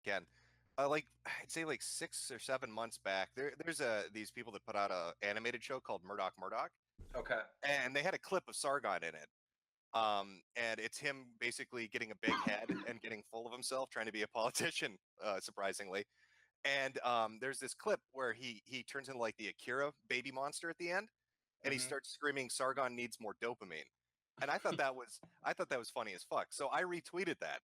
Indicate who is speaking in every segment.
Speaker 1: can. Like I'd say like 6 or 7 months back, there's these people that put out a animated show called Murdoch,
Speaker 2: Okay.
Speaker 1: and they had a clip of Sargon in it. And it's him basically getting a big head and getting full of himself, trying to be a politician, surprisingly. And there's this clip where he turns into like the Akira baby monster at the end, and he starts screaming, "Sargon needs more dopamine." And I thought that was funny as fuck. So I retweeted that,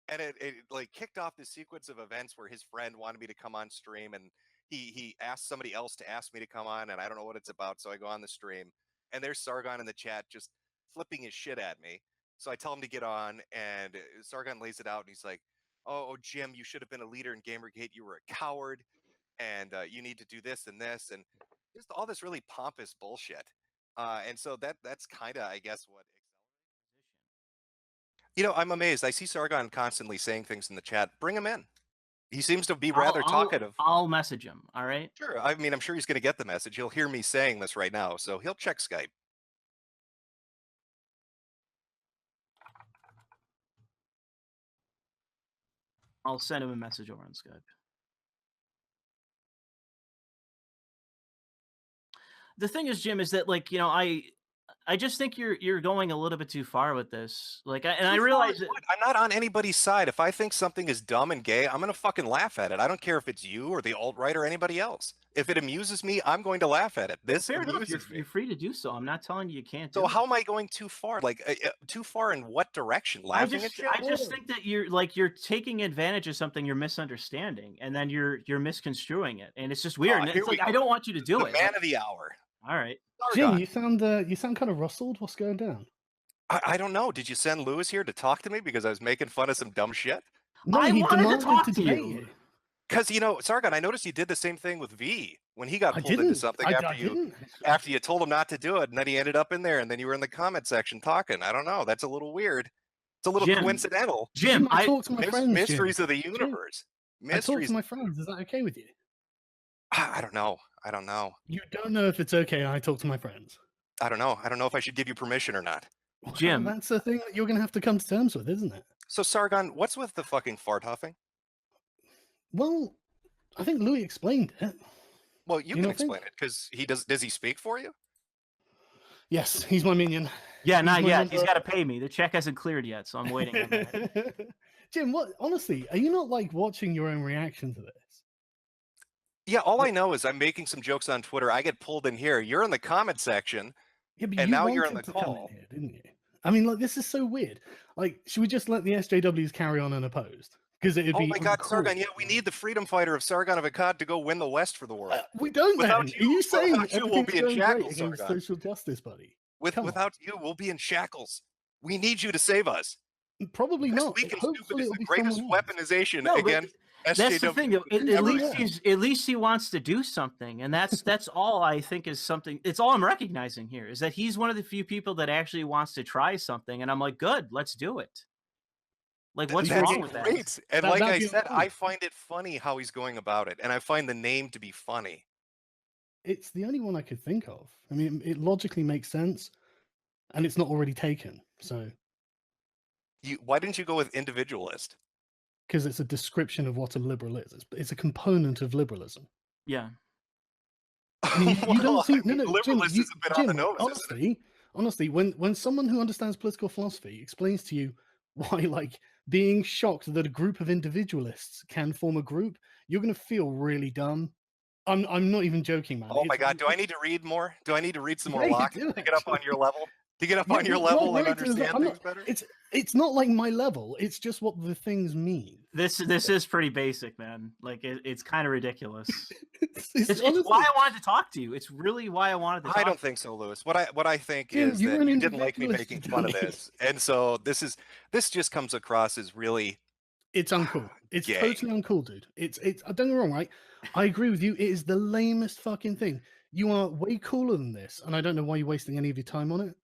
Speaker 1: and it like kicked off this sequence of events where his friend wanted me to come on stream, and he asked somebody else to ask me to come on, and I don't know what it's about, so I go on the stream, and there's Sargon in the chat just flipping his shit at me. So I tell him to get on, and Sargon lays it out, and he's like, "Oh, Jim, you should have been a leader in Gamergate. You were a coward, and you need to do this and this, and just all this really pompous bullshit." And so that's kind of, I guess, what. I'm amazed. I see Sargon constantly saying things in the chat. Bring him in. He seems to be rather talkative.
Speaker 3: I'll message him. All right.
Speaker 1: Sure. I mean, I'm sure he's going to get the message. He'll hear me saying this right now, so he'll check Skype.
Speaker 3: I'll send him a message over on Skype. The thing is, Jim, is that like, I just think you're going a little bit too far with this. Like, I realize that
Speaker 1: I'm not on anybody's side. If I think something is dumb and gay, I'm going to fucking laugh at it. I don't care if it's you or the alt-right or anybody else. If it amuses me, I'm going to laugh at it. This
Speaker 3: fair enough.
Speaker 1: amuses me.
Speaker 3: You're free to do so. I'm not telling you can't.
Speaker 1: So how am I going too far? Like, too far in what direction? Laughing at shit?
Speaker 3: I just think that you're taking advantage of something you're misunderstanding, and then you're misconstruing it, and it's just weird. It's like, I don't want you to do it.
Speaker 1: Man of the hour.
Speaker 3: All right,
Speaker 4: Jim, you sound kind of rustled. What's going down?
Speaker 1: I don't know. Did you send Lewis here to talk to me because I was making fun of some dumb shit?
Speaker 4: No, he demanded to talk to you.
Speaker 1: Because Sargon, I noticed you did the same thing with V when he got pulled into something after you told him not to do it, and then he ended up in there, and then you were in the comment section talking. I don't know. That's a little weird. It's a little coincidental.
Speaker 3: Jim,
Speaker 4: I talk to my friends.
Speaker 1: Mysteries of the universe.
Speaker 4: I talk to my friends. Is that okay with you?
Speaker 1: I don't know.
Speaker 4: You don't know if it's okay. I talk to my friends.
Speaker 1: I don't know. I don't know if I should give you permission or not.
Speaker 3: Jim,
Speaker 4: that's the thing that you're going to have to come to terms with, isn't it?
Speaker 1: So Sargon, what's with the fucking fart huffing?
Speaker 4: Well, I think Louis explained it.
Speaker 1: Well, you can explain it because he does. Does he speak for you?
Speaker 4: Yes, he's my minion.
Speaker 3: Yeah, not yet. He's got to pay me. The check hasn't cleared yet, so I'm waiting on that.
Speaker 4: Jim, honestly, are you not like watching your own reaction to this?
Speaker 1: Yeah, all I know is I'm making some jokes on Twitter. I get pulled in here. You're in the comment section, and now you're in the call.
Speaker 4: Here, didn't you? I mean, like, this is so weird. Like, should we just let the SJWs carry on unopposed? Because it'd be.
Speaker 1: Oh my God, Sargon! Yeah, we need the freedom fighter of Sargon of Akkad to go win the West for the world.
Speaker 4: We don't.
Speaker 1: Without
Speaker 4: then. Are you saying
Speaker 1: we'll be in shackles,
Speaker 4: against social justice, buddy?
Speaker 1: Without you, we'll be in shackles. We need you to save us.
Speaker 4: Probably not.
Speaker 1: Weak and stupid is the greatest weaponization against.
Speaker 3: That's the thing. At least he wants to do something, and that's all I think is something. It's all I'm recognizing here is that he's one of the few people that actually wants to try something, and I'm like, good, let's do it. Like, what's wrong with that?
Speaker 1: And like I said, I find it funny how he's going about it, and I find the name to be funny.
Speaker 4: It's the only one I could think of. I mean, it logically makes sense, and it's not already taken. So,
Speaker 1: why didn't you go with individualist?
Speaker 4: Because it's a description of what a liberal is. It's a component of liberalism.
Speaker 3: Yeah.
Speaker 4: I mean, you don't think
Speaker 1: liberalist is a bit on the nose.
Speaker 4: Honestly, when someone who understands political philosophy explains to you why, like, being shocked that a group of individualists can form a group, you're going to feel really dumb. I'm not even joking, man.
Speaker 1: Oh my God, do I need to read more? Do I need to read some more Locke to get up on your level? To get up on your level and understand things better?
Speaker 4: It's not like my level. It's just what the things mean.
Speaker 3: This is pretty basic, man. Like, it's kind of ridiculous. It's
Speaker 4: honestly,
Speaker 3: why I wanted to talk to you. It's really why I wanted to talk.
Speaker 1: I don't think so, Lewis. What I think is that you didn't like me making fun of this. And so this just comes across as really...
Speaker 4: It's uncool. It's
Speaker 1: gay.
Speaker 4: Totally uncool, dude. It's don't get me wrong, right? I agree with you. It is the lamest fucking thing. You are way cooler than this, and I don't know why you're wasting any of your time on it.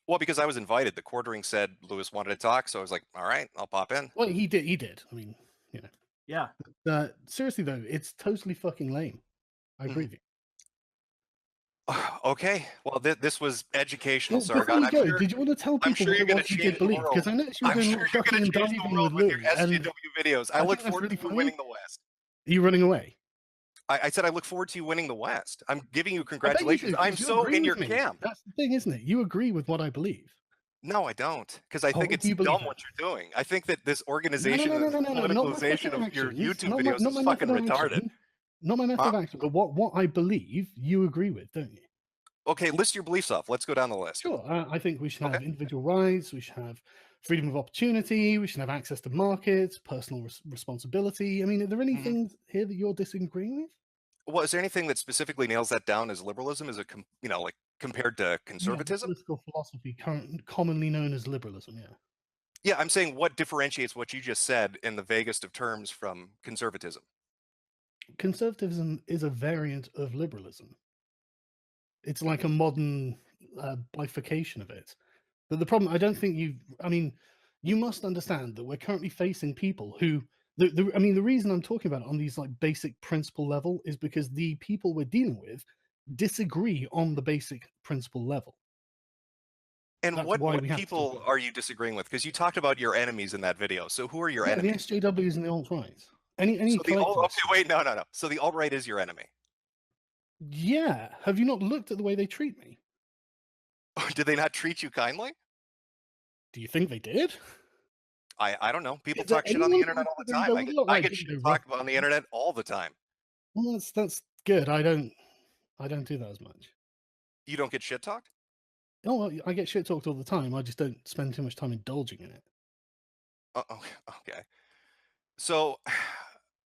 Speaker 1: Well, because I was invited. The quartering said Lewis wanted to talk, so I was like, all right, I'll pop in.
Speaker 4: Well, he did. I mean, you know.
Speaker 3: Yeah.
Speaker 4: Seriously, though, it's totally fucking lame. I agree with you.
Speaker 1: Okay, well, this was educational,
Speaker 4: Well, before
Speaker 1: Sargon.
Speaker 4: you go, did you want to tell
Speaker 1: I'm
Speaker 4: people
Speaker 1: sure
Speaker 4: what
Speaker 1: you're
Speaker 4: it
Speaker 1: going
Speaker 4: was
Speaker 1: to
Speaker 4: you
Speaker 1: change
Speaker 4: did
Speaker 1: the
Speaker 4: believe?
Speaker 1: world.
Speaker 4: Because I noticed you were
Speaker 1: I'm
Speaker 4: doing a
Speaker 1: sure
Speaker 4: lot of
Speaker 1: you're
Speaker 4: ducking
Speaker 1: going
Speaker 4: and
Speaker 1: to change the
Speaker 4: diving
Speaker 1: world
Speaker 4: with
Speaker 1: with your
Speaker 4: Lou, and
Speaker 1: SJW videos. I
Speaker 4: I
Speaker 1: look
Speaker 4: think that's
Speaker 1: forward
Speaker 4: really
Speaker 1: to you
Speaker 4: funny.
Speaker 1: winning the West.
Speaker 4: Are you running away?
Speaker 1: I said I look forward to you winning the West. I'm giving you
Speaker 4: I bet you
Speaker 1: congratulations.
Speaker 4: do,
Speaker 1: I'm
Speaker 4: 'cause you
Speaker 1: so
Speaker 4: agree
Speaker 1: in your
Speaker 4: with me.
Speaker 1: camp.
Speaker 4: That's the thing, isn't it? You agree with what I believe.
Speaker 1: No, I don't, because I think
Speaker 4: What do
Speaker 1: it's
Speaker 4: you believe
Speaker 1: dumb
Speaker 4: in?
Speaker 1: what you're doing. I think that this
Speaker 4: No,
Speaker 1: organization and
Speaker 4: not my
Speaker 1: politicalization
Speaker 4: method of
Speaker 1: of your
Speaker 4: actions.
Speaker 1: YouTube
Speaker 4: Not
Speaker 1: videos
Speaker 4: not
Speaker 1: is
Speaker 4: my
Speaker 1: fucking
Speaker 4: method of
Speaker 1: retarded.
Speaker 4: action. Not my method
Speaker 1: Huh?
Speaker 4: of action, but what I believe, you agree with, don't you?
Speaker 1: Okay, list your beliefs off. Let's go down the list.
Speaker 4: Sure. I think we should
Speaker 1: Okay.
Speaker 4: have individual rights. We should have freedom of opportunity. We should have access to markets, personal responsibility. I mean, are there any
Speaker 1: Mhm.
Speaker 4: things here that you're disagreeing with?
Speaker 1: Well, is there anything that specifically nails that down as liberalism? Is it, like compared to
Speaker 4: Yeah,
Speaker 1: conservatism?
Speaker 4: political philosophy, commonly known as liberalism. Yeah.
Speaker 1: Yeah, I'm saying what differentiates what you just said in the vaguest of terms from conservatism?
Speaker 4: Conservatism is a variant of liberalism. It's like a modern bifurcation of it. But the problem, I don't think I mean, you must understand that we're currently facing people who, I mean, the reason I'm talking about it on these like basic principle level is because the people we're dealing with disagree on the basic principle level.
Speaker 1: And
Speaker 4: That's
Speaker 1: what
Speaker 4: why we have to talk
Speaker 1: people
Speaker 4: about it.
Speaker 1: are you disagreeing with? Because you talked about your enemies in that video. So who are your
Speaker 4: Yeah, the
Speaker 1: enemies?
Speaker 4: SJWs and the alt-right. Any
Speaker 1: So the alt okay,
Speaker 4: collectivists.
Speaker 1: wait, no. So the alt-right is your enemy.
Speaker 4: Yeah. Have you not looked at the way they treat me?
Speaker 1: Did they not treat you kindly?
Speaker 4: Do you think they did?
Speaker 1: I don't know. People
Speaker 4: Is there
Speaker 1: talk shit on the
Speaker 4: anyone
Speaker 1: internet all
Speaker 4: out
Speaker 1: the
Speaker 4: there you
Speaker 1: time.
Speaker 4: go,
Speaker 1: I get
Speaker 4: "Well,
Speaker 1: I
Speaker 4: right,
Speaker 1: get
Speaker 4: didn't
Speaker 1: shit
Speaker 4: go rough
Speaker 1: talked about on the
Speaker 4: with them?"
Speaker 1: internet all the time.
Speaker 4: Well, that's good. I don't do that as much.
Speaker 1: You don't get shit talked?
Speaker 4: Oh, well, I get shit talked all the time. I just don't spend too much time indulging in it.
Speaker 1: Oh, okay. So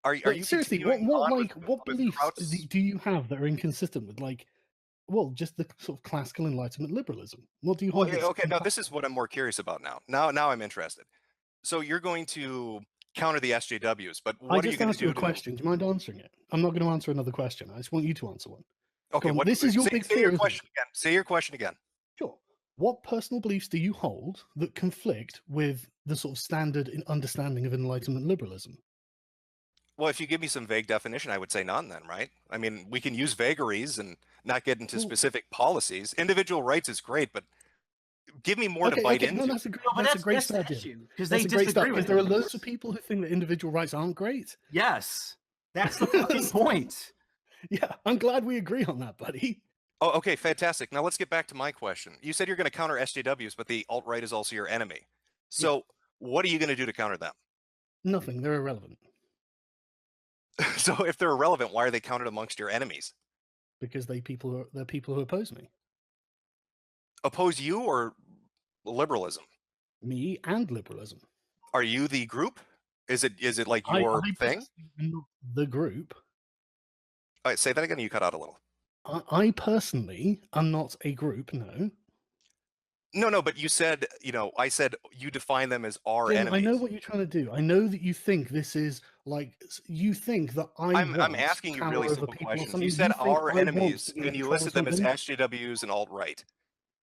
Speaker 1: are
Speaker 4: But
Speaker 1: you
Speaker 4: seriously, what
Speaker 1: continuing
Speaker 4: what
Speaker 1: on
Speaker 4: like what
Speaker 1: with
Speaker 4: beliefs
Speaker 1: Kraut's
Speaker 4: do you have that are inconsistent with like, well, just the sort of classical Enlightenment liberalism? What do you
Speaker 1: well,
Speaker 4: hold
Speaker 1: yeah,
Speaker 4: that's
Speaker 1: okay, now this is what I'm more curious about now. Now I'm interested. So you're going to counter the SJWs, but
Speaker 4: I
Speaker 1: what are you
Speaker 4: just
Speaker 1: going to
Speaker 4: asked you
Speaker 1: do
Speaker 4: a
Speaker 1: to
Speaker 4: question. Do you mind answering it? I'm not going to answer another question. I just want you to answer one. Go
Speaker 1: Okay,
Speaker 4: on.
Speaker 1: what
Speaker 4: This is your
Speaker 1: say
Speaker 4: big
Speaker 1: say your
Speaker 4: fear, isn't it?
Speaker 1: question again. Say your question again.
Speaker 4: Sure. What personal beliefs do you hold that conflict with the sort of standard understanding of Enlightenment liberalism?
Speaker 1: Well, if you give me some vague definition, I would say none then, right? I mean, we can use vagaries and not get into
Speaker 4: Well,
Speaker 1: specific policies. Individual rights is great, but give me more to
Speaker 4: okay,
Speaker 1: bite
Speaker 4: okay. No,
Speaker 1: into.
Speaker 4: that's a great,
Speaker 3: No, but
Speaker 4: that's a great
Speaker 3: that's the
Speaker 4: start, Jim.
Speaker 3: issue because
Speaker 4: That's
Speaker 3: they
Speaker 4: a great start
Speaker 3: disagree
Speaker 4: because
Speaker 3: with
Speaker 4: there are
Speaker 3: them.
Speaker 4: loads of people who think that individual rights aren't great.
Speaker 3: Yes, that's the fucking point.
Speaker 4: Yeah, I'm glad we agree on that, buddy.
Speaker 1: Oh, okay, fantastic. Now let's get back to my question. You said you're going to counter SJWs, but the alt-right is also your enemy.
Speaker 4: Yeah,
Speaker 1: So what are you going to do to counter them?
Speaker 4: nothing. They're irrelevant
Speaker 1: So if they're irrelevant, why are they counted amongst your enemies?
Speaker 4: because they're people who oppose me,
Speaker 1: Oppose you or liberalism?
Speaker 4: me and liberalism.
Speaker 1: Are you the group? Is it like
Speaker 4: I
Speaker 1: your thing?
Speaker 4: personally am not the group.
Speaker 1: All right, say that again. You cut out a little.
Speaker 4: I personally am not a group. No,
Speaker 1: No, but you said, I said you define them as our
Speaker 4: Jim, I know
Speaker 1: enemies.
Speaker 4: what you're trying to do. I know that you think this is like you think that I
Speaker 1: I'm
Speaker 4: want
Speaker 1: asking you
Speaker 4: power
Speaker 1: really
Speaker 4: over
Speaker 1: simple
Speaker 4: people or
Speaker 1: questions.
Speaker 4: something.
Speaker 1: You said
Speaker 4: You think
Speaker 1: our
Speaker 4: I want
Speaker 1: enemies,
Speaker 4: to be in
Speaker 1: and you
Speaker 4: control of
Speaker 1: listed them as
Speaker 4: something.
Speaker 1: SJWs and alt-right.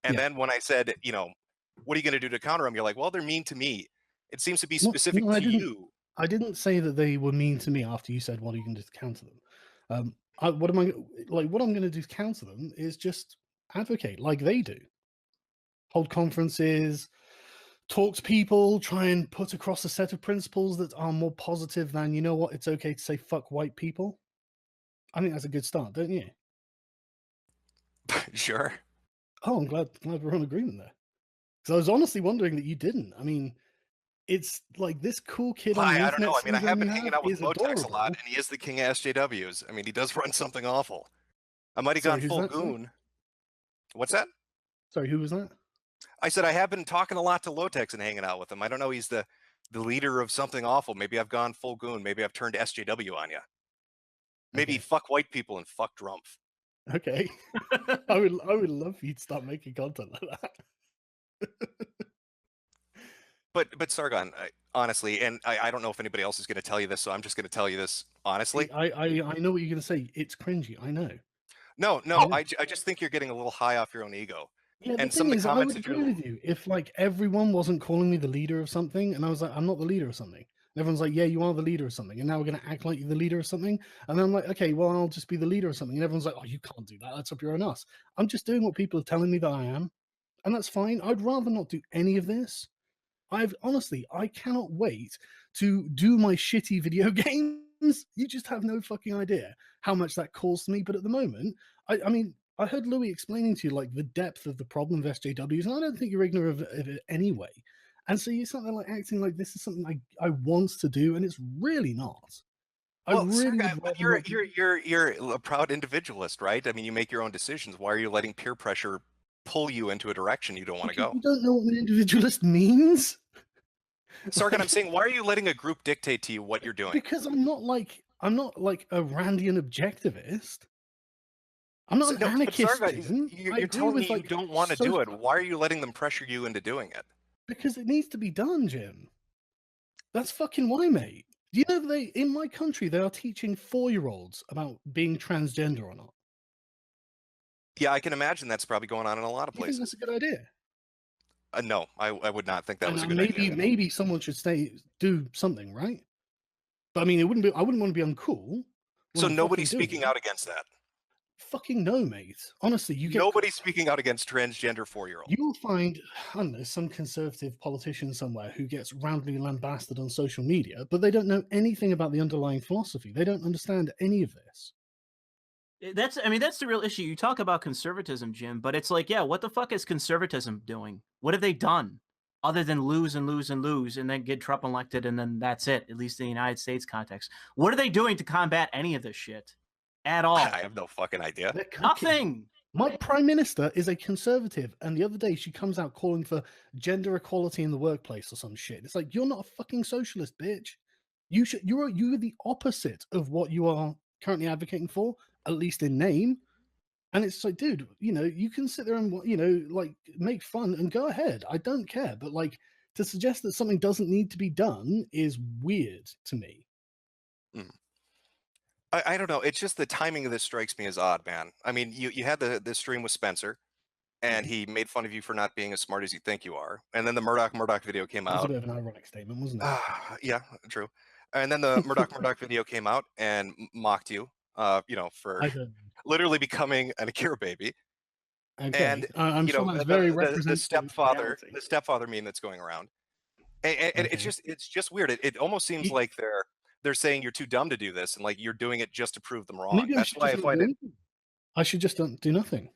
Speaker 1: And
Speaker 4: Yeah.
Speaker 1: then when I said, what are you going to do to counter them? You're like, well, they're mean to me. It seems to be
Speaker 4: No,
Speaker 1: specific
Speaker 4: I
Speaker 1: to
Speaker 4: didn't.
Speaker 1: you.
Speaker 4: I didn't say that they were mean to me after you said, "What are you going to do to counter them?" What am I like? What I'm going to do to counter them is just advocate like they do, hold conferences, talk to people, try and put across a set of principles that are more positive than you know what. It's okay to say fuck white people. I think that's a good start, don't you?
Speaker 1: Sure.
Speaker 4: Oh, I'm glad we're on agreement there. Because I was honestly wondering that you didn't. I mean, it's like this cool kid on the
Speaker 1: I don't know.
Speaker 4: internet
Speaker 1: I mean, I have
Speaker 4: syndrome
Speaker 1: been
Speaker 4: you
Speaker 1: hanging
Speaker 4: have
Speaker 1: out with
Speaker 4: is
Speaker 1: Motex a lot,
Speaker 4: adorable.
Speaker 1: and he is the king of SJWs. I mean, he does run something awful. I might have
Speaker 4: Sorry,
Speaker 1: gone
Speaker 4: who's
Speaker 1: full
Speaker 4: that? Sorry?
Speaker 1: goon. What's that?
Speaker 4: Sorry, who was that?
Speaker 1: I said I have been talking a lot to Lotex and hanging out with him. I don't know. He's the leader of something awful. Maybe I've gone full goon. Maybe I've turned SJW on you. Maybe
Speaker 4: Okay.
Speaker 1: fuck white people and fuck Drumpf.
Speaker 4: Okay. I would love for you to start making content like that.
Speaker 1: But Sargon, honestly, and I don't know if anybody else is going to tell you this, so I'm just going to tell you this honestly.
Speaker 4: I know what you're going to say. It's cringy. I know.
Speaker 1: No,
Speaker 4: I know.
Speaker 1: I just think you're getting a little high off your own ego.
Speaker 4: Yeah, the
Speaker 1: And some of
Speaker 4: thing
Speaker 1: the
Speaker 4: is, I
Speaker 1: comments
Speaker 4: would
Speaker 1: that
Speaker 4: agree with you if like everyone wasn't calling me the leader of something, and I was like, I'm not the leader of something. everyone's like, yeah, you are the leader of something, and now we're going to act like you're the leader of something. And then I'm like, okay, well, I'll just be the leader of something. And everyone's like, oh, you can't do that. That's up your own ass. I'm just doing what people are telling me that I am, and that's fine. I'd rather not do any of this. Honestly, I cannot wait to do my shitty video games. You just have no fucking idea how much that calls to me. But at the moment, I mean, I heard Louis explaining to you like the depth of the problem of SJWs, and I don't think you're ignorant of it anyway. And so you're something like acting like this is something I want to do, and it's really not.
Speaker 1: Well,
Speaker 4: I really
Speaker 1: Sargon,
Speaker 4: would
Speaker 1: but
Speaker 4: rather not do-
Speaker 1: you're a proud individualist, right? I mean, you make your own decisions. Why are you letting peer pressure pull you into a direction you don't want to
Speaker 4: Because
Speaker 1: go?
Speaker 4: you don't know what an individualist means.
Speaker 1: Sargon, I'm saying, why are you letting a group dictate to you what you're doing?
Speaker 4: Because I'm not like a Randian objectivist. I'm not an
Speaker 1: But
Speaker 4: anarchist,
Speaker 1: Sargon,
Speaker 4: Jim.
Speaker 1: you're
Speaker 4: I agree
Speaker 1: telling me
Speaker 4: with,
Speaker 1: you
Speaker 4: like,
Speaker 1: don't want to
Speaker 4: so-
Speaker 1: do it. Why are you letting them pressure you into doing it?
Speaker 4: Because it needs to be done, Jim. That's fucking why, mate. Do you know that in my country they are teaching 4-year-olds about being transgender or not?
Speaker 1: Yeah, I can imagine that's probably going on in a lot of
Speaker 4: Do you think
Speaker 1: places.
Speaker 4: that's a good idea?
Speaker 1: No, I would not think that was a
Speaker 4: And
Speaker 1: good idea.
Speaker 4: maybe someone should do something, right? But I mean, I wouldn't want to be uncool.
Speaker 1: So
Speaker 4: when I'm
Speaker 1: nobody's
Speaker 4: fucking doing
Speaker 1: speaking
Speaker 4: it.
Speaker 1: out against that.
Speaker 4: Fucking no, mate. Honestly, you get
Speaker 1: Nobody's speaking out against transgender 4-year-olds.
Speaker 4: you will find, I don't know, some conservative politician somewhere who gets roundly lambasted on social media, but they don't know anything about the underlying philosophy. They don't understand any of this.
Speaker 3: That's the real issue. You talk about conservatism, Jim, but it's like, yeah, what the fuck is conservatism doing? What have they done other than lose and lose and lose and then get Trump elected and then that's it, at least in the United States context? What are they doing to combat any of this shit at all?
Speaker 1: I have no fucking idea.
Speaker 4: They're cooking.
Speaker 3: Nothing.
Speaker 4: My prime minister is a conservative, and the other day she comes out calling for gender equality in the workplace or some shit. It's like, you're not a fucking socialist, bitch. You're the opposite of what you are currently advocating for, at least in name. And it's like, dude, you can sit there and like make fun and go ahead. I don't care, but like to suggest that something doesn't need to be done is weird to me.
Speaker 1: I don't know. It's just the timing of this strikes me as odd, man. I mean, you had the stream with Spencer, and he made fun of you for not being as smart as you think you are. And then the Murdoch video came
Speaker 4: That was a
Speaker 1: out.
Speaker 4: bit of an ironic statement, wasn't it?
Speaker 1: Yeah, true. And then the Murdoch video came out and mocked you, for
Speaker 4: I don't.
Speaker 1: literally becoming an Akira baby.
Speaker 4: Okay.
Speaker 1: And
Speaker 4: I'm
Speaker 1: you
Speaker 4: sure
Speaker 1: know
Speaker 4: that's
Speaker 1: the,
Speaker 4: very
Speaker 1: the
Speaker 4: representative of reality.
Speaker 1: the stepfather meme that's going around. And
Speaker 4: Okay.
Speaker 1: it's just weird. It almost seems
Speaker 4: Ye-
Speaker 1: like they're saying you're too dumb to do this, and like you're doing it just to prove them wrong.
Speaker 4: Maybe I
Speaker 1: That's
Speaker 4: should
Speaker 1: why I
Speaker 4: just not
Speaker 1: find
Speaker 4: do
Speaker 1: it.
Speaker 4: anything. I should just do nothing.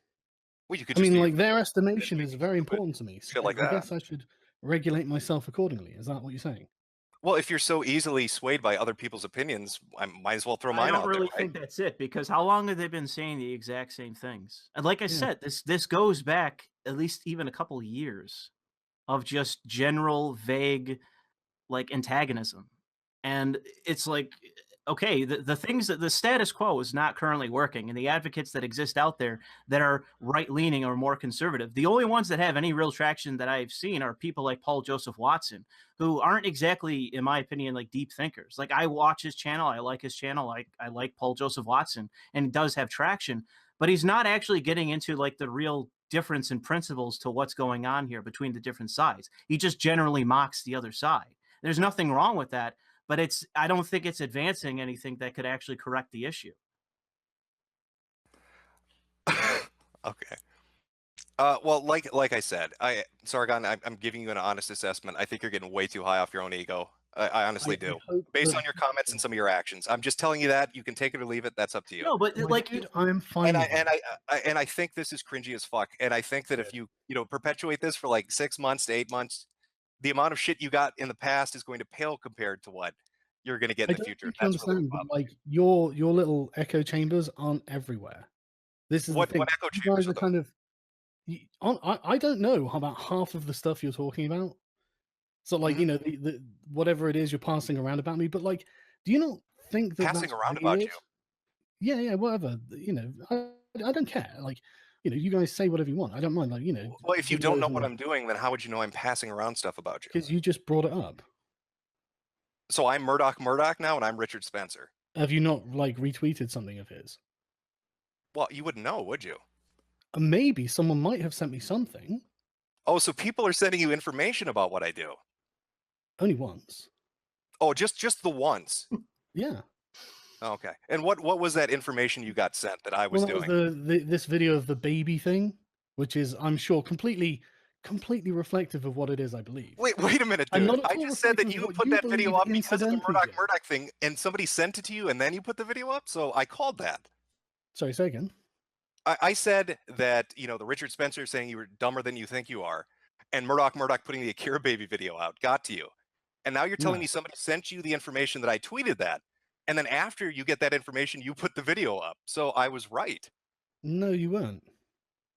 Speaker 1: Well, you could
Speaker 4: I
Speaker 1: just
Speaker 4: mean,
Speaker 1: do
Speaker 4: like their estimation is very
Speaker 1: stupid
Speaker 4: important to me. So
Speaker 1: shit like
Speaker 4: I
Speaker 1: that.
Speaker 4: guess I should regulate myself accordingly. Is that what you're saying?
Speaker 1: Well, if you're so easily swayed by other people's opinions, I might as well throw
Speaker 3: I
Speaker 1: mine
Speaker 3: don't
Speaker 1: out
Speaker 3: really
Speaker 1: there, right?
Speaker 3: think that's it, because how long have they been saying the exact same things? And like I
Speaker 4: Yeah.
Speaker 3: said, this goes back at least even a couple years of just general vague like antagonism. And it's like, okay, the things that the status quo is not currently working, and the advocates that exist out there that are right leaning or more conservative, the only ones that have any real traction that I've seen are people like Paul Joseph Watson, who aren't exactly, in my opinion, like deep thinkers. Like, I watch his channel, I like his channel, I like Paul Joseph Watson, and he does have traction, but he's not actually getting into like the real difference in principles to what's going on here between the different sides. He just generally mocks the other side. There's nothing wrong with that, but I don't think it's advancing anything that could actually correct the issue.
Speaker 1: Okay. Well, like I said, Sargon, I'm giving you an honest assessment. I think you're getting way too high off your own ego. I honestly do. Based on your comments and some of your actions, I'm just telling you that. You can take it or leave it. That's up to you.
Speaker 3: No, but like,
Speaker 4: dude, I'm fine.
Speaker 1: And I think this is cringy as fuck. And I think that if you perpetuate this for like 6 months to 8 months, the amount of shit you got in the past is going to pale compared to what you're going to get in the future.
Speaker 4: Think you understand, but like your little echo chambers aren't everywhere. This is
Speaker 1: what
Speaker 4: the thing.
Speaker 1: echo
Speaker 4: You
Speaker 1: chambers
Speaker 4: guys are kind of. I don't know about half of the stuff you're talking about. So like the whatever it is you're passing around about me, but like, do you not think that
Speaker 1: passing
Speaker 4: that's
Speaker 1: around
Speaker 4: weird?
Speaker 1: about you?
Speaker 4: Yeah, whatever. I don't care. Like, you guys say whatever you want. I don't mind. Like,
Speaker 1: Well, if you don't know what I'm doing, then how would you know I'm passing around stuff about you?
Speaker 4: Because you just brought it up.
Speaker 1: So I'm Murdoch now, and I'm Richard Spencer.
Speaker 4: Have you not like retweeted something of his?
Speaker 1: Well, you wouldn't know, would you?
Speaker 4: Maybe someone might have sent me something.
Speaker 1: Oh, so people are sending you information about what I do?
Speaker 4: Only once.
Speaker 1: Oh, just the ones.
Speaker 4: Yeah.
Speaker 1: Okay. And what was that information you got sent that I was
Speaker 4: Well, that
Speaker 1: doing?
Speaker 4: was this video of the baby thing, which is, I'm sure, completely reflective of what it is, I believe.
Speaker 1: Wait a minute,
Speaker 4: And
Speaker 1: dude.
Speaker 4: not at
Speaker 1: I
Speaker 4: all
Speaker 1: just said that
Speaker 4: reflective of
Speaker 1: you
Speaker 4: what
Speaker 1: put
Speaker 4: you
Speaker 1: that video
Speaker 4: believe
Speaker 1: up because of the
Speaker 4: incidentally, Jim.
Speaker 1: Murdoch thing, and somebody sent it to you, and then you put the video up. So I called that.
Speaker 4: Sorry, say again.
Speaker 1: I said that, you know, the Richard Spencer saying you were dumber than you think you are, and Murdoch putting the Akira baby video out got to you. And now you're telling
Speaker 4: No.
Speaker 1: me somebody sent you the information that I tweeted that. And then after you get that information, you put the video up. So I was right.
Speaker 4: No, you weren't.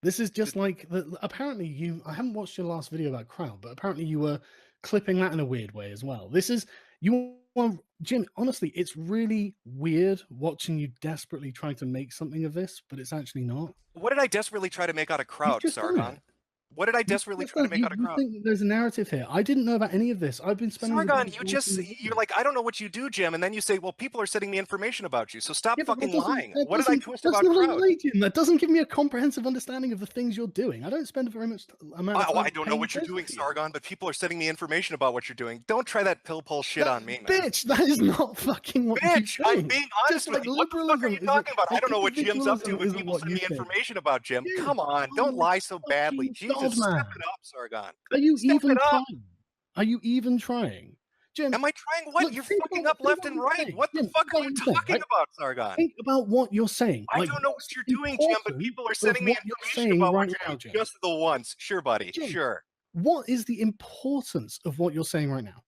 Speaker 4: This is just like apparently you. I haven't watched your last video about Crowd, but apparently you were clipping that in a weird way as well. This is you, Jim. Honestly, it's really weird watching you desperately trying to make something of this, but it's actually not.
Speaker 1: What did I desperately try to make out of Crowd,
Speaker 4: just done
Speaker 1: Sargon?
Speaker 4: it.
Speaker 1: What did I desperately try to make out of
Speaker 4: You
Speaker 1: Crowd?
Speaker 4: think there's a narrative here? I didn't know about any of this. I've been spending. the
Speaker 1: Sargon,
Speaker 4: day
Speaker 1: you're
Speaker 4: watching
Speaker 1: like, I don't know what you do, Jim. And then you say, well, people are sending me information about you. So stop
Speaker 4: Yeah, but that
Speaker 1: fucking
Speaker 4: doesn't-
Speaker 1: lying.
Speaker 4: that
Speaker 1: What did I
Speaker 4: doesn't-
Speaker 1: twist
Speaker 4: that's
Speaker 1: about
Speaker 4: not a
Speaker 1: Crowd?
Speaker 4: lie, Jim. That doesn't give me a comprehensive understanding of the things you're doing. I don't spend very much amount of time.
Speaker 1: I don't know what you're
Speaker 4: paying
Speaker 1: doing,
Speaker 4: attention to you.
Speaker 1: Sargon, but people are sending me information about what you're doing. Don't try that pill pull shit on me, man.
Speaker 4: Bitch, that is not fucking what
Speaker 1: Bitch,
Speaker 4: you're
Speaker 1: I'm
Speaker 4: doing.
Speaker 1: being
Speaker 4: Just
Speaker 1: honest with
Speaker 4: like
Speaker 1: you. What the fuck are you
Speaker 4: liberalism
Speaker 1: talking about? I
Speaker 4: isn't-
Speaker 1: don't know what Jim's up to,
Speaker 4: individualism
Speaker 1: but
Speaker 4: isn't
Speaker 1: people
Speaker 4: what
Speaker 1: send
Speaker 4: you
Speaker 1: me
Speaker 4: think.
Speaker 1: information about Jim.
Speaker 4: Dude,
Speaker 1: Come on,
Speaker 4: oh
Speaker 1: don't
Speaker 4: my
Speaker 1: lie so badly.
Speaker 4: fucking
Speaker 1: Jesus,
Speaker 4: God,
Speaker 1: step
Speaker 4: man.
Speaker 1: it up, Sargon.
Speaker 4: Are you
Speaker 1: Step
Speaker 4: even
Speaker 1: it up.
Speaker 4: trying? Are you even trying? Jim,
Speaker 1: Am I trying what?
Speaker 4: look,
Speaker 1: You're
Speaker 4: think
Speaker 1: fucking
Speaker 4: about-
Speaker 1: up
Speaker 4: think
Speaker 1: left
Speaker 4: about
Speaker 1: and
Speaker 4: what you're
Speaker 1: right.
Speaker 4: saying.
Speaker 1: What the
Speaker 4: Jim,
Speaker 1: fuck
Speaker 4: think
Speaker 1: are
Speaker 4: about
Speaker 1: you
Speaker 4: what you're saying,
Speaker 1: talking
Speaker 4: right?
Speaker 1: about, Sargon?
Speaker 4: think about what you're saying.
Speaker 1: I
Speaker 4: Like,
Speaker 1: don't know what
Speaker 4: what's
Speaker 1: you're
Speaker 4: the
Speaker 1: doing, Jim, but
Speaker 4: importance
Speaker 1: people are
Speaker 4: of
Speaker 1: sending me
Speaker 4: what you're
Speaker 1: information
Speaker 4: saying
Speaker 1: about what
Speaker 4: right
Speaker 1: you're
Speaker 4: now,
Speaker 1: doing
Speaker 4: Jim?
Speaker 1: just the once. Sure, buddy.
Speaker 4: Jim,
Speaker 1: Sure.
Speaker 4: What is the importance of what you're saying right now?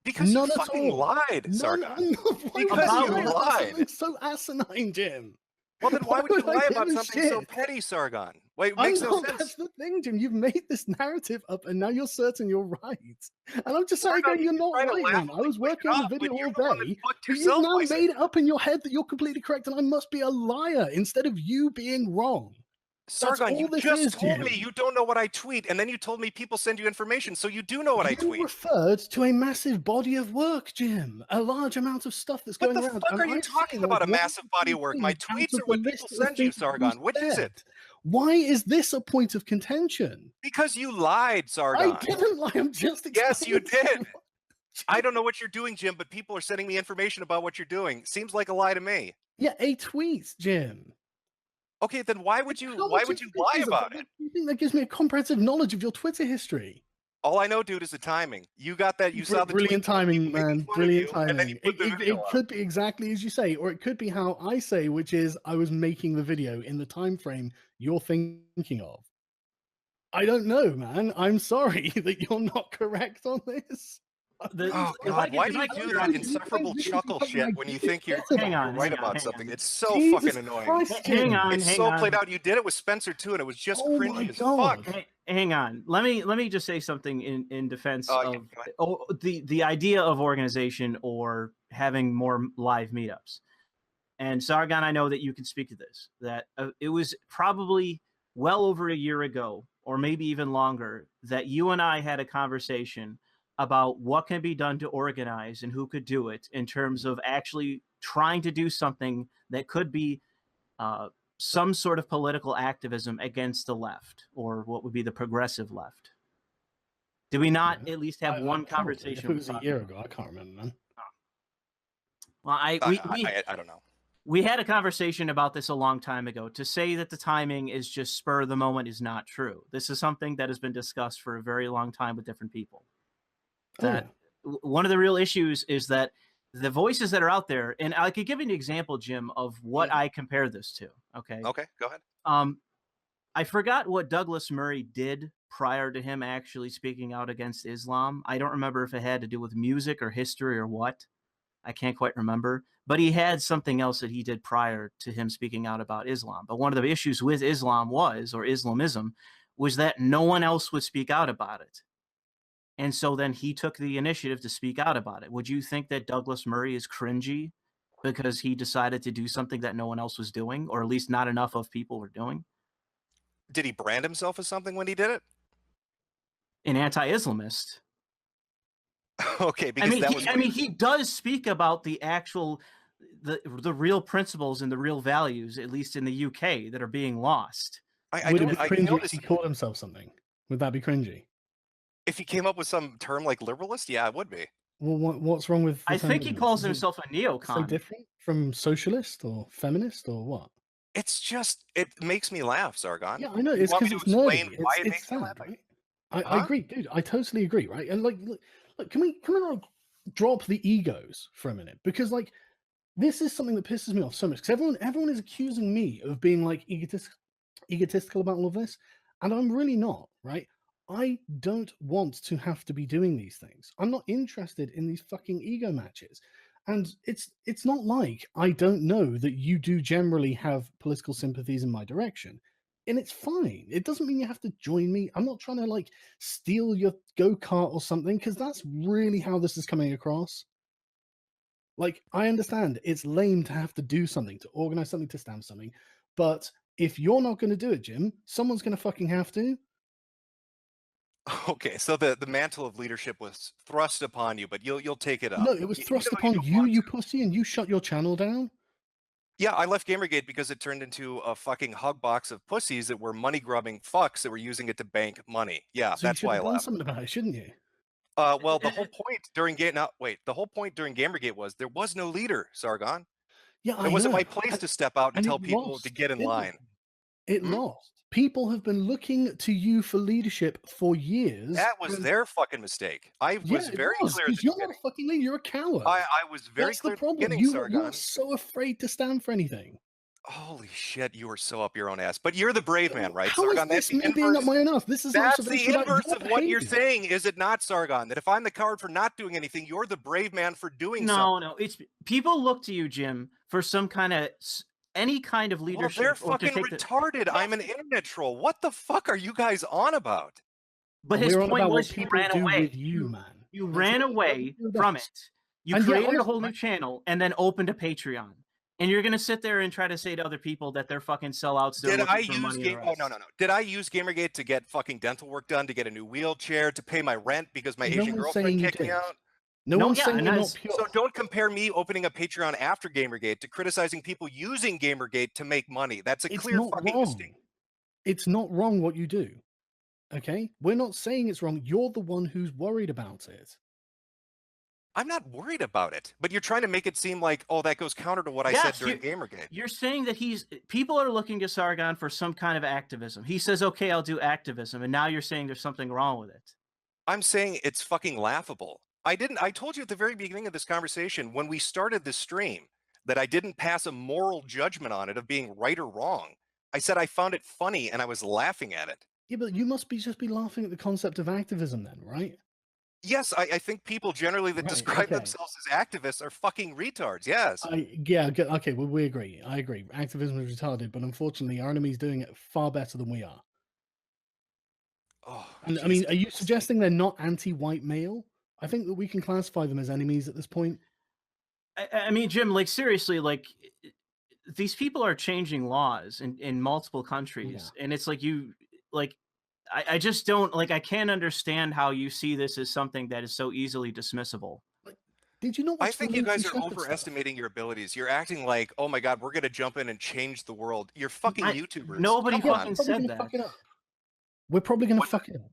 Speaker 1: Because
Speaker 4: None
Speaker 1: you
Speaker 4: at
Speaker 1: fucking
Speaker 4: all.
Speaker 1: lied,
Speaker 4: None.
Speaker 1: Sargon.
Speaker 4: Why
Speaker 1: Because
Speaker 4: would
Speaker 3: you
Speaker 4: lie about
Speaker 1: lied.
Speaker 4: something so asinine, Jim?
Speaker 1: Well, then why would you
Speaker 4: I
Speaker 1: lie
Speaker 4: give
Speaker 1: about
Speaker 4: a
Speaker 1: something so
Speaker 4: shit?
Speaker 1: petty, Sargon? Wait, it
Speaker 4: I
Speaker 1: makes no
Speaker 4: know
Speaker 1: sense.
Speaker 4: that's the thing, Jim. You've made this narrative up, and now you're certain you're right. And I'm just saying,
Speaker 1: Sargon,
Speaker 4: you're
Speaker 1: you
Speaker 4: not
Speaker 1: try to
Speaker 4: right, man. I
Speaker 1: laughably
Speaker 4: was
Speaker 1: push it
Speaker 4: working on the
Speaker 1: off, but
Speaker 4: video
Speaker 1: you're
Speaker 4: all
Speaker 1: the one that
Speaker 4: day,
Speaker 1: fucked
Speaker 4: but you've
Speaker 1: yourself
Speaker 4: now
Speaker 1: by
Speaker 4: made
Speaker 1: saying
Speaker 4: it up in your head that you're completely correct, and I must be a liar instead of you being wrong.
Speaker 1: Sargon,
Speaker 4: all
Speaker 1: you
Speaker 4: this
Speaker 1: just
Speaker 4: is,
Speaker 1: told
Speaker 4: Jim.
Speaker 1: me you don't know what I tweet, and then you told me people send you information, so you do know what I
Speaker 4: You
Speaker 1: tweet.
Speaker 4: referred to a massive body of work, Jim. A large amount of stuff that's
Speaker 1: What
Speaker 4: going
Speaker 1: the
Speaker 4: around.
Speaker 1: fuck
Speaker 4: and
Speaker 1: are you
Speaker 4: I'm
Speaker 1: talking
Speaker 4: saying,
Speaker 1: about,
Speaker 4: like,
Speaker 1: a
Speaker 4: one
Speaker 1: massive
Speaker 4: of
Speaker 1: body
Speaker 4: the
Speaker 1: of work? My
Speaker 4: things out
Speaker 1: tweets
Speaker 4: of
Speaker 1: are
Speaker 4: the
Speaker 1: what
Speaker 4: list
Speaker 1: people
Speaker 4: of
Speaker 1: send you,
Speaker 4: things
Speaker 1: Sargon. Which is it?
Speaker 4: said. Why is this a point of contention?
Speaker 1: Because you lied, Sargon.
Speaker 4: I didn't lie. I'm just
Speaker 1: Yes, you
Speaker 4: explaining to
Speaker 1: did. I don't know what you're doing, Jim, but people are sending me information about what you're doing. Seems like a lie to me.
Speaker 4: Yeah, a tweet, Jim.
Speaker 1: Okay, then why would you
Speaker 4: How
Speaker 1: lie
Speaker 4: much
Speaker 1: about it?
Speaker 4: You think that gives me a comprehensive knowledge of your Twitter history?
Speaker 1: All I know, dude, is the timing. You got that. You saw the
Speaker 4: Brilliant
Speaker 1: tweet,
Speaker 4: timing,
Speaker 1: people making
Speaker 4: man.
Speaker 1: fun of
Speaker 4: Brilliant
Speaker 1: you, and then you
Speaker 4: timing.
Speaker 1: put the video
Speaker 4: It
Speaker 1: up.
Speaker 4: could be exactly as you say, or it could be how I say, which is I was making the video in the time frame you're thinking of. I don't know, man. I'm sorry that you're not correct on this.
Speaker 1: Oh
Speaker 3: if I
Speaker 1: God!
Speaker 3: could-
Speaker 1: Why
Speaker 3: if
Speaker 1: do
Speaker 3: I
Speaker 1: you
Speaker 3: could
Speaker 1: do
Speaker 3: interrupt
Speaker 1: that
Speaker 3: you-
Speaker 1: insufferable chuckle shit when you think you're
Speaker 3: Hang on,
Speaker 1: right
Speaker 3: hang on,
Speaker 1: about
Speaker 3: hang
Speaker 1: something?
Speaker 3: on.
Speaker 1: It's so
Speaker 4: Jesus
Speaker 1: fucking annoying.
Speaker 4: Christ,
Speaker 3: Hang
Speaker 4: Jim.
Speaker 3: on,
Speaker 1: It's
Speaker 3: hang
Speaker 1: so
Speaker 3: on.
Speaker 1: played out. You did it with Spencer too, and it was just
Speaker 4: Oh my
Speaker 1: cringy as
Speaker 4: God.
Speaker 1: fuck.
Speaker 3: Hang on. Let me just say something in defense
Speaker 1: Yeah,
Speaker 3: of
Speaker 1: go ahead.
Speaker 3: the idea of organization or having more live meetups. And Sargon, I know that you can speak to this. That it was probably well over a year ago, or maybe even longer, that you and I had a conversation about what can be done to organize and who could do it in terms of actually trying to do something that could be some sort of political activism against the left, or what would be the progressive left. Did we not at least have one conversation?
Speaker 4: If it was a year ago, I can't remember, man.
Speaker 3: Well,
Speaker 1: I don't know.
Speaker 3: we had a conversation about this a long time ago. To say that the timing is just spur of the moment is not true. This is something that has been discussed for a very long time with different people. That one of the real issues is that the voices that are out there, and I could give you an example, Jim, of what I compare this to. Okay,
Speaker 1: go ahead.
Speaker 3: I forgot what Douglas Murray did prior to him actually speaking out against Islam. I don't remember if it had to do with music or history or what. I can't quite remember. But he had something else that he did prior to him speaking out about Islam. But one of the issues with Islam or Islamism, was that no one else would speak out about it. And so then he took the initiative to speak out about it. Would you think that Douglas Murray is cringy because he decided to do something that no one else was doing, or at least not enough of people were doing?
Speaker 1: Did he brand himself as something when he did it?
Speaker 3: An anti-Islamist.
Speaker 1: Okay, because
Speaker 3: he does speak about the actual, the real principles and the real values, at least in the UK, that are being lost.
Speaker 4: Would it be cringy if he called himself something? Would that be cringy?
Speaker 1: If he came up with some term like liberalist, yeah, it would be.
Speaker 4: Well, what's wrong with? The
Speaker 3: I
Speaker 4: term
Speaker 3: think he
Speaker 4: ignorance?
Speaker 3: calls
Speaker 4: Is it
Speaker 3: himself a
Speaker 4: so
Speaker 3: neocon.
Speaker 4: different from socialist or feminist or what?
Speaker 1: It's just it makes me laugh, Sargon.
Speaker 4: Yeah, I know.
Speaker 1: You
Speaker 4: It's
Speaker 1: want me
Speaker 4: because
Speaker 1: to
Speaker 4: it's
Speaker 1: explain
Speaker 4: nerdy.
Speaker 1: why it
Speaker 4: It's
Speaker 1: makes me
Speaker 4: sad,
Speaker 1: laugh?
Speaker 4: right? I
Speaker 1: Huh?
Speaker 4: agree, dude. I totally agree, right? And like, look, can we like drop the egos for a minute? Because like this is something that pisses me off so much. Because everyone is accusing me of being like egotistical about all of this, and I'm really not, right? I don't want to have to be doing these things. I'm not interested in these fucking ego matches. And it's not like I don't know that you do generally have political sympathies in my direction. And it's fine. It doesn't mean you have to join me. I'm not trying to like steal your go-kart or something, because that's really how this is coming across. Like, I understand it's lame to have to do something, to organize something, to stamp something, but if you're not going to do it, Jim, someone's going to fucking have to.
Speaker 1: Okay, so the mantle of leadership was thrust upon you, but you'll take it up.
Speaker 4: No, it was
Speaker 1: Even
Speaker 4: thrust
Speaker 1: though you
Speaker 4: upon
Speaker 1: don't
Speaker 4: you,
Speaker 1: want
Speaker 4: you
Speaker 1: to.
Speaker 4: pussy, and you shut your channel down.
Speaker 1: Yeah, I left Gamergate because it turned into a fucking hug box of pussies that were money grubbing fucks that were using it to bank money. Yeah,
Speaker 4: So you
Speaker 1: that's
Speaker 4: should
Speaker 1: why I
Speaker 4: have done
Speaker 1: left.
Speaker 4: something about it, shouldn't you?
Speaker 1: Well, the whole point during the whole point during Gamergate was there was no leader, Sargon.
Speaker 4: Yeah,
Speaker 1: It
Speaker 4: I
Speaker 1: wasn't
Speaker 4: know.
Speaker 1: my place to step out and
Speaker 4: And
Speaker 1: tell
Speaker 4: it
Speaker 1: people to
Speaker 4: lost,
Speaker 1: get in
Speaker 4: didn't
Speaker 1: line.
Speaker 4: it? It
Speaker 1: Hmm?
Speaker 4: lost. People have been looking to you for leadership for years.
Speaker 1: That was
Speaker 4: and
Speaker 1: their fucking mistake. I
Speaker 4: yeah,
Speaker 1: was
Speaker 4: it
Speaker 1: very
Speaker 4: was,
Speaker 1: clear at
Speaker 4: because
Speaker 1: the
Speaker 4: you're not
Speaker 1: beginning.
Speaker 4: a fucking leader. You're a coward.
Speaker 1: I was very
Speaker 4: That's the
Speaker 1: clear at the
Speaker 4: problem.
Speaker 1: beginning,
Speaker 4: You're
Speaker 1: Sargon.
Speaker 4: so afraid to stand for anything.
Speaker 1: Holy shit, you were so up your own ass. But you're the brave man, right,
Speaker 4: How is
Speaker 1: Sargon? That's
Speaker 4: this
Speaker 1: the
Speaker 4: me being up
Speaker 1: inverse.
Speaker 4: my own ass? This is an
Speaker 1: That's the
Speaker 4: observation about
Speaker 1: inverse
Speaker 4: your
Speaker 1: of what you're
Speaker 4: behavior.
Speaker 1: saying, is it not, Sargon? That if I'm the coward for not doing anything, you're the brave man for doing something.
Speaker 3: No, it's people look to you, Jim, for some kind of any kind of
Speaker 1: Well,
Speaker 3: leadership
Speaker 1: they're
Speaker 3: or to
Speaker 1: fucking
Speaker 3: take the.
Speaker 1: retarded. I'm an internet troll. What the fuck are you guys on about?
Speaker 3: But his
Speaker 4: We're on
Speaker 3: point
Speaker 4: about
Speaker 3: was
Speaker 4: what
Speaker 3: you
Speaker 4: people
Speaker 3: ran
Speaker 4: do
Speaker 3: away.
Speaker 4: with you, man.
Speaker 3: You
Speaker 4: That's
Speaker 3: ran
Speaker 4: what
Speaker 3: away
Speaker 4: everyone
Speaker 3: from
Speaker 4: does.
Speaker 3: it. You
Speaker 4: And yeah,
Speaker 3: created a
Speaker 4: honestly,
Speaker 3: whole new channel and then opened a Patreon. And you're gonna sit there and try to say to other people that they're fucking sellouts. They're
Speaker 1: Did I
Speaker 3: looking for
Speaker 1: use
Speaker 3: money.
Speaker 1: Game? Oh no. Did I use Gamergate to get fucking dental work done, to get a new wheelchair, to pay my rent because my
Speaker 4: no
Speaker 1: Asian
Speaker 4: one's
Speaker 1: girlfriend
Speaker 4: saying you
Speaker 1: kicked me
Speaker 4: did.
Speaker 1: out?
Speaker 4: No
Speaker 3: No,
Speaker 4: one's
Speaker 3: yeah,
Speaker 4: saying
Speaker 3: and
Speaker 4: you're not
Speaker 3: that's
Speaker 4: pure.
Speaker 1: So don't compare me opening a Patreon after Gamergate to criticizing people using Gamergate to make money. That's a
Speaker 4: It's
Speaker 1: clear
Speaker 4: not
Speaker 1: fucking
Speaker 4: wrong.
Speaker 1: mistake.
Speaker 4: It's not wrong what you do. Okay? We're not saying it's wrong. You're the one who's worried about it.
Speaker 1: I'm not worried about it, but you're trying to make it seem like, oh, that goes counter to what I said
Speaker 3: yes,
Speaker 1: during Gamergate.
Speaker 3: you're saying that people are looking to Sargon for some kind of activism. He says, "Okay, I'll do activism," and now you're saying there's something wrong with it.
Speaker 1: I'm saying it's fucking laughable. I told you at the very beginning of this conversation when we started this stream that I didn't pass a moral judgment on it of being right or wrong. I said I found it funny and I was laughing at it.
Speaker 4: Yeah, but you must be just be laughing at the concept of activism then, right?
Speaker 1: Yes, I think people generally that
Speaker 4: Right,
Speaker 1: describe
Speaker 4: okay.
Speaker 1: themselves as activists are fucking retards. Yes.
Speaker 4: Okay, well, we agree. I agree. Activism is retarded, but unfortunately, our enemy's doing it far better than we are.
Speaker 1: Oh,
Speaker 4: And I mean,
Speaker 1: Jesus
Speaker 4: are you
Speaker 1: Christ.
Speaker 4: suggesting they're not anti-white male? I think that we can classify them as enemies at this point.
Speaker 3: I mean, Jim, like seriously, like these people are changing laws in multiple countries, and it's like I just don't like. I can't understand how you see this as something that is so easily dismissible.
Speaker 4: Did you not
Speaker 1: I
Speaker 4: watch the
Speaker 1: think you
Speaker 4: Lindsay
Speaker 1: guys are
Speaker 4: Shepherd stuff?
Speaker 1: overestimating your abilities. You're acting like, oh my God, we're going to jump in and change the world. You're fucking YouTubers.
Speaker 3: Nobody
Speaker 1: Come on.
Speaker 3: fucking
Speaker 4: Probably
Speaker 3: said
Speaker 4: gonna
Speaker 3: that.
Speaker 4: fuck it up. We're probably going to
Speaker 1: What's
Speaker 4: fuck it up.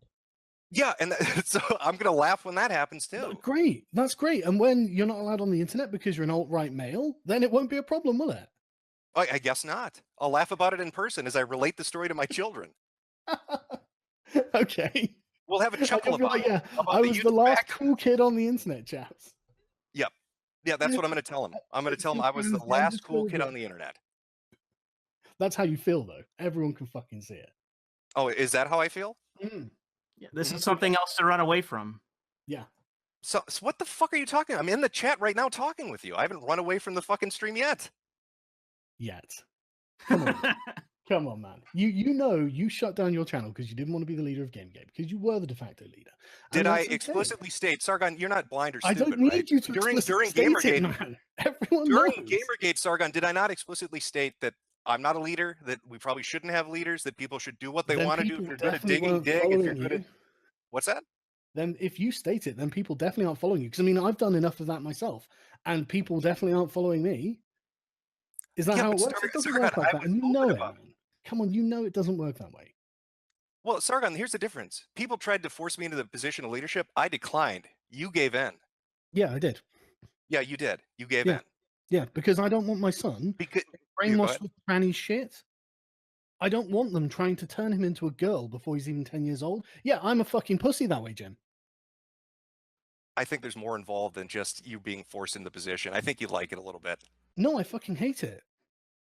Speaker 1: Yeah, and so I'm going to laugh when that happens too.
Speaker 4: Great, that's great. And when you're not allowed on the internet because you're an alt-right male, then it won't be a problem, will it?
Speaker 1: I guess not. I'll laugh about it in person as I relate the story to my children.
Speaker 4: Okay.
Speaker 1: We'll have a chuckle about it.
Speaker 4: Yeah,
Speaker 1: About
Speaker 4: I
Speaker 1: the
Speaker 4: was the
Speaker 1: youth
Speaker 4: last
Speaker 1: back.
Speaker 4: cool kid on the internet, chaps.
Speaker 1: Yep. Yeah, that's what I'm going to tell him. I'm going to tell him I was the last cool kid on the internet.
Speaker 4: That's how you feel, though. Everyone can fucking see it.
Speaker 1: Oh, is that how I feel?
Speaker 3: Yeah, this is something else to run away from.
Speaker 4: Yeah.
Speaker 1: So what the fuck are you talking? I'm in the chat right now talking with you. I haven't run away from the fucking stream yet.
Speaker 4: Come on. Come on, man. You know you shut down your channel because you didn't want to be the leader of Gamergate, because you were the de facto leader.
Speaker 1: Did I explicitly state, Sargon, you're not blind or
Speaker 4: I
Speaker 1: stupid,
Speaker 4: don't need
Speaker 1: right?
Speaker 4: you to
Speaker 1: during
Speaker 4: explicitly state it,
Speaker 1: Gamergate,
Speaker 4: man. Everyone
Speaker 1: during
Speaker 4: knows.
Speaker 1: Gamergate, Sargon, did I not explicitly state that I'm not a leader, that we probably shouldn't have leaders, that people should do what they
Speaker 4: Then
Speaker 1: want to do? If
Speaker 4: people
Speaker 1: you're good at
Speaker 4: definitely
Speaker 1: digging,
Speaker 4: weren't
Speaker 1: dig. If
Speaker 4: following
Speaker 1: you're good
Speaker 4: you.
Speaker 1: at what's that?
Speaker 4: Then if you state it, then people definitely aren't following you. Because I mean, I've done enough of that myself, and people definitely aren't following me. Is that
Speaker 1: Yeah,
Speaker 4: how it
Speaker 1: but
Speaker 4: works? It doesn't
Speaker 1: Sargon,
Speaker 4: work like
Speaker 1: I
Speaker 4: that,
Speaker 1: was
Speaker 4: and you
Speaker 1: open
Speaker 4: know it,
Speaker 1: about
Speaker 4: man. Come on, you know it doesn't work that way.
Speaker 1: Well, Sargon, here's the difference. People tried to force me into the position of leadership. I declined. You gave in.
Speaker 4: Yeah, I did.
Speaker 1: Yeah, you did. You gave
Speaker 4: Yeah.
Speaker 1: in.
Speaker 4: Yeah, because I don't want my son
Speaker 1: Because
Speaker 4: brainwashed with tranny shit. I don't want them trying to turn him into a girl before he's even 10 years old. Yeah, I'm a fucking pussy that way, Jim.
Speaker 1: I think there's more involved than just you being forced in the position. I think you like it a little bit.
Speaker 4: No, I fucking hate it.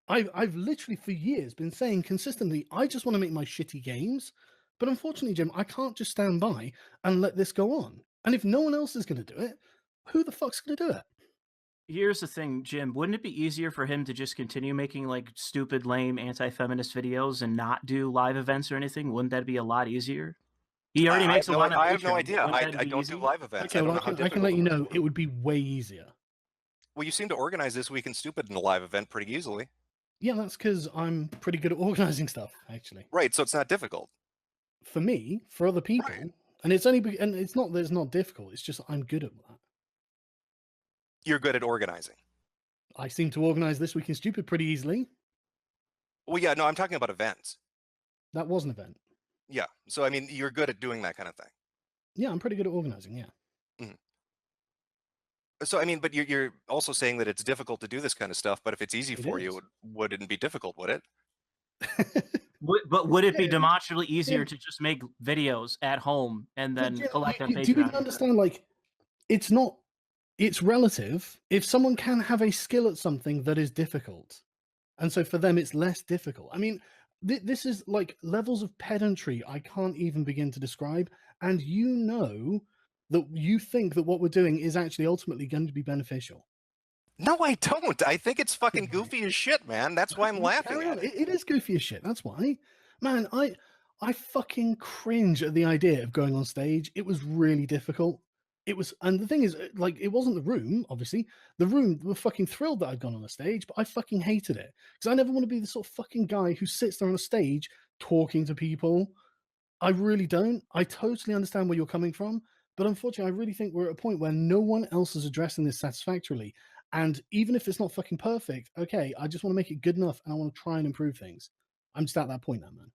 Speaker 4: I've literally for years been saying consistently, I just want to make my shitty games. But unfortunately, Jim, I can't just stand by and let this go on. And if no one else is going to do it, who the fuck's going to do it?
Speaker 3: Here's the thing, Jim. Wouldn't it be easier for him to just continue making like stupid, lame, anti-feminist videos and not do live events or anything? Wouldn't that be a lot easier? He already
Speaker 1: I
Speaker 3: makes
Speaker 1: have
Speaker 3: a
Speaker 1: no,
Speaker 3: lot on
Speaker 1: I have no
Speaker 3: Patreon.
Speaker 1: idea.
Speaker 3: Wouldn't
Speaker 1: I
Speaker 3: that be
Speaker 1: don't do
Speaker 3: easy?
Speaker 1: live events.
Speaker 4: Okay,
Speaker 1: I
Speaker 4: well,
Speaker 1: don't know how
Speaker 4: I
Speaker 1: difficult
Speaker 4: can let you
Speaker 1: it
Speaker 4: know
Speaker 1: is.
Speaker 4: it would be way easier.
Speaker 1: Well, you seem to organize This Week in Stupid in a live event pretty easily.
Speaker 4: Yeah, that's because I'm pretty good at organizing stuff, actually.
Speaker 1: Right, so it's not difficult.
Speaker 4: For me, for other people,
Speaker 1: Right.
Speaker 4: and it's not that it's not difficult. It's just I'm good at that.
Speaker 1: You're good at organizing.
Speaker 4: I seem to organize This Week in Stupid pretty easily.
Speaker 1: Well, yeah, no, I'm talking about events.
Speaker 4: That was an event.
Speaker 1: Yeah, so I mean, you're good at doing that kind of thing.
Speaker 4: Yeah, I'm pretty good at organizing. Yeah.
Speaker 1: So I mean, but you're also saying that it's difficult to do this kind of stuff. But if it's easy
Speaker 4: It
Speaker 1: for
Speaker 4: is.
Speaker 1: you, it wouldn't be difficult, would it?
Speaker 3: But would it be
Speaker 4: Yeah,
Speaker 3: demonstrably easier to just make videos at home and
Speaker 4: But
Speaker 3: then
Speaker 4: Jim,
Speaker 3: collect on
Speaker 4: do you even
Speaker 3: Patreon?
Speaker 4: understand? Like, it's not. It's relative. If someone can have a skill at something that is difficult, and so for them it's less difficult. I mean, this is like levels of pedantry I can't even begin to describe. And you know that you think that what we're doing is actually ultimately going to be beneficial.
Speaker 1: No, I don't. I think it's fucking goofy as shit, man. That's why I'm laughing
Speaker 4: Carry on.
Speaker 1: at it.
Speaker 4: It is goofy as shit. That's why, man. I fucking cringe at the idea of going on stage. It was really difficult. It was, and the thing is, like, it wasn't the room. Obviously, the room were fucking thrilled that I'd gone on a stage, but I fucking hated it because I never want to be the sort of fucking guy who sits there on a stage talking to people. I really don't. I totally understand where you're coming from, but unfortunately, I really think we're at a point where no one else is addressing this satisfactorily. And even if it's not fucking perfect, okay, I just want to make it good enough and I want to try and improve things. I'm just at that point now, man.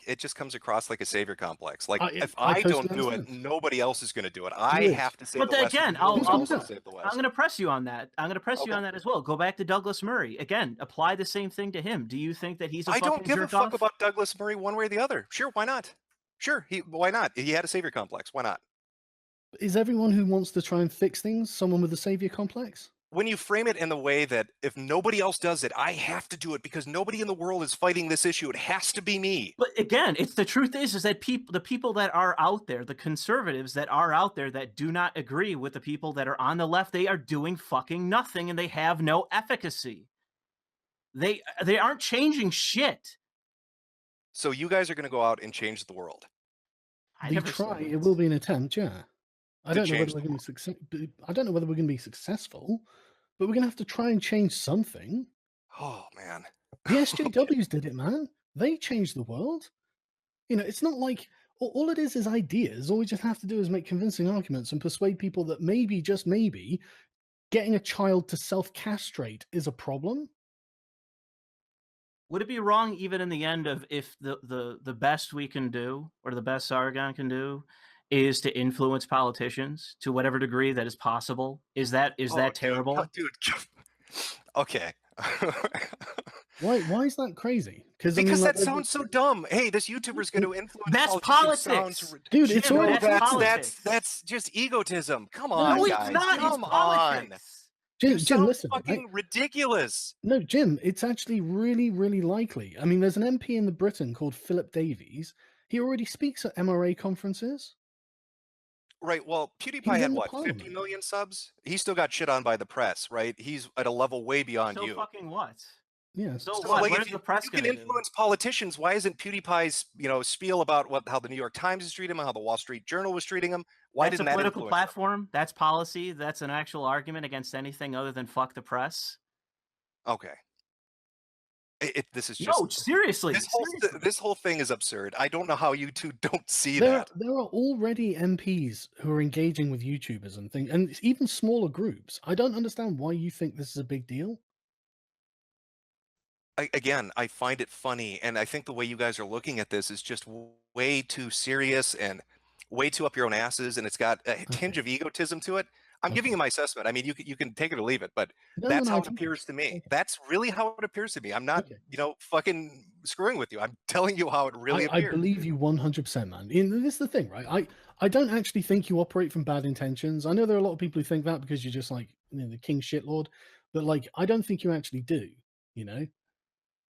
Speaker 1: It just comes across like a savior complex. Like if
Speaker 4: I
Speaker 1: I
Speaker 4: totally
Speaker 1: don't do it,
Speaker 4: understand.
Speaker 1: nobody else is going to do it. I
Speaker 4: is.
Speaker 1: have to save
Speaker 3: But
Speaker 1: the West.
Speaker 3: again,
Speaker 1: Nobody
Speaker 3: I'll
Speaker 1: else will save the
Speaker 3: I'm
Speaker 1: West.
Speaker 3: going to press you on that. I'm going to press you
Speaker 1: Okay.
Speaker 3: on that as well. Go back to Douglas Murray again. Apply the same thing to him. Do you think that he's a
Speaker 1: I
Speaker 3: fucking
Speaker 1: don't give a
Speaker 3: jerk
Speaker 1: fuck
Speaker 3: off?
Speaker 1: about Douglas Murray one way or the other. Sure, why not? Sure, why not? He had a savior complex. Why not?
Speaker 4: Is everyone who wants to try and fix things someone with a savior complex?
Speaker 1: When you frame it in the way that if nobody else does it, I have to do it because nobody in the world is fighting this issue. It has to be me.
Speaker 3: But again, it's the truth is that the people that are out there, the conservatives that are out there that do not agree with the people that are on the left, they are doing fucking nothing and they have no efficacy. They aren't changing shit.
Speaker 1: So you guys are going to go out and change the world.
Speaker 3: I
Speaker 4: The
Speaker 3: never said
Speaker 4: try,
Speaker 3: that.
Speaker 4: it will be an attempt, yeah. I
Speaker 1: To
Speaker 4: don't know whether
Speaker 1: change
Speaker 4: we're
Speaker 1: the
Speaker 4: going to be I don't know whether we're going to be successful, but we're going to have to try and change something.
Speaker 1: Oh man.
Speaker 4: The SJWs did it, man. They changed the world. You know, it's not like all it is ideas. All we just have to do is make convincing arguments and persuade people that maybe, just maybe, getting a child to self-castrate is a problem.
Speaker 3: Would it be wrong even in the end of if the best we can do or the best Sargon can do is to influence politicians to whatever degree that is possible? Is that terrible?
Speaker 1: Dude. Okay.
Speaker 4: Why is that crazy?
Speaker 1: Because
Speaker 4: I mean, like,
Speaker 1: that sounds so dumb. Hey, this YouTuber's going to influence
Speaker 3: That's
Speaker 1: politicians.
Speaker 3: politics.
Speaker 4: dude, it's
Speaker 3: Jim,
Speaker 4: already
Speaker 3: that's politics.
Speaker 1: That's just egotism. Come on,
Speaker 3: No, it's
Speaker 1: guys.
Speaker 3: not. It's
Speaker 1: Come on.
Speaker 3: politics.
Speaker 1: You
Speaker 4: Jim,
Speaker 1: sound
Speaker 4: listen,
Speaker 1: fucking
Speaker 4: right?
Speaker 1: ridiculous.
Speaker 4: No, Jim, it's actually really, really likely. I mean, there's an MP in the Britain called Philip Davies. He already speaks at MRA conferences.
Speaker 1: Right. Well, PewDiePie
Speaker 4: He's
Speaker 1: had
Speaker 4: in the
Speaker 1: what, 50
Speaker 4: parliament.
Speaker 1: million subs? He still got shit on by the press, right? He's at a level way beyond
Speaker 3: So
Speaker 1: you.
Speaker 3: fucking what?
Speaker 4: Yes.
Speaker 3: So
Speaker 1: So,
Speaker 3: what?
Speaker 1: like,
Speaker 3: What
Speaker 1: if
Speaker 3: is the press
Speaker 1: you can
Speaker 3: going to do?
Speaker 1: influence politicians, why isn't PewDiePie's, spiel about how the New York Times is treating him, how the Wall Street Journal was treating him? Why
Speaker 3: That's a
Speaker 1: didn't that
Speaker 3: political
Speaker 1: influence them?
Speaker 3: platform. That's policy. That's an actual argument against anything other than fuck the press.
Speaker 1: Okay. This is just
Speaker 3: No, seriously.
Speaker 1: this whole thing is absurd. I don't know how you two don't see
Speaker 4: There
Speaker 1: that.
Speaker 4: are already MPs who are engaging with YouTubers and things, and it's even smaller groups. I don't understand why you think this is a big deal.
Speaker 1: Again, I find it funny, and I think the way you guys are looking at this is just way too serious and way too up your own asses, and it's got a tinge of egotism to it. I'm giving you my assessment. I mean, you can take it or leave it, but that's how it appears to me. That's really how it appears to me. I'm not, fucking screwing with you. I'm telling you how it really appears.
Speaker 4: I believe you 100%, man. And this is the thing, right? I don't actually think you operate from bad intentions. I know there are a lot of people who think that because you're just like the king shitlord, but like I don't think you actually do. You know,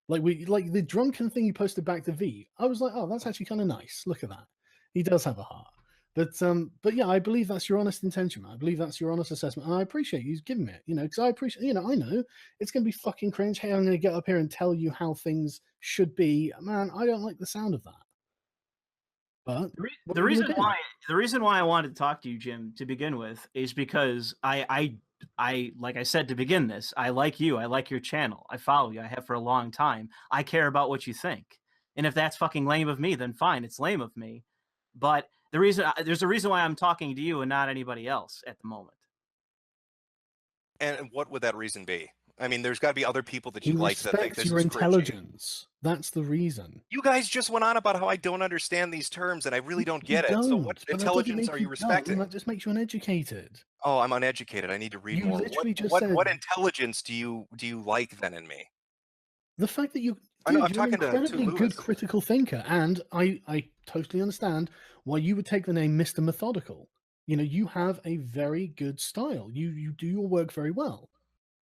Speaker 4: like the drunken thing you posted back to V. I was like, oh, that's actually kind of nice. Look at that. He does have a heart. But yeah, I believe that's your honest intention, man. I believe that's your honest assessment, and I appreciate you giving me it. Because I appreciate, I know it's gonna be fucking cringe. Hey, I'm gonna get up here and tell you how things should be, man. I don't like the sound of that. But
Speaker 3: the reason why I wanted to talk to you, Jim, to begin with, is because I like I said to begin this, I like you. I like your channel. I follow you. I have for a long time. I care about what you think, and if that's fucking lame of me, then fine, it's lame of me. But there's a reason why I'm talking to you and not anybody else at the moment.
Speaker 1: And what would that reason be? I mean, there's got to be other people that you like that think this
Speaker 4: your
Speaker 1: is
Speaker 4: intelligence.
Speaker 1: Cringy.
Speaker 4: That's the reason.
Speaker 1: You guys just went on about how I don't understand these terms, and I really don't get it. So what intelligence are you respecting?
Speaker 4: That just makes you uneducated.
Speaker 1: Oh, I'm uneducated. I need to read more. What intelligence do you like then in me?
Speaker 4: The fact that you're
Speaker 1: I'm
Speaker 4: an
Speaker 1: talking
Speaker 4: incredibly
Speaker 1: to
Speaker 4: good critical thinker, and I totally understand why you would take the name Mr. Methodical. You have a very good style. You do your work very well.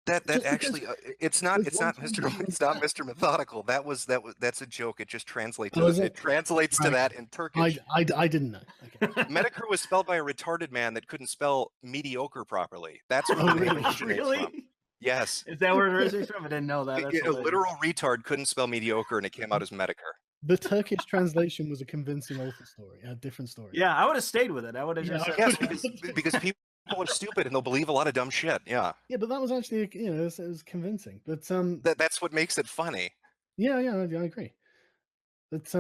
Speaker 1: That actually it's not Mr. Methodical. That's a joke. It just translates to that in Turkish.
Speaker 4: I didn't know. Okay.
Speaker 1: Metokur was spelled by a retarded man that couldn't spell mediocre properly. That's where the name originates from. Yes.
Speaker 3: Is that where it originates from? I didn't know that.
Speaker 1: A literal retard couldn't spell mediocre, and it came out as Metokur.
Speaker 4: The Turkish translation was a convincing author story, a different story.
Speaker 3: Yeah, I would have stayed with it. I would have just
Speaker 1: because people are stupid and they'll believe a lot of dumb shit. Yeah.
Speaker 4: Yeah, but that was actually it was convincing. But
Speaker 1: that's what makes it funny.
Speaker 4: Yeah, I agree. But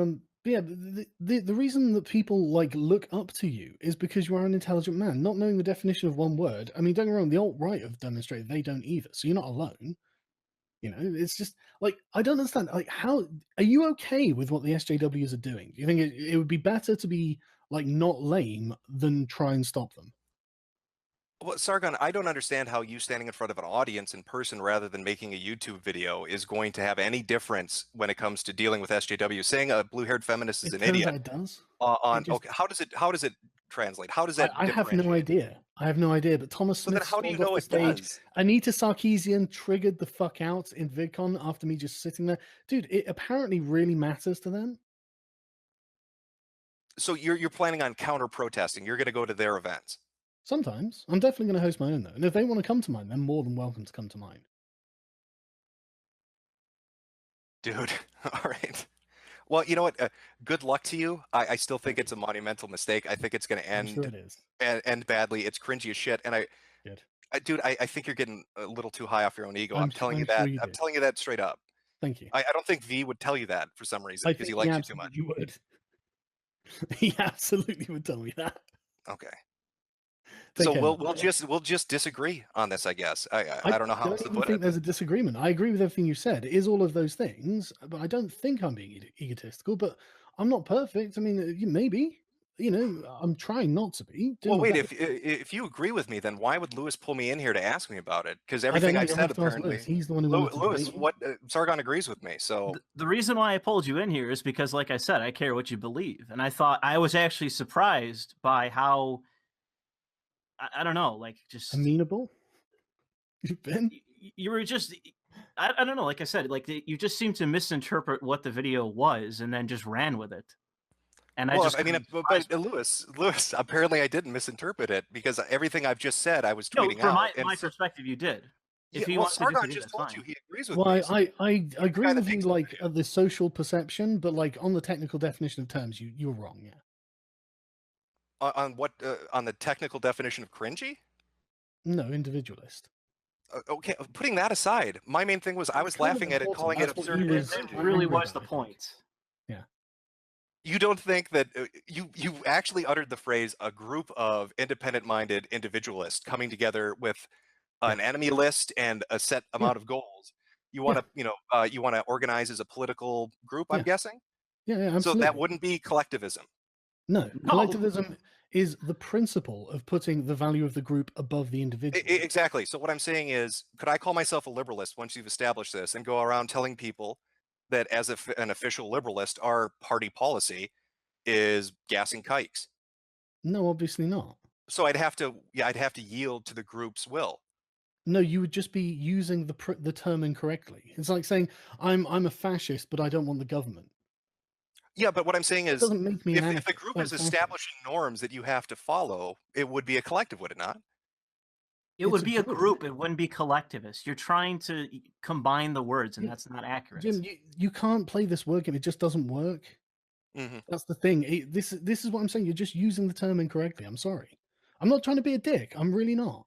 Speaker 4: yeah, the reason that people look up to you is because you are an intelligent man. Not knowing the definition of one word. I mean, don't get me wrong, the alt-right have demonstrated they don't either. So you're not alone. It's just I don't understand. How are you okay with what the SJWs are doing? Do you think it would be better to be not lame than try and stop them?
Speaker 1: Well, Sargon, I don't understand how you standing in front of an audience in person rather than making a YouTube video is going to have any difference when it comes to dealing with SJW. Saying a blue-haired feminist is an idiot.
Speaker 4: It does.
Speaker 1: Okay, how does it translate? How does that?
Speaker 4: I have no idea. I have no idea. But Thomas Smith.
Speaker 1: So then how do you know it does?
Speaker 4: Anita Sarkeesian triggered the fuck out in VidCon after me just sitting there, dude. It apparently really matters to them.
Speaker 1: So you're planning on counter protesting? You're going to go to their events?
Speaker 4: Sometimes. I'm definitely going to host my own, though. And if they want to come to mine, they're more than welcome to come to mine.
Speaker 1: Dude, all right. Well, you know what? Good luck to you. I still think it's a monumental mistake. I think it's going to end badly. It's cringy as shit. And dude, I think you're getting a little too high off your own ego. I'm telling you that. I'm telling you that straight up.
Speaker 4: Thank you.
Speaker 1: I don't think V would tell you that for some reason because he likes you too much.
Speaker 4: You would. He absolutely would tell me that.
Speaker 1: Okay. So we'll just disagree on this, I guess. I don't know how else to put it. I don't think
Speaker 4: there's a disagreement. I agree with everything you said. It is all of those things, but I don't think I'm being egotistical. But I'm not perfect. I mean, maybe. I'm trying not to be.
Speaker 1: Well, wait. If you agree with me, then why would Lewis pull me in here to ask me about it? Because everything I said apparently.
Speaker 4: He's the one who
Speaker 1: Lewis, what Sargon agrees with me. So
Speaker 3: the reason why I pulled you in here is because, like I said, I care what you believe, and I was actually surprised by how. I don't know, just
Speaker 4: amenable. You've been.
Speaker 3: You were just. I don't know. Like I said, you just seemed to misinterpret what the video was, and then just ran with it. And
Speaker 1: but Lewis, apparently I didn't misinterpret it because everything I've just said, I was tweeting out.
Speaker 3: From my perspective, you did.
Speaker 1: If he wants Sargon to just told you he agrees with me.
Speaker 4: Well, I agree with you, the social perception, but on the technical definition of terms, you're wrong. Yeah.
Speaker 1: On what? On the technical definition of cringy?
Speaker 4: No, individualist.
Speaker 1: Okay, putting that aside, my main thing was I was laughing at it, calling it absurd.
Speaker 3: It really was the point.
Speaker 4: Yeah.
Speaker 1: You don't think that you actually uttered the phrase "a group of independent-minded individualists coming together with an enemy list and a set amount of goals"? You want to, you want to organize as a political group. I'm guessing.
Speaker 4: Yeah, absolutely.
Speaker 1: So that wouldn't be collectivism.
Speaker 4: No,
Speaker 3: No.
Speaker 4: collectivism is the principle of putting the value of the group above the individual.
Speaker 1: Exactly. So what I'm saying is, could I call myself a liberalist once you've established this and go around telling people that as an official liberalist, our party policy is gassing kikes?
Speaker 4: No, obviously not.
Speaker 1: So I'd have to yield to the group's will.
Speaker 4: No, you would just be using the term incorrectly. It's like saying I'm a fascist, but I don't want the government.
Speaker 1: Yeah, but what I'm saying
Speaker 4: It
Speaker 1: is,
Speaker 4: doesn't make me an
Speaker 1: if the
Speaker 4: anarchist.
Speaker 1: group
Speaker 4: I'm
Speaker 1: is
Speaker 4: fascist.
Speaker 1: establishing norms that you have to follow, it would be a collective, would it not?
Speaker 3: It would
Speaker 4: It's a
Speaker 3: be a
Speaker 4: group.
Speaker 3: group. It wouldn't be collectivist. You're trying to combine the words, and
Speaker 4: Yeah.
Speaker 3: that's not accurate.
Speaker 4: Jim, you can't play this word game. It just doesn't work. That's the thing. This is what I'm saying. You're just using the term incorrectly. I'm sorry. I'm not trying to be a dick. I'm really not.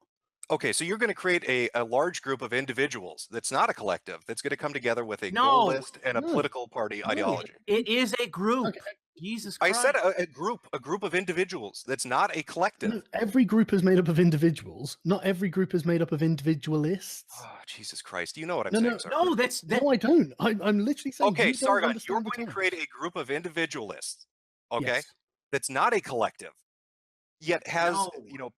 Speaker 1: Okay, so you're going to create a large group of individuals that's not a collective, that's going to come together with a goal
Speaker 3: No.
Speaker 1: list and a
Speaker 4: No.
Speaker 1: political party ideology.
Speaker 3: It is a group.
Speaker 4: Okay.
Speaker 3: Jesus
Speaker 1: I
Speaker 3: Christ.
Speaker 1: said a group of individuals that's not a collective.
Speaker 4: No, every group is made up of individuals. Not every group is made up of individualists.
Speaker 1: Oh, Jesus Christ. Do you know what I'm
Speaker 4: No,
Speaker 1: saying,
Speaker 4: no,
Speaker 1: Sargon?
Speaker 3: No, that's
Speaker 4: No, I don't. I'm literally saying.
Speaker 1: Okay,
Speaker 4: you don't
Speaker 1: Sargon, you're
Speaker 4: understand the
Speaker 1: going to
Speaker 4: terms.
Speaker 1: create a group of individualists, okay,
Speaker 4: Yes.
Speaker 1: that's not a collective, yet has,
Speaker 3: No.
Speaker 1: you know,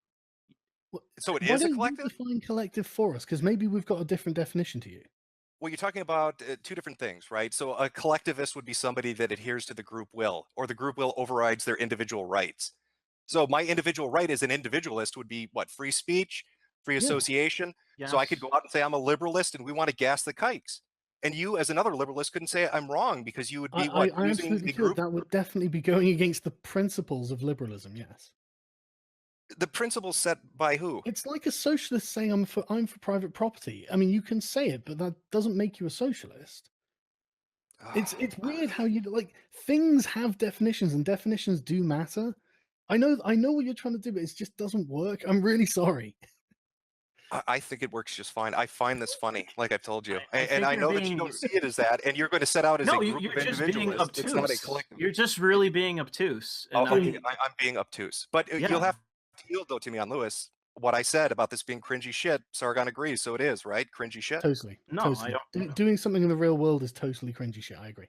Speaker 4: Wh-
Speaker 1: so it
Speaker 4: Why
Speaker 1: is a
Speaker 4: don't you
Speaker 1: collective?
Speaker 4: define collective for us? Because maybe we've got a different definition to you.
Speaker 1: Well, you're talking about two different things, right? So a collectivist would be somebody that adheres to the group will, or the group will overrides their individual rights. So my individual right as an individualist would be what? Free speech, free
Speaker 4: Yeah.
Speaker 1: association. So I could go out and say I'm a liberalist and we want to gas the kikes. And you, as another liberalist, couldn't say I'm wrong because you would be
Speaker 4: I
Speaker 1: using
Speaker 4: absolutely
Speaker 1: the
Speaker 4: could.
Speaker 1: group.
Speaker 4: That would definitely be going against the principles of liberalism. Yes.
Speaker 1: The principles set by who?
Speaker 4: It's like a socialist saying I'm for private property. I mean, you can say it, but that doesn't make you a socialist. It's weird how you like things have definitions and definitions do matter. I know what you're trying to do, but it just doesn't work. I'm really sorry.
Speaker 1: I think it works just fine. I find this funny, like I've told you,
Speaker 3: I
Speaker 1: and
Speaker 3: think
Speaker 1: I
Speaker 3: you're
Speaker 1: know that you
Speaker 3: being-
Speaker 1: don't see it as that, and you're going to set out as
Speaker 3: No,
Speaker 1: a group
Speaker 3: you're
Speaker 1: of
Speaker 3: just being
Speaker 1: individualists. It's not a
Speaker 3: obtuse.
Speaker 1: collective.
Speaker 3: You're just really being obtuse.
Speaker 1: Oh,
Speaker 3: And
Speaker 1: okay, I'm being obtuse, but
Speaker 3: Yeah.
Speaker 1: you'll have to yield though to me on Lewis. What I said about this being cringy shit, Sargon agrees, so it is, right? Cringy shit.
Speaker 4: Totally.
Speaker 3: No,
Speaker 4: totally.
Speaker 3: I don't.
Speaker 4: Doing something in the real world is totally cringy shit. I agree.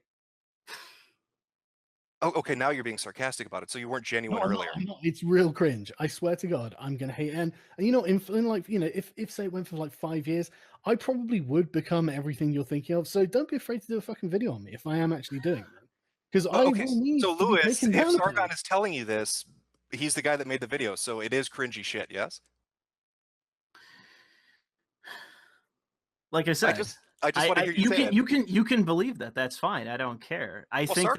Speaker 1: Oh, okay, now you're being sarcastic about it, so you weren't genuine
Speaker 4: I'm
Speaker 1: earlier.
Speaker 4: not. It's real cringe. I swear to God, I'm gonna hate it. And you know, in like you know, if say it went for like 5 years, I probably would become everything you're thinking of. So don't be afraid to do a fucking video on me if I am actually doing that, because I
Speaker 1: Okay,
Speaker 4: will need
Speaker 1: so
Speaker 4: to be
Speaker 1: Lewis,
Speaker 4: taken
Speaker 1: if
Speaker 4: down.
Speaker 1: Sargon is telling you this, he's the guy that made the video, so it is cringy shit, yes?
Speaker 3: Like I said,
Speaker 1: I just want to hear you say it.
Speaker 3: you can believe that. That's fine. I don't care. I
Speaker 1: Well,
Speaker 3: think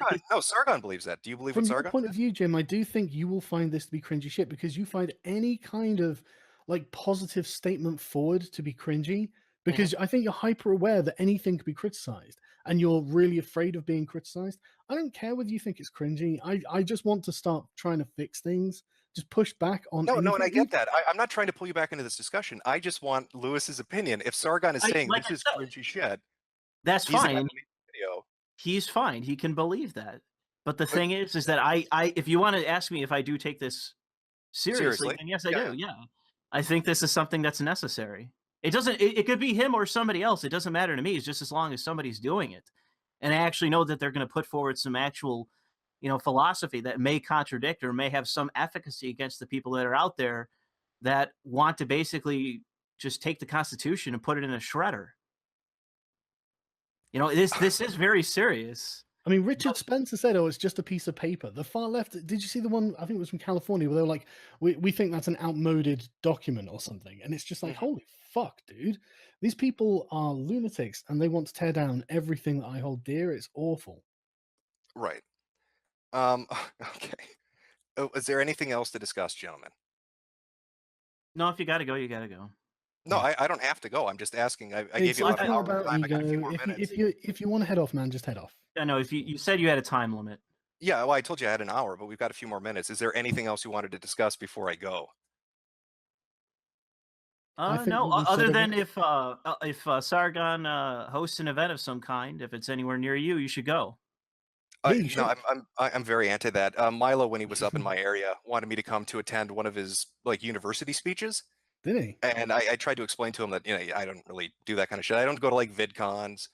Speaker 1: Sargon believes that. Do you believe
Speaker 4: From
Speaker 1: what
Speaker 4: your
Speaker 1: Sargon?
Speaker 4: point of view, Jim, I do think you will find this to be cringy shit because you find any kind of like positive statement forward to be cringy because I think you're hyper aware that anything could be criticized and you're really afraid of being criticized. I don't care whether you think it's cringy. I just want to start trying to fix things. Just push back on
Speaker 1: No,
Speaker 4: anything.
Speaker 1: and I get that. I'm not trying to pull you back into this discussion. I just want Lewis's opinion. If Sargon is saying
Speaker 3: like
Speaker 1: this
Speaker 3: I
Speaker 1: is
Speaker 3: said,
Speaker 1: cringy shit,
Speaker 3: that's
Speaker 1: he's the guy
Speaker 3: fine.
Speaker 1: that made the video.
Speaker 3: He's fine. He can believe that. But the thing is that I if you want to ask me if I do take this seriously, then yes, I do. Yeah. I think this is something that's necessary. It doesn't. It could be him or somebody else. It doesn't matter to me. It's just as long as somebody's doing it, and I actually know that they're going to put forward some actual, philosophy that may contradict or may have some efficacy against the people that are out there that want to basically just take the Constitution and put it in a shredder. This is very serious.
Speaker 4: I mean, Richard Spencer said, "Oh, it's just a piece of paper." The far left. Did you see the one? I think it was from California, where they were like, "We think that's an outmoded document or something," and it's just like, holy fuck, dude! These people are lunatics, and they want to tear down everything that I hold dear. It's awful.
Speaker 1: Right. Okay. Is there anything else to discuss, gentlemen?
Speaker 3: No, if you got to go, you got to go.
Speaker 1: No, I don't have to go. I'm just asking. I gave
Speaker 4: It's
Speaker 1: you
Speaker 4: like
Speaker 1: about an
Speaker 4: all
Speaker 1: hour of
Speaker 4: about
Speaker 1: time. I got a few
Speaker 4: ego.
Speaker 1: more minutes.
Speaker 4: If you want to head off, man, just head off.
Speaker 3: I know if you said you had a time limit.
Speaker 1: Yeah, well, I told you I had an hour, but we've got a few more minutes. Is there anything else you wanted to discuss before I go?
Speaker 4: think
Speaker 3: No,
Speaker 4: we said
Speaker 3: other
Speaker 4: it
Speaker 3: than if Sargon hosts an event of some kind, if it's anywhere near you, you should go.
Speaker 4: Yeah, you
Speaker 1: No,
Speaker 4: should.
Speaker 1: I'm very anti that. Milo, when he was up in my area, wanted me to come to attend one of his like university speeches,
Speaker 4: Did he?
Speaker 1: and I tried to explain to him that I don't really do that kind of shit. I don't go to like VidCons.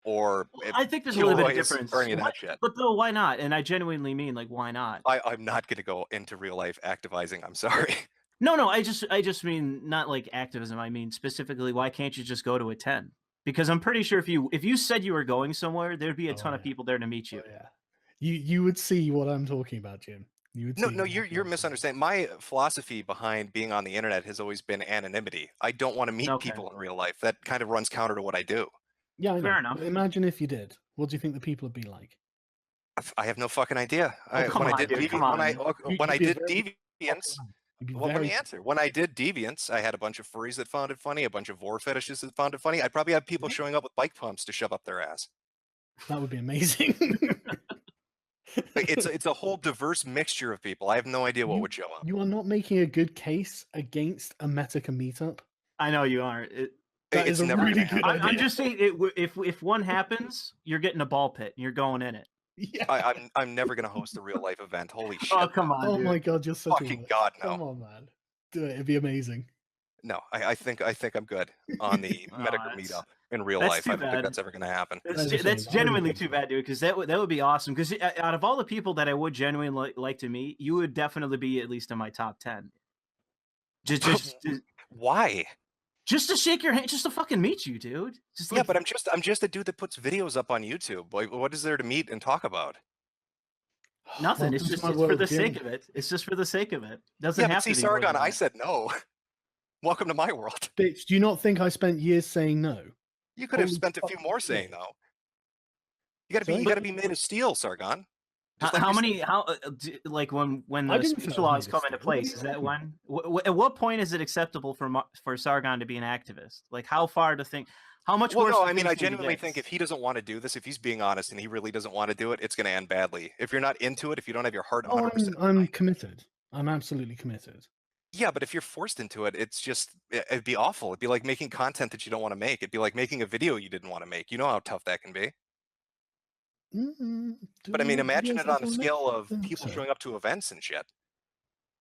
Speaker 1: or
Speaker 3: I think there's a little bit of
Speaker 1: giveaways
Speaker 3: difference.
Speaker 1: or any of that shit.
Speaker 3: But though, why not? And I genuinely mean, like, why not?
Speaker 1: I'm not going to go into real life activizing. I'm sorry.
Speaker 3: No, I just mean not like activism. I mean specifically, why can't you just go to a 10? Because I'm pretty sure if you said you were going somewhere, there'd be a ton of people there to meet you.
Speaker 4: Oh, yeah. You would see what I'm talking about, Jim. You would see
Speaker 1: No, you're misunderstanding. My philosophy behind being on the internet has always been anonymity. I don't want to meet people in real life. That kind of runs counter to what I do.
Speaker 4: Yeah, I know.
Speaker 3: Fair enough.
Speaker 4: But imagine if you did. What do you think the people would be like?
Speaker 1: I have no fucking idea.
Speaker 3: Come on, dude, come on.
Speaker 1: When I did
Speaker 4: very-
Speaker 1: Deviants,
Speaker 4: Well,
Speaker 1: let me answer. When I did Deviants, I had a bunch of furries that found it funny, a bunch of vor fetishists that found it funny. I'd probably have people showing up with bike pumps to shove up their ass.
Speaker 4: That would be amazing.
Speaker 1: It's a whole diverse mixture of people. I have no idea what would show up.
Speaker 4: You are not making a good case against a Metokur meetup.
Speaker 3: I know you aren't.
Speaker 4: That is a
Speaker 1: never
Speaker 4: really
Speaker 1: gonna
Speaker 4: good
Speaker 1: happen.
Speaker 3: I'm
Speaker 4: idea.
Speaker 3: just saying, if one happens, you're getting a ball pit and you're going in it.
Speaker 4: Yeah.
Speaker 1: I'm never gonna host a real life event. Holy shit!
Speaker 3: Oh come on!
Speaker 4: Oh
Speaker 3: dude.
Speaker 4: my god, you're such
Speaker 1: Fucking
Speaker 4: a
Speaker 1: god, no!
Speaker 4: Come on, man. Do it. It'd be amazing.
Speaker 1: No, I think I'm good on the
Speaker 3: Oh,
Speaker 1: Metokur meetup in real
Speaker 3: that's
Speaker 1: life.
Speaker 3: too
Speaker 1: I don't think
Speaker 3: bad.
Speaker 1: that's ever gonna happen.
Speaker 3: That's genuinely too bad, dude. Because that would be awesome. Because out of all the people that I would genuinely like to meet, you would definitely be at least in my top 10. Just
Speaker 1: Why?
Speaker 3: just to shake your hand, just to fucking meet you, dude. Just
Speaker 1: Yeah, but I'm just a dude that puts videos up on YouTube. Like, what is there to meet and talk about?
Speaker 3: nothing. It's
Speaker 4: Welcome to
Speaker 3: just
Speaker 4: my
Speaker 3: for
Speaker 4: world,
Speaker 3: the
Speaker 4: Jim.
Speaker 3: sake of it. It's just for the sake of it. Doesn't
Speaker 1: Yeah, but
Speaker 3: have
Speaker 1: see,
Speaker 3: to be more
Speaker 1: Sargon,
Speaker 3: than
Speaker 1: I
Speaker 3: that.
Speaker 1: said no. Welcome to my world.
Speaker 4: Bitch, do you not think I spent years saying no?
Speaker 1: You could have
Speaker 4: Holy
Speaker 1: spent a few
Speaker 4: fuck,
Speaker 1: more
Speaker 4: yeah.
Speaker 1: saying no. You
Speaker 4: Sorry?
Speaker 1: gotta be made of steel, Sargon. Just like
Speaker 3: How
Speaker 1: you're
Speaker 3: many? Like when
Speaker 4: I
Speaker 3: the
Speaker 4: didn't
Speaker 3: speech
Speaker 4: think I was
Speaker 3: laws
Speaker 4: made
Speaker 3: come
Speaker 4: of
Speaker 3: into
Speaker 4: steel. What are
Speaker 3: place?
Speaker 4: you
Speaker 3: Is that
Speaker 4: talking
Speaker 3: when? At what point is it acceptable for Sargon to be an activist? Like how far to think? How much
Speaker 1: Well,
Speaker 3: worse?
Speaker 1: no,
Speaker 3: do
Speaker 1: I mean,
Speaker 3: things
Speaker 1: I
Speaker 3: need to
Speaker 1: genuinely
Speaker 3: get?
Speaker 1: think if he doesn't want to do this, if he's being honest and he really doesn't want to do it, it's going to end badly. If you're not into it, if you don't have your heart 100%,
Speaker 4: I'm committed. I'm absolutely committed.
Speaker 1: yeah, but if you're forced into it, it'd be awful. It'd be like making content that you don't want to make. It'd be like making a video you didn't want to make. You know how tough that can be.
Speaker 4: Do
Speaker 1: But I
Speaker 4: we
Speaker 1: mean,
Speaker 4: make
Speaker 1: imagine
Speaker 4: videos
Speaker 1: it
Speaker 4: that
Speaker 1: on a
Speaker 4: don't make?
Speaker 1: scale of
Speaker 4: think
Speaker 1: people
Speaker 4: so.
Speaker 1: showing up to events and shit.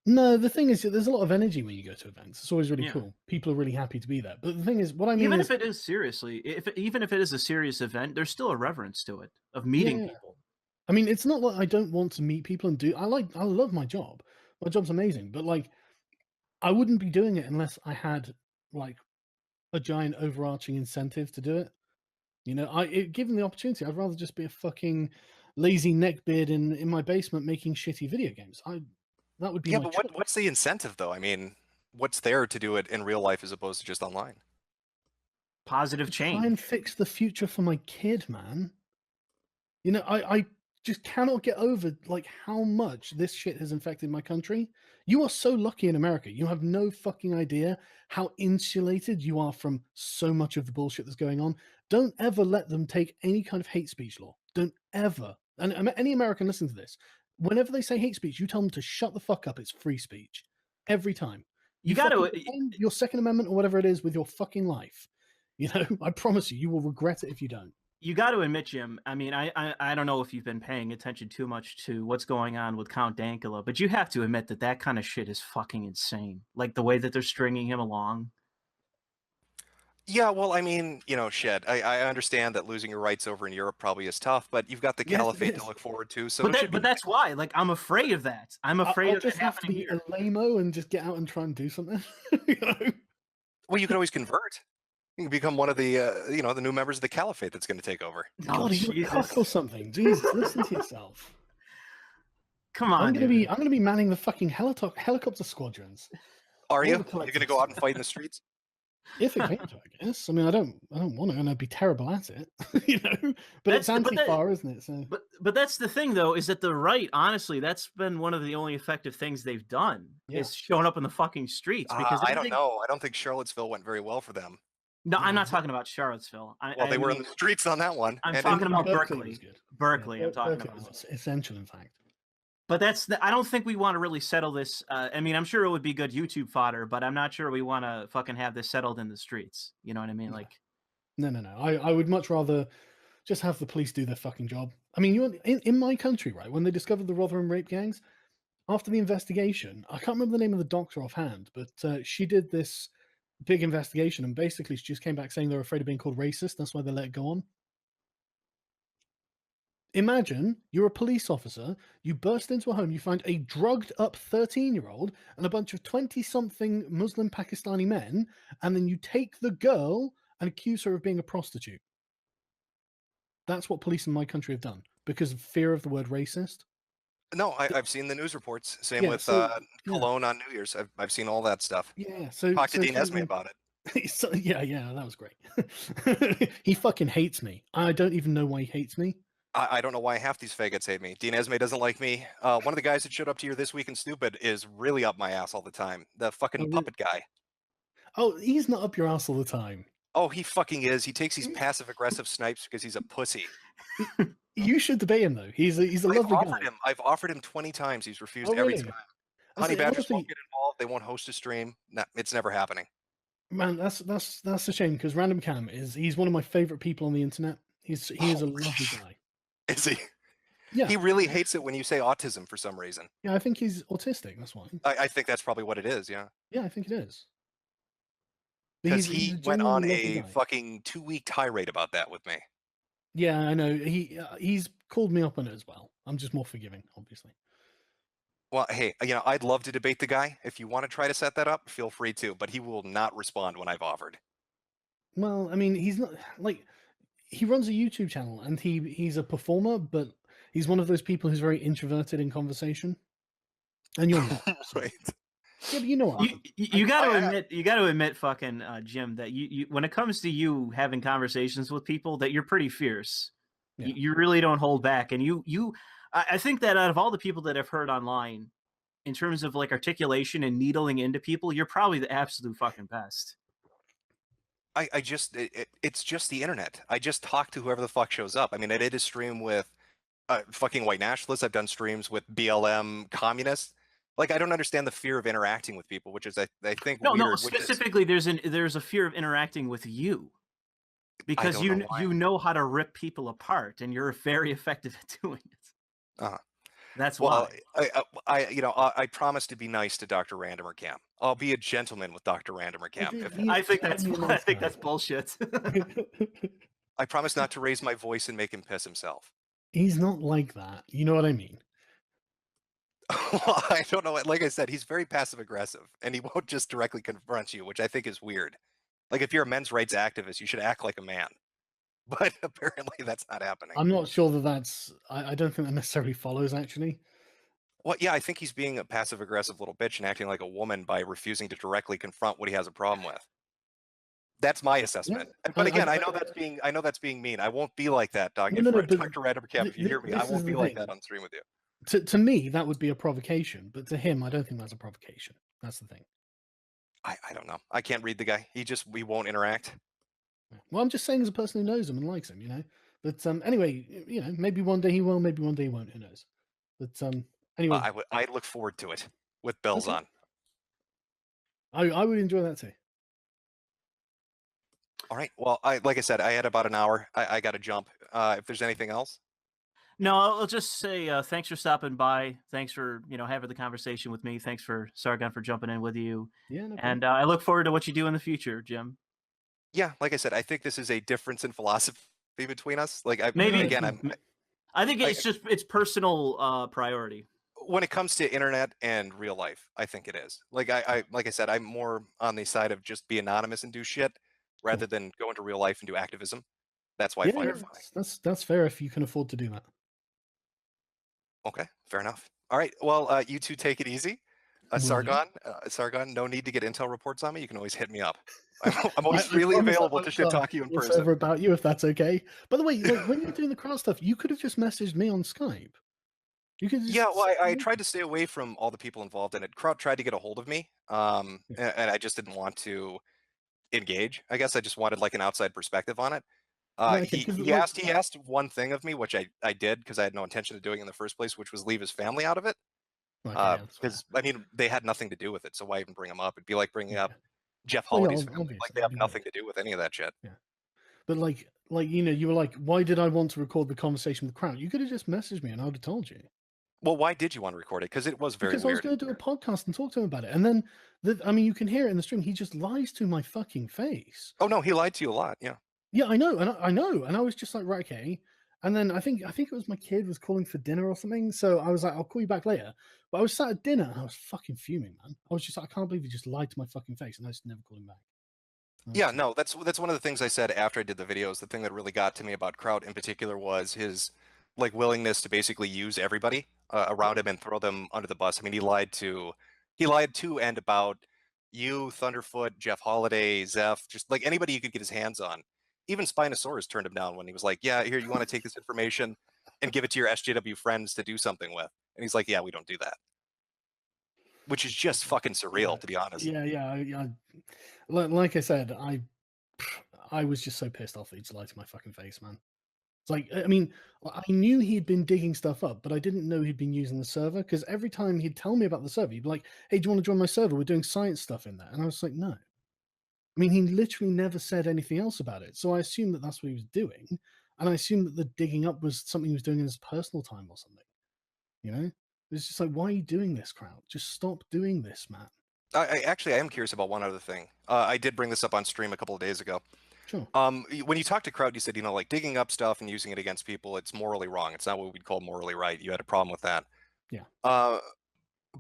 Speaker 4: No, the thing is, there's a lot of energy when you go to events. It's always really
Speaker 3: Yeah.
Speaker 4: cool. People are really happy to be there. But the thing is, what I mean
Speaker 3: Even
Speaker 4: is,
Speaker 3: if it is seriously, even if it is a serious event, there's still a reverence to it of meeting
Speaker 4: Yeah.
Speaker 3: people.
Speaker 4: I mean, it's not like I don't want to meet people and do. I love my job. My job's amazing. But like, I wouldn't be doing it unless I had like a giant overarching incentive to do it. You know, given the opportunity, I'd rather just be a fucking lazy neckbeard in my basement making shitty video games. That would be
Speaker 1: Yeah,
Speaker 4: my
Speaker 1: but
Speaker 4: choice.
Speaker 1: what's the incentive though? I mean, what's there to do it in real life as opposed to just online?
Speaker 3: Positive
Speaker 4: Try
Speaker 3: change.
Speaker 4: and fix the future for my kid, man. You know, I just cannot get over like how much this shit has infected my country. You are so lucky in America. You have no fucking idea how insulated you are from so much of the bullshit that's going on. Don't ever let them take any kind of hate speech law. Don't ever. And any American listening to this, whenever they say hate speech, you tell them to shut the fuck up. It's free speech. Every time.
Speaker 3: You got to.
Speaker 4: defend your Second Amendment or whatever it is with your fucking life. You know, I promise you will regret it if you don't.
Speaker 3: You got to admit, Jim. I mean, I don't know if you've been paying attention too much to what's going on with Count Dankula, but you have to admit that kind of shit is fucking insane. Like the way that they're stringing him along.
Speaker 1: Yeah, well, I mean, you know, shit. I understand that losing your rights over in Europe probably is tough, but you've got the
Speaker 4: Yes, it
Speaker 1: caliphate to
Speaker 4: is.
Speaker 1: look forward to. So it should be
Speaker 3: But that's why. Like, I'm afraid of that. I'm afraid
Speaker 4: I'll
Speaker 3: of
Speaker 4: just
Speaker 3: it
Speaker 4: have to
Speaker 3: happening
Speaker 4: be
Speaker 3: here.
Speaker 4: a lame-o and just get out and try and do something. You know?
Speaker 1: well, you could always convert. You can become one of the, you know, the new members of the caliphate that's going to take over.
Speaker 3: Oh,
Speaker 4: God, are you a cock or something? Jesus, listen to yourself.
Speaker 3: Come on,
Speaker 4: I'm
Speaker 3: dude.
Speaker 4: gonna be manning the fucking helicopter squadrons.
Speaker 1: Are
Speaker 4: All
Speaker 1: you?
Speaker 4: the
Speaker 1: You're going to go out and fight in the streets?
Speaker 4: If it came to it, I guess. I mean, I don't want to, and I'd be terrible at it, you know. But it's
Speaker 3: That's- but that-
Speaker 4: anti-far, isn't it? So
Speaker 3: But that's the thing, though, is that the right, honestly, that's been one of the only effective things they've done
Speaker 4: Yeah.
Speaker 3: is showing up in the fucking streets. Because
Speaker 1: I don't know. I don't think Charlottesville went very well for them.
Speaker 3: No, I'm not talking about Charlottesville.
Speaker 1: Well, they were in the streets on that one.
Speaker 3: I'm
Speaker 1: and
Speaker 3: talking about
Speaker 4: Berkeley
Speaker 3: Berkeley.
Speaker 4: was good.
Speaker 3: Berkeley,
Speaker 4: Yeah,
Speaker 3: I'm talking
Speaker 4: Berkeley
Speaker 3: about.
Speaker 4: was essential, in fact.
Speaker 3: But I don't think we want to really settle this. I mean, I'm sure it would be good YouTube fodder, but I'm not sure we want to fucking have this settled in the streets. You know what I mean?
Speaker 4: No.
Speaker 3: Like,
Speaker 4: No. I would much rather just have the police do their fucking job. I mean, in my country, right? When they discovered the Rotherham rape gangs, after the investigation, I can't remember the name of the doctor offhand, but she did this big investigation, and basically she just came back saying they're afraid of being called racist. That's why they let it go on. Imagine you're a police officer, you burst into a home, you find a drugged up 13-year-old and a bunch of 20-something Muslim Pakistani men, and then you take the girl and accuse her of being a prostitute. That's what police in my country have done because of fear of the word racist.
Speaker 1: No, I've seen the news reports. Same
Speaker 4: Yeah,
Speaker 1: with
Speaker 4: so
Speaker 1: Cologne on New Year's. I've seen all that stuff.
Speaker 4: yeah, so
Speaker 1: Talked to
Speaker 4: so
Speaker 1: Dean
Speaker 4: sort of
Speaker 1: Esme
Speaker 4: in-
Speaker 1: about it.
Speaker 4: so, yeah, that was great. He fucking hates me. I don't even know why he hates me.
Speaker 1: I don't know why half these faggots hate me. Dean Esme doesn't like me. One of the guys that showed up to you this week in Stupid is really up my ass all the time. The fucking
Speaker 4: really?
Speaker 1: puppet guy.
Speaker 4: Oh, he's not up your ass all the time.
Speaker 1: Oh, he fucking is. He takes these passive aggressive snipes because he's a pussy.
Speaker 4: You should debate him though. He's a lovely guy.
Speaker 1: I've offered him 20 times. He's refused
Speaker 4: Oh,
Speaker 1: every
Speaker 4: really?
Speaker 1: time.
Speaker 4: I
Speaker 1: Honey
Speaker 4: say,
Speaker 1: Badgers
Speaker 4: honestly,
Speaker 1: won't get involved. They won't host a stream. No, it's never happening.
Speaker 4: man, that's a shame because Random Cam he's one of my favorite people on the internet. He is a lovely guy.
Speaker 1: Is he?
Speaker 4: Yeah.
Speaker 1: He really hates it when you say autism for some reason.
Speaker 4: Yeah, I think he's autistic. That's why.
Speaker 1: I think that's probably what it is. Yeah.
Speaker 4: Yeah, I think it is. But
Speaker 1: Because
Speaker 4: he's
Speaker 1: he
Speaker 4: a
Speaker 1: went on
Speaker 4: genuinely lovely
Speaker 1: a
Speaker 4: guy.
Speaker 1: fucking 2-week tirade about that with me.
Speaker 4: Yeah, I know. He's called me up on it as well. I'm just more forgiving, obviously.
Speaker 1: Well, hey, I'd love to debate the guy. If you want to try to set that up, feel free to. But he will not respond when I've offered.
Speaker 4: Well, I mean, he's not like he runs a YouTube channel and he's a performer, but he's one of those people who's very introverted in conversation. And you're not. So.
Speaker 1: Right.
Speaker 4: Yeah, but you know what?
Speaker 3: You got to admit, fucking Jim, that you when it comes to you having conversations with people, that you're pretty fierce.
Speaker 4: Yeah.
Speaker 3: You really don't hold back, and I think that out of all the people that I've heard online, in terms of like articulation and needling into people, you're probably the absolute fucking best.
Speaker 1: It's just the internet. I just talk to whoever the fuck shows up. I mean, I did a stream with fucking white nationalists. I've done streams with BLM communists. Like, I don't understand the fear of interacting with people, which is I think
Speaker 3: no,
Speaker 1: weird.
Speaker 3: no. Specifically, there's a fear of interacting with you because you know how to rip people apart, and you're very effective at doing it. That's why.
Speaker 1: I promise to be nice to Dr. Randomer Cam. I'll be a gentleman with Dr. Randomer Cam.
Speaker 3: I think that's bullshit.
Speaker 1: I promise not to raise my voice and make him piss himself.
Speaker 4: He's not like that. You know what I mean?
Speaker 1: Well, I don't know. Like I said, he's very passive aggressive, and he won't just directly confront you, which I think is weird. Like, if you're a men's rights activist, you should act like a man. But apparently that's not happening.
Speaker 4: I'm not sure that's. I don't think that necessarily follows, actually.
Speaker 1: Well, yeah, I think he's being a passive aggressive little bitch and acting like a woman by refusing to directly confront what he has a problem with. That's my assessment. Yeah, but again, I know that's being mean. I won't be like that, dog. Dr. Randomer Cam, if you hear me, I won't be like that on stream with you.
Speaker 4: To me, that would be a provocation, but to him, I don't think that's a provocation. That's the thing.
Speaker 1: I don't know. I can't read the guy. We won't interact.
Speaker 4: Well, I'm just saying as a person who knows him and likes him, you know. But anyway, you know, maybe one day he will, maybe one day he won't. Who knows? But anyway,
Speaker 1: I look forward to it with bells on.
Speaker 4: I would enjoy that too.
Speaker 1: All right. Well, like I said, I had about an hour. I got to jump. If there's anything else.
Speaker 3: No, I'll just say thanks for stopping by. Thanks for having the conversation with me. Thanks for Sargon for jumping in with you.
Speaker 4: Yeah, no
Speaker 3: and I look forward to what you do in the future, Jim.
Speaker 1: Yeah, like I said, I think this is a difference in philosophy between us. Like, I
Speaker 3: think it's personal priority.
Speaker 1: When it comes to internet and real life, I think it is. Like I said, I'm more on the side of just be anonymous and do shit rather than go into real life and do activism. That's why I find it funny.
Speaker 4: That's fair if you can afford to do that.
Speaker 1: Okay, fair enough. All right, well, you two take it easy. Sargon, no need to get intel reports on me. You can always hit me up. I'm always really available to shit talk you in person.
Speaker 4: About you, if that's okay. By the way, like, when you're doing the crowd stuff, you could have just messaged me on Skype. You could.
Speaker 1: Yeah, well, I tried to stay away from all the people involved in it. Crowd tried to get a hold of me, and I just didn't want to engage. I guess I just wanted like an outside perspective on it. He asked one thing of me, which I did because I had no intention of doing it in the first place, which was leave his family out of it. Because I mean, they had nothing to do with it, so why even bring them up? It'd be like bringing up Jeff Holiday's family. Like, they have nothing to do with any of that shit.
Speaker 4: Yeah, but like you were like, why did I want to record the conversation with the crowd? You could have just messaged me and I would have told you.
Speaker 1: Well, why did you want to record it? Because it was very weird.
Speaker 4: Because I was going to do a podcast and talk to him about it, and then I mean, you can hear it in the stream. He just lies to my fucking face.
Speaker 1: Oh no, he lied to you a lot. Yeah.
Speaker 4: Yeah, I know, and I know, and I was just like, right, okay. And then I think it was my kid was calling for dinner or something. So I was like, I'll call you back later. But I was sat at dinner and I was fucking fuming, man. I was just like, I can't believe he just lied to my fucking face, and I just never called him back.
Speaker 1: Yeah, no, that's one of the things I said after I did the videos. The thing that really got to me about Kraut in particular was his like willingness to basically use everybody around him and throw them under the bus. I mean, he lied to and about you, Thunderfoot, Jeff Holiday, Zeph, just like anybody he could get his hands on. Even Spinosaurus turned him down when he was like, "Yeah, here, you want to take this information and give it to your SJW friends to do something with?" And he's like, "Yeah, we don't do that." Which is just fucking surreal, to be honest.
Speaker 4: Yeah. Like I said, I was just so pissed off that he just lied to my fucking face, man. It's like, I mean, I knew he'd been digging stuff up, but I didn't know he'd been using the server, because every time he'd tell me about the server, he'd be like, "Hey, do you want to join my server? We're doing science stuff in there." And I was like, no. I mean, he literally never said anything else about it. So I assumed that that's what he was doing. And I assumed that the digging up was something he was doing in his personal time or something. You know? It's just like, why are you doing this, Kraut? Just stop doing this, man.
Speaker 1: I actually I am curious about one other thing. I did bring this up on stream a couple of days ago.
Speaker 4: Sure.
Speaker 1: When you talked to Kraut, you said, you know, like digging up stuff and using it against people, it's morally wrong. It's not what we'd call morally right. You had a problem with that.
Speaker 4: Yeah.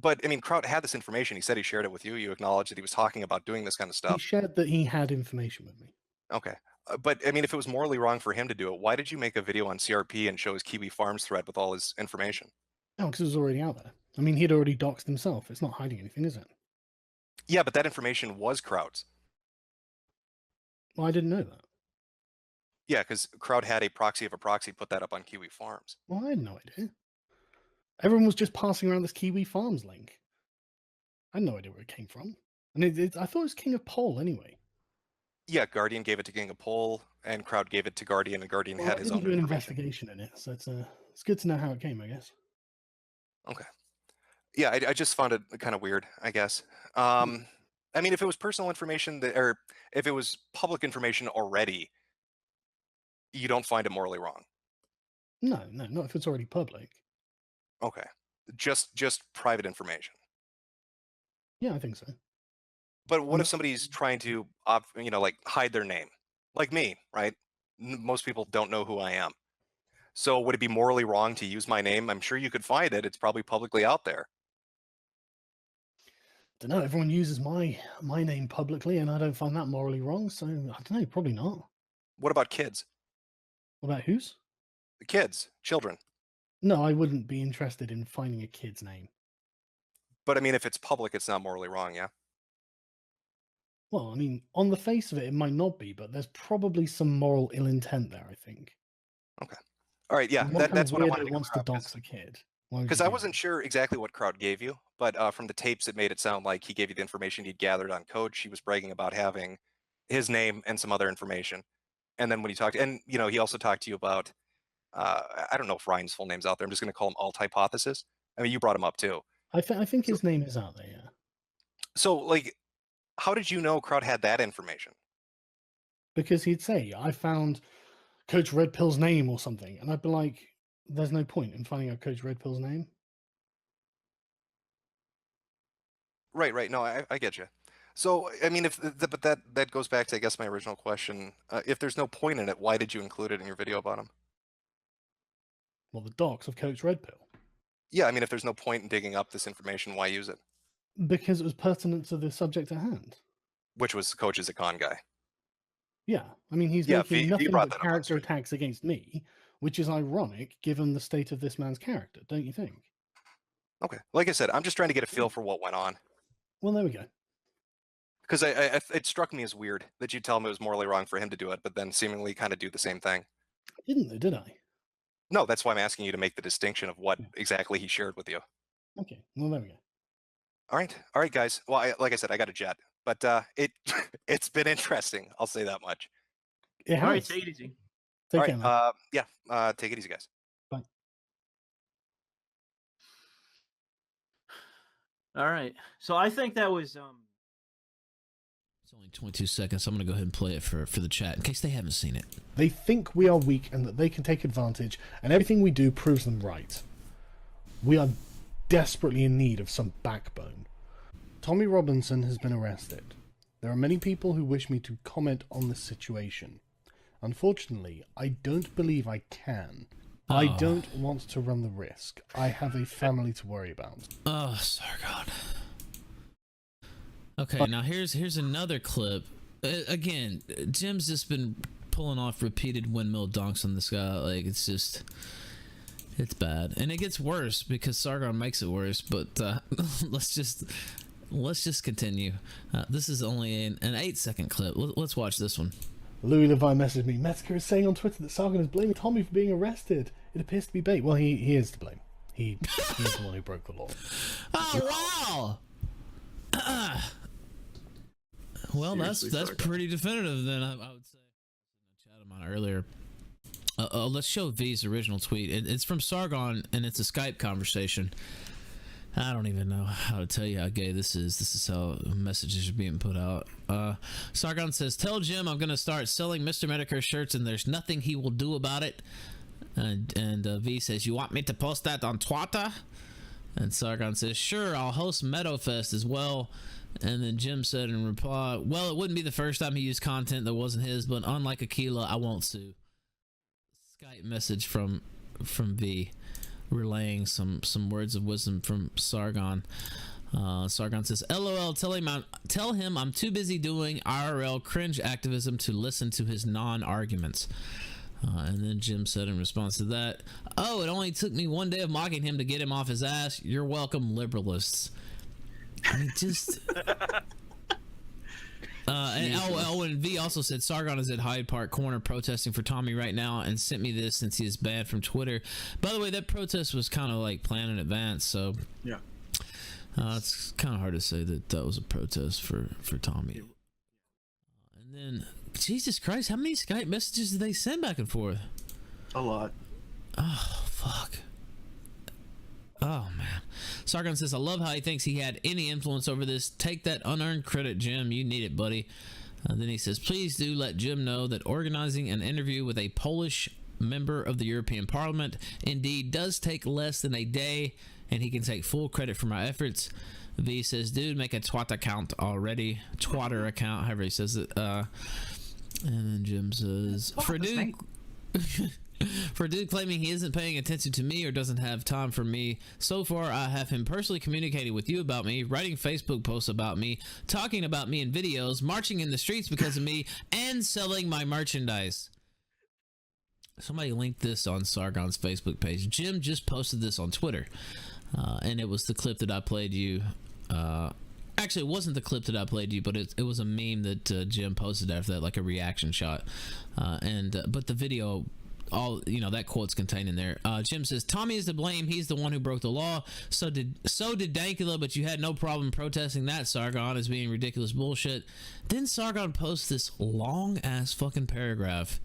Speaker 1: But I mean, Kraut had this information. He said he shared it with you. You acknowledged that he was talking about doing this kind of
Speaker 4: He
Speaker 1: stuff.
Speaker 4: shared that he had information with me.
Speaker 1: Okay. But I mean, if it was morally wrong for him to do it, why did you make a video on CRP and show his Kiwi Farms thread with all his information?
Speaker 4: Oh, because it was already out there. I mean, he'd already doxed himself. It's not hiding anything, is it?
Speaker 1: Yeah, but that information was Kraut's.
Speaker 4: Well, I didn't know that.
Speaker 1: Yeah, because Kraut had a proxy of a proxy put that up on Kiwi Farms.
Speaker 4: Well, I had no idea. Everyone was just passing around this Kiwi Farms link. I had no idea where it came from. And I thought it was King of Pole anyway.
Speaker 1: Yeah, Guardian gave it to King of Pole, and Kraut gave it to Guardian, and Guardian had his own
Speaker 4: do an
Speaker 1: information.
Speaker 4: investigation in it, so it's good to know how it came, I guess.
Speaker 1: Okay. Yeah, I just found it kind of weird, I guess. I mean, if it was personal information or if it was public information already, you don't find it morally wrong.
Speaker 4: No, not if it's already public.
Speaker 1: Okay. Just private information.
Speaker 4: Yeah, I think so.
Speaker 1: But what if somebody's trying to, you know, like hide their name? Like me, right? Most people don't know who I am. So would it be morally wrong to use my name? I'm sure you could find it. It's probably publicly out there.
Speaker 4: I don't know. Everyone uses my name publicly, and I don't find that morally wrong. So I don't know. Probably not.
Speaker 1: What about kids?
Speaker 4: What about whose?
Speaker 1: The kids, children.
Speaker 4: No, I wouldn't be interested in finding a kid's name.
Speaker 1: But I mean, if it's public, it's not morally wrong, yeah?
Speaker 4: Well, I mean, on the face of it, it might not be, but there's probably some moral ill intent there, I think.
Speaker 1: Okay. All right, yeah, that's what I wanted to
Speaker 4: wants to dox a kid.
Speaker 1: Because I wasn't sure exactly what Kraut gave you, but from the tapes, it made it sound like he gave you the information he'd gathered on Coach. He was bragging about having his name and some other information. And then when he talked, and you know, he also talked to you about, I don't know if Ryan's full name's out there. I'm just going to call him Alt Hypothesis. I mean, you brought him up too.
Speaker 4: I think his name is out there, yeah.
Speaker 1: So, like, how did you know Kraut had that information?
Speaker 4: Because he'd say, I found Coach Red Pill's name or something. And I'd be like, there's no point in finding out Coach Red Pill's name.
Speaker 1: Right. No, I get you. So, I mean, but that goes back to, I guess, my original question. If there's no point in it, why did you include it in your video about him?
Speaker 4: Well, the docs of Coach Red Pill.
Speaker 1: Yeah, I mean, if there's no point in digging up this information, why use it?
Speaker 4: Because it was pertinent to the subject at hand.
Speaker 1: Which was Coach is a con guy.
Speaker 4: Yeah, I mean, he's making nothing but character attacks against me, which is ironic given the state of this man's character, don't you think?
Speaker 1: Okay, like I said, I'm just trying to get a feel for what went on.
Speaker 4: Well, there we go.
Speaker 1: Because it struck me as weird that you tell him it was morally wrong for him to do it, but then seemingly kind of do the same thing.
Speaker 4: I didn't though, did I?
Speaker 1: No, that's why I'm asking you to make the distinction of what exactly he shared with you.
Speaker 4: Okay, well, there we go.
Speaker 1: All right, guys. Well, like I said, I got a jet, but it's been interesting. I'll say that much.
Speaker 3: All right, take it easy.
Speaker 4: Take care, man.
Speaker 1: Yeah, take it easy, guys.
Speaker 4: Bye.
Speaker 3: All right, so I think that was
Speaker 2: It's only 22 seconds. So I'm going to go ahead and play it for the chat in case they haven't seen it.
Speaker 4: They think we are weak and that they can take advantage, and everything we do proves them right. We are desperately in need of some backbone. Tommy Robinson has been arrested. There are many people who wish me to comment on this situation. Unfortunately, I don't believe I can. I don't want to run the risk. I have a family to worry about.
Speaker 2: Oh, Sargon. Okay, now here's another clip. Again, Jim's just been pulling off repeated windmill dunks on this guy. Like, it's bad, and it gets worse because Sargon makes it worse. But let's just continue. This is only an 8-second clip. Let's watch this one.
Speaker 4: Louis Levine messaged me. Metokur is saying on Twitter that Sargon is blaming Tommy for being arrested. It appears to be bait. Well, he is to blame. He's the one who broke the law.
Speaker 2: Oh wow! Well,
Speaker 5: Seriously,
Speaker 2: that's
Speaker 5: Sargon.
Speaker 2: pretty definitive. Then I would say. I chatted on earlier. Let's show V's original tweet. It's from Sargon, and it's a Skype conversation. I don't even know how to tell you how gay this is. This is how messages are being put out. Sargon says, "Tell Jim I'm going to start selling Mr. Metokur shirts, and there's nothing he will do about it." And V says, "You want me to post that on Twitter?" And Sargon says, "Sure, I'll host MetoFest as well." And then Jim said in reply, "Well, it wouldn't be the first time he used content that wasn't his, but unlike Aquila, I won't sue." Skype message from V, relaying some words of wisdom from Sargon. Sargon says, "LOL, tell him I'm too busy doing IRL cringe activism to listen to his non-arguments." And then Jim said in response to that, "Oh, it only took me one day of mocking him to get him off his ass. You're welcome, liberalists." I mean, just... and V also said, "Sargon is at Hyde Park Corner protesting for Tommy right now and sent me this since he is banned from Twitter." By the way, that protest was kind of like planned in advance, so
Speaker 5: Yeah.
Speaker 2: it's kind of hard to say that was a protest for Tommy. And then, Jesus Christ, how many Skype messages did they send back and forth?
Speaker 5: A lot.
Speaker 2: Oh, fuck. Oh, man. Sargon says, "I love how he thinks he had any influence over this. Take that unearned credit, Jim. You need it, buddy." Then he says, "Please do let Jim know that organizing an interview with a Polish member of the European Parliament indeed does take less than a day, and he can take full credit for my efforts." V says, "Dude, make a twat account already." Twatter account, however he says it. And then Jim says, For dude claiming he isn't paying attention to me or doesn't have time for me, so far I have him personally communicating with you about me, writing Facebook posts about me, talking about me in videos, marching in the streets because of me, and selling my merchandise." Somebody linked this on Sargon's Facebook page. Jim just posted this on Twitter, and it was the clip that I played you. Actually, it wasn't the clip that I played you, but it was a meme that Jim posted after that, like a reaction shot. But the video, all that quote's contained in there. Jim says, "Tommy is to blame. He's the one who broke the law. So did Dankula, but you had no problem protesting that, Sargon, as being ridiculous bullshit." Then Sargon posts this long ass fucking paragraph.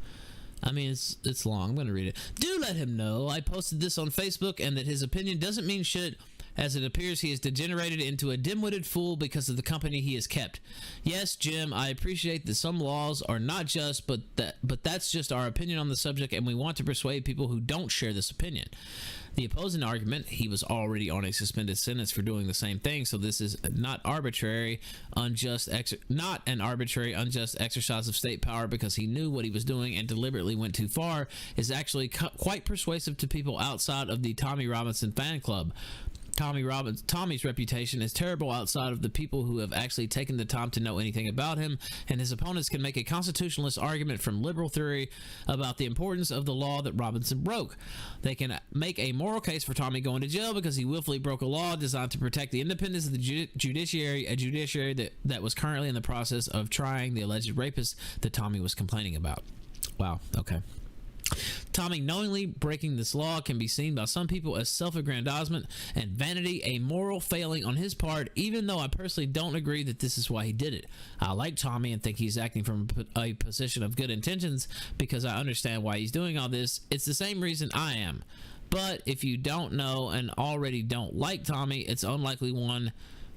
Speaker 2: I mean, it's long. I'm gonna read it. "Do let him know I posted this on Facebook and that his opinion doesn't mean shit, as it appears he has degenerated into a dim-witted fool because of the company he has kept. Yes, Jim, I appreciate that some laws are not just, but that's just our opinion on the subject, and we want to persuade people who don't share this opinion. The opposing argument, he was already on a suspended sentence for doing the same thing, so this is not an arbitrary, unjust exercise of state power because he knew what he was doing and deliberately went too far, is actually quite persuasive to people outside of the Tommy Robinson fan club. Tommy's reputation is terrible outside of the people who have actually taken the time to know anything about him, and his opponents can make a constitutionalist argument from liberal theory about the importance of the law that Robinson broke. They can make a moral case for Tommy going to jail because he willfully broke a law designed to protect the independence of the judiciary, a judiciary that was currently in the process of trying the alleged rapist that Tommy was complaining about." Wow, okay. Tommy knowingly breaking this law can be seen by some people as self-aggrandizement and vanity, a moral failing on his part, even though I personally don't agree that this is why he did it. I like Tommy and think he's acting from a position of good intentions because I understand why he's doing all this. It's the same reason I am. But if you don't know and already don't like Tommy, it's unlikely one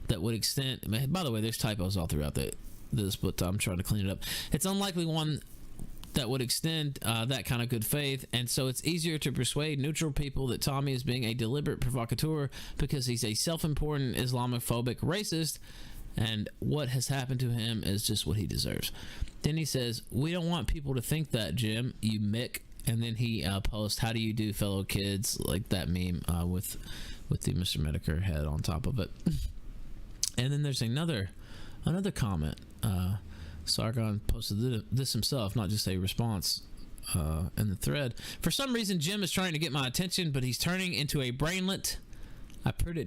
Speaker 2: that would extend... By the way, there's typos all throughout this, but I'm trying to clean it up. It's unlikely one that would extend that kind of good faith, and so it's easier to persuade neutral people that Tommy is being a deliberate provocateur because he's a self-important Islamophobic racist, and what has happened to him is just what he deserves. Then he says, we don't want people to think that, Jim, you Mick. And then he posts, how do you do, fellow kids, like that meme with the Mr. Metokur head on top of it. And then there's another comment. Sargon posted this himself, not just a response in the thread. For some reason, Jim is trying to get my attention, but he's turning into a brainlet. I put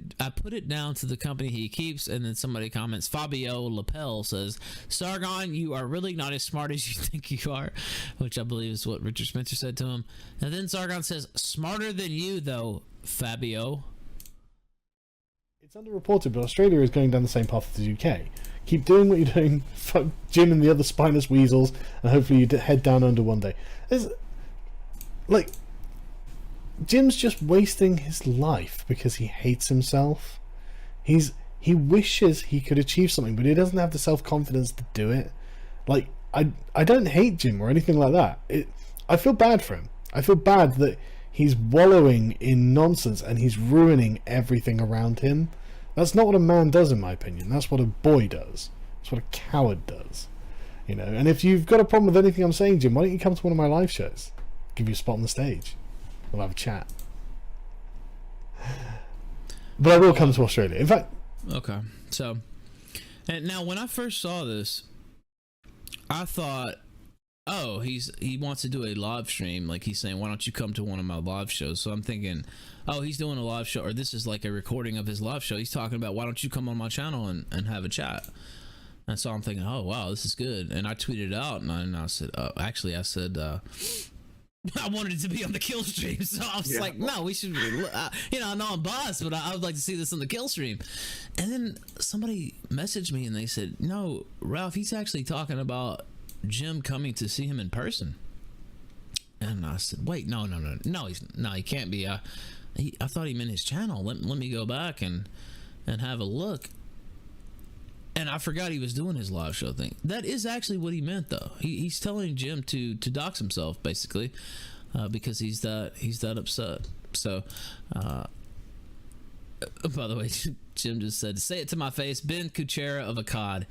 Speaker 2: it down to the company he keeps. And then somebody comments, Fabio Lapel says, Sargon, you are really not as smart as you think you are, which I believe is what Richard Spencer said to him. And then Sargon says, smarter than you though, Fabio.
Speaker 4: It's underreported, but Australia is going down the same path as the UK. Keep doing what you're doing. Fuck Jim and the other spineless weasels, and hopefully you head down under one day. Jim's just wasting his life because he hates himself. He wishes he could achieve something, but he doesn't have the self-confidence to do it. I don't hate Jim or anything like that. I feel bad for him. I feel bad that he's wallowing in nonsense and he's ruining everything around him. That's not what a man does, in my opinion. That's what a boy does. That's what a coward does. You know. And if you've got a problem with anything I'm saying, Jim, why don't you come to one of my live shows? Give you a spot on the stage. We'll have a chat. But I will come to Australia. In fact...
Speaker 2: Okay. So, and now when I first saw this, I thought, oh, he wants to do a live stream. Like he's saying, why don't you come to one of my live shows? So I'm thinking, oh, he's doing a live show, or this is like a recording of his live show. He's talking about, why don't you come on my channel and have a chat? And so I'm thinking, oh, wow, this is good. And I tweeted out, and I said, I said, I wanted it to be on the kill stream, so I was like, no, we should, I know I'm boss, but I would like to see this on the kill stream. And then somebody messaged me and they said, no, Ralph, he's actually talking about Jim coming to see him in person. And I said, wait, no, he can't be. I thought he meant his channel. Let me go back and have a look. And I forgot he was doing his live show thing. That is actually what he meant, though. He's telling Jim to dox himself, basically, because he's that upset. So, by the way, Jim just said, "Say it to my face, Ben Kuchera of Akkad."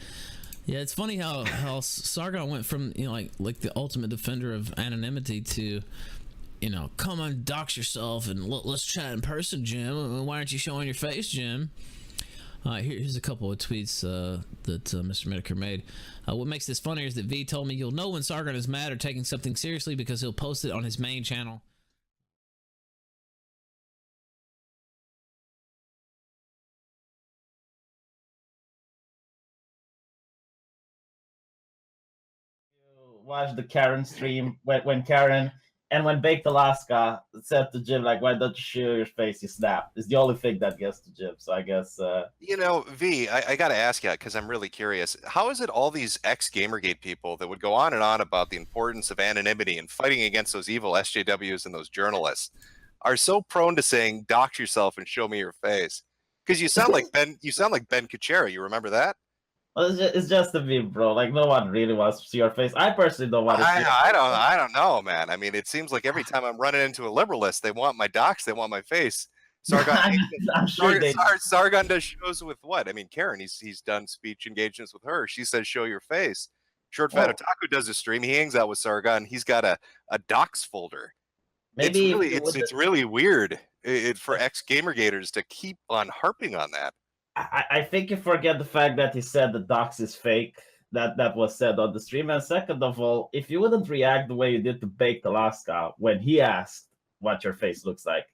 Speaker 2: Yeah, it's funny how Sargon went from like the ultimate defender of anonymity to, come on, dox yourself and let's chat in person, Jim. Why aren't you showing your face, Jim? Here's a couple of tweets that Mr. Metokur made. What makes this funnier is that V told me you'll know when Sargon is mad or taking something seriously because he'll post it on his main channel.
Speaker 5: Watch the Karen stream when Karen and when Baked Alaska said to Jim, like, why don't you show your face, you snap. It's the only thing that gets to Jim. So I guess
Speaker 1: V, I gotta ask you, because I'm really curious, how is it all these ex-Gamergate people that would go on and on about the importance of anonymity and fighting against those evil SJWs and those journalists are so prone to saying dox yourself and show me your face? Because you sound like Ben Kuchera, you remember that?
Speaker 5: Well, it's just a meme, bro. Like, no one really wants to see your face. I personally don't want to see
Speaker 1: I don't know, man. I mean, it seems like every time I'm running into a liberalist, they want my docs, they want my face. Sargon,
Speaker 5: I'm sure
Speaker 1: Sargon does shows with what? I mean, Karen, he's done speech engagements with her. She says, show your face. Short Fat Otaku does a stream. He hangs out with Sargon. He's got a docs folder.
Speaker 5: Maybe
Speaker 1: it's really weird for ex-Gamergaters to keep on harping on that.
Speaker 5: I think you forget the fact that he said the docs is fake. That was said on the stream. And second of all, if you wouldn't react the way you did to Baked Alaska when he asked what your face looks like,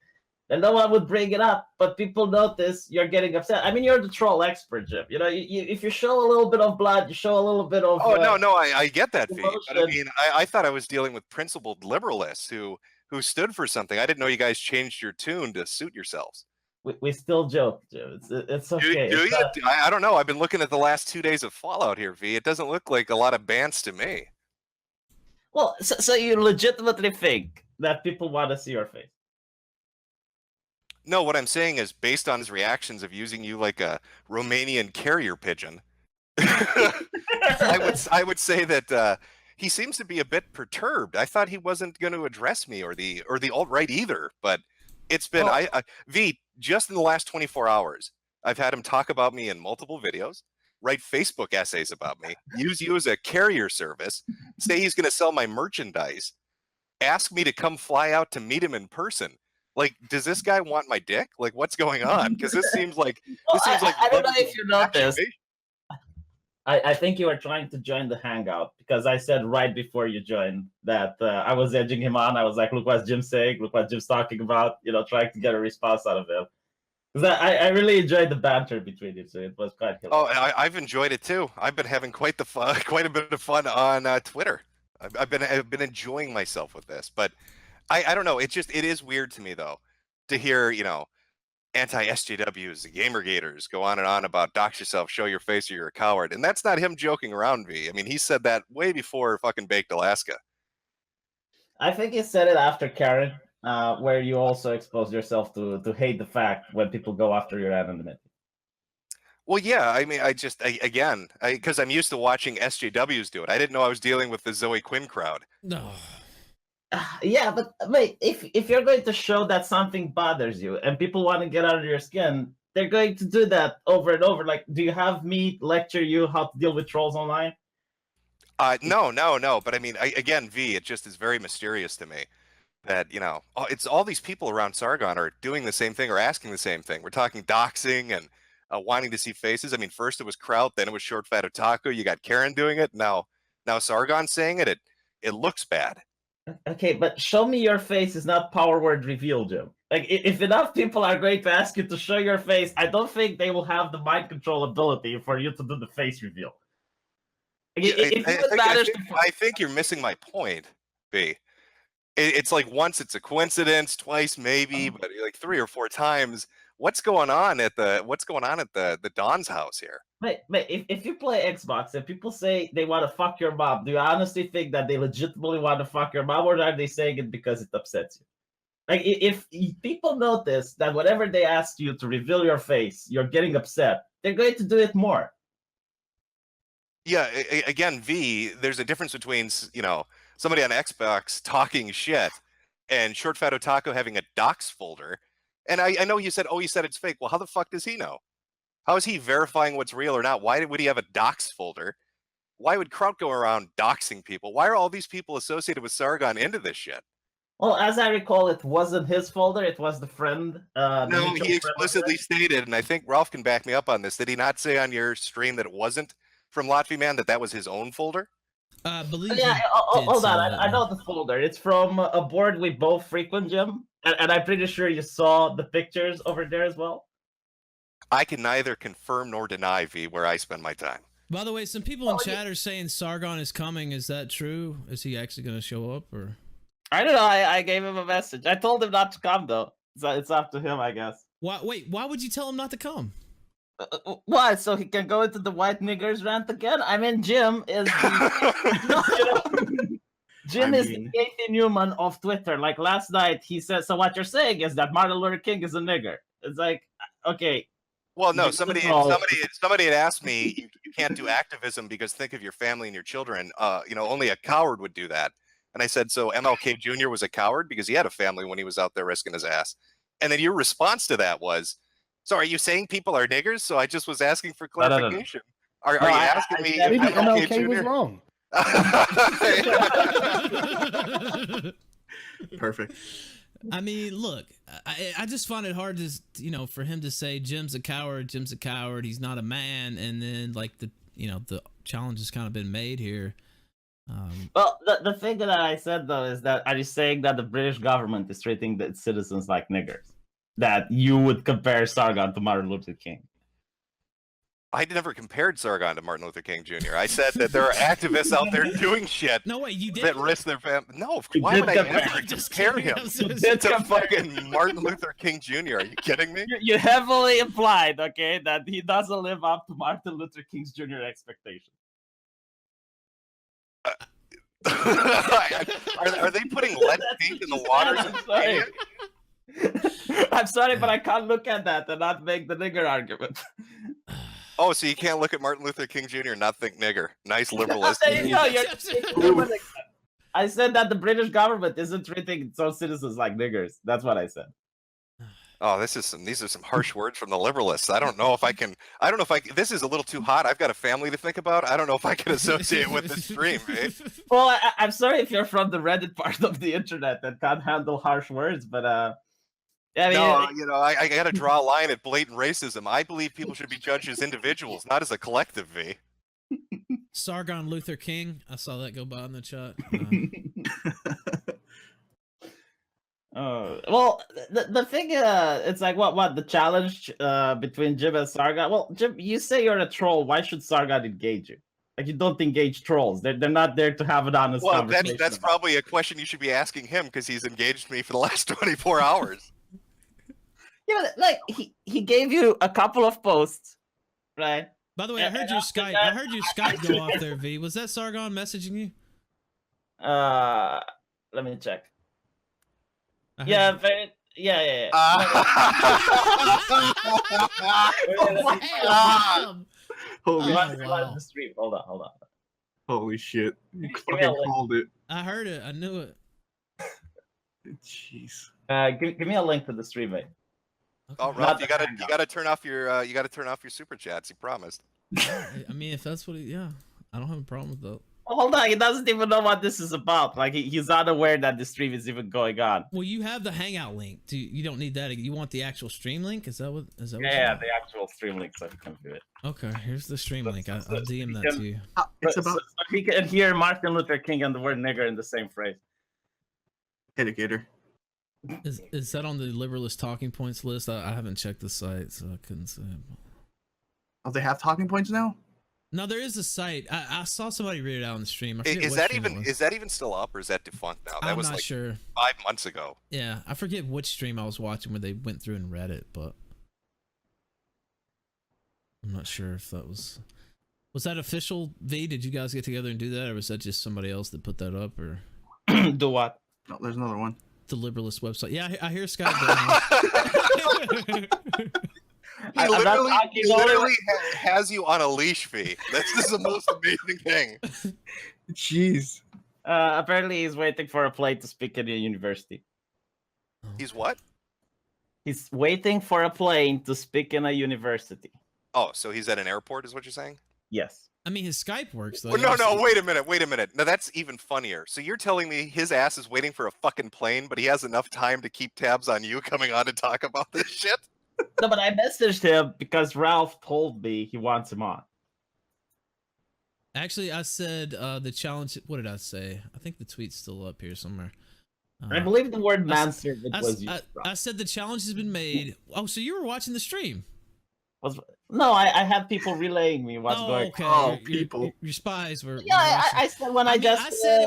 Speaker 5: then no one would bring it up. But people notice you're getting upset. I mean, you're the troll expert, Jim. If you show a little bit of blood, you show a little bit of.
Speaker 1: Oh no, I get that, Fee. But I mean, I thought I was dealing with principled liberalists who stood for something. I didn't know you guys changed your tune to suit yourselves.
Speaker 5: We still joke, Jim. It's okay.
Speaker 1: Do you? I don't know. I've been looking at the last 2 days of Fallout here, V. It doesn't look like a lot of bans to me.
Speaker 5: Well, so you legitimately think that people want to see your face?
Speaker 1: No, what I'm saying is based on his reactions of using you like a Romanian carrier pigeon. I would say that he seems to be a bit perturbed. I thought he wasn't going to address me or the alt-right either, but it's been V, just in the last 24 hours, I've had him talk about me in multiple videos. write Facebook essays about me, use you as a carrier service, say he's going to sell my merchandise, ask me to come fly out to meet him in person. Like, does this guy want my dick? Like, what's going on? Because this seems like
Speaker 5: I don't know if you noticed. I think you were trying to join the hangout because I said right before you joined that I was edging him on. I was like, look what Jim's saying, look what Jim's talking about, trying to get a response out of him. Because I really enjoyed the banter between you two. It was quite hilarious.
Speaker 1: Oh, I've enjoyed it too. I've been having quite a bit of fun on Twitter. I've been enjoying myself with this, but I don't know. It is weird to me though to hear anti-SJWs, the Gamergaters go on and on about dox yourself, show your face, or you're a coward. And that's not him joking around, V. I mean, he said that way before fucking Baked Alaska.
Speaker 5: I think he said it after Karen, where you also exposed yourself to hate the fact when people go after your anonymity.
Speaker 1: Well, yeah, I mean, because I'm used to watching SJWs do it. I didn't know I was dealing with the Zoe Quinn crowd.
Speaker 2: No.
Speaker 5: Yeah, but wait, if you're going to show that something bothers you and people want to get under your skin, they're going to do that over and over. Like, do you have me lecture you how to deal with trolls online?
Speaker 1: No. But I mean, V, it just is very mysterious to me that, it's all these people around Sargon are doing the same thing or asking the same thing. We're talking doxing and wanting to see faces. I mean, first it was Kraut, then it was Short Fat Otaku. You got Karen doing it. Now Sargon saying it. It looks bad.
Speaker 5: Okay, but show me your face is not power word reveal, Jim. Like, if enough people are going to ask you to show your face, I don't think they will have the mind control ability for you to do the face reveal.
Speaker 1: I think you're missing my point, B. It's like once it's a coincidence, twice maybe, but like 3 or 4 times. What's going on at the Don's house here?
Speaker 5: Wait, if you play Xbox and people say they want to fuck your mom, do you honestly think that they legitimately want to fuck your mom, or are they saying it because it upsets you? Like, if people notice that whenever they ask you to reveal your face, you're getting upset, they're going to do it more.
Speaker 1: Yeah, again, V, there's a difference between, somebody on Xbox talking shit and Short Fat Otaku having a docs folder. And I know you said it's fake. Well, how the fuck does he know? How is he verifying what's real or not? Why would he have a docs folder? Why would Kraut go around doxing people? Why are all these people associated with Sargon into this shit?
Speaker 5: Well, as I recall, it wasn't his folder. It was the friend.
Speaker 1: No, he explicitly stated, and I think Ralph can back me up on this. Did he not say on your stream that it wasn't from Latvi Man, that was his own folder?
Speaker 2: I believe.
Speaker 5: Yeah, hold on. I know the folder. It's from a board we both frequent, Jim. And I'm pretty sure you saw the pictures over there as well.
Speaker 1: I can neither confirm nor deny, V, where I spend my time.
Speaker 2: By the way, some people in chat are saying Sargon is coming. Is that true? Is he actually going to show up? Or
Speaker 5: I don't know. I gave him a message. I told him not to come, though. It's up to him, I guess.
Speaker 2: Why would you tell him not to come?
Speaker 5: Why? So he can go into the white niggers rant again? I mean, Jim is Jim is the Katie Newman of Twitter. Like last night, he said, so what you're saying is that Martin Luther King is a nigger. It's like, okay.
Speaker 1: Well, no, somebody had asked me, you can't do activism because think of your family and your children. Only a coward would do that. And I said, so MLK Jr. was a coward because he had a family when he was out there risking his ass. And then your response to that was, so are you saying people are niggers? So I just was asking for clarification. No. Are you asking me if
Speaker 4: maybe MLK
Speaker 1: Jr.
Speaker 4: was wrong?
Speaker 6: Perfect.
Speaker 2: I mean, look, I just find it hard to, for him to say Jim's a coward, he's not a man, and then like the challenge has kind of been made here.
Speaker 5: Well, the thing that I said though is that are you saying that the British government is treating its citizens like niggers? That you would compare Sargon to Martin Luther King?
Speaker 1: I never compared Sargon to Martin Luther King Jr. I said that there are activists out there doing shit.
Speaker 2: No way, you did
Speaker 1: that risk their family. No, why would I ever compare him to fucking Martin Luther King Jr.? Are you kidding me?
Speaker 5: You heavily implied, okay, that he doesn't live up to Martin Luther King Jr. expectations.
Speaker 1: Are they putting lead paint in the waters?
Speaker 5: I'm sorry, but I can't look at that and not make the nigger argument.
Speaker 1: Oh, so you can't look at Martin Luther King Jr. and not think nigger. Nice liberalist. I said that the British government isn't treating its own citizens like niggers. That's what I said. Oh, these are some harsh words from the liberalists. I don't know if I can. I don't know if I. This is a little too hot. I've got a family to think about. I don't know if I can associate with this stream, eh?
Speaker 5: Well, I'm sorry if you're from the Reddit part of the internet that can't handle harsh words, but yeah, I mean,
Speaker 1: No, you know, I got to draw a line at blatant racism. I believe people should be judged as individuals, not as a collective. V.
Speaker 2: Sargon Luther King. I saw that go by in the chat.
Speaker 5: Well, the thing, it's like what the challenge between Jim and Sargon. Well, Jim, you say you're a troll. Why should Sargon engage you? Like, you don't engage trolls. They're not there to have an honest conversation.
Speaker 1: That's probably a question you should be asking him because he's engaged me for the last 24 hours.
Speaker 5: Yeah, like he gave you a couple of posts, right?
Speaker 2: By the way, I heard your Skype. I heard your Skype go off there, V. Was that Sargon messaging you?
Speaker 5: Let me check. Yeah, but yeah.
Speaker 1: Oh my God.
Speaker 5: Holy
Speaker 2: wow.
Speaker 5: the stream. Hold on.
Speaker 6: Holy shit! You
Speaker 5: Give me
Speaker 6: fucking
Speaker 5: a link.
Speaker 6: called it.
Speaker 2: I heard it. I knew it.
Speaker 6: Jeez.
Speaker 5: Give me a link to the stream, mate.
Speaker 1: Oh, Ralph, you gotta turn off your super chats. You promised.
Speaker 2: I mean, if that's what yeah, I don't have a problem with that.
Speaker 5: Well, hold on, he doesn't even know what this is about. Like, he's unaware that the stream is even going on.
Speaker 2: Well, you have the Hangout link. You don't need that. You want the actual stream link? Is that what?
Speaker 5: Yeah, the actual stream link, so you can view it.
Speaker 2: Okay, here's the stream link. I'll DM that
Speaker 5: can-
Speaker 2: to you.
Speaker 6: It's about
Speaker 5: So he can hear Martin Luther King and the word nigger in the same phrase.
Speaker 6: Hittigator.
Speaker 2: Is that on the liberalist talking points list? I haven't checked the site, so I couldn't say.
Speaker 6: Oh, they have talking points now?
Speaker 2: No, there is a site. I saw somebody read it out on the stream. I forget
Speaker 1: Is
Speaker 2: what
Speaker 1: that
Speaker 2: stream it was.
Speaker 1: is that even still up or is that defunct now? That
Speaker 2: I'm
Speaker 1: was
Speaker 2: not
Speaker 1: like
Speaker 2: sure.
Speaker 1: 5 months ago.
Speaker 2: Yeah, I forget which stream I was watching where they went through and read it, but I'm not sure if that was that official. V, did you guys get together and do that, or was that just somebody else that put that up, or
Speaker 5: Do what?
Speaker 6: No, there's another one.
Speaker 2: the liberalist website? Yeah, I hear Scott.
Speaker 1: He literally has you on a leash, V. This is the most amazing thing.
Speaker 6: Jeez.
Speaker 5: Apparently, he's waiting for a plane to speak at a university.
Speaker 1: He's what?
Speaker 5: He's waiting for a plane to speak in a university.
Speaker 1: Oh, so he's at an airport, is what you're saying?
Speaker 5: Yes.
Speaker 2: I mean, his Skype works though.
Speaker 1: Well, no, wait a minute. Now that's even funnier. So you're telling me his ass is waiting for a fucking plane, but he has enough time to keep tabs on you coming on to talk about this shit?
Speaker 5: No, but I messaged him because Ralph told me he wants him on.
Speaker 2: Actually, I said the challenge. What did I say? I think the tweet's still up here somewhere.
Speaker 5: I believe the word manservant
Speaker 2: I,
Speaker 5: was
Speaker 2: I,
Speaker 5: used.
Speaker 2: I said the challenge has been made. Oh, so you were watching the stream?
Speaker 5: No, I had people relaying me what's going.
Speaker 2: Okay.
Speaker 6: Oh,
Speaker 2: your spies were.
Speaker 5: Yeah, I said when I just.
Speaker 2: I said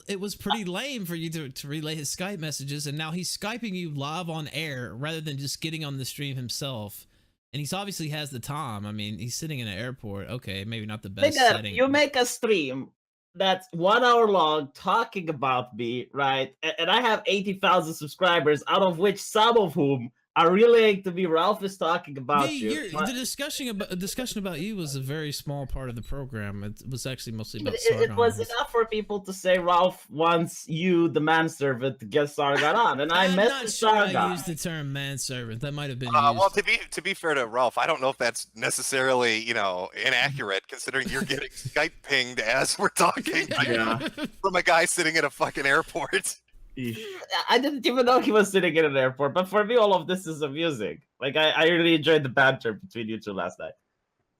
Speaker 2: it was pretty lame for you to relay his Skype messages, and now he's Skyping you live on air rather than just getting on the stream himself. And he's obviously has the time. I mean, he's sitting in an airport. Okay, maybe not the best setting.
Speaker 5: You make a stream that's 1 hour long talking about me, right? And I have 80,000 subscribers, out of which some of whom are relaying to me Ralph is talking about you.
Speaker 2: The discussion about you was a very small part of the program. It was actually mostly about
Speaker 5: But
Speaker 2: Sargon.
Speaker 5: it was enough for people to say Ralph wants you, the manservant, to get Sargon on, and I
Speaker 2: I'm
Speaker 5: messaged
Speaker 2: not sure
Speaker 5: Sargon.
Speaker 2: I used the term manservant. That might have been used.
Speaker 1: Well, to be fair to Ralph, I don't know if that's necessarily, inaccurate considering you're getting Skype pinged as we're talking
Speaker 6: Yeah.
Speaker 1: from a guy sitting at a fucking airport.
Speaker 6: Eesh.
Speaker 5: I didn't even know he was sitting in an airport, but for me, all of this is amusing. Like, I really enjoyed the banter between you two last night.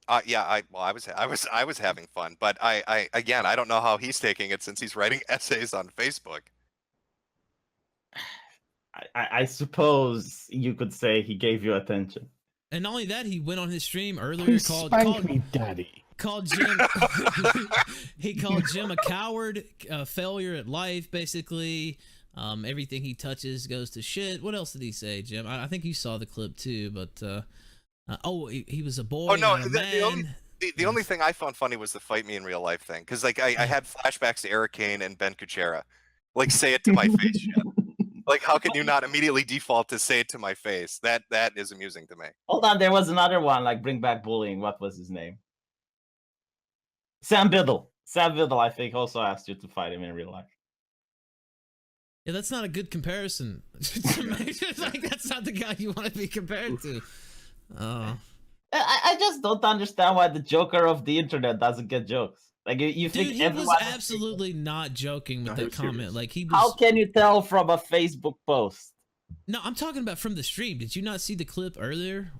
Speaker 1: I was having fun, but I don't know how he's taking it since he's writing essays on Facebook.
Speaker 5: I suppose you could say he gave you attention.
Speaker 2: And not only that, he went on his stream earlier
Speaker 4: Spank me, daddy.
Speaker 2: called Jim. He called Jim a coward, a failure at life, basically. Everything he touches goes to shit. What else did he say, Jim? I think you saw the clip too, but he was a boy.
Speaker 1: Oh no,
Speaker 2: and a man.
Speaker 1: the only thing I found funny was the fight me in real life thing, because like I had flashbacks to Eric Kane and Ben Kuchera, like say it to my face shit. Like, how can you not immediately default to say it to my face? That is amusing to me.
Speaker 5: Hold on, there was another one, like bring back bullying. What was his name? Sam Biddle. Sam Biddle, I think, also asked you to fight him in real life.
Speaker 2: Yeah, that's not a good comparison. Like, that's not the guy you want to be compared to. Oh.
Speaker 5: I just don't understand why the Joker of the internet doesn't get jokes. Like you
Speaker 2: Dude,
Speaker 5: think
Speaker 2: he was
Speaker 5: everyone
Speaker 2: absolutely not joking with
Speaker 6: No, he
Speaker 2: that
Speaker 6: was
Speaker 2: comment.
Speaker 6: serious.
Speaker 2: Like he was.
Speaker 5: How can you tell from a Facebook post?
Speaker 2: No, I'm talking about from the stream. Did you not see the clip earlier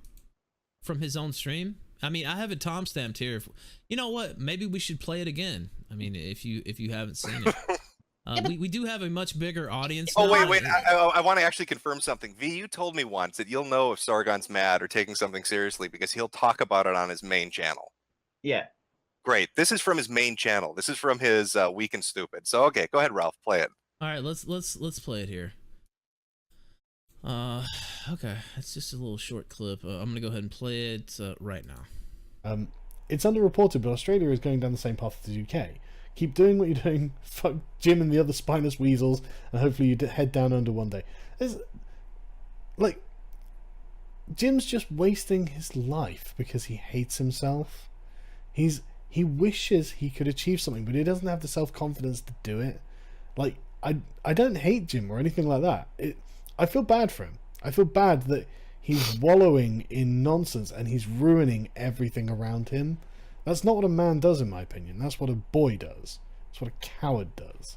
Speaker 2: from his own stream? I mean, I have it timestamped here. You know what? Maybe we should play it again. I mean, if you haven't seen it. We do have a much bigger audience.
Speaker 1: Oh,
Speaker 2: now.
Speaker 1: wait. I want to actually confirm something. V, you told me once that you'll know if Sargon's mad or taking something seriously because he'll talk about it on his main channel.
Speaker 5: Yeah.
Speaker 1: Great. This is from his main channel. This is from his Weak and Stupid. So, okay, go ahead, Ralph. Play it.
Speaker 2: All right, let's play it here. Okay, it's just a little short clip. I'm gonna go ahead and play it right now.
Speaker 4: It's underreported, but Australia is going down the same path as the UK. Keep doing what you're doing. Fuck Jim and the other spineless weasels, and hopefully you head down under one day. It's, like, Jim's just wasting his life because he hates himself. He wishes he could achieve something, but he doesn't have the self-confidence to do it. Like, I don't hate Jim or anything like that. I feel bad for him. I feel bad that he's wallowing in nonsense and he's ruining everything around him. That's not what a man does, in my opinion. That's what a boy does. That's what a coward does.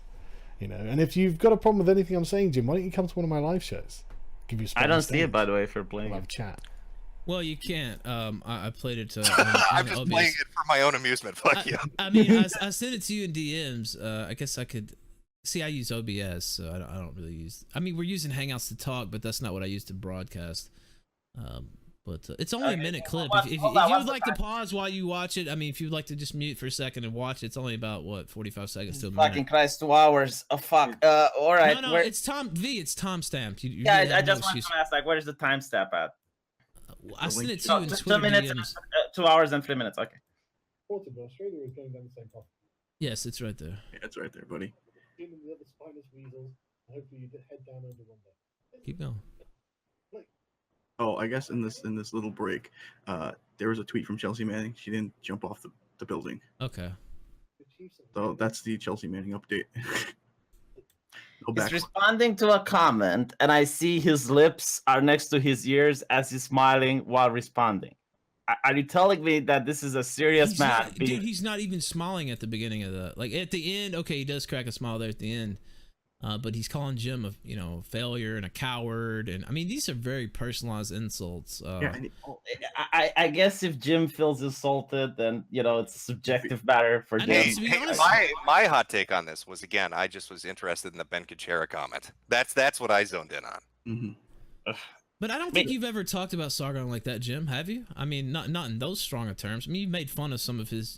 Speaker 4: You know. And if you've got a problem with anything I'm saying, Jim, why don't you come to one of my live shows? Give you.
Speaker 5: I don't see it, by the way, for playing.
Speaker 4: We'll have a chat.
Speaker 2: Well, you can't. I played it.
Speaker 1: I'm just playing it for my own amusement. Fuck you.
Speaker 2: I mean, I sent it to you in DMs. I guess I could. See, I use OBS, so I don't really use. I mean, we're using Hangouts to talk, but that's not what I use to broadcast. But it's only a minute clip. If you would like to pause while you watch it, I mean, if you'd like to just mute for a second and watch it, it's only about what 45 seconds to a minute.
Speaker 5: Fucking Christ, 2 hours. Oh fuck. All right.
Speaker 2: No, it's It's time stamped.
Speaker 5: Yeah, I just want to ask, like, where's the timestamp at?
Speaker 2: I sent it to you in Twitter
Speaker 5: 2 minutes,
Speaker 2: DMs.
Speaker 5: 2 hours and 3 minutes. Okay.
Speaker 4: Australia is going down the same path.
Speaker 2: Yes, it's right there.
Speaker 6: Yeah, it's right there, buddy.
Speaker 4: Jim and the other spineless weasels. Hopefully you head down under one day.
Speaker 2: Keep going.
Speaker 6: Oh, I guess in this little break, there was a tweet from Chelsea Manning. She didn't jump off the building.
Speaker 2: Okay.
Speaker 6: So that's the Chelsea Manning update.
Speaker 5: He's responding to a comment, and I see his lips are next to his ears as he's smiling while responding. Are you telling me that this is a serious man?
Speaker 2: Dude, he's not even smiling at the beginning of the. Like, at the end, okay, he does crack a smile there at the end. But he's calling Jim a failure and a coward, and I mean these are very personalized insults.
Speaker 5: I guess if Jim feels insulted, then it's a subjective matter for Jim.
Speaker 2: To be honest,
Speaker 1: my hot take on this was, again, I just was interested in the Ben Kuchera comment. That's what I zoned in on.
Speaker 6: Mm-hmm.
Speaker 2: But I don't think you've ever talked about Sargon like that, Jim. Have you? I mean, not in those stronger terms. I mean, you made fun of some of his,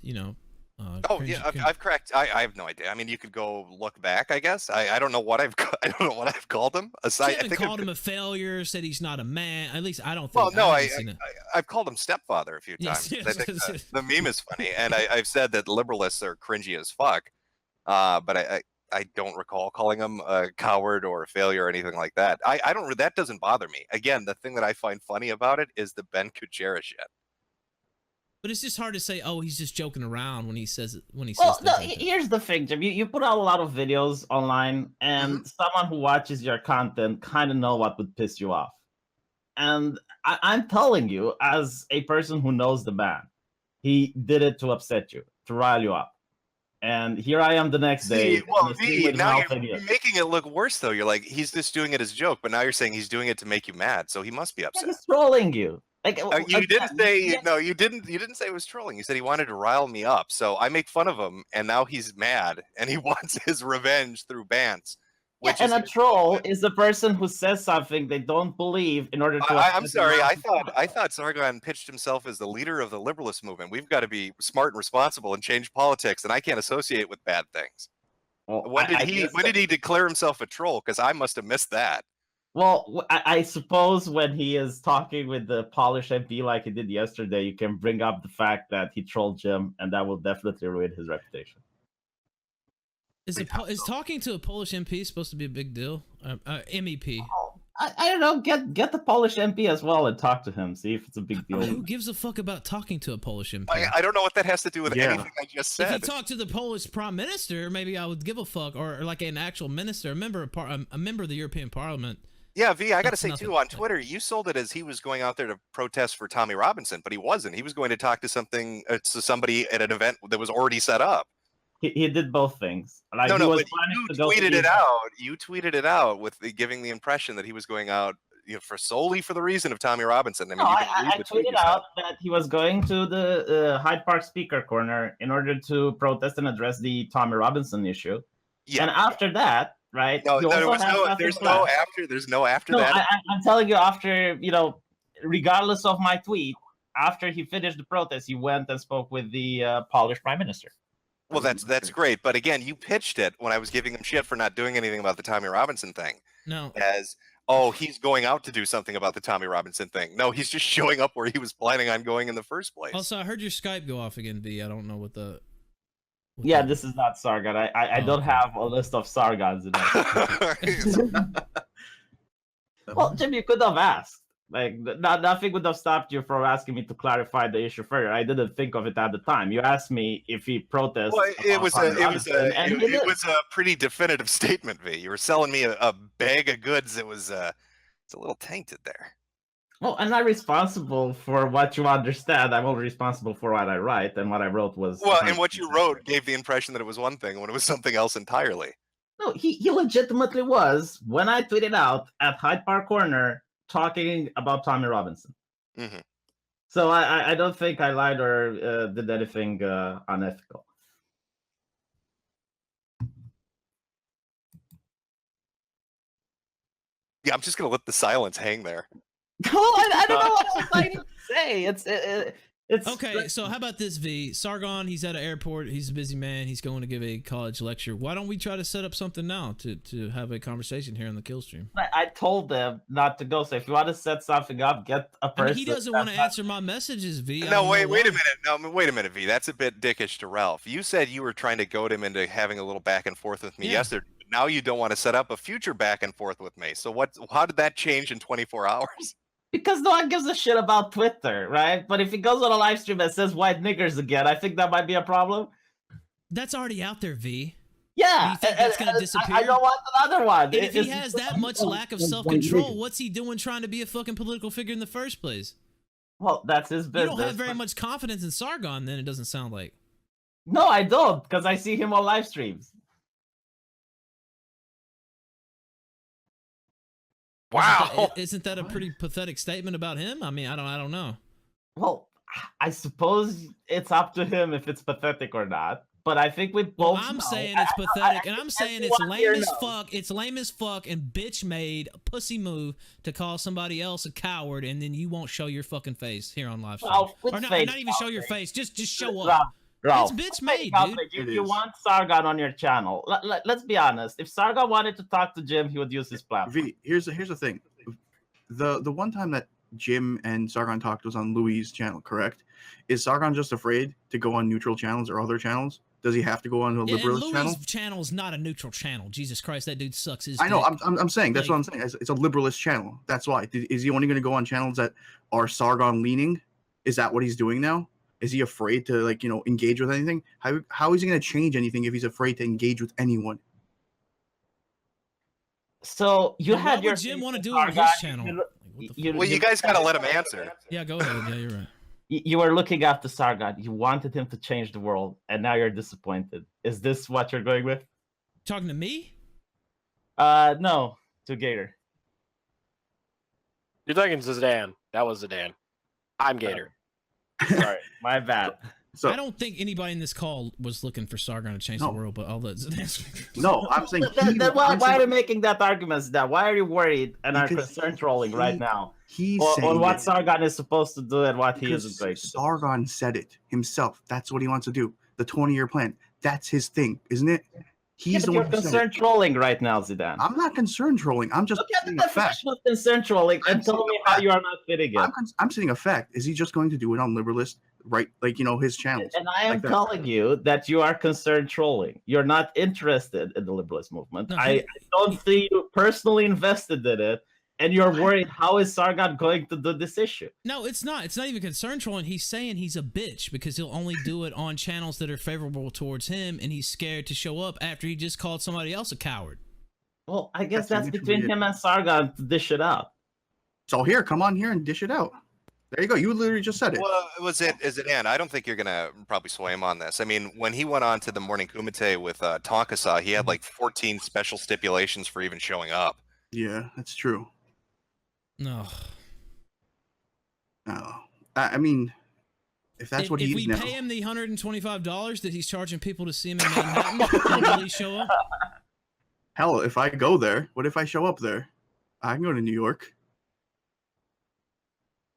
Speaker 1: I've cracked. I have no idea. I mean, you could go look back. I guess I don't know what I've I don't know what I've called him.
Speaker 2: I think called him a failure. Said he's not a man. At least I don't think.
Speaker 1: Well, no, I've called him stepfather a few times.
Speaker 2: Yes.
Speaker 1: I think the meme is funny, and I've said that liberalists are cringy as fuck. But I don't recall calling him a coward or a failure or anything like that. I don't. That doesn't bother me. Again, the thing that I find funny about it is the Ben Kuchera shit.
Speaker 2: But it's just hard to say, oh, he's just joking around when he says.
Speaker 5: Well, no, here's the thing, Jim. You put out a lot of videos online, and someone who watches your content kind of know what would piss you off. And I'm telling you, as a person who knows the man, he did it to upset you, to rile you up. And here I am the next day.
Speaker 1: Well, now you're making it look worse, though. You're like, he's just doing it as a joke, but now you're saying he's doing it to make you mad, so he must be upset.
Speaker 5: He's trolling you. Like,
Speaker 1: you didn't say no. You didn't say it was trolling. You said he wanted to rile me up. So I make fun of him, and now he's mad, and he wants his revenge through bans.
Speaker 5: And a troll is the person who says something they don't believe in order to.
Speaker 1: I'm sorry. I thought Sargon pitched himself as the leader of the liberalist movement. We've got to be smart and responsible and change politics, and I can't associate with bad things.
Speaker 5: Well,
Speaker 1: when did he declare himself a troll? Because I must have missed that.
Speaker 5: Well, I suppose when he is talking with the Polish MP like he did yesterday, you can bring up the fact that he trolled Jim, and that will definitely ruin his reputation.
Speaker 2: Is talking to a Polish MP supposed to be a big deal? MEP.
Speaker 5: I don't know. Get the Polish MP as well and talk to him. See if it's a big deal.
Speaker 2: Who gives a fuck about talking to a Polish MP?
Speaker 1: I don't know what that has to do with anything I just said.
Speaker 2: If he talked to the Polish Prime Minister, maybe I would give a fuck, or like an actual minister, a member of the European Parliament.
Speaker 1: Yeah, V, I got to say
Speaker 2: nothing.
Speaker 1: too, on Twitter, you sold it as he was going out there to protest for Tommy Robinson, but he wasn't. He was going to talk to somebody at an event that was already set up.
Speaker 5: He did both things. Like,
Speaker 1: No,
Speaker 5: but
Speaker 1: you tweeted it out. You tweeted it out with giving the impression that he was going out solely for the reason of Tommy Robinson. I mean,
Speaker 5: I tweeted out that he was going to the Hyde Park Speaker Corner in order to protest and address the Tommy Robinson issue. Yeah. And after that, right?
Speaker 1: No, there's no after that.
Speaker 5: I'm telling you, after, regardless of my tweet, after he finished the protest, he went and spoke with the Polish Prime Minister.
Speaker 1: Well, that's great, but again, you pitched it when I was giving him shit for not doing anything about the Tommy Robinson thing.
Speaker 2: No.
Speaker 1: As he's going out to do something about the Tommy Robinson thing. No, he's just showing up where he was planning on going in the first place.
Speaker 2: Also, I heard your Skype go off again, V. I don't know what the.
Speaker 5: This is not Sargon. I don't have a list of Sargons in there. Well, Jim, you could have asked. Like, nothing would have stopped you from asking me to clarify the issue further. I didn't think of it at the time. You asked me if he protests.
Speaker 1: Well, it was a pretty definitive statement, V. You were selling me a bag of goods that was it's a little tainted there.
Speaker 5: Well, I'm not responsible for what you understand. I'm only responsible for what I write, and what I wrote was.
Speaker 1: Well, and what you wrote gave the impression that it was one thing when it was something else entirely.
Speaker 5: No, he legitimately was, when I tweeted out at Hyde Park Corner, talking about Tommy Robinson.
Speaker 1: Mm-hmm.
Speaker 5: So I don't think I lied or did anything unethical.
Speaker 1: Yeah, I'm just gonna let the silence hang there.
Speaker 5: Well, I don't know what else I need to say. It's
Speaker 2: okay. So how about this, V? Sargon, he's at an airport. He's a busy man. He's going to give a college lecture. Why don't we try to set up something now to have a conversation here on the kill stream?
Speaker 5: I told them not to go. So if you want to set something up, get a person.
Speaker 2: He doesn't want to answer my messages, V.
Speaker 1: No, wait a minute. No, wait a minute, V. That's a bit dickish to Ralph. You said you were trying to goad him into having a little back and forth with me yesterday. Now you don't want to set up a future back and forth with me. So how did that change in 24 hours?
Speaker 5: Because no one gives a shit about Twitter, right? But if he goes on a live stream and says white niggers again, I think that might be a problem.
Speaker 2: That's already out there, V.
Speaker 5: Yeah.
Speaker 2: You think that's going to disappear?
Speaker 5: I don't want another one.
Speaker 2: And if he has that much lack of self-control, what's he doing trying to be a fucking political figure in the first place?
Speaker 5: Well, that's his business.
Speaker 2: You don't have very much confidence in Sargon, then, it doesn't sound like.
Speaker 5: No, I don't, because I see him on live streams.
Speaker 1: Wow.
Speaker 2: Isn't that a pretty pathetic statement about him? I mean, I don't know.
Speaker 5: Well, I suppose it's up to him if it's pathetic or not. But I think we both.
Speaker 2: I'm saying it's pathetic, and I'm saying it's lame as fuck. It's lame as fuck and bitch made pussy move to call somebody else a coward, and then you won't show your fucking face here on live stream. Or not even show your face. Just show up.
Speaker 5: Ralph,
Speaker 2: it's bitch made, dude.
Speaker 5: You want Sargon on your channel. Let's be honest. If Sargon wanted to talk to Jim, he would use his platform.
Speaker 6: V, here's the thing. The one time that Jim and Sargon talked was on Louis' channel, correct? Is Sargon just afraid to go on neutral channels or other channels? Does he have to go on a liberalist channel?
Speaker 2: Louis' channel is not a neutral channel. Jesus Christ, that dude sucks his
Speaker 6: I know.
Speaker 2: dick.
Speaker 6: I'm saying that's what I'm saying. It's a liberalist channel. That's why. Is he only going to go on channels that are Sargon leaning? Is that what he's doing now? Is he afraid to engage with anything? How is he going to change anything if he's afraid to engage with anyone?
Speaker 5: So
Speaker 2: what would Jim want to do on his channel?
Speaker 1: You guys got to let him answer.
Speaker 2: Yeah, go ahead. Yeah, you're right.
Speaker 5: You were looking after Sargon. You wanted him to change the world, and now you're disappointed. Is this what you're going with?
Speaker 2: Talking to me?
Speaker 5: No, to Gator.
Speaker 7: You're talking to Zidane. That was Zidane. I'm Gator.
Speaker 5: Sorry, my bad.
Speaker 6: So,
Speaker 2: I don't think anybody in this call was looking for Sargon to change the world, but I'll let Zidane speak.
Speaker 6: No, I'm saying.
Speaker 5: Why are you making that argument, Zidane? Why are you worried and are concern trolling right now?
Speaker 6: He's
Speaker 5: on what Sargon is supposed to do and what he isn't going to do.
Speaker 6: Sargon said it himself. That's what he wants to do. The 20-year plan. That's his thing, isn't it? He's the one who said it.
Speaker 5: You're concern trolling right now, Zidane.
Speaker 6: I'm not concern trolling. I'm just
Speaker 5: saying a fact. Of concern trolling and tell me how you are not fitting it.
Speaker 6: I'm saying a fact. Is he just going to do it on liberalist, right? His channels.
Speaker 5: And I am telling you that you are concerned trolling. You're not interested in the liberalist movement.
Speaker 2: No,
Speaker 5: I don't see you personally invested in it. and you're worried how is Sargon going to do this issue?
Speaker 2: No, it's not. It's not even concern trolling. He's saying he's a bitch because he'll only do it on channels that are favorable towards him, and he's scared to show up after he just called somebody else a coward.
Speaker 5: Well, I guess
Speaker 6: That's
Speaker 5: that's between
Speaker 6: literally
Speaker 5: him and Sargon to dish it out.
Speaker 6: So here, come on here and dish it out. There you go. You literally just said it.
Speaker 1: Well, is it Ann? I don't think you're gonna probably sway him on this. I mean, when he went on to the morning kumite with Tonkasa, he had like 14 special stipulations for even showing up.
Speaker 6: Yeah, that's true.
Speaker 2: No.
Speaker 6: No, I mean, if that's what
Speaker 2: if
Speaker 6: he
Speaker 2: we
Speaker 6: is now.
Speaker 2: pay him the $125 that he's charging people to see him in Manhattan, will he show up?
Speaker 6: Hell, if I go there, what if I show up there? I can go to New York.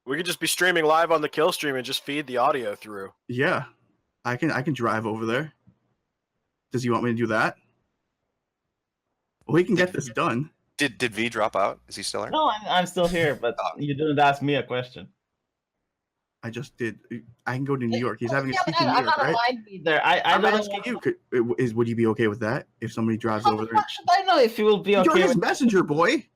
Speaker 7: We could just be streaming live on the kill stream and just feed the audio through.
Speaker 6: Yeah, I can drive over there. Does he want me to do that? We can get this done.
Speaker 1: Did V drop out? Is he still there?
Speaker 5: No, I'm still here, but you didn't ask me a question.
Speaker 6: I just did. I can go to New York. He's having a
Speaker 5: Yeah,
Speaker 6: speech
Speaker 5: but
Speaker 6: in New
Speaker 5: I'm
Speaker 6: York,
Speaker 5: not
Speaker 6: right?
Speaker 5: aligned either. I
Speaker 6: I'm
Speaker 5: don't
Speaker 6: asking
Speaker 5: know.
Speaker 6: you. Would you be okay with that if somebody drives
Speaker 5: How
Speaker 6: over
Speaker 5: the
Speaker 6: there?
Speaker 5: fuck should I know if you will be
Speaker 6: You're
Speaker 5: okay
Speaker 6: his
Speaker 5: with?
Speaker 6: messenger, boy.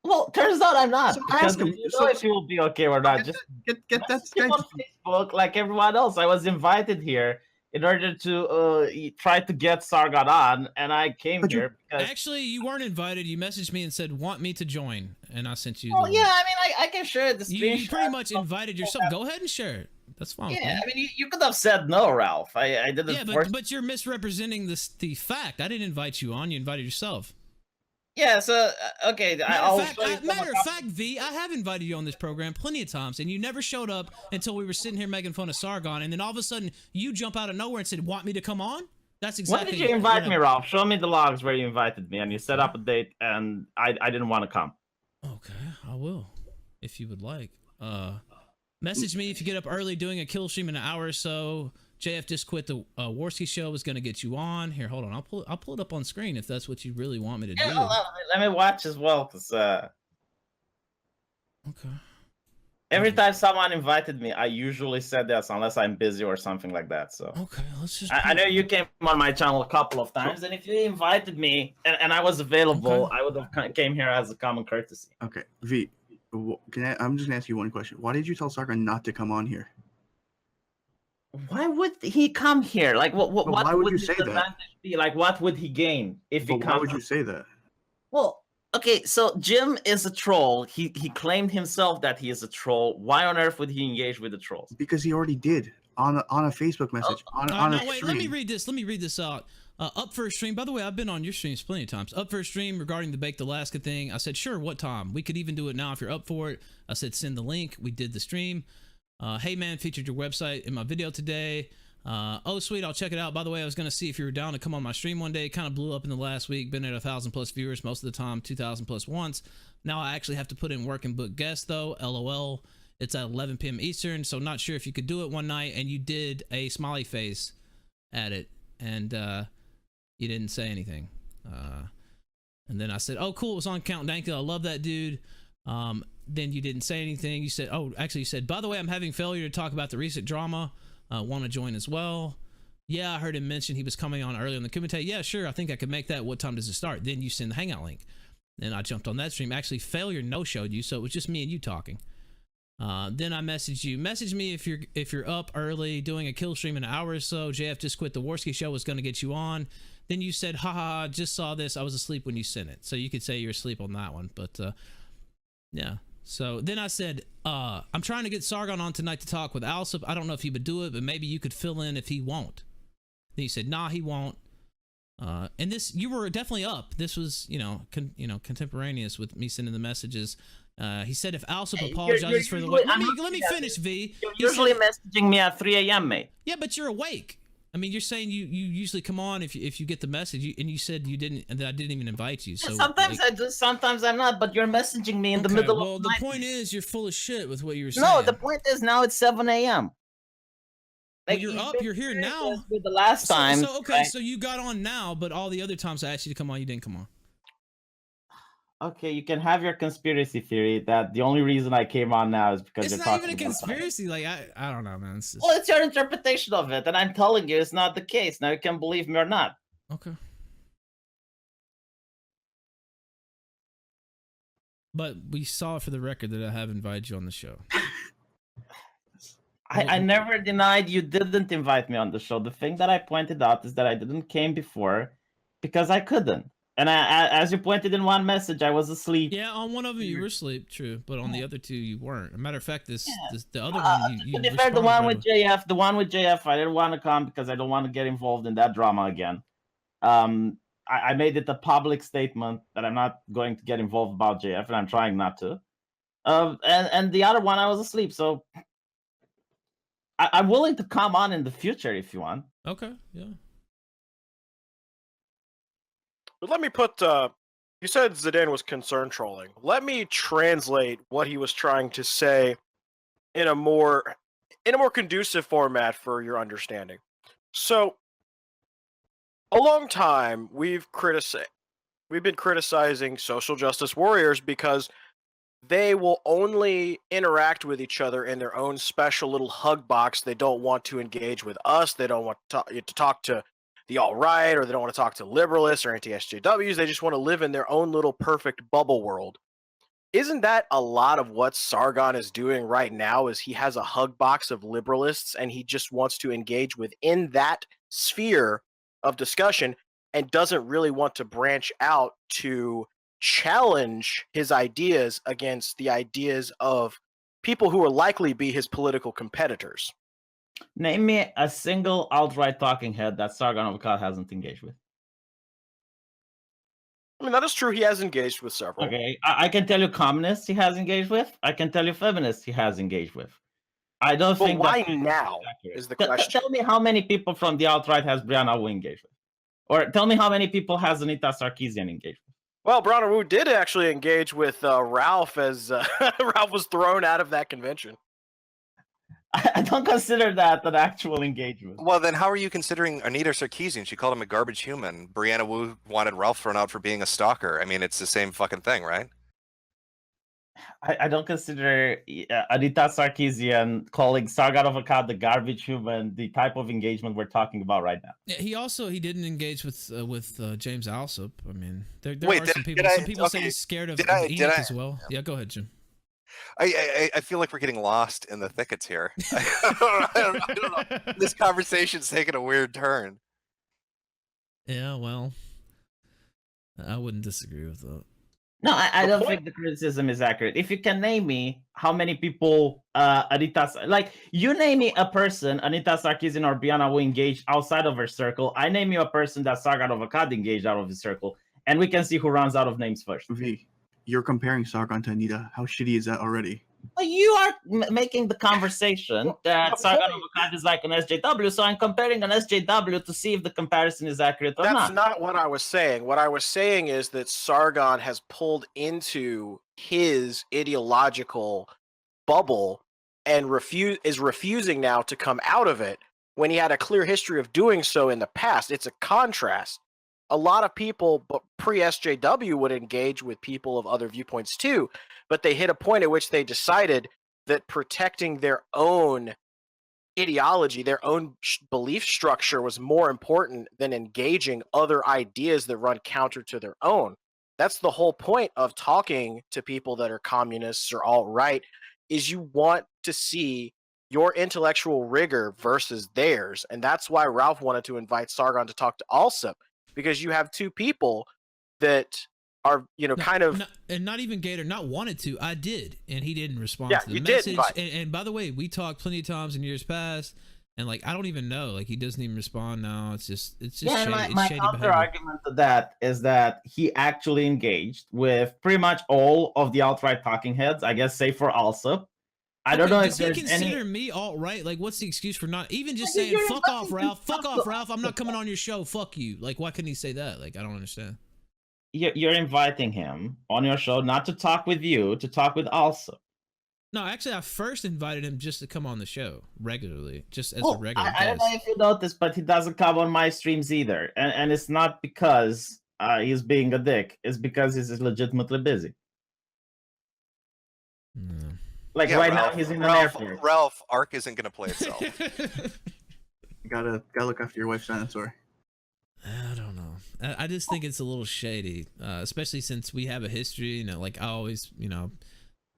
Speaker 5: Well, turns out I'm not.
Speaker 6: So
Speaker 5: because
Speaker 6: ask him.
Speaker 5: you
Speaker 6: So-
Speaker 5: know if you will be okay or not. Just
Speaker 6: Get that
Speaker 5: message him
Speaker 6: guy.
Speaker 5: on Facebook like everyone else. I was invited here in order to try to get Sargon on, and I came
Speaker 6: But you-
Speaker 5: here because.
Speaker 2: Actually, you weren't invited. You messaged me and said, want me to join. And I sent you
Speaker 5: Well,
Speaker 2: the
Speaker 5: yeah,
Speaker 2: link.
Speaker 5: I mean, I can share the
Speaker 2: You
Speaker 5: screenshot.
Speaker 2: pretty much invited yourself. Go ahead and share it. That's fine. with
Speaker 5: Yeah,
Speaker 2: me.
Speaker 5: I mean, you could have said no, Ralph. I didn't
Speaker 2: Yeah,
Speaker 5: force.
Speaker 2: but you're misrepresenting the fact. I didn't invite you on. You invited yourself.
Speaker 5: Yeah, so okay, I'll show you some
Speaker 2: Matter
Speaker 5: of
Speaker 2: of fact, V, I have invited you on this program plenty of times, and you never showed up until we were sitting here making fun of Sargon, and then all of a sudden you jump out of nowhere and said, "Want me to come on?" That's
Speaker 5: When
Speaker 2: exactly.
Speaker 5: did you invite
Speaker 2: what
Speaker 5: me, Ralph? Show me the logs where you invited me, and you set up a date, and I didn't want to come.
Speaker 2: Okay, I will, if you would like. Message me if you get up early doing a kill stream in an hour or so. JF just quit the Warski show. Was gonna get you on here. Hold on, I'll pull it up on screen if that's what you really want me to do.
Speaker 5: Yeah, let me watch as well, because
Speaker 2: Okay.
Speaker 5: every time someone invited me, I usually said yes unless I'm busy or something like that. So
Speaker 2: Okay, let's just.
Speaker 5: I know you came on my channel a couple of times, and if you invited me and I was available,
Speaker 2: Okay.
Speaker 5: I would have came here as a common courtesy.
Speaker 6: Okay, V. I'm just gonna ask you one question. Why did you tell Sargon not to come on here?
Speaker 5: Why would he come here? Like, what
Speaker 6: why would you
Speaker 5: his
Speaker 6: say that?
Speaker 5: advantage be? Like, what would he gain if he
Speaker 6: But why
Speaker 5: comes?
Speaker 6: would you say that?
Speaker 5: Well, okay, so Jim is a troll. He claimed himself that he is a troll. Why on earth would he engage with the trolls?
Speaker 6: Because he already did on a Facebook message on
Speaker 2: No,
Speaker 6: a
Speaker 2: wait,
Speaker 6: stream.
Speaker 2: let me read this. Let me read this out. Up for a stream. By the way, I've been on your streams plenty of times. Up for a stream regarding the Baked Alaska thing. I said, sure, what time? We could even do it now if you're up for it. I said, send the link. We did the stream. Hey, man, featured your website in my video today. Oh, sweet, I'll check it out. By the way, I was going to see if you were down to come on my stream one day. Kind of blew up in the last week. Been at 1,000+ viewers most of the time, 2,000+ once. Now I actually have to put in work and book guests, though. LOL. It's at 11 p.m. Eastern, so not sure if you could do it one night. And you did a smiley face at it, and you didn't say anything. And then I said, oh, cool, it was on Count Dankle. I love that dude. Then you didn't say anything. You said, oh, actually you said, by the way, I'm having failure to talk about the recent drama. Want to join as well. Yeah, I heard him mention he was coming on earlier in the Kumite. Yeah, sure, I think I could make that. What time does it start? Then you send the hangout link. Then I jumped on that stream. Actually, failure no-showed you, so it was just me and you talking. Then I messaged you. Message me if you're up early doing a kill stream in an hour or so. JF just quit the Warski show, was going to get you on. Then you said, haha, just saw this. I was asleep when you sent it. So you could say you're asleep on that one. But yeah. So then I said, I'm trying to get Sargon on tonight to talk with Alsop. I don't know if he would do it, but maybe you could fill in if he won't. Then you said, nah, he won't. And this, you were definitely up. This was, contemporaneous with me sending the messages. He said if Alsop apologizes for the way. Let me finish, V.
Speaker 5: You're usually messaging me at 3 a.m., mate.
Speaker 2: Yeah, but you're awake. I mean, you're saying you usually come on if you get the message, and you said you didn't, and that I didn't even invite you. So
Speaker 5: sometimes I do, sometimes I'm not. But you're messaging me in the middle of the night.
Speaker 2: Well, the point is, you're full of shit with what you were saying.
Speaker 5: No, the point is now it's 7 a.m.
Speaker 2: Well, you're up. You're here now.
Speaker 5: With the last time.
Speaker 2: So you got on now, but all the other times I asked you to come on, you didn't come on.
Speaker 5: Okay, you can have your conspiracy theory that the only reason I came on now is because
Speaker 2: it's
Speaker 5: you're
Speaker 2: not
Speaker 5: talking
Speaker 2: even a
Speaker 5: about
Speaker 2: conspiracy. Like I don't know, man. It's just...
Speaker 5: Well, it's your interpretation of it, and I'm telling you, it's not the case. Now you can believe me or not.
Speaker 2: Okay. But we saw for the record that I have invited you on the show.
Speaker 5: I never denied you didn't invite me on the show. The thing that I pointed out is that I didn't came before because I couldn't. And as you pointed in one message, I was asleep.
Speaker 2: Yeah, on one of them you were asleep, true, but on the other two you weren't. As a matter of fact, the other one you
Speaker 5: to be fair, the one with JF, I didn't want to come because I don't want to get involved in that drama again. I made it a public statement that I'm not going to get involved about JF, and I'm trying not to. And the other one, I was asleep, so I'm willing to come on in the future if you want.
Speaker 2: Okay, yeah.
Speaker 7: But let me put, you said Zidane was concern trolling. Let me translate what he was trying to say in a more conducive format for your understanding. So, a long time we've been criticizing social justice warriors because they will only interact with each other in their own special little hug box. They don't want to engage with us. They don't want to talk to the alt-right, or they don't want to talk to liberalists or anti-SJWs. They just want to live in their own little perfect bubble world. Isn't that a lot of what Sargon is doing right now? Is he has a hug box of liberalists and he just wants to engage within that sphere of discussion and doesn't really want to branch out to challenge his ideas against the ideas of people who will likely be his political competitors?
Speaker 5: Name me a single alt-right talking head that Sargon of Akkad hasn't engaged with.
Speaker 7: I mean, that is true. He has engaged with several.
Speaker 5: Okay, I can tell you communists he has engaged with. I can tell you feminists he has engaged with. I don't
Speaker 7: But
Speaker 5: think.
Speaker 7: why now is the question.
Speaker 5: Tell me how many people from the alt-right has Brianna Wu engaged with, or tell me how many people has Anita Sarkeesian engaged with.
Speaker 7: Well, Brianna Wu did actually engage with Ralph as Ralph was thrown out of that convention.
Speaker 5: I don't consider that an actual engagement.
Speaker 1: Well, then how are you considering Anita Sarkeesian? She called him a garbage human. Brianna Wu wanted Ralph thrown out for being a stalker. I mean, it's the same fucking thing, right?
Speaker 5: I don't consider Anita Sarkeesian calling Sargon of Akkad the garbage human the type of engagement we're talking about right now.
Speaker 2: Yeah, he didn't engage with James Alsop. I mean, there
Speaker 1: Wait,
Speaker 2: are some people say he's scared of Enoch as well. Yeah, go ahead, Jim.
Speaker 1: I feel like we're getting lost in the thickets here. I don't know. This conversation's taking a weird turn.
Speaker 2: Yeah, well, I wouldn't disagree with that.
Speaker 5: No, I don't think the criticism is accurate. If you can name me how many people you name me a person Anita Sarkeesian or Brianna Wu engaged outside of her circle, I name you a person that Sargon of Akkad engaged out of his circle, and we can see who runs out of names first.
Speaker 6: V, you're comparing Sargon to Anita. How shitty is that already?
Speaker 5: Well, you are making the conversation that Sargon of Akkad is like an SJW, so I'm comparing an SJW to see if the comparison is accurate or not.
Speaker 7: That's not what I was saying. What I was saying is that Sargon has pulled into his ideological bubble and is refusing now to come out of it when he had a clear history of doing so in the past. It's a contrast. A lot of people pre-SJW would engage with people of other viewpoints too, but they hit a point at which they decided that protecting their own ideology, their own belief structure was more important than engaging other ideas that run counter to their own. That's the whole point of talking to people that are communists or alt-right, is you want to see your intellectual rigor versus theirs. And that's why Ralph wanted to invite Sargon to talk to Alsop, because you have two people that are,
Speaker 2: not even Gator, not wanted to. I did, and he didn't respond to the message. And by the way, we talked plenty of times in years past, and I don't even know, he doesn't even respond now. It's just shady.
Speaker 5: My counter argument to that is that he actually engaged with pretty much all of the alt-right talking heads, I guess, save for Alsop. I don't know if
Speaker 2: does he consider me alt-right? What's the excuse for not even just saying fuck off, Ralph? Fuck off, Ralph. I'm not coming on your show. Fuck you. Why couldn't he say that? I don't understand.
Speaker 5: You're inviting him on your show not to talk with you, to talk with Alsop.
Speaker 2: No, actually, I first invited him just to come on the show regularly, just as a regular guest.
Speaker 5: I don't know if you noticed, but he doesn't come on my streams either, and it's not because he's being a dick. It's because he's legitimately busy.
Speaker 2: Mm.
Speaker 5: Right now, he's in an airport.
Speaker 1: Ralph, Ark isn't going to play itself.
Speaker 6: You gotta look after your wife's dinosaur.
Speaker 2: I don't know. I just think it's a little shady, especially since we have a history. You know, like I always, you know,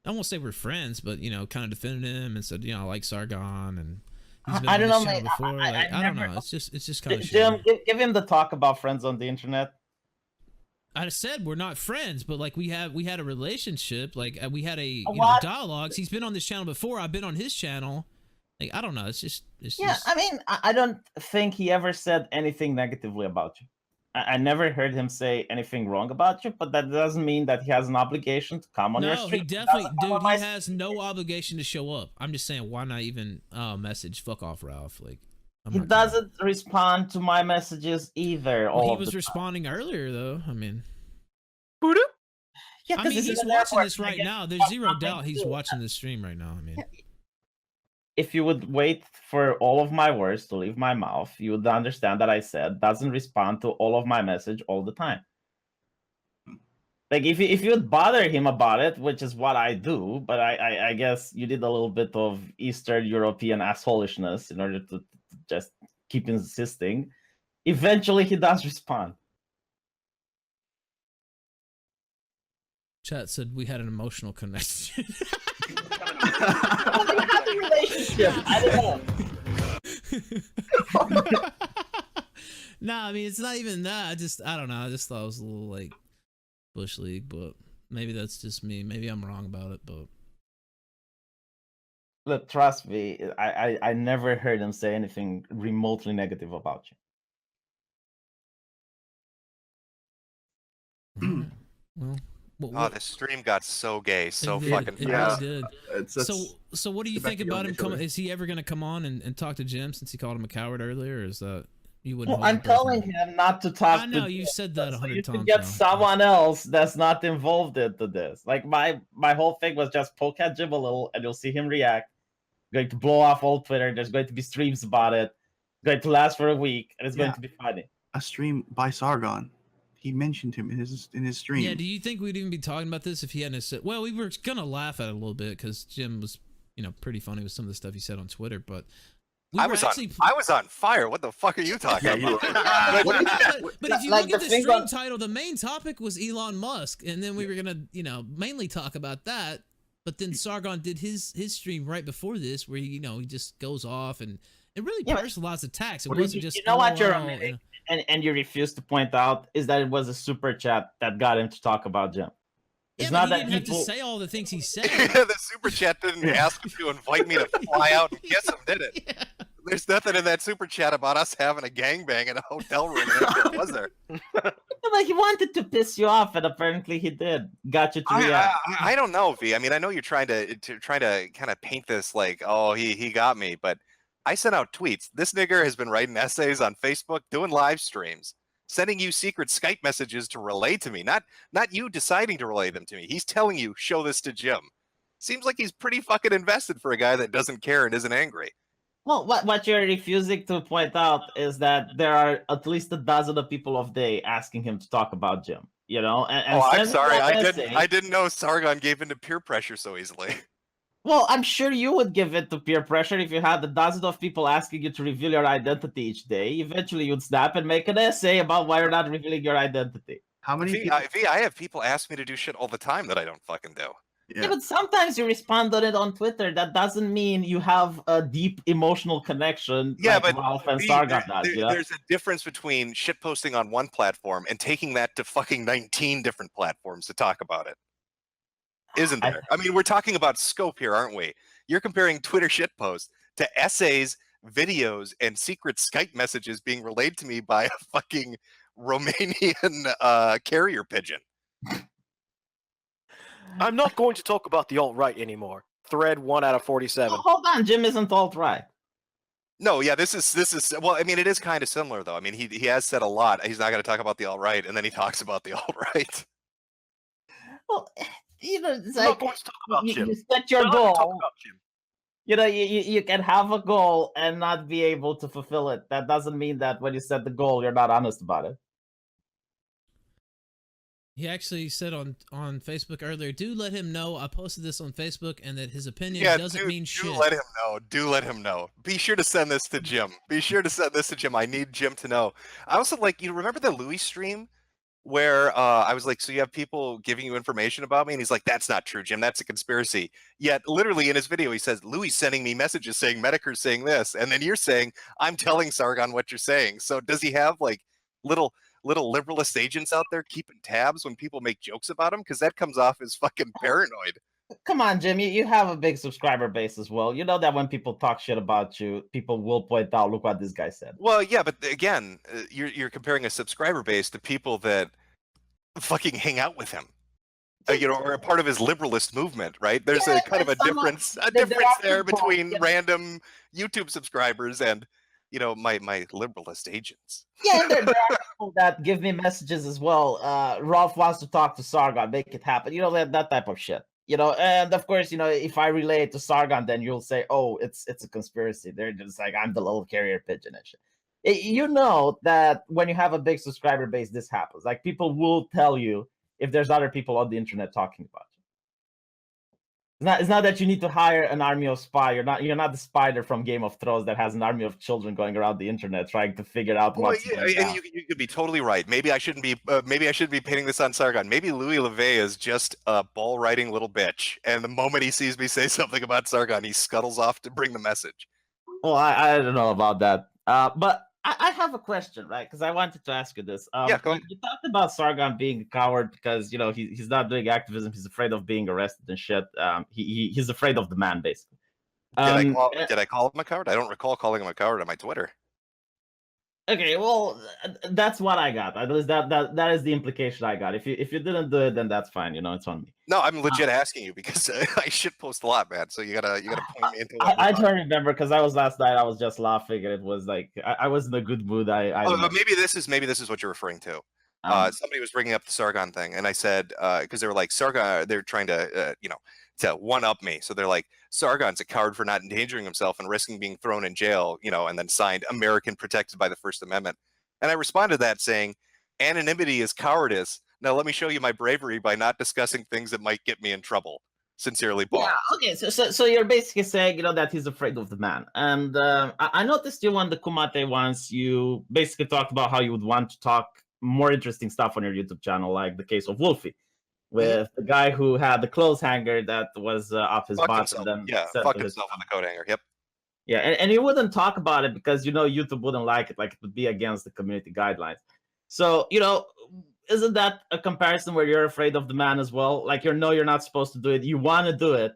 Speaker 2: I won't say we're friends, but you know, kind of defended him and said, you know, I like Sargon and he's been
Speaker 5: I
Speaker 2: on
Speaker 5: don't
Speaker 2: this
Speaker 5: know,
Speaker 2: channel
Speaker 5: mate.
Speaker 2: before. I don't
Speaker 5: never-
Speaker 2: know. It's just kind of
Speaker 5: Jim,
Speaker 2: shady.
Speaker 5: give him the talk about friends on the internet.
Speaker 2: I said we're not friends, but like we had a relationship, like we had a you know,
Speaker 5: What?
Speaker 2: dialogues. He's been on this channel before. I've been on his channel. Like I don't know. It's just
Speaker 5: Yeah, I mean, I don't think he ever said anything negatively about you. I never heard him say anything wrong about you, but that doesn't mean that he has an obligation to come on your
Speaker 2: No,
Speaker 5: stream.
Speaker 2: he definitely,
Speaker 5: doesn't come
Speaker 2: dude.
Speaker 5: on my
Speaker 2: He has no obligation to show up. I'm just saying, why not even message? Fuck off, Ralph. Like I'm
Speaker 5: He
Speaker 2: not gonna-
Speaker 5: doesn't respond to my messages either.
Speaker 2: Well,
Speaker 5: all
Speaker 2: he
Speaker 5: of
Speaker 2: was
Speaker 5: the time.
Speaker 2: responding earlier, though. I mean,
Speaker 5: Yeah,
Speaker 2: I
Speaker 5: 'cause
Speaker 2: mean,
Speaker 5: it's
Speaker 2: he's
Speaker 5: even
Speaker 2: watching
Speaker 5: therefore
Speaker 2: this right
Speaker 5: again,
Speaker 2: now. There's
Speaker 5: got
Speaker 2: zero
Speaker 5: nothing
Speaker 2: doubt
Speaker 5: to
Speaker 2: he's
Speaker 5: do.
Speaker 2: watching this stream right now. I mean,
Speaker 5: If you would wait for all of my words to leave my mouth, you would understand that I said doesn't respond to all of my message all the time. Like if you would bother him about it, which is what I do, but I guess you did a little bit of Eastern European assholishness in order to just keep insisting. Eventually, he does respond.
Speaker 2: chat said we had an emotional connection.
Speaker 5: Well, we had a relationship. I don't know.
Speaker 2: Nah, I mean it's not even that. I don't know. I just thought it was a little like Bush League, but maybe that's just me. Maybe I'm wrong about it, but
Speaker 5: Look, trust me, I never heard him say anything remotely negative about you.
Speaker 2: alright. Well,
Speaker 1: Oh, this stream got so gay, so
Speaker 2: it did.
Speaker 1: fucking
Speaker 2: It
Speaker 1: fast.
Speaker 2: really did. So what do you
Speaker 6: get back
Speaker 2: think
Speaker 6: to
Speaker 2: about
Speaker 6: yelling
Speaker 2: him
Speaker 6: at each other.
Speaker 2: coming? Is he ever going to come on and talk to Jim since he called him a coward earlier? Or is that you wouldn't?
Speaker 5: Well,
Speaker 2: hold
Speaker 5: I'm
Speaker 2: it personally?
Speaker 5: telling him not to talk.
Speaker 2: I know
Speaker 5: to
Speaker 2: you've said that
Speaker 5: so
Speaker 2: 100
Speaker 5: you
Speaker 2: times.
Speaker 5: can get
Speaker 2: now.
Speaker 5: someone else that's not involved into this. Like my whole thing was just poke at Jim a little, and you'll see him react. Going to blow off all Twitter. There's going to be streams about it. Going to last for a week, and it's going
Speaker 6: Yeah.
Speaker 5: to be funny.
Speaker 6: A stream by Sargon. He mentioned him in his stream.
Speaker 2: Yeah, do you think we'd even be talking about this if he hadn't said? Well, we were gonna laugh at it a little bit because Jim was, you know, pretty funny with some of the stuff he said on Twitter. But
Speaker 1: I was on fire. What the fuck are you talking
Speaker 6: Yeah, you
Speaker 1: about?
Speaker 2: Yeah,
Speaker 6: What
Speaker 2: but if you
Speaker 5: Like
Speaker 2: look at
Speaker 5: the
Speaker 2: the
Speaker 5: thing
Speaker 2: stream
Speaker 5: on-
Speaker 2: title, the main topic was Elon Musk, and then we were gonna, you know, mainly talk about that. But then Sargon did his stream right before this, where he, you know, he just goes off and it really
Speaker 5: Yeah, but-
Speaker 2: personalized attacks. It
Speaker 6: What do you-
Speaker 2: wasn't just
Speaker 5: you know what you're
Speaker 2: LOL,
Speaker 5: omitting? And you refuse to point out is that it was a super chat that got him to talk about Jim.
Speaker 2: Yeah,
Speaker 5: It's
Speaker 2: but
Speaker 5: not
Speaker 2: he
Speaker 5: that
Speaker 2: didn't have
Speaker 5: people.
Speaker 2: to say all the things he said.
Speaker 1: The super chat didn't ask you to invite me to fly out and kiss him, did it?
Speaker 2: Yeah.
Speaker 1: There's nothing in that super chat about us having a gangbang in a hotel room, was there?
Speaker 5: Like he wanted to piss you off, and apparently he did. Got you to react.
Speaker 1: I don't know, V. I mean, I know you're trying to kind of paint this like, oh, he got me, but I sent out tweets. This nigger has been writing essays on Facebook, doing live streams, sending you secret Skype messages to relay to me. Not you deciding to relay them to me. He's telling you, show this to Jim. Seems like he's pretty fucking invested for a guy that doesn't care and isn't angry.
Speaker 5: Well, what you're refusing to point out is that there are at least a dozen of people of day asking him to talk about Jim. You know, and
Speaker 1: Oh, I'm
Speaker 5: sending
Speaker 1: sorry.
Speaker 5: that
Speaker 1: I
Speaker 5: essay-
Speaker 1: didn't know Sargon gave into peer pressure so easily.
Speaker 5: Well, I'm sure you would give it to peer pressure if you had a dozen of people asking you to reveal your identity each day. Eventually, you'd snap and make an essay about why you're not revealing your identity.
Speaker 6: How many
Speaker 1: V,
Speaker 6: people?
Speaker 1: I have people ask me to do shit all the time that I don't fucking do.
Speaker 5: Yeah, but sometimes you respond on it on Twitter. That doesn't mean you have a deep emotional connection.
Speaker 1: Yeah,
Speaker 5: like
Speaker 1: but
Speaker 5: Ralph and
Speaker 1: V,
Speaker 5: Sargon does. You know?
Speaker 1: there's a difference between shit posting on one platform and taking that to fucking 19 different platforms to talk about it. Isn't there? I mean, we're talking about scope here, aren't we? You're comparing Twitter shit posts to essays, videos, and secret Skype messages being relayed to me by a fucking Romanian carrier pigeon.
Speaker 7: I'm not going to talk about the alt-right anymore. Thread 1 out of 47.
Speaker 5: Hold on, Jim isn't alt-right.
Speaker 1: No, yeah, this is well, I mean, it is kind of similar though. I mean, he has said a lot. He's not going to talk about the alt-right, and then he talks about the alt-right.
Speaker 5: Well, you know, it's
Speaker 7: I'm not
Speaker 5: like
Speaker 7: going to talk about Jim.
Speaker 5: you set your
Speaker 7: I'm not going to talk
Speaker 5: goal.
Speaker 7: about Jim.
Speaker 5: You know, you can have a goal and not be able to fulfill it. That doesn't mean that when you set the goal, you're not honest about it.
Speaker 2: He actually said on Facebook earlier, do let him know I posted this on Facebook and that his opinion
Speaker 1: Yeah,
Speaker 2: doesn't mean shit.
Speaker 1: do let him know. Do let him know. Be sure to send this to Jim. Be sure to send this to Jim. I need Jim to know. I also you remember the Louis stream where I was like, so you have people giving you information about me? And he's like, that's not true, Jim. That's a conspiracy. Yet literally in his video, he says, Louis sending me messages saying Metokur's saying this. And then you're saying, I'm telling Sargon what you're saying. So does he have like little liberalist agents out there keeping tabs when people make jokes about him? Because that comes off as fucking paranoid.
Speaker 5: Come on, Jim. You have a big subscriber base as well. You know that when people talk shit about you, people will point out, look what this guy said.
Speaker 1: Well, yeah, but again, you're comparing a subscriber base to people that fucking hang out with him, or a part of his liberalist movement, right? There's a kind of a difference there between random YouTube subscribers and my liberalist agents.
Speaker 5: Yeah, and there are people that give me messages as well. Rolf wants to talk to Sargon, make it happen. That type of shit. And of course, if I relate to Sargon, then you'll say, oh, it's a conspiracy. They're just like, I'm the little carrier pigeon and shit. You know that when you have a big subscriber base, this happens. Like, people will tell you if there's other people on the internet talking about you. It's not that you need to hire an army of spies. You're not the spider from Game of Thrones that has an army of children going around the internet trying to figure out what's going on.
Speaker 1: You could be totally right. Maybe I shouldn't be. Maybe I shouldn't be painting this on Sargon. Maybe Louis LeVay is just a ball riding little bitch, and the moment he sees me say something about Sargon, he scuttles off to bring the message.
Speaker 5: Well, I don't know about that, but I have a question, right? Because I wanted to ask you this.
Speaker 1: Yeah, go ahead.
Speaker 5: You talked about Sargon being a coward because he's not doing activism. He's afraid of being arrested and shit. He's afraid of the man, basically.
Speaker 1: Did I call him a coward? I don't recall calling him a coward on my Twitter.
Speaker 5: Okay, well, that's what I got. At least that is the implication I got. If you didn't do it, then that's fine. It's on me.
Speaker 1: No, I'm legit asking you because I shit post a lot, man. So you gotta point me into.
Speaker 5: I don't remember because I was last night. I was just laughing, and it was like I was in a good mood.
Speaker 1: Maybe this is what you're referring to. Somebody was bringing up the Sargon thing, and I said because they were like Sargon, they're trying to to one up me. So they're like, Sargon's a coward for not endangering himself and risking being thrown in jail, and then signed American protected by the First Amendment. And I responded to that saying, anonymity is cowardice. Now let me show you my bravery by not discussing things that might get me in trouble. Sincerely, Paul.
Speaker 5: Yeah, okay, so you're basically saying, that he's afraid of the man. And I noticed you on the Kumate once, you basically talked about how you would want to talk more interesting stuff on your YouTube channel, like the case of Wolfie, with the guy who had the clothes hanger that was off his butt. And then
Speaker 1: fucked himself on the coat hanger. Yep.
Speaker 5: Yeah, and you wouldn't talk about it because YouTube wouldn't like it, like it would be against the community guidelines. So isn't that a comparison where you're afraid of the man as well? Like you're not supposed to do it, you want to do it,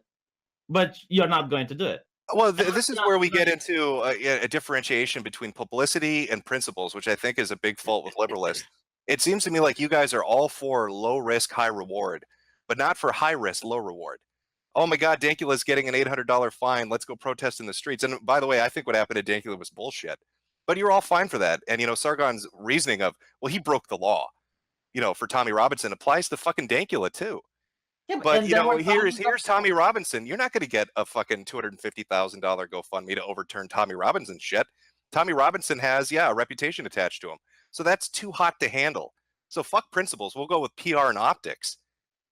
Speaker 5: but you're not going to do it.
Speaker 1: Well, this is where we get into a differentiation between publicity and principles, which I think is a big fault with liberalists. It seems to me like you guys are all for low risk, high reward, but not for high risk, low reward. Oh my God, Dankula's getting an $800 fine. Let's go protest in the streets. And by the way, I think what happened to Dankula was bullshit. But you're all fine for that. And Sargon's reasoning of, well, he broke the law, for Tommy Robinson applies to fucking Dankula too. Yeah, but here's Tommy Robinson. You're not going to get a fucking $250,000 GoFundMe to overturn Tommy Robinson's shit. Tommy Robinson has a reputation attached to him. So that's too hot to handle. So fuck principles. We'll go with PR and optics.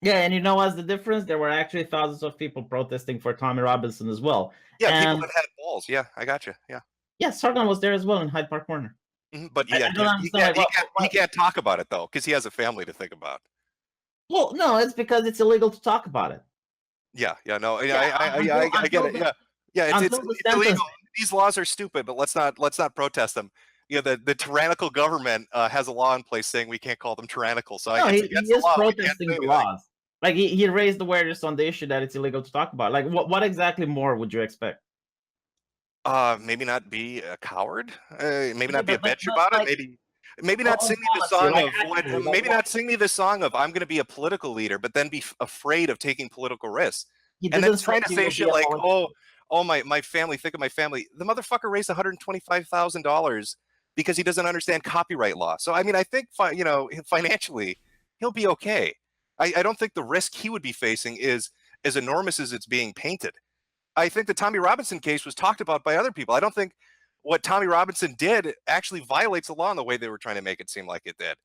Speaker 5: Yeah, and what's the difference? There were actually thousands of people protesting for Tommy Robinson as well.
Speaker 1: Yeah, people that had balls. Yeah, I got you. Yeah.
Speaker 5: Yeah, Sargon was there as well in Hyde Park Corner.
Speaker 1: But he can't talk about it though, because he has a family to think about.
Speaker 5: Well, no, it's because it's illegal to talk about it.
Speaker 1: I get it. It's illegal. These laws are stupid, but let's not protest them. The tyrannical government has a law in place saying we can't call them tyrannical. So he is
Speaker 5: protesting the laws. Like he raised awareness on the issue that it's illegal to talk about. Like what exactly more would you expect?
Speaker 1: Maybe not be a coward. Maybe not be a bitch about it. Maybe not sing me the song of maybe not sing me the song of I'm going to be a political leader, but then be afraid of taking political risks. And then trying to say shit like, oh my family, think of my family. The motherfucker raised $125,000 because he doesn't understand copyright law. So I mean, I think financially he'll be okay. I don't think the risk he would be facing is as enormous as it's being painted. I think the Tommy Robinson case was talked about by other people. I don't think what Tommy Robinson did actually violates the law in the way they were trying to make it seem like it did.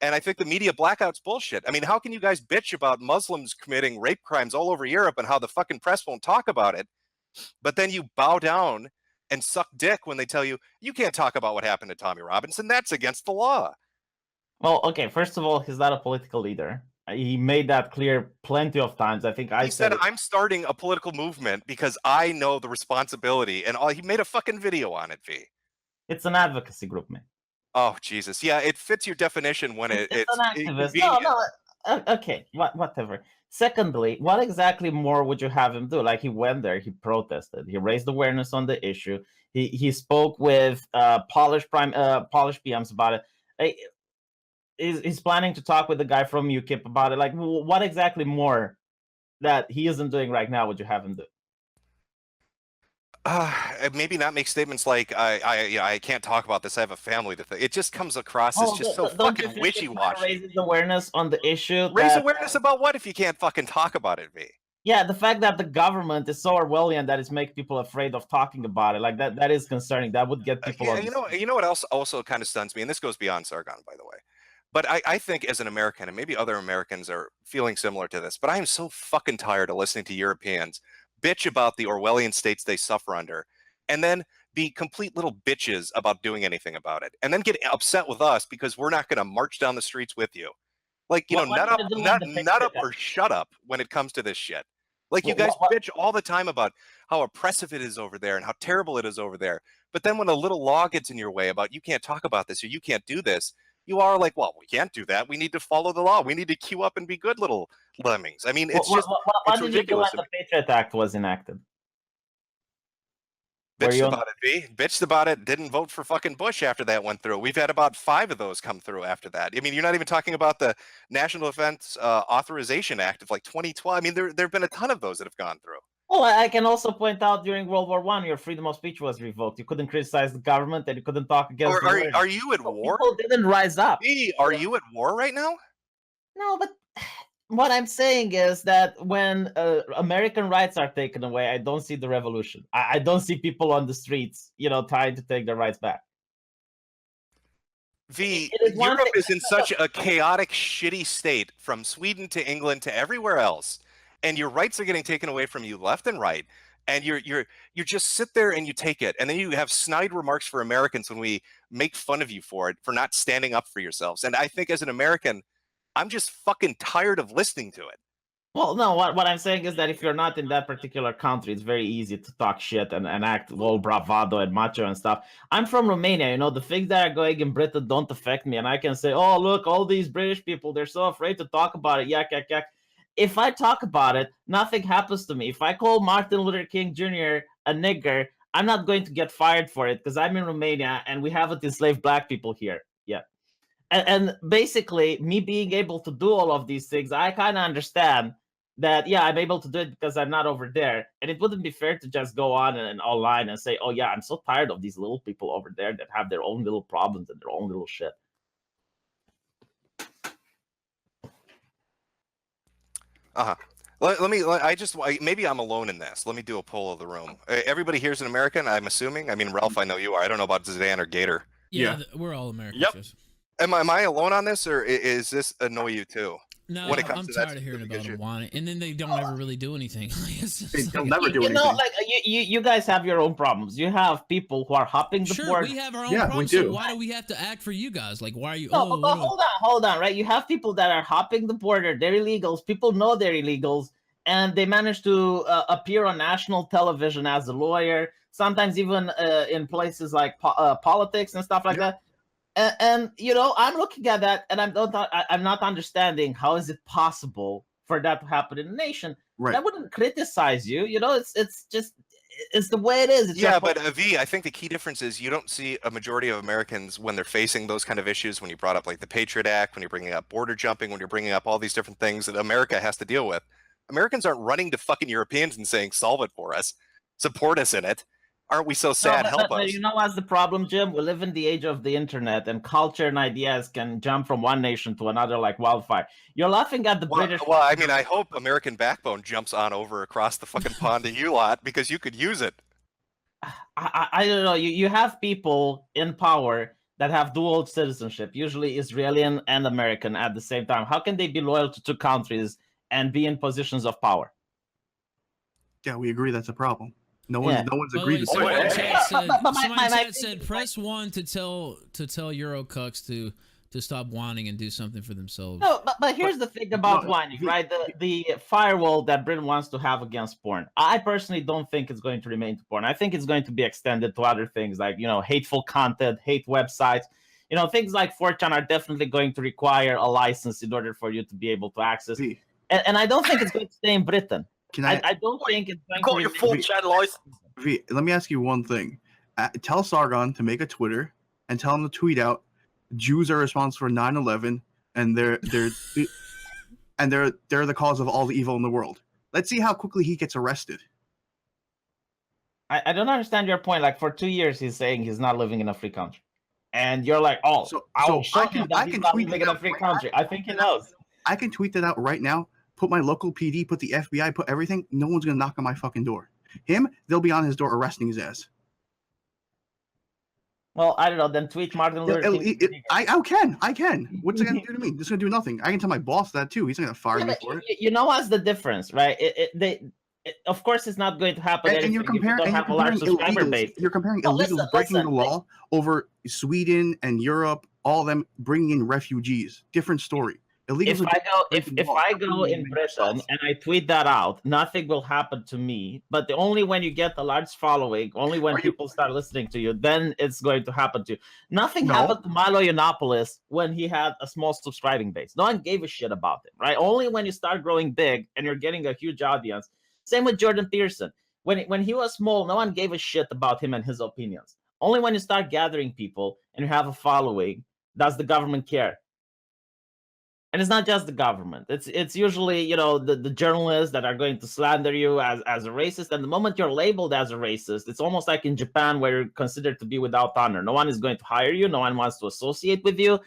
Speaker 1: And I think the media blackout's bullshit. I mean, how can you guys bitch about Muslims committing rape crimes all over Europe and how the fucking press won't talk about it, but then you bow down and suck dick when they tell you you can't talk about what happened to Tommy Robinson? That's against the law.
Speaker 5: Well, okay, first of all, he's not a political leader. He made that clear plenty of times. I think
Speaker 1: He said, I'm starting a political movement because I know the responsibility, and he made a fucking video on it, V.
Speaker 5: It's an advocacy group, man.
Speaker 1: Oh, Jesus. Yeah, it fits your definition when it's
Speaker 5: an activist. No, okay, whatever. Secondly, what exactly more would you have him do? Like, he went there, he protested, he raised awareness on the issue, he spoke with Polish PMs about it. He's planning to talk with the guy from UKIP about it. Like, what exactly more that he isn't doing right now would you have him do?
Speaker 1: Maybe not make statements like I can't talk about this. I have a family to think. It just comes across as just so fucking wishy-washy.
Speaker 5: Raises awareness on the issue.
Speaker 1: Raise awareness about what if you can't fucking talk about it, V?
Speaker 5: Yeah, the fact that the government is so Orwellian that it's making people afraid of talking about it, like that is concerning. That would get people.
Speaker 1: You know what else also kind of stuns me, and this goes beyond Sargon, by the way. But I think as an American, and maybe other Americans are feeling similar to this, but I am so fucking tired of listening to Europeans bitch about the Orwellian states they suffer under, and then be complete little bitches about doing anything about it, and then get upset with us because we're not going to march down the streets with you. Like, you know, nut up or shut up when it comes to this shit. Like, you guys bitch all the time about how oppressive it is over there and how terrible it is over there. But then when a little law gets in your way about you can't talk about this or you can't do this, you are like, well, we can't do that. We need to follow the law. We need to queue up and be good little lemmings. I mean, it's just
Speaker 5: it's ridiculous. When the Patriot Act was enacted?
Speaker 1: Bitched about it, V. Bitched about it. Didn't vote for fucking Bush after that went through. We've had about 5 of those come through after that. I mean, you're not even talking about the National Defense Authorization Act of like 2012. I mean, there have been a ton of those that have gone through.
Speaker 5: Well, I can also point out during World War I, your freedom of speech was revoked. You couldn't criticize the government, and you couldn't talk against.
Speaker 1: Are you at war?
Speaker 5: People didn't rise up.
Speaker 1: Are you at war right now?
Speaker 5: No, but what I'm saying is that when American rights are taken away, I don't see the revolution. I don't see people on the streets, trying to take their rights back.
Speaker 1: Europe is in such a chaotic, shitty state, from Sweden to England to everywhere else, and your rights are getting taken away from you left and right, and you just sit there and you take it, and then you have snide remarks for Americans when we make fun of you for it, for not standing up for yourselves. And I think as an American, I'm just fucking tired of listening to it.
Speaker 5: Well, no, what I'm saying is that if you're not in that particular country, it's very easy to talk shit and act all bravado and macho and stuff. I'm from Romania, the things that are going in Britain don't affect me, and I can say, oh, look, all these British people, they're so afraid to talk about it, yak, yak, yak. If I talk about it, nothing happens to me. If I call Martin Luther King Jr. a nigger, I'm not going to get fired for it because I'm in Romania and we haven't enslaved black people here yet. And basically, me being able to do all of these things, I kind of understand that, yeah, I'm able to do it because I'm not over there. And it wouldn't be fair to just go on and online and say, oh, yeah, I'm so tired of these little people over there that have their own little problems and their own little shit.
Speaker 1: Maybe I'm alone in this. Let me do a poll of the room. Everybody here's an American, I'm assuming. I mean, Ralph, I know you are. I don't know about Zidane or Gator.
Speaker 2: Yeah. We're all Americans.
Speaker 7: Yep.
Speaker 2: Yes.
Speaker 1: Am I alone on this, or is this annoy you too?
Speaker 2: No,
Speaker 1: when it comes
Speaker 2: I'm
Speaker 1: to
Speaker 2: tired
Speaker 1: that
Speaker 2: of hearing about
Speaker 1: issue?
Speaker 2: them wanting, and then they don't ever really do anything.
Speaker 6: They'll never do anything.
Speaker 5: Like you guys have your own problems. You have people who are hopping the board.
Speaker 2: We have our own
Speaker 6: Yeah,
Speaker 2: problems.
Speaker 6: we do.
Speaker 2: So why do we have to act for you guys? Like, why are you?
Speaker 5: No, but hold on, right? You have people that are hopping the border. They're illegals. People know they're illegals, and they manage to appear on national television as a lawyer. Sometimes even in places like politics and stuff like that. And I'm looking at that, and I'm not understanding how is it possible for that to happen in a nation.
Speaker 6: Right.
Speaker 5: I wouldn't criticize you. It's just the way it is.
Speaker 1: But V, I think the key difference is you don't see a majority of Americans when they're facing those kind of issues. When you brought up like the Patriot Act, when you're bringing up border jumping, when you're bringing up all these different things that America has to deal with, Americans aren't running to fucking Europeans and saying, "Solve it for us, support us in it." Aren't we so sad? Help us.
Speaker 5: What's the problem, Jim? We live in the age of the internet, and culture and ideas can jump from one nation to another like wildfire. You're laughing at the British.
Speaker 1: Well, I mean, I hope American Backbone jumps on over across the fucking pond to you lot, because you could use it.
Speaker 5: I don't know. You have people in power that have dual citizenship, usually Israeli and American at the same time, how can they be loyal to two countries and be in positions of power?
Speaker 6: Yeah, we agree that's a problem. No
Speaker 5: Yeah.
Speaker 6: one's
Speaker 2: By the
Speaker 6: agreed
Speaker 2: way,
Speaker 6: to
Speaker 2: someone
Speaker 6: that.
Speaker 2: in chat said,
Speaker 5: But
Speaker 2: someone in
Speaker 5: my
Speaker 2: chat
Speaker 5: thing
Speaker 2: said
Speaker 5: is,
Speaker 2: press 1 to tell Eurocucks to stop whining and do something for themselves.
Speaker 5: No, but here's the thing about
Speaker 6: no,
Speaker 5: whining,
Speaker 6: the-
Speaker 5: right? The firewall that Britain wants to have against porn. I personally don't think it's going to remain to porn. I think it's going to be extended to other things like, hateful content, hate websites. Things like 4chan are definitely going to require a license in order for you to be able to access.
Speaker 6: V,
Speaker 5: And I don't think it's going to stay in Britain.
Speaker 6: can
Speaker 5: I don't think it's
Speaker 7: You
Speaker 5: going
Speaker 7: got
Speaker 5: to
Speaker 7: your
Speaker 5: remain.
Speaker 7: 4chan license.
Speaker 6: V, let me ask you one thing. Tell Sargon to make a Twitter and tell him to tweet out Jews are responsible for 9/11 and they're the cause of all the evil in the world. Let's see how quickly he gets arrested.
Speaker 5: I don't understand your point. Like, for 2 years, he's saying he's not living in a free country. And you're like, oh,
Speaker 6: So
Speaker 5: I'll show
Speaker 6: I
Speaker 5: him
Speaker 6: can-
Speaker 5: that
Speaker 6: I
Speaker 5: he's
Speaker 6: can
Speaker 5: not
Speaker 6: tweet
Speaker 5: living
Speaker 6: it
Speaker 5: in a
Speaker 6: out
Speaker 5: free
Speaker 6: right now.
Speaker 5: country. I think he knows.
Speaker 6: I can tweet that out right now. Put my local PD, put the FBI, put everything. No one's gonna knock on my fucking door. Him, they'll be on his door arresting his ass.
Speaker 5: Well, I don't know. Then tweet Martin Luther King.
Speaker 6: I can. What's it gonna do to me? This is gonna do nothing. I can tell my boss that too. He's not gonna fire
Speaker 5: Yeah,
Speaker 6: me
Speaker 5: but
Speaker 6: for it.
Speaker 5: you know what's the difference, right? Of course, it's not going to happen.
Speaker 6: And you're
Speaker 5: if you
Speaker 6: comparing,
Speaker 5: don't have a large subscriber base.
Speaker 6: You're comparing
Speaker 5: No,
Speaker 6: illegals
Speaker 5: listen,
Speaker 6: breaking
Speaker 5: listen.
Speaker 6: the law over Sweden and Europe, all of them bringing in refugees. Different story. Illegals
Speaker 5: If
Speaker 6: are
Speaker 5: I go,
Speaker 6: breaking
Speaker 5: if
Speaker 6: the law.
Speaker 5: I go in Britain and I tweet that out, nothing will happen to me. But only when you get a large following, only when people start listening to you, then it's going to happen to you. Nothing happened to Milo Yiannopoulos when he had a small subscribing base. No one gave a shit about it, right? Only when you start growing big and you're getting a huge audience. Same with Jordan Peterson. When he was small, no one gave a shit about him and his opinions. Only when you start gathering people and you have a following does the government care. And it's not just the government. It's usually, the journalists that are going to slander you as a racist. And the moment you're labeled as a racist, it's almost like in Japan where you're considered to be without honor. No one is going to hire you. No one wants to associate with you.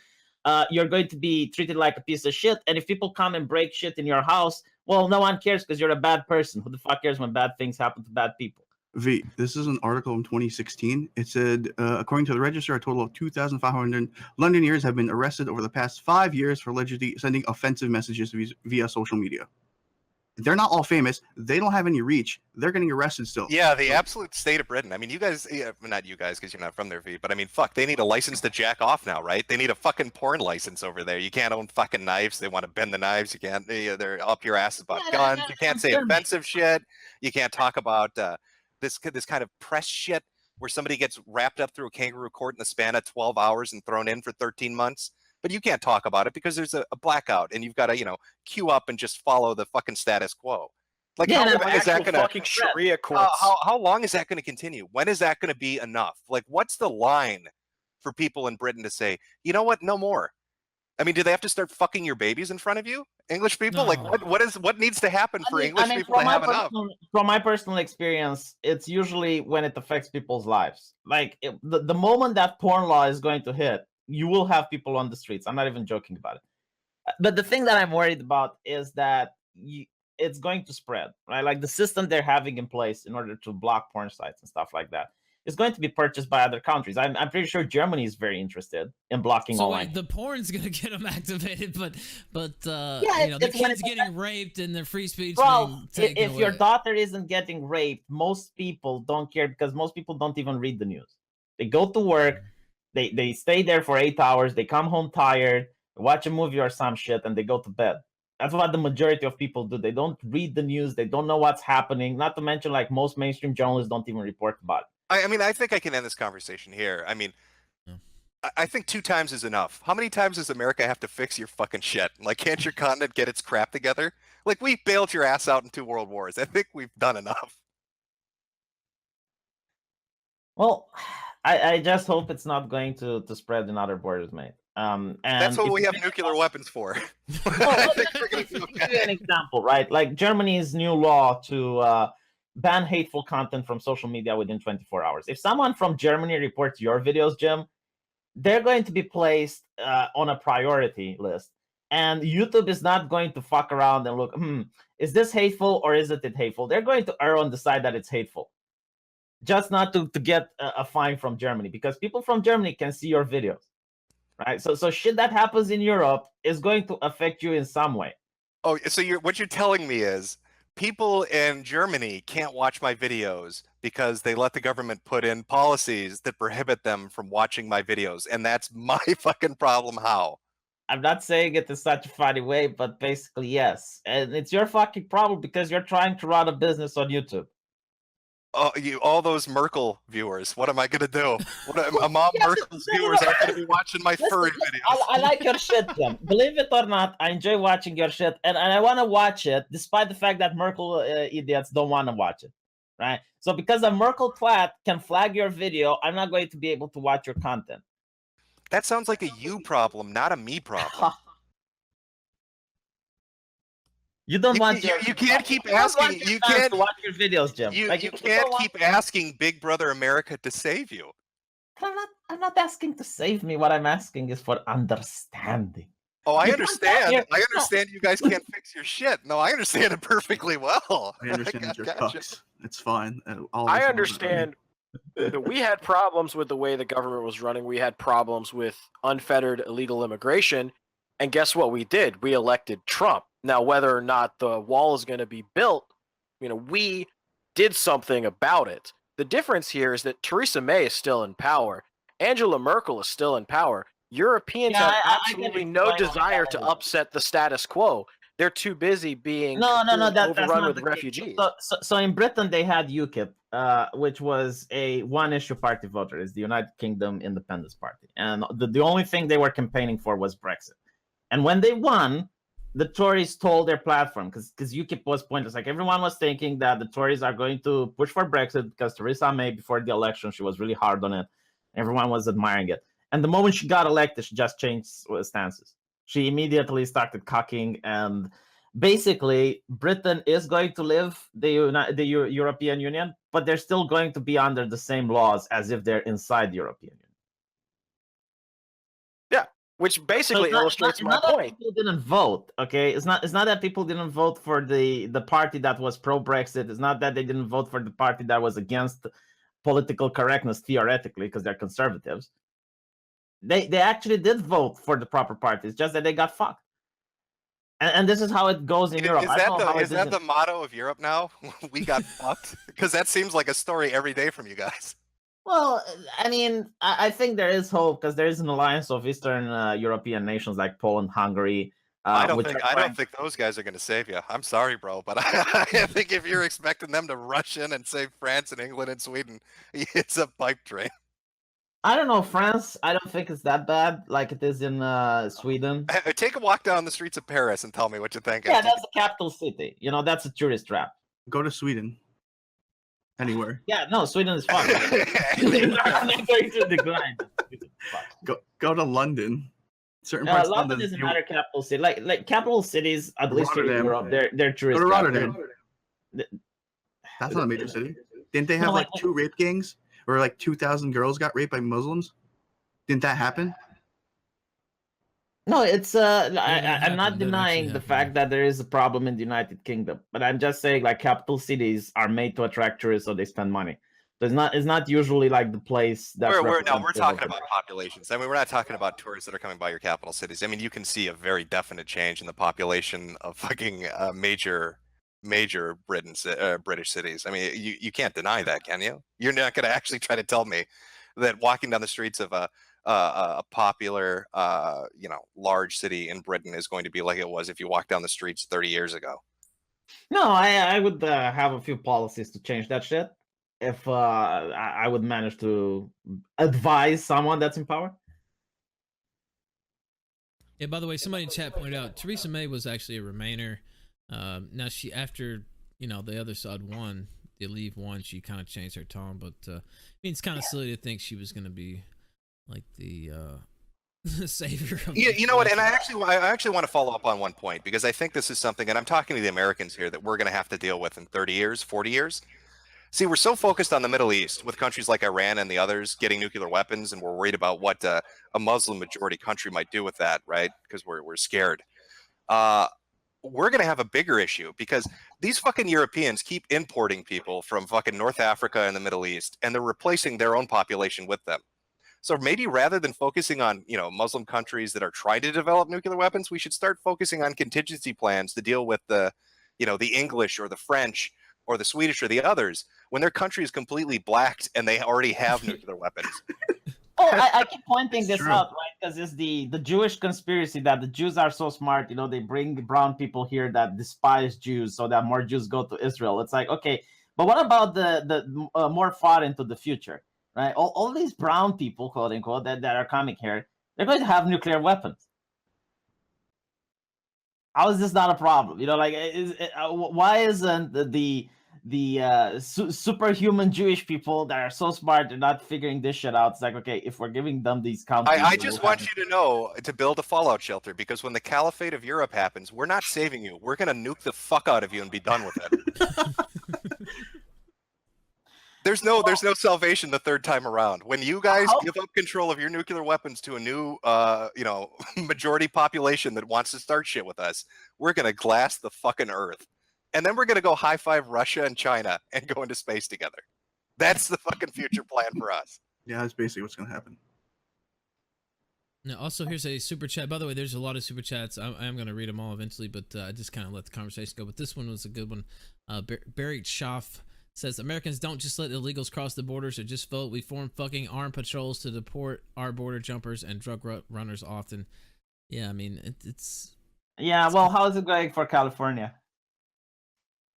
Speaker 5: You're going to be treated like a piece of shit. And if people come and break shit in your house, well, no one cares because you're a bad person. Who the fuck cares when bad things happen to bad people?
Speaker 6: V, this is an article in 2016. It said, according to the Register, a total of 2,500 Londoners have been arrested over the past 5 years for allegedly sending offensive messages via social media. They're not all famous. They don't have any reach. They're getting arrested still.
Speaker 1: Yeah, the absolute state of Britain. I mean, you guys, not you guys because you're not from there, V, but I mean, fuck, they need a license to jack off now, right? They need a fucking porn license over there. You can't own fucking knives. They want to bend the knives. You can't, they're up your ass about guns. You can't say offensive shit. You can't talk about this kind of press shit where somebody gets wrapped up through a kangaroo court in the span of 12 hours and thrown in for 13 months. But you can't talk about it because there's a blackout and you've got to, queue up and just follow the fucking status quo. Like,
Speaker 7: Yeah,
Speaker 1: how
Speaker 7: and
Speaker 1: long is that gonna
Speaker 7: fucking Sharia courts.
Speaker 1: how long is that going to continue? When is that going to be enough? Like, what's the line for people in Britain to say, you know what, no more? I mean, do they have to start fucking your babies in front of you, English people? Like,
Speaker 2: No.
Speaker 1: what needs to happen for English people to have enough?
Speaker 5: From my personal experience, it's usually when it affects people's lives. Like, the moment that porn law is going to hit, you will have people on the streets. I'm not even joking about it. But the thing that I'm worried about is that it's going to spread, right? Like, the system they're having in place in order to block porn sites and stuff like that is going to be purchased by other countries. I'm pretty sure Germany is very interested in blocking
Speaker 2: So
Speaker 5: online.
Speaker 2: wait, the porn's gonna get them activated, but the
Speaker 5: it's when
Speaker 2: kids getting raped and their free speech
Speaker 5: Bro,
Speaker 2: being taken
Speaker 5: if your
Speaker 2: away.
Speaker 5: daughter isn't getting raped, most people don't care because most people don't even read the news. They go to work, they stay there for 8 hours, they come home tired, watch a movie or some shit, and they go to bed. That's what the majority of people do. They don't read the news, they don't know what's happening. Not to mention, like, most mainstream journalists don't even report about it.
Speaker 1: I mean, I think I can end this conversation here. I mean,
Speaker 2: Yeah.
Speaker 1: I think 2 times is enough. How many times does America have to fix your fucking shit? Like, can't your continent get its crap together? Like, we bailed your ass out in 2 world wars. I think we've done enough.
Speaker 5: Well, I just hope it's not going to spread in other borders, mate. And
Speaker 1: That's what
Speaker 5: if
Speaker 1: we
Speaker 5: you
Speaker 1: have
Speaker 5: think
Speaker 1: nuclear weapons for.
Speaker 5: Well,
Speaker 1: I
Speaker 5: let
Speaker 1: think we're
Speaker 5: me
Speaker 1: gonna
Speaker 5: give
Speaker 1: be
Speaker 5: you
Speaker 1: okay.
Speaker 5: an example, right? Like Germany's new law to ban hateful content from social media within 24 hours. If someone from Germany reports your videos, Jim, they're going to be placed on a priority list. And YouTube is not going to fuck around and look, is this hateful or isn't it hateful? They're going to err on the side that it's hateful. just not to get a fine from Germany, because people from Germany can see your videos, right? So shit that happens in Europe is going to affect you in some way.
Speaker 1: Oh, so what you're telling me is people in Germany can't watch my videos because they let the government put in policies that prohibit them from watching my videos, and that's my fucking problem. How?
Speaker 5: I'm not saying it in such a funny way, but basically yes. And it's your fucking problem because you're trying to run a business on YouTube.
Speaker 1: Oh, all those Merkel viewers. What am I gonna do? Mom Merkel's viewers aren't gonna be watching my furry videos.
Speaker 5: I like your shit, Jim. Believe it or not, I enjoy watching your shit, and I want to watch it, despite the fact that Merkel idiots don't want to watch it, right? So because a Merkel twat can flag your video, I'm not going to be able to watch your content.
Speaker 1: That sounds like a you problem, not a me problem.
Speaker 5: You don't want
Speaker 1: you can't keep asking. You can't
Speaker 5: watch your videos, Jim.
Speaker 1: You can't keep asking Big Brother America to save you.
Speaker 5: I'm not asking to save me. What I'm asking is for understanding.
Speaker 1: Oh, I understand. I understand you guys can't fix your shit. No, I understand it perfectly well.
Speaker 6: I understand your cucks. It's fine.
Speaker 7: I understand that we had problems with the way the government was running. We had problems with unfettered illegal immigration. And guess what we did? We elected Trump. Now, whether or not the wall is going to be built, we did something about it. The difference here is that Theresa May is still in power. Angela Merkel is still in power. Europeans have absolutely no desire to upset the status quo. They're too busy being overrun with refugees.
Speaker 5: So in Britain, they had UKIP, which was a one-issue party voter. It's the United Kingdom Independence Party. And the only thing they were campaigning for was Brexit. And when they won, the Tories told their platform, because UKIP was pointless. Like, everyone was thinking that the Tories are going to push for Brexit because Theresa May, before the election, she was really hard on it. Everyone was admiring it. And the moment she got elected, she just changed stances. She immediately started cucking, and basically, Britain is going to leave the European Union, but they're still going to be under the same laws as if they're inside the European Union.
Speaker 7: Which basically illustrates my point.
Speaker 5: People didn't vote, okay? It's not that people didn't vote for the party that was pro-Brexit. It's not that they didn't vote for the party that was against political correctness, theoretically, because they're conservatives. They actually did vote for the proper party. It's just that they got fucked. And this is how it goes in Europe.
Speaker 1: Is that the motto of Europe now? We got fucked? Because that seems like a story every day from you guys.
Speaker 5: Well, I mean, I think there is hope, because there is an alliance of Eastern European nations like Poland, Hungary.
Speaker 1: I don't think those guys are going to save you. I'm sorry, bro, but I think if you're expecting them to rush in and save France and England and Sweden, it's a pipe dream.
Speaker 5: I don't know, France. I don't think it's that bad like it is in Sweden.
Speaker 1: Take a walk down the streets of Paris and tell me what you think.
Speaker 5: Yeah, that's the capital city. That's a tourist trap.
Speaker 6: Go to Sweden. Anywhere.
Speaker 5: Yeah, no, Sweden is fun. I'm not going to decline.
Speaker 6: Go to London. Certain parts
Speaker 5: London
Speaker 6: of London
Speaker 5: is another capital city. Like capital cities, at least in Europe, they're tourist.
Speaker 6: Go to Rotterdam. That's not a major city. Didn't they have like 2 rape gangs where like 2,000 girls got raped by Muslims? Didn't that happen?
Speaker 5: No, it's I'm not denying the fact that there is a problem in the United Kingdom, but I'm just saying, like, capital cities are made to attract tourists, so they spend money. So it's not usually like the place that
Speaker 1: we're talking about populations. I mean, we're not talking about tourists that are coming by your capital cities. I mean, you can see a very definite change in the population of fucking major British cities. I mean, you can't deny that, can you? You're not going to actually try to tell me that walking down the streets of a popular, large city in Britain is going to be like it was if you walked down the streets 30 years ago.
Speaker 5: No, I would have a few policies to change that shit if I would manage to advise someone that's in power.
Speaker 2: Yeah, by the way, somebody in chat pointed out Theresa May was actually a Remainer. Now she, after the other side won, the Leave won, she kind of changed her tone. But I mean, it's kind of silly to think she was going to be like the savior of
Speaker 1: you know what, and I actually want to follow up on one point, because I think this is something, and I'm talking to the Americans here, that we're going to have to deal with in 30 years, 40 years. See, we're so focused on the Middle East with countries like Iran and the others getting nuclear weapons, and we're worried about what a Muslim majority country might do with that, right? Because we're scared. we're going to have a bigger issue because these fucking Europeans keep importing people from fucking North Africa and the Middle East, and they're replacing their own population with them. So maybe rather than focusing on, Muslim countries that are trying to develop nuclear weapons, we should start focusing on contingency plans to deal with the English or the French or the Swedish or the others when their country is completely blacked and they already have nuclear weapons.
Speaker 5: Oh, I keep pointing this
Speaker 6: true.
Speaker 5: out, right? Because it's the Jewish conspiracy that the Jews are so smart. They bring brown people here that despise Jews, so that more Jews go to Israel. It's like, okay, but what about the more far into the future, right? All these brown people, quote unquote, that are coming here, they're going to have nuclear weapons. How is this not a problem? Why isn't the superhuman Jewish people that are so smart, they're not figuring this shit out? It's like, okay, if we're giving them these countries,
Speaker 1: I just want you to know to build a fallout shelter, because when the Caliphate of Europe happens, we're not saving you. We're going to nuke the fuck out of you and be done with it. There's no salvation the third time around. When you guys give up control of your nuclear weapons to a new majority population that wants to start shit with us, we're going to glass the fucking earth. And then we're going to go high five Russia and China and go into space together. That's the fucking future plan for us.
Speaker 6: Yeah, that's basically what's going to happen.
Speaker 2: Now, also, here's a super chat. By the way, there's a lot of super chats. I am going to read them all eventually, but I just kind of let the conversation go. But this one was a good one. Barry Schaff says, Americans don't just let illegals cross the borders or just vote. We form fucking armed patrols to deport our border jumpers and drug runners often. Yeah, I mean, it's...
Speaker 5: Yeah, well, how is it going for California?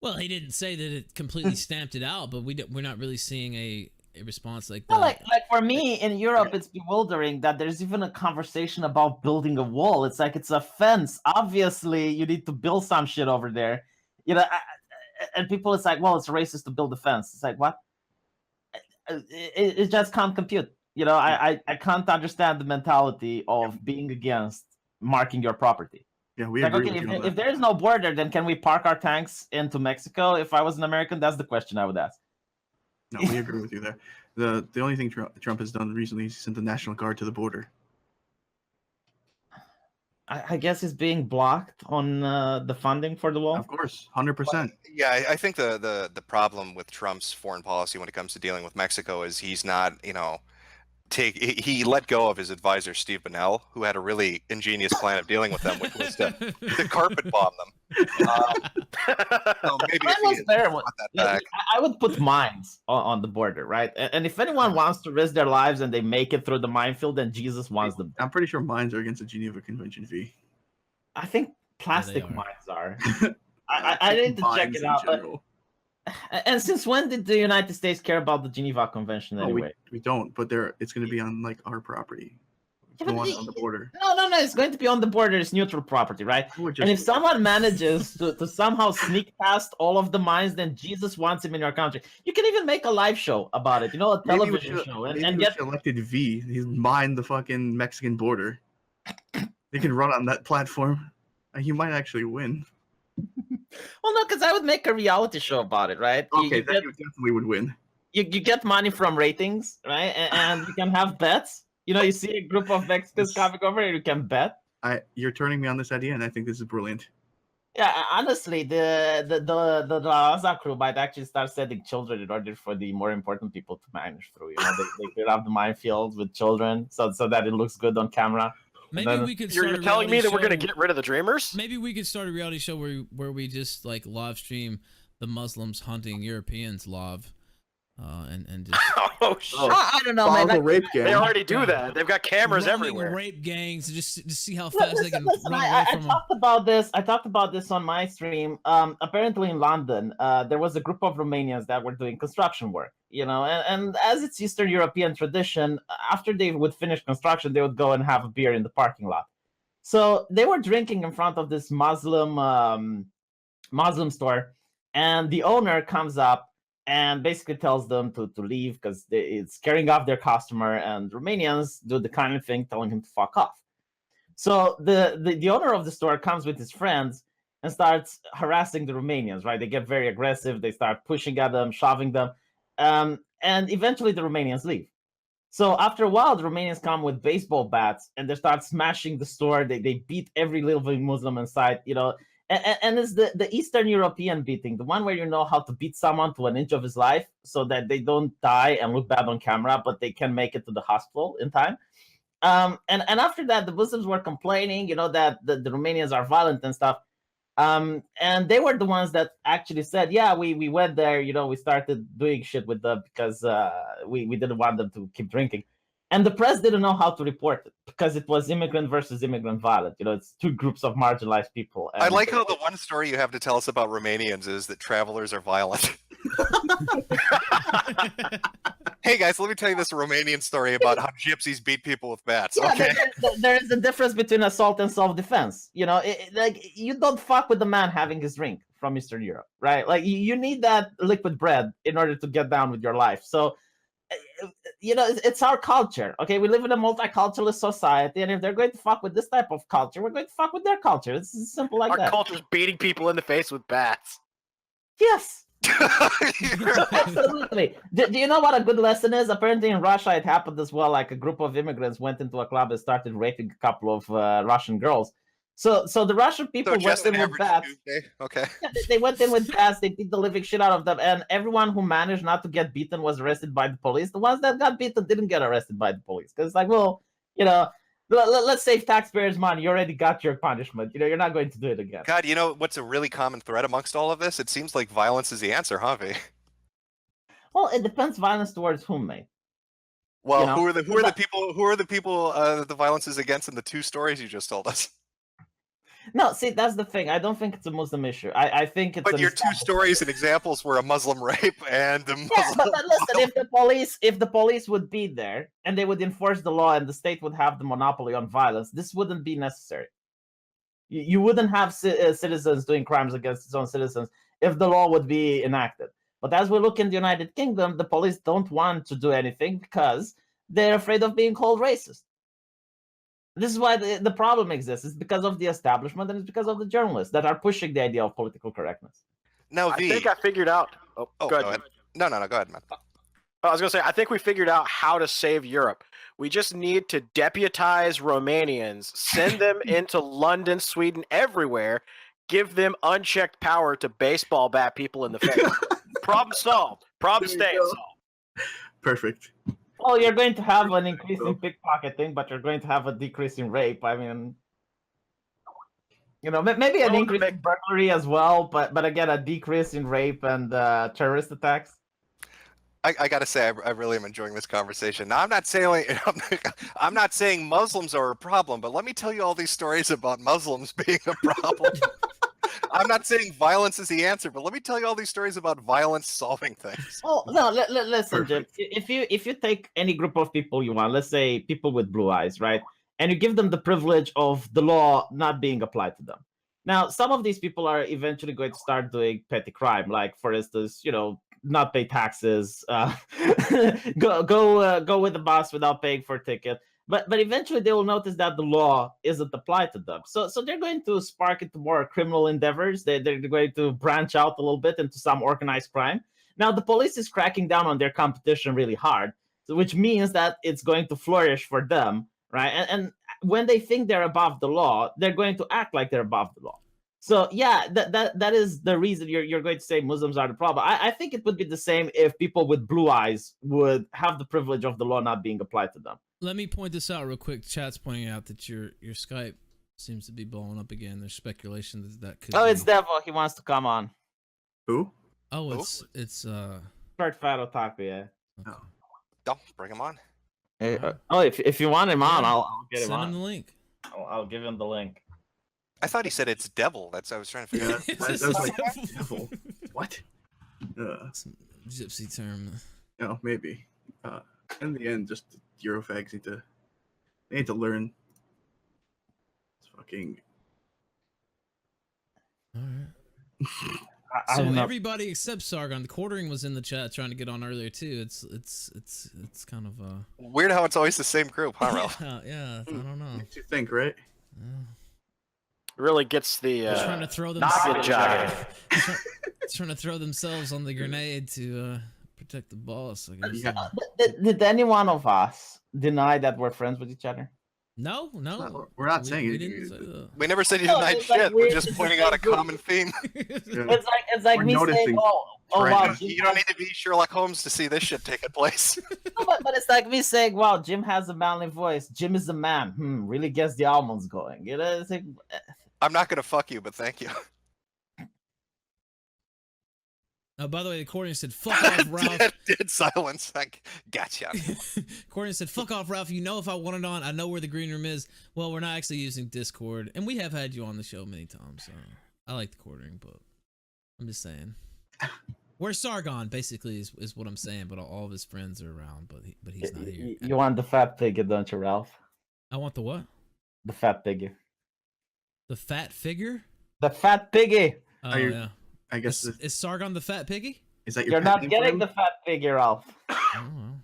Speaker 2: Well, he didn't say that it completely stamped it out, but we're not really seeing a response like that.
Speaker 5: Well, like for me in Europe, it's bewildering that there's even a conversation about building a wall. It's like it's a fence. Obviously, you need to build some shit over there. And people, it's like, well, it's racist to build a fence. It's like, what? It just can't compute. I can't understand the mentality of being against marking your property.
Speaker 6: Yeah, we
Speaker 5: Like,
Speaker 6: agree
Speaker 5: okay,
Speaker 6: with you on
Speaker 5: if
Speaker 6: that.
Speaker 5: there is no border, then can we park our tanks into Mexico? If I was an American, that's the question I would ask.
Speaker 6: No, we agree with you there. The only thing Trump has done recently is sent the National Guard to the border.
Speaker 5: I guess it's being blocked on the funding for the wall.
Speaker 6: Of course, 100%.
Speaker 1: Yeah, I think the problem with Trump's foreign policy when it comes to dealing with Mexico is he's not, he let go of his advisor Steve Bannon, who had a really ingenious plan of dealing with them, which was to carpet bomb them. So maybe
Speaker 5: That
Speaker 1: if
Speaker 5: was
Speaker 1: he
Speaker 5: fair.
Speaker 1: had brought that back.
Speaker 5: I would put mines on the border, right? And if anyone wants to risk their lives and they make it through the minefield, then Jesus wants them.
Speaker 6: I'm pretty sure mines are against the Geneva Convention fee.
Speaker 5: I think plastic
Speaker 2: are.
Speaker 5: mines are. I need to check
Speaker 6: Mines
Speaker 5: it
Speaker 6: in
Speaker 5: out. But,
Speaker 6: general.
Speaker 5: and since when did the United States care about the Geneva Convention
Speaker 6: No,
Speaker 5: anyway?
Speaker 6: we don't, but it's going to be on like our property.
Speaker 5: Yeah,
Speaker 6: The
Speaker 5: but
Speaker 6: one on the border.
Speaker 5: No, it's going to be on the border. It's neutral property, right? And if someone manages to somehow sneak past all of the mines, then Jesus wants him in your country. You can even make a live show about it, a television show, and get
Speaker 6: elected V. He's mined the fucking Mexican border. They can run on that platform, and he might actually win.
Speaker 5: Well, no, because I would make a reality show about it, right?
Speaker 6: Okay, you definitely would win.
Speaker 5: You get money from ratings, right? And you can have bets. You see a group of Mexicans coming over, and you can bet.
Speaker 6: You're turning me on this idea, and I think this is brilliant.
Speaker 5: Yeah, honestly, the Raza crew might actually start sending children in order for the more important people to manage through. They clear up the minefields with children, so that it looks good on camera.
Speaker 2: Maybe we could.
Speaker 7: You're telling me that we're going to get rid of the Dreamers?
Speaker 2: Maybe we could start a reality show where we just like live stream the Muslims hunting Europeans live, and just
Speaker 7: Oh, shit.
Speaker 5: I don't know, man.
Speaker 6: Basel rape gang.
Speaker 7: They already do that. They've got cameras
Speaker 2: running
Speaker 7: everywhere.
Speaker 2: rape gangs just to see how fast they can
Speaker 5: Listen,
Speaker 2: run away
Speaker 5: I
Speaker 2: from them.
Speaker 5: talked about this. I talked about this on my stream. Apparently in London, there was a group of Romanians that were doing construction work. And as it's Eastern European tradition, after they would finish construction, they would go and have a beer in the parking lot. So they were drinking in front of this Muslim store, and the owner comes up and basically tells them to leave because it's scaring off their customer, and Romanians do the kind of thing telling him to fuck off. So the owner of the store comes with his friends and starts harassing the Romanians, right? They get very aggressive. They start pushing at them, shoving them, and eventually the Romanians leave. So after a while, the Romanians come with baseball bats and they start smashing the store. They beat every living Muslim inside, And it's the Eastern European beating, the one where you know how to beat someone to an inch of his life so that they don't die and look bad on camera, but they can make it to the hospital in time. And after that, the Muslims were complaining, that the Romanians are violent and stuff. And they were the ones that actually said, yeah, we went there, we started doing shit with them because we didn't want them to keep drinking. And the press didn't know how to report it because it was immigrant versus immigrant violence. It's two groups of marginalized people.
Speaker 1: I like how the one story you have to tell us about Romanians is that travelers are violent. Hey guys, let me tell you this Romanian story about how gypsies beat people with bats.
Speaker 5: Yeah,
Speaker 1: Okay.
Speaker 5: there is a difference between assault and self-defense. Like you don't fuck with the man having his drink from Eastern Europe, right? Like you need that liquid bread in order to get down with your life. So, it's our culture. Okay, we live in a multicultural society, and if they're going to fuck with this type of culture, we're going to fuck with their culture. It's simple like that.
Speaker 7: Our culture's beating people in the face with bats.
Speaker 5: Yes. Absolutely. Do you know what a good lesson is? Apparently in Russia it happened as well. Like a group of immigrants went into a club and started raping a couple of Russian girls. So the Russian people went in with bats.
Speaker 1: Okay.
Speaker 5: Yeah, they went in with bats. They beat the living shit out of them, and everyone who managed not to get beaten was arrested by the police. The ones that got beaten didn't get arrested by the police because it's like, well, let's save taxpayers' money. You already got your punishment. You're not going to do it again.
Speaker 1: God, what's a really common thread amongst all of this? It seems like violence is the answer, huh, V?
Speaker 5: Well, it depends. Violence towards whom, mate?
Speaker 1: Well, who are the people that the violence is against in the two stories you just told us?
Speaker 5: No, see, that's the thing. I don't think it's a Muslim issue. I think it's.
Speaker 1: But your two stories and examples were a Muslim rape and the Muslim.
Speaker 5: Yeah, but listen, if the police would be there and they would enforce the law and the state would have the monopoly on violence, this wouldn't be necessary. You wouldn't have citizens doing crimes against its own citizens if the law would be enacted. But as we look in the United Kingdom, the police don't want to do anything because they're afraid of being called racist. This is why the problem exists. It's because of the establishment and it's because of the journalists that are pushing the idea of political correctness.
Speaker 1: Now,
Speaker 7: I think I figured out.
Speaker 1: Oh, go ahead. No, go ahead, man.
Speaker 7: I was going to say, I think we figured out how to save Europe. We just need to deputize Romanians, send them into London, Sweden, everywhere, give them unchecked power to baseball bat people in the face. Problem solved. Problem staying solved.
Speaker 6: Perfect.
Speaker 5: Well, you're going to have an increase in pickpocketing, but you're going to have a decrease in rape. I mean, maybe an increase in burglary as well, but again, a decrease in rape and terrorist attacks.
Speaker 1: I gotta say, I really am enjoying this conversation. Now, I'm not saying Muslims are a problem, but let me tell you all these stories about Muslims being a problem. I'm not saying violence is the answer, but let me tell you all these stories about violence solving things.
Speaker 5: Oh no, listen, Jim. If you take any group of people you want, let's say people with blue eyes, right, and you give them the privilege of the law not being applied to them. Now, some of these people are eventually going to start doing petty crime, like for instance, not pay taxes, go with the boss without paying for a ticket. But eventually they will notice that the law isn't applied to them. So they're going to spark into more criminal endeavors. They're going to branch out a little bit into some organized crime. Now, the police is cracking down on their competition really hard, which means that it's going to flourish for them, right? And when they think they're above the law, they're going to act like they're above the law. So yeah, that is the reason you're going to say Muslims are the problem. I think it would be the same if people with blue eyes would have the privilege of the law not being applied to them.
Speaker 2: Let me point this out real quick. Chat's pointing out that your Skype seems to be blowing up again. There's speculation that could.
Speaker 5: Oh,
Speaker 2: be...
Speaker 5: it's Devil. He wants to come on.
Speaker 6: Who?
Speaker 2: Oh, it's
Speaker 5: Short Fat Otaku. Yeah.
Speaker 2: Okay.
Speaker 1: Don't bring him on.
Speaker 5: If you want him on, I'll get him on.
Speaker 2: Send him the link.
Speaker 5: I'll give him the link.
Speaker 1: I thought he said it's devil. I was trying to figure out.
Speaker 6: That was like devil. What?
Speaker 2: Some gypsy term.
Speaker 6: Maybe. In the end, just Eurofags need to learn. It's fucking.
Speaker 2: All right. So everybody except Sargon. The quartering was in the chat trying to get on earlier too. It's kind of
Speaker 1: weird how it's always the same group, huh, Ralph?
Speaker 2: Yeah, I don't know.
Speaker 6: Makes you think, right?
Speaker 7: Really gets the
Speaker 2: trying to throw trying to throw themselves on the grenade to protect the boss, I guess.
Speaker 5: Did any one of us deny that we're friends with each other?
Speaker 2: No.
Speaker 6: We're not saying
Speaker 2: we
Speaker 6: it.
Speaker 2: didn't say that.
Speaker 1: We never said you
Speaker 5: No,
Speaker 1: denied
Speaker 5: it's like
Speaker 1: shit. We're
Speaker 5: weird-
Speaker 1: just
Speaker 5: it's
Speaker 1: pointing
Speaker 5: like
Speaker 1: out a
Speaker 5: weird.
Speaker 1: common theme.
Speaker 5: It's like
Speaker 6: We're
Speaker 5: me saying,
Speaker 6: noticing
Speaker 5: wow,
Speaker 6: trends.
Speaker 5: Jim
Speaker 1: You don't need to be Sherlock Holmes to see this shit taking place.
Speaker 5: No, but it's like me saying, wow, Jim has a manly voice. Jim is a man. Really gets the almonds going. You know, it's like,
Speaker 1: I'm not gonna fuck you, but thank you.
Speaker 2: By the way, the Cordian said, "Fuck off, Ralph."
Speaker 1: Dead silence. Like, gotcha.
Speaker 2: Cordian said, "Fuck off, Ralph. You know if I want it on, I know where the green room is." Well, we're not actually using Discord, and we have had you on the show many times. So I like the Cordian, but I'm just saying, where's Sargon? Basically, is what I'm saying. But all of his friends are around, but he's not here.
Speaker 5: you want the fat piggy, don't you, Ralph?
Speaker 2: I want the what?
Speaker 5: The fat piggy.
Speaker 2: The fat figure?
Speaker 5: The fat piggy.
Speaker 2: Oh
Speaker 6: Are you-
Speaker 2: yeah.
Speaker 6: I guess
Speaker 2: Is Sargon the fat piggy?
Speaker 6: is that your
Speaker 5: You're
Speaker 6: pet
Speaker 5: not
Speaker 6: name for
Speaker 5: getting
Speaker 6: him?
Speaker 5: the fat piggy, Ralph.
Speaker 2: Oh, well.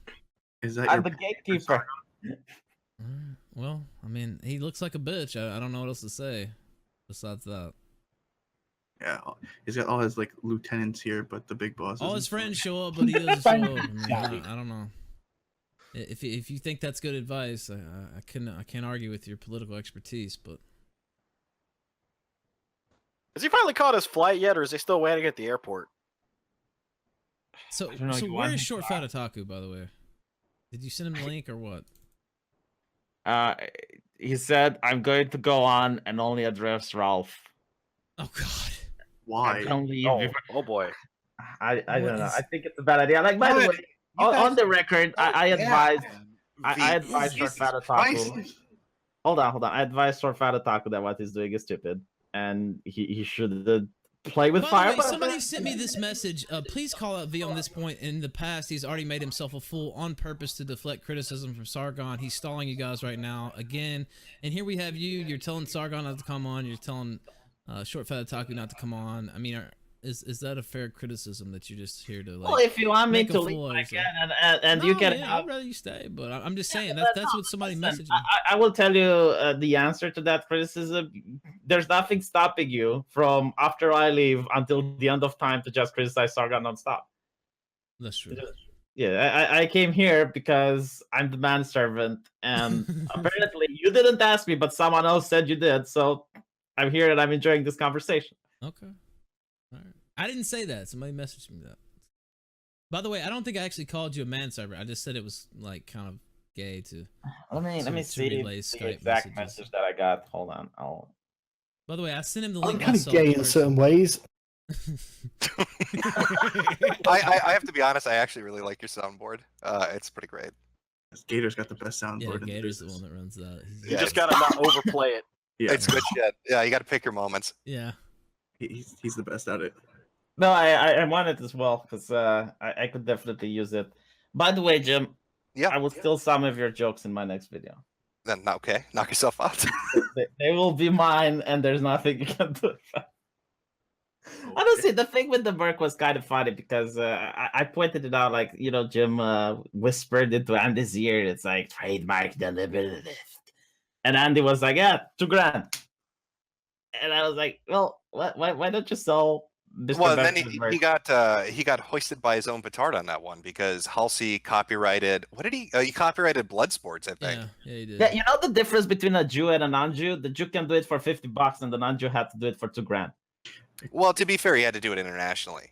Speaker 6: Is that
Speaker 5: I'm
Speaker 6: your
Speaker 5: the gatekeeper.
Speaker 2: Alright. Well, I mean, he looks like a bitch. I don't know what else to say besides that.
Speaker 6: Yeah, he's got all his like lieutenants here, but the big boss.
Speaker 2: All
Speaker 6: isn't.
Speaker 2: his friends show up, but he doesn't show up. I mean, I don't know. If you think that's good advice, I can't argue with your political expertise, but
Speaker 7: Has he finally caught his flight yet, or is he still waiting at the airport?
Speaker 2: so
Speaker 3: don't know,
Speaker 2: so
Speaker 3: you
Speaker 2: where
Speaker 3: want
Speaker 2: is
Speaker 3: me
Speaker 2: Short Fat Otaku, by the way? Did you send him the link or what?
Speaker 5: He said, I'm going to go on and only address Ralph.
Speaker 2: Oh God.
Speaker 6: Why?
Speaker 5: I don't leave.
Speaker 7: Oh boy.
Speaker 5: I
Speaker 2: What
Speaker 5: don't know.
Speaker 2: is-
Speaker 5: I think it's a bad idea. Like, by the
Speaker 1: What?
Speaker 5: way,
Speaker 1: You
Speaker 5: on
Speaker 1: guys-
Speaker 5: the record, I advise I advise Short
Speaker 1: Jesus
Speaker 5: Fat
Speaker 1: Christ.
Speaker 5: Otaku. Hold on. I advise Short Fat Otaku that what he's doing is stupid, and he should play with
Speaker 2: By
Speaker 5: fire.
Speaker 2: the way,
Speaker 5: but-
Speaker 2: somebody sent me this message. Please call out V on this point. In the past, he's already made himself a fool on purpose to deflect criticism from Sargon. He's stalling you guys right now again. And here we have you. You're telling Sargon not to come on. You're telling Short Fat Otaku not to come on. I mean, is that a fair criticism that you're just here to like?
Speaker 5: Well, if you want me
Speaker 2: make a
Speaker 5: to
Speaker 2: fool
Speaker 5: leave,
Speaker 2: of
Speaker 5: I
Speaker 2: yourself.
Speaker 5: can, and you
Speaker 2: No,
Speaker 5: can.
Speaker 2: man, I'd rather you stay, but I'm just saying
Speaker 5: but
Speaker 2: that's what somebody
Speaker 5: Listen,
Speaker 2: messaged me.
Speaker 5: I will tell you the answer to that criticism. There's nothing stopping you from after I leave until the end of time to just criticize Sargon nonstop.
Speaker 2: That's true.
Speaker 5: Yeah, I came here because I'm the manservant, and apparently you didn't ask me, but someone else said you did. So I'm here and I'm enjoying this conversation.
Speaker 2: Okay. All right. I didn't say that. Somebody messaged me that. By the way, I don't think I actually called you a manservant. I just said it was like kind of gay to.
Speaker 5: Let me
Speaker 2: to
Speaker 5: see
Speaker 2: relay
Speaker 5: the
Speaker 2: Skype
Speaker 5: exact
Speaker 2: messages.
Speaker 5: message that I got. Hold on.
Speaker 2: By the way, I sent him the
Speaker 4: I'm
Speaker 2: link.
Speaker 4: kind of
Speaker 2: myself
Speaker 4: gay in
Speaker 2: personally.
Speaker 4: certain ways.
Speaker 1: I have to be honest. I actually really like your soundboard. It's pretty great.
Speaker 6: Gator's got the best soundboard.
Speaker 2: Yeah,
Speaker 6: in the
Speaker 2: Gator's the
Speaker 6: business.
Speaker 2: one that runs that.
Speaker 7: You
Speaker 1: Yeah.
Speaker 7: just gotta not overplay it.
Speaker 6: Yeah,
Speaker 1: It's good shit. Yeah, you got to pick your moments.
Speaker 2: Yeah.
Speaker 6: he's the best at it.
Speaker 5: No, I want it as well because I could definitely use it. By the way, Jim,
Speaker 1: Yeah.
Speaker 5: I will steal some of your jokes in my next video.
Speaker 1: Then okay, knock yourself out.
Speaker 5: They will be mine, and there's nothing you can do. Honestly, the thing with the Merc was kind of funny because I pointed it out, like, you know, Jim whispered into Andy's ear, it's like, trademark deliberate. And Andy was like, yeah, $2,000. And I was like, well, why don't you sell Mr.
Speaker 1: Well, then
Speaker 5: Ben's
Speaker 1: he
Speaker 5: merch?
Speaker 1: got hoisted by his own petard on that one because Halsey copyrighted. What did he? He copyrighted Bloodsports, I think.
Speaker 2: Yeah, he did.
Speaker 5: Yeah, you know the difference between a Jew and a non-Jew? The Jew can do it for $50, and the non-Jew had to do it for $2,000.
Speaker 1: Well, to be fair, he had to do it internationally.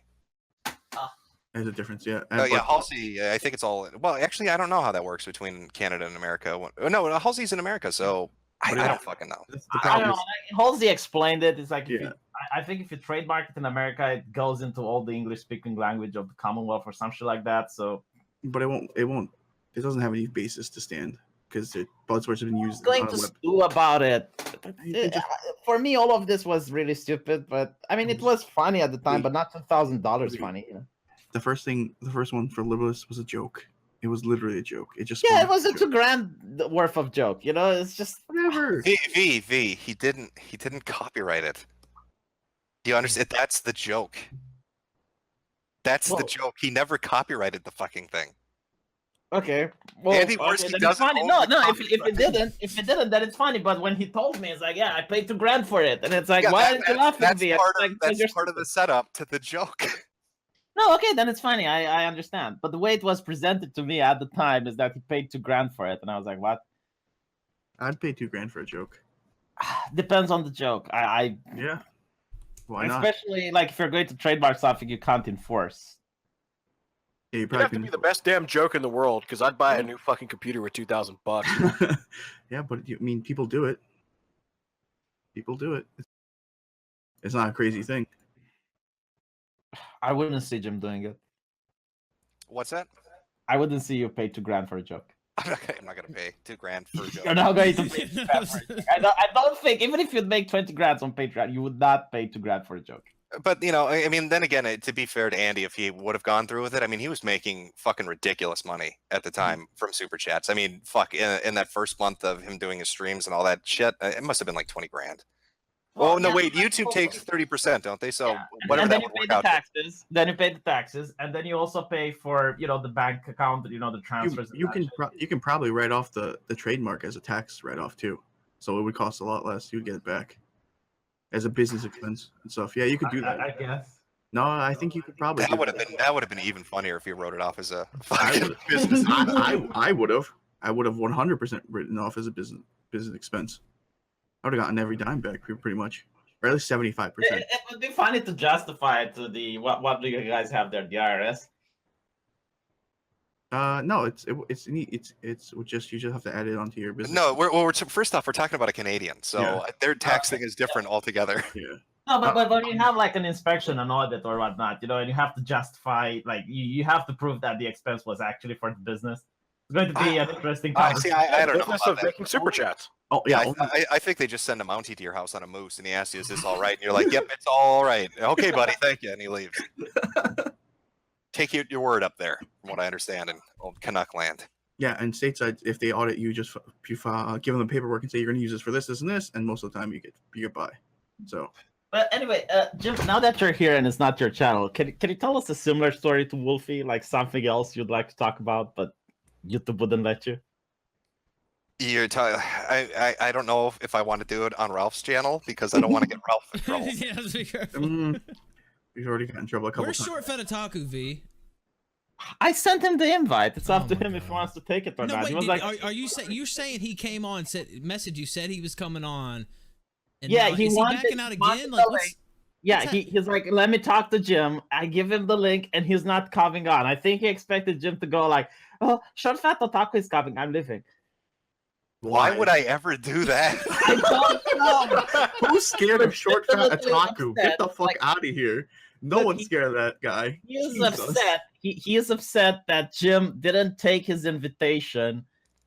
Speaker 6: There's a difference, yeah.
Speaker 1: Oh yeah, Halsey. I think it's all. Well, actually, I don't know how that works between Canada and America. No, Halsey's in America, so I don't fucking know.
Speaker 6: That's the
Speaker 5: I don't
Speaker 6: problem.
Speaker 5: know. Like, Halsey explained it. It's like, if
Speaker 6: Yeah.
Speaker 5: you, I think if you trademark it in America, it goes into all the English-speaking language of the Commonwealth or some shit like that. So
Speaker 6: But it won't. It doesn't have any basis to stand because Bloodsports have been
Speaker 5: I'm
Speaker 6: used.
Speaker 5: going
Speaker 6: on
Speaker 5: to
Speaker 6: a web.
Speaker 5: stew about it.
Speaker 6: You just-
Speaker 5: For me, all of this was really stupid, but I mean, it was funny at the time,
Speaker 6: Wait.
Speaker 5: but not $2,000
Speaker 6: Wait.
Speaker 5: funny. You know?
Speaker 6: The first one for Liberalists was a joke. It was literally a joke. It just
Speaker 5: Yeah, it
Speaker 6: spawned
Speaker 5: was a
Speaker 6: joke.
Speaker 5: $2,000 worth of joke. You know, it's just
Speaker 6: Whatever.
Speaker 1: V. He didn't copyright it. You understand? That's the joke. That's the
Speaker 5: Well-
Speaker 1: joke. He never copyrighted the fucking thing.
Speaker 5: okay. Well,
Speaker 1: Andy Worski
Speaker 5: then it's
Speaker 1: doesn't
Speaker 5: funny.
Speaker 1: own
Speaker 5: No,
Speaker 1: the
Speaker 5: no. If
Speaker 1: copyright.
Speaker 5: it didn't, then it's funny. But when he told me, it's like, yeah, I paid $2,000 for it, and it's like,
Speaker 1: Yeah,
Speaker 5: why
Speaker 1: that-
Speaker 5: aren't you laughing at
Speaker 1: that's
Speaker 5: me? It's
Speaker 1: part
Speaker 5: like,
Speaker 1: of
Speaker 5: because you're
Speaker 1: that's part of
Speaker 5: stupid.
Speaker 1: the setup to the joke.
Speaker 5: No, okay, then it's funny. I understand. But the way it was presented to me at the time is that he paid $2,000 for it, and I was like, what?
Speaker 6: I'd pay $2,000 for a joke.
Speaker 5: Depends on the joke.
Speaker 6: Yeah. Why not?
Speaker 5: Especially like if you're going to trademark something you can't enforce.
Speaker 6: Yeah, you
Speaker 7: It'd
Speaker 6: probably
Speaker 7: have to be the best damn joke in the world because I'd buy a new fucking computer with $2,000.
Speaker 6: Yeah, but I mean, people do it. People do it. It's not a crazy thing.
Speaker 5: I wouldn't see Jim doing it.
Speaker 1: What's that?
Speaker 5: I wouldn't see you pay $2,000 for a joke.
Speaker 1: I'm not gonna pay $2,000 for a joke.
Speaker 5: You're not going to pay $2,000 for a joke. I don't think, even if you'd make $20,000 on Patreon, you would not pay $2,000 for a joke.
Speaker 1: But I mean, then again, to be fair to Andy, if he would have gone through with it, I mean, he was making fucking ridiculous money at the time from super chats. I mean, fuck, in that first month of him doing his streams and all that shit, it must have been like $20,000. Oh no, wait, YouTube takes 30%, don't they? So whatever
Speaker 5: and then
Speaker 1: that
Speaker 5: you
Speaker 1: would
Speaker 5: pay
Speaker 1: work
Speaker 5: the
Speaker 1: out.
Speaker 5: taxes. Then you pay the taxes, and then you also pay for the bank account, the transfers.
Speaker 6: You can probably write off the trademark as a tax write-off too, so it would cost a lot less. You'd get it back as a business expense and stuff. Yeah, you could do that.
Speaker 5: I guess.
Speaker 6: No, I think you could probably.
Speaker 1: That would have been even funnier if you wrote it off as a
Speaker 6: I
Speaker 1: fucking
Speaker 6: would-
Speaker 1: business.
Speaker 6: I would have 100% written off as a business expense. I would have gotten every dime back pretty much, or at least 75%.
Speaker 5: It would be funny to justify it to the what do you guys have there, the IRS?
Speaker 6: No, it's just you just have to add it onto your business.
Speaker 1: No, first off, we're talking about a Canadian, so
Speaker 6: Yeah.
Speaker 1: their tax thing is different altogether.
Speaker 6: Yeah.
Speaker 5: No, but when you have like an inspection and audit or whatnot, and you have to justify, like you have to prove that the expense was actually for the business. It's going to be an interesting
Speaker 1: See,
Speaker 5: conversation.
Speaker 1: I don't know
Speaker 7: Business
Speaker 1: about
Speaker 7: of
Speaker 1: that.
Speaker 7: making super chats.
Speaker 6: Oh
Speaker 1: Yeah,
Speaker 6: yeah.
Speaker 1: I think they just send a Mountie to your house on a moose, and he asks you, "Is this all right?" And you're like, "Yep, it's all right." Okay, buddy, thank you, and he leaves. Take your word up there, from what I understand, in old Canuck land.
Speaker 6: Yeah, and stateside, if they audit you, just give them the paperwork and say you're going to use this for this, and this, and most of the time you get by. So.
Speaker 5: But anyway, Jim, now that you're here and it's not your channel, can you tell us a similar story to Wolfie, like something else you'd like to talk about, but YouTube wouldn't let you?
Speaker 1: I don't know if I want to do it on Ralph's channel because I don't want to get Ralph in trouble.
Speaker 2: Yeah, let's be careful.
Speaker 6: We've already got in trouble a couple
Speaker 2: Where's
Speaker 6: times.
Speaker 2: Short Fed Otaku, V?
Speaker 5: I sent him the invite. It's
Speaker 2: Oh
Speaker 5: up to
Speaker 2: my
Speaker 5: him if he
Speaker 2: God.
Speaker 5: wants to take it or
Speaker 2: No,
Speaker 5: not.
Speaker 2: wait,
Speaker 5: He was like,
Speaker 2: are you saying you're saying he came on, messaged you, said he was coming on? And
Speaker 5: Yeah,
Speaker 2: now,
Speaker 5: he
Speaker 2: is
Speaker 5: wanted-
Speaker 2: he backing out
Speaker 5: he wanted
Speaker 2: again?
Speaker 5: the
Speaker 2: Like,
Speaker 5: link. Yeah, he's like, let me talk to Jim. I give him the link, and he's not coming on. I think he expected Jim to go like, "Oh, Short Fat Otaku is coming. I'm leaving."
Speaker 1: Why would I ever do that?
Speaker 5: I don't know.
Speaker 6: Who's scared of short fat
Speaker 5: Legitimately
Speaker 6: otaku? Get the
Speaker 5: upset,
Speaker 6: fuck
Speaker 5: like-
Speaker 6: out of here. No
Speaker 5: Look,
Speaker 6: one's scared of that guy.
Speaker 5: He is
Speaker 6: Jesus.
Speaker 5: upset. He is upset that Jim didn't take his invitation.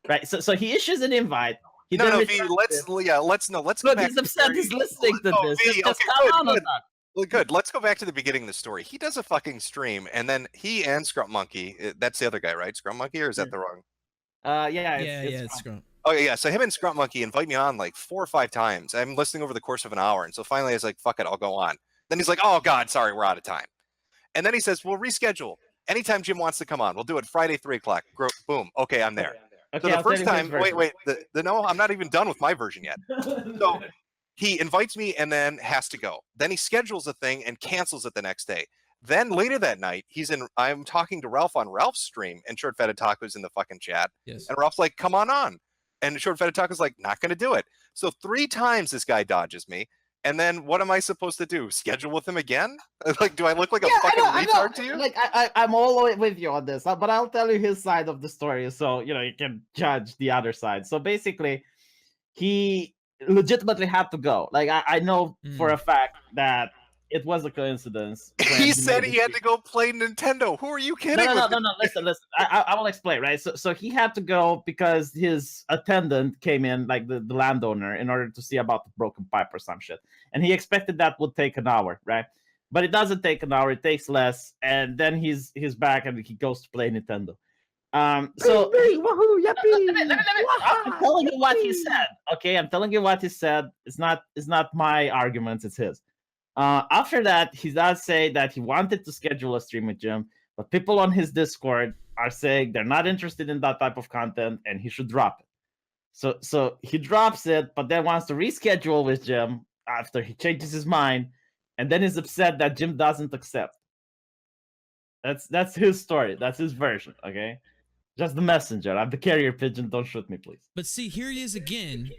Speaker 5: Right. So he issues an invite. He
Speaker 1: No,
Speaker 5: then
Speaker 1: V,
Speaker 5: returns
Speaker 1: let's
Speaker 5: it.
Speaker 1: go
Speaker 5: Look,
Speaker 1: back
Speaker 5: he's
Speaker 1: to
Speaker 5: upset.
Speaker 1: the
Speaker 5: He's
Speaker 1: very-
Speaker 5: listening to
Speaker 1: No,
Speaker 5: this.
Speaker 1: V,
Speaker 5: Just
Speaker 1: okay,
Speaker 5: come on,
Speaker 1: good.
Speaker 5: Otaku.
Speaker 1: Well, good. Let's go back to the beginning of the story. He does a fucking stream, and then he and Scrump Monkey, that's the other guy, right? Scrump Monkey, or is that the wrong?
Speaker 5: Yeah,
Speaker 2: it's Scrum.
Speaker 1: Oh yeah, so him and Scrump Monkey invite me on like 4 or 5 times. I'm listening over the course of an hour, and so finally I was like, "Fuck it, I'll go on." Then he's like, "Oh God, sorry, we're out of time." And then he says, "We'll reschedule anytime Jim wants to come on. We'll do it Friday 3 o'clock." Boom. Okay, I'm there.
Speaker 5: Okay,
Speaker 1: So the
Speaker 5: I'll
Speaker 1: first
Speaker 5: tell you his
Speaker 1: time, wait,
Speaker 5: version.
Speaker 1: no, I'm not even done with my version yet. So he invites me and then has to go. Then he schedules a thing and cancels it the next day. Then later that night, I'm talking to Ralph on Ralph's stream, and Short Fed Otaku's in the fucking chat.
Speaker 2: Yes.
Speaker 1: And Ralph's like, "Come on." And Short Fed Otaku's like, "Not going to do it." So 3 times this guy dodges me. And then what am I supposed to do? Schedule with him again? Like, do I look like a fucking retard to you?
Speaker 5: Like I'm all the way with you on this, but I'll tell you his side of the story, so you can judge the other side. So basically, he legitimately had to go. Like I know for a fact that it was a coincidence. when
Speaker 1: He said
Speaker 5: made
Speaker 1: he had to go play Nintendo. Who are you kidding?
Speaker 5: No.
Speaker 1: with?
Speaker 5: Listen. I will explain, right? So he had to go because his attendant came in, like the landowner, in order to see about the broken pipe or some shit. And he expected that would take an hour, right? But it doesn't take an hour; it takes less. And then he's back and he goes to play Nintendo. So
Speaker 6: woohoo, yippee!
Speaker 5: I'm telling you what he said. Okay, I'm telling you what he said. It's not my arguments; it's his. After that, he does say that he wanted to schedule a stream with Jim, but people on his Discord are saying they're not interested in that type of content and he should drop it. So he drops it, but then wants to reschedule with Jim after he changes his mind, and then is upset that Jim doesn't accept. That's his story. That's his version. Okay. Just the messenger. I'm the carrier pigeon. Don't shoot me, please.
Speaker 2: But see, here he is again,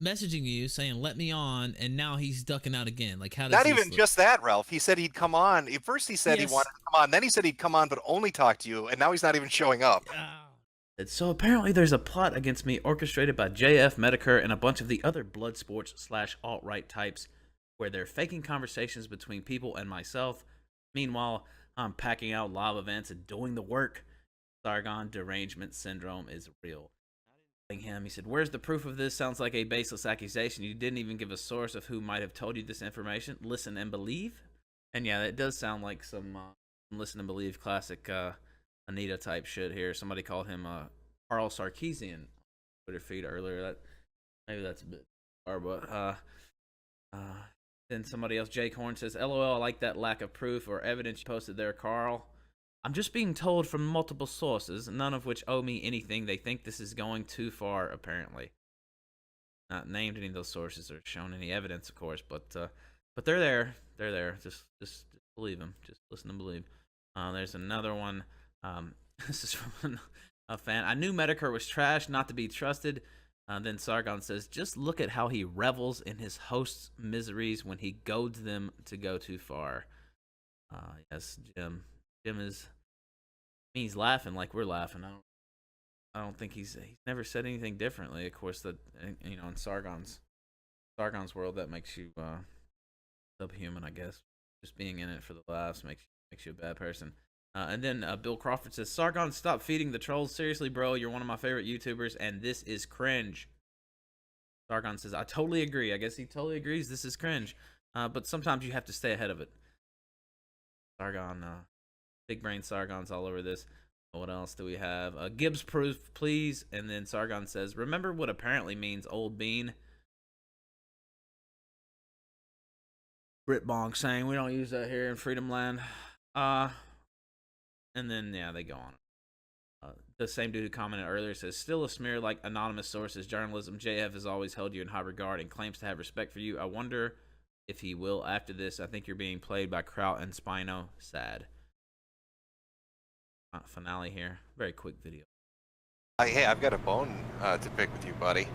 Speaker 2: messaging you saying let me on, and now he's ducking out again. Like, how does
Speaker 1: Not
Speaker 2: this
Speaker 1: even
Speaker 2: look?
Speaker 1: just that, Ralph. He said he'd come on. At first he said he wanted to come on. Then he said he'd come on but only talk to you, and now he's not even showing up.
Speaker 8: So apparently there's a plot against me orchestrated by JF, Metokur, and a bunch of the other blood sports / alt-right types where they're faking conversations between people and myself. Meanwhile, I'm packing out live events and doing the work. Sargon derangement syndrome is real. He said, where's the proof of this? Sounds like a baseless accusation. You didn't even give a source of who might have told you this information. Listen and believe. And yeah, it does sound like some listen and believe classic Anita type shit here. Somebody called him Carl Sarkeesian Twitter feed earlier. That maybe that's a bit far, but then somebody else, Jake Horn, says, LOL, I like that lack of proof or evidence you posted there, Carl. I'm just being told from multiple sources, none of which owe me anything. They think this is going too far, apparently. Not named any of those sources or shown any evidence, of course, but they're there. They're there. Just believe them. Just listen and believe. There's another one. This is from a fan. I knew Metokur was trash, not to be trusted. Then Sargon says, just look at how he revels in his host's miseries when he goads them to go too far. Yes, Jim. Jim is. I mean, he's laughing like we're laughing. I don't think he's never said anything differently. Of course, that in Sargon's world, that makes you subhuman, I guess. Just being in it for the laughs makes you a bad person. And then Bill Crawford says, Sargon, stop feeding the trolls. Seriously, bro, you're one of my favorite YouTubers, and this is cringe. Sargon says, I totally agree. I guess he totally agrees this is cringe. But sometimes you have to stay ahead of it. Sargon, big brain Sargon's all over this. What else do we have? Gibbs proof, please. And then Sargon says, remember what apparently means old bean? Britbong saying, we don't use that here in Freedom Land. And then, yeah, they go on. The same dude who commented earlier says, still a smear like anonymous sources. Journalism, JF has always held you in high regard and claims to have respect for you. I wonder if he will after this. I think you're being played by Kraut and Spino. Sad. Finale here. Very quick video.
Speaker 1: Hey, I've got a bone to pick with you, buddy.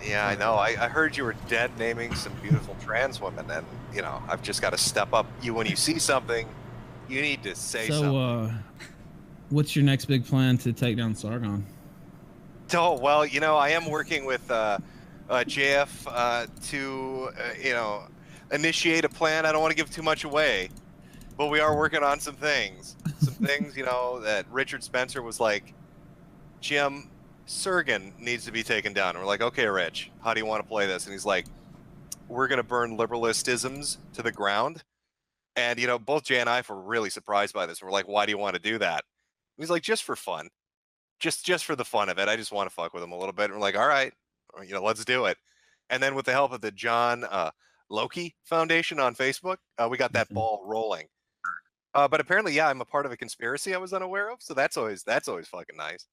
Speaker 1: Yeah, I know. I heard you were dead naming some beautiful trans women, and, I've just got to step up. When you see something, you need to say something.
Speaker 2: So, what's your next big plan to take down Sargon?
Speaker 1: Oh, well, I am working with JF to, initiate a plan. I don't want to give too much away, but we are working on some things. That Richard Spencer was like, Jim, Sargon needs to be taken down. And we're like, okay, Rich, how do you want to play this? And he's like, we're going to burn liberalist isms to the ground. And, both Jay and I were really surprised by this. We're like, why do you want to do that? And he's like, just for fun. Just for the fun of it. I just want to fuck with him a little bit. And we're like, all right, let's do it. And then with the help of the John Loki Foundation on Facebook, we got that ball rolling. But apparently, yeah, I'm a part of a conspiracy I was unaware of. So that's always fucking nice.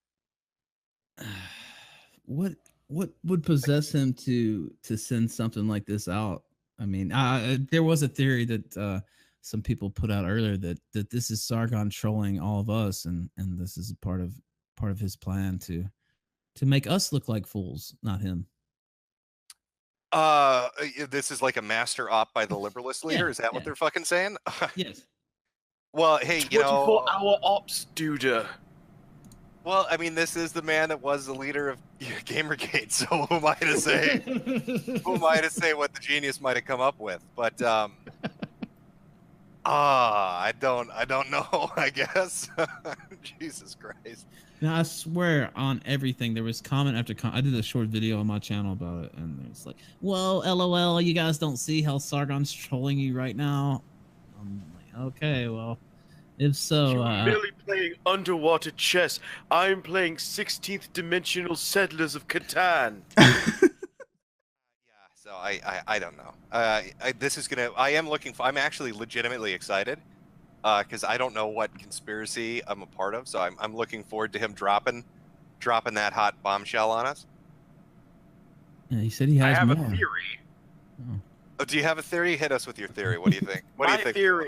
Speaker 2: What would possess him to send something like this out? I mean, there was a theory that some people put out earlier that this is Sargon trolling all of us, and this is a part of his plan to make us look like fools, not him.
Speaker 1: This is like a master op by the liberalist leader. Is that what they're fucking saying?
Speaker 2: Yes.
Speaker 1: Well, hey,
Speaker 7: 24-hour ops, dude.
Speaker 1: Well, I mean, this is the man that was the leader of Gamergate, so who am I to say? Who am I to say what the genius might have come up with? But I don't know. I guess. Jesus Christ.
Speaker 2: Now I swear on everything there was comment after comment. I did a short video on my channel about it, and it's like, "Well, LOL, you guys don't see how Sargon's trolling you right now." I'm like, okay, well. If so,
Speaker 7: You're really playing underwater chess. I'm playing 16th dimensional Settlers of Catan.
Speaker 1: So I don't know. I'm actually legitimately excited because I don't know what conspiracy I'm a part of. So I'm looking forward to him dropping that hot bombshell on us.
Speaker 2: Yeah, he said he has
Speaker 7: I have
Speaker 2: more.
Speaker 7: a theory.
Speaker 1: Oh, do you have a theory? Hit us with your theory. What do you think? What do you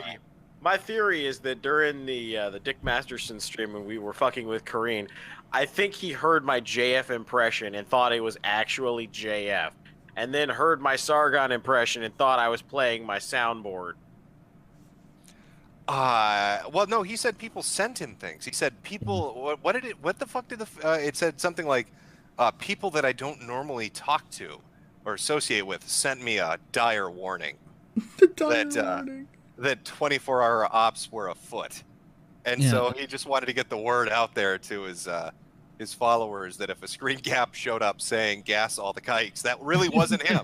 Speaker 1: think?
Speaker 7: My theory is that during the Dick Masterson stream when we were fucking with Kareen, I think he heard my JF impression and thought it was actually JF, and then heard my Sargon impression and thought I was playing my soundboard.
Speaker 1: Well, no, he said people sent him things. He said people. What did it? What the fuck did it said something like, people that I don't normally talk to or associate with sent me a dire warning.
Speaker 6: The dire warning.
Speaker 1: That 24-hour ops were afoot, and so he just wanted to get the word out there to his followers that if a screen cap showed up saying "gas all the kikes," that really wasn't him.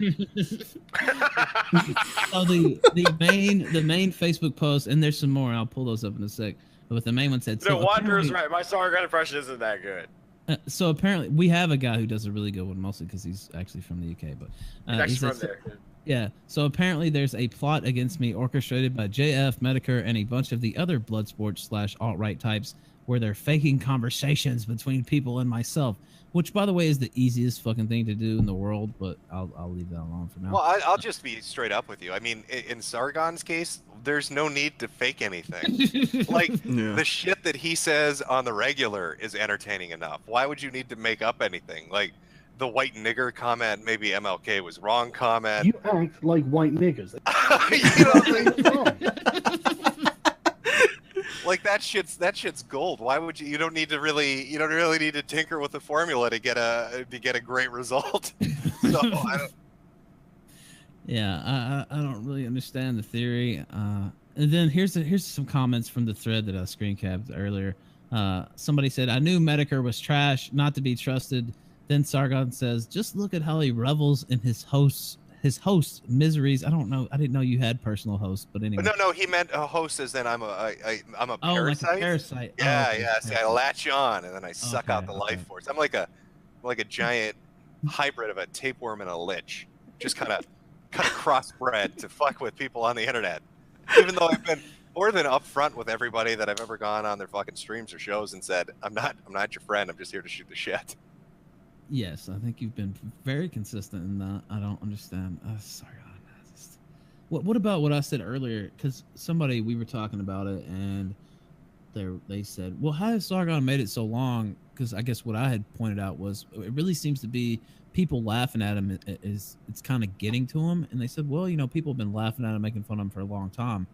Speaker 2: So the main Facebook post, and there's some more. I'll pull those up in a sec. But the main one said,
Speaker 7: "No, Wanderer's right. My Sargon impression isn't that good."
Speaker 2: So apparently, we have a guy who does a really good one, mostly because he's actually from the UK. But
Speaker 7: he's actually from there.
Speaker 2: Yeah, so apparently there's a plot against me orchestrated by JF, Metokur, and a bunch of the other Bloodsport / alt-right types where they're faking conversations between people and myself, which, by the way, is the easiest fucking thing to do in the world, but I'll leave that alone for now.
Speaker 1: Well, I'll just be straight up with you. I mean, in Sargon's case, there's no need to fake anything. Like, the shit that he says on the regular is entertaining enough. Why would you need to make up anything? Like, the white nigger comment, maybe MLK was wrong comment.
Speaker 4: You act like white niggers.
Speaker 1: Like that shit's gold. Why would you don't really need to tinker with the formula to get a great result. So I
Speaker 2: don't really understand the theory. And then here's some comments from the thread that I screen capped earlier. Somebody said, I knew Metokur was trash, not to be trusted. Then Sargon says, just look at how he revels in his host's miseries. I don't know. I didn't know you had personal hosts, but anyway.
Speaker 1: No, he meant a host as then I'm a parasite.
Speaker 2: Oh, like a parasite.
Speaker 1: Yeah,
Speaker 2: okay.
Speaker 1: yeah. See, I latch on and then I suck out the life force. I'm like a giant hybrid of a tapeworm and a lich. Just kind of crossbred to fuck with people on the internet. Even though I've been more than upfront with everybody that I've ever gone on their fucking streams or shows and said, I'm not your friend. I'm just here to shoot the shit.
Speaker 2: Yes, I think you've been very consistent in that. I don't understand. Sorry. What about what I said earlier? Because we were talking about it, and they said, well, how has Sargon made it so long? Because I guess what I had pointed out was it really seems to be people laughing at him it's kind of getting to him. And they said, well, people have been laughing at him, making fun of him for a long time.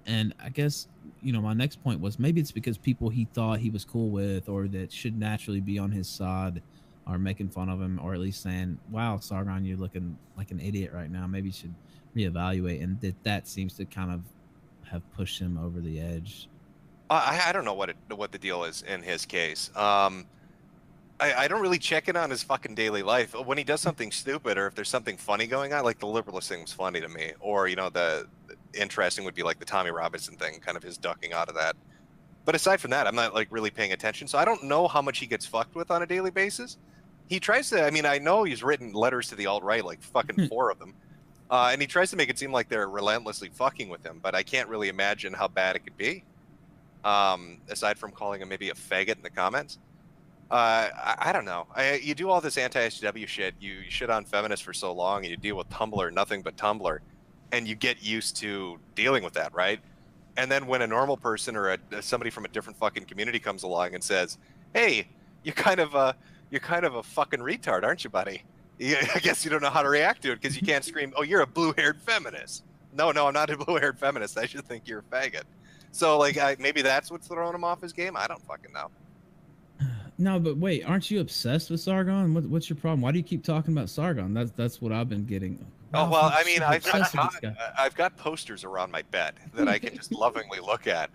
Speaker 2: And I guess, my next point was maybe it's because people he thought he was cool with or that should naturally be on his side are making fun of him, or at least saying, wow, Sargon, you're looking like an idiot right now. Maybe you should reevaluate. And that seems to kind of have pushed him over the edge.
Speaker 1: I don't know what the deal is in his case. I don't really check in on his fucking daily life. When he does something stupid or if there's something funny going on, like the liberalist thing was funny to me. Or, the interesting would be like the Tommy Robinson thing, kind of his ducking out of that. But aside from that, I'm not like really paying attention. So I don't know how much he gets fucked with on a daily basis. He tries to, I know he's written letters to the alt-right, like fucking 4 of them. And he tries to make it seem like they're relentlessly fucking with him, but I can't really imagine how bad it could be. Aside from calling him maybe a faggot in the comments. I don't know. You do all this anti-SJW shit, you shit on feminists for so long, and you deal with Tumblr, nothing but Tumblr, and you get used to dealing with that, right? And then when a normal person or somebody from a different fucking community comes along and says, hey, you're kind of a fucking retard, aren't you, buddy? I guess you don't know how to react to it because you can't scream, oh, you're a blue-haired feminist. No, I'm not a blue-haired feminist. I should think you're a faggot. So, maybe that's what's throwing him off his game? I don't fucking know.
Speaker 2: No, but wait, aren't you obsessed with Sargon? What's your problem? Why do you keep talking about Sargon? That's what I've been getting.
Speaker 1: Oh, well, I've got posters around my bed that I can just lovingly look at.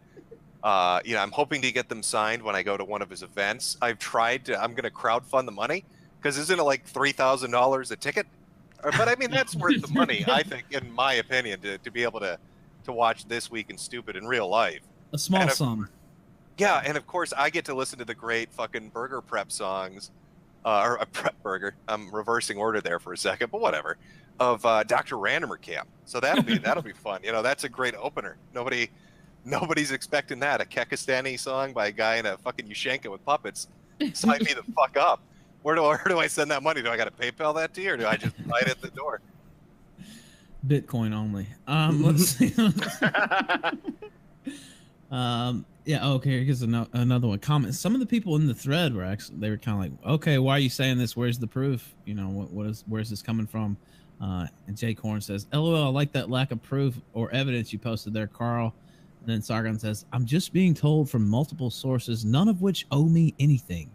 Speaker 1: I'm hoping to get them signed when I go to one of his events. I'm going to crowdfund the money because isn't it like $3,000 a ticket? But that's worth the money, I think, in my opinion, to be able to watch This Week in Stupid in real life.
Speaker 2: A small sum.
Speaker 1: Yeah, and of course I get to listen to the great fucking burger prep songs, or a prep burger. I'm reversing order there for a second, but whatever. Of Dr. Randomer Camp. So that'll be fun. That's a great opener. Nobody's expecting that. A Kekistani song by a guy in a fucking Yushenka with puppets. Sign me the fuck up. Where do I send that money? Do I got to PayPal that to you, or do I just buy it at the door?
Speaker 2: Bitcoin only. Let's see.
Speaker 8: Yeah. Okay. Here's another one. Comment. Some of the people in the thread were they were kind of like, okay, why are you saying this? Where's the proof? You know, where's this coming from? And Jay Korn says, LOL, I like that lack of proof or evidence you posted there, Carl. And then Sargon says, I'm just being told from multiple sources, none of which owe me anything.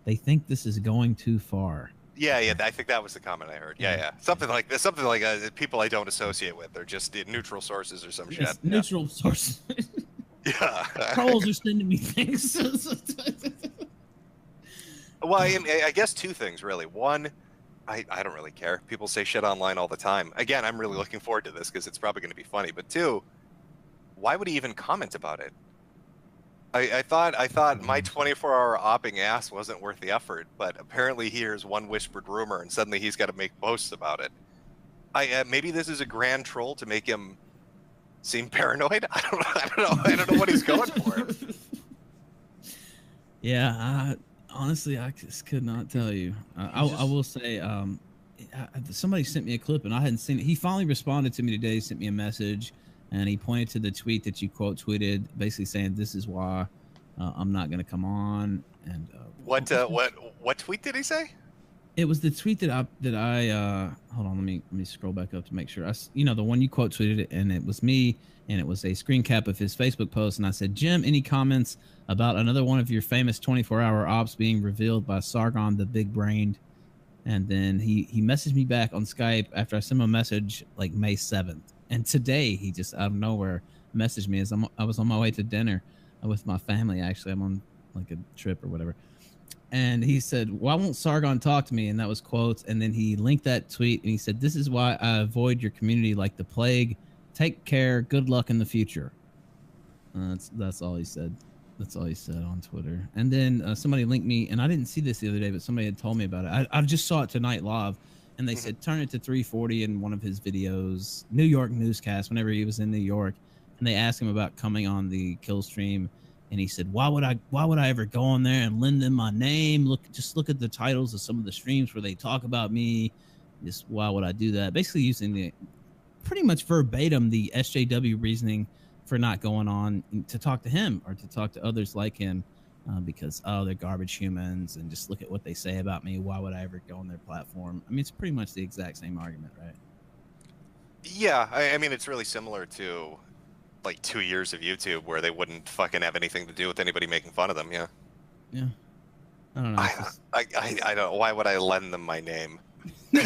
Speaker 8: They think this is going too far.
Speaker 1: Yeah, I think that was the comment I heard. Yeah. Something like this. Something like people I don't associate with. They're just neutral sources or some shit.
Speaker 8: Neutral sources.
Speaker 1: Yeah.
Speaker 8: Trolls are sending me things.
Speaker 1: Well, I guess two things, really. One, I don't really care. People say shit online all the time. Again, I'm really looking forward to this because it's probably going to be funny. But two, why would he even comment about it? I thought my 24-hour opping ass wasn't worth the effort, but apparently he hears one whispered rumor and suddenly he's got to make posts about it. Maybe this is a grand troll to make him seem paranoid. I don't know what he's going for.
Speaker 8: Yeah, honestly, I just could not tell you. I will say, somebody sent me a clip and I hadn't seen it. He finally responded to me today, sent me a message, and he pointed to the tweet that you quote tweeted, basically saying, "This is why I'm not going to come on." And
Speaker 1: what tweet did he say?
Speaker 8: It was the tweet that I hold on, let me scroll back up to make sure. The one you quote tweeted it, and it was me, and it was a screen cap of his Facebook post, and I said, "Jim, any comments about another one of your famous 24-hour ops being revealed by Sargon the Big Brained?" And then he messaged me back on Skype after I sent him a message like May 7th. And today he just out of nowhere messaged me as I was on my way to dinner with my family. Actually, I'm on like a trip or whatever. And he said, "Why won't Sargon talk to me?" And that was quotes. And then he linked that tweet and he said, "This is why I avoid your community like the plague. Take care. Good luck in the future." That's all he said. That's all he said on Twitter. And then somebody linked me, and I didn't see this the other day, but somebody had told me about it. I just saw it tonight live, and they said turn it to 340 in one of his videos, New York newscast, whenever he was in New York, and they asked him about coming on the kill stream, and he said, why would I ever go on there and lend them my name? Look at the titles of some of the streams where they talk about me. Just why would I do that? Basically using the pretty much verbatim the SJW reasoning for not going on to talk to him or to talk to others like him because, they're garbage humans and just look at what they say about me. Why would I ever go on their platform? I mean, it's pretty much the exact same argument, right?
Speaker 1: Yeah, I mean, it's really similar to like 2 years of YouTube where they wouldn't fucking have anything to do with anybody making fun of them. Yeah.
Speaker 8: Yeah. I don't know.
Speaker 1: I don't. Why would I lend them my name? like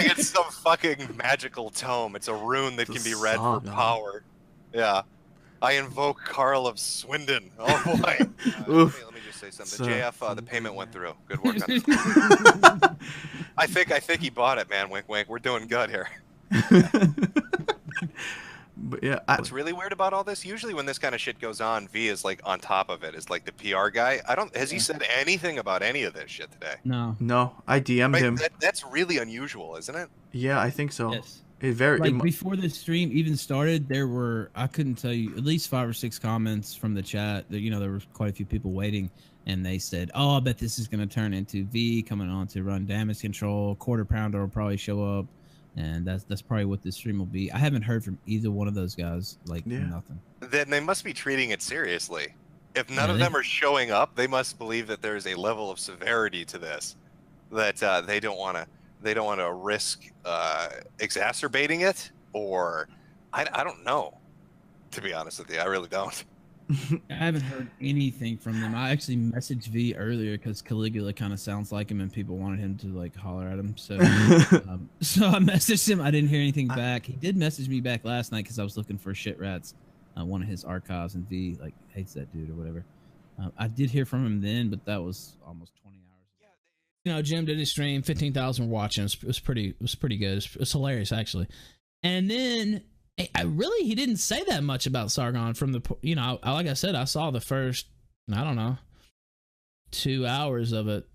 Speaker 1: it's some fucking magical tome. It's a rune that can be read for power. Yeah. I invoke Carl of Swindon. Oh boy. Let me just say something. JF, the payment went through. Good work on it. I think he bought it, man. Wink, wink. We're doing good here.
Speaker 6: But yeah,
Speaker 1: what's really weird about all this? Usually, when this kind of shit goes on, V is like on top of it. Is like the PR guy. Has he said anything about any of this shit today?
Speaker 8: No.
Speaker 6: I DM'd him.
Speaker 1: That's really unusual, isn't it?
Speaker 6: Yeah, I think so.
Speaker 8: Yes. Before the stream even started, there were, I couldn't tell you, at least 5 or 6 comments from the chat. There were quite a few people waiting, and they said, "Oh, I bet this is going to turn into V coming on to run damage control. Quarter Pounder will probably show up." And that's probably what this stream will be. I haven't heard from either one of those guys. Nothing.
Speaker 1: Then they must be treating it seriously. If none of them are showing up, they must believe that there's a level of severity to this that they don't want to risk exacerbating it. Or I don't know. To be honest with you, I really don't.
Speaker 8: I haven't heard anything from them. I actually messaged V earlier because Caligula kind of sounds like him and people wanted him to like holler at him. So, so I messaged him. I didn't hear anything back. He did message me back last night because I was looking for Shit Rats, one of his archives, and V like hates that dude or whatever. I did hear from him then, but that was almost 20 hours.
Speaker 2: Jim did his stream, 15,000 watching. It was pretty good. It was hilarious actually. And then he didn't say that much about Sargon from the, like I said, I saw the first, 2 hours of it.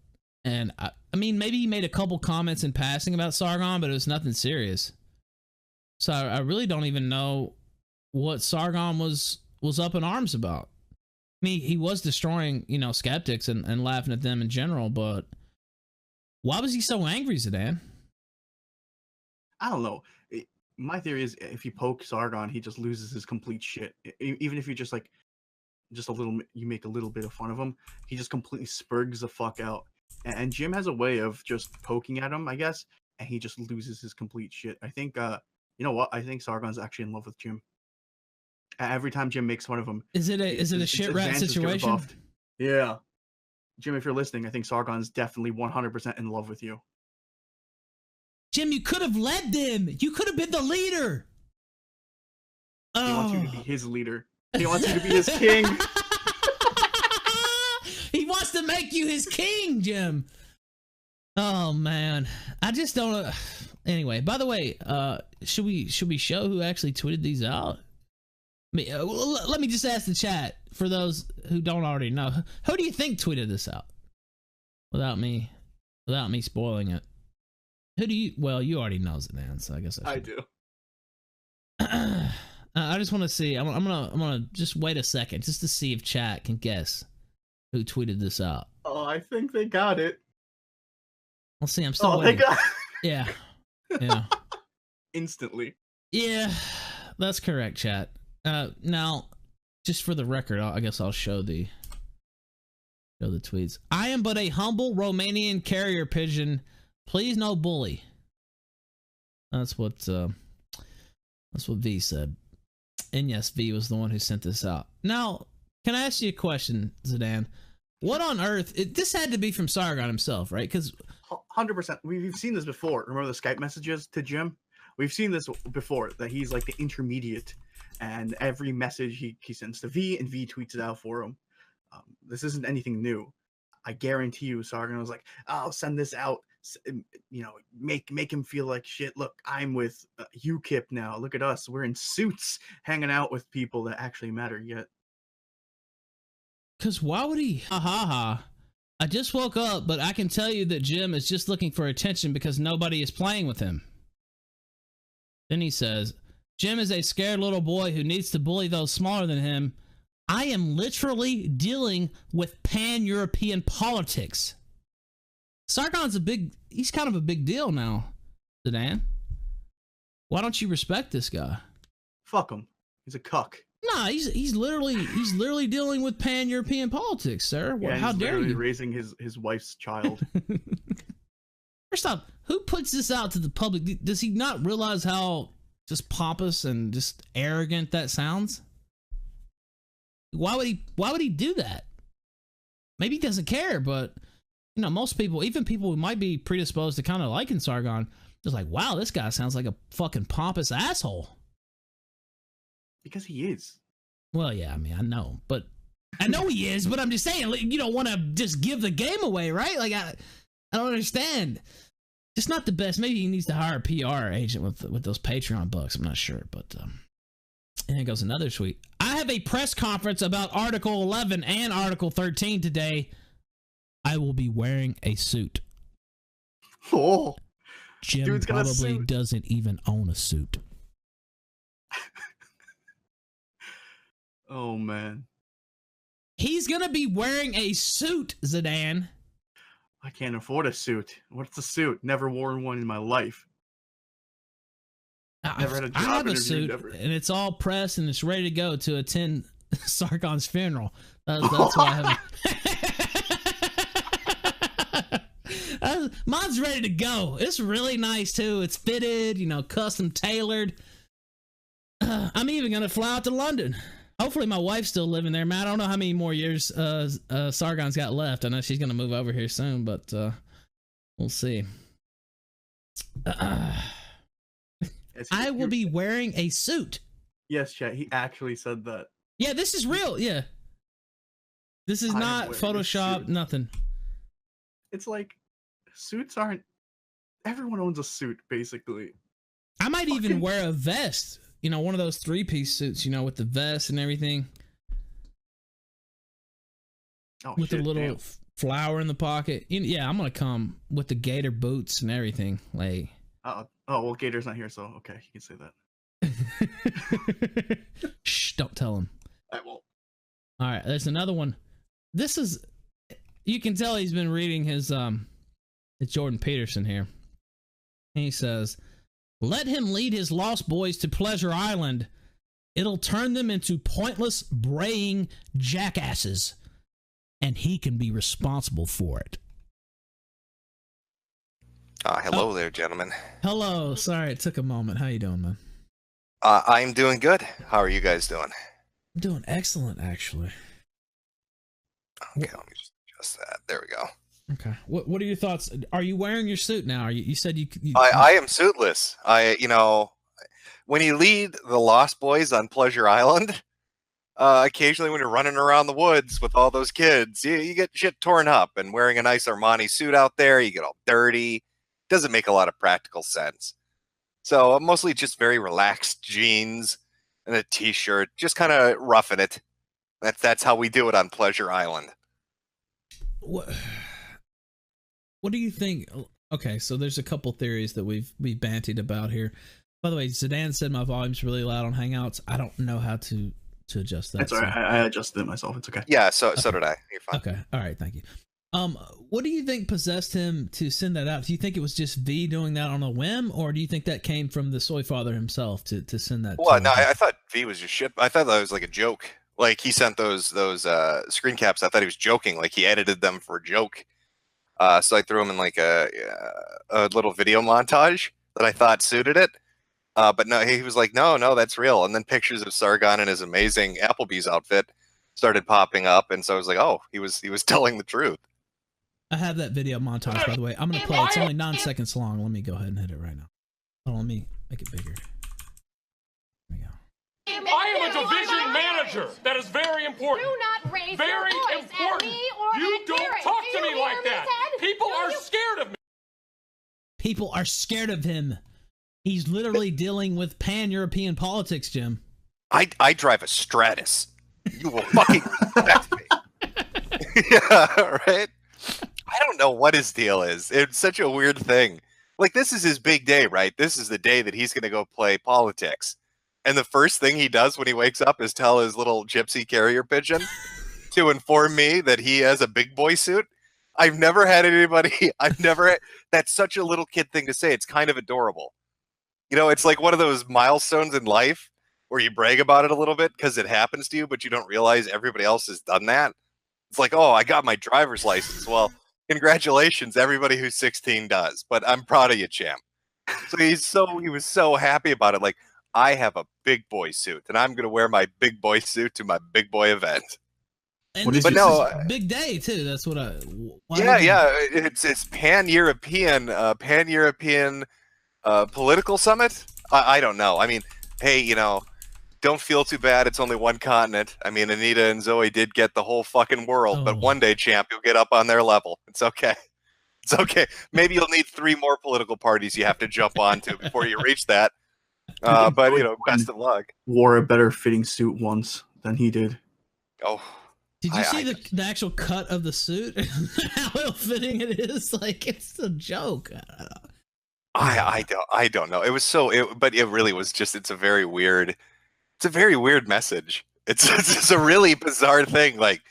Speaker 2: And I mean, maybe he made a couple comments in passing about Sargon, but it was nothing serious. So I really don't even know what Sargon was up in arms about. I mean, he was destroying, skeptics and laughing at them in general, but why was he so angry, Zidane?
Speaker 6: I don't know. My theory is if you poke Sargon, he just loses his complete shit. Even if you just like, just a little, you make a little bit of fun of him, he just completely spurgs the fuck out. And Jim has a way of just poking at him, I guess, and he just loses his complete shit. I think, you know what? I think Sargon's actually in love with Jim. Every time Jim makes fun of him,
Speaker 2: Is it a shit rat situation?
Speaker 6: Yeah. Jim, if you're listening, I think Sargon's definitely 100% in love with you.
Speaker 2: Jim, you could have led them. You could have been the leader.
Speaker 6: He wants you to be his leader. He wants you to be his king.
Speaker 2: He wants to make you his king, Jim. Oh man, I just don't. Anyway, by the way, should we show who actually tweeted these out? Let me just ask the chat for those who don't already know. Who do you think tweeted this out? Without me spoiling it. Who do you? Well, you already knows it, man. So I guess
Speaker 6: I do.
Speaker 2: I just want to see. I'm gonna just wait a second just to see if chat can guess who tweeted this out.
Speaker 6: Oh, I think they got it.
Speaker 2: We'll see. I'm still waiting.
Speaker 6: They got
Speaker 2: Yeah. Yeah.
Speaker 6: instantly.
Speaker 2: Yeah, that's correct, chat. Now, just for the record, I guess I'll show the tweets. I am but a humble Romanian carrier pigeon. Please no bully. That's what V said. And yes, V was the one who sent this out. Now, can I ask you a question, Zidane? What on earth? This had to be from Sargon himself, right? Because
Speaker 6: 100%. We've seen this before. Remember the Skype messages to Jim? We've seen this before, that he's like the intermediate, and every message he sends to V, and V tweets it out for him. This isn't anything new. I guarantee you, Sargon was like, "I'll send this out. You know, make him feel like shit. Look, I'm with UKIP now. Look at us. We're in suits, hanging out with people that actually matter." Yet,
Speaker 2: because why would he? Ha ha ha! I just woke up, but I can tell you that Jim is just looking for attention because nobody is playing with him. Then he says, Jim is a scared little boy who needs to bully those smaller than him. I am literally dealing with pan-European politics. Sargon's he's kind of a big deal now, Zidane. Why don't you respect this guy?
Speaker 6: fuck him. He's a cuck.
Speaker 2: Nah, he's literally dealing with pan-European politics, sir.
Speaker 6: Yeah,
Speaker 2: How dare you?
Speaker 6: Raising his wife's child.
Speaker 2: First off, who puts this out to the public? Does he not realize how just pompous and just arrogant that sounds? Why would he do that? Maybe he doesn't care, but you know, most people, even people who might be predisposed to kind of liking Sargon, just like, wow, this guy sounds like a fucking pompous asshole.
Speaker 6: Because he is.
Speaker 2: Well, yeah, I mean, I know he is, but I'm just saying, you don't want to just give the game away, right? Like, I don't understand. It's not the best. Maybe he needs to hire a PR agent with those Patreon bucks. I'm not sure, but and then goes another tweet. I have a press conference about Article 11 and Article 13 today. I will be wearing a suit.
Speaker 6: Oh,
Speaker 2: Jim probably doesn't even own a suit.
Speaker 6: Oh man,
Speaker 2: he's gonna be wearing a suit, Zidane.
Speaker 6: I can't afford a suit. What's a suit? Never worn one in my life. Never had a job
Speaker 2: I have a
Speaker 6: interview,
Speaker 2: suit,
Speaker 6: never.
Speaker 2: and it's all pressed and it's ready to go to attend Sargon's funeral. That's why I have. Mine's ready to go. It's really nice too. It's fitted, you know, custom tailored. I'm even gonna fly out to London. Hopefully my wife's still living there, man. I don't know how many more years Sargon's got left. I know she's gonna move over here soon, but we'll see. I will be wearing a suit.
Speaker 6: Yes, chat. He actually said that.
Speaker 2: Yeah, this is real. Yeah, this is not Photoshop. Nothing.
Speaker 6: It's like suits aren't. Everyone owns a suit, basically.
Speaker 2: I might even wear a vest. You know, one of those 3-piece suits. You know, with the vest and everything.
Speaker 6: Oh,
Speaker 2: with
Speaker 6: shit,
Speaker 2: the little flower in the pocket. Yeah, I'm gonna come with the gator boots and everything. Like.
Speaker 6: Oh, well, Gator's not here, so okay, you can say that.
Speaker 2: Shh, don't tell him.
Speaker 6: I won't.
Speaker 2: All right, there's another one. This is, you can tell he's been reading his Jordan Peterson here. And he says, Let him lead his lost boys to Pleasure Island. It'll turn them into pointless, braying jackasses, and he can be responsible for it.
Speaker 1: Hello there, gentlemen.
Speaker 2: Hello. Sorry, it took a moment. How you doing, man?
Speaker 1: I'm doing good. How are you guys doing?
Speaker 2: I'm doing excellent, actually.
Speaker 1: Okay, let me just adjust that. There we go.
Speaker 2: Okay. What are your thoughts? Are you wearing your suit now? You said you
Speaker 1: I am suitless. When you lead the Lost Boys on Pleasure Island, occasionally when you're running around the woods with all those kids, you get shit torn up, and wearing a nice Armani suit out there, you get all dirty. Doesn't make a lot of practical sense. So mostly just very relaxed jeans and a t-shirt, just kind of roughing it. That's how we do it on Pleasure Island.
Speaker 2: What do you think? Okay, so there's a couple theories that we've bantied about here. By the way, Zidane said my volume's really loud on Hangouts. I don't know how to adjust that.
Speaker 6: That's all right. I adjusted it myself. It's okay.
Speaker 1: Yeah, so did I. You're fine.
Speaker 2: Okay, all right, thank you. What do you think possessed him to send that out? Do you think it was just V doing that on a whim, or do you think that came from the Soy Father himself to send that?
Speaker 1: Well, no, I thought V was just shit. I thought that was like a joke. Like he sent those screen caps. I thought he was joking. Like he edited them for a joke. So I threw him in like a little video montage that I thought suited it. But no, he was like, no, that's real. And then pictures of Sargon in his amazing Applebee's outfit started popping up, and so I was like, oh, he was telling the truth.
Speaker 2: I have that video montage, by the way. I'm going to play it. It's only 9 seconds long. Let me go ahead and hit it right now. Hold on, let me make it bigger. There we go.
Speaker 9: I am a division manager. That is very important.
Speaker 10: Do not raise
Speaker 9: very
Speaker 10: your voice
Speaker 9: important.
Speaker 10: at me or
Speaker 9: you
Speaker 10: at
Speaker 9: don't
Speaker 10: Derek.
Speaker 9: talk
Speaker 10: Do
Speaker 9: to
Speaker 10: you
Speaker 9: me like
Speaker 10: hear
Speaker 9: that.
Speaker 10: Ted?
Speaker 9: People
Speaker 10: Do
Speaker 9: are
Speaker 10: you-
Speaker 9: scared of me.
Speaker 2: People are scared of him. He's literally dealing with pan-European politics, Jim.
Speaker 1: I drive a Stratus. You will fucking respect me. Yeah, right? I don't know what his deal is. It's such a weird thing. Like, this is his big day, right? This is the day that he's going to go play politics. And the first thing he does when he wakes up is tell his little gypsy carrier pigeon to inform me that he has a big boy suit. I've never had anybody, that's such a little kid thing to say. It's kind of adorable. You know, it's like one of those milestones in life where you brag about it a little bit because it happens to you, but you don't realize everybody else has done that. It's like, oh, I got my driver's license. Well, congratulations, everybody who's 16 does, but I'm proud of you, champ. So he was so happy about it. Like, I have a big boy suit, and I'm going to wear my big boy suit to my big boy event.
Speaker 2: And
Speaker 6: What
Speaker 2: this
Speaker 6: is
Speaker 2: is
Speaker 6: your-
Speaker 2: his big day too. That's what I.
Speaker 1: Yeah. It's pan-European political summit. I don't know. I mean, hey, don't feel too bad. It's only one continent. I mean, Anita and Zoe did get the whole fucking world, but one day, champ, you'll get up on their level. It's okay. It's okay. Maybe you'll need 3 more political parties you have to jump onto before you reach that. But best of luck.
Speaker 6: Wore a better fitting suit once than he did.
Speaker 1: Oh.
Speaker 2: Did you see the actual cut of the suit? How ill-fitting it is. Like, it's a joke.
Speaker 1: I don't know. It was but it really was just. It's a very weird message. It's a really bizarre thing. Like,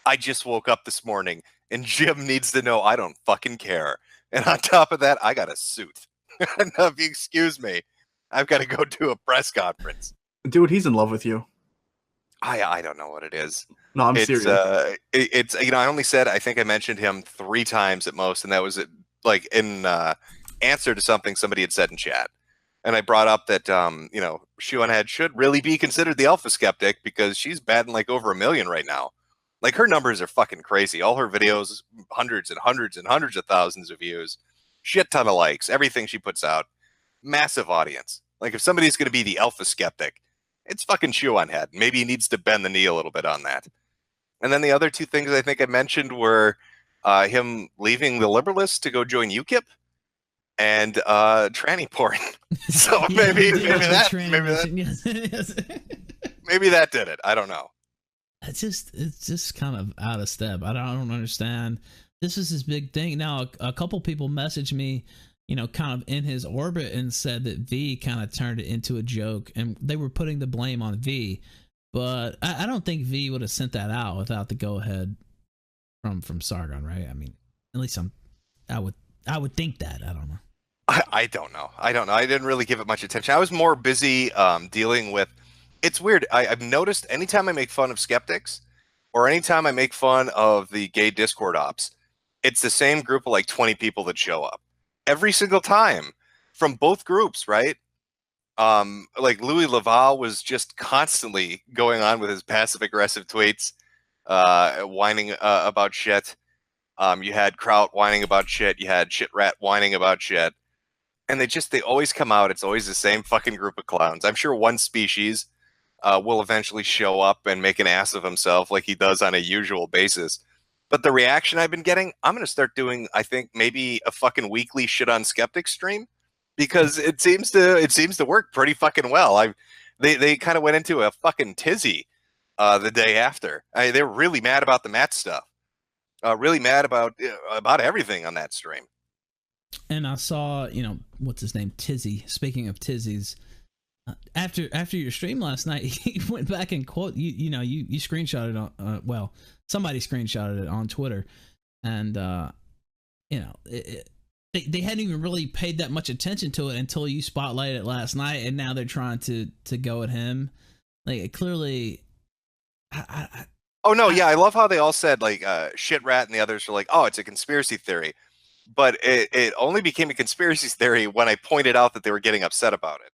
Speaker 1: I just woke up this morning and Jim needs to know I don't fucking care. And on top of that, I got a suit. And if you excuse me, I've got to go do a press conference.
Speaker 6: Dude, he's in love with you.
Speaker 1: I don't know what it is.
Speaker 6: No, I'm
Speaker 1: It's
Speaker 6: serious.
Speaker 1: it's I think I mentioned him 3 times at most, and that was like in answer to something somebody had said in chat. And I brought up that Shuanhead should really be considered the alpha skeptic because she's batting like over 1 million right now. Like, her numbers are fucking crazy. All her videos, hundreds and hundreds and hundreds of thousands of views, shit ton of likes, everything she puts out, massive audience. Like, if somebody's going to be the alpha skeptic, it's fucking Shuanhead. Maybe he needs to bend the knee a little bit on that. And then the other 2 things I think I mentioned were him leaving the Liberalists to go join UKIP and tranny porn. So
Speaker 2: Yeah,
Speaker 1: maybe
Speaker 2: he did have the
Speaker 1: that
Speaker 2: transition, yes.
Speaker 1: maybe that did it. I don't know.
Speaker 2: It's just kind of out of step. I don't understand. This is his big thing. Now, a couple people messaged me, kind of in his orbit and said that V kind of turned it into a joke, and they were putting the blame on V. But I don't think V would have sent that out without the go ahead from Sargon, right? I mean, at least I would think that. I don't know.
Speaker 1: I don't know. I don't know. I didn't really give it much attention. I was more busy dealing with. It's weird. I've noticed anytime I make fun of skeptics, or anytime I make fun of the gay Discord ops, it's the same group of like 20 people that show up every single time from both groups, right? Like Louis Laval was just constantly going on with his passive aggressive tweets, whining about shit. You had Kraut whining about shit. You had Shit Rat whining about shit. And they always come out. It's always the same fucking group of clowns. I'm sure one species will eventually show up and make an ass of himself like he does on a usual basis. But the reaction I've been getting, I'm going to start doing, I think, maybe a fucking weekly shit on skeptics stream, because it seems to work pretty fucking well. They kind of went into a fucking tizzy the day after. They were really mad about the Matt stuff. Really mad about everything on that stream.
Speaker 2: And I saw, what's his name, Tizzy. Speaking of Tizzies, after your stream last night, he went back and quote you screenshotted on well, somebody screenshotted it on Twitter, and they hadn't even really paid that much attention to it until you spotlighted it last night, and now they're trying to go at him. Like, clearly,
Speaker 1: Oh no, yeah, I love how they all said like Shit Rat and the others were like, oh, it's a conspiracy theory. But it only became a conspiracy theory when I pointed out that they were getting upset about it.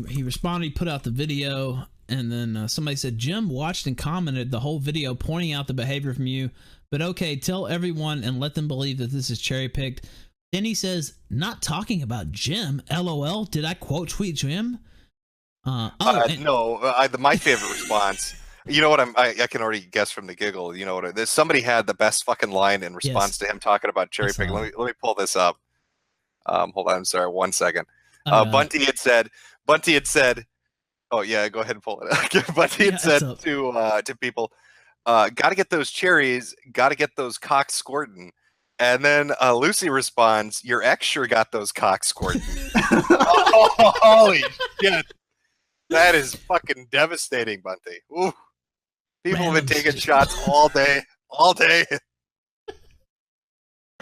Speaker 2: He responded, he put out the video, and then somebody said, Jim watched and commented the whole video pointing out the behavior from you, but okay, tell everyone and let them believe that this is cherry picked. Then he says, not talking about Jim, LOL, did I quote tweet Jim?
Speaker 1: No, my favorite response. You know what? I can already guess from the giggle. You know what? Somebody had the best fucking line in response to him talking about cherry picking. Let me pull this up. Hold on. I'm sorry. 1 second. Bunty had said. Oh yeah, go ahead and pull it up. Bunty had said to people, "Got to get those cherries. Got to get those cocks squirting." And then Lucy responds, "Your ex sure got those cocks squirting." Oh, holy shit! That is fucking devastating, Bunty. Ooh. People have been taking shots all day.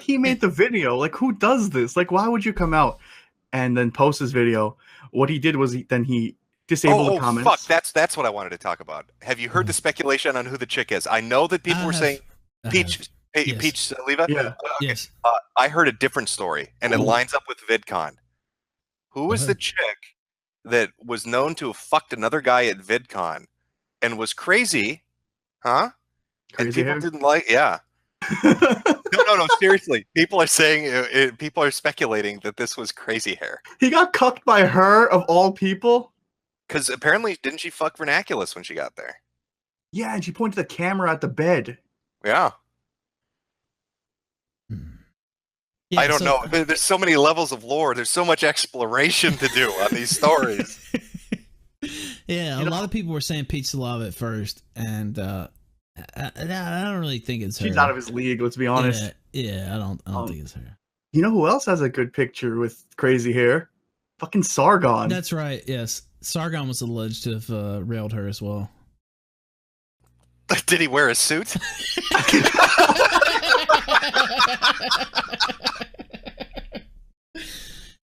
Speaker 6: He made the video. Like, who does this? Like, why would you come out and then post this video? What he did was he disabled the comments.
Speaker 1: Fuck, that's what I wanted to talk about. Have you heard the speculation on who the chick is? I know that people were saying Peach Saliva.
Speaker 6: Yeah.
Speaker 1: Okay.
Speaker 2: Yes.
Speaker 1: I heard a different story, and it lines up with VidCon. Who was the chick that was known to have fucked another guy at VidCon and was crazy? Huh?
Speaker 6: Crazy
Speaker 1: and people
Speaker 6: hair?
Speaker 1: didn't like, yeah. No, seriously. People are saying, people are speculating that this was crazy hair.
Speaker 6: He got cucked by her, of all people.
Speaker 1: Because apparently, didn't she fuck Vernaculus when she got there?
Speaker 6: Yeah, and she pointed the camera at the bed.
Speaker 1: Yeah. I don't know. There's so many levels of lore. There's so much exploration to do on these stories.
Speaker 2: Yeah, a lot of people were saying Peach Saliva at first, and I don't really think it's her.
Speaker 6: She's out of his league, let's be honest.
Speaker 2: Yeah, I don't think it's her.
Speaker 6: You know who else has a good picture with crazy hair? Fucking Sargon.
Speaker 2: That's right, yes. Sargon was alleged to have railed her as well.
Speaker 1: Did he wear a suit?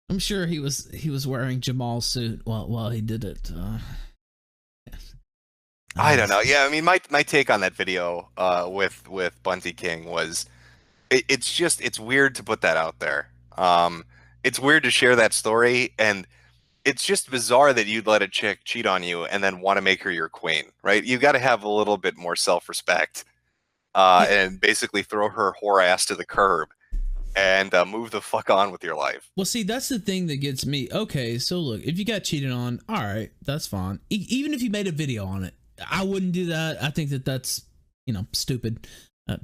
Speaker 2: I'm sure he was wearing Jamal's suit while he did it.
Speaker 1: I don't know. Yeah, I mean, my take on that video with Bunty King was, it's weird to put that out there. It's weird to share that story, and it's just bizarre that you'd let a chick cheat on you and then want to make her your queen, right? You got to have a little bit more self-respect, and basically throw her whore ass to the curb and move the fuck on with your life.
Speaker 2: Well, see, that's the thing that gets me. Okay, so look, if you got cheated on, all right, that's fine. Even if you made a video on it, I wouldn't do that. I think that's, stupid.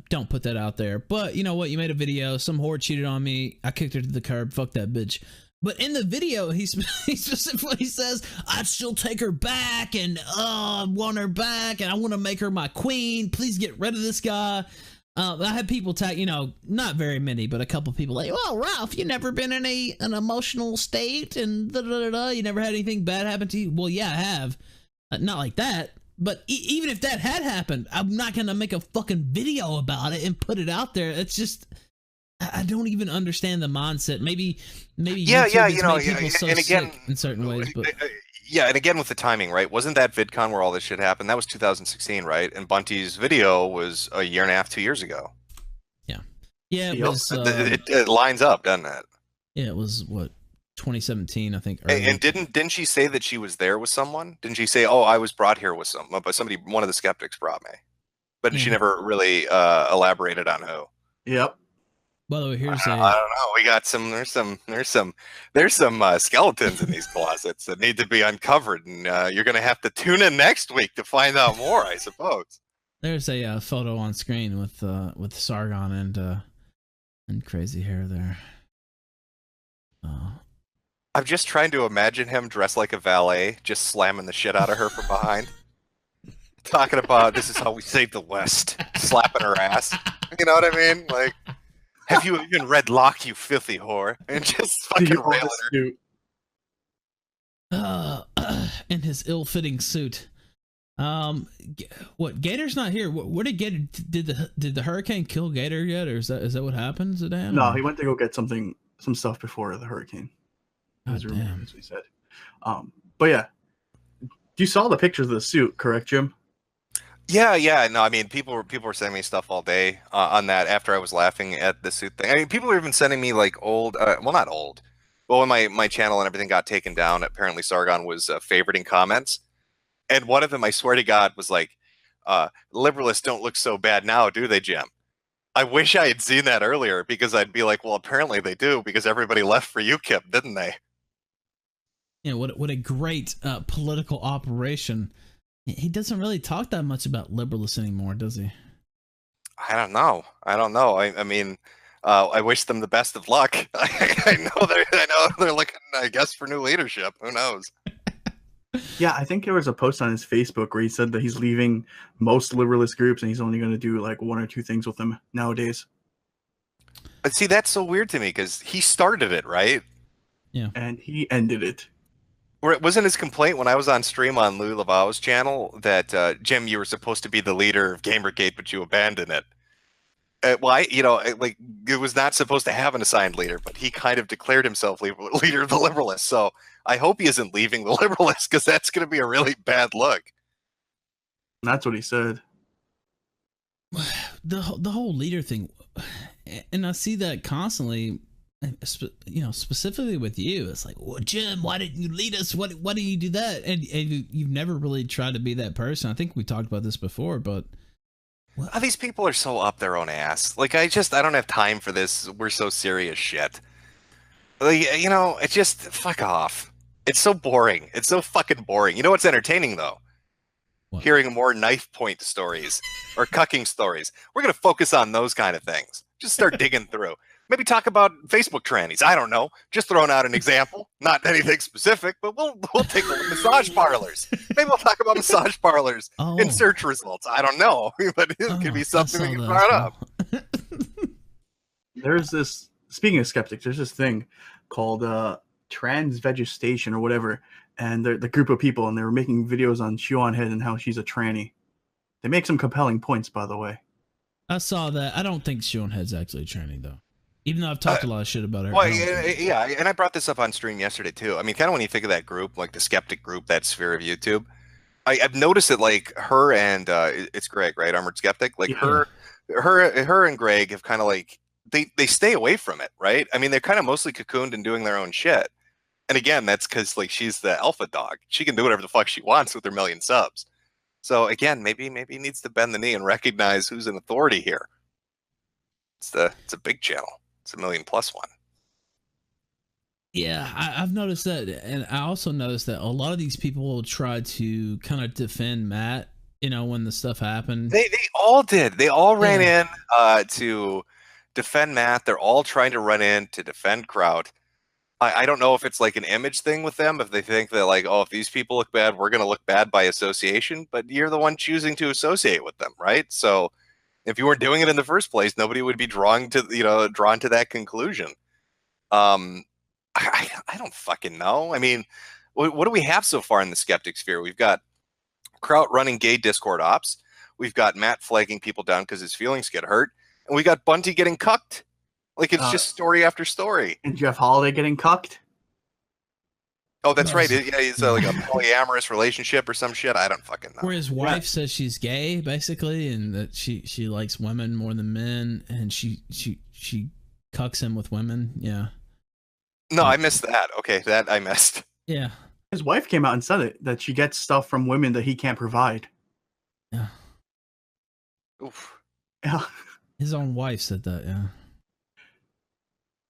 Speaker 2: Don't put that out there. But you know what? You made a video. Some whore cheated on me. I kicked her to the curb. Fuck that bitch. But in the video, he specifically says, I'd still take her back, and I want her back, and I want to make her my queen. Please get rid of this guy. I had people tag, not very many, but a couple people like, well, Ralph, you never been in an emotional state, and you never had anything bad happen to you. Well, yeah, I have. Not like that. But even if that had happened, I'm not going to make a fucking video about it and put it out there. It's just, I don't even understand the mindset. Maybe
Speaker 1: Yeah,
Speaker 2: YouTube
Speaker 1: yeah,
Speaker 2: has
Speaker 1: you know,
Speaker 2: made people so
Speaker 1: and again,
Speaker 2: sick in certain ways, but
Speaker 1: yeah, and again with the timing, right? Wasn't that VidCon where all this shit happened? That was 2016, right? And Bunty's video was a year and a half, 2 years ago.
Speaker 2: yeah, it
Speaker 6: Yep.
Speaker 2: was.
Speaker 1: It lines up, doesn't it?
Speaker 2: Yeah, it was what 2017, I think.
Speaker 1: And didn't she say that she was there with someone? Didn't she say, "Oh, I was brought here with but somebody, one of the skeptics brought me," but she
Speaker 2: Yeah.
Speaker 1: never really elaborated on who.
Speaker 6: Yep.
Speaker 2: By the way, here's
Speaker 1: I don't know. We got there's some skeletons in these closets that need to be uncovered, and you're gonna have to tune in next week to find out more, I suppose.
Speaker 2: there's a photo on screen with Sargon and crazy hair there.
Speaker 1: I'm just trying to imagine him dressed like a valet, just slamming the shit out of her from behind, talking about this is how we save the West, slapping her ass. You know what I mean? Like, have you even read Locke, you filthy whore? And just fucking railing her.
Speaker 2: In his ill-fitting suit. What Gator's not here? Where did Gator? Did the hurricane kill Gator yet, or is that what happened, Zidane?
Speaker 6: No,
Speaker 2: or?
Speaker 6: he went to go get some stuff before the hurricane.
Speaker 2: God
Speaker 6: As
Speaker 2: damn.
Speaker 6: we said. But yeah, you saw the pictures of the suit, correct, Jim?
Speaker 1: Yeah. No, I mean, people were sending me stuff all day on that after I was laughing at the suit thing. I mean, people were even sending me like old, well, not old, but when my channel and everything got taken down, apparently Sargon was favoriting comments. And one of them, I swear to God, was like, liberalists don't look so bad now, do they, Jim? I wish I had seen that earlier, because I'd be like, well, apparently they do, because everybody left for UKIP, didn't they?
Speaker 2: Yeah, what a great political operation. He doesn't really talk that much about liberalists anymore, does he?
Speaker 1: I don't know. I mean, I wish them the best of luck. I know they're looking, I guess, for new leadership. Who knows?
Speaker 6: Yeah, I think there was a post on his Facebook where he said that he's leaving most liberalist groups and he's only going to do like one or two things with them nowadays.
Speaker 1: But see, that's so weird to me, because he started it, right?
Speaker 2: Yeah.
Speaker 6: And he ended it.
Speaker 1: Or it wasn't his complaint when I was on stream on Lou Lavao's channel that, Jim, you were supposed to be the leader of Gamergate, but you abandoned it. Well, it was not supposed to have an assigned leader, but he kind of declared himself leader of the Liberalists. So I hope he isn't leaving the Liberalists, because that's going to be a really bad look.
Speaker 6: That's what he said.
Speaker 2: The whole leader thing, and I see that constantly. Specifically with you, it's like, well, Jim, why didn't you lead us? Why didn't you do that? And you've never really tried to be that person. I think we talked about this before, but
Speaker 1: these people are so up their own ass. Like, I don't have time for this. We're so serious shit. Like, it's just fuck off. It's so boring. It's so fucking boring. You know what's entertaining though?
Speaker 2: What?
Speaker 1: Hearing more knife point stories or cucking stories. We're gonna focus on those kind of things. Just start digging through. Maybe talk about Facebook trannies. I don't know. Just throwing out an example. Not anything specific, but we'll take a look at massage parlors. Maybe we'll talk about massage parlors in search results. I don't know, but it could be something we can brought up.
Speaker 6: There's this, speaking of skeptics, there's this thing called trans vegetation or whatever, and they're the group of people, and they were making videos on Shuon Head and how she's a tranny. They make some compelling points, by the way.
Speaker 2: I saw that. I don't think Shuon Head's actually a tranny though. Even though I've talked a lot of shit about her.
Speaker 1: Well, yeah, and I brought this up on stream yesterday too. I mean, kind of when you think of that group, like the skeptic group, that sphere of YouTube, I've noticed that like her and it's Greg, right? Armored Skeptic, like
Speaker 2: Yeah.
Speaker 1: her and Greg have kind of like they stay away from it, right? I mean, they're kind of mostly cocooned and doing their own shit. And again, that's because like she's the alpha dog. She can do whatever the fuck she wants with her million subs. So again, maybe he needs to bend the knee and recognize who's in authority here. It's a big channel. It's a 1 million+ one.
Speaker 2: Yeah, I've noticed that, and I also noticed that a lot of these people will try to kind of defend Matt. When the stuff happened,
Speaker 1: They all did. They all ran in to defend Matt. They're all trying to run in to defend Kraut. I don't know if it's like an image thing with them, if they think that like, oh, if these people look bad, we're going to look bad by association. But you're the one choosing to associate with them, right? So if you weren't doing it in the first place, nobody would be drawn to that conclusion. I don't fucking know. I mean, what do we have so far in the skeptic sphere? We've got Kraut running gay Discord ops. We've got Matt flagging people down because his feelings get hurt. And we got Bunty getting cucked. Like it's just story after story.
Speaker 6: And Jeff Holiday getting cucked.
Speaker 1: Oh, that's right. Yeah, it's like a polyamorous relationship or some shit. I don't fucking know.
Speaker 2: Where his wife says she's gay, basically, and that she likes women more than men, and she cucks him with women. Yeah.
Speaker 1: No, I missed that. Okay, that I missed.
Speaker 2: Yeah.
Speaker 6: His wife came out and said it, that she gets stuff from women that he can't provide.
Speaker 2: Yeah.
Speaker 1: Oof.
Speaker 6: Yeah.
Speaker 2: His own wife said that. Yeah.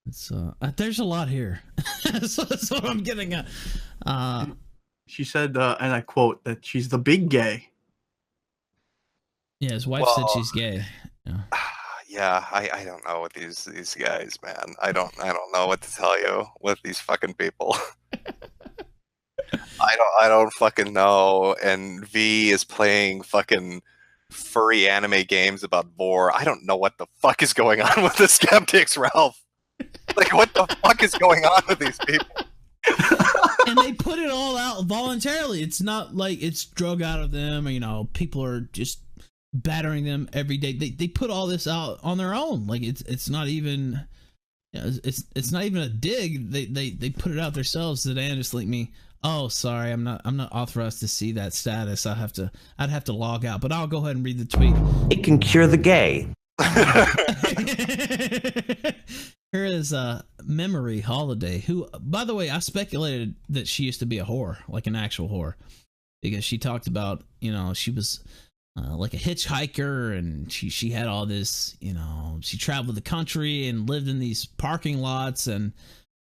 Speaker 2: It's there's a lot here. So that's what I'm getting at.
Speaker 6: She said, and I quote, that she's the big gay.
Speaker 2: Yeah, his wife said she's gay. Yeah.
Speaker 1: Yeah, I don't know with these guys, man. I don't know what to tell you with these fucking people. I don't fucking know. And V is playing fucking furry anime games about Vor. I don't know what the fuck is going on with the skeptics, Ralph. Like, what the fuck is going on with these people?
Speaker 2: And they put it all out voluntarily. It's not like it's drug out of them, or, you know, people are just battering them every day. They put all this out on their own. Like it's not even, you know, it's not even a dig. They put it out themselves. Zidane just linked me. Oh, sorry, I'm not authorized to see that status. I'd have to log out, but I'll go ahead and read the tweet.
Speaker 10: It can cure the gay.
Speaker 2: Here is Memory Holiday, who, by the way, I speculated that she used to be a whore, like an actual whore, because she talked about, you know, she was like a hitchhiker, and she had all this, you know, she traveled the country and lived in these parking lots. And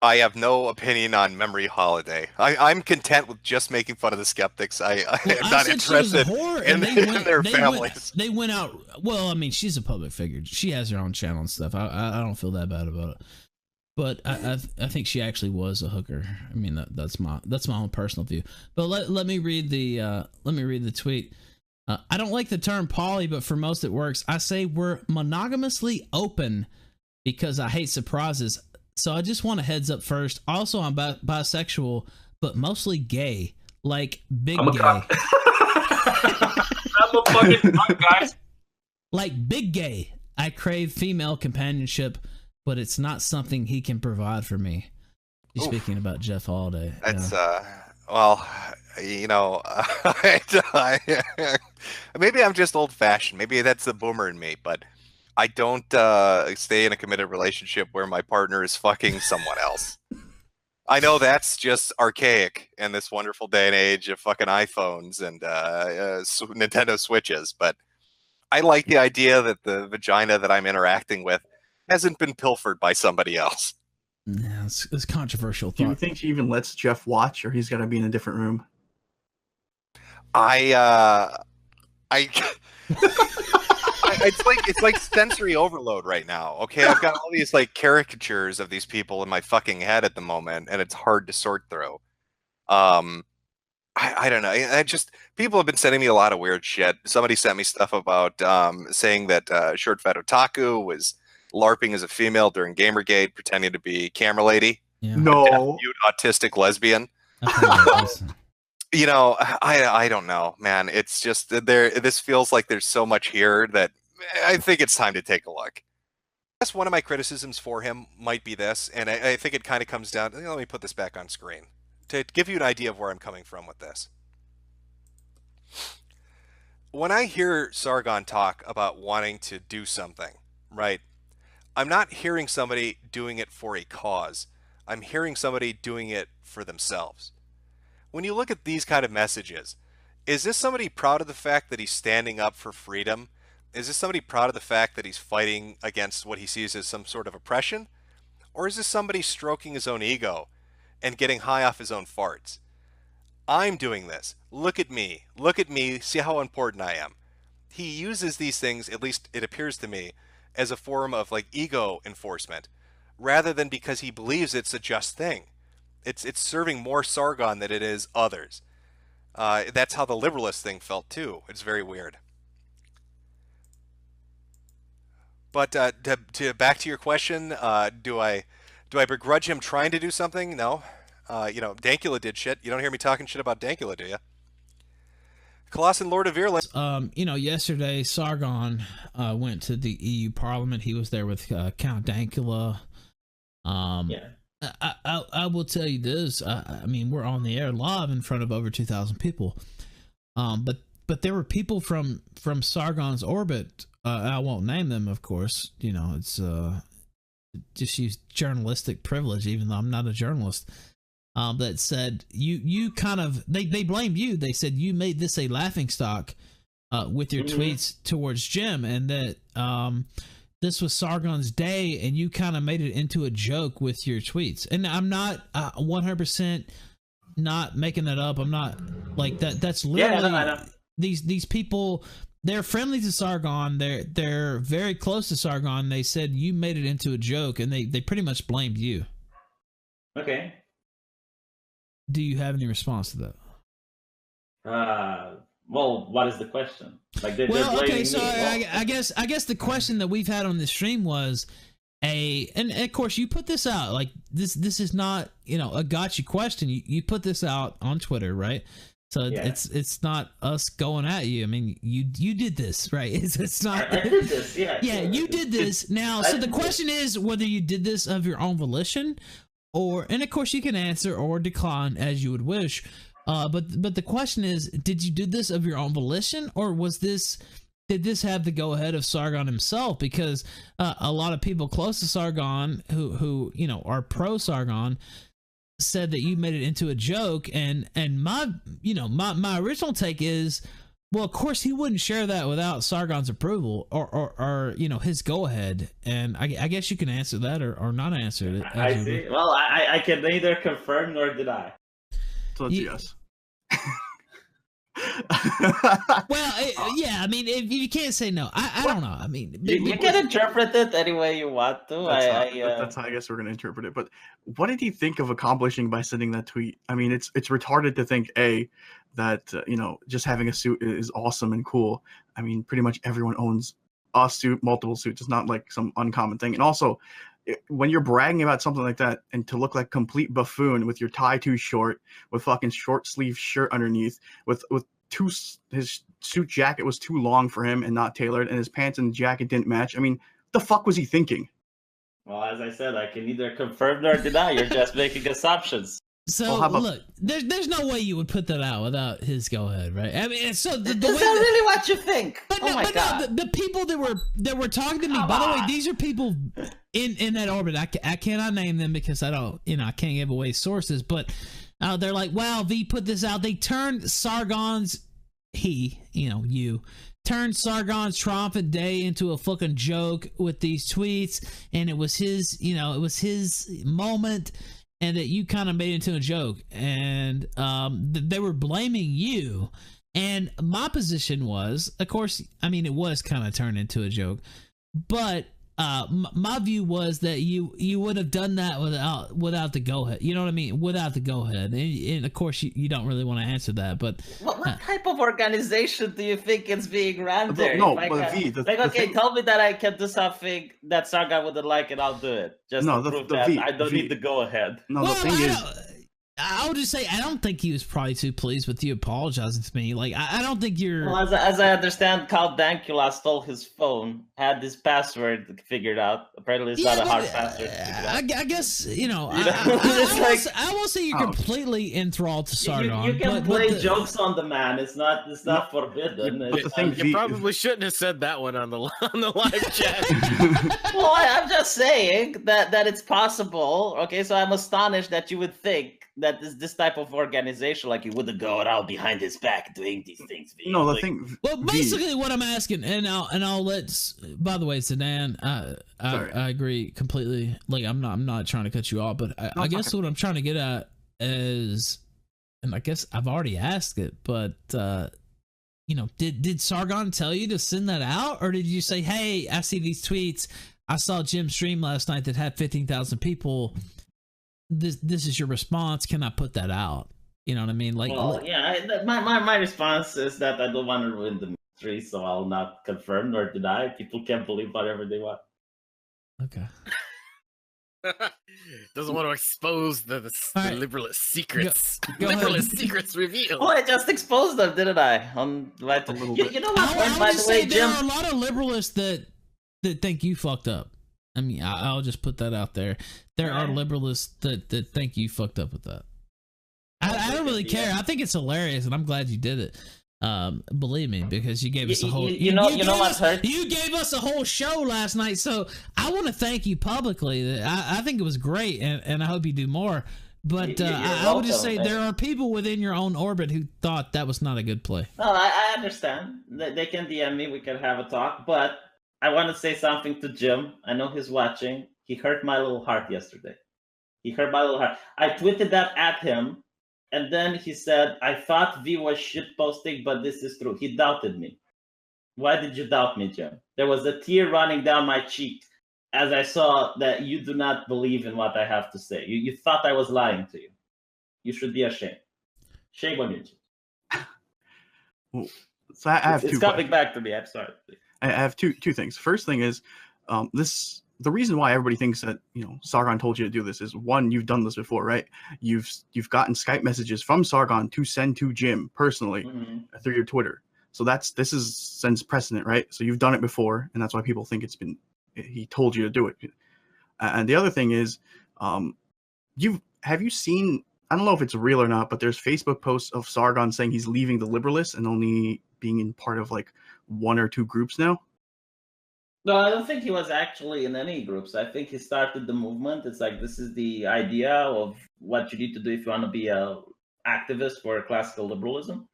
Speaker 1: I have no opinion on Memory Holiday. I'm content with just making fun of the skeptics. I'm not interested in their families.
Speaker 2: They went out. Well, I mean, she's a public figure. She has her own channel and stuff. I don't feel that bad about it. But I think she actually was a hooker. I mean, that's my own personal view. But let me read the tweet. I don't like the term poly, but for most it works. I say we're monogamously open because I hate surprises. So I just want a heads up first. Also, I'm bisexual, but mostly gay. Like big gay.
Speaker 10: I'm a fucking cuck, guys.
Speaker 2: Like big gay. I crave female companionship, but it's not something he can provide for me. He's speaking about Jeff Holiday.
Speaker 1: That's well, you know, maybe I'm just old-fashioned. Maybe that's the boomer in me, but I don't stay in a committed relationship where my partner is fucking someone else. I know that's just archaic in this wonderful day and age of fucking iPhones and Nintendo Switches, but I like the idea that the vagina that I'm interacting with hasn't been pilfered by somebody else.
Speaker 2: Yeah, it's controversial.
Speaker 6: Do you think she even lets Jeff watch, or he's got to be in a different room?
Speaker 1: It's like sensory overload right now. Okay, I've got all these like caricatures of these people in my fucking head at the moment, and it's hard to sort through. I don't know. I just, people have been sending me a lot of weird shit. Somebody sent me stuff about saying that Short Fat Otaku was LARPing as a female during Gamergate, pretending to be camera lady.
Speaker 2: Yeah.
Speaker 6: No,
Speaker 1: mute autistic lesbian. You know, I don't know, man. It's just this feels like there's so much here that I think it's time to take a look. I guess one of my criticisms for him might be this, and I think it kind of comes down. Let me put this back on screen to give you an idea of where I'm coming from with this. When I hear Sargon talk about wanting to do something, right, I'm not hearing somebody doing it for a cause. I'm hearing somebody doing it for themselves. When you look at these kind of messages, is this somebody proud of the fact that he's standing up for freedom? Is this somebody proud of the fact that he's fighting against what he sees as some sort of oppression? Or is this somebody stroking his own ego and getting high off his own farts? I'm doing this. Look at me. Look at me. See how important I am. He uses these things, at least it appears to me, as a form of like ego enforcement, rather than because he believes it's a just thing. It's serving more Sargon than it is others. That's how the liberalist thing felt too. It's very weird. But to back to your question, do I begrudge him trying to do something? No. You know, Dankula did shit. You don't hear me talking shit about Dankula, do you? Colossan Lord of Ireland.
Speaker 2: You know, yesterday Sargon went to the EU Parliament. He was there with Count Dankula.
Speaker 5: Yeah.
Speaker 2: I will tell you this. I mean, we're on the air live in front of over 2,000 people. But there were people from Sargon's orbit. I won't name them, of course. You know, it's just use journalistic privilege, even though I'm not a journalist. That said you kind of they blamed you. They said you made this a laughingstock with your tweets towards Jim, and that this was Sargon's day, and you kind of made it into a joke with your tweets. And I'm not 100% not making that up. I'm not like that. That's literally
Speaker 5: I know.
Speaker 2: These people. They're friendly to Sargon. They're very close to Sargon. They said you made it into a joke, and they pretty much blamed you.
Speaker 5: Okay.
Speaker 2: Do you have any response to that?
Speaker 5: Well, what is the question? Like they're
Speaker 2: Well,
Speaker 5: blaming
Speaker 2: okay, so
Speaker 5: me. Well,
Speaker 2: I guess the question that we've had on the stream was and of course you put this out, like this is not, you know, a gotcha question. You put this out on Twitter, right? So
Speaker 5: Yeah.
Speaker 2: it's not us going at you. I mean, you did this, right? It's not.
Speaker 5: I did this, yeah.
Speaker 2: Yeah,
Speaker 5: sure.
Speaker 2: you did this. Now,
Speaker 5: I
Speaker 2: so the
Speaker 5: did
Speaker 2: question is whether you did this of your own volition, and of course you can answer or decline as you would wish. But the question is, did you do this of your own volition, or did this have the go ahead of Sargon himself? Because a lot of people close to Sargon who you know are pro Sargon said that you made it into a joke, and my original take is, well, of course he wouldn't share that without Sargon's approval or you know, his go ahead. And I guess you can answer that or not answer it.
Speaker 5: I see. Well, I can neither confirm nor deny.
Speaker 6: So it's yes.
Speaker 2: Well, yeah, I mean, if you can't say no, I don't know. I mean,
Speaker 5: You can interpret it any way you want to.
Speaker 6: That's how I guess we're going to interpret it. But what did he think of accomplishing by sending that tweet? I mean, it's retarded to think that you know, just having a suit is awesome and cool. I mean, pretty much everyone owns a suit, multiple suits. It's not like some uncommon thing. And also, when you're bragging about something like that, and to look like complete buffoon with your tie too short, with fucking short sleeve shirt underneath, with his suit jacket was too long for him and not tailored, and his pants and jacket didn't match. I mean, the fuck was he thinking?
Speaker 5: Well, as I said, I can neither confirm nor deny. You're just making assumptions.
Speaker 2: So look, there's no way you would put that out without his go ahead, right? I mean, so the
Speaker 5: Is
Speaker 2: way
Speaker 5: that really what you think?
Speaker 2: But
Speaker 5: oh my god!
Speaker 2: No, the people that were talking to me. By the way, these are people in that orbit. I cannot name them because I don't, you know, I can't give away sources. But they're like, wow, V put this out. They turned Sargon's you turned Sargon's triumphant day into a fucking joke with these tweets, and it was his, you know, it was his moment. And that you kind of made it into a joke, and they were blaming you. And my position was, of course, I mean, it was kind of turned into a joke, but my view was that you would have done that without the go ahead. You know what I mean? Without the go ahead, and of course you don't really want to answer that. But
Speaker 5: what type of organization do you think is being run there?
Speaker 6: No, but
Speaker 5: tell me that I can do something that Sargon wouldn't like, and I'll do it. Just to prove that I don't need the go ahead.
Speaker 6: No, the thing is,
Speaker 2: I'll just say I don't think he was probably too pleased with you apologizing to me. Like I don't think you're.
Speaker 5: Well, as I understand, Count Dankula stole his phone, had his password figured out. Apparently, it's not a hard password.
Speaker 2: I guess you know. I will say you're completely enthralled to Sargon.
Speaker 5: You can play jokes on the man. It's not forbidden.
Speaker 7: You probably shouldn't have said that one on the live chat.
Speaker 5: Well, I'm just saying that it's possible. Okay, so I'm astonished that you would think that this type of organization, like, you wouldn't go around behind his back doing these things.
Speaker 6: No, the thing.
Speaker 2: Well, basically, what I'm asking, and I'll let. By the way, Sedan, I agree completely. Like, I'm not trying to cut you off, but I guess what I'm trying to get at is, and I guess I've already asked it, but you know, did Sargon tell you to send that out, or did you say, hey, I see these tweets, I saw Jim's stream last night that had 15,000 people. This is your response. Can I put that out? You know what I mean? Like,
Speaker 5: well, yeah. My response is that I don't want to ruin the mystery, so I'll not confirm nor deny. People can believe whatever they want.
Speaker 2: Okay.
Speaker 11: Doesn't want to expose the
Speaker 2: All right.
Speaker 11: liberalist secrets.
Speaker 2: Go ahead.
Speaker 11: Liberalist secrets revealed.
Speaker 5: Oh, I just exposed them, didn't I? On
Speaker 6: A little bit.
Speaker 5: you know what?
Speaker 2: I
Speaker 5: By
Speaker 2: would
Speaker 5: the
Speaker 2: just
Speaker 5: way,
Speaker 2: say there
Speaker 5: Jim.
Speaker 2: are a lot of liberalists that think you fucked up. I mean, I'll just put that out there. There are liberalists that think you fucked up with that. I don't really care. I think it's hilarious, and I'm glad you did it. Believe me, because you gave us a whole.
Speaker 5: You know what's hurt?
Speaker 2: You gave us a whole show last night, so I want to thank you publicly. I think it was great, and I hope you do more. But I would just say there are people within your own orbit who thought that was not a good play.
Speaker 5: No, I understand. They can DM me. We can have a talk. But I want to say something to Jim. I know he's watching. He hurt my little heart yesterday. He hurt my little heart. I tweeted that at him. And then he said, I thought V was shitposting, but this is true. He doubted me. Why did you doubt me, Jim? There was a tear running down my cheek as I saw that you do not believe in what I have to say. You thought I was lying to you. You should be ashamed. Shame on you, Jim.
Speaker 6: Well, so I have
Speaker 5: it's coming back to me. I'm sorry.
Speaker 6: I have two things. First thing is, the reason why everybody thinks that Sargon told you to do this is, one, you've done this before, right? You've gotten Skype messages from Sargon to send to Jim personally through your Twitter. So this sends precedent, right? So you've done it before, and that's why people think he told you to do it. And the other thing is, have you seen? I don't know if it's real or not, but there's Facebook posts of Sargon saying he's leaving the Liberalists and only being in part of like one or two groups now.
Speaker 5: No, I don't think he was actually in any groups. I think he started the movement. It's like, this is the idea of what you need to do if you want to be a activist for classical liberalism.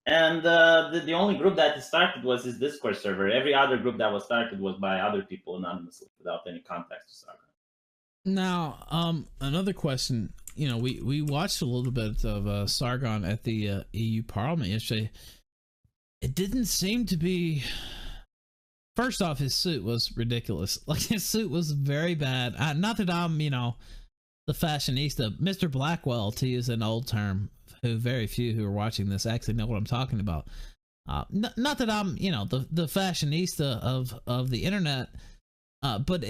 Speaker 5: And the only group that he started was his Discord server. Every other group that was started was by other people anonymously without any context to Sargon.
Speaker 2: Now, another question. We watched a little bit of Sargon at the EU Parliament yesterday. It didn't seem to be... First off, his suit was ridiculous. Like, his suit was very bad. Not that I'm, the fashionista. Mr. Blackwell, to use an old term, who very few who are watching this actually know what I'm talking about. Not that I'm, the fashionista of the internet, but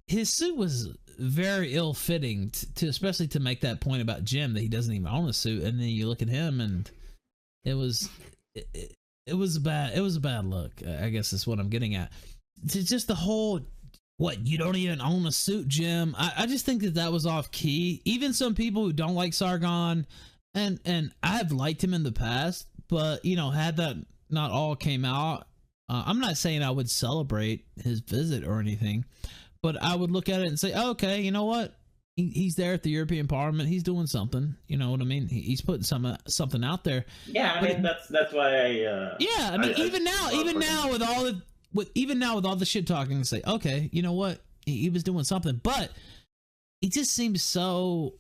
Speaker 2: his suit was very ill-fitting, especially to make that point about Jim that he doesn't even own a suit, and then you look at him, and it was a bad look. I guess is what I'm getting at. It's just the whole, what, you don't even own a suit, Jim. I just think that was off key. Even some people who don't like Sargon, and I've liked him in the past, but had that not all came out, I'm not saying I would celebrate his visit or anything, but I would look at it and say, oh, okay, you know what? He's there at the European Parliament. He's doing something. You know what I mean? He's putting something out there.
Speaker 5: Yeah, I mean that's why I.
Speaker 2: Yeah, I mean even now with all the shit talking, say, okay, you know what? He was doing something, but he just seems so,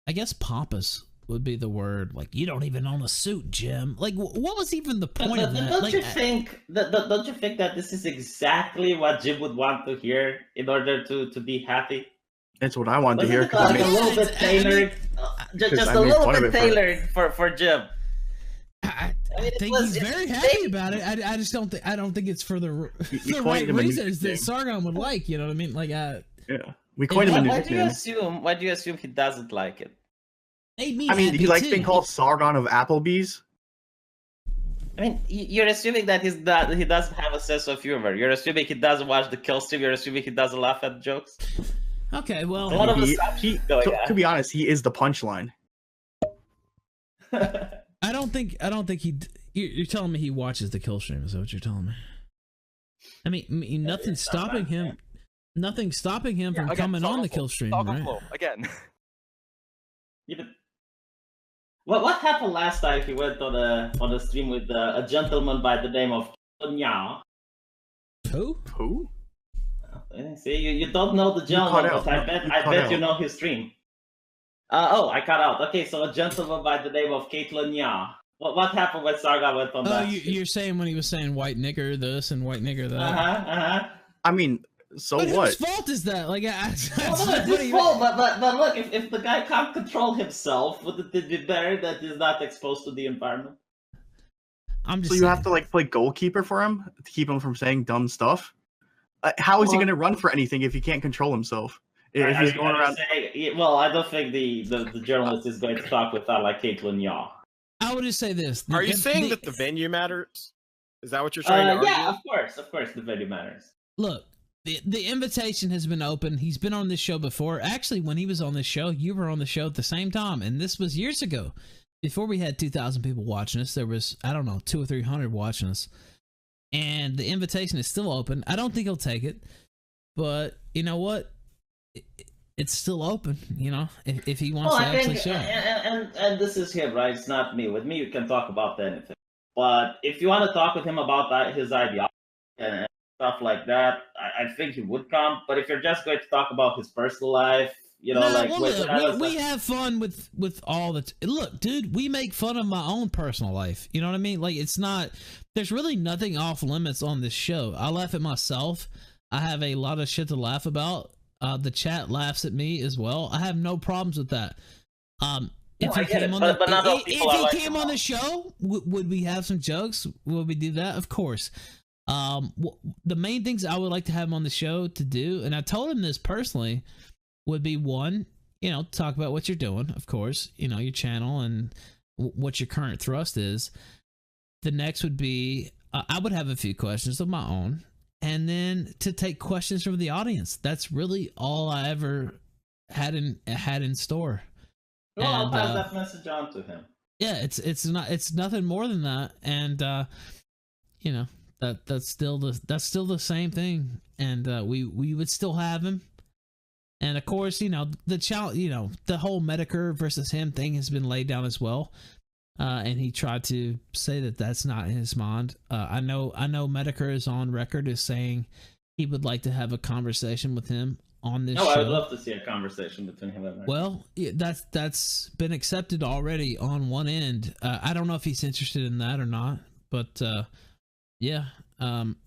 Speaker 2: I guess, pompous would be the word. Like, you don't even own a suit, Jim. Like, what was even the point of that?
Speaker 5: Don't you think that this is exactly what Jim would want to hear in order to be happy?
Speaker 6: That's what I want to hear.
Speaker 5: Like a little bit tailored, just a little bit tailored for Jim.
Speaker 2: I think he's very happy about it. I just don't think it's for the right reasons that Sargon would like. You know what I mean? Like, yeah,
Speaker 6: we coined him a new
Speaker 5: nickname. Why do you assume he doesn't like it?
Speaker 2: I mean,
Speaker 6: he likes being called Sargon of Applebee's.
Speaker 5: I mean, you're assuming that he doesn't have a sense of humor. You're assuming he doesn't watch the kill stream. You're assuming he doesn't laugh at jokes.
Speaker 2: Okay, well,
Speaker 6: to be honest, he is the punchline.
Speaker 2: I don't think he. You're telling me he watches the kill stream? Is that what you're telling me? I mean, nothing's stopping him. Nothing's stopping him from coming on the kill stream, right?
Speaker 1: Again.
Speaker 5: What happened last time he went on a stream with a gentleman by the name of Nya?
Speaker 6: Who?
Speaker 5: See, you don't know the gentleman, but I bet you know his stream. I cut out. Okay, so a gentleman by the name of Caitlin Nya. What happened when Sargon went on that?
Speaker 2: You're saying when he was saying white nigger this and white nigger that.
Speaker 6: I mean, so
Speaker 2: but
Speaker 6: what?
Speaker 2: Whose fault is that? Like,
Speaker 5: it's his fault. But look, if the guy can't control himself, would it be better that he's not exposed to the environment?
Speaker 2: I'm just.
Speaker 6: So you have to play goalkeeper for him to keep him from saying dumb stuff. How is he going to run for anything if he can't control himself? If he's going around,
Speaker 5: well, I don't think the journalist is going to talk without like Caitlin Yaw.
Speaker 2: I would just say this.
Speaker 7: Are you saying that the venue matters? Is that what you're trying to argue?
Speaker 5: Yeah, of course, the venue matters.
Speaker 2: Look, the invitation has been open. He's been on this show before. Actually, when he was on this show, you were on the show at the same time, and this was years ago. Before we had 2,000 people watching us, there was, I don't know, 200 or 300 watching us. And the invitation is still open. I don't think he'll take it, but you know what? It's still open, you know, if he wants to actually show it.
Speaker 5: And this is him, right? It's not me. With me, you can talk about anything. But if you want to talk with him about his ideology and stuff like that, I think he would come. But if you're just going to talk about his personal life, you know,
Speaker 2: we have fun with all the look, dude. We make fun of my own personal life. You know what I mean? Like, it's not. There's really nothing off limits on this show. I laugh at myself. I have a lot of shit to laugh about. The chat laughs at me as well. I have no problems with that. If he came on the show, would we have some jokes? Would we do that? Of course. The main things I would like to have him on the show to do, and I told him this personally, would be one, you know, talk about what you're doing, of course, you know, your channel and what your current thrust is. The next would be, I would have a few questions of my own, and then to take questions from the audience. That's really all I ever had in store.
Speaker 5: Well, I'll pass that message on to him.
Speaker 2: Yeah, it's nothing more than that, and you know, that's still the same thing, and we would still have him. And of course, you know, the whole Metokur versus him thing has been laid down as well. And he tried to say that that's not in his mind. I know Metokur is on record as saying he would like to have a conversation with him on this show.
Speaker 5: I would love to see a conversation between him and Metokur.
Speaker 2: Well, yeah, that's been accepted already on one end. I don't know if he's interested in that or not, but yeah,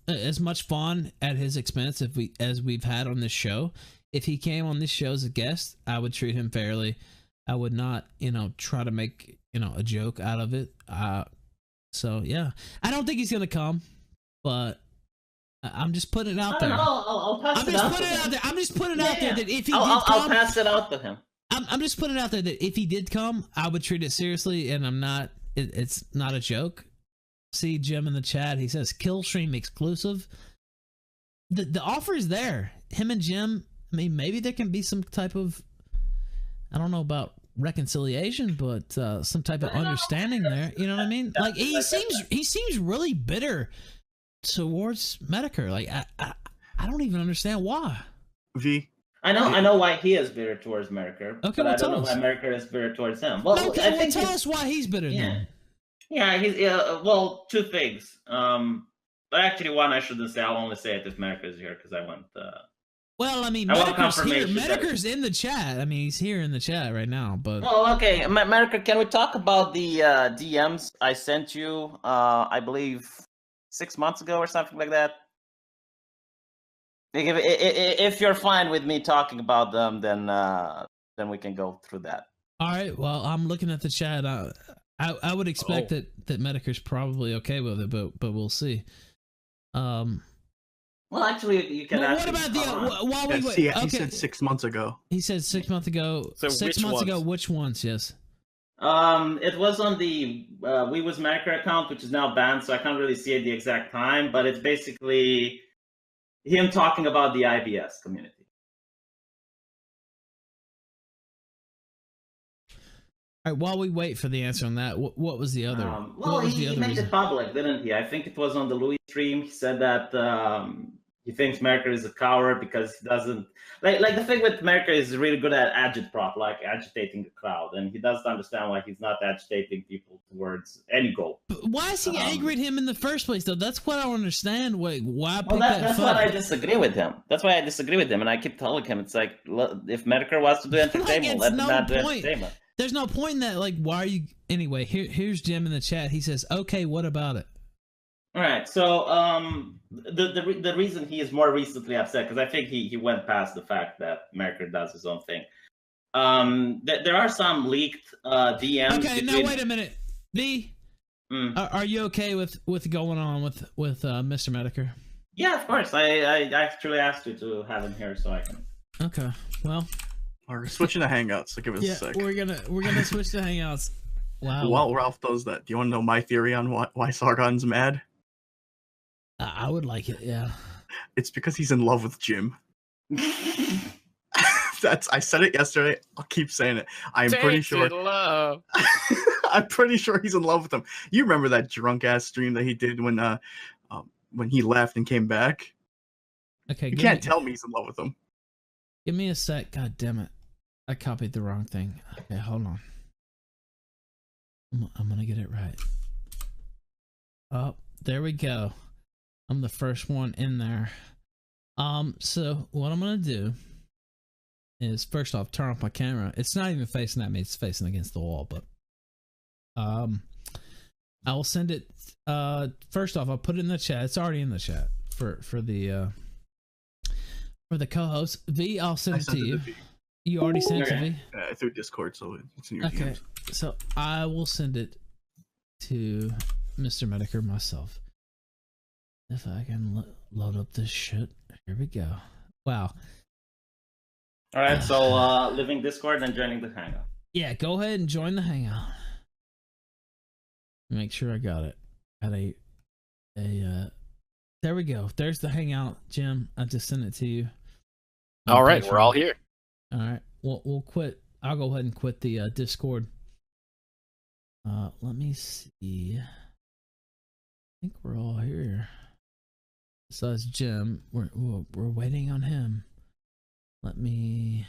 Speaker 2: as much fun at his expense as we've had on this show. If he came on this show as a guest, I would treat him fairly. I would not, you know, try to make, you know, a joke out of it. So yeah, I don't think he's gonna come, but I'm just putting it out there.
Speaker 5: I'll pass it out.
Speaker 2: I'm just putting it out there that if he
Speaker 5: I'll pass it out to him.
Speaker 2: I'm just putting it out there that if he did come, I would treat it seriously, and I'm not. It's not a joke. See Jim in the chat. He says kill stream exclusive. The offer is there. Him and Jim. I mean, maybe there can be some type of, I don't know about reconciliation, but some type of understanding there. You know what I mean? Like he seems really bitter towards Metokur. Like I don't even understand why.
Speaker 5: I know why he is bitter towards Metokur.
Speaker 2: Okay,
Speaker 5: but I don't know why Metokur is bitter towards him. Well,
Speaker 2: I think tell us why he's bitter.
Speaker 5: Yeah, he's well, two things. But actually, one I shouldn't say. I'll only say it if Metokur is here because I want.
Speaker 2: Well, I mean, Metokur's in the chat. I mean, he's here in the chat right now. But
Speaker 5: okay, Metokur, can we talk about the DMs I sent you? I believe 6 months ago or something like that. If you're fine with me talking about them, then we can go through that.
Speaker 2: All right. Well, I'm looking at the chat. I would expect that Metokur's probably okay with it, but we'll see.
Speaker 5: Well, actually, you can.
Speaker 2: What about
Speaker 6: he said 6 months ago.
Speaker 2: He said 6 months ago.
Speaker 7: So
Speaker 2: 6 months ago, which ones? Yes.
Speaker 5: It was on the We Was Metokur account, which is now banned, so I can't really see the exact time. But it's basically him talking about the IBS community.
Speaker 2: All right. While we wait for the answer on that, what was the other?
Speaker 5: He made it public, didn't he? I think it was on the Louis stream. He said that he thinks Metokur is a coward because he doesn't like the thing with Metokur is really good at agitprop, like agitating the crowd, and he doesn't understand why he's not agitating people towards any goal.
Speaker 2: But why is he angry at him in the first place, though? That's what I don't understand. Why?
Speaker 5: That's what I disagree with him. That's why I disagree with him, and I keep telling him it's like, if Metokur wants to do entertainment, let him not do entertainment.
Speaker 2: There's no point in that. Like, why are you anyway? Here's Jim in the chat. He says, "Okay, what about it?"
Speaker 5: All right. So the reason he is more recently upset, because I think he went past the fact that Metokur does his own thing. There are some leaked DMs.
Speaker 2: Okay, now wait a minute. Are you okay with going on with Mr. Metokur?
Speaker 5: Yeah, of course. I actually asked you to have him here so I can.
Speaker 2: Okay. Well,
Speaker 6: We're switching to Hangouts. So give us
Speaker 2: yeah,
Speaker 6: a sec.
Speaker 2: we're gonna switch to Hangouts. Wow.
Speaker 6: While Ralph does that, do you want to know my theory on why Sargon's mad?
Speaker 2: I would like it. Yeah.
Speaker 6: It's because he's in love with Jim. I said it yesterday. I'll keep saying it. I'm pretty sure.
Speaker 11: Love.
Speaker 6: I'm pretty sure he's in love with him. You remember that drunk ass stream that he did when he left and came back?
Speaker 2: Okay.
Speaker 6: You can't tell me he's in love with him.
Speaker 2: Give me a sec. God damn it! I copied the wrong thing. Okay, hold on. I'm gonna get it right. Oh, there we go. I'm the first one in there. So what I'm gonna do is first off turn off my camera. It's not even facing at me, it's facing against the wall, but I will send it first off, I'll put it in the chat. It's already in the chat for the co-host. V, I'll send it to you. You already sent it to V?
Speaker 6: Through Discord, so it's in your
Speaker 2: Okay.
Speaker 6: DMs.
Speaker 2: So I will send it to Mr. Metokur myself. If I can load up this shit. Here we go. Wow.
Speaker 5: All right, so leaving Discord and joining the Hangout.
Speaker 2: Yeah, go ahead and join the Hangout. Make sure I got it. At there we go. There's the Hangout, Jim. I just sent it to you.
Speaker 11: All right, we're all here.
Speaker 2: All right. We'll quit. I'll go ahead and quit the Discord. Let me see. I think we're all here. Besides Jim, we're waiting on him. Let me.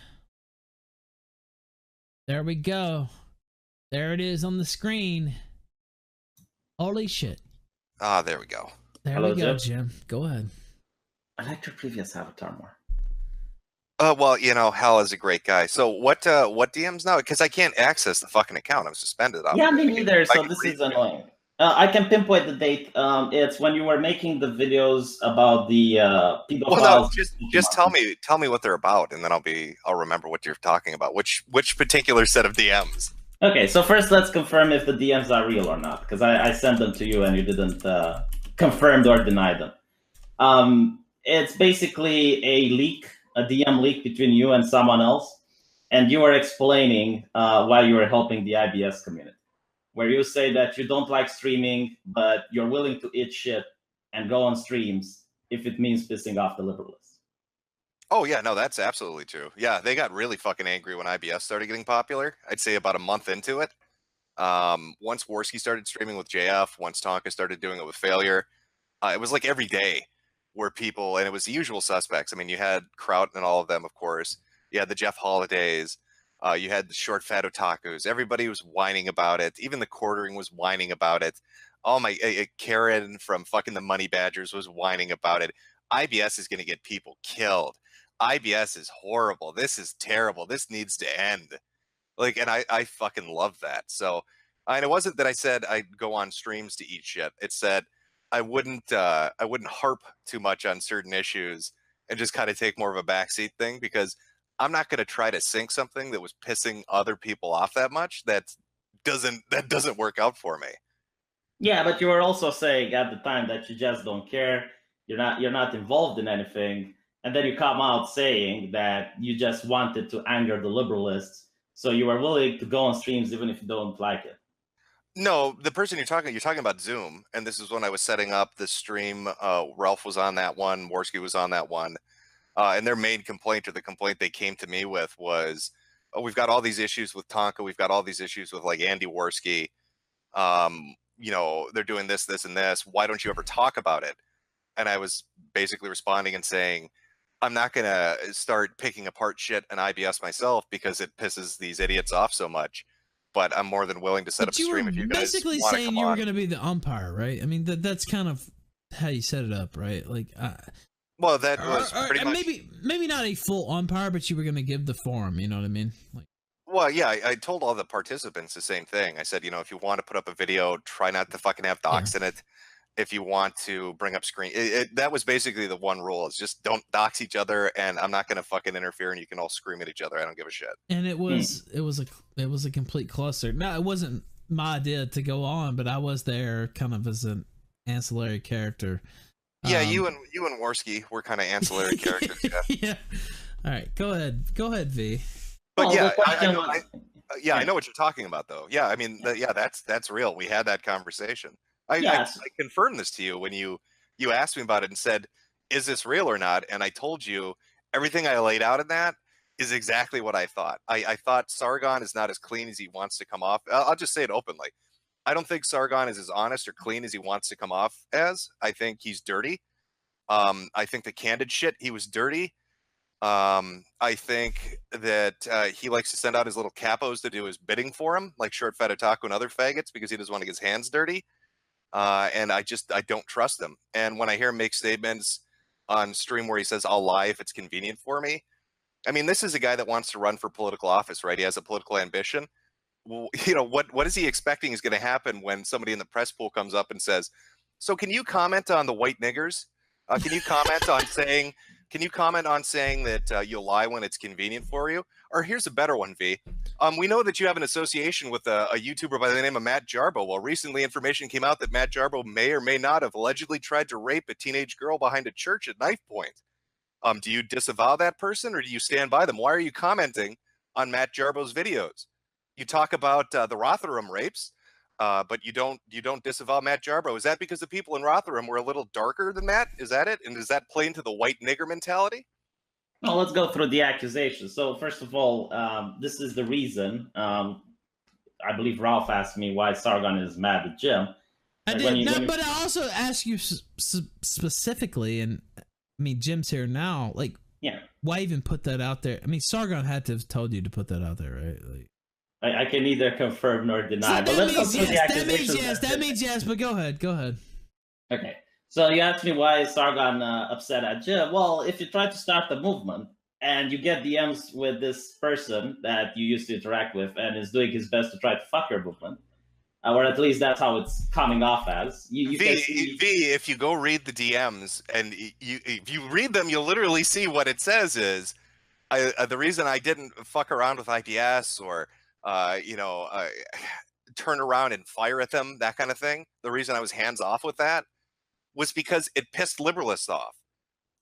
Speaker 2: There we go. There it is on the screen. Holy shit.
Speaker 1: Ah, there we go.
Speaker 2: There
Speaker 5: Hello,
Speaker 2: we go,
Speaker 5: Jim.
Speaker 2: Jim. Go ahead.
Speaker 5: I like your previous avatar more.
Speaker 1: Well, Hal is a great guy. So what DMs now? Because I can't access the fucking account. I'm suspended.
Speaker 5: Yeah, me neither. So this is annoying. I can pinpoint the date. It's when you were making the videos about the pedophiles.
Speaker 1: Well, no, just tell me what they're about, and then I'll remember what you're talking about. Which particular set of DMs?
Speaker 5: Okay, so first let's confirm if the DMs are real or not, because I sent them to you and you didn't confirm or deny them. It's basically a leak, a DM leak between you and someone else, and you are explaining why you are helping the IBS community, where you say that you don't like streaming, but you're willing to eat shit and go on streams if it means pissing off the liberalists.
Speaker 1: Oh yeah, no, that's absolutely true. Yeah, they got really fucking angry when IBS started getting popular. I'd say about a month into it. Once Worski started streaming with JF, once Tonka started doing it with Failure, it was like every day where people, and it was the usual suspects. I mean, you had Kraut and all of them, of course. You had the Jeff Holidays. You had the short fat otakus. Everybody was whining about it. Even the quartering was whining about it. Oh my, Karen from fucking the Money Badgers was whining about it. IBS is going to get people killed. IBS is horrible. This is terrible. This needs to end. Like, and I fucking love that. So, and it wasn't that I said I'd go on streams to eat shit. It said I wouldn't harp too much on certain issues and just kind of take more of a backseat thing, because I'm not going to try to sink something that was pissing other people off that much. That doesn't work out for me.
Speaker 5: Yeah, but you were also saying at the time that you just don't care. You're not involved in anything. And then you come out saying that you just wanted to anger the liberalists, so you were willing to go on streams even if you don't like it.
Speaker 1: No, the person you're talking about Zoom, and this is when I was setting up the stream. Ralph was on that one, Worski was on that one, and their main complaint, or the complaint they came to me with, was, "Oh, we've got all these issues with Tonka, we've got all these issues with like Andy Worski. They're doing this, this, and this. Why don't you ever talk about it?" And I was basically responding and saying, I'm not going to start picking apart shit and IBS myself because it pisses these idiots off so much. But I'm more than willing to set up a stream if you guys
Speaker 2: basically
Speaker 1: want to
Speaker 2: saying
Speaker 1: come
Speaker 2: you were
Speaker 1: on.
Speaker 2: going to be the umpire, right? I mean, that's kind of how you set it up, right? Like,
Speaker 1: well, that was pretty much
Speaker 2: maybe not a full umpire, but you were going to give the forum. You know what I mean? Like,
Speaker 1: well, yeah, I told all the participants the same thing. I said, if you want to put up a video, try not to fucking have docs in it. If you want to bring up screen, that was basically the one rule: is just don't dox each other, and I'm not going to fucking interfere, and you can all scream at each other. I don't give a shit.
Speaker 2: And it was a complete cluster. No, it wasn't my idea to go on, but I was there kind of as an ancillary character.
Speaker 1: Yeah, you and Worski were kind of ancillary characters. Yeah.
Speaker 2: All right, go ahead, V.
Speaker 1: But
Speaker 5: Well,
Speaker 1: yeah,
Speaker 5: the question was-
Speaker 1: I know what you're talking about, though. Yeah, I mean, that's real. We had that conversation.
Speaker 5: Yes.
Speaker 1: I confirmed this to you when you asked me about it and said, "Is this real or not?" And I told you everything I laid out in that is exactly what I thought. I thought Sargon is not as clean as he wants to come off. I'll just say it openly. I don't think Sargon is as honest or clean as he wants to come off as. I think he's dirty. I think the candid shit, he was dirty. I think that he likes to send out his little capos to do his bidding for him, like Short Fat Otaku and other faggots, because he doesn't want to get his hands dirty. And I don't trust him. And when I hear him make statements on stream where he says, "I'll lie if it's convenient for me," I mean, this is a guy that wants to run for political office, right? He has a political ambition. Well, you know, what is he expecting is going to happen when somebody in the press pool comes up and says, "So can you comment on the white niggers? Can you comment on saying that you'll lie when it's convenient for you?" Or here's a better one, V. We know that you have an association with a YouTuber by the name of Matt Jarbo. Well, recently information came out that Matt Jarbo may or may not have allegedly tried to rape a teenage girl behind a church at knife point. Do you disavow that person or do you stand by them? Why are you commenting on Matt Jarbo's videos? You talk about the Rotherham rapes, but you don't disavow Matt Jarbo. Is that because the people in Rotherham were a little darker than Matt? Is that it? And does that play into the white nigger mentality?
Speaker 5: Well, let's go through the accusations. So first of all, this is the reason. I believe Ralph asked me why Sargon is mad at Jim.
Speaker 2: I
Speaker 5: Like,
Speaker 2: did, but I also asked you specifically, and I mean, Jim's here now. Like,
Speaker 5: yeah,
Speaker 2: why even put that out there? I mean, Sargon had to have told you to put that out there, right? Like,
Speaker 5: I can neither confirm nor deny.
Speaker 2: so
Speaker 5: but let's go through the accusations.
Speaker 2: That means yes. But go ahead.
Speaker 5: Okay. So you asked me why is Sargon upset at Jim. Well, if you try to start the movement and you get DMs with this person that you used to interact with and is doing his best to try to fuck your movement, or at least that's how it's coming off as. You can see...
Speaker 1: if you go read the DMs and if you read them, you'll literally see what it says is the reason I didn't fuck around with IPS or turn around and fire at them, that kind of thing. The reason I was hands off with that was because it pissed liberalists off.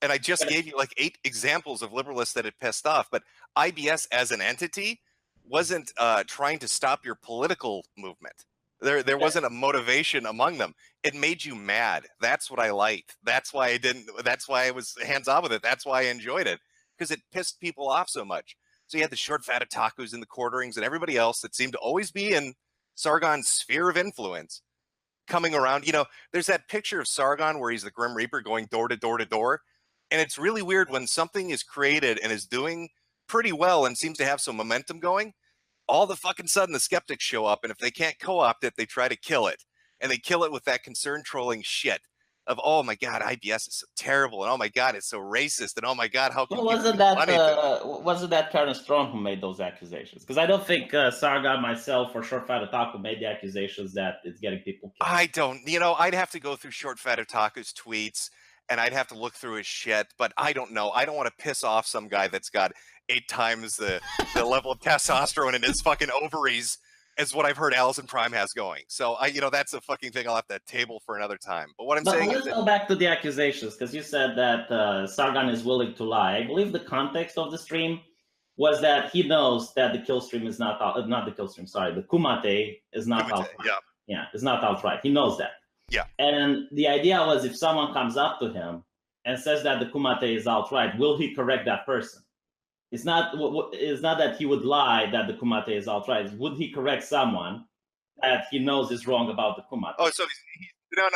Speaker 1: And I just gave you like 8 examples of liberalists that it pissed off. But IBS as an entity wasn't trying to stop your political movement. There wasn't a motivation among them. It made you mad. That's what I liked. That's why I was hands off with it. That's why I enjoyed it. Because it pissed people off so much. So you had the short fat otakus and the quarterings and everybody else that seemed to always be in Sargon's sphere of influence coming around. You know, there's that picture of Sargon where he's the Grim Reaper going door to door to door. And it's really weird when something is created and is doing pretty well and seems to have some momentum going, all the fucking sudden the skeptics show up. And if they can't co-opt it, they try to kill it. And they kill it with that concern trolling shit of, oh my God, IBS is so terrible. And oh my God, it's so racist. And oh my God, how can
Speaker 5: wasn't that Karen Strong who made those accusations? Because I don't think Sargon, myself, or Short Fat Otaku made the accusations that it's getting people killed.
Speaker 1: I don't, I'd have to go through Short Fat Otaku's tweets and I'd have to look through his shit, but I don't know. I don't want to piss off some guy that's got 8 times the level of testosterone in his fucking ovaries as what I've heard Allison Prime has going. So that's a fucking thing I'll have to table for another time. But what I'm saying
Speaker 5: let's go back to the accusations, because you said that Sargon is willing to lie. I believe the context of the stream was that he knows that the kill stream is not the kill stream. Sorry, the Kumate is not outright. Yeah, it's not outright. He knows that.
Speaker 1: Yeah.
Speaker 5: And the idea was if someone comes up to him and says that the Kumate is outright, will he correct that person? It's not that he would lie that the Kumate is outright. Would he correct someone that he knows is wrong about the Kumate?
Speaker 1: Oh, so no.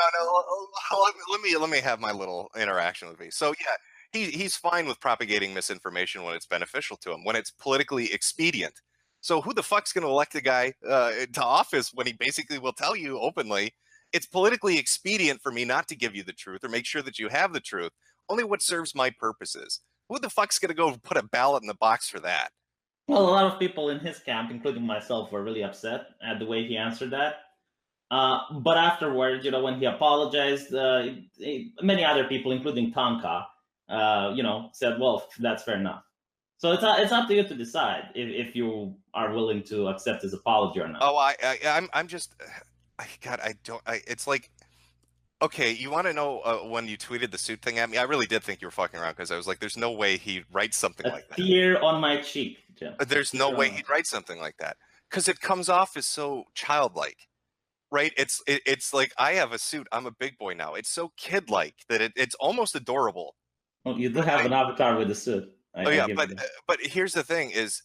Speaker 1: Let me have my little interaction with me. So yeah, he's fine with propagating misinformation when it's beneficial to him, when it's politically expedient. So who the fuck's going to elect a guy to office when he basically will tell you openly, it's politically expedient for me not to give you the truth or make sure that you have the truth, only what serves my purposes. Who the fuck's going to go put a ballot in the box for that?
Speaker 5: Well, a lot of people in his camp, including myself, were really upset at the way he answered that. But afterwards, when he apologized, many other people, including Tonka, said, well, that's fair enough. So it's up to you to decide if you are willing to accept his apology or not.
Speaker 1: Oh, I'm just, God, it's like, Okay, you want to know when you tweeted the suit thing at me? I really did think you were fucking around because I was like, "There's no way he'd write something
Speaker 5: A
Speaker 1: like that."
Speaker 5: tear on my cheek, Jim.
Speaker 1: There's no way he'd write something like that because it comes off as so childlike, right? It's like I have a suit. I'm a big boy now. It's so kid-like that it's almost adorable.
Speaker 5: Well, you do have an avatar with a suit.
Speaker 1: But here's the thing: is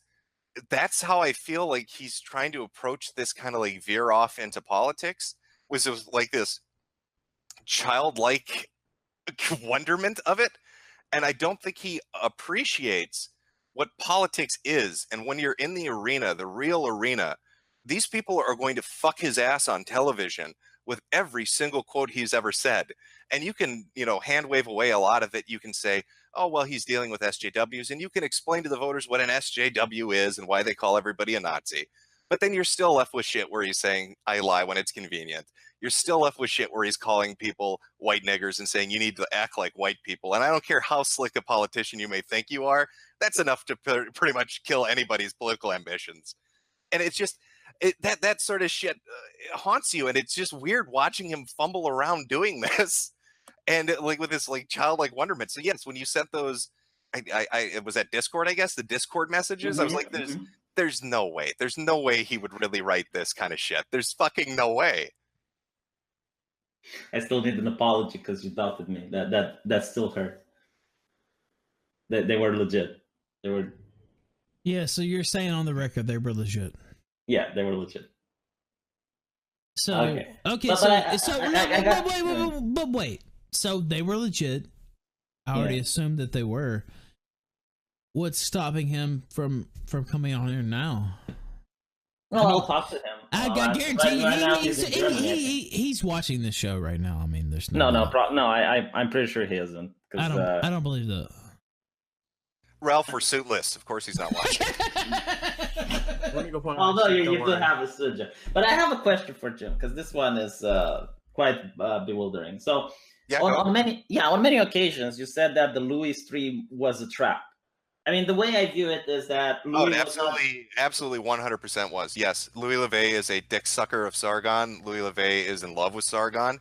Speaker 1: that's how I feel like he's trying to approach this kind of like veer off into politics. Was it was like this childlike wonderment of it, and I don't think he appreciates what politics is. And when you're in the arena, the real arena, these people are going to fuck his ass on television with every single quote he's ever said. And you can, hand wave away a lot of it. You can say, oh, well, he's dealing with SJWs, and you can explain to the voters what an SJW is and why they call everybody a Nazi. But then you're still left with shit where he's saying, I lie when it's convenient. You're still left with shit where he's calling people white niggers and saying you need to act like white people. And I don't care how slick a politician you may think you are, that's enough to pretty much kill anybody's political ambitions. And it's just that sort of shit haunts you. And it's just weird watching him fumble around doing this and like with this like childlike wonderment. So yes, when you sent those, it was at Discord, I guess, the Discord messages, I was like, there's no way. There's no way he would really write this kind of shit. There's fucking no way.
Speaker 5: I still need an apology because you doubted me. That still hurt. They were legit. They were.
Speaker 2: Yeah, so you're saying on the record they were legit.
Speaker 5: Yeah, they were legit.
Speaker 2: So okay, but wait. So they were legit. I already assumed that they were. What's stopping him from coming on here now?
Speaker 5: Well, I'll talk to him.
Speaker 2: I guarantee he's watching this show right now. I mean, there's
Speaker 5: I'm pretty sure he isn't.
Speaker 2: I don't believe that.
Speaker 1: Ralph, we're suitless. Of course he's not watching.
Speaker 6: Let me go point
Speaker 5: Although you do have a suit, Jim. But I have a question for Jim because this one is quite bewildering. So on many occasions you said that the Louis stream was a trap. I mean, the way I view it is that
Speaker 1: Louis absolutely 100% was. Yes, Louis LeVay is a dick sucker of Sargon. Louis LeVay is in love with Sargon.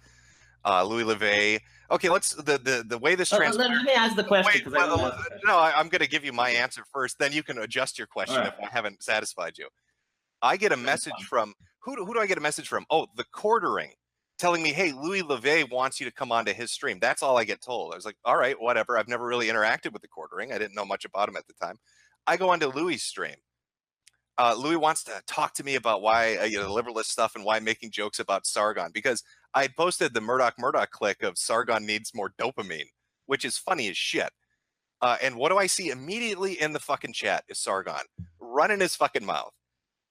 Speaker 1: Louis LeVay. Okay, let's the way this transpires.
Speaker 5: Let me ask the question.
Speaker 1: I'm going to give you my answer first. Then you can adjust your question if I haven't satisfied you. I get a message from who do I get a message from? Oh, the Quartering, telling me, hey, Louis LeVay wants you to come onto his stream. That's all I get told. I was like, all right, whatever. I've never really interacted with the Quartering. I didn't know much about him at the time. I go onto Louis' stream. Louis wants to talk to me about why the liberalist stuff and why making jokes about Sargon, because I had posted the Murdoch click of Sargon needs more dopamine, which is funny as shit. And what do I see immediately in the fucking chat is Sargon running his fucking mouth.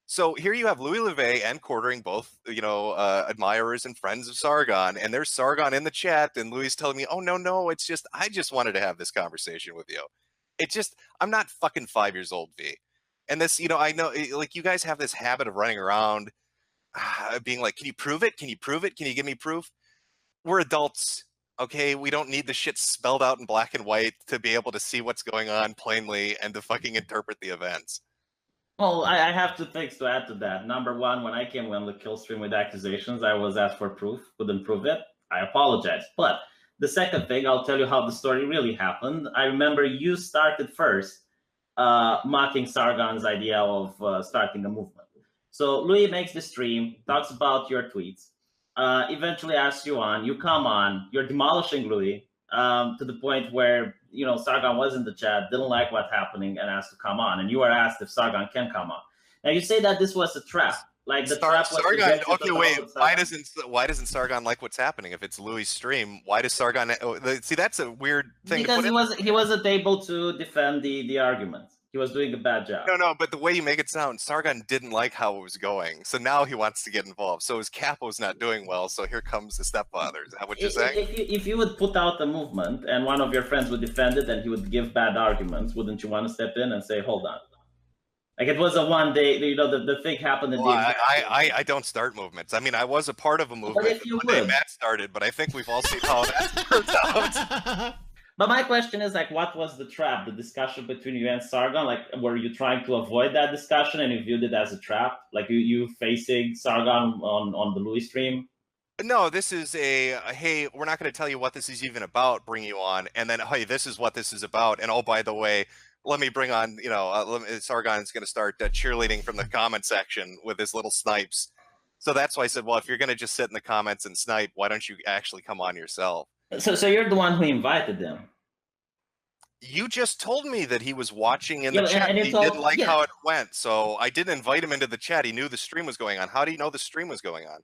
Speaker 1: So here you have Louis LeVay and Quartering, both, admirers and friends of Sargon, and there's Sargon in the chat, and Louis telling me, oh, no, it's just, I just wanted to have this conversation with you. I'm not fucking 5 years old, V. And this, I know, like, you guys have this habit of running around being like, can you prove it? Can you prove it? Can you give me proof? We're adults, okay? We don't need the shit spelled out in black and white to be able to see what's going on plainly and to fucking interpret the events.
Speaker 5: Well, I have two things to add to that. Number one, when I came on the kill stream with accusations, I was asked for proof, couldn't prove it. I apologize. But the second thing, I'll tell you how the story really happened. I remember you started first mocking Sargon's idea of starting a movement. So Louis makes the stream, talks about your tweets, eventually asks you on, you come on, you're demolishing Louis to the point where, Sargon was in the chat, didn't like what's happening and asked to come on. And you were asked if Sargon can come on. Now you say that this was a trap. Like the trap was
Speaker 1: Sargon. Okay, wait. Why doesn't Sargon like what's happening? If it's Louis' stream, why does Sargon? See, that's a weird thing.
Speaker 5: Because he wasn't able to defend the arguments. He was doing a bad job.
Speaker 1: No, but the way you make it sound, Sargon didn't like how it was going, so now he wants to get involved. So his capo's not doing well, so here comes the stepfather. Is that what you're saying?
Speaker 5: If you would put out a movement and one of your friends would defend it and he would give bad arguments, wouldn't you want to step in and say, hold on? Like it was a one day, the thing happened.
Speaker 1: I don't start movements. I mean, I was a part of a movement.
Speaker 5: But if you would.
Speaker 1: Matt started, but I think we've all seen how that turns out.
Speaker 5: But my question is, like, what was the trap? The discussion between you and Sargon? Like, were you trying to avoid that discussion and you viewed it as a trap? Like, you facing Sargon on the Louis stream?
Speaker 1: No, this is a hey, we're not going to tell you what this is even about, bring you on, and then hey, this is what this is about, and oh, by the way, let me bring on, Sargon is going to start cheerleading from the comment section with his little snipes. So that's why I said, well, if you're going to just sit in the comments and snipe, why don't you actually come on yourself?
Speaker 5: So you're the one who invited them.
Speaker 1: You just told me that he was watching in the
Speaker 5: Yeah,
Speaker 1: chat.
Speaker 5: and
Speaker 1: He
Speaker 5: it's all-
Speaker 1: didn't like
Speaker 5: yeah.
Speaker 1: how it went, so I didn't invite him into the chat. He knew the stream was going on. How do you know the stream was going on?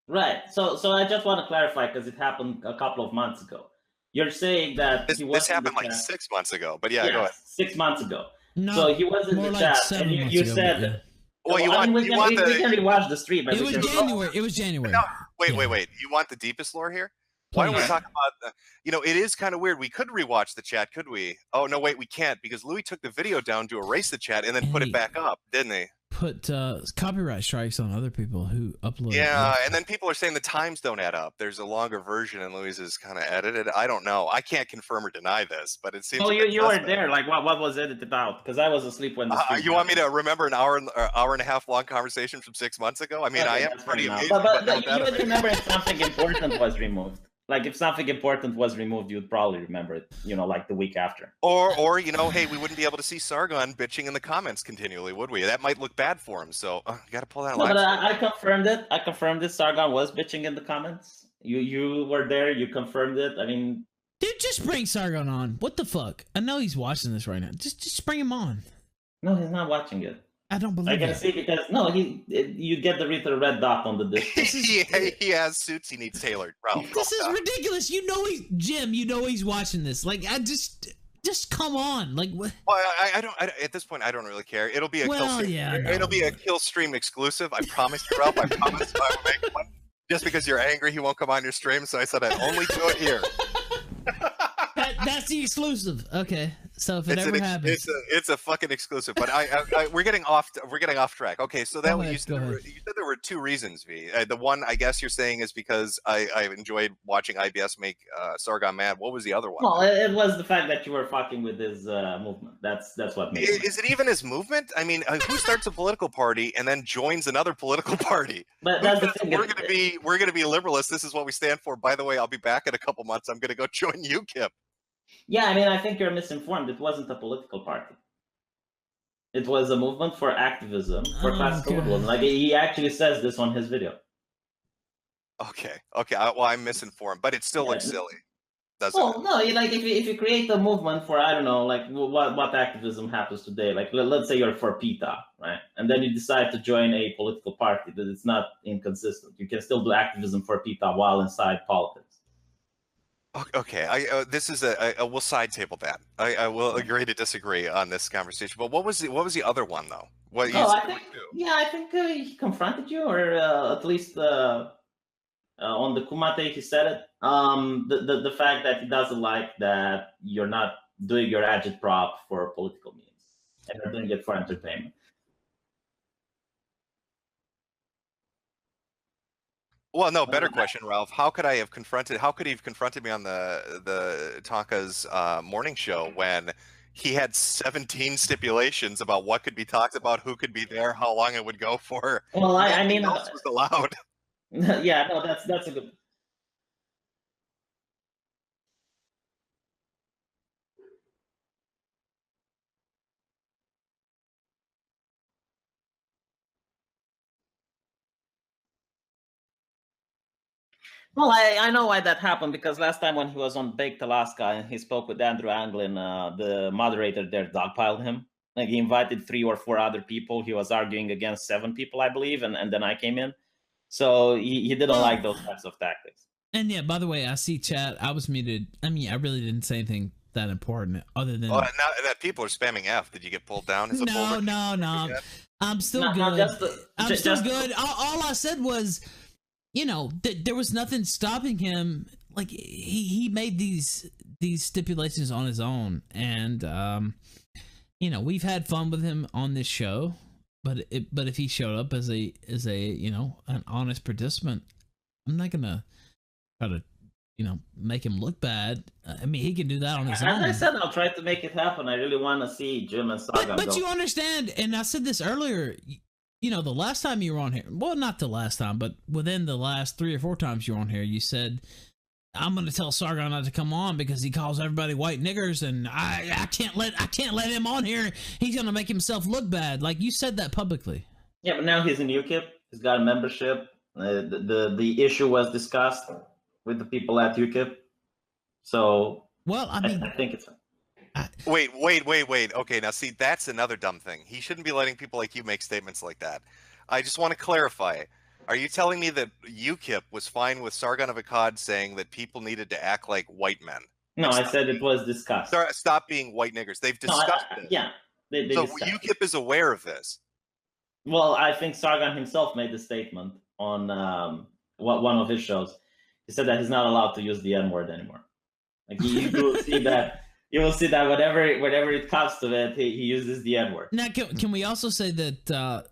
Speaker 5: Right. So I just want to clarify because it happened a couple of months ago. You're saying that
Speaker 1: This happened like 6 months ago, but yeah, go ahead.
Speaker 5: 6 months ago.
Speaker 2: No,
Speaker 5: So he was in
Speaker 2: more
Speaker 5: the
Speaker 2: like
Speaker 5: chat,
Speaker 2: 7
Speaker 5: and
Speaker 2: months
Speaker 5: you
Speaker 2: ago,
Speaker 5: said.
Speaker 2: yeah.
Speaker 1: Well,
Speaker 5: we can rewatch the stream.
Speaker 2: It was January. It was January.
Speaker 1: No, wait,
Speaker 2: Yeah.
Speaker 1: wait. You want the deepest lore here? Why don't we
Speaker 2: Please.
Speaker 1: talk about it is kind of weird. We could rewatch the chat, could we? Oh, no, wait, we can't because Louis took the video down to erase the chat and then put
Speaker 2: Hey.
Speaker 1: it back up, didn't he?
Speaker 2: Put copyright strikes on other people who upload.
Speaker 1: Yeah, and then people are saying the times don't add up. There's a longer version and Louis is kind of edited. I don't know. I can't confirm or deny this, but it seems
Speaker 5: Oh,
Speaker 1: like
Speaker 5: you were there. Like, what was edited about? Because I was asleep when the stream
Speaker 1: you want me
Speaker 5: happened.
Speaker 1: to remember an hour and a half long conversation from 6 months ago? I mean,
Speaker 5: Okay,
Speaker 1: I am
Speaker 5: that's
Speaker 1: pretty
Speaker 5: fair enough.
Speaker 1: amazing.
Speaker 5: But
Speaker 1: no
Speaker 5: you
Speaker 1: doubt
Speaker 5: would
Speaker 1: about it.
Speaker 5: remember if something important was removed. Like, if something important was removed, you'd probably remember it, like the week after.
Speaker 1: Or hey, we wouldn't be able to see Sargon bitching in the comments continually, would we? That might look bad for him. So you got to pull that
Speaker 5: No,
Speaker 1: line.
Speaker 5: but I confirmed it. I confirmed it. Sargon was bitching in the comments. You were there. You confirmed it. I mean,
Speaker 2: Dude, just bring Sargon on. What the fuck? I know he's watching this right now. Just bring him on.
Speaker 5: no, he's not watching it.
Speaker 2: I don't
Speaker 5: I
Speaker 2: believe
Speaker 5: can
Speaker 2: it.
Speaker 5: see because you get the red dot on the disc.
Speaker 1: he has suits he needs tailored. Ralph,
Speaker 2: This is ridiculous. You know Jim. You know he's watching this. Like, I just come on. Like, what?
Speaker 1: Well, I don't. At this point, I don't really care. It'll be a kill
Speaker 2: Well,
Speaker 1: stream.
Speaker 2: yeah, I know.
Speaker 1: It'll be a kill stream exclusive. I promise you, Ralph. I promise I will make one. Just because you're angry, he won't come on your stream. So I said I'd only do it here.
Speaker 2: That's the exclusive. Okay, so if it ever happens,
Speaker 1: it's a fucking exclusive. But we're getting off track. Okay, so that
Speaker 2: Go
Speaker 1: you
Speaker 2: ahead,
Speaker 1: said,
Speaker 2: go ahead.
Speaker 1: you said there were two reasons, V. The one I guess you're saying is because I enjoyed watching IBS make Sargon mad. What was the other one?
Speaker 5: Well, it was the fact that you were fucking with his movement. That's what made it.
Speaker 1: Is it even his movement? I mean, who starts a political party and then joins another political party?
Speaker 5: But that's the thing.
Speaker 1: We're gonna be liberalists. This is what we stand for. By the way, I'll be back in a couple months. I'm gonna go join UKIP.
Speaker 5: Yeah, I mean, I think you're misinformed. It wasn't a political party. It was a movement for activism, for classical liberalism. Like, he actually says this on his video.
Speaker 1: Okay. Well, I'm misinformed, but it still looks silly, doesn't it?
Speaker 5: Well, no, like if you create a movement for, I don't know, like what activism happens today. Like, let's say you're for PETA, right? And then you decide to join a political party. That it's not inconsistent. You can still do activism for PETA while inside politics.
Speaker 1: Okay, this is we'll side table that. I will agree to disagree on this conversation. But what was the other one though?
Speaker 5: I think he confronted you, or at least on the Kumate he said it. The fact that he doesn't like that you're not doing your agitprop for political means and you're doing it for entertainment.
Speaker 1: Well, no, better question, Ralph. How could he have confronted me on the Tonka's morning show when he had 17 stipulations about what could be talked about, who could be there, how long it would go for?
Speaker 5: Well, I mean,
Speaker 1: else was allowed.
Speaker 5: Yeah, no, that's a good. Well, I know why that happened, because last time when he was on Baked Alaska and he spoke with Andrew Anglin, the moderator there dogpiled him. Like, he invited 3 or 4 other people. He was arguing against 7 people, I believe, and then I came in. So he didn't like those types of tactics.
Speaker 2: And yeah, by the way, I see chat. I was muted. I mean, I really didn't say anything that important other than.
Speaker 1: Oh, now that people are spamming F, did you get pulled down?
Speaker 2: No. I'm still good. I'm still good. All I said was, there was nothing stopping him. Like, he made these stipulations on his own, and we've had fun with him on this show. But if he showed up as a an honest participant, I'm not gonna try to make him look bad. I mean, he can do that on his own.
Speaker 5: As I said, I'll try to make it happen. I really want to see Jim and Sargon.
Speaker 2: But you understand, and I said this earlier. you know, the last time you were on here, well, not the last time, but within the last 3 or 4 times you were on here, you said, I'm going to tell Sargon not to come on because he calls everybody white niggers, and I can't let him on here. He's going to make himself look bad. Like, you said that publicly.
Speaker 5: Yeah, but now he's in UKIP. He's got a membership. The issue was discussed with the people at UKIP. So,
Speaker 2: well, I mean,
Speaker 5: I think it's.
Speaker 1: Wait. Okay, now see, that's another dumb thing. He shouldn't be letting people like you make statements like that. I just want to clarify. Are you telling me that UKIP was fine with Sargon of Akkad saying that people needed to act like white men?
Speaker 5: No,
Speaker 1: like,
Speaker 5: I said it was discussed.
Speaker 1: Stop being white niggers. They've discussed this.
Speaker 5: Yeah. They
Speaker 1: so
Speaker 5: discussed
Speaker 1: UKIP is aware of this.
Speaker 5: Well, I think Sargon himself made the statement on one of his shows. He said that he's not allowed to use the N-word anymore. Like you will see that. You will see that whenever it comes to it, he uses the N-word.
Speaker 2: Now, can we also say that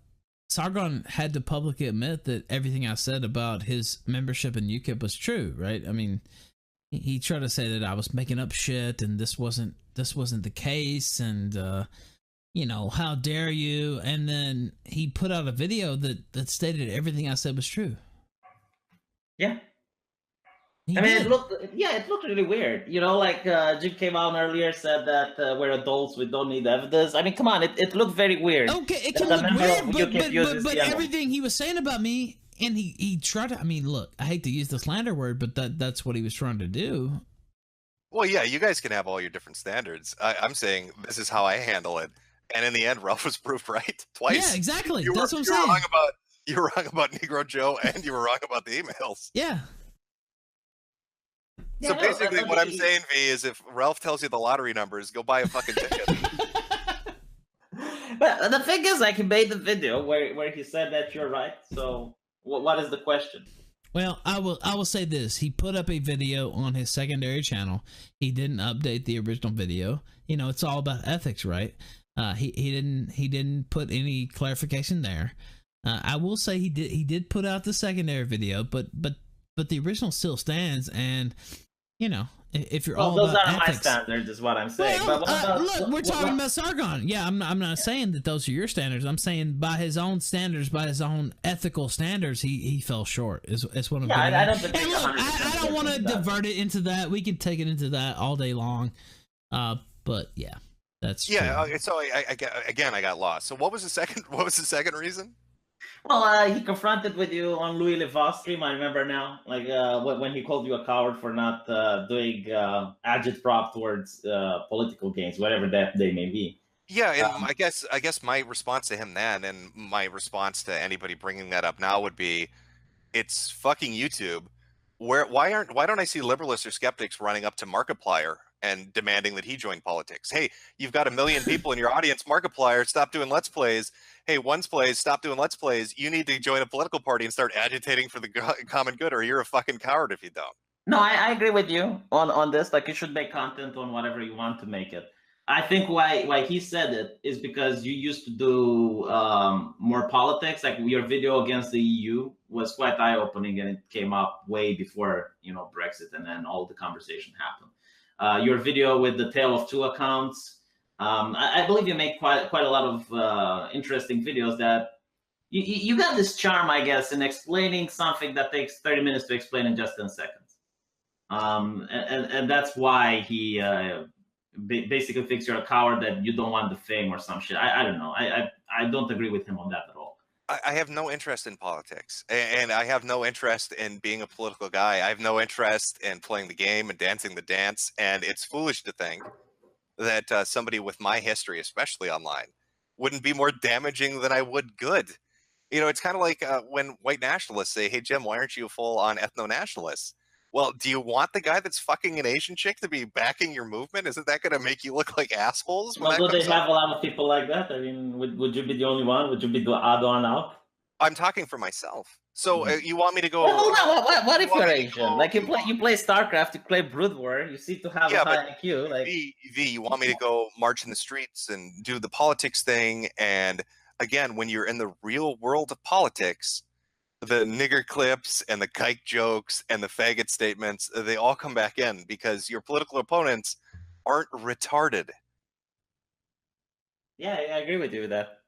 Speaker 2: Sargon had to publicly admit that everything I said about his membership in UKIP was true, right? I mean, he tried to say that I was making up shit and this wasn't the case, and you know, how dare you? And then he put out a video that stated everything I said was true.
Speaker 5: Yeah.
Speaker 2: He
Speaker 5: I mean,
Speaker 2: did.
Speaker 5: it looked really weird. You know, like Jim came out earlier, said that we're adults, we don't need evidence. I mean, come on, it looked very weird.
Speaker 2: Okay, it can look weird, but everything he was saying about me, and he tried to, I mean, look, I hate to use the slander word, but that's what he was trying to do.
Speaker 1: Well, yeah, you guys can have all your different standards. I'm saying this is how I handle it. And in the end, Ralph was proved right twice.
Speaker 2: Yeah, exactly.
Speaker 1: That's
Speaker 2: what I'm saying.
Speaker 1: You were wrong about Negro Joe, and you were wrong about the emails.
Speaker 2: Yeah.
Speaker 1: So basically, what I'm saying, V, is if Ralph tells you the lottery numbers, go buy a fucking ticket.
Speaker 5: But the thing is, like, he made the video where he said that you're right. So what is the question?
Speaker 2: Well, I will say this. He put up a video on his secondary channel. He didn't update the original video. You know, it's all about ethics, right? He didn't put any clarification there. I will say he did put out the secondary video, but the original still stands. And you know, if you're all
Speaker 5: those
Speaker 2: about
Speaker 5: are
Speaker 2: ethics,
Speaker 5: my standards, is what I'm saying.
Speaker 2: Well,
Speaker 5: but
Speaker 2: look, we're talking about Sargon. Yeah, I'm not saying that those are your standards. I'm saying by his own standards, by his own ethical standards, he fell short. Is what I'm getting at. And look, I don't want to divert it into that. We can take it into that all day long. But yeah, that's true.
Speaker 1: So I got lost. So what was the second reason?
Speaker 5: Well, he confronted with you on Louis Leva's stream. I remember now, like when he called you a coward for not doing agitprop towards political gains, whatever that they may be.
Speaker 1: Yeah, and I guess my response to him then, and my response to anybody bringing that up now would be, it's fucking YouTube. Why don't I see liberalists or skeptics running up to Markiplier and demanding that he join politics? Hey, you've got 1 million people in your audience. Markiplier, stop doing Let's Plays. Hey, One's Plays, stop doing Let's Plays. You need to join a political party and start agitating for the common good, or you're a fucking coward if you don't.
Speaker 5: No, I agree with you on this. Like, you should make content on whatever you want to make it. I think why he said it is because you used to do more politics. Like, your video against the EU was quite eye-opening, and it came up way before, you know, Brexit, and then all the conversation happened. Your video with the Tale of Two Accounts, I believe you make quite a lot of interesting videos that you got this charm, I guess, in explaining something that takes 30 minutes to explain in just 10 seconds. And that's why he basically thinks you're a coward, that you don't want the fame or some shit. I don't know. I don't agree with him on that at all.
Speaker 1: I have no interest in politics, and I have no interest in being a political guy. I have no interest in playing the game and dancing the dance, and it's foolish to think that somebody with my history, especially online, wouldn't be more damaging than I would good. You know, it's kind of like when white nationalists say, hey, Jim, why aren't you full on ethno-nationalists? Well, do you want the guy that's fucking an Asian chick to be backing your movement? Isn't that going to make you look like assholes?
Speaker 5: Well, do they have a lot of people like that? I mean, would you be the only one? Would you be the odd one out?
Speaker 1: I'm talking for myself. So you want me to go?
Speaker 5: Well, hold on. What if you're Asian? Like, you play StarCraft, you play Brood War, you seem to have a high IQ. Like,
Speaker 1: V, you want me to go march in the streets and do the politics thing? And again, when you're in the real world of politics, the nigger clips and the kike jokes and the faggot statements, they all come back in because your political opponents aren't retarded.
Speaker 5: Yeah, I agree with you with that.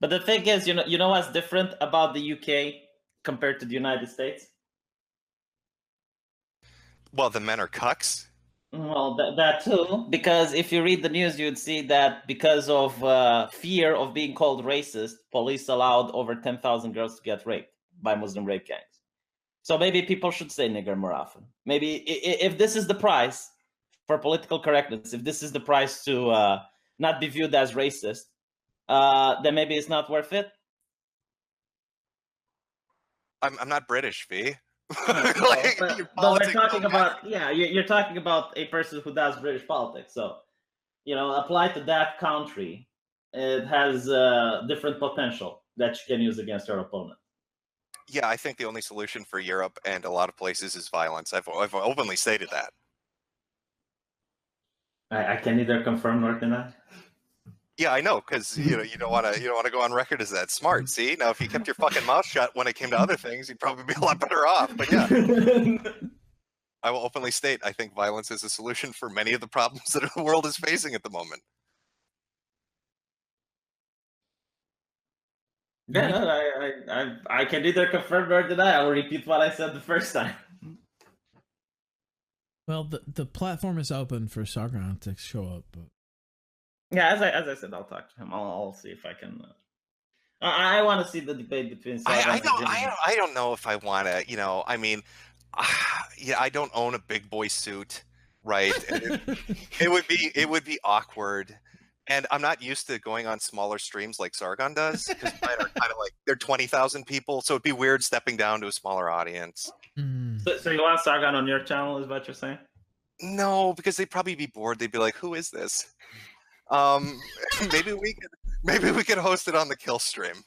Speaker 5: But the thing is, you know what's different about the UK compared to the United States?
Speaker 1: Well, the men are cucks.
Speaker 5: Well, that too, because if you read the news, you'd see that because of fear of being called racist, police allowed over 10,000 girls to get raped by Muslim rape gangs. So maybe people should say nigger more often. Maybe if this is the price for political correctness, if this is the price to not be viewed as racist, then maybe it's not worth it.
Speaker 1: I'm not British, V.
Speaker 5: But we're talking about you're talking about a person who does British politics. So apply to that country, it has different potential that you can use against your opponent.
Speaker 1: Yeah, I think the only solution for Europe and a lot of places is violence. I've openly stated that.
Speaker 5: I can neither confirm nor deny.
Speaker 1: Yeah, I know, because you don't want to go on record as that smart. See, now if you kept your fucking mouth shut when it came to other things, you'd probably be a lot better off. But yeah, I will openly state I think violence is a solution for many of the problems that the world is facing at the moment.
Speaker 5: Yeah, no, I can neither confirm nor deny. I will repeat what I said the first time.
Speaker 2: Well, the platform is open for Sargon to show up, but
Speaker 5: yeah, as I said, I'll talk to him. I'll see if I can. I want to see the debate between Sargon and Jimmy.
Speaker 1: I don't know if I want to. I mean, yeah, I don't own a big boy suit, right? It would be awkward. And I'm not used to going on smaller streams like Sargon does, because mine are kind of like, they're 20,000 people, so it'd be weird stepping down to a smaller audience.
Speaker 5: So you want Sargon on your channel, is what you're saying?
Speaker 1: No, because they'd probably be bored. They'd be like, "Who is this?" Maybe we could host it on the Kill stream.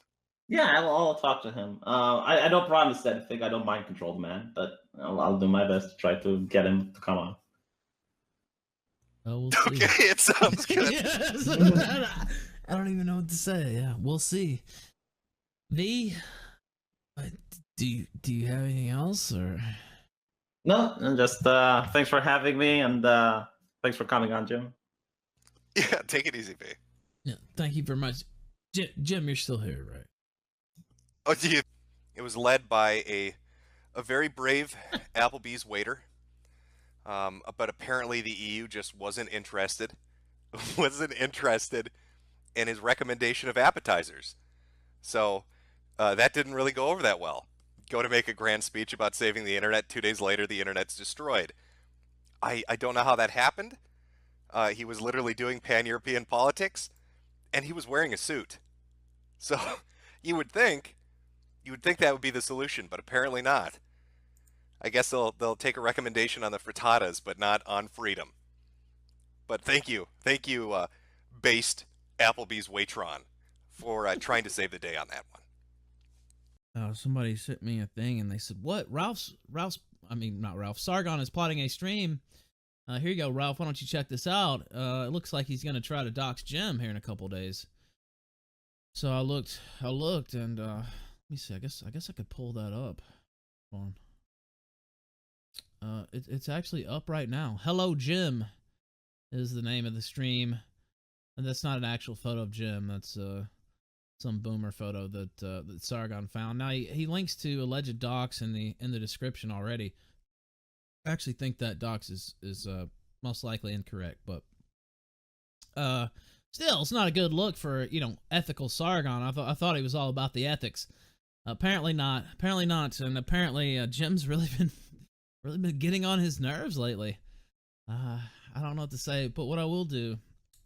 Speaker 5: Yeah, I'll talk to him. I don't promise anything. I don't mind control the man, but I'll do my best to try to get him to come on.
Speaker 2: Oh, we'll see.
Speaker 1: Okay, it sounds good.
Speaker 2: Yes. I don't even know what to say. Yeah, we'll see. Do you have anything else, or?
Speaker 5: No, just thanks for having me, and thanks for coming on, Jim.
Speaker 1: Yeah, take it easy, V.
Speaker 2: Yeah, thank you very much, Jim. You're still here, right?
Speaker 1: Oh, gee. It was led by a very brave Applebee's waiter. But apparently the EU just wasn't interested in his recommendation of appetizers. So that didn't really go over that well. Go to make a grand speech about saving the internet. 2 days later, the internet's destroyed. I don't know how that happened. He was literally doing pan-European politics, and he was wearing a suit. So you would think that would be the solution, but apparently not. I guess they'll take a recommendation on the frittatas, but not on freedom. But thank you, based Applebee's Waitron, for trying to save the day on that one.
Speaker 2: Somebody sent me a thing, and they said, "What? Sargon is plotting a stream. Here you go, Ralph. Why don't you check this out? It looks like he's gonna try to dox Jim here in a couple days." So I looked, and let me see. I guess I could pull that up. Hold on. It's actually up right now. Hello, Jim is the name of the stream, and that's not an actual photo of Jim. That's some boomer photo that Sargon found. Now he links to alleged docs in the description already. I actually think that docs is most likely incorrect, but still, it's not a good look for ethical Sargon. I thought he was all about the ethics. Apparently not, and apparently Jim's really been getting on his nerves lately. I don't know what to say, but what I will do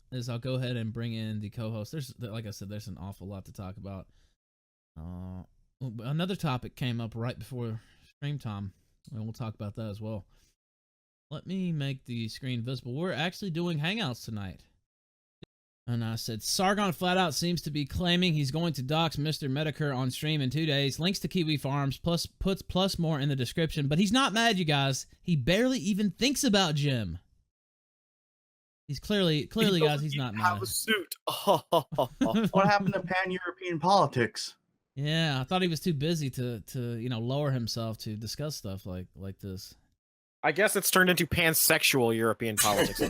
Speaker 2: is I'll go ahead and bring in the co-host. Like I said, there's an awful lot to talk about. Another topic came up right before stream time, and we'll talk about that as well. Let me make the screen visible. We're actually doing Hangouts tonight. And I said, Sargon flat out seems to be claiming he's going to dox Mr. Metokur on stream in 2 days. Links to Kiwi Farms, plus more in the description. But he's not mad, you guys. He barely even thinks about Jim. He's clearly, guys, he's not mad.
Speaker 7: Have a suit.
Speaker 6: What happened to pan-European politics?
Speaker 2: Yeah, I thought he was too busy to lower himself to discuss stuff like this.
Speaker 7: I guess it's turned into pansexual European politics.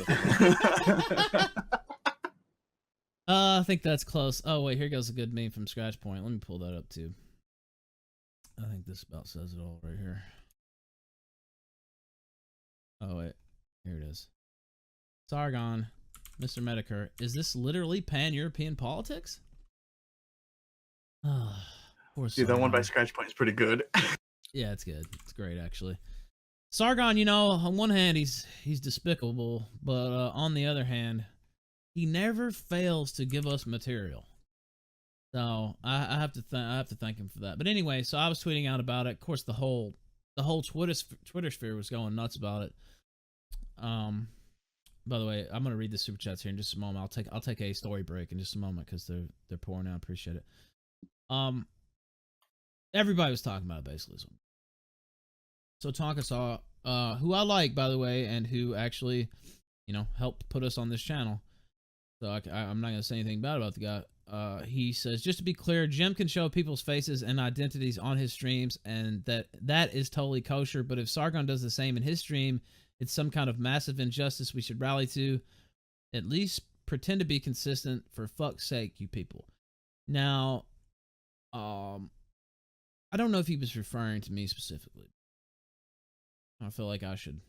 Speaker 2: I think that's close. Oh wait, here goes a good meme from Scratch Point. Let me pull that up too. I think this about says it all right here. Oh wait, here it is. Sargon, Mr. Metokur, is this literally pan-European politics? Poor
Speaker 6: Dude, that one by
Speaker 2: Sargon.
Speaker 6: Scratch Point is pretty good.
Speaker 2: Yeah, it's good. It's great actually. Sargon, you know, on one hand he's despicable, but on the other hand, he never fails to give us material. So I have to thank him for that. But anyway, so I was tweeting out about it. Of course, the whole Twitter sphere was going nuts about it. By the way, I'm gonna read the super chats here in just a moment. I'll take a story break in just a moment because they're pouring out. Appreciate it. Everybody was talking about it basically. So Tonka saw, who I like, by the way, and who actually, you know, helped put us on this channel. So I'm not going to say anything bad about the guy. He says, just to be clear, Jim can show people's faces and identities on his streams, and that is totally kosher. But if Sargon does the same in his stream, it's some kind of massive injustice we should rally to. At least pretend to be consistent, for fuck's sake, you people. Now, I don't know if he was referring to me specifically. I feel like I should,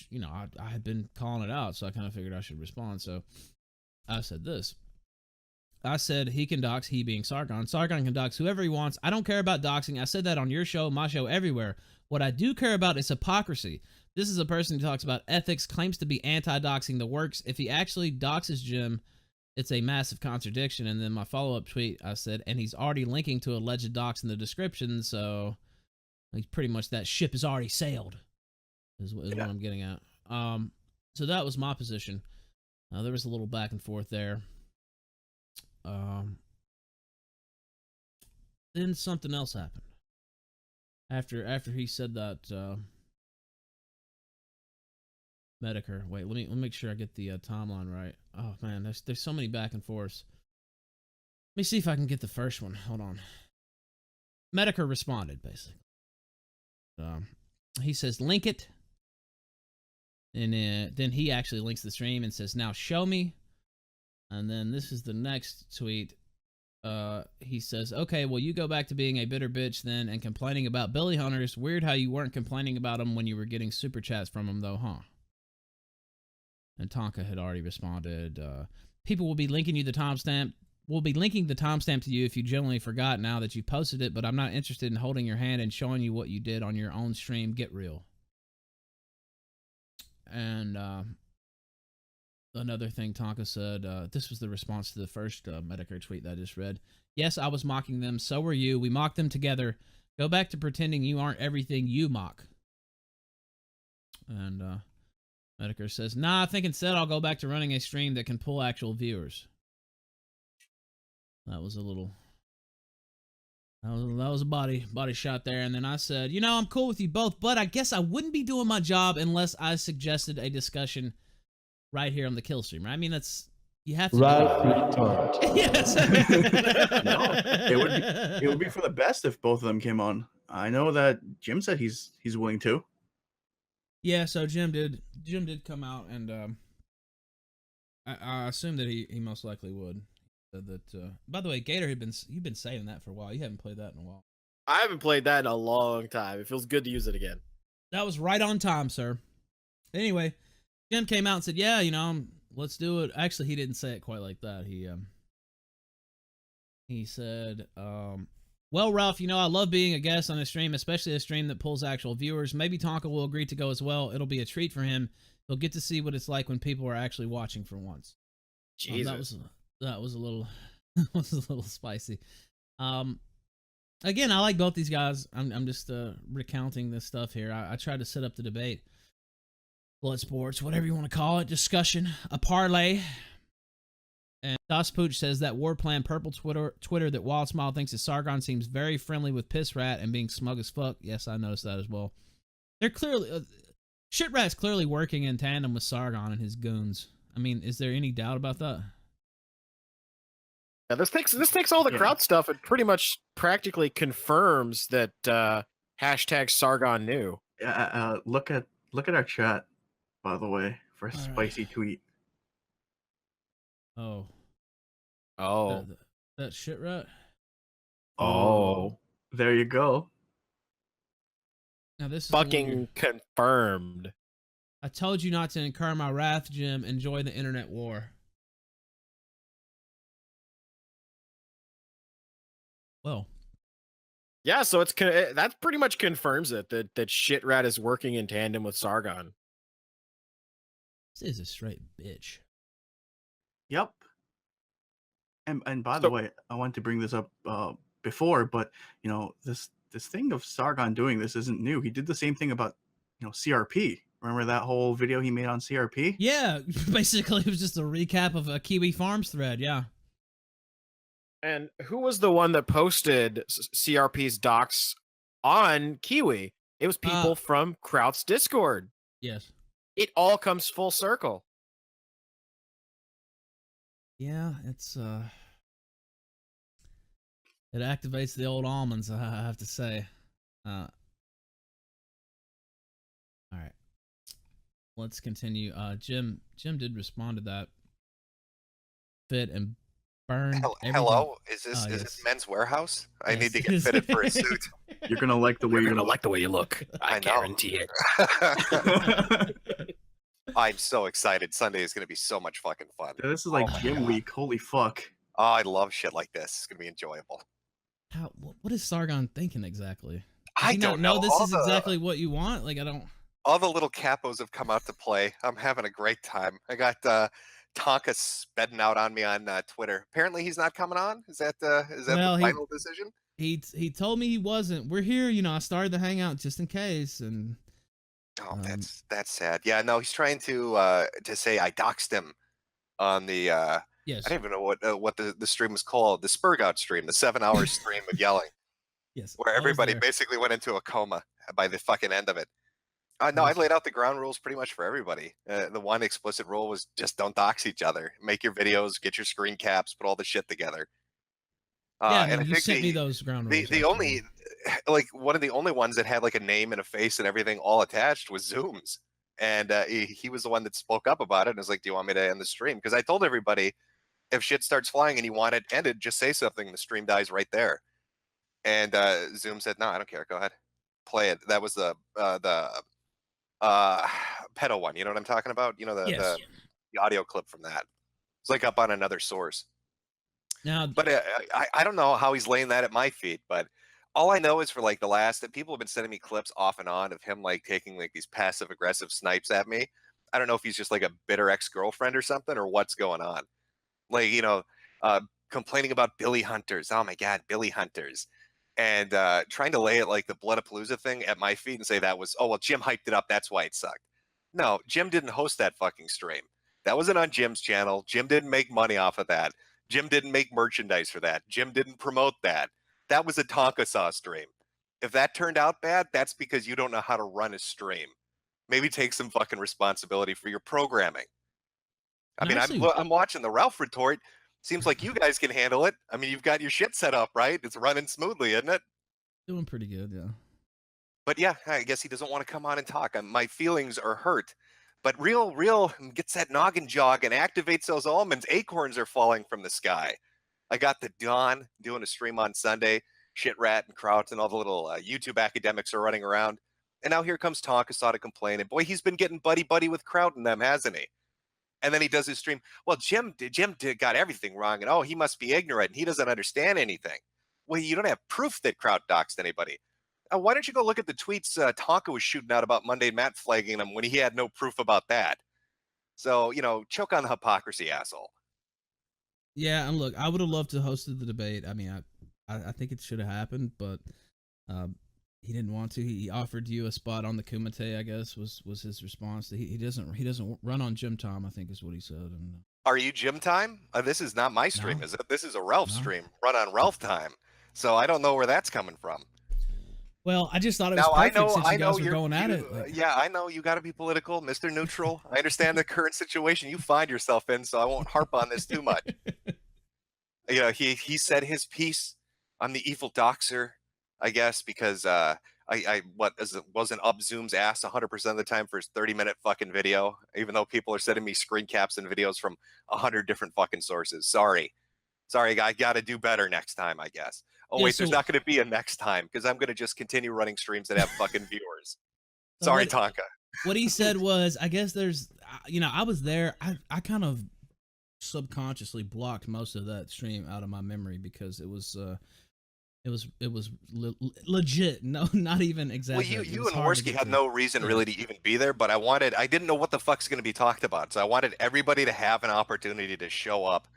Speaker 2: you know, I had been calling it out, so I kind of figured I should respond. So I said this. I said he can dox, he being Sargon. Sargon can dox whoever he wants. I don't care about doxing. I said that on your show, my show, everywhere. What I do care about is hypocrisy. This is a person who talks about ethics, claims to be anti-doxing the works. If he actually doxes Jim, it's a massive contradiction. And then my follow-up tweet, I said, and he's already linking to alleged dox in the description, so like pretty much that ship has already sailed is what I'm getting at. So that was my position. There was a little back and forth there. Then something else happened. After he said that, Metokur. Wait, let me make sure I get the timeline right. Oh man, there's so many back and forths. Let me see if I can get the first one. Hold on. Metokur responded basically. He says link it, and then he actually links the stream and says now show me. And then this is the next tweet. He says, okay, well, you go back to being a bitter bitch then and complaining about Billy Hunters. Weird how you weren't complaining about him when you were getting super chats from him, though, huh? And Tonka had already responded, people will be linking you the timestamp. We'll be linking the timestamp to you if you genuinely forgot now that you posted it, but I'm not interested in holding your hand and showing you what you did on your own stream. Get real. And another thing Tonka said, this was the response to the first Metokur tweet that I just read. Yes, I was mocking them. So were you. We mocked them together. Go back to pretending you aren't everything you mock. And Metokur says, nah, I think instead I'll go back to running a stream that can pull actual viewers. That was a little... That was a body shot there. And then I said, you know, I'm cool with you both, but I guess I wouldn't be doing my job unless I suggested a discussion right here on the kill stream. Right? I mean, that's... You have to... Yes!
Speaker 6: No, it would be for the best if both of them came on. I know that Jim said he's willing to.
Speaker 2: Yeah, so Jim did come out, and I assume that he most likely would. Said that. By the way, Gator you've been saying that for a while. You haven't played that in a while.
Speaker 7: I haven't played that in a long time. It feels good to use it again.
Speaker 2: That was right on time, sir. Anyway, Jim came out and said, "Yeah, you know, let's do it." Actually, he didn't say it quite like that. He said, "Well, Ralph, you know, I love being a guest on a stream, especially a stream that pulls actual viewers. Maybe Tonka will agree to go as well. It'll be a treat for him. He'll get to see what it's like when people are actually watching for once."
Speaker 7: Jesus.
Speaker 2: That was a little spicy. Again, I like both these guys. I'm just recounting this stuff here. I tried to set up the debate, blood sports, whatever you want to call it, discussion, a parlay. And Das Pooch says that war plan purple Twitter that Wild Smile thinks is Sargon seems very friendly with Piss Rat and being smug as fuck. Yes, I noticed that as well. They're clearly Shit Rat's clearly working in tandem with Sargon and his goons. I mean, is there any doubt about that?
Speaker 7: Yeah, this takes all the crowd stuff and pretty much practically confirms that hashtag Sargon knew.
Speaker 6: Look at our chat, by the way, for a spicy tweet.
Speaker 2: Oh.
Speaker 11: Oh.
Speaker 2: That shit rat?
Speaker 11: Oh.
Speaker 6: There you go.
Speaker 2: Now this is the one
Speaker 11: Fucking confirmed.
Speaker 2: I told you not to incur my wrath, Jim. Enjoy the internet war. Well.
Speaker 7: Yeah, so that pretty much confirms it that Shitrat is working in tandem with Sargon.
Speaker 2: This is a straight bitch.
Speaker 6: Yep. And by the way, I wanted to bring this up before, but you know, this thing of Sargon doing this isn't new. He did the same thing about, you know, CRP. Remember that whole video he made on CRP?
Speaker 2: Yeah, basically it was just a recap of a Kiwi Farms thread, yeah.
Speaker 7: And who was the one that posted CRP's docs on Kiwi? It was people from Kraut's Discord.
Speaker 2: Yes.
Speaker 7: It all comes full circle.
Speaker 2: Yeah, it's it activates the old almonds, I have to say. All right. Let's continue. Jim did respond to that fit and burn.
Speaker 1: Hello? Is this
Speaker 2: yes.
Speaker 1: is this Men's Warehouse? I
Speaker 2: Yes.
Speaker 1: need to get fitted for a suit.
Speaker 6: You're gonna like the way
Speaker 11: You're gonna like the way you look. I guarantee it.
Speaker 1: I'm so excited. Sunday is gonna be so much fucking fun.
Speaker 6: This is like
Speaker 1: Oh my
Speaker 6: gym
Speaker 1: God.
Speaker 6: week. Holy fuck.
Speaker 1: Oh, I love shit like this. It's gonna be enjoyable.
Speaker 2: What is Sargon thinking exactly? Does
Speaker 1: I
Speaker 2: he not
Speaker 1: don't know.
Speaker 2: This
Speaker 1: All
Speaker 2: is exactly what you want? Like, I don't.
Speaker 1: All the little capos have come out to play. I'm having a great time. I got Tonka spedding out on me on Twitter. Apparently, he's not coming on. Is that the final decision?
Speaker 2: He told me he wasn't. We're here, you know. I started the hangout just in case, and
Speaker 1: oh, that's sad. Yeah, no, he's trying to say I doxed him on the.
Speaker 2: Yes.
Speaker 1: I don't even know what the stream was called. The Spurgout stream, the 7-hour stream of yelling.
Speaker 2: Yes.
Speaker 1: Where everybody basically went into a coma by the fucking end of it. No, I laid out the ground rules pretty much for everybody. The one explicit rule was just don't dox each other. Make your videos, get your screen caps, put all the shit together.
Speaker 2: And you sent me those ground rules.
Speaker 1: The only, like, one of the only ones that had like a name and a face and everything all attached was Zoom's. And he was the one that spoke up about it and was like, do you want me to end the stream? Because I told everybody, if shit starts flying and you want it ended, just say something. The stream dies right there. And Zoom said, no, I don't care. Go ahead. Play it. That was the pedo one. You know what I'm talking about? You know, the audio clip from that. It's like up on another source.
Speaker 2: Now,
Speaker 1: but I don't know how he's laying that at my feet, but all I know is for like the last that people have been sending me clips off and on of him like taking like these passive aggressive snipes at me. I don't know if he's just like a bitter ex-girlfriend or something or what's going on. Like, you know, complaining about Billy Hunters. Oh my God, Billy Hunters. And trying to lay it like the Bloodapalooza thing at my feet and say that was, oh, well, Jim hyped it up. That's why it sucked. No, Jim didn't host that fucking stream. That wasn't on Jim's channel. Jim didn't make money off of that. Jim didn't make merchandise for that. Jim didn't promote that. That was a Tonka Saw stream. If that turned out bad, that's because you don't know how to run a stream. Maybe take some fucking responsibility for your programming. I mean, I'm watching the Ralph retort. Seems like you guys can handle it. I mean, you've got your shit set up, right? It's running smoothly, isn't it?
Speaker 2: Doing pretty good, yeah.
Speaker 1: But yeah, I guess he doesn't want to come on and talk. My feelings are hurt. But real gets that noggin jog and activates those almonds. Acorns are falling from the sky. I got the Dawn doing a stream on Sunday. Shitrat and Kraut and all the little YouTube academics are running around. And now here comes Tonka Saw to complain. And boy, he's been getting buddy with Kraut and them, hasn't he? And then he does his stream. Well, Jim got everything wrong. And oh, he must be ignorant. And he doesn't understand anything. Well, you don't have proof that Kraut doxed anybody. Why don't you go look at the tweets Tonka was shooting out about Monday Matt flagging him when he had no proof about that? So, you know, choke on the hypocrisy, asshole.
Speaker 2: Yeah, and look, I would have loved to hosted the debate. I mean, I think it should have happened, but he didn't want to. He offered you a spot on the Kumite, I guess, was his response. He doesn't run on Gym Time, I think is what he said. And
Speaker 1: are you Gym Time? This is not my stream, is it? This is a Ralph stream, run on Ralph Time. So I don't know where that's coming from.
Speaker 2: Well, I just thought it was perfect since you guys were going at it.
Speaker 1: Yeah, I know you got to be political, Mr. Neutral. I understand the current situation you find yourself in, so I won't harp on this too much. You know, he said his piece on the evil doxer, I guess, because I wasn't up Zoom's ass 100% of the time for his 30-minute fucking video, even though people are sending me screen caps and videos from 100 different fucking sources. Sorry, I got to do better next time, I guess. Oh
Speaker 2: Yeah,
Speaker 1: wait, there's
Speaker 2: so-
Speaker 1: not going to be a next time because I'm going to just continue running streams that have fucking viewers.
Speaker 2: So
Speaker 1: Sorry,
Speaker 2: what-
Speaker 1: Tonka.
Speaker 2: What he said was, I guess there's, I was there. I kind of subconsciously blocked most of that stream out of my memory because it was legit. No, not even
Speaker 1: Well,
Speaker 2: exaggerating.
Speaker 1: you and Worski had no reason really to even be there, but I didn't know what the fuck's going to be talked about, so I wanted everybody to have an opportunity to show up.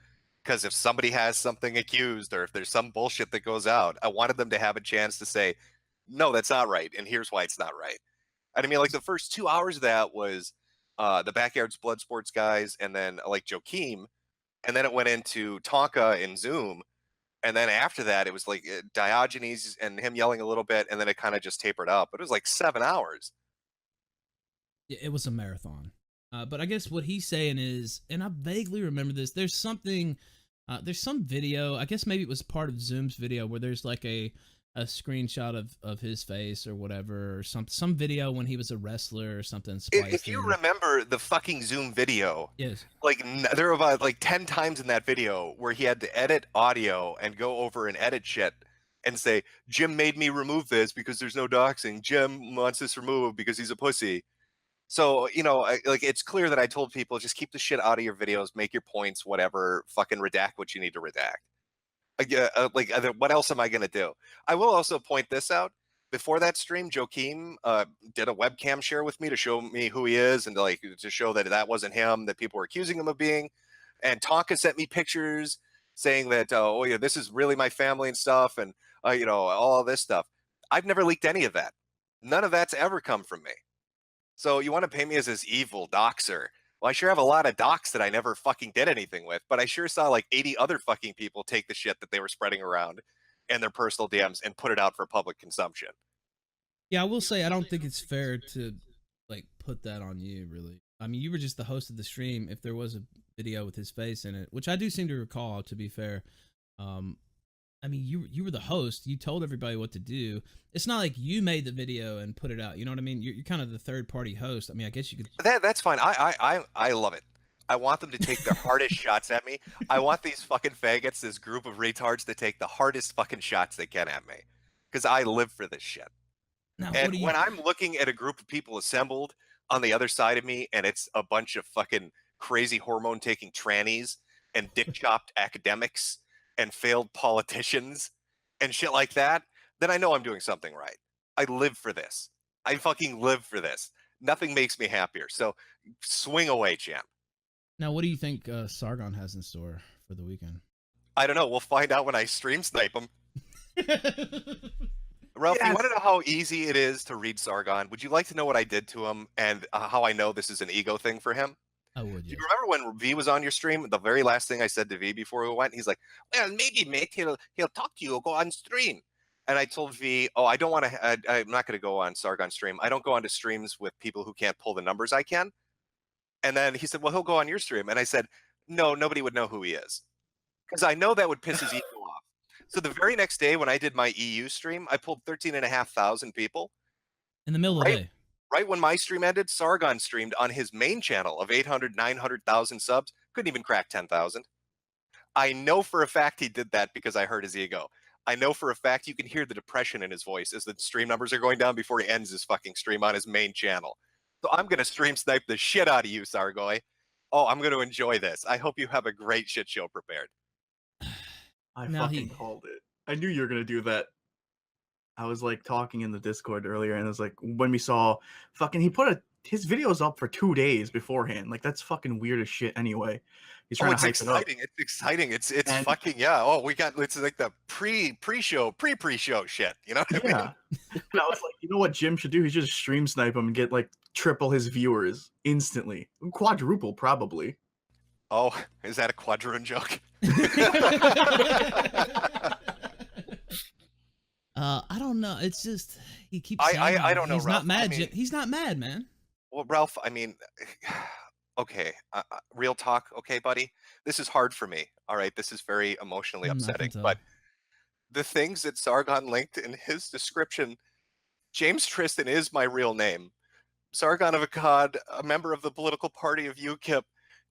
Speaker 1: Because if somebody has something accused or if there's some bullshit that goes out, I wanted them to have a chance to say, no, that's not right, and here's why it's not right. And I mean, like the first 2 hours of that was the Backyards Blood Sports guys, and then like Joakim, and then it went into Tonka and Zoom, and then after that it was like Diogenes and him yelling a little bit, and then it kind of just tapered up. But it was like 7 hours.
Speaker 2: It was a marathon. But I guess what he's saying is, and I vaguely remember this, there's some video, I guess maybe it was part of Zoom's video where there's like a screenshot of his face or whatever, or some video when he was a wrestler or something.
Speaker 1: If you remember the fucking Zoom video,
Speaker 2: yes,
Speaker 1: like there were about like 10 times in that video where he had to edit audio and go over and edit shit and say, Jim made me remove this because there's no doxing. Jim wants this removed because he's a pussy. So, like it's clear that I told people just keep the shit out of your videos, make your points, whatever, fucking redact what you need to redact. What else am I going to do? I will also point this out. Before that stream, Joakim did a webcam share with me to show me who he is and to show that wasn't him, that people were accusing him of being. And Tonka sent me pictures saying that, oh yeah, this is really my family and stuff, and all this stuff. I've never leaked any of that. None of that's ever come from me. So you want to paint me as this evil doxer? Well, I sure have a lot of docs that I never fucking did anything with, but I sure saw like 80 other fucking people take the shit that they were spreading around in their personal DMs and put it out for public consumption.
Speaker 2: Yeah, I will say I don't think it's fair to like put that on you, really. I mean, you were just the host of the stream. If there was a video with his face in it, which I do seem to recall, to be fair, I mean, you were the host. You told everybody what to do. It's not like you made the video and put it out. You know what I mean? You're kind of the third party host. I mean, I guess you could.
Speaker 1: That's fine. I love it. I want them to take their hardest shots at me. I want these fucking faggots, this group of retards, to take the hardest fucking shots they can at me, because I live for this shit.
Speaker 2: Now,
Speaker 1: and when I'm looking at a group of people assembled on the other side of me, and it's a bunch of fucking crazy hormone taking trannies and dick chopped academics and failed politicians and shit like that, then I know I'm doing something right. I live for this. I fucking live for this. Nothing makes me happier. So swing away, champ.
Speaker 2: Now, what do you think Sargon has in store for the weekend?
Speaker 1: I don't know. We'll find out when I stream snipe him. Ralph, you want to know how easy it is to read Sargon? Would you like to know what I did to him and how I know this is an ego thing for him?
Speaker 2: I would.
Speaker 1: Do you remember when V was on your stream? The very last thing I said to V before we went, he's like, "Well, maybe mate, he'll talk to you or go on stream." And I told V, "Oh, I don't want to. I'm not going to go on Sargon stream. I don't go onto streams with people who can't pull the numbers I can." And then he said, "Well, he'll go on your stream." And I said, "No, nobody would know who he is, because I know that would piss his ego off." So the very next day when I did my EU stream, I pulled 13,500 people
Speaker 2: in the middle of the day.
Speaker 1: Right when my stream ended, Sargon streamed on his main channel of 800, 900,000 subs. Couldn't even crack 10,000. I know for a fact he did that because I heard his ego. I know for a fact you can hear the depression in his voice as the stream numbers are going down before he ends his fucking stream on his main channel. So I'm going to stream snipe the shit out of you, Sargoy. Oh, I'm going to enjoy this. I hope you have a great shit show prepared.
Speaker 6: I fucking called it. I knew you were going to do that. I was like talking in the Discord earlier, and it was like when we saw fucking he put his videos up for 2 days beforehand. Like that's fucking weird as shit. Anyway, he's trying to hype it up.
Speaker 1: It's exciting. It's fucking yeah. Oh, we got it's like the pre-show shit. You know what I mean?
Speaker 6: And I was like, you know what Jim should do? He should just stream snipe him and get like triple his viewers instantly, quadruple probably.
Speaker 1: Oh, is that a quadroon joke?
Speaker 2: I don't know. It's just he keeps.
Speaker 1: I don't know.
Speaker 2: He's
Speaker 1: Ralph.
Speaker 2: not mad.
Speaker 1: I mean,
Speaker 2: He's not mad, man.
Speaker 1: Well, Ralph. I mean, okay. Real talk. Okay, buddy. This is hard for me. All right. This is very emotionally upsetting. But the things that Sargon linked in his description James Tristan is my real name. Sargon of Akkad, a member of the political party of UKIP,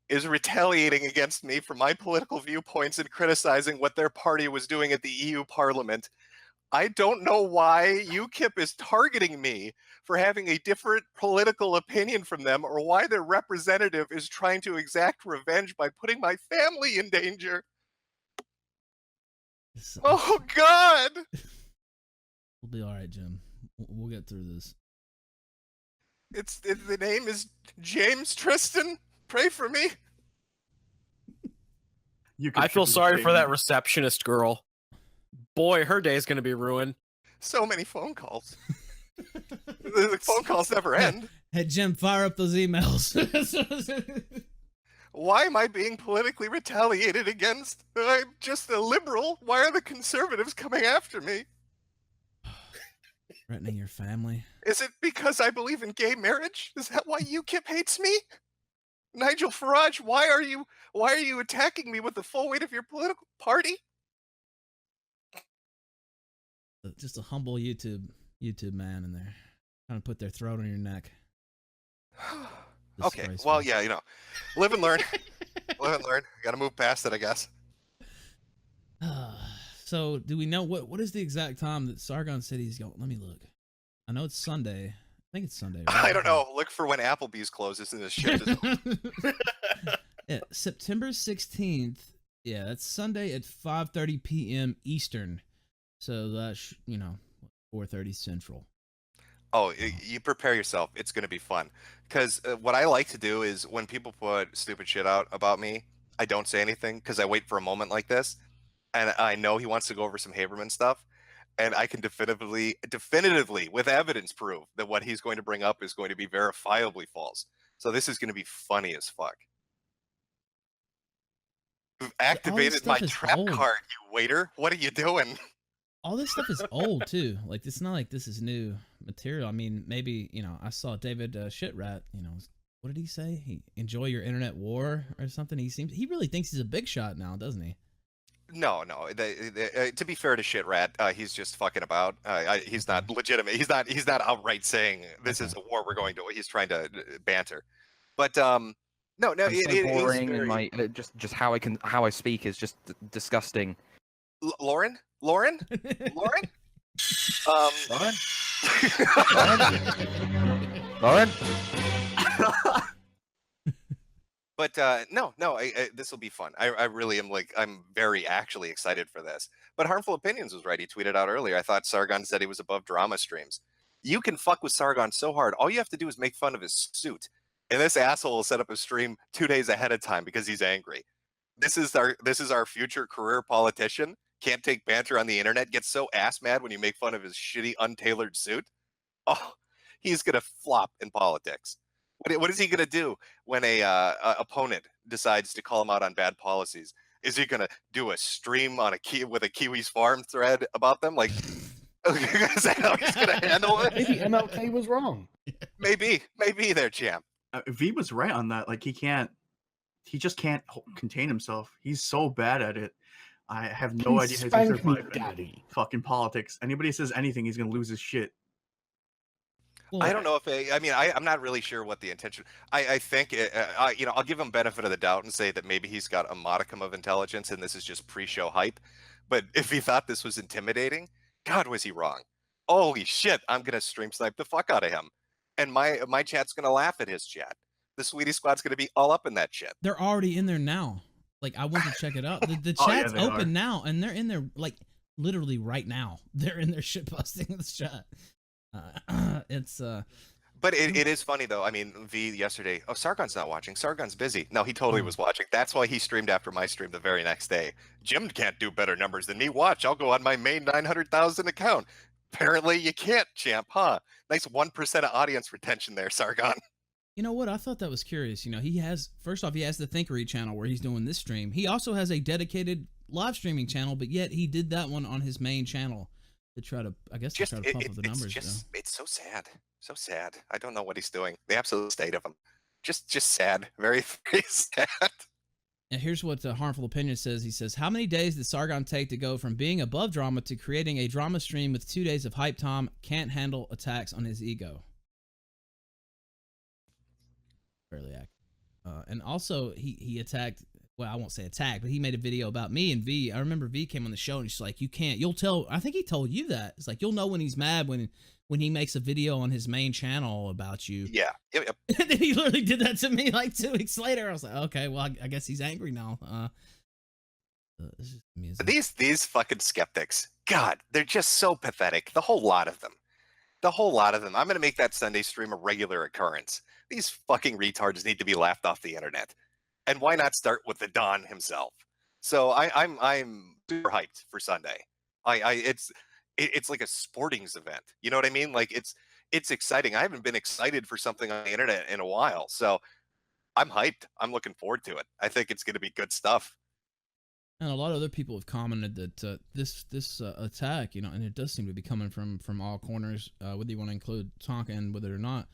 Speaker 1: is retaliating against me for my political viewpoints and criticizing what their party was doing at the EU Parliament. I don't know why UKIP is targeting me for having a different political opinion from them, or why their representative is trying to exact revenge by putting my family in danger. Oh, God!
Speaker 2: We'll be all right, Jim. We'll get through this.
Speaker 1: The name is James Tristan. Pray for me.
Speaker 11: I feel sorry for that receptionist girl. Boy, her day is going to be ruined.
Speaker 1: So many phone calls. The phone calls never end.
Speaker 2: Hey, Jim, fire up those emails.
Speaker 1: Why am I being politically retaliated against? I'm just a liberal. Why are the conservatives coming after me?
Speaker 2: Threatening your family.
Speaker 1: Is it because I believe in gay marriage? Is that why UKIP hates me? Nigel Farage, why are you attacking me with the full weight of your political party?
Speaker 2: Just a humble YouTube man in there, trying to put their throat on your neck.
Speaker 1: Okay, well, yeah, you know, live and learn. Live and learn. Got to move past it, I guess.
Speaker 2: So, do we know what is the exact time that Sargon said he's going? Let me look. I know it's Sunday. I think it's Sunday. Right?
Speaker 1: I don't know. Look for when Applebee's closes and this shit is
Speaker 2: Yeah, September 16th. Yeah, that's Sunday at 5:30 p.m. Eastern. So that's 4:30 Central.
Speaker 1: Oh, you prepare yourself. It's going to be fun. Because what I like to do is when people put stupid shit out about me, I don't say anything because I wait for a moment like this. And I know he wants to go over some Haberman stuff. And I can definitively, with evidence, prove that what he's going to bring up is going to be verifiably false. So this is going to be funny as fuck. You've activated my trap card, you waiter. What are you doing?
Speaker 2: All this stuff is old too. Like, it's not like this is new material. I mean, maybe, I saw David Shitrat, what did he say? He enjoy your internet war or something. He really thinks he's a big shot now, doesn't he?
Speaker 1: No. To be fair to Shitrat, he's just fucking about. He's not legitimate. He's not outright saying this is a war we're going to. He's trying to banter. But no.
Speaker 12: It's so boring, and my just how I speak is just disgusting.
Speaker 1: Lauren.
Speaker 12: Lauren?
Speaker 1: But no, this will be fun. I really am I'm very actually excited for this. But Harmful Opinions was right. He tweeted out earlier, I thought Sargon said he was above drama streams. You can fuck with Sargon so hard. All you have to do is make fun of his suit. And this asshole will set up a stream 2 days ahead of time because he's angry. This is our future career politician. Can't take banter on the internet, gets so ass mad when you make fun of his shitty, untailored suit. Oh, he's going to flop in politics. What is he going to do when a opponent decides to call him out on bad policies? Is he going to do a stream on with a Kiwis Farm thread about them? Like, is that how he's going to handle it?
Speaker 4: Maybe MLK was wrong.
Speaker 1: Maybe there, champ.
Speaker 6: V was right on that. Like, he just can't contain himself. He's so bad at it. I have no idea how he's going to survive fucking politics. Anybody says anything, he's going to lose his shit.
Speaker 1: Well, I don't know if I'm not really sure what the intention. I think I'll give him benefit of the doubt and say that maybe he's got a modicum of intelligence and this is just pre-show hype. But if he thought this was intimidating, God, was he wrong? Holy shit! I'm gonna stream snipe the fuck out of him, and my chat's gonna laugh at his chat. The Sweetie Squad's gonna be all up in that shit.
Speaker 2: They're already in there now. Like, I went to check it out. The chat's open now, and they're in there like literally right now. They're in there shitposting this chat.
Speaker 1: But it is funny though. I mean, V yesterday. Oh, Sargon's not watching. Sargon's busy. No, he totally was watching. That's why he streamed after my stream the very next day. Jim can't do better numbers than me. Watch, I'll go on my main 900,000 account. Apparently, you can't, champ, huh? Nice 1% of audience retention there, Sargon.
Speaker 2: You know what? I thought that was curious. He has the Thinkery channel where he's doing this stream. He also has a dedicated live streaming channel, but yet he did that one on his main channel to try to, pump up the numbers.
Speaker 1: It's so sad. So sad. I don't know what he's doing. The absolute state of him. Just sad. Very, very sad.
Speaker 2: And here's what the Harmful Opinion says. He says, how many days did Sargon take to go from being above drama to creating a drama stream with 2 days of hype? Tom can't handle attacks on his ego. Fairly accurate. And also, he attacked, well, I won't say attacked, but he made a video about me and V. I remember V came on the show and she's like, you'll tell, I think he told you that. It's like, you'll know when he's mad when he makes a video on his main channel about you.
Speaker 1: Yeah. Yep.
Speaker 2: And then he literally did that to me like 2 weeks later. I was like, okay, well, I guess he's angry now.
Speaker 1: These fucking skeptics, God, they're just so pathetic. The whole lot of them. I'm going to make that Sunday stream a regular occurrence. These fucking retards need to be laughed off the internet. And why not start with the Don himself? So I'm super hyped for Sunday. It's like a sportings event. You know what I mean? Like it's exciting. I haven't been excited for something on the internet in a while. So I'm hyped. I'm looking forward to it. I think it's going to be good stuff.
Speaker 2: And a lot of other people have commented that this attack, and it does seem to be coming from all corners, whether you want to include Tonka and whether or not.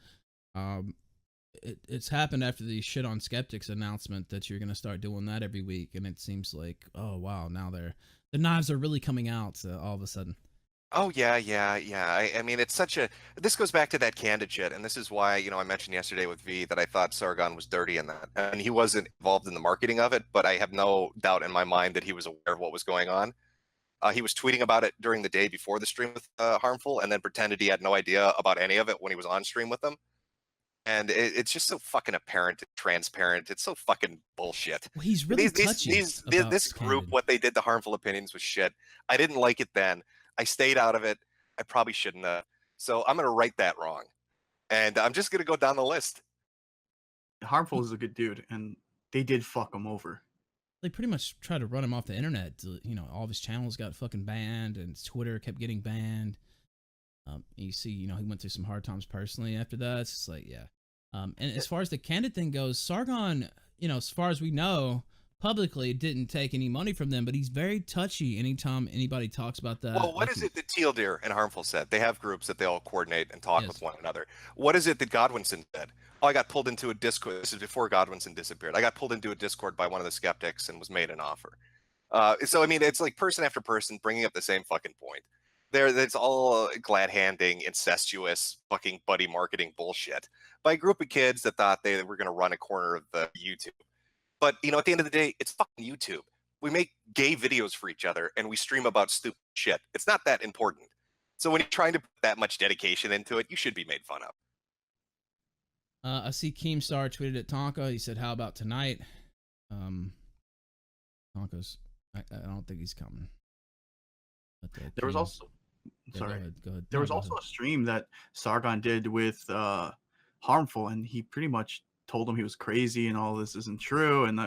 Speaker 2: It's happened after the shit on skeptics announcement that you're going to start doing that every week, and it seems like, oh wow, now the knives are really coming out all of a sudden.
Speaker 1: Oh yeah. I mean, it's this goes back to that candid shit, and this is why, I mentioned yesterday with V that I thought Sargon was dirty in that, and he wasn't involved in the marketing of it, but I have no doubt in my mind that he was aware of what was going on. He was tweeting about it during the day before the stream with Harmful, and then pretended he had no idea about any of it when he was on stream with them. And it's just so fucking apparent and transparent. It's so fucking bullshit.
Speaker 2: Well, he's really
Speaker 1: this group, what they did to Harmful Opinions was shit. I didn't like it then. I stayed out of it. I probably shouldn't have. So I'm going to right that wrong. And I'm just going to go down the list.
Speaker 6: Harmful is a good dude, and they did fuck him over.
Speaker 2: They pretty much tried to run him off the internet. All of his channels got fucking banned, and his Twitter kept getting banned. You see, he went through some hard times personally after that. It's just like, yeah. And as far as the candid thing goes, Sargon, as far as we know, publicly didn't take any money from them, but he's very touchy anytime anybody talks about that.
Speaker 1: Well, what is it that Teal Deer and Harmful said? They have groups that they all coordinate and talk with one another. What is it that Godwinson said? Oh, I got pulled into a Discord. This is before Godwinson disappeared. I got pulled into a Discord by one of the skeptics and was made an offer. So, I mean, it's like person after person bringing up the same fucking point. It's all glad-handing, incestuous, fucking buddy marketing bullshit by a group of kids that thought they were going to run a corner of the YouTube. But, at the end of the day, it's fucking YouTube. We make gay videos for each other, and we stream about stupid shit. It's not that important. So when you're trying to put that much dedication into it, you should be made fun of.
Speaker 2: I see Keemstar tweeted at Tonka. He said, how about tonight? Tonka's, I don't think he's coming. But,
Speaker 6: there was also...
Speaker 2: Yeah,
Speaker 6: sorry.
Speaker 2: Go ahead.
Speaker 6: There was also a stream that Sargon did with Harmful, and he pretty much told him he was crazy and all this isn't true and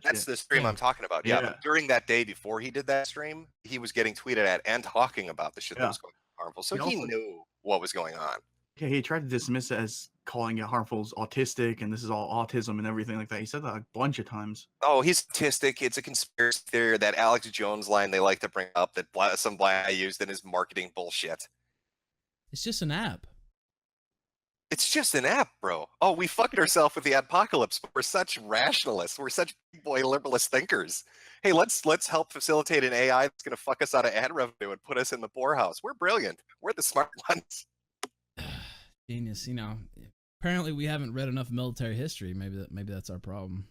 Speaker 1: that's the stream I'm talking about. Yeah. But during that day before he did that stream, he was getting tweeted at and talking about the shit that was going on Harmful. So he knew what was going on.
Speaker 6: Yeah, he tried to dismiss it as calling it Harmful's autistic and this is all autism and everything like that. He said that a bunch of times.
Speaker 1: Oh, he's autistic. It's a conspiracy theory. That Alex Jones line they like to bring up that some black guy used in his marketing bullshit.
Speaker 2: It's just an app.
Speaker 1: It's just an app, bro. Oh, we fucked ourselves with the apocalypse. We're such rationalists. We're such big boy liberalist thinkers. Hey, let's help facilitate an AI that's going to fuck us out of ad revenue and put us in the poorhouse. We're brilliant. We're the smart ones.
Speaker 2: Genius. Apparently we haven't read enough military history. Maybe that's our problem.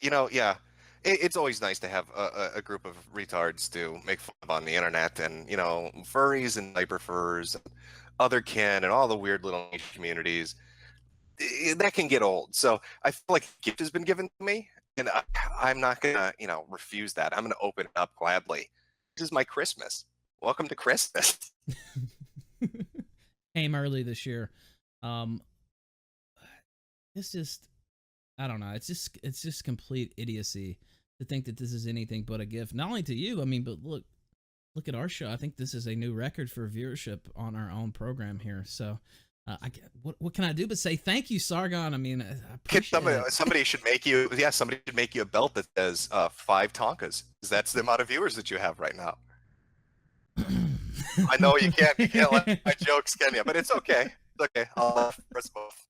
Speaker 1: Yeah. It's always nice to have a group of retards to make fun of on the internet, and furries and diaper furs, and other kin, and all the weird little niche communities. That can get old. So I feel like a gift has been given to me, and I'm not gonna refuse that. I'm gonna open it up gladly. This is my Christmas. Welcome to Christmas.
Speaker 2: Came early this year. It's just, I don't know. It's just complete idiocy to think that this is anything but a gift. Not only to you, but look at our show. I think this is a new record for viewership on our own program here. So, what can I do but say thank you, Sargon?
Speaker 1: Somebody should make you. Yeah, somebody should make you a belt that says 5 Tonkas. Because that's the amount of viewers that you have right now. I know you can't let my jokes, can you? But it's okay. It's okay. I'll laugh for us both.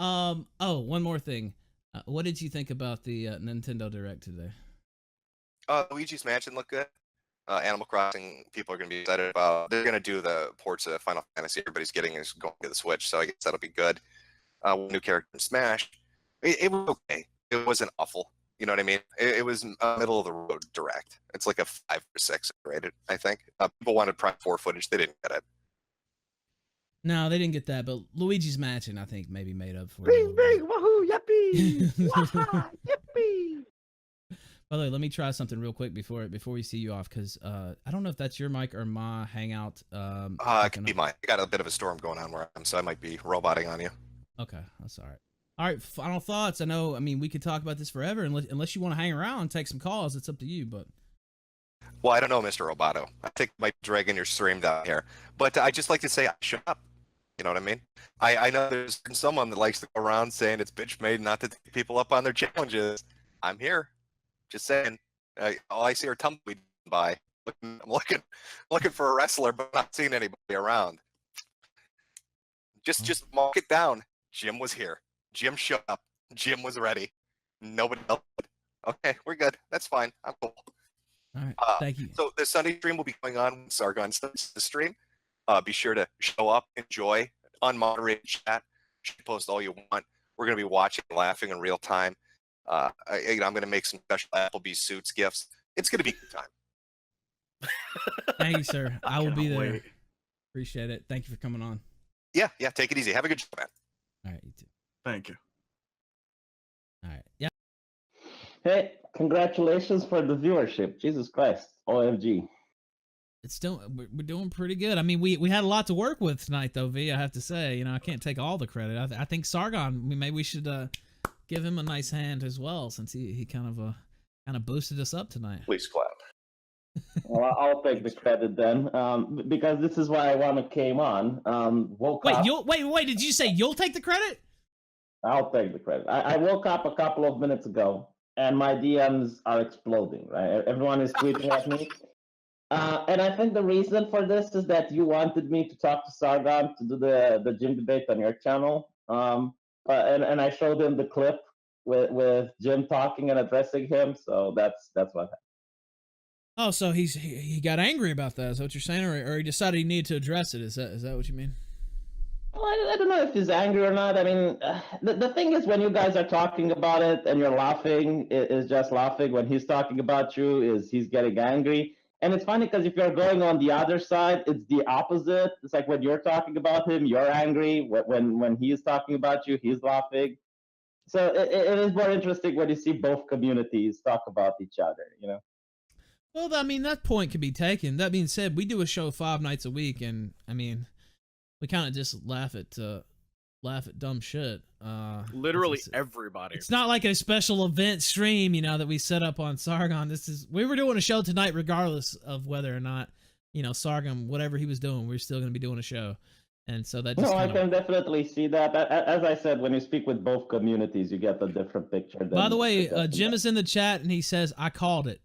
Speaker 2: Oh, one more thing. What did you think about the Nintendo Direct today?
Speaker 1: Luigi's Mansion looked good. Animal Crossing, people are going to be excited about. They're going to do the ports of Final Fantasy everybody's getting is going to the Switch, so I guess that'll be good. New character in Smash. It was okay. It wasn't awful. You know what I mean? It was middle of the road Direct. It's like a 5 or 6 rated, I think. People wanted Prime 4 footage. They didn't get it.
Speaker 2: No, they didn't get that, but Luigi's Mansion, I think, maybe made up for it.
Speaker 6: Bing, bing, wahoo, yippee! Waha, yippee!
Speaker 2: By the way, let me try something real quick before we see you off, because I don't know if that's your mic or my Hangout.
Speaker 1: It could be mine. I got a bit of a storm going on where I am, so I might be roboting on you.
Speaker 2: Okay, that's all right. All right, final thoughts. I mean, we could talk about this forever, unless you want to hang around and take some calls. It's up to you, but...
Speaker 1: Well, I don't know, Mr. Roboto. I think I might be dragging your stream down here. But I just like to say, shut up. You know what I mean? I know there's someone that likes to go around saying it's bitch made not to take people up on their challenges. I'm here. Just saying. All I see are tumbleweed by. I'm looking for a wrestler, but not seeing anybody around. Just mark it down. Jim was here. Jim showed up. Jim was ready. Nobody else did. Okay, we're good. That's fine. I'm cool.
Speaker 2: All right, thank you.
Speaker 1: So the Sunday stream will be going on when Sargon starts the stream. Be sure to show up, enjoy, unmoderated chat. Post all you want. We're going to be watching, laughing in real time. I'm going to make some special Applebee's suits gifts. It's going to be a good time.
Speaker 2: Thank you, sir. I will be there.
Speaker 6: Wait.
Speaker 2: Appreciate it. Thank you for coming on.
Speaker 1: Yeah. Take it easy. Have a good show, man.
Speaker 2: All right, you too.
Speaker 6: Thank you.
Speaker 2: All right. Yeah.
Speaker 5: Hey, congratulations for the viewership. Jesus Christ. OMG.
Speaker 2: It's still we're doing pretty good. I mean, we had a lot to work with tonight, though. V, I have to say, I can't take all the credit. I think Sargon. Maybe we should give him a nice hand as well, since he kind of boosted us up tonight.
Speaker 1: Please clap.
Speaker 5: Well, I'll take the credit then, because this is why I came on.
Speaker 2: Wait. Did you say you'll take the credit?
Speaker 5: I'll take the credit. I woke up a couple of minutes ago, and my DMs are exploding. Right, everyone is tweeting at me. And I think the reason for this is that you wanted me to talk to Sargon to do the gym debate on your channel. And I showed him the clip with Jim talking and addressing him. So that's what happened.
Speaker 2: Oh, so he got angry about that. Is that what you're saying, or he decided he needed to address it? Is that what you mean?
Speaker 5: Well, I don't know if he's angry or not. I mean, the thing is, when you guys are talking about it and you're laughing, it is just laughing. When he's talking about you, he's getting angry. And it's funny because if you're going on the other side, it's the opposite. It's like when you're talking about him, you're angry. When he's talking about you, he's laughing. So it is more interesting when you see both communities talk about each other,
Speaker 2: Well, I mean, that point could be taken. That being said, we do a show 5 nights a week, and I mean, we kind of just laugh at dumb shit.
Speaker 7: Literally everybody.
Speaker 2: It's not like a special event stream, that we set up on Sargon. We were doing a show tonight, regardless of whether or not, Sargon, whatever he was doing, we're still going to be doing a show. And so that just
Speaker 5: I can definitely see that. As I said, when you speak with both communities, you get a different picture.
Speaker 2: By the way, Jim is in the chat, and he says, I called it.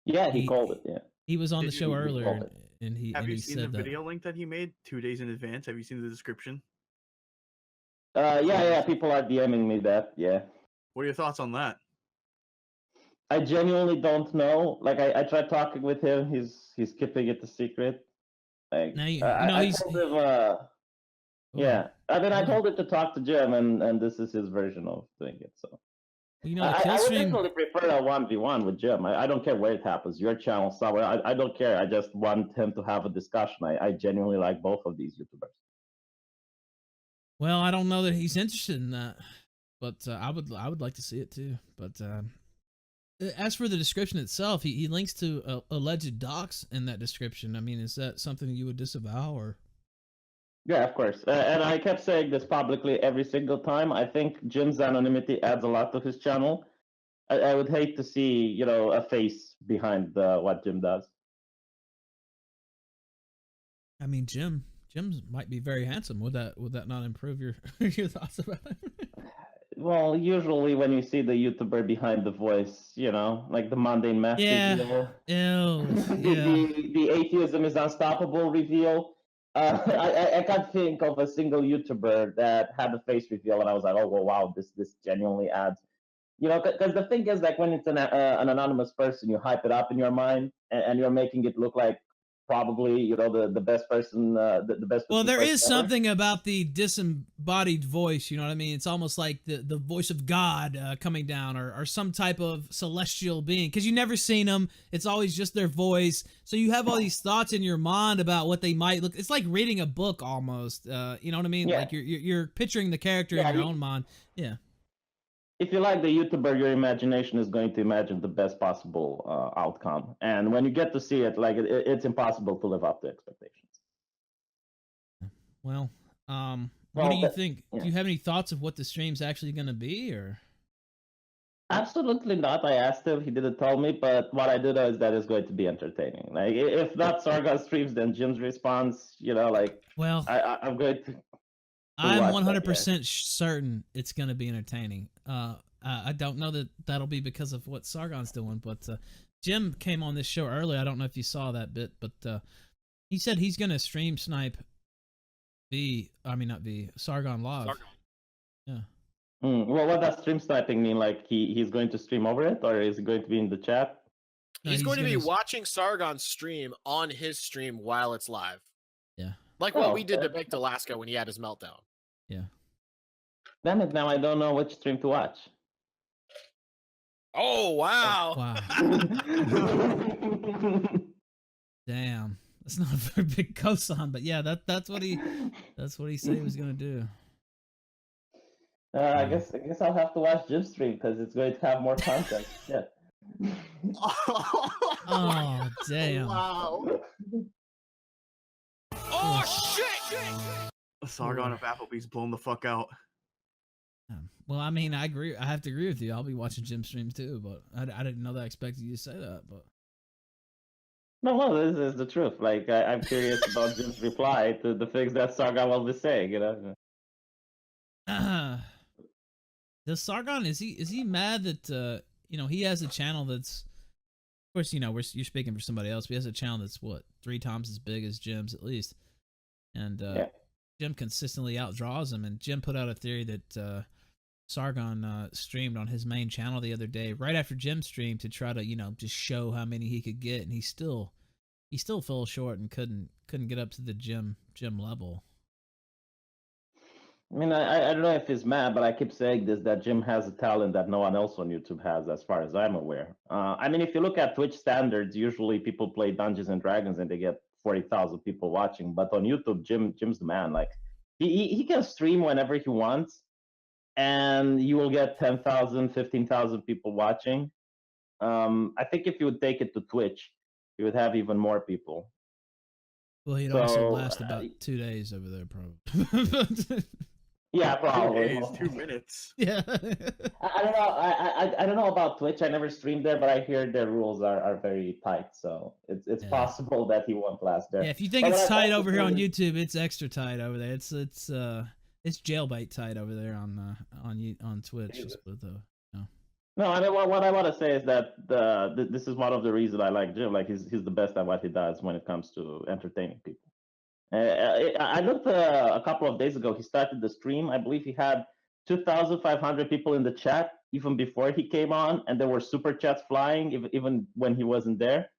Speaker 5: Yeah, he called it, yeah.
Speaker 2: He was on the show earlier, and
Speaker 6: Have you
Speaker 2: he
Speaker 6: seen
Speaker 2: said
Speaker 6: the
Speaker 2: that.
Speaker 6: video link that he made 2 days in advance? Have you seen the description?
Speaker 5: Yeah, people are DMing me that, yeah.
Speaker 6: What are your thoughts on that?
Speaker 5: I genuinely don't know. Like, I tried talking with him. He's keeping it a secret. Like,
Speaker 2: Now
Speaker 5: I told him, yeah. I mean, I told him to talk to Jim, and this is his version of doing it, so.
Speaker 2: The
Speaker 5: I
Speaker 2: kill
Speaker 5: would
Speaker 2: stream.
Speaker 5: definitely prefer a 1v1 with Jim. I don't care where it happens. Your channel, somewhere. I don't care. I just want him to have a discussion. I genuinely like both of these YouTubers.
Speaker 2: Well, I don't know that he's interested in that, but I would like to see it too. But as for the description itself, he links to alleged docs in that description. I mean, is that something you would disavow, or?
Speaker 5: Yeah, of course. And I kept saying this publicly every single time. I think Jim's anonymity adds a lot to his channel. I would hate to see, a face behind what Jim does.
Speaker 2: I mean, Jim might be very handsome. Would that not improve your your thoughts about him?
Speaker 5: Well, usually when you see the YouTuber behind the voice, like the mundane math reveal,
Speaker 2: Ew. Yeah.
Speaker 5: the atheism is unstoppable reveal, I can't think of a single YouTuber that had a face reveal, and I was like, oh well, wow, this genuinely adds. You know, because the thing is, like, when it's an anonymous person, you hype it up in your mind, and you're making it look like probably, you know, the best person, the best.
Speaker 2: Well, there is
Speaker 5: ever.
Speaker 2: something about the disembodied voice, you know what I mean? It's almost like the voice of God coming down, or some type of celestial being, because you never seen them. It's always just their voice. So you have all these thoughts in your mind about what they might look. It's like reading a book almost. You know what I mean?
Speaker 5: Yeah.
Speaker 2: Like you're picturing the character in your own mind. Yeah.
Speaker 5: If you like the YouTuber, your imagination is going to imagine the best possible outcome, and when you get to see it, like it's impossible to live up to expectations.
Speaker 2: Well, what
Speaker 5: Well,
Speaker 2: do you
Speaker 5: but-
Speaker 2: think?
Speaker 5: yeah.
Speaker 2: Do you have any thoughts of what the stream's actually going to be, or?
Speaker 5: Absolutely not. I asked him, he didn't tell me, but what I do know is that it's going to be entertaining. Like, if not Sargon streams, then Jim's response, you know, like,
Speaker 2: Well,
Speaker 5: I'm going to.
Speaker 2: I'm
Speaker 5: watch that,
Speaker 2: 100% certain it's going to be entertaining. I don't know that that'll be because of what Sargon's doing, but Jim came on this show earlier. I don't know if you saw that bit, but he said he's going to stream snipe Sargon live.
Speaker 1: Sargon.
Speaker 2: Yeah.
Speaker 5: Well, what does stream sniping mean? Like, he's going to stream over it, or is he going to be in the chat?
Speaker 2: No,
Speaker 11: He's going to be
Speaker 2: gonna-
Speaker 11: watching Sargon stream on his stream while it's live.
Speaker 2: Yeah.
Speaker 11: Like what
Speaker 5: Oh,
Speaker 11: we did to
Speaker 5: okay.
Speaker 11: Baked Alaska when he had his meltdown.
Speaker 2: Yeah.
Speaker 5: Damn it, now I don't know which stream to watch.
Speaker 11: Oh, wow.
Speaker 2: Wow. Damn. That's not a very big cosign, but yeah, that's what he said he was going to do.
Speaker 5: I guess I'll have to watch Jim's stream because it's going to have more content. Yeah.
Speaker 2: Oh, damn.
Speaker 1: Wow.
Speaker 11: Oh, shit!
Speaker 6: Sargon of Applebee's blown the fuck out.
Speaker 2: Well, I mean, I agree. I have to agree with you. I'll be watching Jim streams too, but I didn't know that I expected you to say that. But
Speaker 5: No, this is the truth. Like, I'm curious about Jim's reply to the things that Sargon will be saying, you know?
Speaker 2: does Sargon, is he mad that he has a channel that's, of course, you're speaking for somebody else, but he has a channel that's what, 3 times as big as Jim's at least, and
Speaker 5: Yeah.
Speaker 2: Jim consistently outdraws him. And Jim put out a theory that Sargon streamed on his main channel the other day, right after Jim streamed, to try to just show how many he could get, and he still fell short and couldn't get up to the Jim level.
Speaker 5: I mean, I don't know if he's mad, but I keep saying this, that Jim has a talent that no one else on YouTube has, as far as I'm aware. I mean, if you look at Twitch standards, usually people play Dungeons and Dragons and they get 40,000 people watching. But on YouTube, Jim's the man. Like, he can stream whenever he wants, and you will get 10,000, 15,000 people watching. I think if you would take it to Twitch, you would have even more people.
Speaker 2: Well, he'd also last about 2 days over there, probably.
Speaker 5: Yeah, probably.
Speaker 6: 2 minutes.
Speaker 2: Yeah.
Speaker 5: I don't know. I don't know about Twitch. I never streamed there, but I hear their rules are very tight. So it's possible that he won't last there.
Speaker 2: Yeah, if you think
Speaker 5: But
Speaker 2: it's
Speaker 5: what I
Speaker 2: tight over here on
Speaker 5: think
Speaker 2: YouTube, it's extra tight over there. It's jailbait tight over there on Twitch. Just with
Speaker 5: No, I mean, what I want to say is that this is one of the reasons I like Jim. Like, he's the best at what he does when it comes to entertaining people. I looked a couple of days ago. He started the stream. I believe he had 2,500 people in the chat even before he came on, and there were super chats flying even when he wasn't there.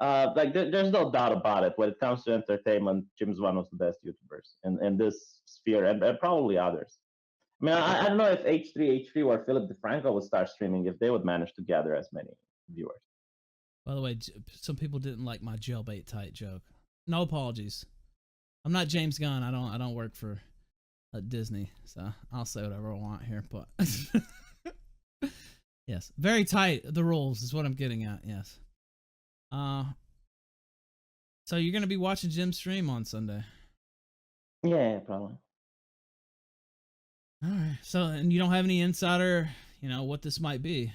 Speaker 5: Like, there's no doubt about it. When it comes to entertainment, Jim's one of the best YouTubers in this sphere, and probably others. I mean, I don't know if H3 or Philip DeFranco would start streaming if they would manage to gather as many viewers.
Speaker 2: By the way, some people didn't like my jailbait tight joke. No apologies. I'm not James Gunn. I don't work for Disney, so I'll say whatever I want here. But yes, very tight. The rules is what I'm getting at. Yes. So you're gonna be watching Jim's stream on Sunday?
Speaker 5: Yeah, probably.
Speaker 2: All right. So, and you don't have any insider, what this might be?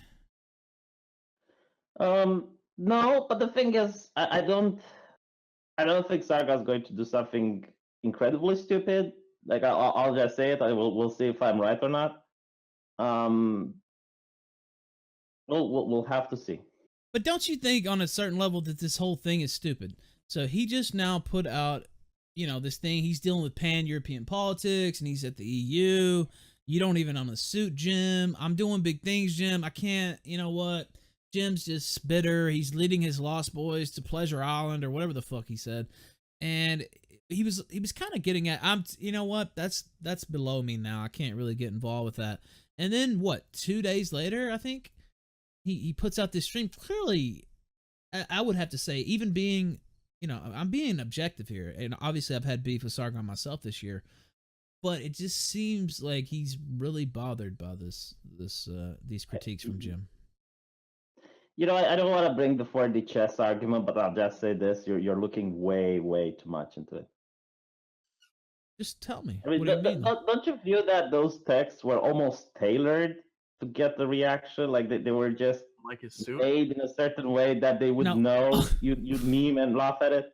Speaker 5: No, but the thing is, I don't think Sargon's going to do something incredibly stupid. Like, I'll just say it. We'll see if I'm right or not. We'll have to see.
Speaker 2: But don't you think on a certain level that this whole thing is stupid? So he just now put out this thing. He's dealing with pan-European politics, and he's at the EU. You don't even own a suit, Jim. I'm doing big things, Jim. I can't. You know what? Jim's just bitter. He's leading his Lost Boys to Pleasure Island or whatever the fuck he said, and he was kind of getting at. You know what? That's below me now. I can't really get involved with that. And then what? 2 days later, I think he puts out this stream. Clearly, I would have to say, even being. I'm being objective here, and obviously I've had beef with Sargon myself this year, but it just seems like he's really bothered by these critiques from Jim.
Speaker 5: I don't want to bring the 4D chess argument, but I'll just say this: you're looking way too much into it.
Speaker 2: Just tell me.
Speaker 5: I mean,
Speaker 2: What do you mean?
Speaker 5: don't you feel that those texts were almost tailored to get the reaction? Like they were just
Speaker 6: like his suit
Speaker 5: made in a certain way that they would know you'd meme and laugh at it.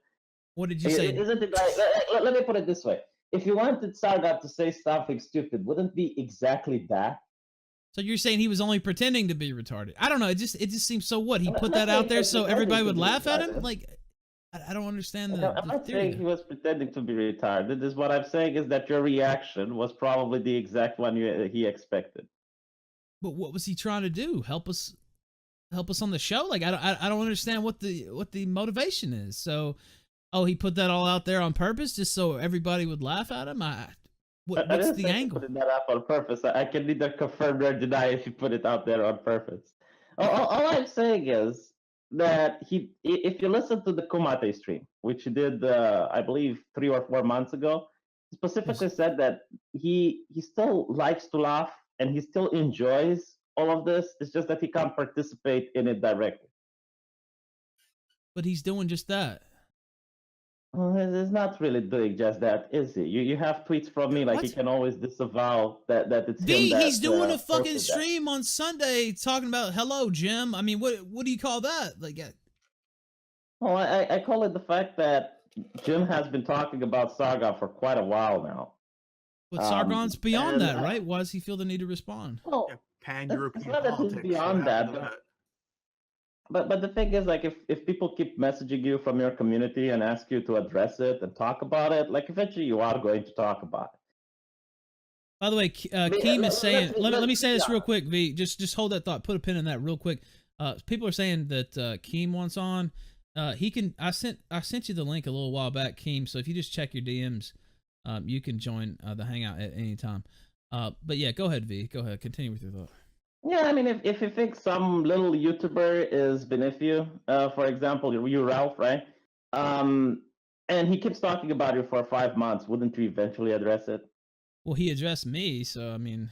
Speaker 2: What did you say?
Speaker 5: Isn't it like, let me put it this way: if you wanted Sargon to say something stupid, wouldn't it be exactly that?
Speaker 2: So you're saying he was only pretending to be retarded? I don't know. It just seems so. What, he put that out there so everybody would laugh at him? Like, I don't understand
Speaker 5: I'm not saying he was pretending to be retarded. This is what I'm saying is that your reaction was probably the exact one he expected.
Speaker 2: But what was he trying to do? Help us on the show? Like, I don't understand what the motivation is. So, he put that all out there on purpose just so everybody would laugh at him. What's the angle?
Speaker 5: Putting that up on purpose. I can neither confirm nor deny if you put it out there on purpose. All I'm saying is that if you listen to the Kumate stream, which he did, I believe 3 or 4 months ago, he specifically said that he still likes to laugh and he still enjoys all of this. It's just that he can't participate in it directly.
Speaker 2: But he's doing just that.
Speaker 5: Well, he's not really doing just that, is he? You have tweets from me, like he can always disavow that it's him.
Speaker 2: He's doing a fucking stream on Sunday talking about hello, Jim. I mean, what do you call that? Like,
Speaker 5: well, I call it the fact that Jim has been talking about Sargon for quite a while now.
Speaker 2: But Sargon's beyond that, right? Why does he feel the need to respond?
Speaker 5: Well,
Speaker 6: pan-European
Speaker 5: it's not that he's beyond that. But the thing is, like, if people keep messaging you from your community and ask you to address it and talk about it, like, eventually you are going to talk about it.
Speaker 2: By the way, Keem is saying, let me say this real quick, V. Just hold that thought. Put a pin in that real quick. People are saying that Keem wants on. He can. I sent you the link a little while back, Keem. So if you just check your DMs, you can join the hangout at any time. But yeah, go ahead, V. Go ahead. Continue with your thought.
Speaker 5: Yeah, I mean, if you think some little YouTuber is beneath you, for example, you Ralph, right? And he keeps talking about you for 5 months, wouldn't you eventually address it?
Speaker 2: Well, he addressed me, so I mean.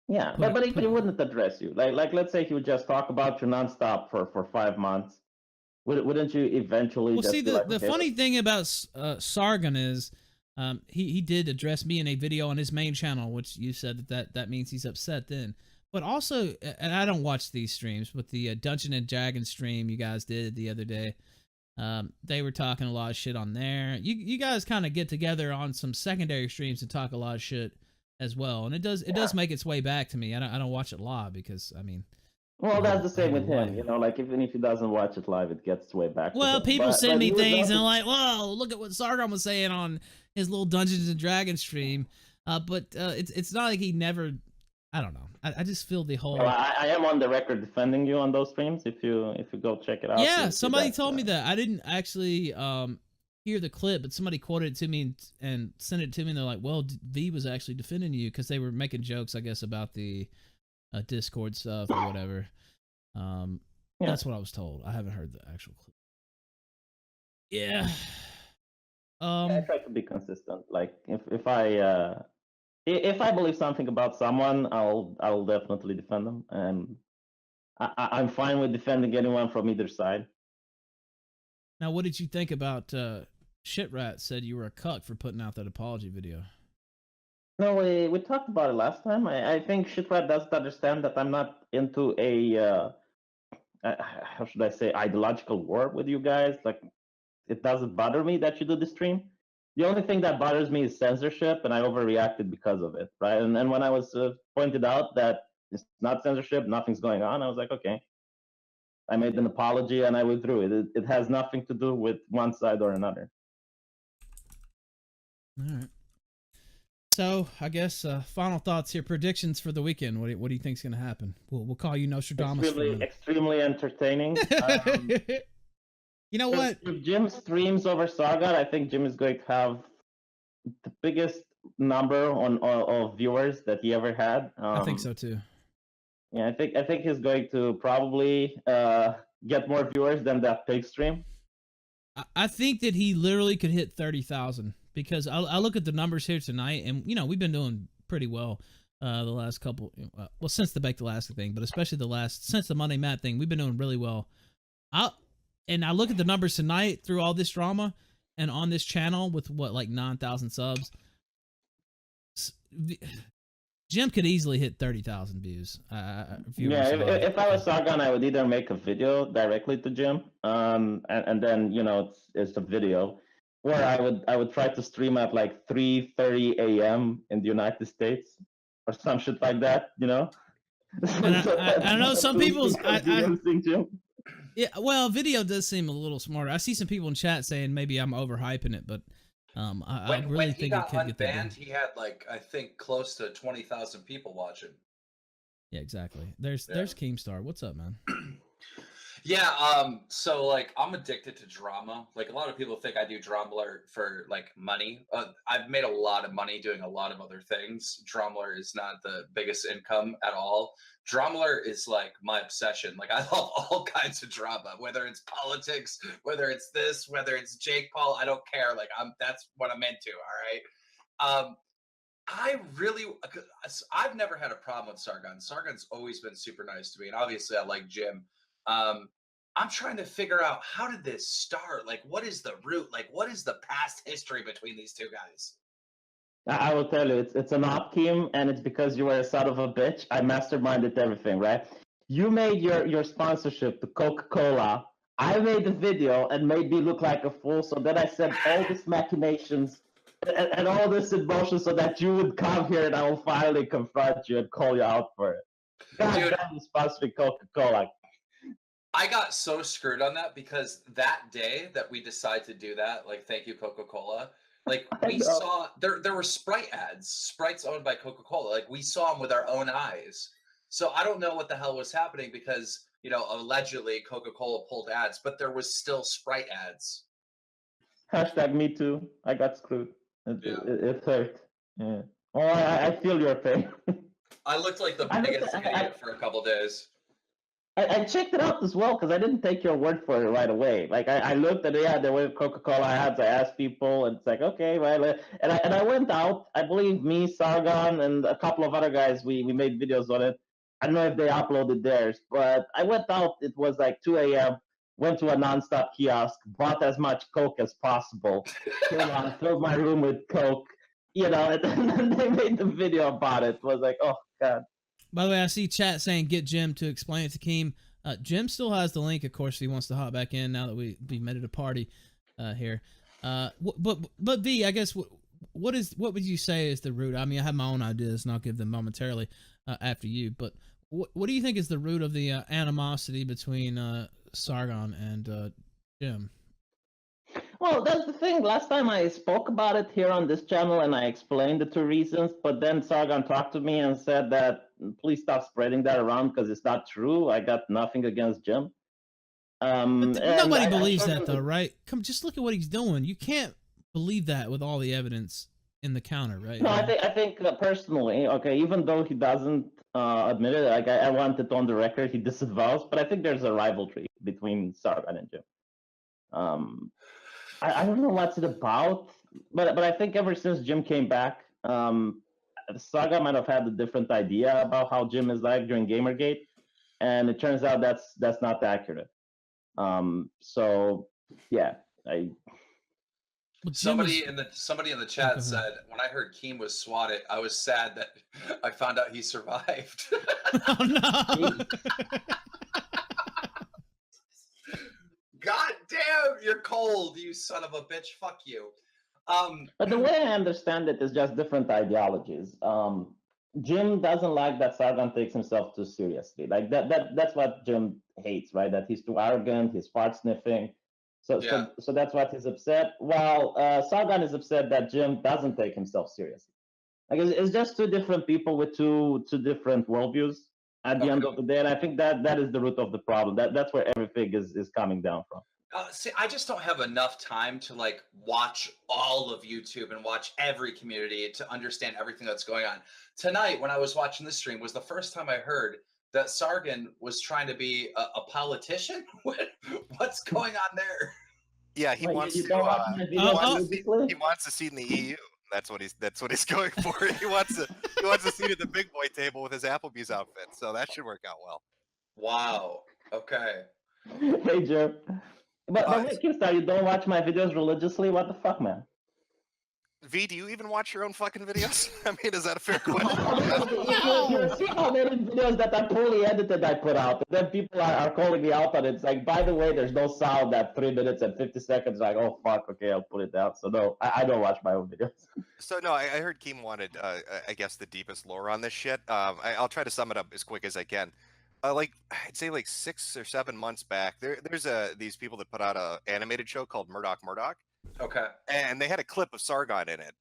Speaker 5: Yeah, but he wouldn't address you. Like let's say he would just talk about you nonstop for 5 months. Wouldn't you eventually?
Speaker 2: Well,
Speaker 5: just
Speaker 2: see, the funny thing about Sargon is, he did address me in a video on his main channel, which you said that means he's upset then. But also, and I don't watch these streams, but the Dungeon and Dragon stream you guys did the other day, they were talking a lot of shit on there. You guys kind of get together on some secondary streams and talk a lot of shit as well, and it does make its way back to me. I don't watch it live because I mean.
Speaker 5: Well, that's the same with him, like even if he doesn't watch it live, it gets its way back.
Speaker 2: Well, people send me things and like, whoa, look at what Sargon was saying on his little Dungeons and Dragons stream. But it's not like he never. I don't know. I just feel the whole.
Speaker 5: Well, I am on the record defending you on those streams. If you go check it out.
Speaker 2: Yeah, somebody told me that. I didn't actually hear the clip, but somebody quoted it to me and sent it to me. And they're like, "Well, V was actually defending you because they were making jokes, I guess, about the Discord stuff or whatever." That's what I was told. I haven't heard the actual clip. Yeah.
Speaker 5: I try to be consistent. Like if I believe something about someone, I'll definitely defend them, and I'm fine with defending anyone from either side.
Speaker 2: Now, what did you think about Shitrat said you were a cuck for putting out that apology video?
Speaker 5: No, we talked about it last time. I think Shitrat doesn't understand that I'm not into a how should I say, ideological war with you guys. Like, it doesn't bother me that you do the stream. The only thing that bothers me is censorship, and I overreacted because of it, right? And then when I was pointed out that it's not censorship, nothing's going on, I was like, okay. I made an apology and I withdrew it. It has nothing to do with one side or another.
Speaker 2: All right. So I guess final thoughts here, predictions for the weekend. What do you think's going to happen? We'll call you Nostradamus.
Speaker 5: Extremely entertaining.
Speaker 2: You know what?
Speaker 5: If Jim streams over Sargon, I think Jim is going to have the biggest number of viewers that he ever had.
Speaker 2: I think so too.
Speaker 5: Yeah, I think he's going to probably get more viewers than that pig stream.
Speaker 2: I think that he literally could hit 30,000 because I look at the numbers here tonight, and we've been doing pretty well the last couple. Well, since the Bake Alaska thing, but especially since the Monday Matt thing, we've been doing really well. And I look at the numbers tonight through all this drama, and on this channel with like 9,000 subs. Jim could easily hit 30,000 views.
Speaker 5: If I was Sargon, I would either make a video directly to Jim, and then it's a video, or I would try to stream at like 3:30 a.m. in the United States or some shit like that.
Speaker 2: And I know some people's. Yeah, well, video does seem a little smarter. I see some people in chat saying maybe I'm overhyping it, but. I really think it could get that done.
Speaker 13: He had I think close to 20,000 people watching.
Speaker 2: Yeah, exactly. There's Keemstar. What's up, man?
Speaker 13: Yeah, so I'm addicted to drama. A lot of people think I do drama for money. I've made a lot of money doing a lot of other things. Drama is not the biggest income at all. Drama is my obsession. I love all kinds of drama, whether it's politics, whether it's this, whether it's Jake Paul, I don't care. That's what I'm into. All right. I've never had a problem with Sargon. Sargon's always been super nice to me, and obviously I like Jim. I'm trying to figure out, how did this start? What is the root? What is the past history between these two guys?
Speaker 5: I will tell you, it's an op team, and it's because you were a son of a bitch. I masterminded everything, right? You made your sponsorship to Coca-Cola. I made the video and made me look like a fool, so then I said all these machinations and all this in motion so that you would come here and I will finally confront you and call you out for it. God damn, you sponsoring Coca-Cola.
Speaker 13: I got so screwed on that because that day that we decided to do that, thank you, Coca-Cola, we saw there were Sprite ads. Sprite's owned by Coca-Cola. We saw them with our own eyes. So I don't know what the hell was happening because, allegedly Coca-Cola pulled ads, but there was still Sprite ads.
Speaker 5: Hashtag me too. I got screwed. It hurt. Yeah. Oh, I feel your pain.
Speaker 13: I looked like the biggest idiot for a couple days.
Speaker 5: I checked it out as well because I didn't take your word for it right away. I looked at there were Coca-Cola ads. I asked people, and it's okay, right? And I went out. I believe me, Sargon, and a couple of other guys. We made videos on it. I don't know if they uploaded theirs, but I went out. It was 2 a.m. Went to a nonstop kiosk, bought as much Coke as possible. Filled my room with Coke. And then they made the video about it. It was oh god.
Speaker 2: By the way, I see chat saying get Jim to explain it to Keem. Jim still has the link, of course, if he wants to hop back in now that we made it a party here. But V, I guess what would you say is the root? I mean, I have my own ideas, and I'll give them momentarily after you. But what do you think is the root of the animosity between Sargon and Jim?
Speaker 5: Well, that's the thing. Last time I spoke about it here on this channel, and I explained the two reasons, but then Sargon talked to me and said that please stop spreading that around because it's not true. I got nothing against Jim.
Speaker 2: Nobody believes that, though, right? Just look at what he's doing. You can't believe that with all the evidence in the counter, right?
Speaker 5: No, I think personally, okay, even though he doesn't admit it, I want it on the record, he disavows, but I think there's a rivalry between Sargon and Jim. I don't know what's it about, but I think ever since Jim came back, Sargon might have had a different idea about how Jim is like during Gamergate, and it turns out that's not accurate. So yeah,
Speaker 13: somebody in the chat said when I heard Keem was swatted, I was sad that I found out he survived.
Speaker 2: Oh no.
Speaker 13: God damn, you're cold, you son of a bitch. Fuck you.
Speaker 5: But the way I understand it is just different ideologies. Jim doesn't like that Sargon takes himself too seriously. That's what Jim hates, right? That he's too arrogant, he's fart sniffing. So that's what he's upset. While Sargon is upset that Jim doesn't take himself seriously. Like it's just two different people with two different worldviews at the end of the day, and I think that is the root of the problem. That's where everything is coming down from.
Speaker 13: See, I just don't have enough time to like watch all of YouTube and watch every community to understand everything that's going on. Tonight, when I was watching the stream, was the first time I heard that Sargon was trying to be a politician. What's going on there?
Speaker 1: Yeah, he wants to. He wants a seat in the EU. That's what he's going for. He wants a seat at the big boy table with his Applebee's outfit. So that should work out well.
Speaker 13: Wow. Okay.
Speaker 5: Hey, Joe. But wait, Kingstar, you don't watch my videos religiously? What the fuck, man?
Speaker 1: V, do you even watch your own fucking videos? I mean, is that a fair question?
Speaker 5: You see how many videos that are poorly edited I put out, and then people are calling me out on it. It's like, by the way, there's no sound at 3 minutes and 50 seconds. Like, oh fuck, okay, I'll put it down. So no, I don't watch my own videos.
Speaker 1: So no, I heard Keem wanted, I guess, the deepest lore on this shit. I'll try to sum it up as quick as I can. Like I'd say, like 6 or 7 months back, there's these people that put out a animated show called Murdoch.
Speaker 13: Okay.
Speaker 1: And they had a clip of Sargon in it.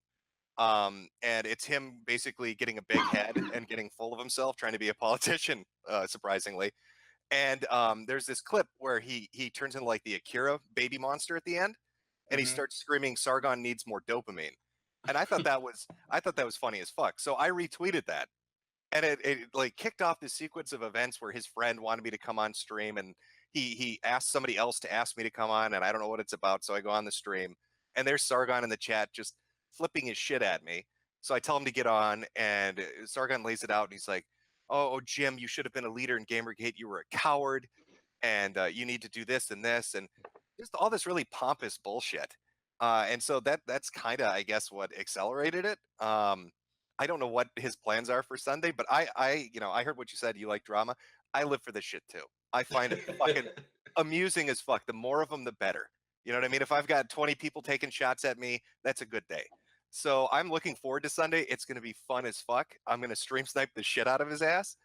Speaker 1: And it's him basically getting a big head and getting full of himself, trying to be a politician, surprisingly. And there's this clip where he turns into like the Akira baby monster at the end, and he starts screaming, "Sargon needs more dopamine." And I thought that was funny as fuck. So I retweeted that, and it like kicked off this sequence of events where his friend wanted me to come on stream, and he asked somebody else to ask me to come on, and I don't know what it's about, so I go on the stream, and there's Sargon in the chat just flipping his shit at me. So I tell him to get on, and Sargon lays it out, and he's like, oh Jim, you should have been a leader in Gamergate. You were a coward, and you need to do this and this, and just all this really pompous bullshit. And so that's kind of, I guess, what accelerated it. I don't know what his plans are for Sunday, but I heard what you said. You like drama. I live for this shit too. I find it fucking amusing as fuck. The more of them, the better. You know what I mean? If I've got 20 people taking shots at me, that's a good day. So I'm looking forward to Sunday. It's going to be fun as fuck. I'm going to stream snipe the shit out of his ass.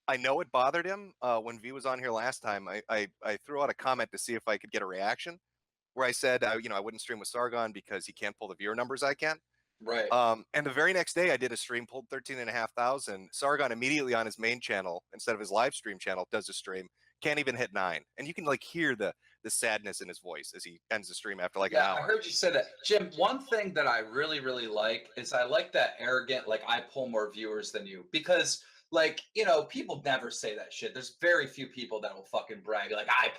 Speaker 1: I know it bothered him when V was on here last time. I threw out a comment to see if I could get a reaction, where I said, I wouldn't stream with Sargon because he can't pull the viewer numbers I can.
Speaker 13: Right.
Speaker 1: And the very next day I did a stream, pulled 13,500. Sargon immediately on his main channel, instead of his live stream channel, does a stream. Can't even hit 9. And you can like hear the sadness in his voice as he ends the stream after like an hour.
Speaker 13: I heard you say that. Jim, one thing that I really, really like is I like that arrogant, like I pull more viewers than you, because like, people never say that shit. There's very few people that will fucking brag like I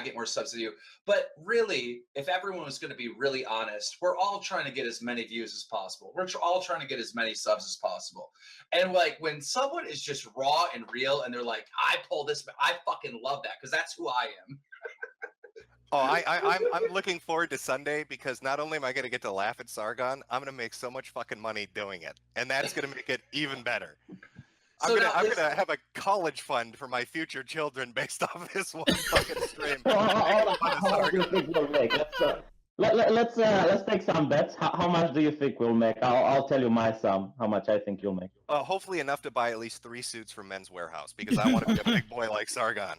Speaker 13: get more subs than you. But really, if everyone was going to be really honest, we're all trying to get as many views as possible. We're all trying to get as many subs as possible. And like when someone is just raw and real and they're like, I pull this, I fucking love that because that's who I am.
Speaker 1: I'm looking forward to Sunday because not only am I going to get to laugh at Sargon, I'm going to make so much fucking money doing it, and that's going to make it even better. I'm gonna have a college fund for my future children based off this one fucking stream.
Speaker 5: How do you think we'll make? Let's take some bets. How much do you think we'll make? I'll tell you my sum. How much I think you'll make?
Speaker 1: Hopefully enough to buy at least 3 suits from Men's Warehouse because I want to be a big boy like Sargon.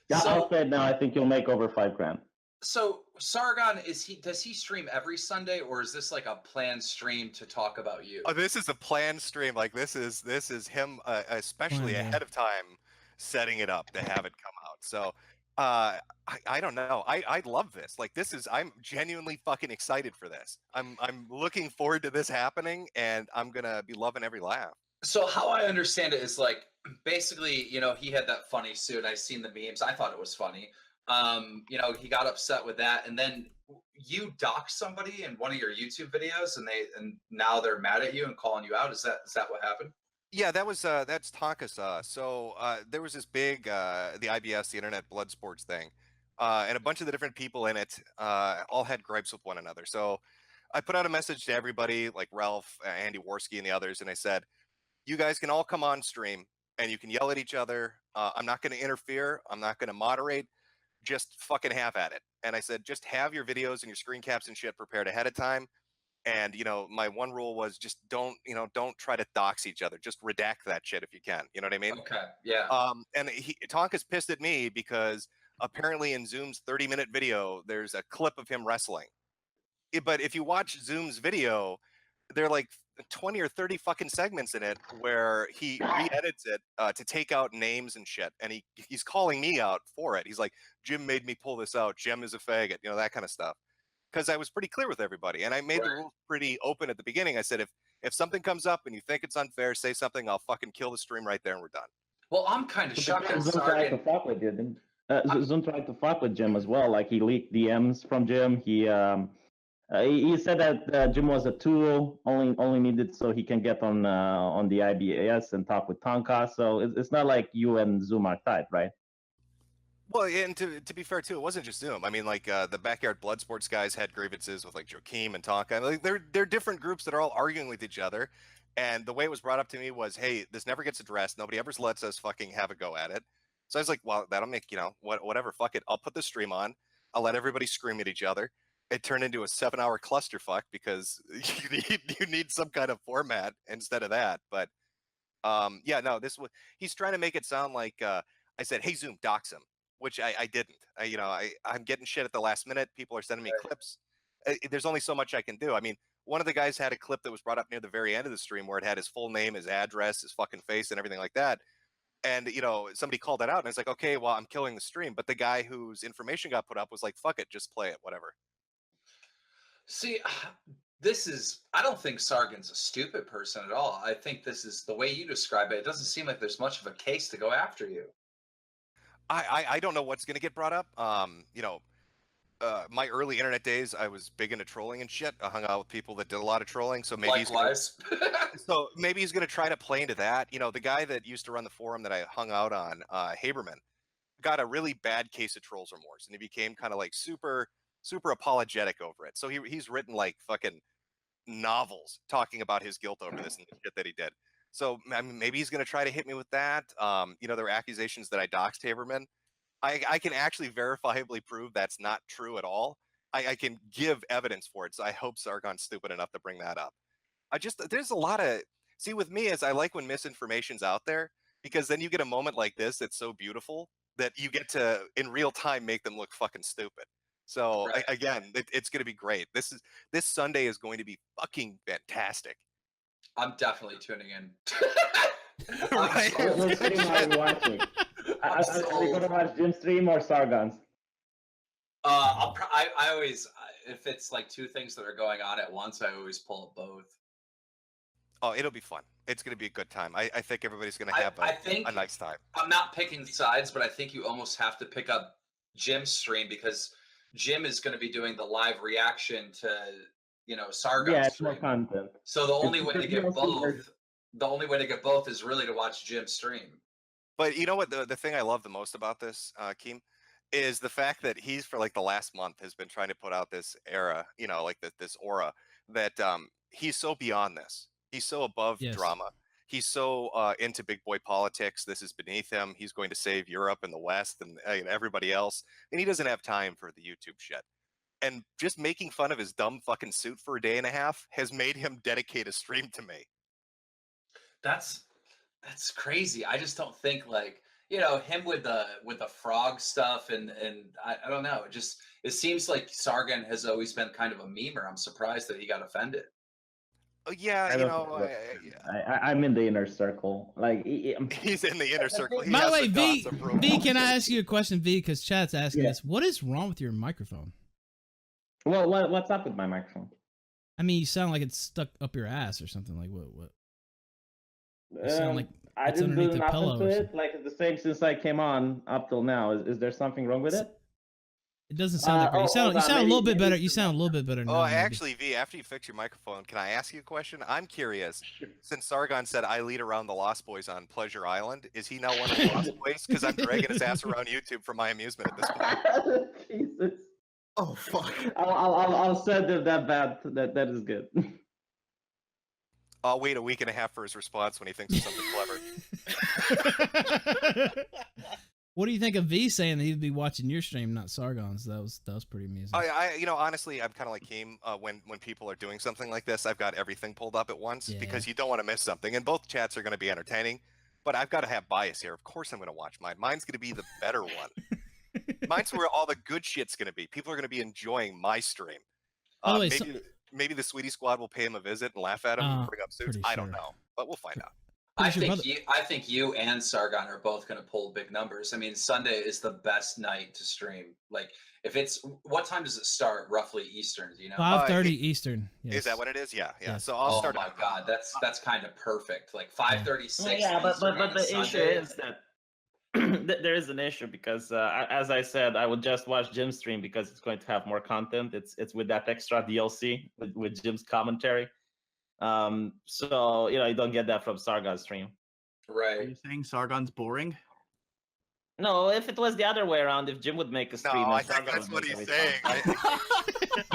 Speaker 5: Yeah, I'll say it now. I think you'll make over $5,000.
Speaker 13: So Sargon, does he stream every Sunday, or is this like a planned stream to talk about you?
Speaker 1: Oh, this is a planned stream. Like this is him, especially ahead of time, setting it up to have it come out. So I don't know. I love this. Like I'm genuinely fucking excited for this. I'm looking forward to this happening, and I'm gonna be loving every laugh.
Speaker 13: So how I understand it is like basically, he had that funny suit. I seen the memes. I thought it was funny. He got upset with that, and then you doxed somebody in one of your YouTube videos, and now they're mad at you and calling you out. Is that what happened?
Speaker 1: Yeah, that's Tonka. So there was this big the IBS, the Internet Blood Sports thing, and a bunch of the different people in it all had gripes with one another. So I put out a message to everybody, like Ralph, Andy Worski, and the others, and I said, you guys can all come on stream and you can yell at each other. I'm not going to interfere. I'm not going to moderate. Just fucking have at it. And I said, just have your videos and your screen caps and shit prepared ahead of time. And, my one rule was just don't try to dox each other. Just redact that shit if you can. You know what I mean?
Speaker 13: Okay. Yeah.
Speaker 1: And Tonka's pissed at me because apparently in Zoom's 30-minute video, there's a clip of him wrestling. But if you watch Zoom's video, there are like 20 or 30 fucking segments in it where he re-edits it to take out names and shit, and he's calling me out for it. He's like, Jim made me pull this out. Jim is a faggot, you know, that kind of stuff. Because I was pretty clear with everybody, and I made the rules pretty open at the beginning. I said, if something comes up and you think it's unfair, say something. I'll fucking kill the stream right there, and we're done.
Speaker 13: Well, I'm kind of shocked that
Speaker 5: Zoom tried to
Speaker 13: Sargon.
Speaker 5: fuck with you, didn't? Zoom tried to fuck with Jim as well. Like he leaked DMs from Jim. He said that Jim was a tool, only needed so he can get on the IBAS and talk with Tonka. So it's not like you and Zoom are tight, right?
Speaker 1: Well, and to be fair too, it wasn't just Zoom. I mean, like the Backyard Blood Sports guys had grievances with like Joakim and Tonka. Like they're different groups that are all arguing with each other. And the way it was brought up to me was, hey, this never gets addressed. Nobody ever lets us fucking have a go at it. So I was like, well, that'll make, you know, whatever, fuck it. I'll put the stream on. I'll let everybody scream at each other. It turned into a 7-hour clusterfuck because you need some kind of format instead of that. But yeah, no, he's trying to make it sound like I said, hey, Zoom, dox him, which I didn't. I'm getting shit at the last minute. People are sending me clips. There's only so much I can do. I mean, one of the guys had a clip that was brought up near the very end of the stream where it had his full name, his address, his fucking face, and everything like that. And, you know, somebody called that out, and it's like, okay, well, I'm killing the stream. But the guy whose information got put up was like, fuck it, just play it, whatever.
Speaker 13: See, I don't think Sargon's a stupid person at all. I think this is the way you describe it. It doesn't seem like there's much of a case to go after you.
Speaker 1: I don't know what's going to get brought up. You know, my early internet days, I was big into trolling and shit. I hung out with people that did a lot of trolling. So maybe he's going to try to play into that. You know, the guy that used to run the forum that I hung out on, Haberman, got a really bad case of trolls remorse, and he became kind of like super apologetic over it. So he's written like fucking novels talking about his guilt over this and the shit that he did. So I mean, maybe he's going to try to hit me with that. You know, there were accusations that I doxed Haberman. I can actually verifiably prove that's not true at all. I can give evidence for it. So I hope Sargon's stupid enough to bring that up. There's a lot of, see, with me is I like when misinformation's out there, because then you get a moment like this that's so beautiful that you get to in real time make them look fucking stupid. So again, it's going to be great. This Sunday is going to be fucking fantastic.
Speaker 13: I'm definitely tuning in.
Speaker 5: What stream are you watching? Are you going to watch Jim stream or Sargon's?
Speaker 13: I always, if it's like two things that are going on at once, I always pull up both.
Speaker 1: Oh, it'll be fun. It's going to be a good time. I think everybody's going to have a nice time.
Speaker 13: I'm not picking sides, but I think you almost have to pick up Jim's stream because Jim is going to be doing the live reaction to, you know, Sargon's stream.
Speaker 5: More content.
Speaker 13: So the only way to get both is really to watch Jim's stream.
Speaker 1: But you know what? The thing I love the most about this, Keem, is the fact that he's for like the last month has been trying to put out this era, you know, like this aura that he's so beyond this. He's so above drama. He's so into big boy politics. This is beneath him. He's going to save Europe and the West and everybody else. And he doesn't have time for the YouTube shit. And just making fun of his dumb fucking suit for a day and a half has made him dedicate a stream to me.
Speaker 13: That's crazy. I just don't think like, you know, him with the frog stuff and I don't know. It seems like Sargon has always been kind of a memer. I'm surprised that he got offended.
Speaker 1: Yeah, you know,
Speaker 5: I'm in the inner circle. Like
Speaker 1: he's in the inner circle.
Speaker 2: By the way, V, can I ask you a question, V? Because chat's asking us, what is wrong with your microphone?
Speaker 5: Well, what's up with my microphone?
Speaker 2: I mean, you sound like it's stuck up your ass or something. Like what? You sound like
Speaker 5: I didn't do nothing to it. Like it's the same since I came on up till now. Is there something wrong with it?
Speaker 2: It doesn't sound that great. You sound a little bit better. You sound a little bit better now.
Speaker 1: Oh, actually, V, after you fix your microphone, can I ask you a question? I'm curious. Since Sargon said I lead around the Lost Boys on Pleasure Island, is he now one of the Lost Boys? Because I'm dragging his ass around YouTube for my amusement at this point.
Speaker 5: Jesus.
Speaker 6: Oh fuck.
Speaker 5: I'll send him that bad. That is good.
Speaker 1: I'll wait a week and a half for his response when he thinks of something clever.
Speaker 2: What do you think of V saying that he'd be watching your stream, not Sargon's? That was pretty amazing.
Speaker 1: You know, honestly, I'm kind of like Keem. When people are doing something like this, I've got everything pulled up at once because you don't want to miss something. And both chats are going to be entertaining, but I've got to have bias here. Of course, I'm going to watch mine. Mine's going to be the better one. Mine's where all the good shit's gonna be. People are gonna be enjoying my stream.
Speaker 2: By the way,
Speaker 1: Maybe the Sweetie Squad will pay him a visit and laugh at him and bring up suits. I don't know, but we'll find out.
Speaker 13: I think you and Sargon are both going to pull big numbers. I mean, Sunday is the best night to stream. Like, if it's what time does it start roughly Eastern? Do you know?
Speaker 2: 5:30 Eastern. Yes.
Speaker 1: Is that what it is? Yeah.
Speaker 2: Yes.
Speaker 1: So I'll start.
Speaker 13: Oh my god, that's kind of perfect. Like 5:36.
Speaker 3: Well, yeah, but the issue is that there is an issue because, as I said, I would just watch Jim's stream because it's going to have more content. It's with that extra DLC with Jim's commentary. So you don't get that from Sargon's stream.
Speaker 13: Right.
Speaker 6: Are you saying Sargon's boring?
Speaker 3: No, if it was the other way around, if Jim would make a stream,
Speaker 1: No, I think that's what he's saying.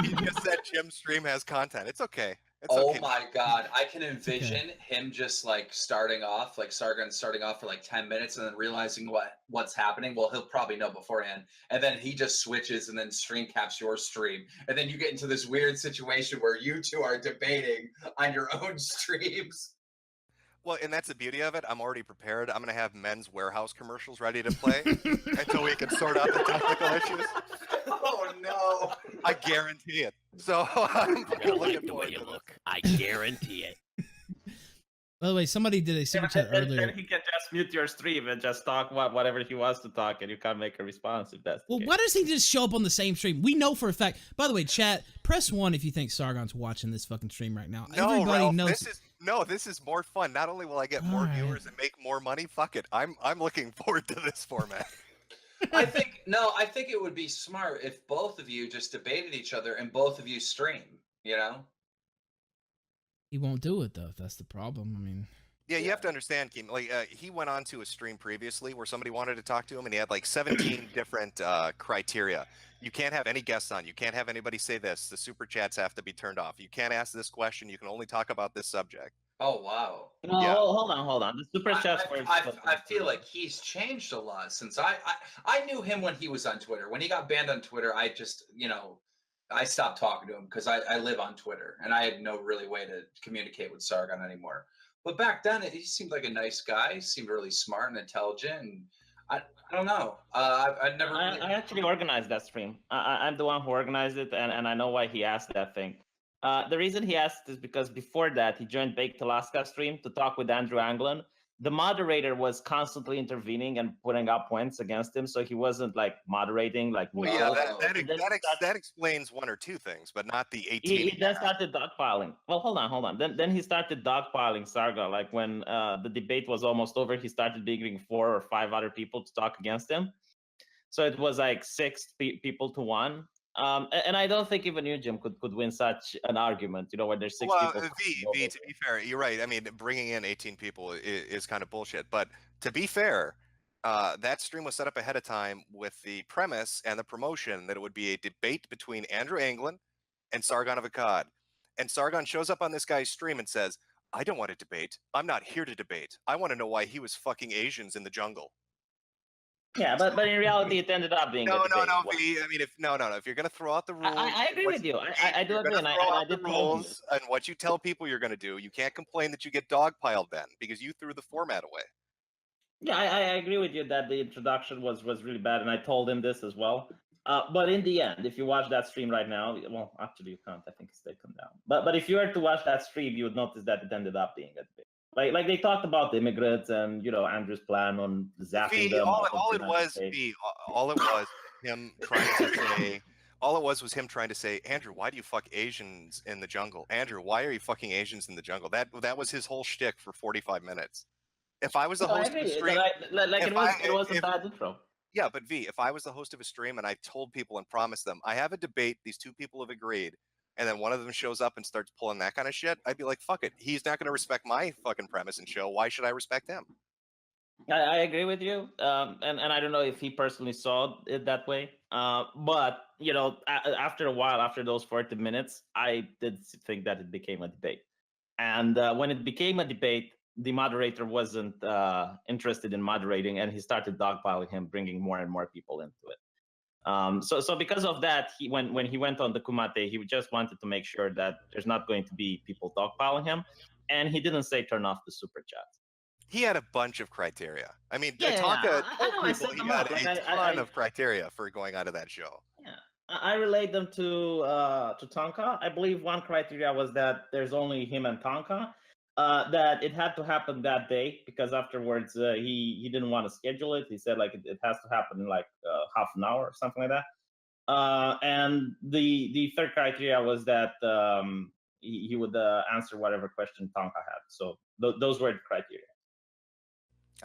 Speaker 1: He just said Jim's stream has content. It's okay. Okay.
Speaker 13: My god, I can envision him just like starting off, like Sargon starting off for like 10 minutes and then realizing what's happening. Well, he'll probably know beforehand. And then he just switches and then stream caps your stream. And then you get into this weird situation where you two are debating on your own streams.
Speaker 1: Well, and that's the beauty of it. I'm already prepared. I'm going to have Men's Warehouse commercials ready to play until we can sort out the technical issues.
Speaker 13: Oh, no.
Speaker 1: I guarantee it. So I'm looking forward to
Speaker 11: look. I guarantee it.
Speaker 2: By the way, somebody did a super chat earlier.
Speaker 3: Then he can just mute your stream and just talk whatever he wants to talk, and you can't make a response if that's.
Speaker 2: Well, why does he just show up on the same stream? We know for a fact. By the way, chat, press 1 if you think Sargon's watching this fucking stream right now.
Speaker 1: No,
Speaker 2: Everybody
Speaker 1: Ralph,
Speaker 2: knows.
Speaker 1: this is more fun. Not only will I get more viewers and make more money, fuck it. I'm looking forward to this format.
Speaker 13: I think it would be smart if both of you just debated each other and both of you stream,
Speaker 2: He won't do it though. If that's the problem. I mean.
Speaker 1: Yeah, you have to understand, Keem. Like, he went on to a stream previously where somebody wanted to talk to him, and he had like 17 different criteria. You can't have any guests on. You can't have anybody say this. The super chats have to be turned off. You can't ask this question. You can only talk about this subject.
Speaker 13: Oh wow!
Speaker 3: No,
Speaker 1: Yeah.
Speaker 3: hold on. The super chats.
Speaker 13: I feel like he's changed a lot since I knew him when he was on Twitter. When he got banned on Twitter, I just I stopped talking to him because I live on Twitter and I had no really way to communicate with Sargon anymore. But back then, he seemed like a nice guy. He seemed really smart and intelligent. And I don't know. I never.
Speaker 3: I actually organized that stream. I'm the one who organized it, and I know why he asked that thing. The reason he asked is because before that, he joined Baked Alaska stream to talk with Andrew Anglin. The moderator was constantly intervening and putting up points against him, so he wasn't like moderating like.
Speaker 1: Well, yeah, that explains one or two things, but not the 18.
Speaker 3: He then started dogpiling. Well, hold on. Then he started dogpiling Sargon. Like when the debate was almost over, he started bringing 4 or 5 other people to talk against him. So it was like 6 people to 1. And I don't think even you, Jim, could win such an argument, where there's 6 people.
Speaker 1: V, to be fair, you're right. I mean, bringing in 18 people is kind of bullshit. But to be fair, that stream was set up ahead of time with the premise and the promotion that it would be a debate between Andrew Anglin and Sargon of Akkad. And Sargon shows up on this guy's stream and says, I don't want to debate. I'm not here to debate. I want to know why he was fucking Asians in the jungle.
Speaker 3: Yeah, but in reality, it ended up being
Speaker 1: no,
Speaker 3: a debate.
Speaker 1: V. I mean, if you're gonna throw out the rules,
Speaker 3: I agree with you. I do agree, and I did
Speaker 1: rules and what you tell people you're gonna do. You can't complain that you get dogpiled then because you threw the format away.
Speaker 3: Yeah, I agree with you that the introduction was really bad, and I told him this as well. But in the end, if you watch that stream right now, well, actually you can't. I think it's taken down. But if you were to watch that stream, you would notice that it ended up being a debate. Like they talked about the immigrants and Andrew's plan on zapping them.
Speaker 1: All it was him trying to say. All it was him trying to say, Andrew, why do you fuck Asians in the jungle? Andrew, why are you fucking Asians in the jungle? That was his whole shtick for 45 minutes. If I was the host of a stream,
Speaker 3: it was a bad intro.
Speaker 1: Yeah, but V, if I was the host of a stream and I told people and promised them, I have a debate, these 2 people have agreed, and then one of them shows up and starts pulling that kind of shit, I'd be like, fuck it. He's not going to respect my fucking premise and show. Why should I respect him?
Speaker 3: I agree with you. And I don't know if he personally saw it that way. But, after a while, after those 40 minutes, I did think that it became a debate. And when it became a debate, the moderator wasn't interested in moderating, and he started dogpiling him, bringing more and more people into it. So because of that, when he went on the Kumate, he just wanted to make sure that there's not going to be people dogpiling him, and he didn't say turn off the super chat.
Speaker 1: he had a bunch of criteria. I mean,
Speaker 3: Yeah,
Speaker 1: Tonka
Speaker 3: I know, I
Speaker 1: told people
Speaker 3: set
Speaker 1: he
Speaker 3: them
Speaker 1: had
Speaker 3: up. Like,
Speaker 1: a ton of criteria for going onto that show.
Speaker 5: Yeah, I relate them to Tonka. I believe one criteria was that there's only him and Tonka. That it had to happen that day because afterwards he didn't want to schedule it. He said like it has to happen in like half an hour or something like that. And the third criteria was that he would answer whatever question Tonka had. So those were the criteria.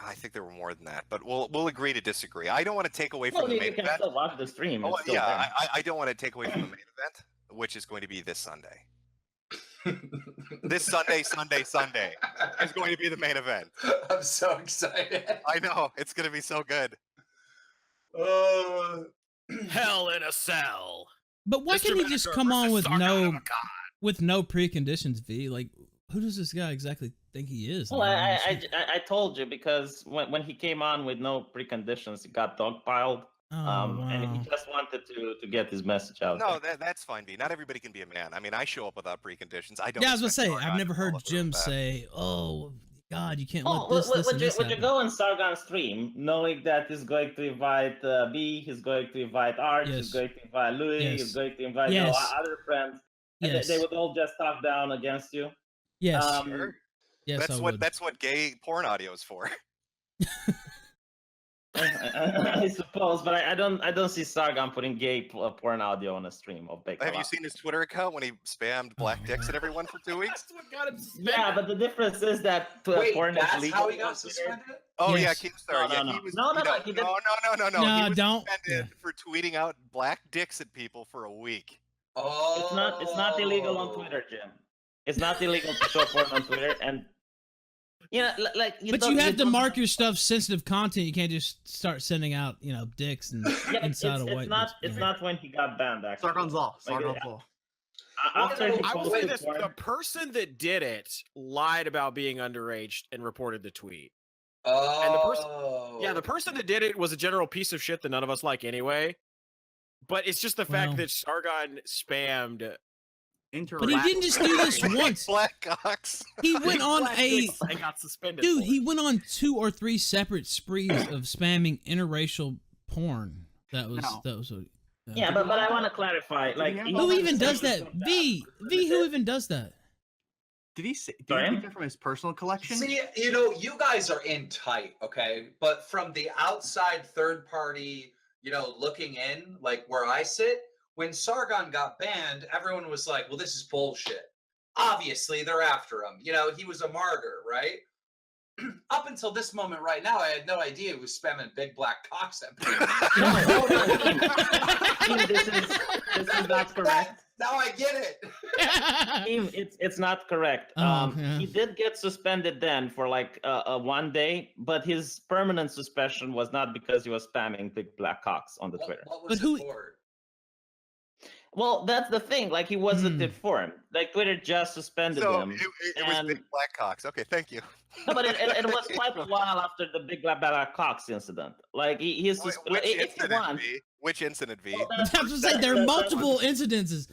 Speaker 1: I think there were more than that, but we'll agree to disagree. I don't want to take away from
Speaker 5: Well,
Speaker 1: the
Speaker 5: you
Speaker 1: main
Speaker 5: can
Speaker 1: event.
Speaker 5: still watch the stream.
Speaker 1: Oh,
Speaker 5: It's still
Speaker 1: yeah,
Speaker 5: there.
Speaker 1: I don't want to take away from the main event, which is going to be this Sunday. This Sunday is going to be the main event.
Speaker 13: I'm so excited.
Speaker 1: I know, it's going to be so good.
Speaker 11: Hell in a cell.
Speaker 2: But why
Speaker 11: Mr.
Speaker 2: can't he just
Speaker 11: Metokur
Speaker 2: come on
Speaker 11: versus
Speaker 2: with
Speaker 11: Sargon
Speaker 2: with no preconditions? V, like, who does this guy exactly think he is?
Speaker 5: Well, I told you because when he came on with no preconditions, he got dogpiled. And he just wanted to get his message out.
Speaker 1: No, that's fine, B. Not everybody can be a man. I mean, I show up without preconditions. I don't.
Speaker 2: Yeah, I was gonna
Speaker 1: expect
Speaker 2: say,
Speaker 1: Sargon
Speaker 2: I've never
Speaker 1: to
Speaker 2: heard
Speaker 1: follow through
Speaker 2: Jim
Speaker 1: with that.
Speaker 2: say, "Oh God, you can't
Speaker 5: Oh,
Speaker 2: let this and this
Speaker 5: would you
Speaker 2: happen."
Speaker 5: go on Sargon's stream knowing that he's going to invite B, he's going to invite Art,
Speaker 2: Yes.
Speaker 5: he's going to invite Louis,
Speaker 2: Yes.
Speaker 5: he's going to invite
Speaker 2: Yes.
Speaker 5: other friends, and
Speaker 2: Yes.
Speaker 5: they would all just talk down against you?
Speaker 2: Yes.
Speaker 1: Sure.
Speaker 2: Yes,
Speaker 1: That's what gay porn audio is for.
Speaker 5: I suppose, but I don't see Sargon putting gay porn audio on a stream of Big.
Speaker 1: Have you seen his Twitter account when he spammed black dicks at everyone for 2 weeks?
Speaker 11: That's what got him suspended.
Speaker 5: Yeah, but the difference is that
Speaker 13: Wait,
Speaker 5: porn is
Speaker 13: that's
Speaker 5: legal.
Speaker 13: how he got suspended?
Speaker 1: Oh
Speaker 2: Yes.
Speaker 1: yeah, Keemstar.
Speaker 5: No,
Speaker 1: Yeah,
Speaker 5: no,
Speaker 1: he was.
Speaker 5: no,
Speaker 1: you know,
Speaker 5: no, he didn't.
Speaker 1: no.
Speaker 2: No,
Speaker 1: He was
Speaker 2: don't.
Speaker 1: suspended for tweeting out black dicks at people for a week.
Speaker 13: Oh,
Speaker 5: It's not illegal on Twitter, Jim. It's not illegal to show porn on Twitter, and like.
Speaker 2: But you have to mark your stuff sensitive content. You can't just start sending out, dicks and inside of white.
Speaker 5: It's not when he got banned. Actually,
Speaker 6: Sargon's law.
Speaker 5: Like,
Speaker 6: Sargon's law.
Speaker 5: After he
Speaker 11: I will say
Speaker 5: posted
Speaker 11: this:
Speaker 5: porn,
Speaker 11: the person that did it lied about being underage and reported the tweet.
Speaker 13: Oh,
Speaker 11: Yeah, the person that did it was a general piece of shit that none of us like anyway. But it's just the fact
Speaker 2: Well.
Speaker 11: that Sargon spammed.
Speaker 2: But he didn't just do this once.
Speaker 1: Black cocks.
Speaker 2: He went on
Speaker 11: black
Speaker 2: a
Speaker 11: dicks and got suspended.
Speaker 2: dude.
Speaker 11: for
Speaker 2: He
Speaker 11: it.
Speaker 2: went on 2 or 3 separate sprees of spamming interracial porn. That was what.
Speaker 5: yeah, but I want to clarify. Like,
Speaker 2: Who even does that? V, who even does that?
Speaker 6: Did he say? Did
Speaker 5: Sorry?
Speaker 6: he take that from his personal collection?
Speaker 13: See, you guys are in tight, okay? But from the outside third party, looking in, like where I sit, when Sargon got banned, everyone was like, well, this is bullshit. Obviously, they're after him. He was a martyr, right? Up until this moment right now, I had no idea he was spamming big black cocks at people.
Speaker 5: This is not correct.
Speaker 13: Now I get it.
Speaker 5: It's not correct.
Speaker 2: Oh, yeah.
Speaker 5: He did get suspended then for like 1 day, but his permanent suspension was not because he was spamming big black cocks on the Twitter.
Speaker 13: What was
Speaker 2: But who-
Speaker 13: it for?
Speaker 5: Well, that's the thing. Like, he wasn't informed. Like, Twitter just suspended
Speaker 1: So
Speaker 5: him.
Speaker 1: it was
Speaker 5: and-
Speaker 1: big black cocks. Okay, thank you.
Speaker 5: No, but it was quite a while after the big black cocks incident. Like, he's
Speaker 1: Which
Speaker 5: if you
Speaker 1: incident,
Speaker 5: want.
Speaker 1: V? Which incident, V?
Speaker 5: Well,
Speaker 2: I was to say there are multiple incidences.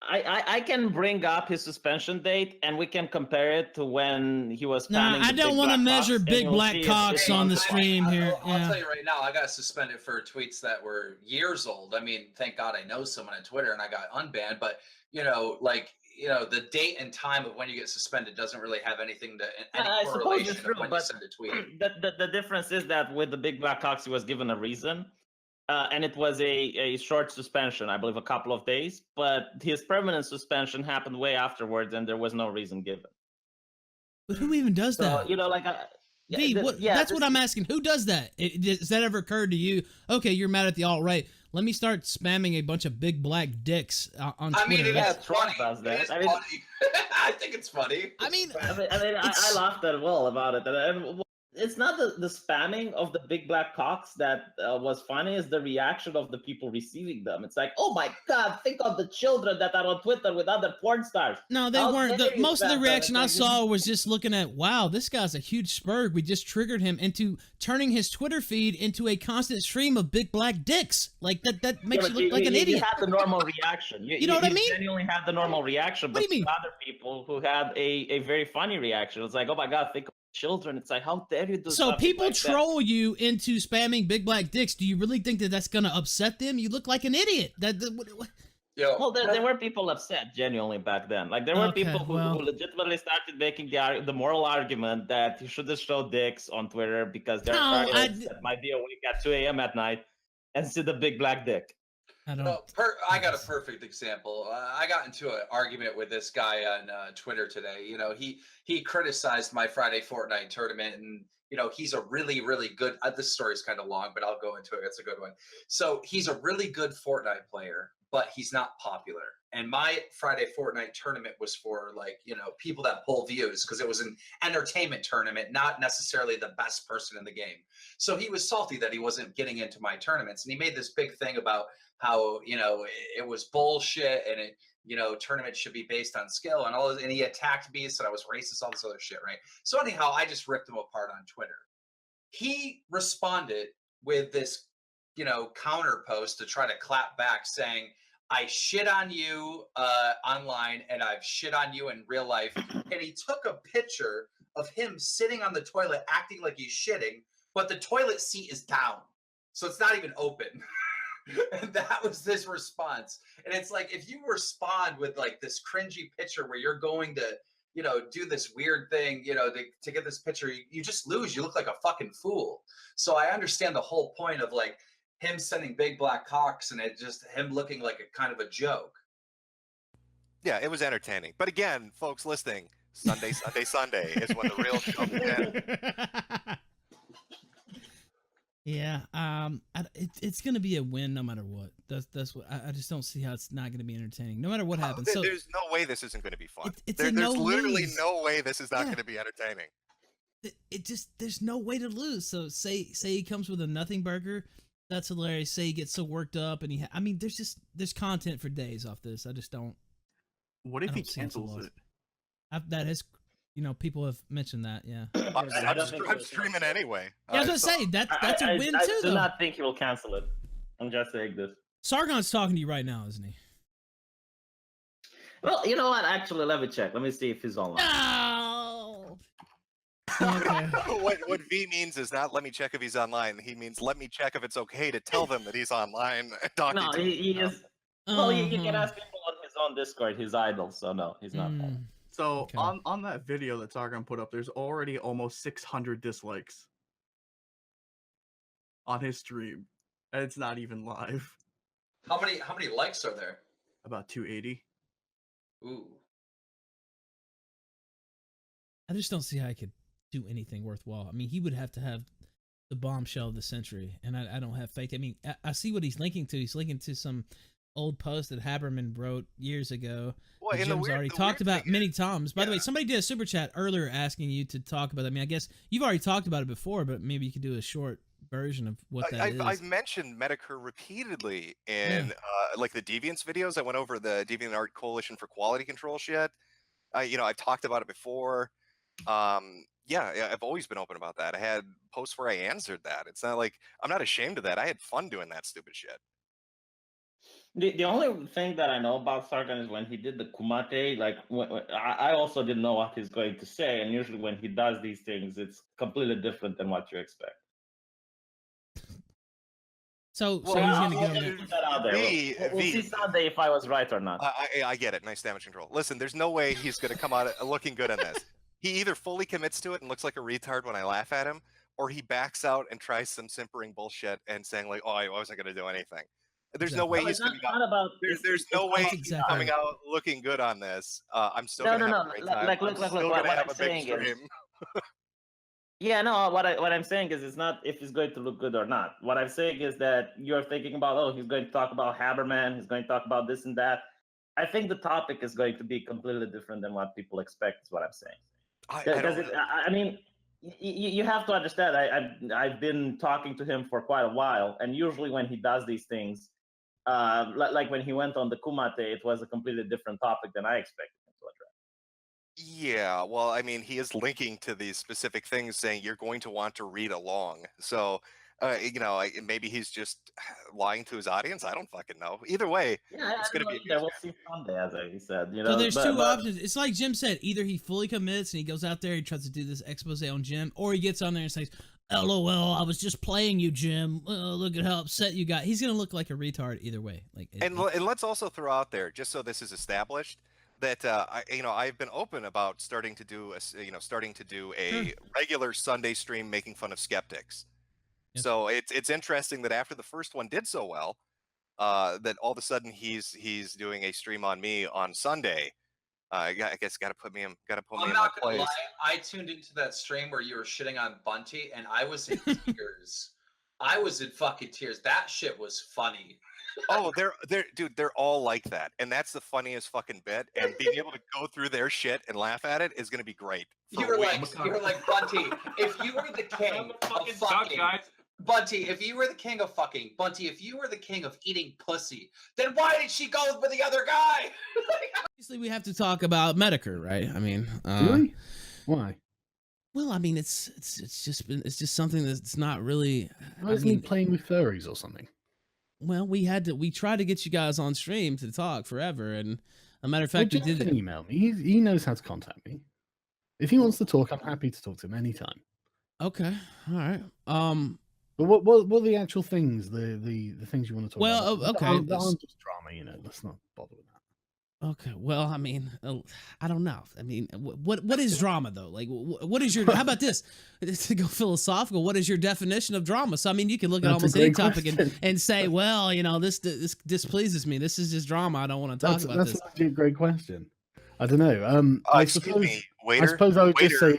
Speaker 5: I can bring up his suspension date and we can compare it to when he was spamming.
Speaker 2: I
Speaker 5: the
Speaker 2: don't
Speaker 5: big
Speaker 2: want to
Speaker 5: black
Speaker 2: measure
Speaker 5: cocks, and
Speaker 2: big
Speaker 5: you'll
Speaker 2: black
Speaker 5: see
Speaker 2: cocks
Speaker 5: it's-
Speaker 2: on the stream here.
Speaker 13: I'll
Speaker 2: Yeah.
Speaker 13: tell you right now, I got suspended for tweets that were years old. I mean, thank God I know someone on Twitter and I got unbanned. But the date and time of when you get suspended doesn't really have anything to any
Speaker 5: I suppose
Speaker 13: correlation
Speaker 5: it's true,
Speaker 13: of when you
Speaker 5: but
Speaker 13: send a tweet.
Speaker 5: the difference is that with the big black cocks, he was given a reason. And it was a short suspension, I believe a couple of days. But his permanent suspension happened way afterwards, and there was no reason given.
Speaker 2: But who even does that?
Speaker 5: So,
Speaker 2: V, that's what I'm asking. Who does that? Has that ever occurred to you? Okay, you're mad at the alt-right. Let me start spamming a bunch of big black dicks on Twitter.
Speaker 13: I mean,
Speaker 5: That's funny. Does that.
Speaker 13: It is
Speaker 5: I mean,
Speaker 13: funny. I think it's funny.
Speaker 2: I mean,
Speaker 5: I laughed at Will about it. And it's not the spamming of the big black cocks that was funny. It's the reaction of the people receiving them. It's like, oh my God, think of the children that are on Twitter with other porn stars.
Speaker 2: No, they
Speaker 5: How
Speaker 2: weren't.
Speaker 5: dare you
Speaker 2: Most of the
Speaker 5: spam them?
Speaker 2: reaction I
Speaker 5: It's like,
Speaker 2: saw was just looking at, wow, this guy's a huge spurg. We just triggered him into turning his Twitter feed into a constant stream of big black dicks. Like that makes
Speaker 5: Yeah,
Speaker 2: you
Speaker 5: but
Speaker 2: look like an idiot.
Speaker 5: You had the normal reaction.
Speaker 2: You know what I mean?
Speaker 5: You genuinely had the normal reaction.
Speaker 2: What do
Speaker 5: But
Speaker 2: you mean?
Speaker 5: other people who had a very funny reaction. It's like, oh my God, think children. It's like, how dare you do
Speaker 2: So
Speaker 5: something
Speaker 2: people
Speaker 5: like that?
Speaker 2: troll you into spamming big black dicks. Do you really think that that's gonna upset them? You look like an idiot.
Speaker 5: Well, there were people upset genuinely back then. Like there were
Speaker 2: Okay,
Speaker 5: people who legitimately started making the moral argument that you shouldn't show dicks on Twitter because there are idiots that might be awake at 2 a.m. at night and see the big black dick.
Speaker 2: I
Speaker 13: I got a perfect example. I got into an argument with this guy on Twitter today. You know, he criticized my Friday Fortnite tournament, and you know, he's a really, really good. This story is kind of long, but I'll go into it. It's a good one. So he's a really good Fortnite player, but he's not popular. And my Friday Fortnite tournament was for, like, you know, people that pull views, because it was an entertainment tournament, not necessarily the best person in the game. So he was salty that he wasn't getting into my tournaments, and he made this big thing about how, you know, it was bullshit, and it, you know, tournaments should be based on skill and all this, and he attacked me, said I was racist, all this other shit, right? So anyhow, I just ripped him apart on Twitter. He responded with this, you know, counter post to try to clap back, saying, I shit on you online, and I've shit on you in real life. And he took a picture of him sitting on the toilet acting like he's shitting, but the toilet seat is down, so it's not even open. And that was this response. And it's like, if you respond with like this cringy picture where you're going to, you know, do this weird thing, you know, to get this picture, you just lose. You look like a fucking fool. So I understand the whole point of like him sending big black cocks and it just him looking like a kind of a joke.
Speaker 1: Yeah, it was entertaining. But again, folks listening, Sunday is when the real show begins.
Speaker 2: Yeah, it's gonna be a win no matter what. That's what I just don't see how it's not gonna be entertaining, no matter what happens. So
Speaker 1: there's no way this isn't going to be fun.
Speaker 2: there's
Speaker 1: literally no way this is not going to be entertaining.
Speaker 2: It just there's no way to lose. So say he comes with a nothing burger, that's hilarious. Say he gets so worked up and I mean, there's content for days off this. I just don't.
Speaker 6: What if he cancels it?
Speaker 2: That has. You know, people have mentioned that, yeah.
Speaker 1: I'm streaming anyway.
Speaker 2: Yeah, I was gonna say that's a win too.
Speaker 5: I do not think he will cancel it. I'm just saying this.
Speaker 2: Sargon's talking to you right now, isn't he?
Speaker 5: Well, you know what? Actually, let me check. Let me see if he's online.
Speaker 2: No. Okay.
Speaker 1: What V means is not let me check if he's online. He means let me check if it's okay to tell them that he's online.
Speaker 5: No, he is. Well, you can ask people on his own Discord. His idol, so no, he's not.
Speaker 6: So on that video that Sargon put up, there's already almost 600 dislikes on his stream, and it's not even live.
Speaker 13: How many likes are there?
Speaker 6: About 280.
Speaker 13: Ooh.
Speaker 2: I just don't see how I could do anything worthwhile. I mean, he would have to have the bombshell of the century, and I don't have faith. I mean, I see what he's linking to. He's linking to some old post that Haberman wrote years ago.
Speaker 1: Well,
Speaker 2: Jim's already talked about many times. By the way, somebody did a super chat earlier asking you to talk about it. I mean, I guess you've already talked about it before, but maybe you could do a short version of what that is.
Speaker 1: I've mentioned Metokur repeatedly in like the Deviants videos. I went over the DeviantArt Coalition for Quality Control shit. You know, I've talked about it before. Yeah, I've always been open about that. I had posts where I answered that. It's not like I'm not ashamed of that. I had fun doing that stupid shit.
Speaker 5: The only thing that I know about Sargon is when he did the Kumate, like I also didn't know what he's going to say, and usually when he does these things, it's completely different than what you expect.
Speaker 2: So he's going to go.
Speaker 5: Put that out there. We'll see Sunday if I was right or not.
Speaker 1: I get it. Nice damage control. Listen, there's no way he's going to come out looking good in this. He either fully commits to it and looks like a retard when I laugh at him, or he backs out and tries some simpering bullshit and saying like, "Oh, I wasn't going to do anything." There's no way he's coming out. There's no way he's coming out looking good on this. I'm still gonna have a great time.
Speaker 5: Look, what I'm saying is, yeah, no. What I'm saying is, it's not if he's going to look good or not. What I'm saying is that you're thinking about, oh, he's going to talk about Haberman, he's going to talk about this and that. I think the topic is going to be completely different than what people expect. Is what I'm saying. I mean, you have to understand. I've been talking to him for quite a while, and usually when he does these things. Like when he went on the Kumate, it was a completely different topic than I expected him to address.
Speaker 1: Yeah, well, I mean, he is linking to these specific things, saying you're going to want to read along. So maybe he's just lying to his audience. I don't fucking know. Either way, it's going to be.
Speaker 5: We'll see Sunday, as he said.
Speaker 14: So there's two options. It's like Jim said. Either he fully commits and he goes out there, he tries to do this expose on Jim, or he gets on there and says, "LOL, I was just playing you, Jim. Look at how upset you got." He's gonna look like a retard either way.
Speaker 1: And let's also throw out there, just so this is established, that I've been open about starting to do a regular Sunday stream making fun of skeptics. Yep. So it's interesting that after the first one did so well, that all of a sudden he's doing a stream on me on Sunday. I guess got to put me in my place.
Speaker 13: I'm not gonna lie. I tuned into that stream where you were shitting on Bunty, and I was in tears. I was in fucking tears. That shit was funny.
Speaker 1: Oh, they're all like that, and that's the funniest fucking bit. And being able to go through their shit and laugh at it is going to be great.
Speaker 13: You were like Bunty. If you were the king of fucking, Bunty, if you were the king of fucking, Bunty, if you were the king of eating pussy, then why did she go with the other guy?
Speaker 14: Obviously, we have to talk about Metokur, right? I mean,
Speaker 4: really? Why?
Speaker 14: Well, I mean, it's just something that's not really.
Speaker 4: Why isn't he playing with furries or something?
Speaker 14: Well, we tried to get you guys on stream to talk forever, and a matter of fact,
Speaker 4: he did email me. He knows how to contact me. If he wants to talk, I'm happy to talk to him anytime.
Speaker 14: Okay, all right.
Speaker 4: But what are the actual things? The things you want to talk about?
Speaker 14: Well, okay,
Speaker 4: that aren't just drama, Let's not bother with that.
Speaker 14: Okay, well, I mean, I don't know. I mean, what is drama though? Like, what is your? How about this? To go philosophical, what is your definition of drama? So, I mean, you can look at almost any topic and say, well, this displeases me. This is just drama. I don't want to talk about this.
Speaker 4: That's a great question. I don't know.
Speaker 1: Excuse me, waiter.
Speaker 4: I suppose I would just say,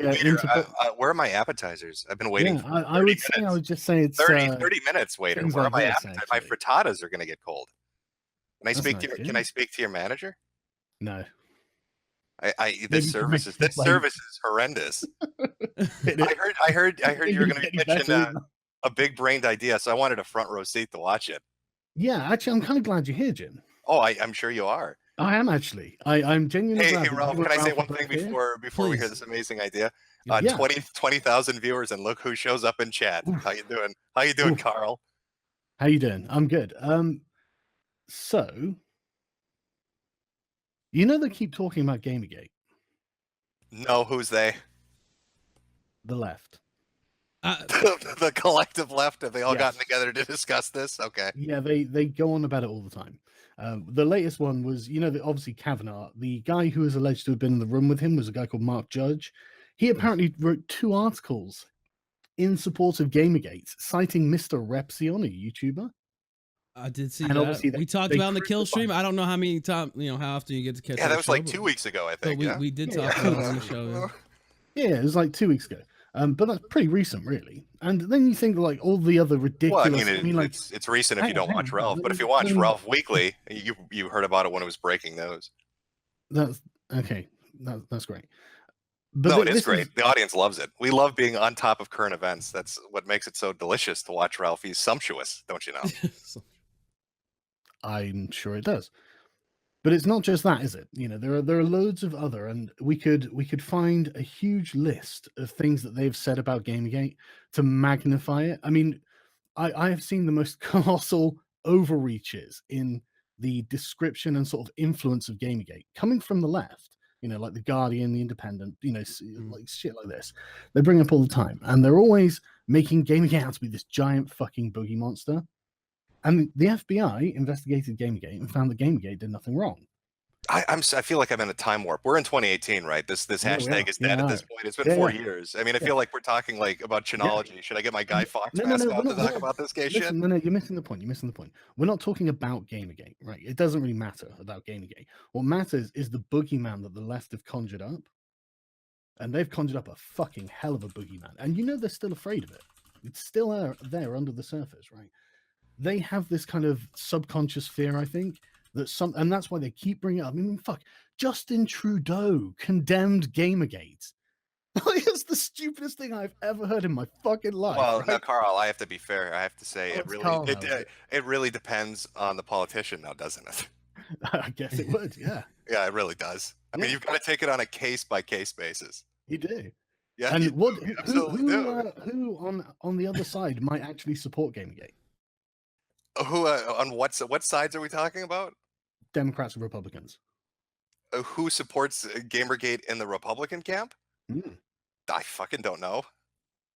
Speaker 1: where are my appetizers? I've been waiting.
Speaker 4: Yeah, I would just say it's
Speaker 1: 30 minutes, waiter. Where are my appetizers? My frittatas are going to get cold. Can I speak to your manager?
Speaker 4: No.
Speaker 1: This service is horrendous. I heard you were going to be pitching a big brained idea, so I wanted a front row seat to watch it.
Speaker 4: Yeah, actually, I'm kind of glad you're here, Jim.
Speaker 1: Oh, I'm sure you are.
Speaker 4: I am actually. I'm genuinely glad.
Speaker 1: Hey, Ralph, can I say one thing before we hear this amazing idea? 20,000 viewers, and look who shows up in chat. How you doing? How you doing, Carl?
Speaker 4: How you doing? I'm good. So, they keep talking about Gamergate.
Speaker 1: No, who's they?
Speaker 4: The left.
Speaker 1: The collective left. Have they all gotten together to discuss this? Okay.
Speaker 4: Yeah, they go on about it all the time. The latest one was, obviously Kavanaugh. The guy who is alleged to have been in the room with him was a guy called Mark Judge. He apparently wrote 2 articles in support of Gamergate, citing Mr. Repzion, a YouTuber.
Speaker 14: I did see that. We talked about in the kill stream. I don't know how many times, how often you get to catch.
Speaker 1: Yeah, that was like 2 weeks ago, I think.
Speaker 14: We did talk about it on the show.
Speaker 4: Yeah, it was like 2 weeks ago. But that's pretty recent, really. And then you think like all the other ridiculous.
Speaker 1: Well, it's recent if you don't watch Ralph, but if you watch Ralph Weekly, you heard about it when it was breaking news.
Speaker 4: That's okay. That's great.
Speaker 1: But no, it is great. The audience loves it. We love being on top of current events. That's what makes it so delicious to watch Ralph. He's sumptuous, don't you know?
Speaker 4: I'm sure it does. But it's not just that, is it? There are loads of other, and we could find a huge list of things that they've said about Gamergate to magnify it. I mean, I have seen the most colossal overreaches in the description and sort of influence of Gamergate coming from the left. Like the Guardian, the Independent, like shit like this. They bring up all the time, and they're always making Gamergate out to be this giant fucking boogie monster. And the FBI investigated Gamergate and found that Gamergate did nothing wrong.
Speaker 1: I feel like I'm in a time warp. We're in 2018, right? This hashtag is dead at this point. It's been 4 years. I mean, I feel like we're talking like about Chinology. Yeah. Should I get my Guy Fawkes mask out to talk about this gay shit?
Speaker 4: No, you're missing the point. We're not talking about Gamergate, right? It doesn't really matter about Gamergate. What matters is the boogeyman that the left have conjured up. And they've conjured up a fucking hell of a boogeyman. And they're still afraid of it. It's still there under the surface, right? They have this kind of subconscious fear, I think, and that's why they keep bringing it up. I mean, fuck, Justin Trudeau condemned Gamergate. It's the stupidest thing I've ever heard in my fucking life.
Speaker 1: Well,
Speaker 4: right?
Speaker 1: Now, Carl, I have to be fair. I have to say it really depends on the politician, now, doesn't it?
Speaker 4: I guess it would, yeah.
Speaker 1: Yeah, it really does. I mean, you've got to take it on a case by case basis.
Speaker 4: You do.
Speaker 1: Yeah.
Speaker 4: And what
Speaker 1: absolutely do.
Speaker 4: who on the other side might actually support Gamergate?
Speaker 1: Who on what sides are we talking about?
Speaker 4: Democrats and Republicans.
Speaker 1: Who supports Gamergate in the Republican camp?
Speaker 4: Mm.
Speaker 1: I fucking don't know.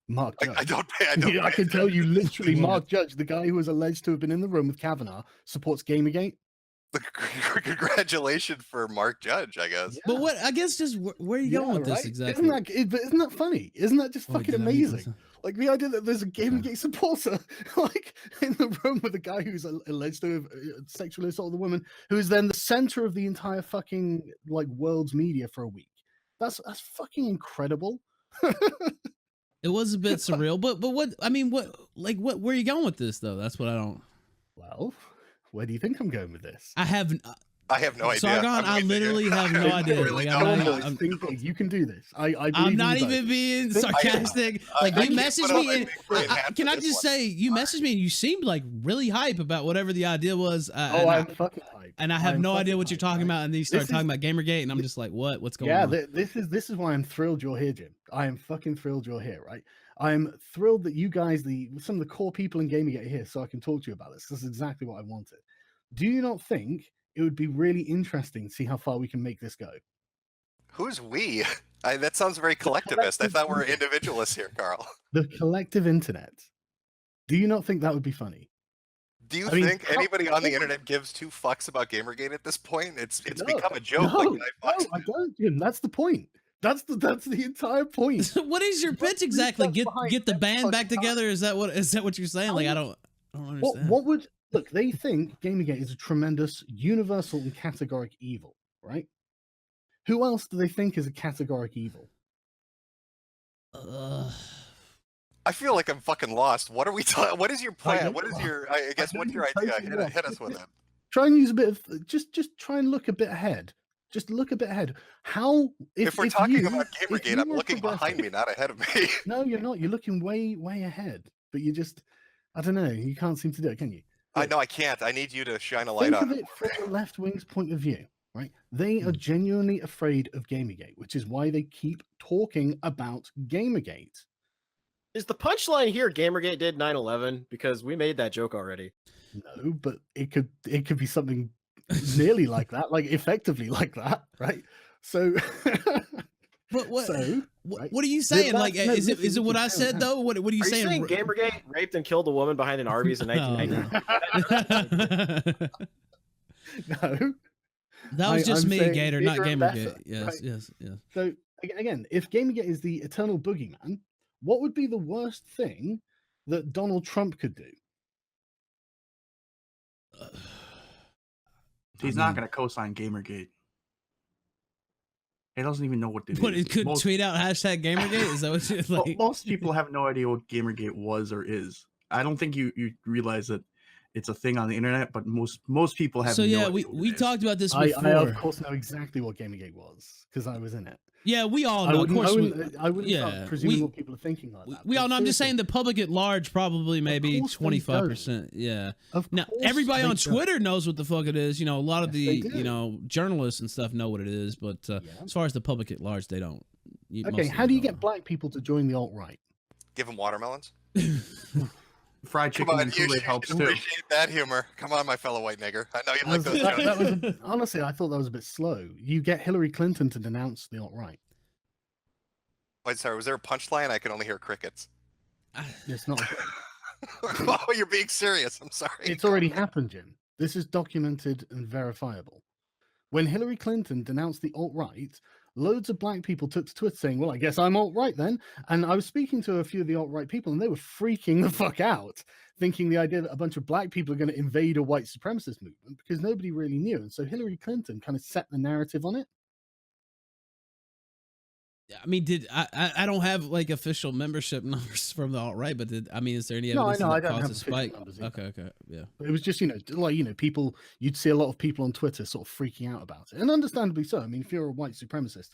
Speaker 4: Mark Judge.
Speaker 1: I don't pay.
Speaker 4: I can tell you literally, Mark Judge, the guy who was alleged to have been in the room with Kavanaugh, supports Gamergate.
Speaker 1: Congratulations for Mark Judge, I guess.
Speaker 14: But what? I guess just where are you going with this exactly?
Speaker 4: Isn't that funny? Isn't that just fucking amazing? Like the idea that there's a Gamergate supporter like in the room with a guy who's alleged to have sexually assaulted the woman, who is then the center of the entire fucking like world's media for a week. That's fucking incredible.
Speaker 14: It was a bit surreal, but what? I mean, where are you going with this though? That's what I don't.
Speaker 4: Well, where do you think I'm going with this?
Speaker 1: I have no idea.
Speaker 14: Sargon, I literally have no idea.
Speaker 4: Really you can do this.
Speaker 14: I'm not even being sarcastic. Like you messaged me, and can I just say you messaged me and you seemed like really hype about whatever the idea was.
Speaker 4: I'm fucking hype.
Speaker 14: And I have no idea what you're talking about. And then you start talking about Gamergate, and I'm just like, what's going on?
Speaker 4: Yeah, this is why I'm thrilled you're here, Jim. I am fucking thrilled you're here, right? I'm thrilled that you guys, some of the core people in Gamergate are here, so I can talk to you about this. This is exactly what I wanted. Do you not think it would be really interesting to see how far we can make this go?
Speaker 1: Who's we? That sounds very collectivist. I thought we were individualists here, Carl.
Speaker 4: The collective internet. Do you not think that would be funny?
Speaker 1: Do you think anybody on the internet gives two fucks about Gamergate at this point? It's become a joke.
Speaker 4: No, I don't, Jim. That's the point. That's the entire point.
Speaker 14: What is your pitch exactly? Get the band back together? Is that what you're saying? Like I don't understand.
Speaker 4: What would look? They think Gamergate is a tremendous, universal, and categoric evil, right? Who else do they think is a categoric evil?
Speaker 1: I feel like I'm fucking lost. What are we talking? What is your plan? What is your? I guess what's your idea? Hit us with it.
Speaker 4: Try and use a bit of just try and look a bit ahead. Just look a bit ahead. How
Speaker 1: if we're talking about Gamergate, I'm looking behind me, not ahead of me.
Speaker 4: No, you're not. You're looking way ahead. But you just, I don't know. You can't seem to do it, can you?
Speaker 1: I know I can't. I need you to shine a light on it.
Speaker 4: Think of it from the left wing's point of view, right? They are genuinely afraid of Gamergate, which is why they keep talking about Gamergate.
Speaker 11: Is the punchline here Gamergate did 9/11? Because we made that joke already.
Speaker 4: No, but it could be something nearly like that, like effectively like that, right? So,
Speaker 14: but what are you saying? Like, is it what I said though? What are you saying?
Speaker 11: Saying Gamergate raped and killed a woman behind an Arby's in 1990?
Speaker 4: No,
Speaker 14: that was just me, Gator, not Gamergate.
Speaker 4: Yes,
Speaker 14: right? yes.
Speaker 4: So again, if Gamergate is the eternal boogeyman, what would be the worst thing that Donald Trump could do?
Speaker 6: He's not going to co-sign Gamergate. He doesn't even know what to do.
Speaker 14: What, it could tweet out hashtag Gamergate? Is that what you're like?
Speaker 6: Most people have no idea what Gamergate was or is. I don't think you realize that it's a thing on the internet, but most people have no idea.
Speaker 14: So we talked about this before.
Speaker 4: I of course know exactly what Gamergate was because I was in it.
Speaker 14: Yeah, we all know.
Speaker 4: I wouldn't start presuming what people are thinking like that.
Speaker 14: We all know. I'm just saying the public at large probably maybe 25%. Yeah. Now everybody on Twitter knows what the fuck it is. You know, a lot of the journalists and stuff know what it is, but as far as the public at large, they don't.
Speaker 4: Okay, how do you get black people to join the alt-right?
Speaker 1: Give them watermelons.
Speaker 6: Fried chicken and Kool-Aid helps too.
Speaker 1: Appreciate that humor. Come on, my fellow white nigger. I know you like those.
Speaker 4: Honestly, I thought that was a bit slow. You get Hillary Clinton to denounce the alt-right.
Speaker 1: Wait, sorry. Was there a punchline? I can only hear crickets.
Speaker 4: It's not.
Speaker 1: Oh, you're being serious. I'm sorry.
Speaker 4: It's already happened, Jim. This is documented and verifiable. When Hillary Clinton denounced the alt-right, loads of black people took to Twitter saying, well, I guess I'm alt-right then. And I was speaking to a few of the alt-right people and they were freaking the fuck out, thinking the idea that a bunch of black people are going to invade a white supremacist movement because nobody really knew. And so Hillary Clinton kind of set the narrative on it.
Speaker 14: I mean, I don't have like official membership numbers from the alt-right, but is there any evidence
Speaker 4: I
Speaker 14: that
Speaker 4: don't
Speaker 14: caused
Speaker 4: have
Speaker 14: a spike?
Speaker 4: Okay,
Speaker 14: yeah.
Speaker 4: But it was just, people, you'd see a lot of people on Twitter sort of freaking out about it. And understandably so. I mean, if you're a white supremacist,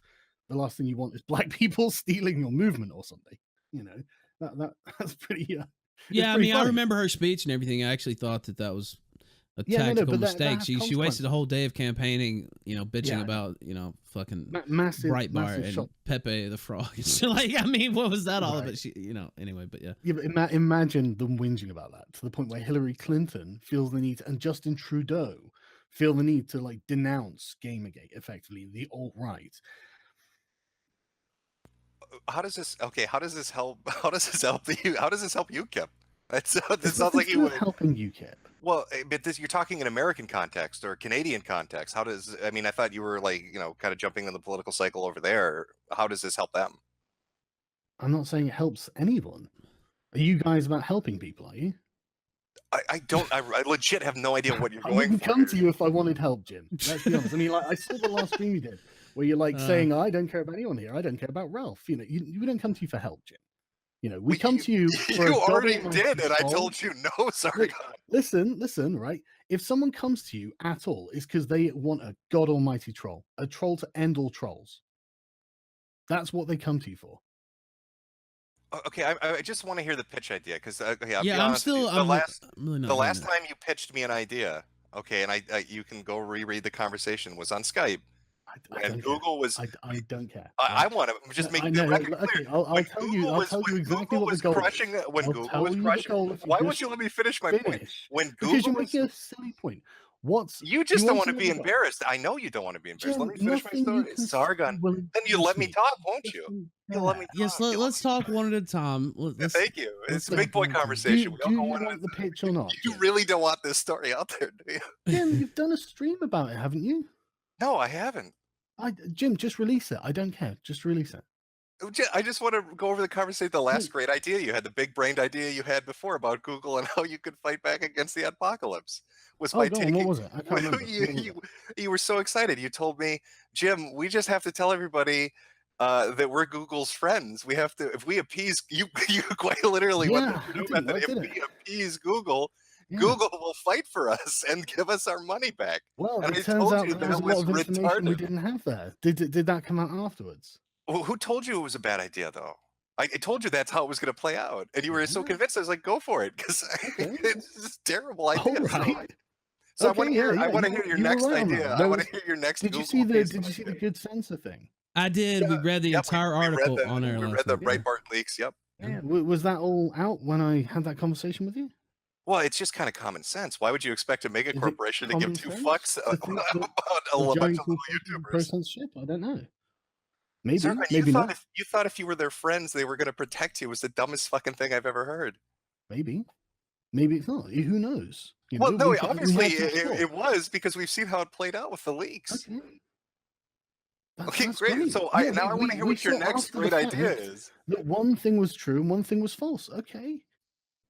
Speaker 4: the last thing you want is black people stealing your movement or something. You know, that's pretty...
Speaker 14: yeah, I mean, funny. I remember her speech and everything. I actually thought that was
Speaker 4: Yeah, no, no,
Speaker 2: tactical
Speaker 4: but that
Speaker 2: mistake.
Speaker 4: has
Speaker 2: She wasted
Speaker 4: consequences.
Speaker 2: a whole day of campaigning, bitching
Speaker 4: Yeah, I know.
Speaker 2: about, fucking
Speaker 4: Massive,
Speaker 2: Breitbart
Speaker 4: massive
Speaker 2: and
Speaker 4: shock.
Speaker 2: Pepe the Frog. Like, I mean, what was that all
Speaker 4: Right.
Speaker 2: about? She, anyway, but yeah.
Speaker 4: Yeah, but imagine them whinging about that to the point where Hillary Clinton feels the need, and Justin Trudeau feel the need to like denounce Gamergate, effectively the alt-right.
Speaker 1: How does this? Okay, how does this help? How does this help you? How does this help you, Kip? This
Speaker 4: It's
Speaker 1: sounds
Speaker 4: nothing
Speaker 1: like
Speaker 4: to
Speaker 1: you
Speaker 4: do
Speaker 1: would.
Speaker 4: with helping UKIP.
Speaker 1: Well, but you're talking in American context or Canadian context. How does? I mean, I thought you were like, kind of jumping in the political cycle over there. How does this help them?
Speaker 4: I'm not saying it helps anyone. Are you guys about helping people? Are you?
Speaker 1: I don't. I legit have no idea what you're
Speaker 4: I
Speaker 1: going
Speaker 4: wouldn't
Speaker 1: for.
Speaker 4: come to you if I wanted help, Jim. Let's be honest. I mean, like I saw the last stream you did, where you're like saying, "I don't care about anyone here. I don't care about Ralph." We don't come to you for help, Jim. We come to you. For
Speaker 1: You
Speaker 4: a
Speaker 1: already
Speaker 4: God
Speaker 1: did, and I
Speaker 4: Almighty
Speaker 1: told you no, Sargon.
Speaker 4: Listen, right? If someone comes to you at all, it's because they want a God Almighty troll, a troll to end all trolls. That's what they come to you for.
Speaker 1: Okay, I just want to hear the pitch idea because okay, I'll be
Speaker 2: Yeah, I'm
Speaker 1: honest with
Speaker 2: still.
Speaker 1: you.
Speaker 2: I'm really not
Speaker 1: The
Speaker 2: getting
Speaker 1: last
Speaker 2: it.
Speaker 1: time you pitched me an idea, okay, and I you can go reread the conversation, was on Skype.
Speaker 4: I
Speaker 1: And
Speaker 4: don't
Speaker 1: Google
Speaker 4: care.
Speaker 1: was.
Speaker 4: I don't care.
Speaker 1: I want to just make the
Speaker 4: no,
Speaker 1: record
Speaker 4: okay,
Speaker 1: clear.
Speaker 4: I'll
Speaker 1: When
Speaker 4: tell you.
Speaker 1: Google
Speaker 4: I'll
Speaker 1: was-
Speaker 4: tell you
Speaker 1: when
Speaker 4: exactly
Speaker 1: Google
Speaker 4: what the
Speaker 1: was
Speaker 4: goal
Speaker 1: crushing.
Speaker 4: is.
Speaker 1: When
Speaker 4: I'll
Speaker 1: Google
Speaker 4: tell
Speaker 1: was
Speaker 4: you the
Speaker 1: crushing.
Speaker 4: goal if you
Speaker 1: Why won't
Speaker 4: just
Speaker 1: you let me finish my point?
Speaker 4: finish.
Speaker 1: When
Speaker 4: Because
Speaker 1: Google
Speaker 4: you're
Speaker 1: was,
Speaker 4: making a silly point. What's
Speaker 1: you just
Speaker 4: you
Speaker 1: don't want to
Speaker 4: know
Speaker 1: be
Speaker 4: the goal?
Speaker 1: embarrassed. I know you don't want to be embarrassed.
Speaker 4: Jim,
Speaker 1: Let me finish my
Speaker 4: nothing you
Speaker 1: story,
Speaker 4: can
Speaker 1: Sargon.
Speaker 4: will
Speaker 1: Then you let me
Speaker 4: me.
Speaker 1: talk, won't you? You let me talk.
Speaker 2: Yes, let's talk one at a time. Let's,
Speaker 1: Thank you. It's a
Speaker 4: let's
Speaker 1: big boy
Speaker 4: do
Speaker 1: conversation. We all
Speaker 4: do
Speaker 1: go
Speaker 4: you
Speaker 1: one at a
Speaker 4: want the
Speaker 1: time.
Speaker 4: pitch or not?
Speaker 1: You
Speaker 4: Jim?
Speaker 1: really don't want this story out there, do you?
Speaker 4: Jim, you've done a stream about it, haven't you?
Speaker 1: No, I haven't.
Speaker 4: Jim, just release it. I don't care. Just release it.
Speaker 1: I just want to go over the conversation. The last great idea you had, the big-brained idea you had before about Google and how you could fight back against the apocalypse, was by
Speaker 4: Go on,
Speaker 1: taking.
Speaker 4: what was it? I can't remember. What was it?
Speaker 1: You were so excited. You told me, Jim, we just have to tell everybody that we're Google's friends. We have to, if we appease you, you quite literally went
Speaker 4: Yeah,
Speaker 1: the
Speaker 4: I
Speaker 1: Trudeau
Speaker 4: did,
Speaker 1: method.
Speaker 4: I
Speaker 1: If
Speaker 4: did
Speaker 1: we
Speaker 4: it.
Speaker 1: appease Google,
Speaker 4: Yeah.
Speaker 1: Google will fight for us and give us our money back.
Speaker 4: Well,
Speaker 1: And
Speaker 4: it
Speaker 1: I
Speaker 4: turns
Speaker 1: told
Speaker 4: out
Speaker 1: you
Speaker 4: there was
Speaker 1: that
Speaker 4: a lot
Speaker 1: was
Speaker 4: of information we
Speaker 1: retarded.
Speaker 4: didn't have there. Did that come out afterwards?
Speaker 1: Well, who told you it was a bad idea, though? I told you that's how it was going to play out, and you were so
Speaker 4: Yeah.
Speaker 1: convinced. I was like, "Go for it," because
Speaker 4: Okay.
Speaker 1: it's just a terrible idea.
Speaker 4: All right.
Speaker 1: So I
Speaker 4: Okay,
Speaker 1: want to hear.
Speaker 4: yeah,
Speaker 1: I want to
Speaker 4: you-
Speaker 1: hear your
Speaker 4: you were
Speaker 1: next
Speaker 4: right on that
Speaker 1: idea.
Speaker 4: one.
Speaker 1: I
Speaker 4: There
Speaker 1: want to
Speaker 4: was-
Speaker 1: hear your next.
Speaker 4: Did you
Speaker 1: Google
Speaker 4: see the
Speaker 1: appeasement
Speaker 4: Did you see the
Speaker 1: idea.
Speaker 4: good censor thing?
Speaker 2: I did. We read the
Speaker 1: Yep,
Speaker 2: entire
Speaker 1: we read
Speaker 2: article
Speaker 1: the,
Speaker 2: on air
Speaker 1: We
Speaker 2: last
Speaker 1: read the
Speaker 2: night.
Speaker 1: Breitbart leaks. Yep.
Speaker 4: Yeah. Was that all out when I had that conversation with you?
Speaker 1: Well, it's just kind of common sense. Why would you expect a mega
Speaker 4: Is it
Speaker 1: corporation to give
Speaker 4: common
Speaker 1: two
Speaker 4: sense
Speaker 1: fucks
Speaker 4: to think that
Speaker 1: about
Speaker 4: The
Speaker 1: a bunch
Speaker 4: giant
Speaker 1: of little
Speaker 4: corporation
Speaker 1: YouTubers?
Speaker 4: pro-censorship? I don't know. Maybe,
Speaker 1: Sargon,
Speaker 4: maybe not.
Speaker 1: you thought if you were their friends, they were going to protect you. Was the dumbest fucking thing I've ever heard.
Speaker 4: Maybe it's not. Who knows?
Speaker 1: Well, no,
Speaker 4: we
Speaker 1: obviously
Speaker 4: have to explore.
Speaker 1: it was because we've seen how it played out with the leaks.
Speaker 4: Okay.
Speaker 1: Okay,
Speaker 4: That's
Speaker 1: great. So
Speaker 4: Yeah,
Speaker 1: now I want to hear what your
Speaker 4: saw
Speaker 1: next
Speaker 4: after the
Speaker 1: great
Speaker 4: fact
Speaker 1: idea is.
Speaker 4: that one thing was true and one thing was false. Okay.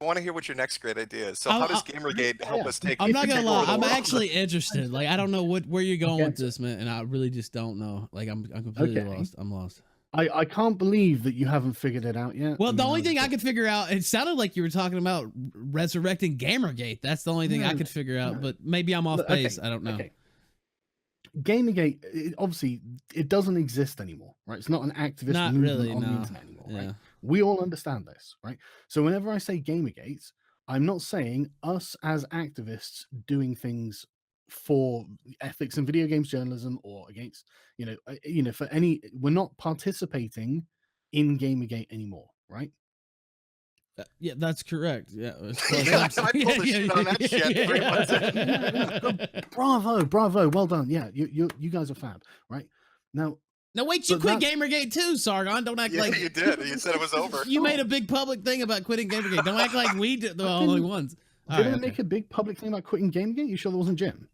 Speaker 1: I want to hear what your next great idea is. So
Speaker 2: I'll-
Speaker 1: how does
Speaker 2: I'll-
Speaker 1: Gamergate help us take?
Speaker 2: I'm not
Speaker 1: take
Speaker 2: gonna
Speaker 1: over
Speaker 2: lie.
Speaker 1: the
Speaker 2: I'm
Speaker 1: world?
Speaker 2: actually interested. Like, I don't know where you're going with
Speaker 4: Okay.
Speaker 2: this, man, and I really just don't know. Like, I'm completely
Speaker 4: Okay.
Speaker 2: lost. I'm lost.
Speaker 4: I can't believe that you haven't figured it out yet.
Speaker 2: Well,
Speaker 4: I
Speaker 2: the
Speaker 4: mean,
Speaker 2: only thing I
Speaker 4: just-
Speaker 2: could figure out, it sounded like you were talking about resurrecting Gamergate. That's the only thing I
Speaker 4: No,
Speaker 2: could figure out,
Speaker 4: no.
Speaker 2: but maybe I'm off
Speaker 4: Look, okay,
Speaker 2: base. I don't know.
Speaker 4: Okay. Gamergate, obviously, it doesn't exist anymore, right? It's not an activist
Speaker 2: Not
Speaker 4: movement
Speaker 2: really,
Speaker 4: on the
Speaker 2: no.
Speaker 4: internet anymore,
Speaker 2: Yeah.
Speaker 4: right? We all understand this, right? So whenever I say Gamergate, I'm not saying us as activists doing things for ethics and video games journalism or against, for any. We're not participating in Gamergate anymore, right?
Speaker 2: Yeah, that's correct. Yeah.
Speaker 1: Yeah, I pulled the shit on that shit 3 months ago.
Speaker 4: Bravo, well done. Yeah, you guys are fab, right? Now,
Speaker 2: No, wait, you
Speaker 4: But
Speaker 2: quit
Speaker 4: that's-
Speaker 2: Gamergate too, Sargon. Don't act
Speaker 1: Yeah,
Speaker 2: like
Speaker 1: you did. You said it was over.
Speaker 2: you made a big public thing about quitting Gamergate. Don't act like we did the only ones. All
Speaker 4: Did
Speaker 2: right,
Speaker 4: I
Speaker 2: okay.
Speaker 4: make a big public thing about quitting Gamergate? You sure there wasn't Jim?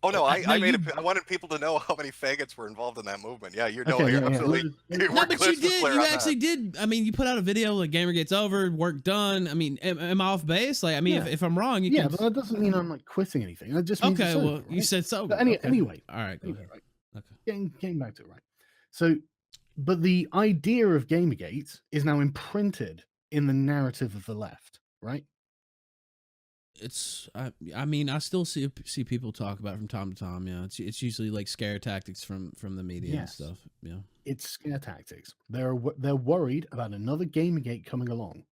Speaker 1: Oh no,
Speaker 2: No,
Speaker 1: I made
Speaker 2: you-
Speaker 1: I wanted people to know how many faggots were involved in that movement. Yeah, you're
Speaker 4: Okay,
Speaker 1: you're
Speaker 4: yeah, yeah.
Speaker 1: absolutely.
Speaker 4: No,
Speaker 1: You're
Speaker 2: No,
Speaker 1: more
Speaker 2: but
Speaker 1: clear
Speaker 2: you
Speaker 1: as the
Speaker 2: did.
Speaker 1: flare
Speaker 2: You
Speaker 1: on that.
Speaker 2: actually did. I mean, you put out a video like Gamergate's over, work done. I mean, am I off base? Like, I mean,
Speaker 4: Yeah.
Speaker 2: if I'm wrong, you
Speaker 4: Yeah,
Speaker 2: can.
Speaker 4: but that doesn't mean I'm like quitting anything. That just means
Speaker 2: Okay,
Speaker 4: it's over,
Speaker 2: well, you
Speaker 4: right?
Speaker 2: said so.
Speaker 4: But
Speaker 2: Okay.
Speaker 4: anyway,
Speaker 2: All right, go
Speaker 4: anyway,
Speaker 2: ahead.
Speaker 4: right.
Speaker 2: Okay.
Speaker 4: Getting back to it, right? So, but the idea of Gamergate is now imprinted in the narrative of the left, right?
Speaker 2: It's. I mean, I still see people talk about it from time to time. Yeah, it's usually like scare tactics from the media
Speaker 4: Yes.
Speaker 2: and stuff. Yeah.
Speaker 4: It's scare tactics. They're worried about another Gamergate coming along.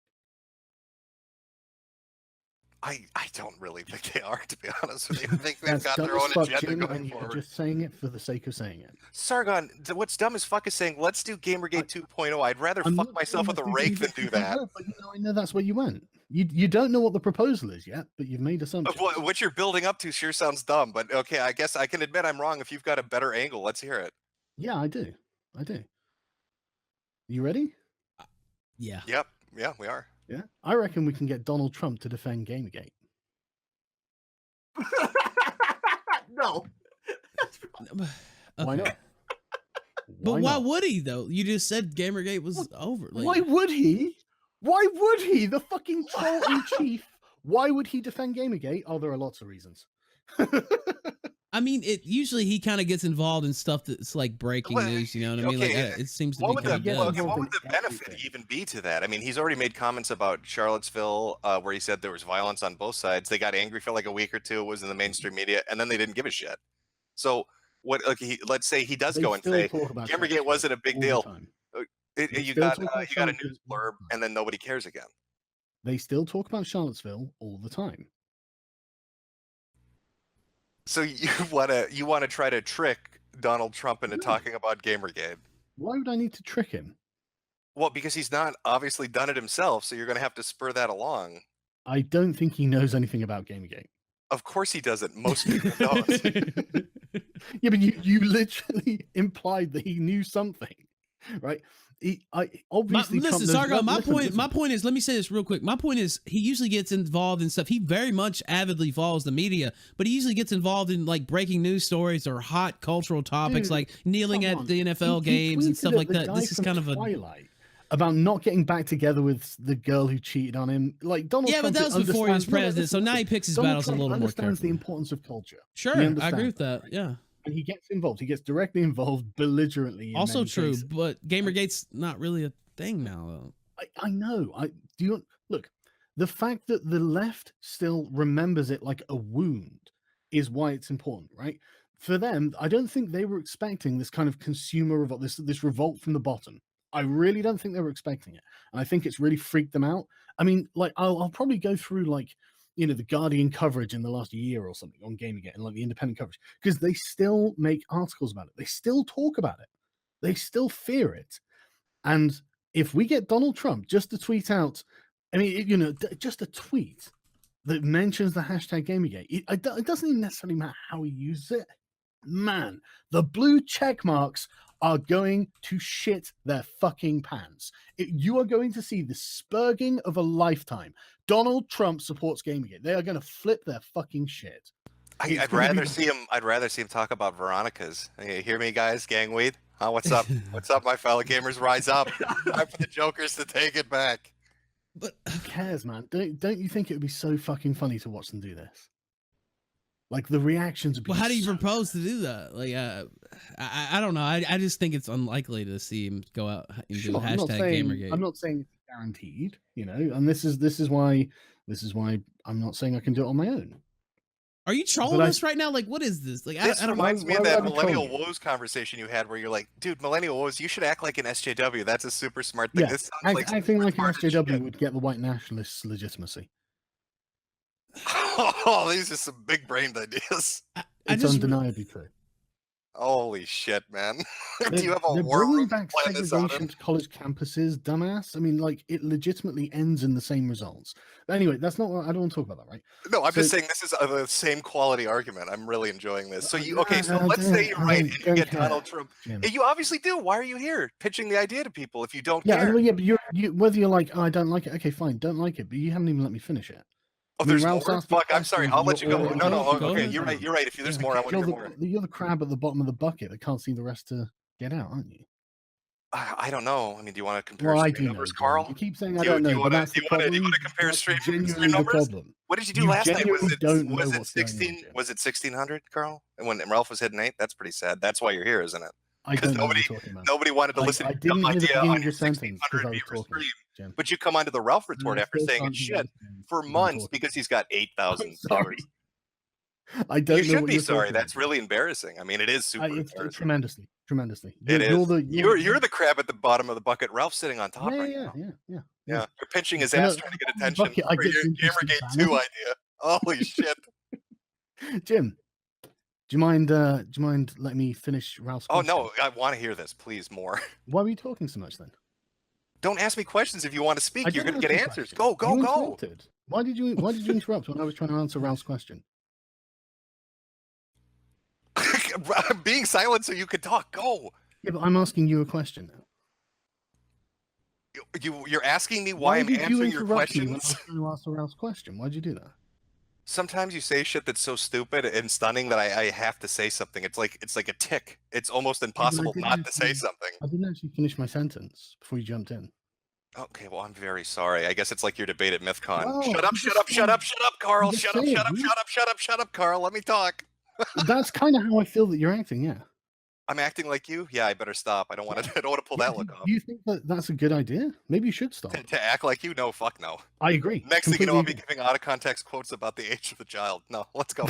Speaker 1: I don't really think they are, to be honest with you. I think they've
Speaker 4: That's
Speaker 1: got
Speaker 4: dumb
Speaker 1: their
Speaker 4: as
Speaker 1: own
Speaker 4: fuck,
Speaker 1: agenda
Speaker 4: Jim,
Speaker 1: going
Speaker 4: and you're
Speaker 1: forward.
Speaker 4: just saying it for the sake of saying it.
Speaker 1: Sargon, what's dumb as fuck is saying, let's do Gamergate 2.0. I'd rather
Speaker 4: I'm
Speaker 1: fuck
Speaker 4: not
Speaker 1: myself
Speaker 4: saying
Speaker 1: with a
Speaker 4: let's
Speaker 1: rake than
Speaker 4: Gamergate
Speaker 1: do that.
Speaker 4: 2.0, but I know that's where you went. You don't know what the proposal is yet, but you've made assumptions.
Speaker 1: What you're building up to sure sounds dumb, but okay, I guess I can admit I'm wrong. If you've got a better angle, let's hear it.
Speaker 4: Yeah, I do. You ready?
Speaker 14: Yeah.
Speaker 1: Yep. Yeah, we are.
Speaker 4: Yeah. I reckon we can get Donald Trump to defend Gamergate.
Speaker 6: No.
Speaker 4: Why
Speaker 14: Okay.
Speaker 4: not?
Speaker 14: But why
Speaker 4: not?
Speaker 14: would he though? You just said Gamergate was over. Like,
Speaker 4: Why would he? Why would he? The fucking troll in chief. Why would he defend Gamergate? Oh, there are lots of reasons.
Speaker 14: I mean, it usually he kind of gets involved in stuff that's like breaking news. You know what I mean? Like it seems to be
Speaker 1: What would the benefit even be to that? I mean, he's already made comments about Charlottesville, where he said there was violence on both sides. They got angry for like a week or two. It was in the mainstream media, and then they didn't give a shit. So what? Let's say he does go and say Gamergate wasn't a big deal. You got a news blurb, and then nobody cares again.
Speaker 4: They still talk about Charlottesville all the time.
Speaker 1: So you wanna try to trick Donald Trump into talking about Gamergate?
Speaker 4: Why would I need to trick him?
Speaker 1: Well, because he's not obviously done it himself, so you're gonna have to spur that along.
Speaker 4: I don't think he knows anything about Gamergate.
Speaker 1: Of course he doesn't. Most people don't.
Speaker 4: Yeah, but you literally implied that he knew something, right? Obviously.
Speaker 14: Listen, Sargon. My point is. Let me say this real quick. My point is, he usually gets involved in stuff. He very much avidly follows the media, but he usually gets involved in like breaking news stories or hot cultural topics,
Speaker 4: Dude,
Speaker 14: like kneeling at the NFL games and stuff like that. This is kind of a
Speaker 4: Twilight about not getting back together with the girl who cheated on him. Like Donald Trump.
Speaker 14: But that was before he was president, so now he picks his battles a little more
Speaker 4: understands
Speaker 14: carefully.
Speaker 4: the importance of culture.
Speaker 14: Sure, I agree with that. Yeah.
Speaker 4: And he gets involved. He gets directly involved, belligerently.
Speaker 14: Also true,
Speaker 4: cases.
Speaker 14: but Gamergate's not really a thing now, though.
Speaker 4: I know. Look, the fact that the left still remembers it like a wound is why it's important, right? For them, I don't think they were expecting this kind of consumer revolt, this revolt from the bottom. I really don't think they were expecting it, and I think it's really freaked them out. I mean, like I'll probably go through like, you know, the Guardian coverage in the last year or something on Gamergate and like the independent coverage, because they still make articles about it. They still talk about it. They still fear it. And if we get Donald Trump just to tweet out, I mean, you know, just a tweet that mentions the hashtag Gamergate, it doesn't even necessarily matter how he uses it. Man, the blue check marks are going to shit their fucking pants. You are going to see the spurging of a lifetime. Donald Trump supports Gamergate. They are going to flip their fucking shit.
Speaker 1: I'd rather see him talk about Veronica's. You hear me, guys? Gangweed? Huh? What's up? What's up, my fellow gamers? Rise up! Time for the jokers to take it back.
Speaker 4: But who cares, man? Don't you think it would be so fucking funny to watch them do this? Like the reactions would be.
Speaker 14: Well, how do you propose to do that? Like, I don't know. I just think it's unlikely to see him go out and do hashtag Gamergate.
Speaker 4: I'm not saying it's guaranteed, you know, and this is why I'm not saying I can do it on my own.
Speaker 14: Are you trolling us right now? Like, what is this? Like,
Speaker 1: This
Speaker 14: I don't
Speaker 1: reminds me
Speaker 14: know.
Speaker 1: of that Millennial Woes conversation you had where you're like, dude, Millennial Woes, you should act like an SJW. That's a super smart thing.
Speaker 4: Yeah,
Speaker 1: This sounds like
Speaker 4: acting like an SJW would get the white nationalists' legitimacy.
Speaker 1: Oh, these are some big brained ideas.
Speaker 4: It's undeniably true.
Speaker 1: Holy shit, man. Do you have a
Speaker 4: They're
Speaker 1: war
Speaker 4: bringing
Speaker 1: room
Speaker 4: back
Speaker 1: plan this out
Speaker 4: segregation
Speaker 1: in?
Speaker 4: to college campuses, dumbass. I mean, like, it legitimately ends in the same results. But anyway, that's not what I don't want to talk about that, right?
Speaker 1: No, I'm
Speaker 4: So-
Speaker 1: just saying this is the same quality argument. I'm really enjoying this. So let's say you're right and you
Speaker 4: don't
Speaker 1: get
Speaker 4: care,
Speaker 1: Donald Trump.
Speaker 4: Jim.
Speaker 1: You obviously do. Why are you here pitching the idea to people if you don't
Speaker 4: Yeah,
Speaker 1: care?
Speaker 4: well, yeah, but you whether you're like, oh, I don't like it, okay, fine, don't like it, but you haven't even let me finish it.
Speaker 1: Oh,
Speaker 4: I mean,
Speaker 1: there's more?
Speaker 4: Ralph's asking
Speaker 1: Fuck, I'm sorry.
Speaker 4: questions,
Speaker 1: I'll let you go.
Speaker 4: you're-
Speaker 1: No,
Speaker 4: Go
Speaker 1: okay,
Speaker 4: ahead.
Speaker 1: you're right. You're right. If there's more, I want to
Speaker 4: You're
Speaker 1: hear more.
Speaker 4: you're the crab at the bottom of the bucket that can't see the rest to get out, aren't you?
Speaker 1: I don't know. I mean, do you want to compare
Speaker 4: Well, I
Speaker 1: stream
Speaker 4: do
Speaker 1: numbers,
Speaker 4: know,
Speaker 1: Carl?
Speaker 4: You keep saying I
Speaker 1: Do you-
Speaker 4: don't
Speaker 1: do
Speaker 4: know,
Speaker 1: you
Speaker 4: but
Speaker 1: wanna-
Speaker 4: that's
Speaker 1: do
Speaker 4: the
Speaker 1: you wanna- do you
Speaker 4: problem.
Speaker 1: wanna compare
Speaker 4: That's
Speaker 1: stream
Speaker 4: genuinely the
Speaker 1: numbers?
Speaker 4: problem.
Speaker 1: What did you do
Speaker 4: You
Speaker 1: last night?
Speaker 4: genuinely don't know
Speaker 1: Was it
Speaker 4: what's going on,
Speaker 1: 16? Was it 1600, Carl? And when Ralph was hitting 8, that's pretty sad. That's why you're here, isn't it?
Speaker 4: I
Speaker 1: Because
Speaker 4: don't know what you're talking about.
Speaker 1: nobody wanted to listen
Speaker 4: I
Speaker 1: to your
Speaker 4: didn't
Speaker 1: dumb
Speaker 4: hear the
Speaker 1: idea
Speaker 4: beginning
Speaker 1: on
Speaker 4: of
Speaker 1: your
Speaker 4: your sentence because
Speaker 1: 1600
Speaker 4: I was
Speaker 1: viewer
Speaker 4: talking,
Speaker 1: stream.
Speaker 4: Jim.
Speaker 1: But you come onto the Ralph retort
Speaker 4: I
Speaker 1: after
Speaker 4: still
Speaker 1: saying
Speaker 4: can't hear
Speaker 1: shit
Speaker 4: what
Speaker 1: for
Speaker 4: you're
Speaker 1: months
Speaker 4: talking.
Speaker 1: because he's got 8,000
Speaker 4: Sorry.
Speaker 1: viewers.
Speaker 4: I don't
Speaker 1: You
Speaker 4: know
Speaker 1: should
Speaker 4: what
Speaker 1: be
Speaker 4: you're
Speaker 1: sorry.
Speaker 4: talking
Speaker 1: That's really embarrassing. I mean, it is super
Speaker 4: It's
Speaker 1: embarrassing.
Speaker 4: tremendously tremendously.
Speaker 1: It is.
Speaker 4: You're
Speaker 1: You're the crab at the bottom of the bucket. Ralph's sitting on top right now.
Speaker 4: Yeah.
Speaker 1: You're pinching his
Speaker 4: And
Speaker 1: ass trying to get attention
Speaker 4: bucket, I
Speaker 1: for
Speaker 4: get
Speaker 1: your
Speaker 4: to introduce
Speaker 1: Gamergate
Speaker 4: the
Speaker 1: 2 idea. Holy shit.
Speaker 4: Jim, do you mind letting me finish Ralph's
Speaker 1: Oh
Speaker 4: question?
Speaker 1: no, I want to hear this, please, more.
Speaker 4: Why were you talking so much then?
Speaker 1: Don't ask me questions if you want to speak.
Speaker 4: I
Speaker 1: You're
Speaker 4: didn't
Speaker 1: going to get
Speaker 4: ask you
Speaker 1: answers.
Speaker 4: questions.
Speaker 1: Go,
Speaker 4: You
Speaker 1: go.
Speaker 4: interrupted. Why did you interrupt when I was trying to answer Ralph's question?
Speaker 1: Being silent so you could talk. Go.
Speaker 4: Yeah, but I'm asking you a question now.
Speaker 1: You're asking me why I'm
Speaker 4: did you
Speaker 1: answering your
Speaker 4: interrupt me when I
Speaker 1: questions?
Speaker 4: was trying to answer Ralph's question? Why'd you do that?
Speaker 1: Sometimes you say shit that's so stupid and stunning that I have to say something. It's like a tick. It's almost impossible not to say something.
Speaker 4: I didn't actually finish my sentence before you jumped in.
Speaker 1: Okay, well, I'm very sorry. I guess it's like your debate at MythCon.
Speaker 4: No,
Speaker 1: Shut up, Carl.
Speaker 4: just
Speaker 1: Shut up,
Speaker 4: saying,
Speaker 1: shut up, Carl. Let me talk.
Speaker 4: That's kind of how I feel that you're acting. Yeah.
Speaker 1: I'm acting like you? Yeah, I better stop. I don't want to pull that look off.
Speaker 4: Do you think that that's a good idea? Maybe you should stop.
Speaker 1: To act like you? No, fuck no.
Speaker 4: I agree.
Speaker 1: Next thing you know, I'll be
Speaker 4: Completely
Speaker 1: giving out of context quotes about the age of the child. No, let's go.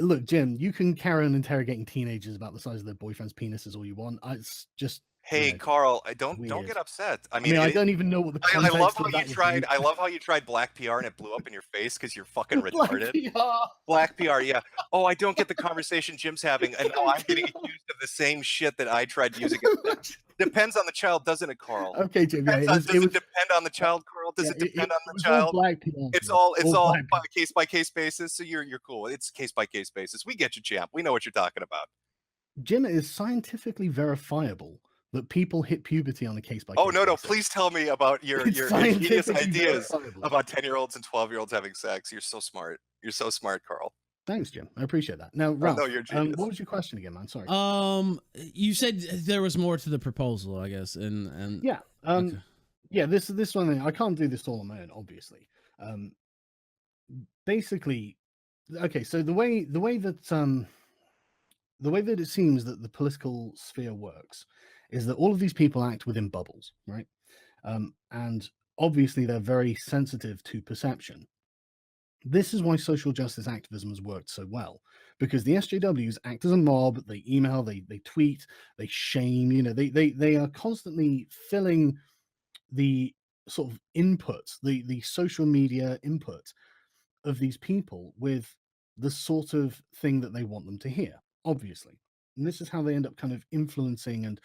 Speaker 4: Look, Jim, you can carry on interrogating teenagers about the size of their boyfriend's penises all you want. It's just
Speaker 1: Hey, Carl, don't get upset. I mean,
Speaker 4: I don't even know what the
Speaker 1: I
Speaker 4: context
Speaker 1: love
Speaker 4: of
Speaker 1: how
Speaker 4: that
Speaker 1: you
Speaker 4: would
Speaker 1: tried.
Speaker 4: be.
Speaker 1: I love how you tried black PR and it blew up in your face because you're fucking
Speaker 4: Black
Speaker 1: retarded.
Speaker 4: PR.
Speaker 1: Black PR, yeah. Oh, I don't get the conversation Jim's having, and now I'm getting accused of the same shit that I tried using. Depends on the child, doesn't it, Carl?
Speaker 4: Okay, Jim. Yeah,
Speaker 1: Does it depend on the child, Carl? Does it depend on the child?
Speaker 4: Black PR.
Speaker 1: It's all by case by case basis. So you're cool. It's case by case basis. We get you, champ. We know what you're talking about.
Speaker 4: Jim, it is scientifically verifiable that people hit puberty on a case by case.
Speaker 1: Oh no! Please tell me about your ingenious ideas
Speaker 4: verifiable.
Speaker 1: about 10-year-olds and 12-year-olds having sex. You're so smart. You're so smart, Carl.
Speaker 4: Thanks, Jim. I appreciate that. Now, Ralph,
Speaker 1: you're genius.
Speaker 4: what was your question again, man? Sorry.
Speaker 14: You said there was more to the proposal, I guess, and
Speaker 4: yeah,
Speaker 14: okay.
Speaker 4: Yeah. This one thing, I can't do this all on my own, obviously. Basically, okay. So the way that it seems that the political sphere works is that all of these people act within bubbles, right? And obviously they're very sensitive to perception. This is why social justice activism has worked so well, because the SJWs act as a mob. They email, they tweet, they shame. You know, they are constantly filling the sort of input, the social media input of these people with the sort of thing that they want them to hear, obviously. And this is how they end up kind of influencing and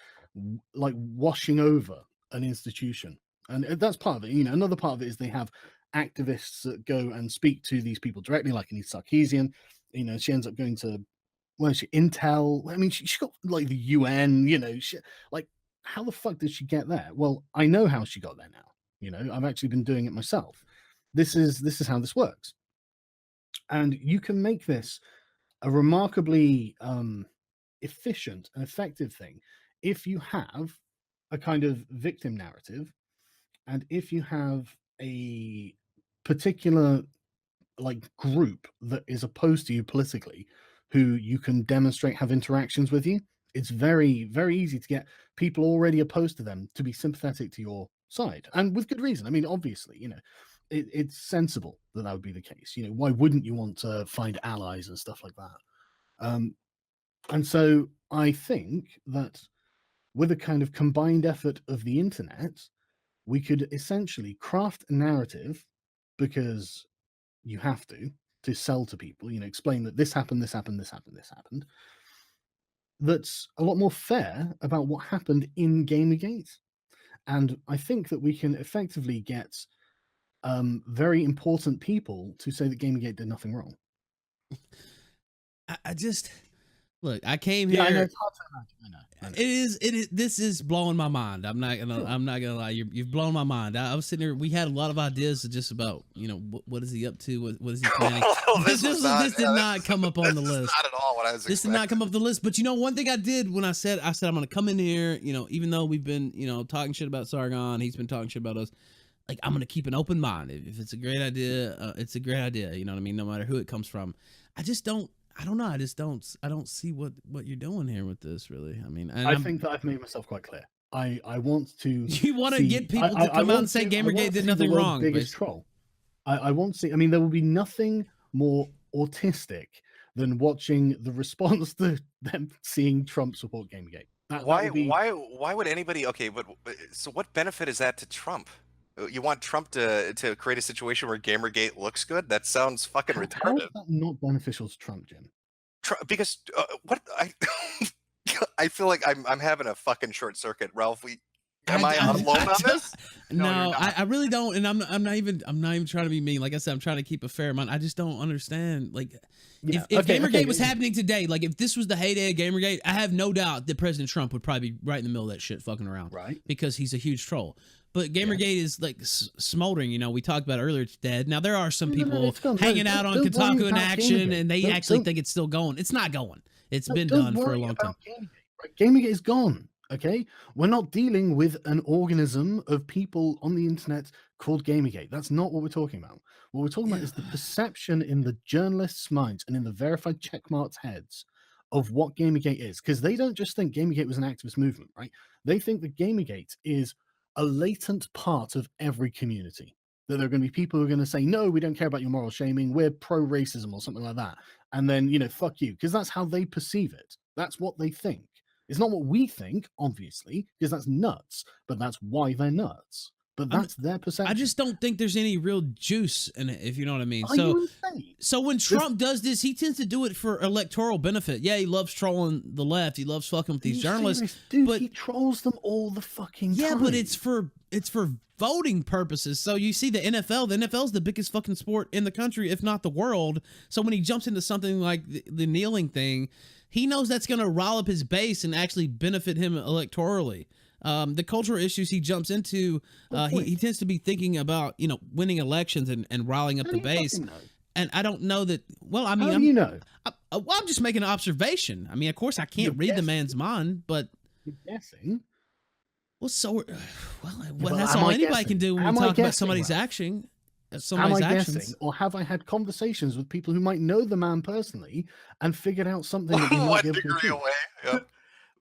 Speaker 4: like washing over an institution. And that's part of it. You know, another part of it is they have activists that go and speak to these people directly, like Anita Sarkeesian. You know, she ends up going to, Intel. I mean, she got like the UN, you know, like, how the fuck did she get there? Well, I know how she got there now. You know, I've actually been doing it myself. This is how this works. And you can make this a remarkably efficient and effective thing if you have a kind of victim narrative, and if you have a particular like group that is opposed to you politically, who you can demonstrate have interactions with you. It's very, very easy to get people already opposed to them to be sympathetic to your side, and with good reason. I mean, obviously, you know, it's sensible that would be the case. You know, why wouldn't you want to find allies and stuff like that? And so I think that with a kind of combined effort of the internet, we could essentially craft a narrative, because you have to sell to people, you know, explain that this happened, this happened, this happened, this happened, that's a lot more fair about what happened in Gamergate. And I think that we can effectively get very important people to say that Gamergate did nothing wrong.
Speaker 14: I just look. I came here.
Speaker 4: Yeah, I know, it's hard to imagine. I know.
Speaker 14: It is. This is blowing my mind. I'm not gonna lie. You've blown my mind. I was sitting there. We had a lot of ideas just about, you know, what is he up to? What is he planning? This did not come up on the list.
Speaker 1: Not at all what I was.
Speaker 14: This did not come up the list. But you know, one thing I did when I said I'm gonna come in here. You know, even though we've been, you know, talking shit about Sargon, he's been talking shit about us. Like, I'm gonna keep an open mind. If it's a great idea, it's a great idea. You know what I mean? No matter who it comes from. I don't know. I don't see what you're doing here with this, really. I mean,
Speaker 4: I think that I've made myself quite clear. I want to.
Speaker 14: You want to get people to come out and say Gamergate did nothing wrong.
Speaker 4: Biggest troll. I want to see. I mean, there will be nothing more autistic than watching the response to them seeing Trump support Gamergate.
Speaker 1: Why would anybody? Okay, but so what benefit is that to Trump? You want Trump to create a situation where Gamergate looks good? That sounds fucking
Speaker 4: How
Speaker 1: retarded.
Speaker 4: is that not beneficial to Trump, Jim?
Speaker 1: Because what I feel like I'm having a fucking short circuit, Ralph. Am I alone on this?
Speaker 14: No, I really don't, and I'm not even trying to be mean. Like I said, I'm trying to keep a fair amount. I just don't understand. Like, if Gamergate was happening today, like if this was the heyday of Gamergate, I have no doubt that President Trump would probably be right in the middle of that shit, fucking around,
Speaker 4: right? Because
Speaker 14: he's a huge troll. But Gamergate is like smoldering. You know, we talked about it earlier. It's dead. Now there are some people hanging out on Kotaku in action, and they actually think it's still going. It's not going. It's been done for a long time.
Speaker 4: Gamergate is gone. Okay, we're not dealing with an organism of people on the internet called Gamergate. That's not what we're talking about. What we're talking about is the perception in the journalists' minds and in the verified checkmarks heads of what Gamergate is, because they don't just think Gamergate was an activist movement, right? They think that Gamergate is a latent part of every community. That there are going to be people who are going to say, no, we don't care about your moral shaming. We're pro-racism or something like that. And then, you know, fuck you, because that's how they perceive it. That's what they think. It's not what we think, obviously, because that's nuts, but that's why they're nuts. But that's their perception.
Speaker 14: I just don't think there's any real juice in it, if you know what I mean.
Speaker 4: Are you insane?
Speaker 14: So when Trump does this, he tends to do it for electoral benefit. Yeah, he loves trolling the left. He loves fucking with these journalists.
Speaker 4: Serious? Dude, but he trolls them all the fucking time.
Speaker 14: Yeah, but it's for voting purposes. So you see the NFL. The NFL is the biggest fucking sport in the country, if not the world. So when he jumps into something like the kneeling thing, he knows that's going to rile up his base and actually benefit him electorally. The cultural issues he jumps into, he tends to be thinking about, you know, winning elections and riling up the base. And I don't know that. Well, I mean,
Speaker 4: how do you know?
Speaker 14: I'm just making an observation. I mean, of course, I can't read the man's mind, but
Speaker 4: you're guessing.
Speaker 14: Well, that's all anybody can do when we talk about somebody's action. Somebody's actions.
Speaker 4: Guessing, or have I had conversations with people who might know the man personally and figured out something that we might be able to achieve?
Speaker 1: Yep.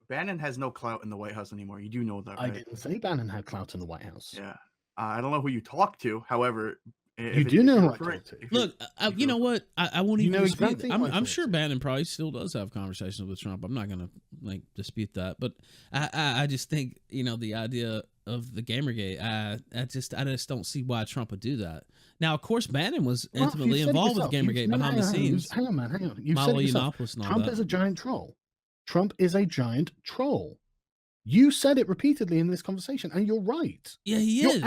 Speaker 6: Bannon has no clout in the White House anymore. You do know that, right?
Speaker 4: I didn't say Bannon had clout in the White House.
Speaker 6: Yeah. I don't know who you talk to. However,
Speaker 4: you do know who I talk to.
Speaker 14: Look, you know what? I won't even dispute
Speaker 4: exactly
Speaker 14: I'm sure Bannon probably still does have conversations with Trump. I'm not going to dispute that. But I just think, you know, the idea of the Gamergate, I just don't see why Trump would do that. Now, of course, Bannon was intimately involved with Gamergate behind the scenes.
Speaker 4: Hang on, man. Hang on. You've said it yourself. Trump is a giant troll. Trump is a giant troll. You said it repeatedly in this conversation, and you're right.
Speaker 14: Yeah, he is.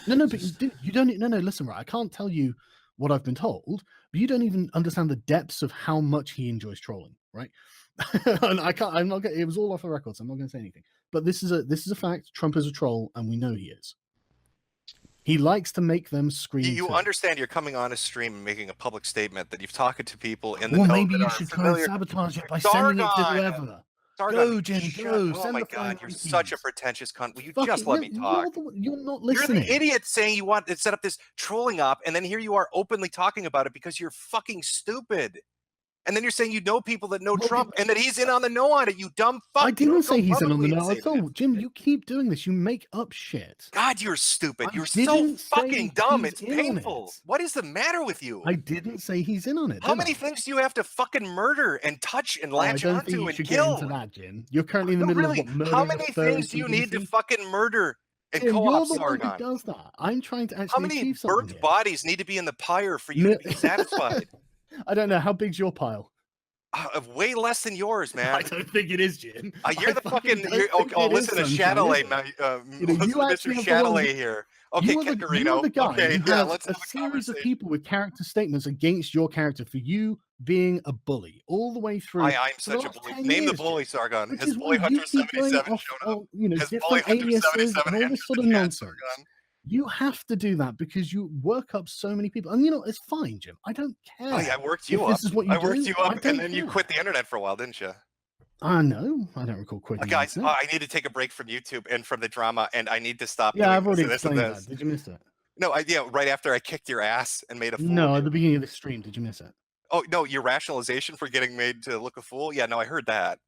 Speaker 4: No, but you don't. No, listen, right. I can't tell you what I've been told, but you don't even understand the depths of how much he enjoys trolling, right? And I can't. I'm not. It was all off the record, so I'm not going to say anything. But this is a fact. Trump is a troll, and we know he is. He likes to make them scream.
Speaker 1: You understand you're coming on a stream and making a public statement that you've talked to people in the
Speaker 4: well, maybe you should try and sabotage it by sending it to whoever.
Speaker 1: Sargon,
Speaker 4: go, Jim, go.
Speaker 1: Oh my God, you're such a pretentious cunt. Will you just let me talk?
Speaker 4: You're not listening.
Speaker 1: You're the idiot saying you want to set up this trolling op, and then here you are openly talking about it because you're fucking stupid. And then you're saying you know people that know Trump and that he's in on the know on it, you dumb fuck.
Speaker 4: I didn't say he's in on the know at all. Jim, you keep doing this. You make up shit.
Speaker 1: God, you're stupid. You're so fucking dumb. It's painful. What is the matter with you?
Speaker 4: I didn't say he's in on it.
Speaker 1: How many things do you have to fucking murder and touch and latch onto and kill?
Speaker 4: Get into that, Jim. You're currently in the middle of what, murdering.
Speaker 1: How many things do you need to fucking murder and co-op Sargon?
Speaker 4: You're the one who does that. I'm trying to actually
Speaker 1: How many burnt bodies need to be in the pyre for you to be satisfied?
Speaker 4: I don't know. How big's your pile?
Speaker 1: Way less than yours, man.
Speaker 4: I don't think it is, Jim.
Speaker 1: You're the fucking. Listen to Chatelet, Mr. Chatelet here. Okay, Kakarino. Okay, yeah, let's have a
Speaker 4: series of people with character statements against your character for you being a bully all the way through.
Speaker 1: I'm such a bully. Name the bully, Sargon. Has Bully Hunter 77 shown up?
Speaker 4: Has Bully Hunter 77 and all this sort of nonsense. You have to do that because you work up so many people. And, you know, it's fine, Jim. I don't care.
Speaker 1: I worked you up.
Speaker 4: This is what you
Speaker 1: I worked you up, and then you quit the internet for a while, didn't you?
Speaker 4: No, I don't recall quitting.
Speaker 1: Guys, I need to take a break from YouTube and from the drama, and I need to stop.
Speaker 4: Yeah, I've already explained that. Did you miss it?
Speaker 1: No, right after I kicked your ass and made a fool.
Speaker 4: No, at the beginning of the stream. Did you miss it?
Speaker 1: Oh, no, your rationalization for getting made to look a fool? Yeah, no, I heard that.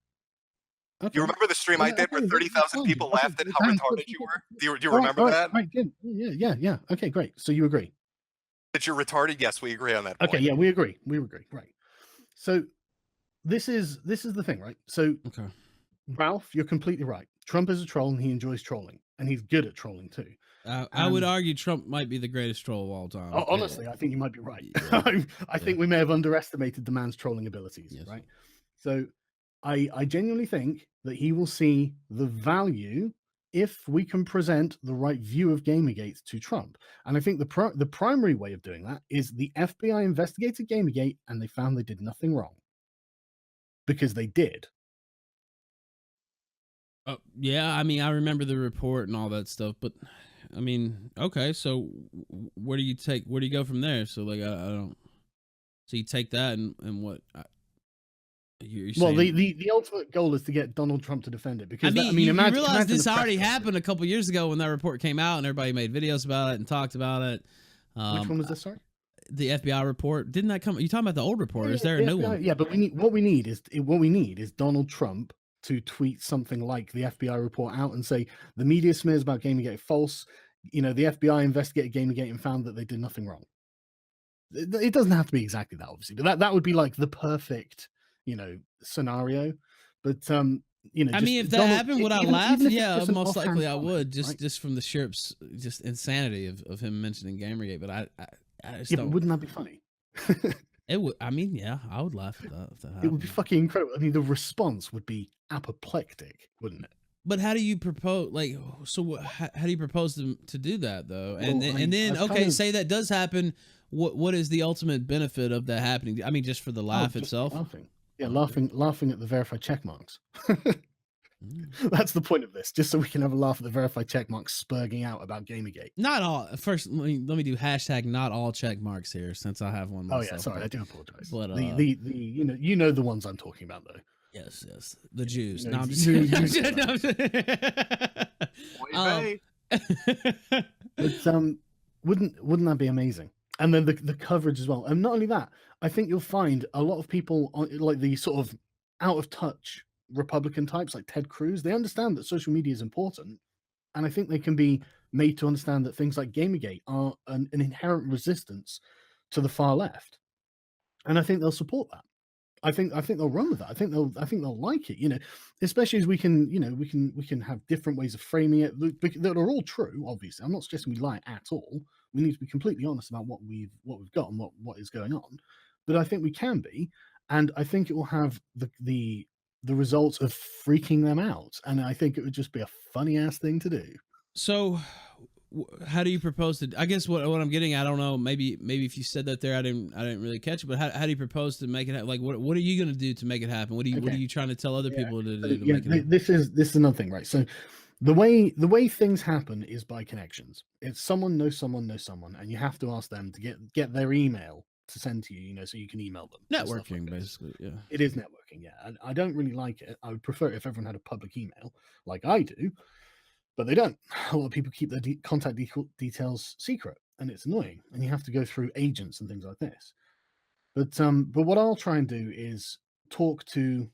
Speaker 1: Okay. You remember the stream I did where 30,000 people laughed at how retarded you were? Do you remember that?
Speaker 4: Right, good. Yeah. Okay, great. So you agree?
Speaker 1: That you're retarded? Yes, we agree on that point.
Speaker 4: Okay, yeah, we agree. Right. So this is the thing, right? So,
Speaker 14: Okay.
Speaker 4: Ralph, you're completely right. Trump is a troll, and he enjoys trolling, and he's good at trolling too.
Speaker 14: I would argue Trump might be the greatest troll of all time.
Speaker 4: Honestly, I think you might be right.
Speaker 14: Yeah.
Speaker 4: I think we may have underestimated the man's trolling abilities, right? So I genuinely think that he will see the value if we can present the right view of Gamergate to Trump. And I think the primary way of doing that is the FBI investigated Gamergate and they found they did nothing wrong. Because they did.
Speaker 14: Yeah, I mean, I remember the report and all that stuff, but I mean, okay, so where do you go from there? So like, I don't. So you take that and what? You're
Speaker 4: well,
Speaker 14: saying,
Speaker 4: the ultimate goal is to get Donald Trump to defend it. Because
Speaker 14: you
Speaker 4: imagine,
Speaker 14: realize this
Speaker 4: the press
Speaker 14: already
Speaker 4: coverage.
Speaker 14: happened a couple years ago when that report came out and everybody made videos about it and talked about it.
Speaker 4: Which one was this? Sorry,
Speaker 14: the FBI report. Didn't that come? You talking about the old report? Or is there a
Speaker 4: the
Speaker 14: new
Speaker 4: FBI,
Speaker 14: one?
Speaker 4: Yeah, but what we need is Donald Trump to tweet something like the FBI report out and say the media smears about Gamergate false. You know, the FBI investigated Gamergate and found that they did nothing wrong. It doesn't have to be exactly that, obviously, but that would be like the perfect, scenario. But
Speaker 14: I mean, if that happened, would I laugh? Yeah, most likely I would. Just from the sheer just insanity of him mentioning Gamergate. But I just don't.
Speaker 4: But wouldn't that be funny?
Speaker 14: It would. I mean, yeah, I would laugh at that if that happened.
Speaker 4: It would be fucking incredible. I mean, the response would be apoplectic, wouldn't it?
Speaker 14: But how do you propose? Like, so how do you propose to do that though? And
Speaker 4: Well,
Speaker 14: and then
Speaker 4: I've
Speaker 14: okay,
Speaker 4: kind
Speaker 14: say that does happen. What is the ultimate benefit of that happening? I mean, just for the laugh
Speaker 4: just
Speaker 14: itself.
Speaker 4: Laughing. Yeah, laughing at the verified check marks. That's the point of this, just so we can have a laugh at the verified check marks spurging out about Gamergate.
Speaker 14: Not all. First, let me do hashtag not all check marks here, since I have one myself.
Speaker 4: Oh yeah, sorry, I do apologize.
Speaker 14: But
Speaker 4: the you know the ones I'm talking about though.
Speaker 14: Yes, the Jews.
Speaker 4: You
Speaker 14: No,
Speaker 4: know,
Speaker 14: I'm just
Speaker 4: you-
Speaker 14: kidding. No, I'm just-
Speaker 4: But wouldn't that be amazing? And then the coverage as well. And not only that, I think you'll find a lot of people like the sort of out of touch Republican types like Ted Cruz, they understand that social media is important. And I think they can be made to understand that things like Gamergate are an inherent resistance to the far left. And I think they'll support that. I think they'll run with that. I think they'll like it, especially as we can have different ways of framing it that are all true. Obviously, I'm not suggesting we lie at all. We need to be completely honest about what we've got and what is going on. But I think we can be, and I think it will have the results of freaking them out. And I think it would just be a funny ass thing to do.
Speaker 14: So, how do you propose to? I guess what I'm getting, I don't know. Maybe if you said that there, I didn't really catch it. But how do you propose to make it happen? Like, what are you going to do to make it happen? What are you trying to tell other people to do to make it happen?
Speaker 4: This is another thing, right? So the way things happen is by connections. It's someone knows someone, and you have to ask them to get their email to send to you, so you can email them.
Speaker 14: Networking, basically, yeah.
Speaker 4: It is networking, yeah. And I don't really like it. I would prefer it if everyone had a public email, like I do, but they don't. A lot of people keep their contact details secret, and it's annoying. And you have to go through agents and things like this. But what I'll try and do is talk to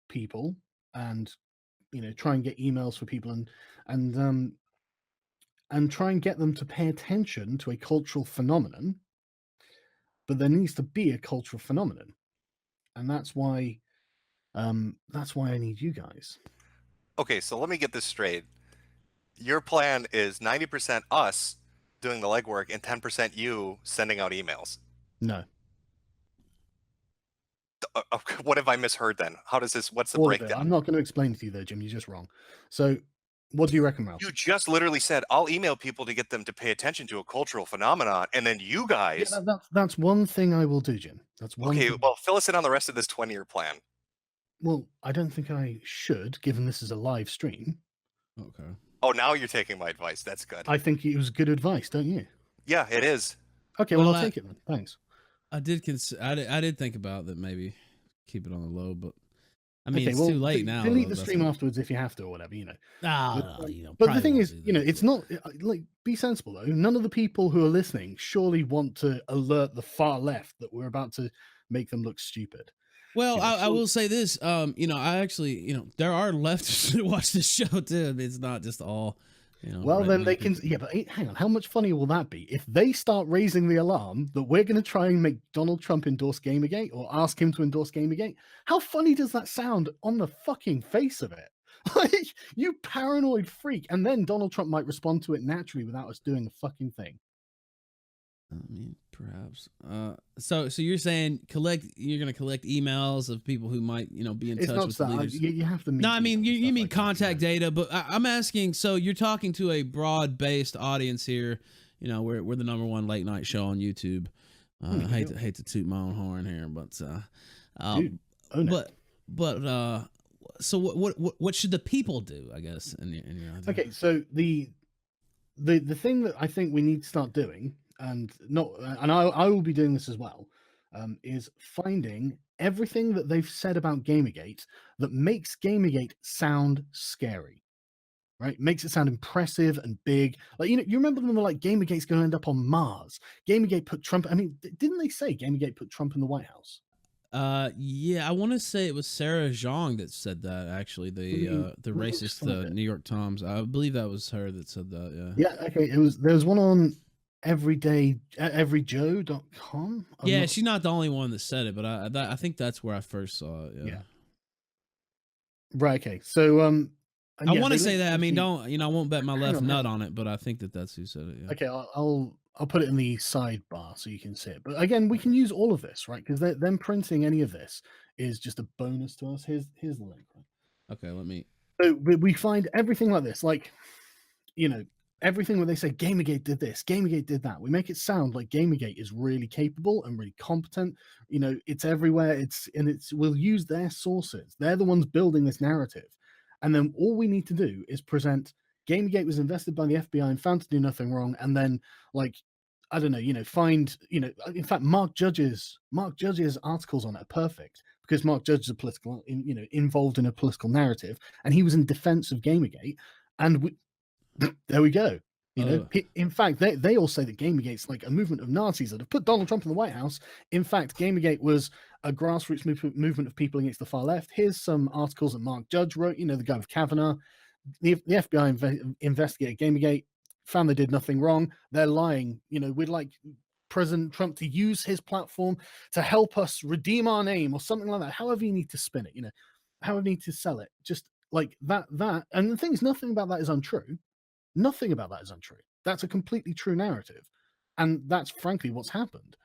Speaker 4: people and try and get emails for people and try and get them to pay attention to a cultural phenomenon. But there needs to be a cultural phenomenon, and that's why I need you guys.
Speaker 1: Okay, so let me get this straight. Your plan is 90% us doing the legwork and 10% you sending out emails.
Speaker 4: No.
Speaker 1: What have I misheard then? What's the
Speaker 4: All of it.
Speaker 1: breakdown?
Speaker 4: I'm not going to explain it to you though, Jim. You're just wrong. So what do you reckon, Ralph?
Speaker 1: You just literally said, I'll email people to get them to pay attention to a cultural phenomenon, and then you guys...
Speaker 4: Yeah, that's one thing I will do, Jim. That's one
Speaker 1: Okay,
Speaker 4: thing.
Speaker 1: well, fill us in on the rest of this 20-year plan.
Speaker 4: Well, I don't think I should, given this is a live stream.
Speaker 14: Okay.
Speaker 1: Oh, now you're taking my advice. That's good.
Speaker 4: I think it was good advice, don't you?
Speaker 1: Yeah, it is.
Speaker 4: Okay, well I'll take it then. Thanks.
Speaker 14: I did think about that, maybe keep it on the low, but I mean,
Speaker 4: Okay,
Speaker 14: it's
Speaker 4: well,
Speaker 14: too late now.
Speaker 4: Delete
Speaker 14: though,
Speaker 4: the stream afterwards if you have to, or whatever,
Speaker 14: But
Speaker 4: the thing is, it's not like, be sensible though. None of the people who are listening surely want to alert the far left that we're about to make them look stupid.
Speaker 14: Well, I will say this. I actually, there are leftists that watch this show too. I mean, it's not just all
Speaker 4: Well, then they can. Yeah, but hang on. How much funnier will that be if they start raising the alarm that we're going to try and make Donald Trump endorse Gamergate or ask him to endorse Gamergate? How funny does that sound on the fucking face of it? Like, you paranoid freak. And then Donald Trump might respond to it naturally without us doing a fucking thing.
Speaker 14: I mean, perhaps. So you're saying you're going to collect emails of people who might, be in touch with the leaders.
Speaker 4: You have to meet.
Speaker 14: No, I mean, you mean
Speaker 4: like
Speaker 14: contact data, but I'm asking, so you're talking to a broad-based audience here. We're the #1 late night show on YouTube. I hate to toot my own horn here, but so what should the people do, I guess, in your idea?
Speaker 4: Okay, so the thing that I think we need to start doing, and I will be doing this as well, is finding everything that they've said about Gamergate that makes Gamergate sound scary, right? Makes it sound impressive and big. Like, you remember them were like, Gamergate's going to end up on Mars. Gamergate put Trump. I mean, didn't they say Gamergate put Trump in the White House?
Speaker 14: Yeah, I want to say it was Sarah Zhang that said that. Actually, the racist New York Times. I believe that was her that said that.
Speaker 4: Yeah. Okay. There was one on everyjoe.com.
Speaker 14: Yeah, she's not the only one that said it, but I think that's where I first saw it. Yeah.
Speaker 4: Right. Okay. So
Speaker 14: I want to say that. I mean, I won't bet my left nut on it, but I think that's who said it. Yeah.
Speaker 4: Okay. I'll put it in the sidebar so you can see it. But again, we can use all of this, right? Because them printing any of this is just a bonus to us. Here's the link. Right?
Speaker 14: Okay, let me.
Speaker 4: So we find everything like this, like, everything where they say Gamergate did this, Gamergate did that. We make it sound like Gamergate is really capable and really competent. It's everywhere. We'll use their sources. They're the ones building this narrative. And then all we need to do is present Gamergate was invested by the FBI and found to do nothing wrong. And then, like, I don't know, find, in fact, Mark Judge's articles on it are perfect because Mark Judge is involved in a political narrative, and he was in defense of Gamergate. And there we go. In fact, they all say that Gamergate's like a movement of Nazis that have put Donald Trump in the White House. In fact, Gamergate was a grassroots movement of people against the far left. Here's some articles that Mark Judge wrote, the guy with Kavanaugh. The FBI investigated Gamergate, found they did nothing wrong. They're lying. We'd like President Trump to use his platform to help us redeem our name or something like that. However you need to spin it, however you need to sell it. Just like that. And the thing is, nothing about that is untrue. Nothing about that is untrue. That's a completely true narrative. And that's frankly what's happened.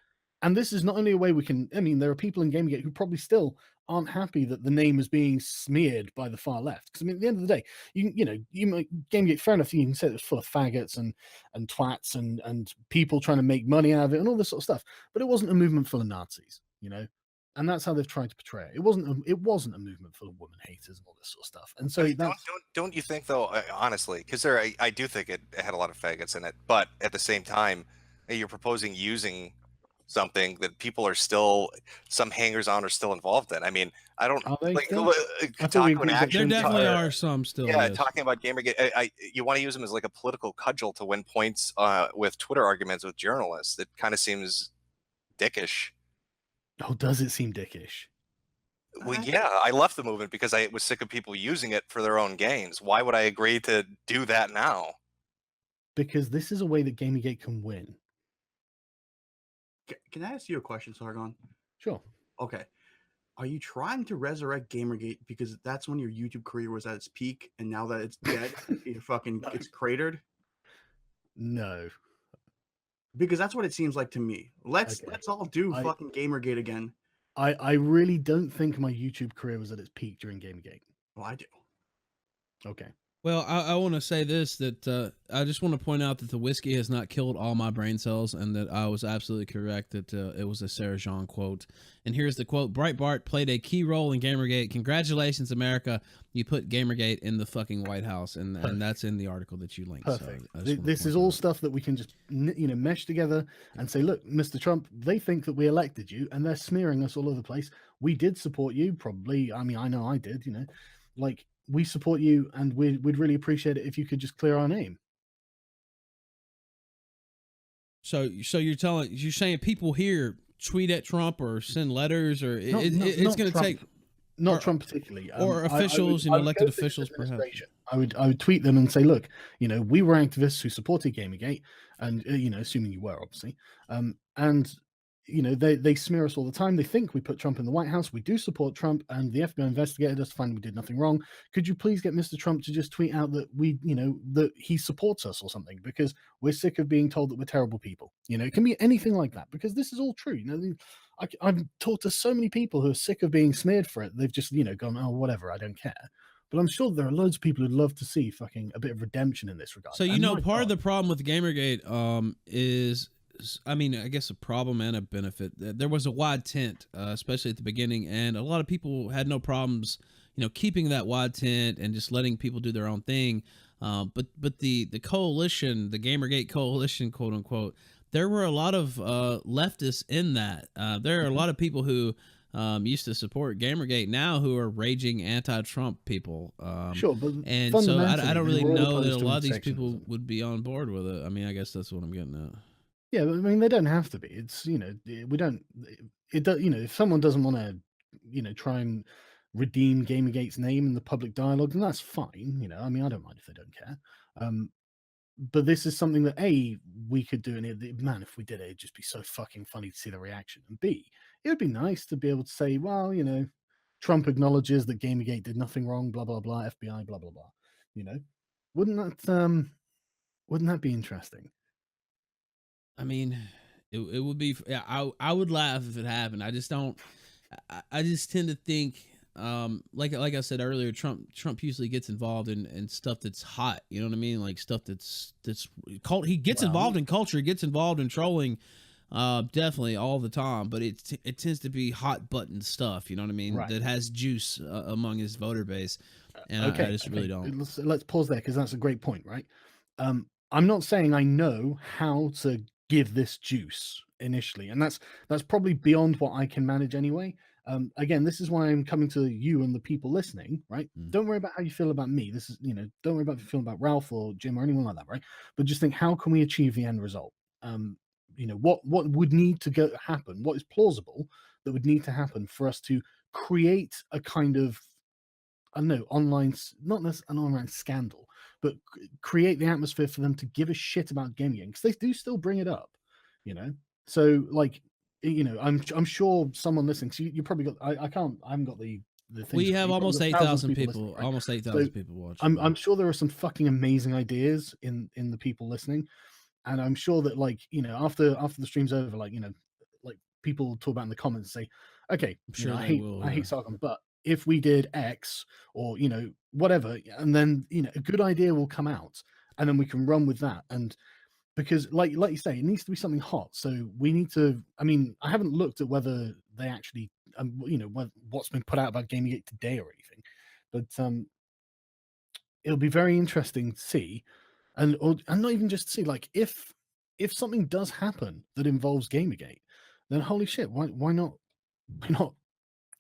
Speaker 4: And this is not only a way we can, there are people in Gamergate who probably still aren't happy that the name is being smeared by the far left. Because at the end of the day, you might Gamergate, fair enough, you can say it was full of faggots and twats and people trying to make money out of it and all this sort of stuff. But it wasn't a movement full of Nazis, and that's how they've tried to portray it. It wasn't a movement full of woman haters and all this sort of stuff. And so
Speaker 1: don't you think though, honestly, because I do think it had a lot of faggots in it, but at the same time, you're proposing using something that people are still, some hangers-on are still involved in. I mean, I don't like talking about action.
Speaker 14: There definitely are some still.
Speaker 1: Yeah, talking about Gamergate, you want to use them as like a political cudgel to win points with Twitter arguments with journalists. It kind of seems dickish.
Speaker 4: Oh, does it seem dickish?
Speaker 1: Well, yeah, I left the movement because I was sick of people using it for their own gains. Why would I agree to do that now?
Speaker 4: Because this is a way that Gamergate can win.
Speaker 6: Can I ask you a question, Sargon?
Speaker 4: Sure.
Speaker 6: Okay. Are you trying to resurrect Gamergate because that's when your YouTube career was at its peak, and now that it's dead, it's cratered?
Speaker 4: No.
Speaker 6: Because that's what it seems like to me. Let's all do fucking Gamergate again.
Speaker 4: I really don't think my YouTube career was at its peak during Gamergate.
Speaker 6: Well, I do.
Speaker 4: Okay.
Speaker 14: Well, I want to say this, that I just want to point out that the whiskey has not killed all my brain cells, and that I was absolutely correct that it was a Sarah Jean quote. And here's the quote: Breitbart played a key role in Gamergate. Congratulations, America. You put Gamergate in the fucking White House, and that's in the article that you linked.
Speaker 4: Perfect.
Speaker 14: So
Speaker 4: this is all stuff that we can just mesh together and say, look, Mr. Trump, they think that we elected you, and they're smearing us all over the place. We did support you, probably. I mean, I know I did. Like, we support you, and we'd really appreciate it if you could just clear our name.
Speaker 14: So you're saying people here tweet at Trump or send letters, or it's going to take.
Speaker 4: not Trump particularly,
Speaker 14: or officials,
Speaker 4: I would
Speaker 14: elected
Speaker 4: go to the
Speaker 14: officials, perhaps.
Speaker 4: administration. I would tweet them and say, look, we were activists who supported Gamergate, and assuming you were, obviously, and they smear us all the time. They think we put Trump in the White House. We do support Trump, and the FBI investigated us to find we did nothing wrong. Could you please get Mr. Trump to just tweet out that that he supports us or something, because we're sick of being told that we're terrible people. It can be anything like that, because this is all true. I've talked to so many people who are sick of being smeared for it. They've just gone, oh, whatever, I don't care. But I'm sure there are loads of people who'd love to see fucking a bit of redemption in this regard.
Speaker 14: So part of the problem with Gamergate is, I mean, I guess a problem and a benefit. There was a wide tent, especially at the beginning, and a lot of people had no problems, keeping that wide tent and just letting people do their own thing. But the coalition, the Gamergate coalition, quote unquote, there were a lot of leftists in that. There are a lot of people who used to support Gamergate now who are raging anti-Trump people.
Speaker 4: Sure, but
Speaker 14: and so I don't really know that a lot of these people would be on board with it. I mean, I guess that's what I'm getting at.
Speaker 4: Yeah, but I mean, they don't have to be. It's we don't. It does. If someone doesn't want to, try and redeem Gamergate's name in the public dialogue, then that's fine. I mean, I don't mind if they don't care. But this is something that we could do, and man, if we did it, it'd just be so fucking funny to see the reaction. And B, it would be nice to be able to say, well, Trump acknowledges that Gamergate did nothing wrong, blah blah blah, FBI, blah blah blah. Wouldn't that be interesting?
Speaker 14: I mean, it would be. Yeah, I would laugh if it happened. I just don't. I just tend to think, like I said earlier, Trump usually gets involved in stuff that's hot. You know what I mean? Like stuff that's cult. He gets involved in culture. He gets involved in trolling, definitely all the time. But it tends to be hot button stuff. You know what I mean?
Speaker 4: Right.
Speaker 14: That has juice among his voter base. And
Speaker 4: okay,
Speaker 14: I just really don't.
Speaker 4: Let's pause there, because that's a great point, right? I'm not saying I know how to give this juice initially, and that's probably beyond what I can manage anyway. Again, this is why I'm coming to you and the people listening, right? Don't worry about how you feel about me. This is, don't worry about how you feel about Ralph or Jim or anyone like that, right? But just think, how can we achieve the end result? What would need to happen? What is plausible that would need to happen for us to create a kind of, I don't know, online, not necessarily an online scandal, but create the atmosphere for them to give a shit about gaming, because they do still bring it up, So like, I'm sure someone listening. So you probably got. I haven't got the thing.
Speaker 14: We have almost 8,000 people.
Speaker 4: Right?
Speaker 14: Almost 8,000 people watching.
Speaker 4: I'm sure there are some fucking amazing ideas in the people listening, and I'm sure that after the stream's over, like people talk about in the comments, say, okay,
Speaker 14: sure
Speaker 4: I hate Sargon, but if we did X or whatever, and then a good idea will come out, and then we can run with that. And because like you say, it needs to be something hot, so we need to. I mean, I haven't looked at whether they actually what's been put out about Gamergate today or anything, but it'll be very interesting to see, and not even just to see, like, if something does happen that involves Gamergate, then holy shit, why not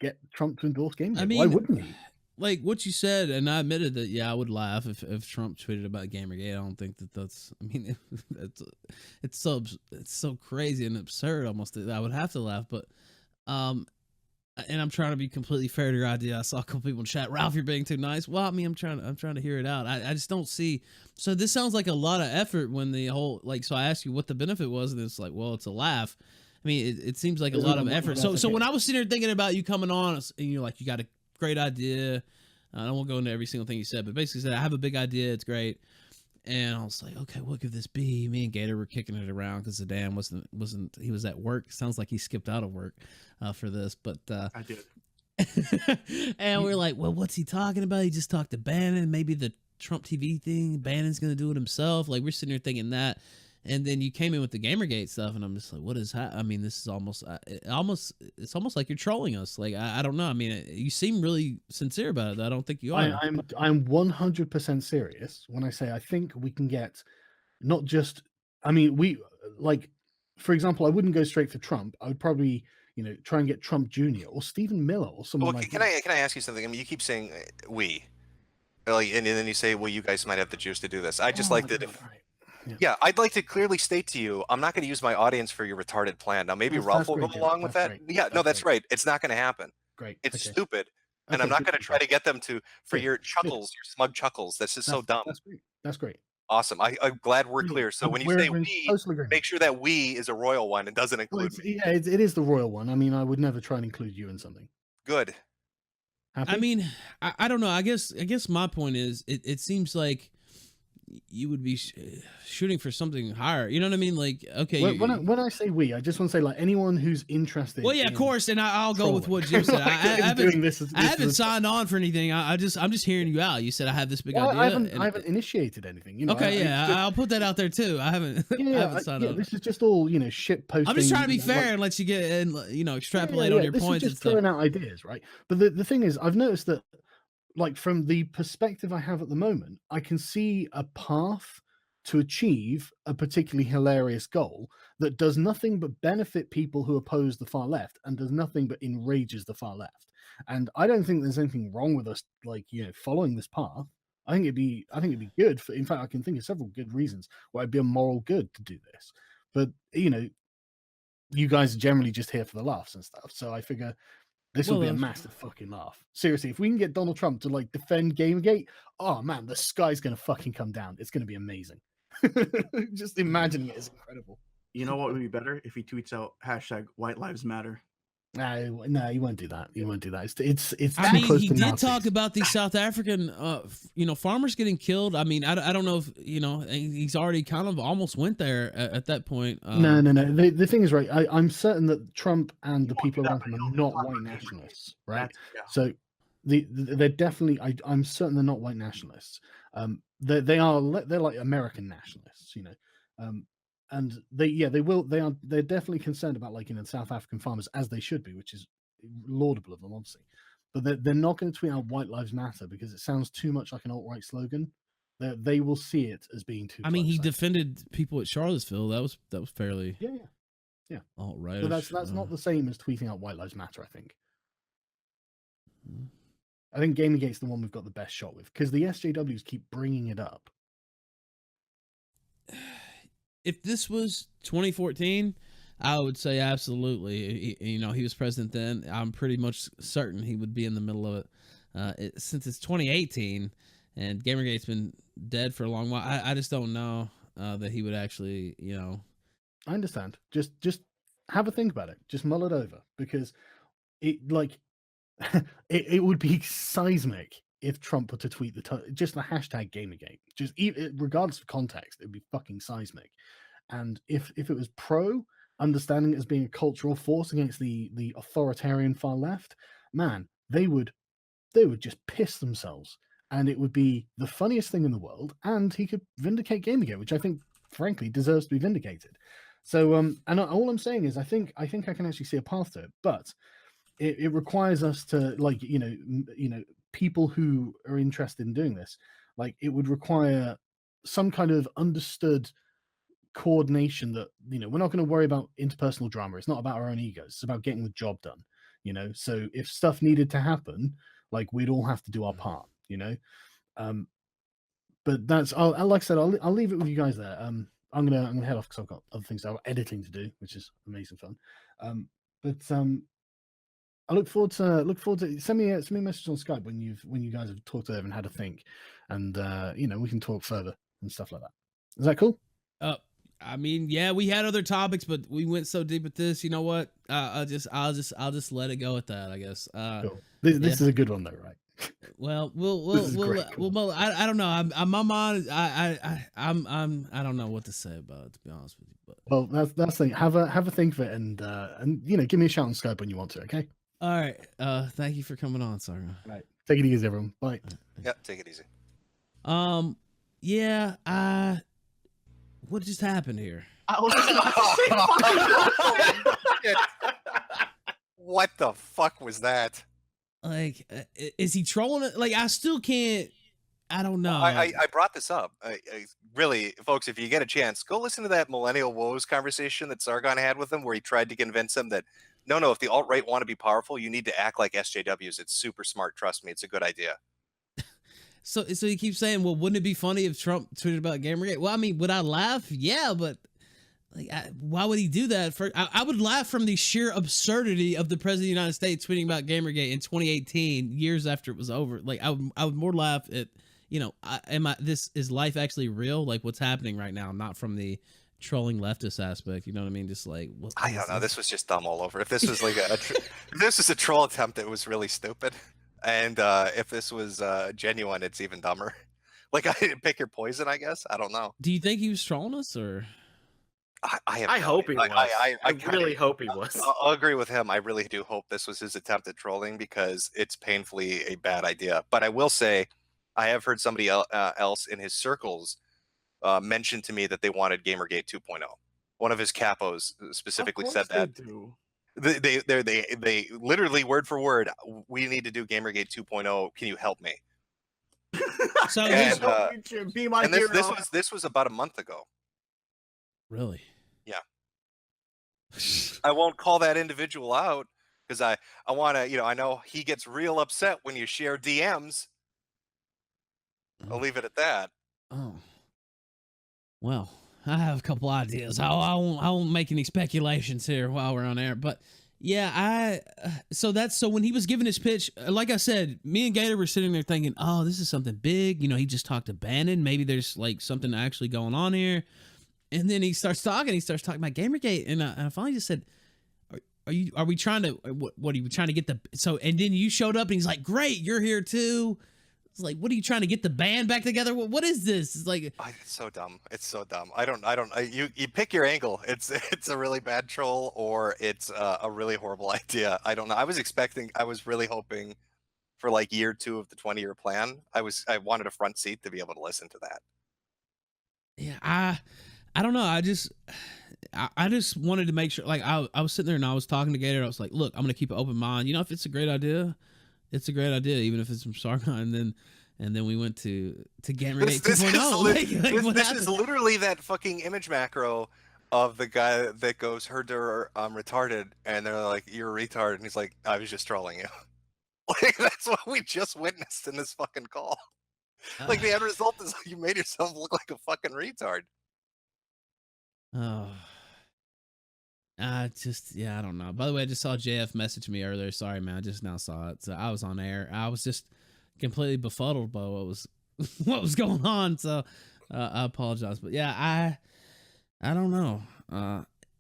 Speaker 4: get Trump to endorse Gamergate?
Speaker 14: I mean,
Speaker 4: why wouldn't he?
Speaker 14: Like what you said, and I admitted that, yeah, I would laugh if Trump tweeted about Gamergate. I don't think that's. I mean, it's so crazy and absurd almost that I would have to laugh. But, and I'm trying to be completely fair to your idea. I saw a couple people in chat. Ralph, you're being too nice. Well, I mean, I'm trying to hear it out. I just don't see. So this sounds like a lot of effort when the whole So I asked you what the benefit was, and it's like, well, it's a laugh. I mean, it seems like a lot of effort. So when I was sitting there thinking about you coming on, and you're like, you got a great idea. I won't go into every single thing you said, but basically said, I have a big idea. It's great. And I was like, okay, what could this be? Me and Gator were kicking it around because Zidane wasn't, he was at work. Sounds like he skipped out of work for this, but
Speaker 6: I did.
Speaker 14: And we're like, well, what's he talking about? He just talked to Bannon, maybe the Trump TV thing. Bannon's going to do it himself. Like, we're sitting here thinking that. And then you came in with the Gamergate stuff, and I'm just like, what is that? I mean, this is almost it's almost like you're trolling us. Like, I don't know. I mean, you seem really sincere about it. I don't think you are.
Speaker 4: I'm 100% serious when I say I think we can get not just. I mean, for example, I wouldn't go straight for Trump. I would probably try and get Trump Jr. or Stephen Miller or someone like that.
Speaker 1: Can I ask you something? I mean, you keep saying we, like, and then you say, well, you guys might have the juice to do this. I just like that. Yeah, I'd like to clearly state to you, I'm not going to use my audience for your retarded plan. Now, maybe Ralph will go along with that. Yeah, no, that's right. It's not going to happen.
Speaker 4: Great.
Speaker 1: It's stupid. And I'm not going to try to get them to for
Speaker 4: Good,
Speaker 1: your
Speaker 4: good.
Speaker 1: chuckles, your smug chuckles. That's just so dumb.
Speaker 4: That's great. That's great.
Speaker 1: Awesome. I'm glad we're
Speaker 4: Yeah,
Speaker 1: clear. So when you
Speaker 4: we're
Speaker 1: say
Speaker 4: in
Speaker 1: we,
Speaker 4: total agreement.
Speaker 1: make sure that we is a royal one and doesn't
Speaker 4: Well,
Speaker 1: include me.
Speaker 4: yeah, it is the royal one. I mean, I would never try and include you in something.
Speaker 1: Good.
Speaker 4: Happy?
Speaker 14: I mean, I don't know. I guess my point is, it seems like you would be shooting for something higher. You know what I mean? Like, okay.
Speaker 4: When I say we, I just want to say like anyone who's interested.
Speaker 14: Well, yeah, of course, and I'll go with what Jim said.
Speaker 4: Like,
Speaker 14: I haven't signed on for anything. I'm just hearing you out. You said I have this big idea.
Speaker 4: I haven't initiated anything. You know,
Speaker 14: okay, I'll put that out there too. I haven't. I haven't signed on.
Speaker 4: This is just all shit posting.
Speaker 14: I'm just trying to be fair and let you get and extrapolate on your
Speaker 4: this
Speaker 14: points.
Speaker 4: Is just throwing out ideas, right? But the thing is, I've noticed that, like from the perspective I have at the moment, I can see a path to achieve a particularly hilarious goal that does nothing but benefit people who oppose the far left and does nothing but enrages the far left. And I don't think there's anything wrong with us, following this path. I think it'd be good. In fact, I can think of several good reasons why it'd be a moral good to do this. But you guys are generally just here for the laughs and stuff. So I figure this will be a massive fucking laugh. Seriously, if we can get Donald Trump to defend Gamergate, oh man, the sky's gonna fucking come down. It's gonna be amazing. Just imagining it is incredible.
Speaker 6: You know what would be better if he tweets out #White Lives Matter.
Speaker 4: No, he won't do that. He won't do that. It's.
Speaker 14: I mean, he did talk about these South African, farmers getting killed. I mean, I don't know if he's already kind of almost went there at that point.
Speaker 4: No. The thing is, right? I'm certain that Trump and the people around him are not white nationalists, right? So they're definitely. I'm certain they're not white nationalists. They're like American nationalists, and they're definitely concerned about South African farmers, as they should be, which is laudable of them, obviously. But they're not going to tweet out "White Lives Matter" because it sounds too much like an alt-right slogan. They will see it as being too.
Speaker 14: I mean, he defended people at Charlottesville. That was fairly
Speaker 4: yeah
Speaker 14: alt-right.
Speaker 4: But that's not the same as tweeting out "White Lives Matter." I think Gamergate's the one we've got the best shot with because the SJWs keep bringing it up.
Speaker 14: If this was 2014, I would say absolutely. He was president then. I'm pretty much certain he would be in the middle of it. Since it's 2018 and Gamergate's been dead for a long while, I just don't know that he would actually,
Speaker 4: I understand. Just have a think about it. Just mull it over because it it would be seismic if Trump were to tweet just the hashtag Gamergate, just regardless of context, it'd be fucking seismic. And if it was pro understanding it as being a cultural force against the authoritarian far left, man, they would just piss themselves, and it would be the funniest thing in the world. And he could vindicate Gamergate, which I think, frankly, deserves to be vindicated. So, and all I'm saying is, I think I can actually see a path to it, but it requires us to people who are interested in doing this, it would require some kind of understood coordination that we're not going to worry about interpersonal drama. It's not about our own egos. It's about getting the job done. So if stuff needed to happen, we'd all have to do our part. But that's like I said, I'll leave it with you guys there. I'm gonna head off because I've got other things. I've got editing to do, which is amazing fun. I look forward to send me a message on Skype when you guys have talked to them and had a think, and we can talk further and stuff like that. Is that cool?
Speaker 14: I mean, yeah, we had other topics, but we went so deep with this. You know what? I'll just let it go at that, I guess.
Speaker 4: Cool. This is a good one though, right?
Speaker 14: Well, I don't know. I'm my mind. I don't know what to say about it, to be honest with you. But
Speaker 4: well, that's the thing. Have a think of it, and give me a shout on Skype when you want to. Okay.
Speaker 14: All right. Thank you for coming on, Sargon.
Speaker 4: Right. Take it easy, everyone. Bye.
Speaker 1: Yeah, take it easy.
Speaker 14: Yeah. What just happened here?
Speaker 3: I was just about to say.
Speaker 1: What the fuck was that?
Speaker 14: Is he trolling it? I still can't. I don't know.
Speaker 1: I brought this up. Really, folks, if you get a chance, go listen to that Millennial Woes conversation that Sargon had with him, where he tried to convince him that no, if the alt-right want to be powerful, you need to act like SJWs. It's super smart. Trust me, it's a good idea.
Speaker 14: So you keep saying, well, wouldn't it be funny if Trump tweeted about Gamergate? Well, I mean, would I laugh? Yeah, but Like, why would he do that? I would laugh from the sheer absurdity of the president of the United States tweeting about Gamergate in 2018, years after it was over. Like, I would more laugh at, is life actually real? Like, what's happening right now, not from the trolling leftist aspect. You know what I mean? Just like,
Speaker 1: I don't know. This was just dumb all over. If this was like if this was a troll attempt, it was really stupid. And if this was genuine, it's even dumber. Like, I didn't pick your poison, I guess. I don't know.
Speaker 14: Do you think he was trolling us, or?
Speaker 7: I hope he was. I really hope he was.
Speaker 1: I'll agree with him. I really do hope this was his attempt at trolling because it's painfully a bad idea. But I will say, I have heard somebody else in his circles mention to me that they wanted Gamergate 2.0. One of his capos specifically said that. They literally word for word, we need to do Gamergate 2.0. Can you help me?
Speaker 14: So
Speaker 6: be my
Speaker 1: hero. This was about a month ago.
Speaker 14: Really?
Speaker 1: Yeah. I won't call that individual out because I want to, I know he gets real upset when you share DMs. I'll leave it at that.
Speaker 14: Oh. Well, I have a couple ideas. I won't make any speculations here while we're on air, but yeah, so when he was giving his pitch, like I said, me and Gator were sitting there thinking, oh, this is something big. He just talked to Bannon. Maybe there's like something actually going on here. And then he starts talking about Gamergate, and I finally just said, "Are we trying to? What are you trying to get the?" So, and then you showed up, and he's like, "Great, you're here too." It's like, what are you trying to get the band back together? What is this? It's like,
Speaker 1: it's so dumb. It's so dumb. You pick your angle. It's a really bad troll, or it's a really horrible idea. I don't know. I was really hoping for like year 2 of the 20-year plan. I wanted a front seat to be able to listen to that.
Speaker 14: Yeah, I don't know. I just wanted to make sure. Like, I was sitting there and I was talking to Gator. I was like, look, I'm gonna keep an open mind. If it's a great idea, it's a great idea, even if it's from Sargon. And then we went to Gamergate 2.0.
Speaker 1: This is literally that fucking image macro of the guy that goes, herder, retarded, and they're like, you're a retard, and he's like, I was just trolling you. Like, that's what we just witnessed in this fucking call. Like, the end result is you made yourself look like a fucking retard.
Speaker 14: Oh, I don't know. By the way, I just saw JF message me earlier. Sorry, man. I just now saw it. So I was on air. I was just completely befuddled by what was going on. So I apologize. But yeah, I don't know.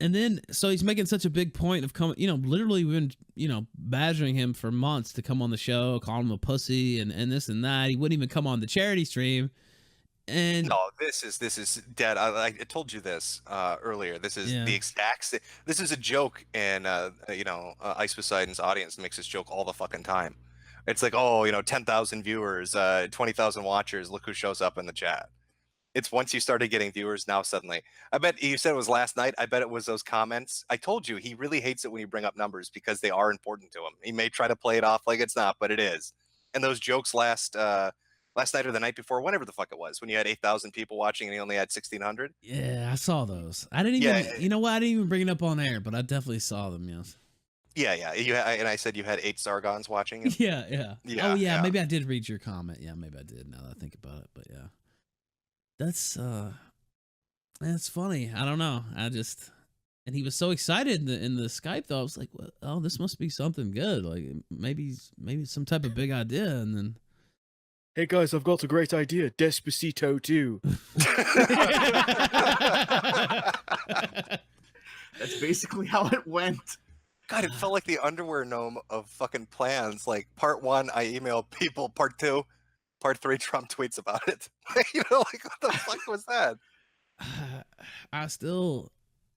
Speaker 14: And then, so he's making such a big point of coming, literally we've been, badgering him for months to come on the show, calling him a pussy and this and that. He wouldn't even come on the charity stream. And
Speaker 1: no, this is dead. I told you this earlier. This is the exact. This is a joke, and Ice Poseidon's audience makes this joke all the fucking time. It's like, 10,000 viewers, 20,000 watchers. Look who shows up in the chat. It's once you started getting viewers, now suddenly. I bet you said it was last night. I bet it was those comments. I told you he really hates it when you bring up numbers because they are important to him. He may try to play it off like it's not, but it is. And those jokes last night or the night before, whenever the fuck it was, when you had 8,000 people watching and he only had 1,600.
Speaker 14: Yeah, I saw those. I didn't even. You know what? I didn't even bring it up on air, but I definitely saw them. Yes.
Speaker 1: Yeah. And I said you had 8 Sargons watching it.
Speaker 14: Yeah. Oh yeah, maybe I did read your comment. Yeah, maybe I did. Now that I think about it, but yeah, that's funny. I don't know. And he was so excited in the Skype though. I was like, well, oh, this must be something good. Like maybe some type of big idea. And then,
Speaker 7: hey guys, I've got a great idea. Despacito 2.
Speaker 6: That's basically how it went.
Speaker 1: God, it felt like the underwear gnome of fucking plans. Like, part 1, I emailed people. Part 2, part 3, Trump tweets about it. Like, what the fuck was that?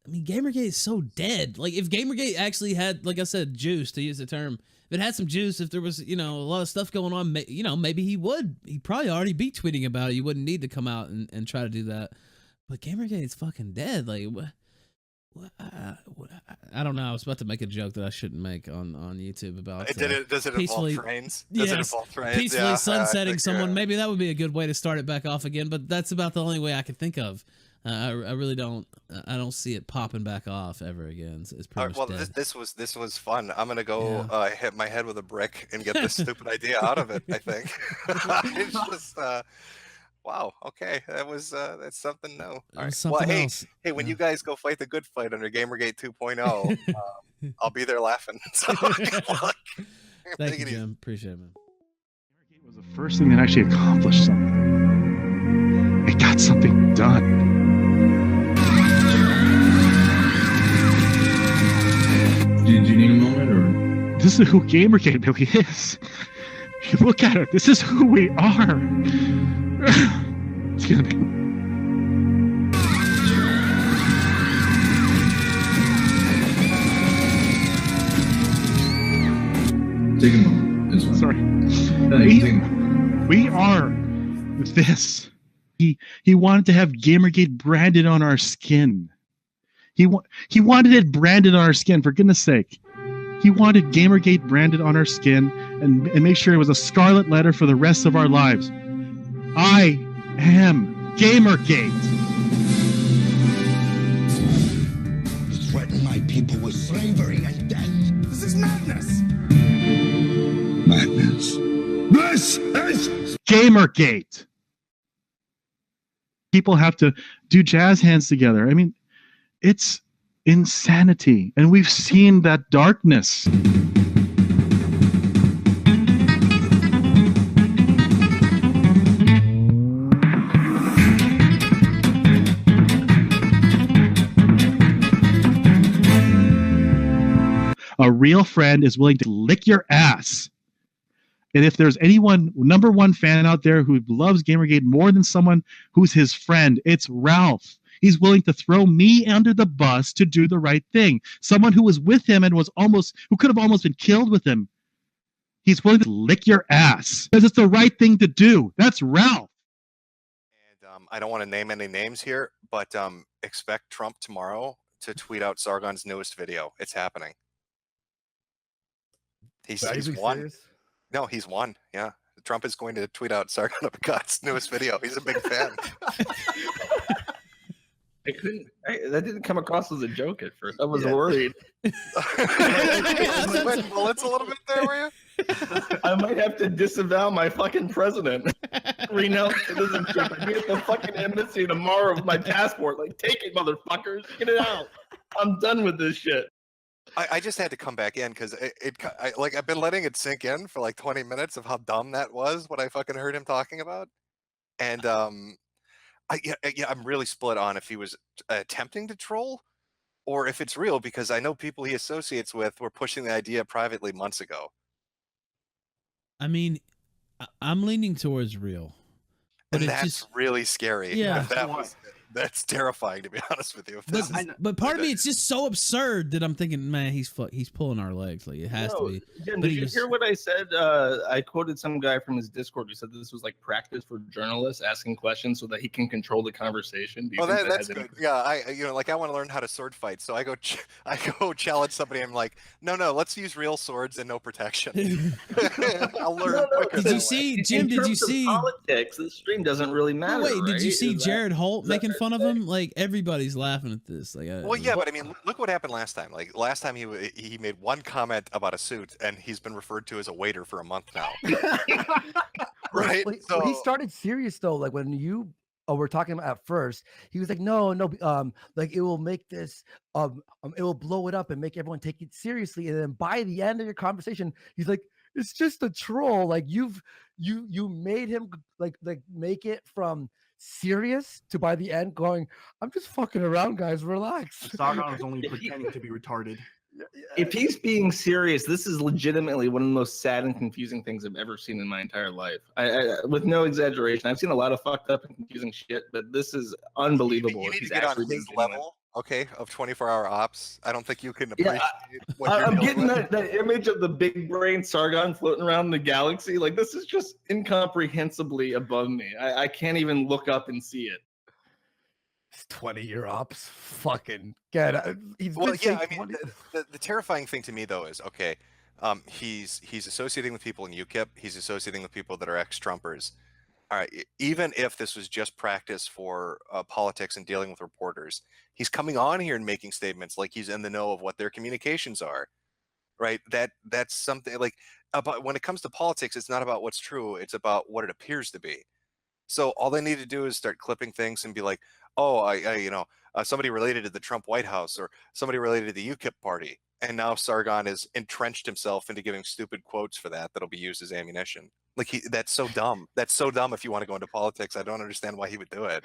Speaker 14: Gamergate is so dead. Like, if Gamergate actually had, like I said, juice, to use the term, if it had some juice, if there was, a lot of stuff going on, maybe he'd probably already be tweeting about it. You wouldn't need to come out and try to do that. But Gamergate is fucking dead. Like, I don't know. I was about to make a joke that I shouldn't make on YouTube about.
Speaker 1: Does it involve trains?
Speaker 14: Does it involve trains? Peacefully sunsetting someone. Maybe that would be a good way to start it back off again. But that's about the only way I can think of. I really don't. I don't see it popping back off ever again. It's pretty much dead.
Speaker 1: This was fun. I'm gonna go hit my head with a brick and get this stupid idea out of it. I think it's just. Wow. Okay, that's something new. All right.
Speaker 14: Something
Speaker 1: well,
Speaker 14: else.
Speaker 1: hey, when you guys go fight the good fight under Gamergate 2.0, I'll be there laughing. So good luck.
Speaker 14: Thank you, Jim. Appreciate it, man.
Speaker 15: It was the first thing that actually accomplished something. It got something done.
Speaker 16: Did you need a moment, or?
Speaker 15: This is who Gamergate really is. You look at it. This is who we are. Excuse me.
Speaker 16: Take a moment. It's fine.
Speaker 15: Sorry.
Speaker 16: Take a moment.
Speaker 15: We are this. He wanted to have Gamergate branded on our skin. He wanted it branded on our skin, for goodness sake. He wanted Gamergate branded on our skin and make sure it was a scarlet letter for the rest of our lives. I am Gamergate.
Speaker 17: Threaten my people with slavery and death. This is madness.
Speaker 15: Madness. This is Gamergate. People have to do jazz hands together. I mean, it's insanity, and we've seen that darkness. A real friend is willing to lick your ass. And if there's anyone, number one fan out there who loves Gamergate more than someone who's his friend, it's Ralph. He's willing to throw me under the bus to do the right thing. Someone who was with him and who could have almost been killed with him. He's willing to lick your ass because it's the right thing to do. That's Ralph.
Speaker 1: And I don't want to name any names here, but expect Trump tomorrow to tweet out Sargon's newest video. It's happening. He's won.
Speaker 18: Serious?
Speaker 1: No, he's won. Yeah. Trump is going to tweet out Sargon of Akkad's newest video. He's a big fan.
Speaker 18: That didn't come across as a joke at first. I was worried.
Speaker 1: Sweating bullets a little bit there, were you?
Speaker 18: I might have to disavow my fucking president. Renounce citizenship. I'd be at the fucking embassy tomorrow with my passport. Like, take it, motherfuckers. Get it out. I'm done with this shit.
Speaker 1: I just had to come back in because I've been letting it sink in for like 20 minutes of how dumb that was, what I fucking heard him talking about. And I'm really split on if he was attempting to troll or if it's real, because I know people he associates with were pushing the idea privately months ago.
Speaker 14: I mean, I'm leaning towards real. But
Speaker 1: And
Speaker 14: it's
Speaker 1: that's
Speaker 14: just,
Speaker 1: really scary.
Speaker 14: Yeah.
Speaker 1: That's terrifying, to be honest with you. If
Speaker 14: but,
Speaker 1: this is,
Speaker 14: but part of me, it's just so absurd that I'm thinking, man, he's pulling our legs. Like, it has to be.
Speaker 18: Jim,
Speaker 14: But
Speaker 18: did
Speaker 14: he
Speaker 18: you
Speaker 14: just-
Speaker 18: hear what I said? I quoted some guy from his Discord who said this was like practice for journalists asking questions so that he can control the conversation. Do you think
Speaker 1: that's
Speaker 18: has any-
Speaker 1: good. Yeah, I want to learn how to sword fight, so I go challenge somebody. I'm like, no, let's use real swords and no protection. I'll learn quicker.
Speaker 14: Did
Speaker 1: that
Speaker 14: you
Speaker 1: way.
Speaker 14: see, Jim? Did you
Speaker 18: terms of
Speaker 14: see?
Speaker 18: politics? This stream doesn't really matter.
Speaker 14: Wait, did you
Speaker 18: right?
Speaker 14: see
Speaker 18: Is that-
Speaker 14: Jared Holt
Speaker 18: is that
Speaker 14: making
Speaker 18: fair
Speaker 14: fun
Speaker 18: to
Speaker 14: of
Speaker 18: say?
Speaker 14: him? Like, everybody's laughing at this. Like,
Speaker 1: Well, yeah, but I mean, look what happened last time. Like last time he made one comment about a suit, and he's been referred to as a waiter for a month now. Right?
Speaker 19: Well, he started serious though. Like when you were talking about at first, he was like, no, like it will make this, it will blow it up and make everyone take it seriously. And then by the end of your conversation, he's like, it's just a troll. Like you made him like make it from serious to by the end going, I'm just fucking around, guys. Relax.
Speaker 6: Sargon was only pretending to be retarded.
Speaker 18: If he's being serious, this is legitimately one of the most sad and confusing things I've ever seen in my entire life. I with no exaggeration, I've seen a lot of fucked up and confusing shit, but this is unbelievable.
Speaker 1: You
Speaker 18: if
Speaker 1: need to
Speaker 18: he's
Speaker 1: get on
Speaker 18: actually being
Speaker 1: his
Speaker 18: genuine.
Speaker 1: level, okay, of 24-hour ops. I don't think you can
Speaker 18: Yeah,
Speaker 1: appreciate what you're
Speaker 18: I'm
Speaker 1: dealing
Speaker 18: getting
Speaker 1: with.
Speaker 18: that image of the big brain Sargon floating around the galaxy. Like, this is just incomprehensibly above me. I can't even look up and see it.
Speaker 19: 20-year ops. Fucking get it.
Speaker 1: Well, yeah, I mean, the terrifying thing to me though is, okay, he's associating with people in UKIP. He's associating with people that are ex-Trumpers. All right, even if this was just practice for politics and dealing with reporters, he's coming on here and making statements like he's in the know of what their communications are, right? That's something like about when it comes to politics, it's not about what's true; it's about what it appears to be. So all they need to do is start clipping things and be like, oh, somebody related to the Trump White House or somebody related to the UKIP party. And now Sargon has entrenched himself into giving stupid quotes for that'll be used as ammunition. Like that's so dumb. That's so dumb. If you want to go into politics, I don't understand why he would do it.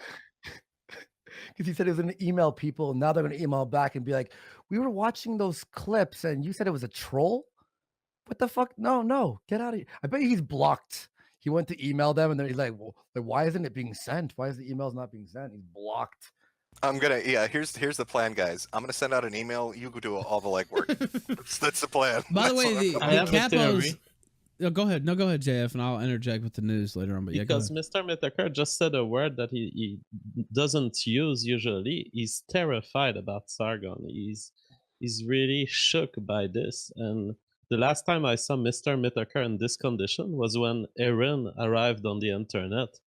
Speaker 19: Because he said he was going to email people, and now they're going to email back and be like, "We were watching those clips, and you said it was a troll. What the fuck? No, get out of here." I bet he's blocked. He went to email them, and then he's like, "Well, why isn't it being sent? Why is the emails not being sent?" He's blocked.
Speaker 1: Here's the plan, guys. I'm gonna send out an email. You go do all the legwork. that's the plan.
Speaker 14: By the way, the capos.
Speaker 11: Oh,
Speaker 14: go ahead. No, go ahead, JF, and I'll interject with the news later on. But
Speaker 20: because Mr. Metokur just said a word that he doesn't use usually. He's terrified about Sargon. He's really shook by this. And the last time I saw Mr. Metokur in this condition was when Aaron arrived on the internet.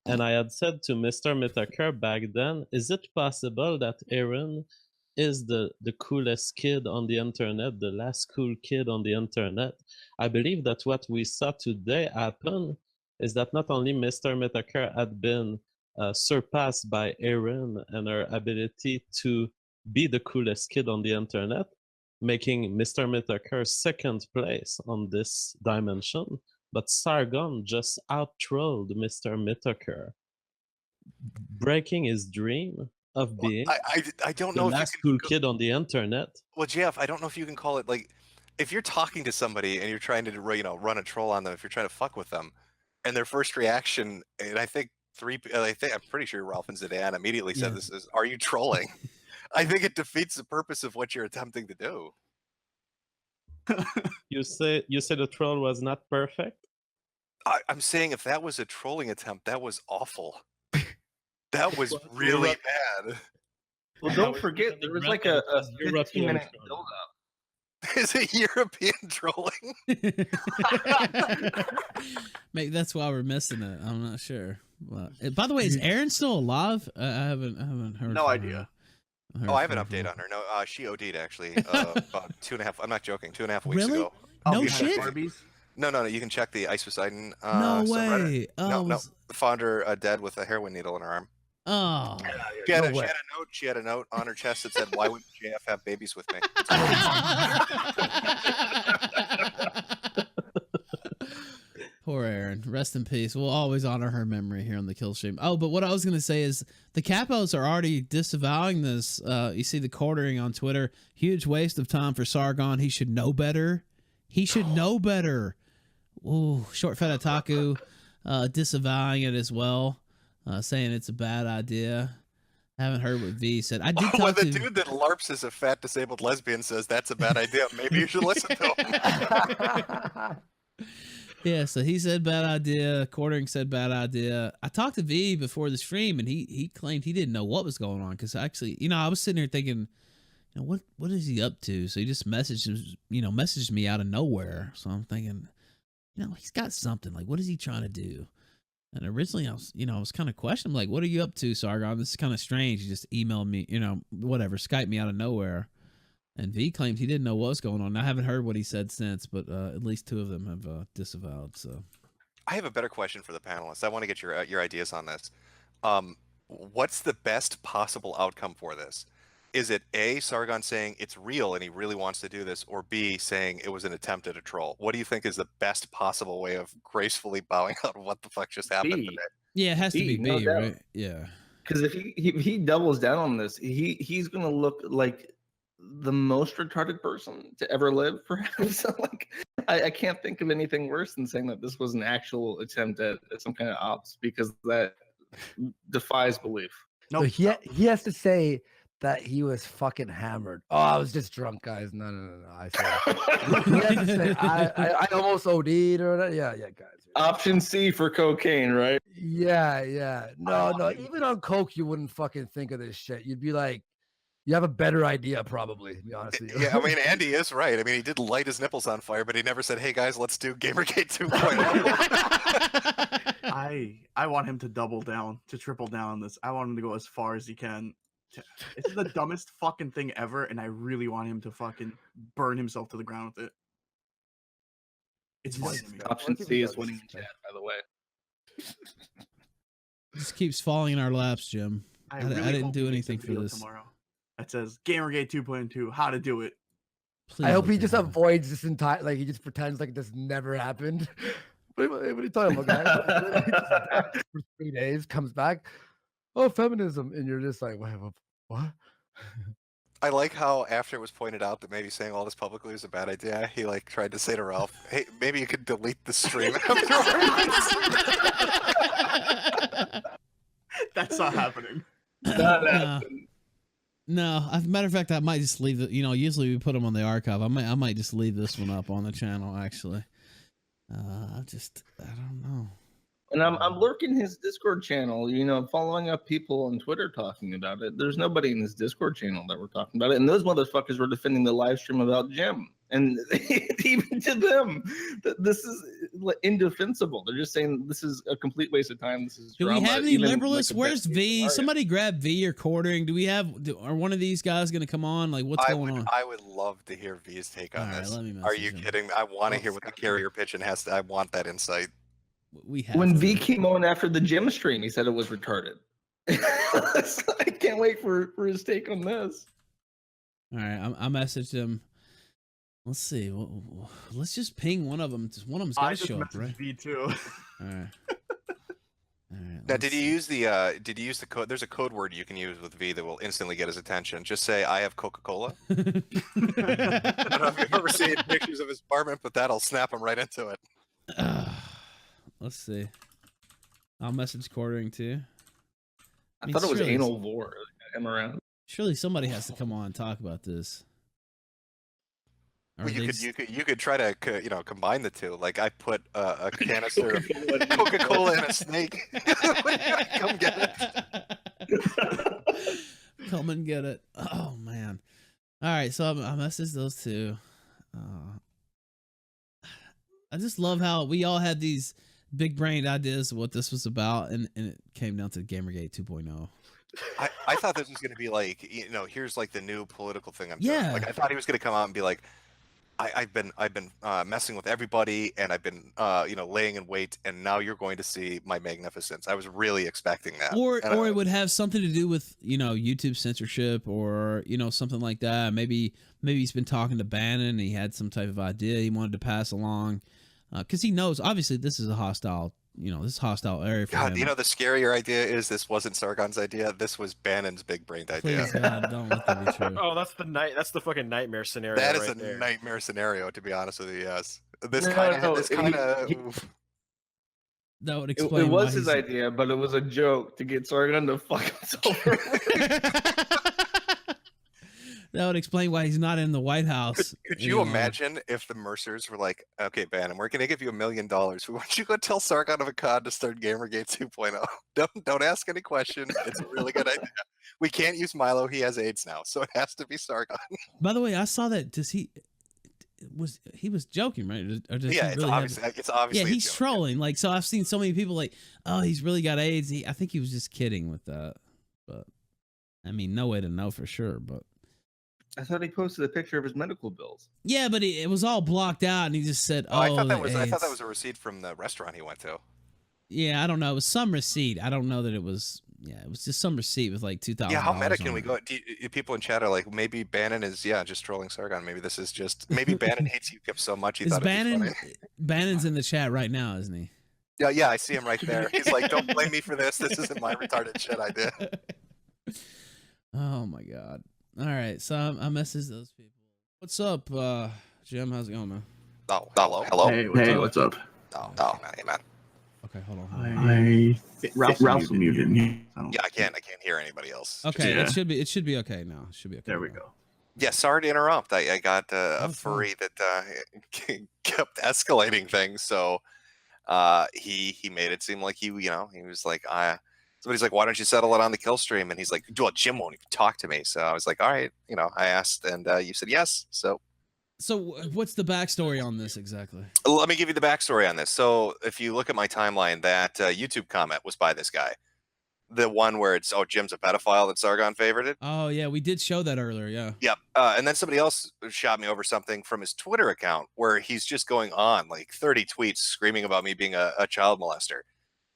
Speaker 20: And I had said to Mr. Metokur back then, is it possible that Aaron is the coolest kid on the internet, the last cool kid on the internet? I believe that what we saw today happen is that not only Mr. Metokur had been surpassed by Aaron and her ability to be the coolest kid on the internet, making Mr. Metokur second place on this dimension, but Sargon just out-trolled Mr. Metokur, breaking his dream of being
Speaker 1: I don't know
Speaker 20: the last cool kid on the internet.
Speaker 1: Well, Jeff, I don't know if you can call it like if you're talking to somebody and you're trying to run a troll on them, if you're trying to fuck with them, and their first reaction, and I'm pretty sure Ralph and Zidane immediately said this is, "Are you trolling?" I think it defeats the purpose of what you're attempting to do.
Speaker 20: You say the troll was not perfect?
Speaker 1: I'm saying if that was a trolling attempt, that was awful. That was really bad.
Speaker 18: Well, don't forget, there was like a 15-minute build-up.
Speaker 1: Is it European trolling?
Speaker 14: Maybe that's why we're missing it. I'm not sure. Well, by the way, is Erin still alive? I haven't heard.
Speaker 6: No idea.
Speaker 1: I have an update on her. No, she OD'd actually about 2.5. I'm not joking. 2.5 weeks
Speaker 14: Really?
Speaker 1: ago.
Speaker 14: No shit.
Speaker 1: No. You can check the Ice Poseidon.
Speaker 14: No way.
Speaker 1: No. The founder dead with a heroin needle in her arm.
Speaker 14: Oh.
Speaker 1: She had a note. She had a note on her chest that said, "Why would JF have babies with me?"
Speaker 14: Poor Erin. Rest in peace. We'll always honor her memory here on the Kill Stream. Oh, but what I was going to say is the capos are already disavowing this. You see the quartering on Twitter. Huge waste of time for Sargon. He should know better. He should know better. Ooh, Short Fat Otaku disavowing it as well, saying it's a bad idea. I haven't heard what V said. I did talk
Speaker 1: when the dude that LARPs as a fat disabled lesbian says that's a bad idea, maybe you should listen to him.
Speaker 14: Yeah, so he said bad idea. Quartering said bad idea. I talked to V before the stream, and he claimed he didn't know what was going on because actually, I was sitting here thinking, what is he up to? So he just messaged me out of nowhere. So I'm thinking, he's got something. Like, what is he trying to do? And originally I was kind of questioning, like, what are you up to, Sargon? This is kind of strange. He just emailed me, Skype me out of nowhere. And V claimed he didn't know what was going on. I haven't heard what he said since, but at least two of them have disavowed. So,
Speaker 1: I have a better question for the panelists. I want to get your ideas on this. What's the best possible outcome for this? Is it A, Sargon saying it's real and he really wants to do this, or B, saying it was an attempt at a troll? What do you think is the best possible way of gracefully bowing out of what the fuck just happened today?
Speaker 14: Yeah, it has to be
Speaker 18: no
Speaker 14: B,
Speaker 18: doubt.
Speaker 14: right? Yeah.
Speaker 18: Because if he doubles down on this, he's gonna look like the most retarded person to ever live, perhaps. Like, I can't think of anything worse than saying that this was an actual attempt at some kind of ops, because that defies belief.
Speaker 19: No, so he has to say that he was fucking hammered. Oh, I was just drunk, guys. No. I said he has to say I almost OD'd or whatever. Yeah, guys.
Speaker 18: Option C for cocaine, right?
Speaker 19: Yeah. No. Even on coke, you wouldn't fucking think of this shit. You'd be like, you have a better idea, probably, to be honest with you.
Speaker 1: Yeah, I mean, Andy is right. I mean, he did light his nipples on fire, but he never said, "Hey guys, let's do Gamergate 2.0."
Speaker 6: I want him to double down, to triple down on this. I want him to go as far as he can. It's the dumbest fucking thing ever, and I really want him to fucking burn himself to the ground with it. It's funny to me.
Speaker 18: Option C is winning in chat, by the way.
Speaker 14: just keeps falling in our laps, Jim. I didn't
Speaker 6: hope
Speaker 14: do
Speaker 6: he makes a
Speaker 14: anything for
Speaker 6: video
Speaker 14: this.
Speaker 6: tomorrow that says Gamergate 2.2, how to do it.
Speaker 14: Please
Speaker 19: I hope
Speaker 14: let
Speaker 19: he
Speaker 14: that
Speaker 19: just
Speaker 14: happen.
Speaker 19: avoids this entire, like he just pretends like this never happened. What are you talking about, guys? He just dies for 3 days, comes back, oh, feminism, and you're just like, what?
Speaker 1: I like how after it was pointed out that maybe saying all this publicly was a bad idea, he like tried to say to Ralph, "Hey, maybe you could delete the stream afterwards."
Speaker 6: That's not happening.
Speaker 14: No, as a matter of fact, I might just leave it. You know, usually we put them on the archive. I might just leave this one up on the channel. Actually, I don't know.
Speaker 18: And I'm lurking his Discord channel, you know, following up people on Twitter talking about it. There's nobody in his Discord channel that were talking about it. And those motherfuckers were defending the live stream about Jim. And even to them, this is indefensible. They're just saying this is a complete waste of time. This is
Speaker 14: Do
Speaker 18: drama.
Speaker 14: we have any
Speaker 18: Even,
Speaker 14: liberalists?
Speaker 18: like,
Speaker 14: Where's V? Somebody grab V or Quartering. Do we have? Are one of these guys going to come on? Like, what's going on?
Speaker 1: I would love to hear V's take on
Speaker 14: All right,
Speaker 1: this.
Speaker 14: let me
Speaker 1: Are
Speaker 14: message
Speaker 1: you
Speaker 14: him.
Speaker 1: kidding me? I want to hear what the carrier pigeon has to. I want that insight.
Speaker 14: We have
Speaker 18: when
Speaker 14: to.
Speaker 18: V came on after the Jim stream, he said it was retarded. I can't wait for his take on this.
Speaker 14: All right, I messaged him. Let's see. Let's just ping one of them. One of them's got to show up, right?
Speaker 6: V too.
Speaker 14: All right. All right.
Speaker 1: Now, did you use the code? There's a code word you can use with V that will instantly get his attention. Just say, "I have Coca-Cola." I don't know if you've ever seen pictures of his apartment, but that'll snap him right into it.
Speaker 14: Let's see. I'll message Quartering too.
Speaker 18: I thought it was anal vor. Him around.
Speaker 14: Surely somebody has to come on and talk about this. Or
Speaker 1: Well,
Speaker 14: they
Speaker 1: you could try to combine the two. Like I put a canister of Coca-Cola in a snake. Come get it.
Speaker 14: Come and get it. Oh man. All right, so I messaged those two. I just love how we all had these big brained ideas of what this was about, and it came down to Gamergate 2.0.
Speaker 1: I thought this was going to be like, here's like the new political thing I'm doing.
Speaker 14: Yeah.
Speaker 1: Like I thought he was going to come out and be like, I've been messing with everybody, and I've been laying in wait, and now you're going to see my magnificence. I was really expecting that.
Speaker 14: Or it would have something to do with YouTube censorship or something like that. Maybe he's been talking to Bannon and he had some type of idea he wanted to pass along, because he knows obviously this is a hostile area for
Speaker 1: God,
Speaker 14: him.
Speaker 1: the scarier idea is this wasn't Sargon's idea. This was Bannon's big-brained idea.
Speaker 14: Please God, don't let that be true.
Speaker 7: Oh, that's the fucking nightmare scenario.
Speaker 1: That is
Speaker 7: right
Speaker 1: a
Speaker 7: there.
Speaker 1: nightmare scenario, to be honest with you. Yes, this
Speaker 18: No,
Speaker 1: kind
Speaker 18: no,
Speaker 1: of
Speaker 14: that would
Speaker 18: It
Speaker 14: explain.
Speaker 18: was his idea, but it was a joke to get Sargon to fuck himself.
Speaker 14: That would explain why he's not in the White House.
Speaker 1: Could you imagine if the Mercers were like, "Okay, Bannon, we're gonna give you $1 million. We want you to go tell Sargon of Akkad to start Gamergate 2.0. Don't ask any questions. It's a really good idea. We can't use Milo. He has AIDS now, so it has to be Sargon."
Speaker 14: By the way, I saw that. He was joking, right? Or does
Speaker 1: Yeah,
Speaker 14: he
Speaker 1: it's
Speaker 14: really
Speaker 1: obviously
Speaker 14: yeah,
Speaker 1: a
Speaker 14: he's
Speaker 1: joke.
Speaker 14: trolling. Like, so I've seen so many people like, oh, he's really got AIDS. I think he was just kidding with that. But I mean, no way to know for sure. But
Speaker 18: I thought he posted a picture of his medical bills.
Speaker 14: yeah, but it was all blocked out, and he just said, "Oh,
Speaker 1: I thought
Speaker 14: the
Speaker 1: that
Speaker 14: AIDS."
Speaker 1: was a receipt from the restaurant he went to.
Speaker 14: Yeah, I don't know. It was some receipt. I don't know that it was. Yeah, it was just some receipt with like $2,000.
Speaker 1: Yeah, how meta can we go? People in chat are like, maybe Bannon is just trolling Sargon. Maybe this is just Bannon hates UKIP so much he
Speaker 14: Is
Speaker 1: thought it'd be funny.
Speaker 14: Bannon's in the chat right now, isn't he?
Speaker 1: Yeah, I see him right there. He's like, "Don't blame me for this. This isn't my retarded shit idea."
Speaker 14: Oh my god. All right, so I messaged those people. What's up, Jim? How's it going, man?
Speaker 1: Oh, hello.
Speaker 6: Hey, what's up?
Speaker 1: Oh, hey, man.
Speaker 14: Okay, hold on.
Speaker 6: I think Ralph's muted.
Speaker 1: Yeah, I can't hear anybody else.
Speaker 14: Okay,
Speaker 6: Yeah.
Speaker 14: it should be okay now. It should be okay.
Speaker 6: There we go.
Speaker 1: Yeah, sorry to interrupt. I got a furry that kept escalating things, so he made it seem like he was like, somebody's like, "Why don't you settle it on the kill stream?" And he's like, "Well, Jim won't even talk to me." So I was like, "All right," I asked, and you said yes. So
Speaker 14: what's the backstory on this exactly?
Speaker 1: let me give you the backstory on this. So if you look at my timeline, that YouTube comment was by this guy, the one where it's, "Oh, Jim's a pedophile," that Sargon favorited.
Speaker 14: Oh yeah, we did show that earlier. Yeah.
Speaker 1: Yep. And then somebody else shot me over something from his Twitter account where he's just going on like 30 tweets screaming about me being a child molester.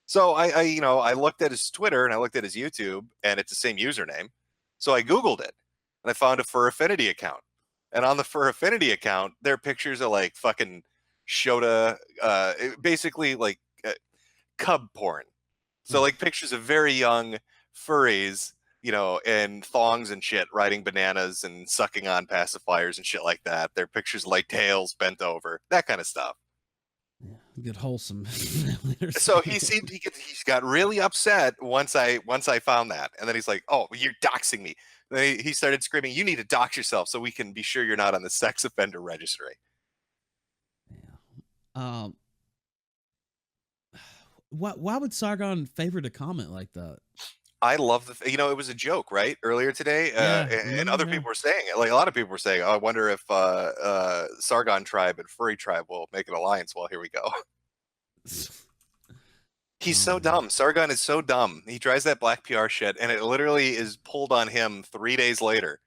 Speaker 1: So I looked at his Twitter and I looked at his YouTube, and it's the same username. So I Googled it, and I found a Fur Affinity account. And on the Fur Affinity account, their pictures are like fucking Shota, basically like cub porn. So like pictures of very young furries, in thongs and shit, riding bananas and sucking on pacifiers and shit like that. Their pictures like tails bent over, that kind of stuff.
Speaker 14: Good wholesome.
Speaker 1: So he got really upset once I found that, and then he's like, "Oh, you're doxing me." Then he started screaming, "You need to dox yourself so we can be sure you're not on the sex offender registry."
Speaker 14: Why would Sargon favor to comment like that?
Speaker 1: I love it was a joke, right? Earlier today, and other people were saying it. Like a lot of people were saying, "Oh, I wonder if Sargon tribe and Furry tribe will make an alliance." Well, here we go. He's so dumb. Sargon is so dumb. He tries that black PR shit, and it literally is pulled on him 3 days later,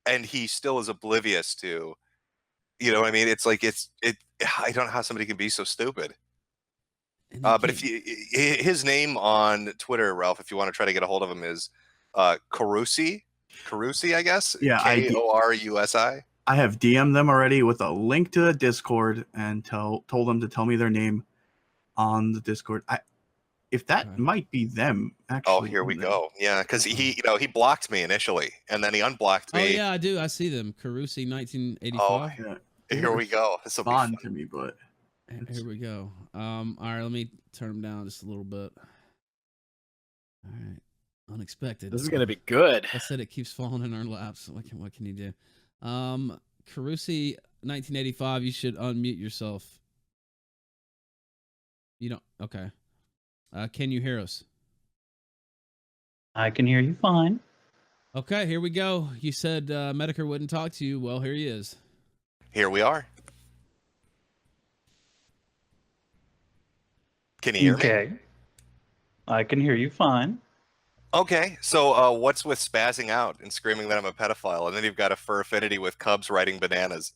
Speaker 1: and he still is oblivious to. You know what I mean? It's like I don't know how somebody can be so stupid. But his name on Twitter, Ralph, if you want to try to get a hold of him, is Korusi, I guess.
Speaker 6: Yeah,
Speaker 1: Korusi.
Speaker 6: I have DM'd them already with a link to the Discord and told them to tell me their name on the Discord. If that might be them, actually.
Speaker 1: Oh, here we go. Yeah, because he blocked me initially, and then he unblocked me.
Speaker 14: Oh yeah, I do. I see them. Korusi, 1985.
Speaker 1: Oh, yeah. Here we go. This will be fun
Speaker 6: to me, but.
Speaker 14: Here we go. All right, let me turn them down just a little bit. All right, unexpected.
Speaker 11: This is gonna be good.
Speaker 14: I said it keeps falling in our laps. What can you do? Korusi, 1985. You should unmute yourself. You don't. Okay. Can you hear us?
Speaker 21: I can hear you fine.
Speaker 14: Okay, here we go. You said Metokur wouldn't talk to you. Well, here he is.
Speaker 1: Here we are. Can you hear me?
Speaker 21: Okay. I can hear you fine.
Speaker 1: Okay, so what's with spazzing out and screaming that I'm a pedophile, and then you've got a Fur Affinity with cubs riding bananas?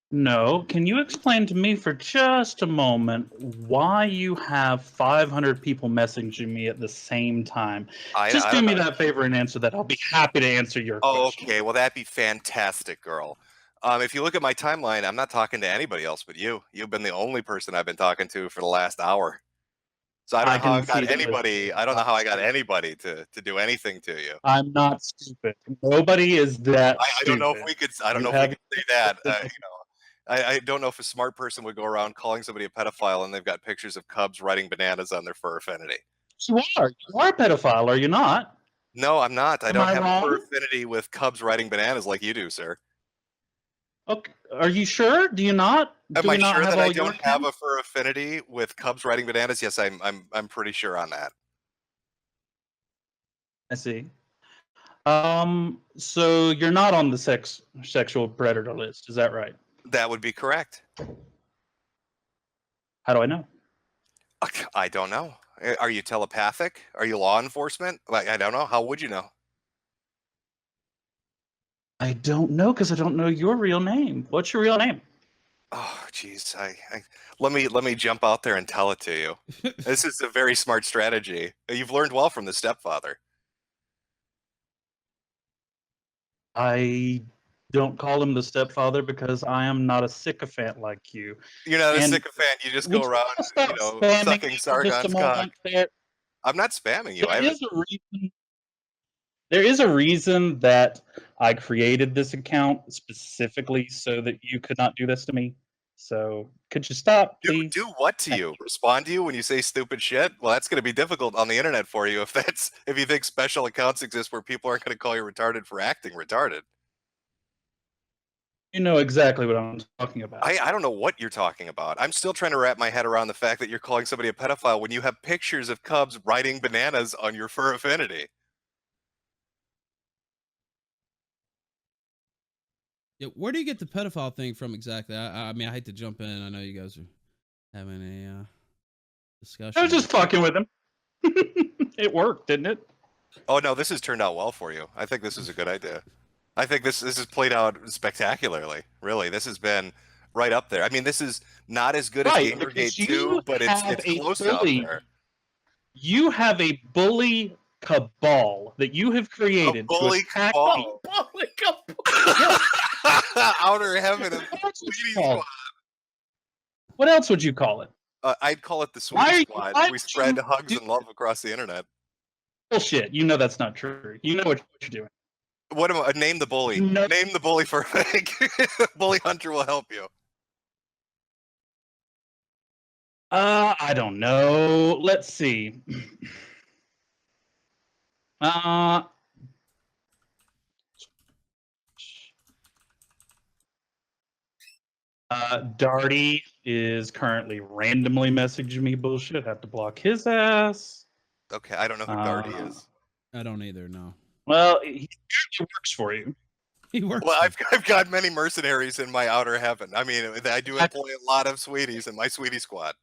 Speaker 21: No, can you explain to me for just a moment why you have 500 people messaging me at the same time? Just do me that favor and answer that. I'll be happy to answer your question.
Speaker 1: Okay, well, that'd be fantastic, girl. If you look at my timeline, I'm not talking to anybody else but you. You've been the only person I've been talking to for the last hour. So I don't know how I got anybody. I don't know how I got anybody to do anything to you.
Speaker 21: I'm not stupid. Nobody is that.
Speaker 1: I don't know if we could. I don't know if we could say that. I don't know if a smart person would go around calling somebody a pedophile and they've got pictures of cubs riding bananas on their Fur Affinity.
Speaker 21: You are a pedophile, are you not?
Speaker 1: No, I'm not. I don't have
Speaker 21: wrong?
Speaker 1: a Fur Affinity with cubs riding bananas like you do, sir.
Speaker 21: Okay. Are you sure? Do you not?
Speaker 1: Am I sure that I don't have a Fur Affinity with cubs riding bananas? Yes, I'm pretty sure on that.
Speaker 21: I see. So you're not on the sexual predator list, is that right?
Speaker 1: That would be correct.
Speaker 21: How do I know?
Speaker 1: I don't know. Are you telepathic? Are you law enforcement? Like, I don't know. How would you know?
Speaker 21: I don't know because I don't know your real name. What's your real name?
Speaker 1: Oh, jeez. Let me jump out there and tell it to you. This is a very smart strategy. You've learned well from the stepfather.
Speaker 21: I don't call him the stepfather because I am not a sycophant like you.
Speaker 1: You're not a sycophant. You just go around, sucking Sargon's cock. I'm not spamming you.
Speaker 21: There is a reason that I created this account specifically so that you could not do this to me. So could you stop, please?
Speaker 1: Do what to you? Respond to you when you say stupid shit? Well, that's going to be difficult on the internet for you if you think special accounts exist where people aren't going to call you retarded for acting retarded.
Speaker 21: You know exactly what I'm talking about.
Speaker 1: I don't know what you're talking about. I'm still trying to wrap my head around the fact that you're calling somebody a pedophile when you have pictures of cubs riding bananas on your Fur Affinity.
Speaker 14: Yeah, where do you get the pedophile thing from exactly? I mean, I hate to jump in. I know you guys are having a discussion.
Speaker 21: I was just fucking with him. It worked, didn't it?
Speaker 1: Oh no, this has turned out well for you. I think this is a good idea. I think this has played out spectacularly. Really, this has been right up there. I mean, this is not as good as
Speaker 21: Right,
Speaker 1: Gamergate
Speaker 21: because
Speaker 1: 2,
Speaker 21: you
Speaker 1: but
Speaker 21: have
Speaker 1: it's
Speaker 21: a
Speaker 1: close up
Speaker 21: bully.
Speaker 1: there.
Speaker 21: You have a bully cabal that you have created to
Speaker 1: bully
Speaker 21: attack
Speaker 1: cabal.
Speaker 21: me.
Speaker 1: Outer Heaven and
Speaker 21: What else would
Speaker 1: Sweetie
Speaker 21: you call
Speaker 1: Squad.
Speaker 21: it? What else would you call it?
Speaker 1: I'd call it the
Speaker 21: Why are
Speaker 1: Sweetie
Speaker 21: you-
Speaker 1: Squad.
Speaker 21: why
Speaker 1: We
Speaker 21: would
Speaker 1: spread
Speaker 21: you
Speaker 1: hugs
Speaker 21: do-
Speaker 1: and love across the internet.
Speaker 21: Bullshit. You know that's not true. You know what you're doing.
Speaker 1: What am I? Name the bully.
Speaker 21: No.
Speaker 1: Name the bully for Meg. Bully Hunter will help you.
Speaker 21: I don't know. Let's see. Darty is currently randomly messaging me bullshit. Have to block his ass.
Speaker 1: Okay, I don't know who Darty is.
Speaker 14: I don't either. No.
Speaker 21: Well, he works for you.
Speaker 14: He works.
Speaker 1: Well, I've got many mercenaries in my Outer Heaven. I mean, I do employ a lot of sweeties in my Sweetie Squad.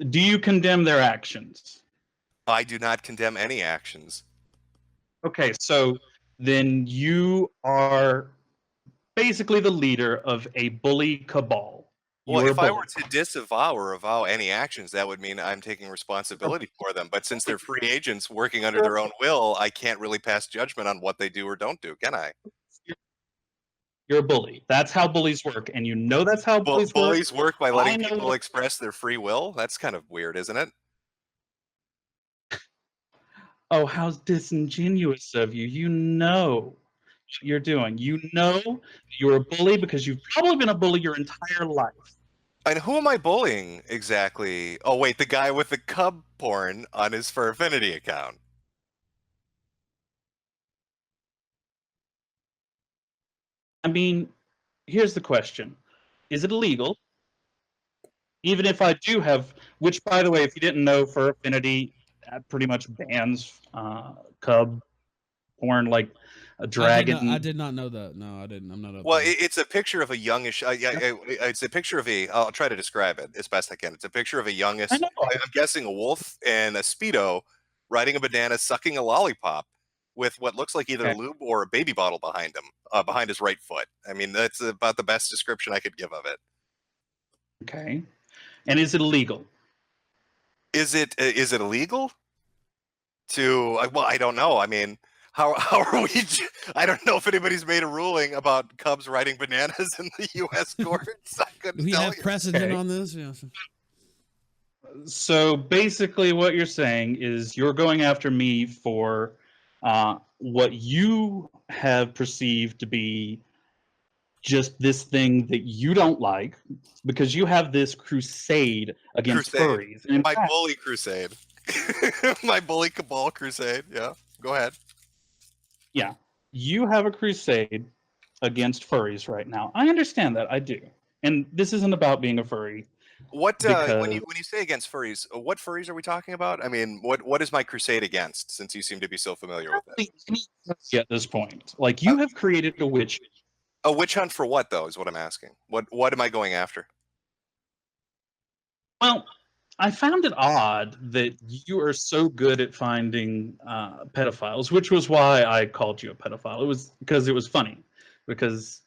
Speaker 21: Do you condemn their actions?
Speaker 1: I do not condemn any actions.
Speaker 21: Okay, so then you are basically the leader of a bully cabal.
Speaker 1: Well,
Speaker 21: You're
Speaker 1: if
Speaker 21: a
Speaker 1: I
Speaker 21: bully.
Speaker 1: were to disavow or avow any actions, that would mean I'm taking responsibility for them. But since they're free agents working under their own will, I can't really pass judgment on what they do or don't do, can I?
Speaker 21: You're a bully. That's how bullies work, and you know that's how bullies work.
Speaker 1: Bullies work by
Speaker 21: I
Speaker 1: letting
Speaker 21: know
Speaker 1: people
Speaker 21: that-
Speaker 1: express their free will? That's kind of weird, isn't it?
Speaker 21: Oh, how disingenuous of you. You know what you're doing. You know you're a bully because you've probably been a bully your entire life.
Speaker 1: And who am I bullying exactly? Oh, wait, the guy with the cub porn on his Furfinity account.
Speaker 21: I mean, here's the question. Is it illegal? Even if I do have, which by the way, if you didn't know, Fur Affinity pretty much bans cub porn, like a dragon.
Speaker 14: I did not know that. No, I didn't. I'm not up
Speaker 1: Well,
Speaker 14: there.
Speaker 1: it's a picture of a youngish. It's a picture of a. I'll try to describe it as best I can. It's a picture of a youngish. I'm guessing a wolf and a speedo, riding a banana, sucking a lollipop, with what looks like either lube or a baby bottle behind him, behind his right foot. I mean, that's about the best description I could give of it.
Speaker 21: Okay, and is it illegal?
Speaker 1: Is it illegal? To well, I don't know. I mean, how are we? I don't know if anybody's made a ruling about cubs riding bananas in the U.S. courts. I couldn't
Speaker 14: We
Speaker 1: tell
Speaker 14: have
Speaker 1: you.
Speaker 14: precedent on this. Yeah.
Speaker 21: So basically, what you're saying is you're going after me for what you have perceived to be just this thing that you don't like, because you have this crusade against furries. And in
Speaker 1: My
Speaker 21: fact-
Speaker 1: bully crusade. My bully cabal crusade. Yeah, go ahead.
Speaker 21: Yeah, you have a crusade against furries right now. I understand that. I do. And this isn't about being a furry.
Speaker 1: What when
Speaker 21: because-
Speaker 1: you say against furries, what furries are we talking about? I mean, what is my crusade against? Since you seem to be so familiar with it.
Speaker 21: At this point, like you have created a witch.
Speaker 1: A witch hunt for what though? Is what I'm asking. What am I going after?
Speaker 21: Well, I found it odd that you are so good at finding pedophiles, which was why I called you a pedophile. It was because it was funny. Because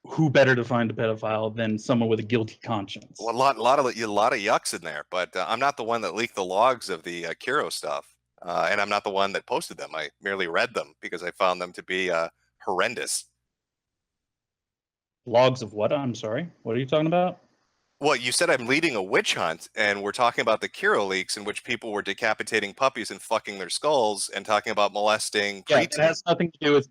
Speaker 21: who better to find a pedophile than someone with a guilty conscience?
Speaker 1: Well, a lot of yucks in there, but I'm not the one that leaked the logs of the Kiro stuff, and I'm not the one that posted them. I merely read them because I found them to be horrendous.
Speaker 21: Logs of what? I'm sorry. What are you talking about?
Speaker 1: Well, you said I'm leading a witch hunt, and we're talking about the Kiro leaks in which people were decapitating puppies and fucking their skulls, and talking about molesting
Speaker 21: Yeah,
Speaker 1: preteens.
Speaker 21: that has nothing to do with.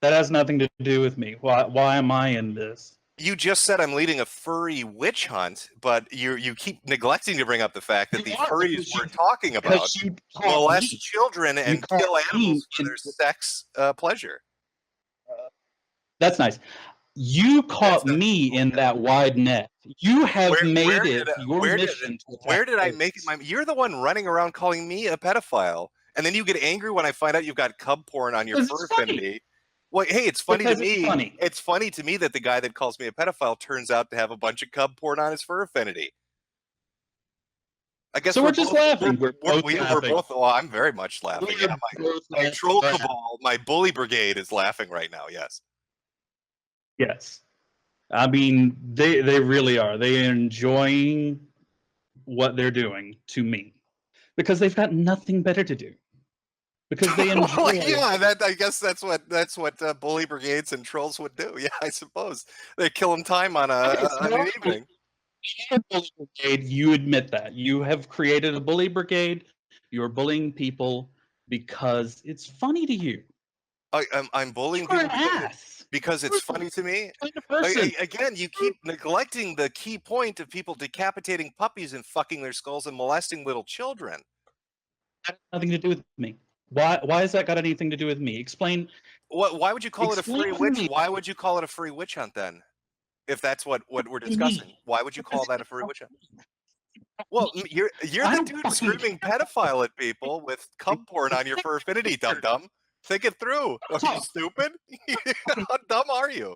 Speaker 21: That has nothing to do with me. Why am I in this?
Speaker 1: You just said I'm leading a furry witch hunt, but you keep neglecting to bring up the fact that the furries we're talking about molest children and kill animals for their sex pleasure.
Speaker 21: That's nice. You caught me in that wide net. You have made it your mission.
Speaker 1: Where did I make it? You're the one running around calling me a pedophile, and then you get angry when I find out you've got cub porn on your fur affinity. Well, hey, it's funny to me. It's funny to me that the guy that calls me a pedophile turns out to have a bunch of cub porn on his fur affinity. I guess
Speaker 21: So we're just laughing. We're both laughing.
Speaker 1: Oh, I'm very much laughing. Yeah, my troll cabal, my bully brigade is laughing right now. Yes.
Speaker 21: Yes. I mean, they really are. They are enjoying what they're doing to me because they've got nothing better to do. Because they enjoy.
Speaker 1: Well, yeah, I guess that's what bully brigades and trolls would do. Yeah, I suppose they're killing time on an evening.
Speaker 21: Bully brigade, you admit that you have created a bully brigade. You're bullying people because it's funny to you.
Speaker 1: I'm bullying
Speaker 21: You're
Speaker 1: people
Speaker 21: an ass.
Speaker 1: because it's funny to me.
Speaker 21: Person.
Speaker 1: Again, you keep neglecting the key point of people decapitating puppies and fucking their skulls and molesting little children.
Speaker 21: That has nothing to do with me. Why has that got anything to do with me? Explain.
Speaker 1: Why would you call it a
Speaker 21: Explain
Speaker 1: free
Speaker 21: to
Speaker 1: witch?
Speaker 21: me.
Speaker 1: Why would you call it a free witch hunt then? If that's what we're discussing, why would you call that a free witch hunt? Well, you're the dude screaming pedophile at people with cum porn on your fur affinity, dum dum. Think it through. Are you stupid? How dumb are you?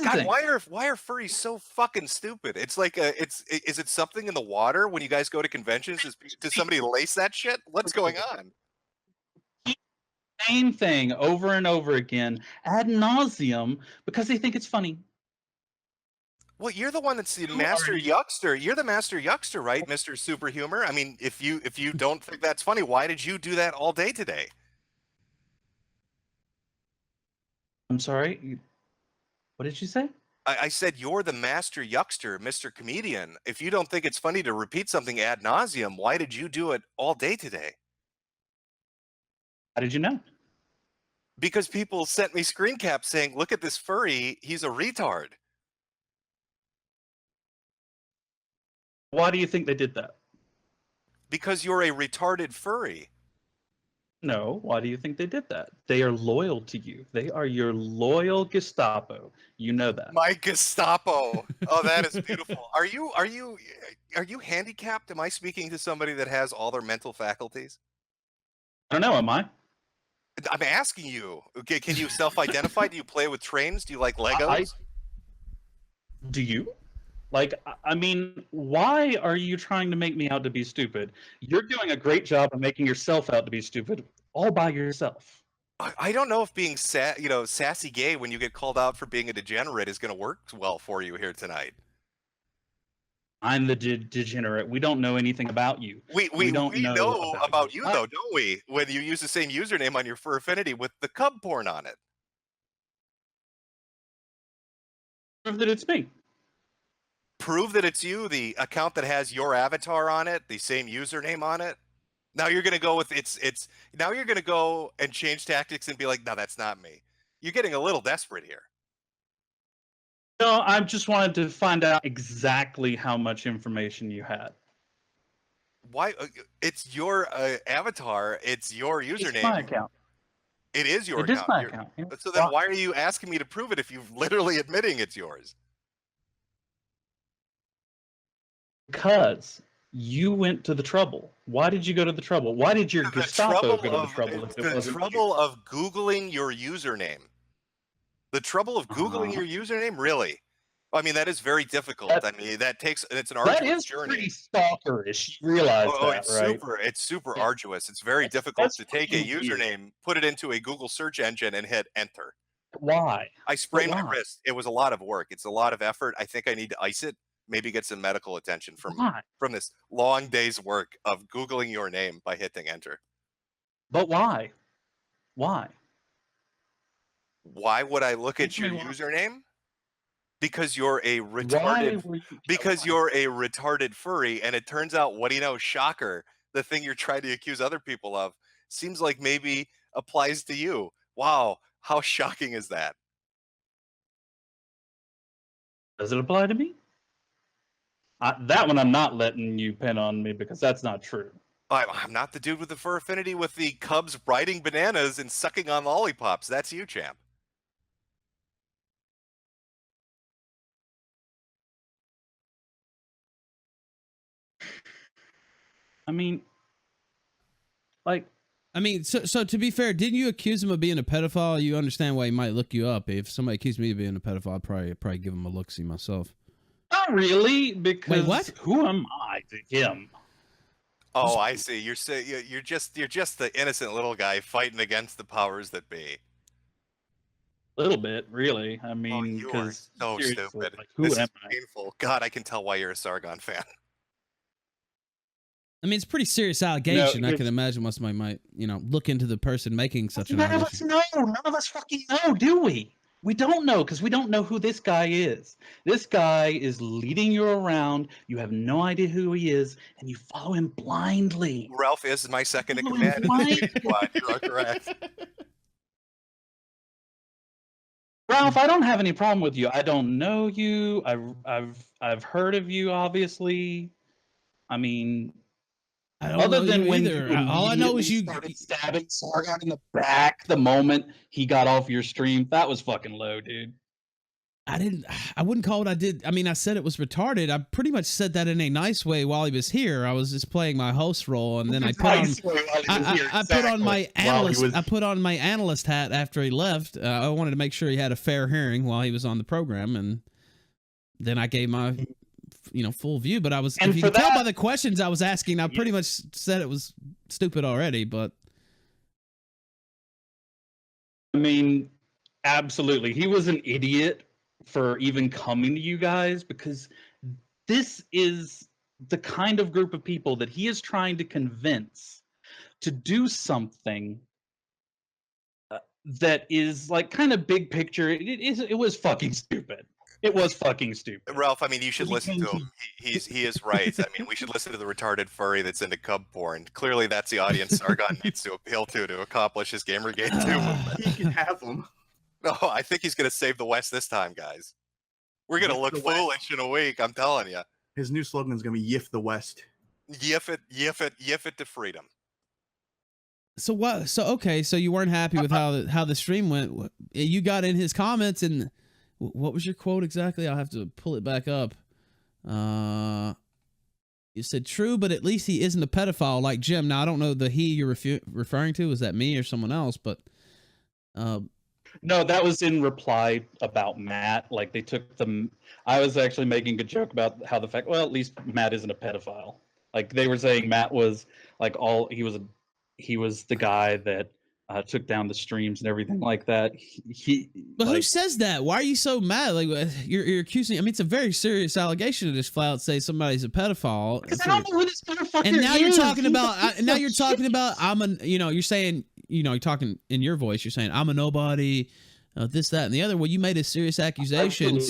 Speaker 1: God, why are furries so fucking stupid? It's like is it something in the water when you guys go to conventions? Does somebody lace that shit? What's going on?
Speaker 21: Same thing over and over again ad nauseum because they think it's funny.
Speaker 1: Well, you're the one that's the master yuckster. You're the master yuckster, right, Mr. Superhumor? I mean, if you don't think that's funny, why did you do that all day today?
Speaker 21: I'm sorry. What did you say?
Speaker 1: I said you're the master yuckster, Mr. Comedian. If you don't think it's funny to repeat something ad nauseum, why did you do it all day today?
Speaker 21: How did you know?
Speaker 1: Because people sent me screen caps saying, "Look at this furry. He's a retard."
Speaker 21: Why do you think they did that?
Speaker 1: Because you're a retarded furry.
Speaker 21: No, why do you think they did that? They are loyal to you. They are your loyal Gestapo. You know that.
Speaker 1: My Gestapo. Oh, that is beautiful. Are you handicapped? Am I speaking to somebody that has all their mental faculties?
Speaker 21: I don't know, am I?
Speaker 1: I'm asking you. Okay, can you self-identify? Do you play with trains? Do you like Legos?
Speaker 21: Do you? Like, I mean, why are you trying to make me out to be stupid? You're doing a great job of making yourself out to be stupid all by yourself.
Speaker 1: I don't know if being sassy gay when you get called out for being a degenerate is going to work well for you here tonight.
Speaker 21: I'm the degenerate. We don't know anything about you.
Speaker 1: We know about you though, don't we? When you use the same username on your fur affinity with the cub porn on it.
Speaker 21: Prove that it's me.
Speaker 1: Prove that it's you, the account that has your avatar on it, the same username on it. Now you're gonna go with now you're gonna go and change tactics and be like, no, that's not me. You're getting a little desperate here.
Speaker 21: No, I just wanted to find out exactly how much information you had.
Speaker 1: Why? It's your avatar. It's your username.
Speaker 21: It's my account.
Speaker 1: It is your
Speaker 21: account.
Speaker 1: It is my
Speaker 21: account. Yeah.
Speaker 1: So then why are you asking me to prove it if you're literally admitting it's yours?
Speaker 21: Because you went to the trouble. Why did you go to the trouble? Why did your Gestapo go to the trouble?
Speaker 1: The trouble of Googling your username. The trouble of Googling your username? Really? I mean, that is very difficult. I mean, it's an arduous journey.
Speaker 21: Pretty stalkerish. You realize that, right?
Speaker 1: It's super arduous. It's very difficult to take a username, put it into a Google search engine, and hit enter.
Speaker 21: Why?
Speaker 1: I sprained my wrist. It was a lot of work. It's a lot of effort. I think I need to ice it. Maybe get some medical attention from this long day's work of Googling your name by hitting enter.
Speaker 21: But why? Why?
Speaker 1: Why would I look at your username? Because you're a retarded. Because you're a retarded furry, and it turns out, what do you know? Shocker! The thing you're trying to accuse other people of seems like maybe applies to you. Wow, how shocking is that?
Speaker 21: Does it apply to me? That one I'm not letting you pin on me because that's not true.
Speaker 1: I'm not the dude with the fur affinity with the cubs riding bananas and sucking on lollipops. That's you, champ.
Speaker 21: I mean,
Speaker 14: so to be fair, didn't you accuse him of being a pedophile? You understand why he might look you up. If somebody accused me of being a pedophile, I'd probably give him a look-see myself.
Speaker 21: Not really, because
Speaker 14: wait, what?
Speaker 21: Who am I to him?
Speaker 1: Oh, I see. You're just the innocent little guy fighting against the powers that be.
Speaker 21: little bit, really. I mean,
Speaker 1: You are
Speaker 21: because
Speaker 1: so stupid.
Speaker 21: like, who
Speaker 1: This
Speaker 21: am
Speaker 1: is
Speaker 21: I?
Speaker 1: painful. God, I can tell why you're a Sargon fan.
Speaker 14: I mean, it's a pretty serious allegation. I can
Speaker 21: it's-
Speaker 14: imagine why somebody might, look into the person making such an
Speaker 21: None of us
Speaker 14: allegation.
Speaker 21: know. None of us fucking know, do we? We don't know because we don't know who this guy is. This guy is leading you around. You have no idea who he is, and you follow him blindly.
Speaker 1: Ralph is my second in
Speaker 21: Follow
Speaker 1: command in the
Speaker 21: him
Speaker 1: shooting squad. You are correct.
Speaker 21: Ralph, I don't have any problem with you. I don't know you. I've heard of you, obviously. I mean,
Speaker 14: I don't
Speaker 21: other
Speaker 14: know
Speaker 21: than
Speaker 14: you
Speaker 21: when
Speaker 14: either.
Speaker 21: you
Speaker 14: All I know is you
Speaker 21: started stabbing Sargon in the back the moment he got off your stream. That was fucking low, dude.
Speaker 14: I wouldn't call it I did. I mean, I said it was retarded. I pretty much said that in a nice way while he was here. I was just playing my host role, and then I put I put on my analyst. I put on my analyst hat after he left. I wanted to make sure he had a fair hearing while he was on the program, and then I gave my full view. But I was, if you can tell by the questions I was asking, I pretty much said it was stupid already. But
Speaker 21: I mean, absolutely, he was an idiot for even coming to you guys, because this is the kind of group of people that he is trying to convince to do something that is like kind of big picture. It was fucking stupid. It was fucking stupid.
Speaker 1: Ralph, I mean, you should listen to him. He is right. I mean, we should listen to the retarded furry that's into cub porn. Clearly, that's the audience Sargon needs to appeal to accomplish his Gamergate 2 movement.
Speaker 6: He can have them.
Speaker 1: No, I think he's going to save the West this time, guys. We're going to look foolish in a week, I'm telling you.
Speaker 6: His new slogan is going to be "Yif the West."
Speaker 1: Yif it to freedom.
Speaker 14: so what? So okay, so you weren't happy with how the stream went. You got in his comments, and what was your quote exactly? I'll have to pull it back up. You said, "True, but at least he isn't a pedophile like Jim." Now I don't know the he you're referring to. Is that me or someone else? But
Speaker 21: no, that was in reply about Matt. Like they took them. I was actually making a joke about how the fact. Well, at least Matt isn't a pedophile. Like they were saying, Matt was like he was the guy that took down the streams and everything like that.
Speaker 14: But who says that? Why are you so mad? Like you're accusing. I mean, it's a very serious allegation to just flat out say somebody's a pedophile.
Speaker 21: Because I don't know who this motherfucker is.
Speaker 14: And now you're talking about. Now you're talking about. You're saying. You're talking in your voice. You're saying I'm a nobody. This, that, and the other. Well, you made a serious accusation.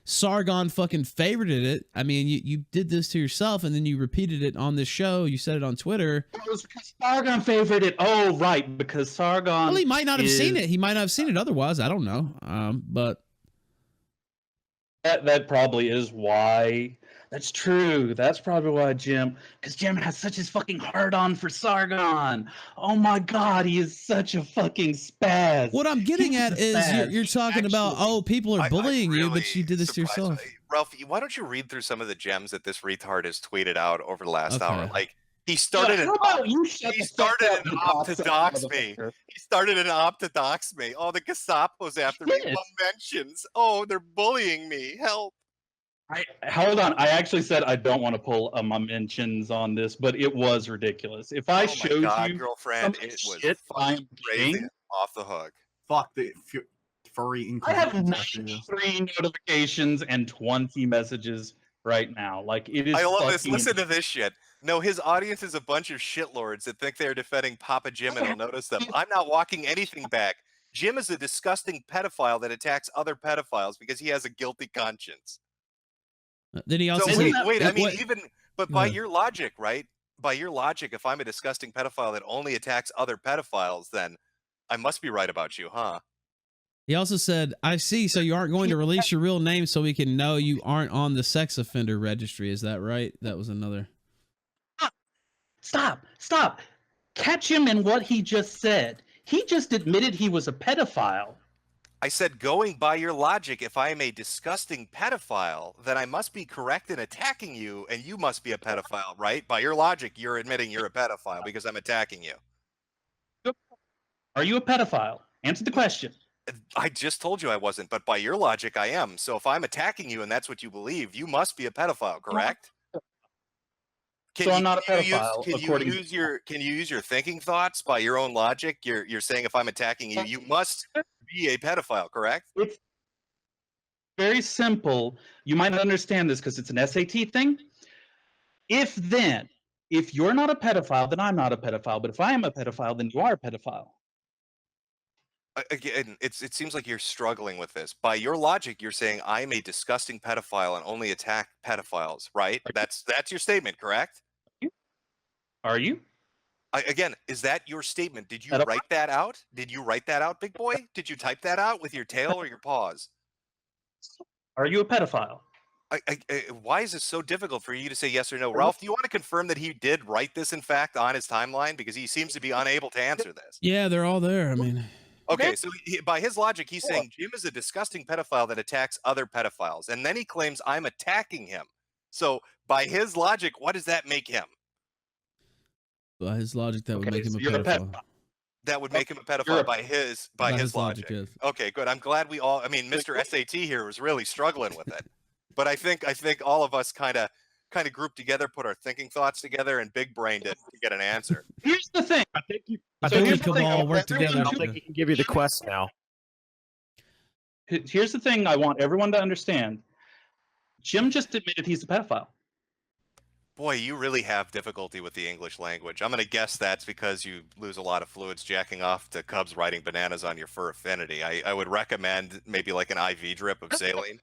Speaker 14: Sargon fucking favorited it. I mean, you did this to yourself, and then you repeated it on this show. You said it on Twitter.
Speaker 21: It was because Sargon favored it. Oh, right, because Sargon.
Speaker 14: Well, he might not have seen it. He might not have seen it otherwise. I don't know. But
Speaker 21: that probably is why. That's true. That's probably why Jim, because Jim has such his fucking hard on for Sargon. Oh my God, he is such a fucking spaz.
Speaker 14: What I'm getting at is you're talking about, people are bullying you, but you did this to yourself.
Speaker 1: Ralph, why don't you read through some of the gems that this retard has tweeted out over the last hour? Like, he started an op to dox me. He started an op to dox me. Oh, the Gestapo's after me. Mentions. Oh, they're bullying me. Help.
Speaker 21: Hold on. I actually said I don't want to pull my mentions on this, but it was ridiculous. If I showed you,
Speaker 1: girlfriend, it was crazy. Off the hook.
Speaker 6: Fuck the furry.
Speaker 21: I have 93 notifications and 20 messages right now. Like it is.
Speaker 1: I love this. Listen to this shit. No, his audience is a bunch of shitlords that think they're defending Papa Jim and will notice them. I'm not walking anything back. Jim is a disgusting pedophile that attacks other pedophiles because he has a guilty conscience.
Speaker 14: Then he also
Speaker 1: wait. I mean, by your logic, right? By your logic, if I'm a disgusting pedophile that only attacks other pedophiles, then I must be right about you, huh?
Speaker 14: He also said, "I see. So you aren't going to release your real name so we can know you aren't on the sex offender registry. Is that right?" That was another.
Speaker 21: Stop! Catch him in what he just said. He just admitted he was a pedophile.
Speaker 1: I said, going by your logic, if I am a disgusting pedophile, then I must be correct in attacking you, and you must be a pedophile, right? By your logic, you're admitting you're a pedophile because I'm attacking you.
Speaker 21: Are you a pedophile? Answer the question.
Speaker 1: I just told you I wasn't, but by your logic, I am. So if I'm attacking you and that's what you believe, you must be a pedophile, correct? Can
Speaker 21: I'm not a
Speaker 1: can you use
Speaker 21: pedophile,
Speaker 1: can you
Speaker 21: according
Speaker 1: use your can you use your thinking thoughts by your own logic? You're saying if I'm attacking you, you must be a pedophile, correct?
Speaker 21: It's very simple. You might not understand this because it's an SAT thing. If you're not a pedophile, then I'm not a pedophile. But if I am a pedophile, then you are a pedophile.
Speaker 1: Again, it seems like you're struggling with this. By your logic, you're saying I'm a disgusting pedophile and only attack pedophiles, right? That's your statement, correct?
Speaker 21: Are you?
Speaker 1: Again, is that your statement? Did you
Speaker 21: Pedophile?
Speaker 1: write that out? Did you write that out, big boy? Did you type that out with your tail or your paws?
Speaker 21: Are you a pedophile?
Speaker 1: Why is this so difficult for you to say yes or no? Ralph, do you want to confirm that he did write this, in fact, on his timeline? Because he seems to be unable to answer this.
Speaker 14: Yeah, they're all there. I mean,
Speaker 1: Okay, so by his logic, he's saying Jim is a disgusting pedophile that attacks other pedophiles. And then he claims I'm attacking him. So by his logic, what does that make him?
Speaker 14: by his logic, that would
Speaker 21: Okay,
Speaker 14: make him
Speaker 21: so
Speaker 14: a
Speaker 21: you're a
Speaker 14: pedophile.
Speaker 1: That would make him a
Speaker 21: You're
Speaker 1: pedophile
Speaker 21: a-
Speaker 1: by his logic.
Speaker 14: yes.
Speaker 1: Okay, good. I'm glad we all. I mean, Mr. SAT here was really struggling with it, but I think all of us kind of grouped together, put our thinking thoughts together, and big brained it to get an answer.
Speaker 21: Here's the thing.
Speaker 11: I think you.
Speaker 14: I
Speaker 21: So
Speaker 14: think we
Speaker 21: here's
Speaker 14: could
Speaker 21: the thing,
Speaker 14: all work
Speaker 21: everyone-
Speaker 14: together.
Speaker 11: I don't think he can give you the quest now.
Speaker 21: Here's the thing I want everyone to understand. Jim just admitted he's a pedophile.
Speaker 1: Boy, you really have difficulty with the English language. I'm going to guess that's because you lose a lot of fluids jacking off to cubs riding bananas on your fur affinity. I would recommend maybe like an IV drip of saline.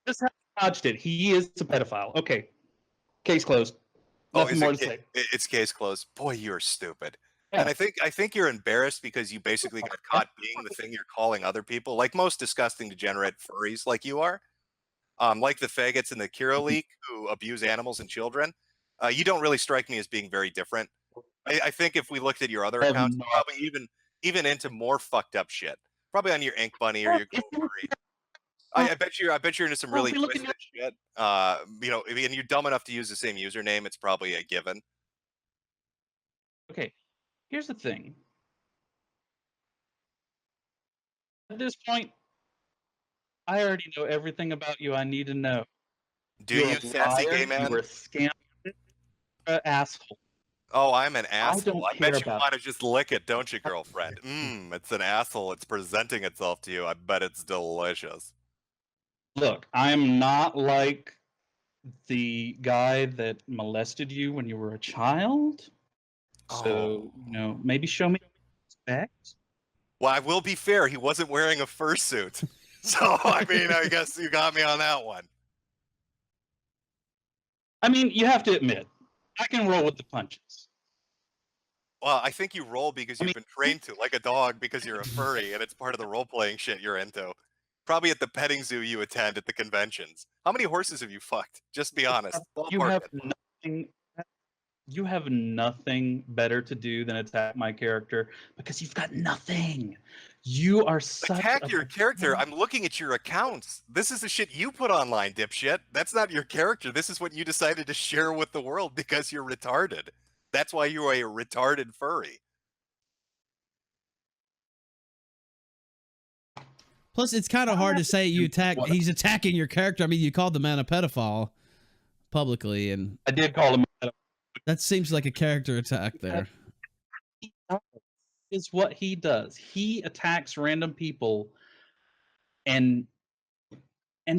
Speaker 21: This how he dodged it. He is a pedophile. Okay. Case closed. Nothing more to say.
Speaker 1: It's case closed. Boy, you're stupid.
Speaker 21: Yeah.
Speaker 1: And I think you're embarrassed because you basically got caught being the thing you're calling other people, like most disgusting degenerate furries like you are. Like the faggots in the Kira League who abuse animals and children. You don't really strike me as being very different. I think if we looked at your other accounts, you're probably even into more fucked up shit. Probably on your Ink Bunny or your Go Furry. I bet you're into some really twisted shit. You know, and you're dumb enough to use the same username. It's probably a given.
Speaker 21: Okay. Here's the thing. At this point, I already know everything about you I need to know.
Speaker 1: Do
Speaker 21: You're
Speaker 1: you,
Speaker 21: a
Speaker 1: sassy
Speaker 21: liar,
Speaker 1: gay man?
Speaker 21: You were a scam, asshole.
Speaker 1: Oh, I'm an asshole. I
Speaker 21: care
Speaker 1: bet you
Speaker 21: about
Speaker 1: want to just lick it, don't you, girlfriend? It's an asshole. It's presenting itself to you. I bet it's delicious.
Speaker 21: Look, I'm not like the guy that molested you when you were a child. So, you know, maybe show me respect.
Speaker 1: Well, I will be fair. He wasn't wearing a fursuit. So, I mean, I guess you got me on that one.
Speaker 21: I mean, you have to admit, I can roll with the punches.
Speaker 1: Well, I think you roll because you've been trained to, like a dog, because you're a furry, and it's part of the role-playing shit you're into. Probably at the petting zoo you attend at the conventions. How many horses have you fucked? Just be honest.
Speaker 21: You
Speaker 1: Ballpark
Speaker 21: have
Speaker 1: it.
Speaker 21: nothing. You have nothing better to do than attack my character because you've got nothing. You are such
Speaker 1: Attack your character. I'm looking at your accounts. This is the shit you put online, dipshit. That's not your character. This is what you decided to share with the world because you're retarded. That's why you are a retarded furry.
Speaker 14: Plus, it's kind of hard to say he's attacking your character. I mean, you called the man a pedophile publicly, and
Speaker 21: I did call him a pedophile.
Speaker 14: That seems like a character attack there.
Speaker 21: Is what he does. He attacks random people and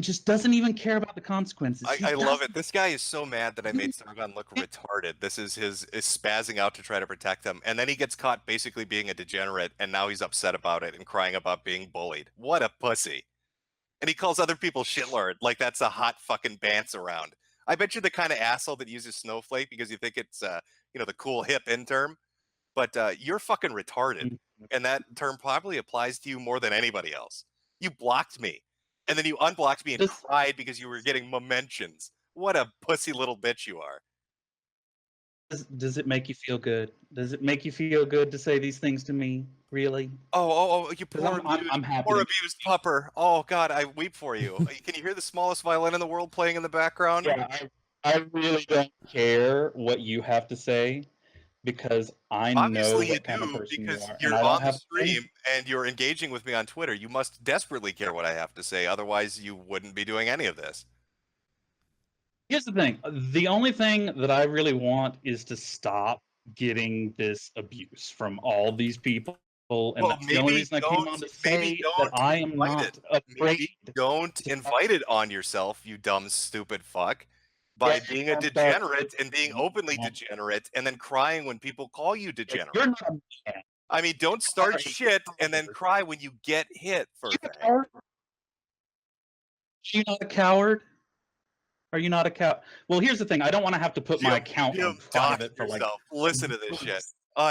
Speaker 21: just doesn't even care about the consequences.
Speaker 1: I love it. This guy is so mad that I made Sargon look retarded. This is his spazzing out to try to protect them. And then he gets caught basically being a degenerate, and now he's upset about it and crying about being bullied. What a pussy. And he calls other people shitlord like that's a hot fucking bants around. I bet you're the kind of asshole that uses snowflake because you think it's you know, the cool hip in term. But you're fucking retarded. And that term probably applies to you more than anybody else. You blocked me. And then you unblocked me and cried because you were getting mentions. What a pussy little bitch you are.
Speaker 21: Does it make you feel good? Does it make you feel good to say these things to me? Really?
Speaker 1: Oh, you poor,
Speaker 21: I'm happy.
Speaker 1: poor abused pupper. Oh, God, I weep for you. Can you hear the smallest violin in the world playing in the background?
Speaker 21: Yeah, I really don't care what you have to say because I
Speaker 1: Obviously
Speaker 21: know what kind of person
Speaker 1: because
Speaker 21: you are.
Speaker 1: you're
Speaker 21: and I don't
Speaker 1: on the
Speaker 21: have
Speaker 1: stream and you're engaging with me on Twitter. You must desperately care what I have to say. Otherwise, you wouldn't be doing any of this.
Speaker 21: Here's the thing. The only thing that I really want is to stop getting this abuse from all these people. And
Speaker 1: Well,
Speaker 21: that's the only reason I came on to say that I am not afraid.
Speaker 1: Maybe don't invite it on yourself, you dumb, stupid fuck, by being a degenerate and being openly degenerate and then crying when people call you degenerate.
Speaker 21: You're not a man.
Speaker 1: I mean, don't start shit and then cry when you get hit for things.
Speaker 21: Are you not a coward? Are you not a coward? Well, here's the thing. I don't want to have to put my account on private for like.
Speaker 1: Listen to this shit.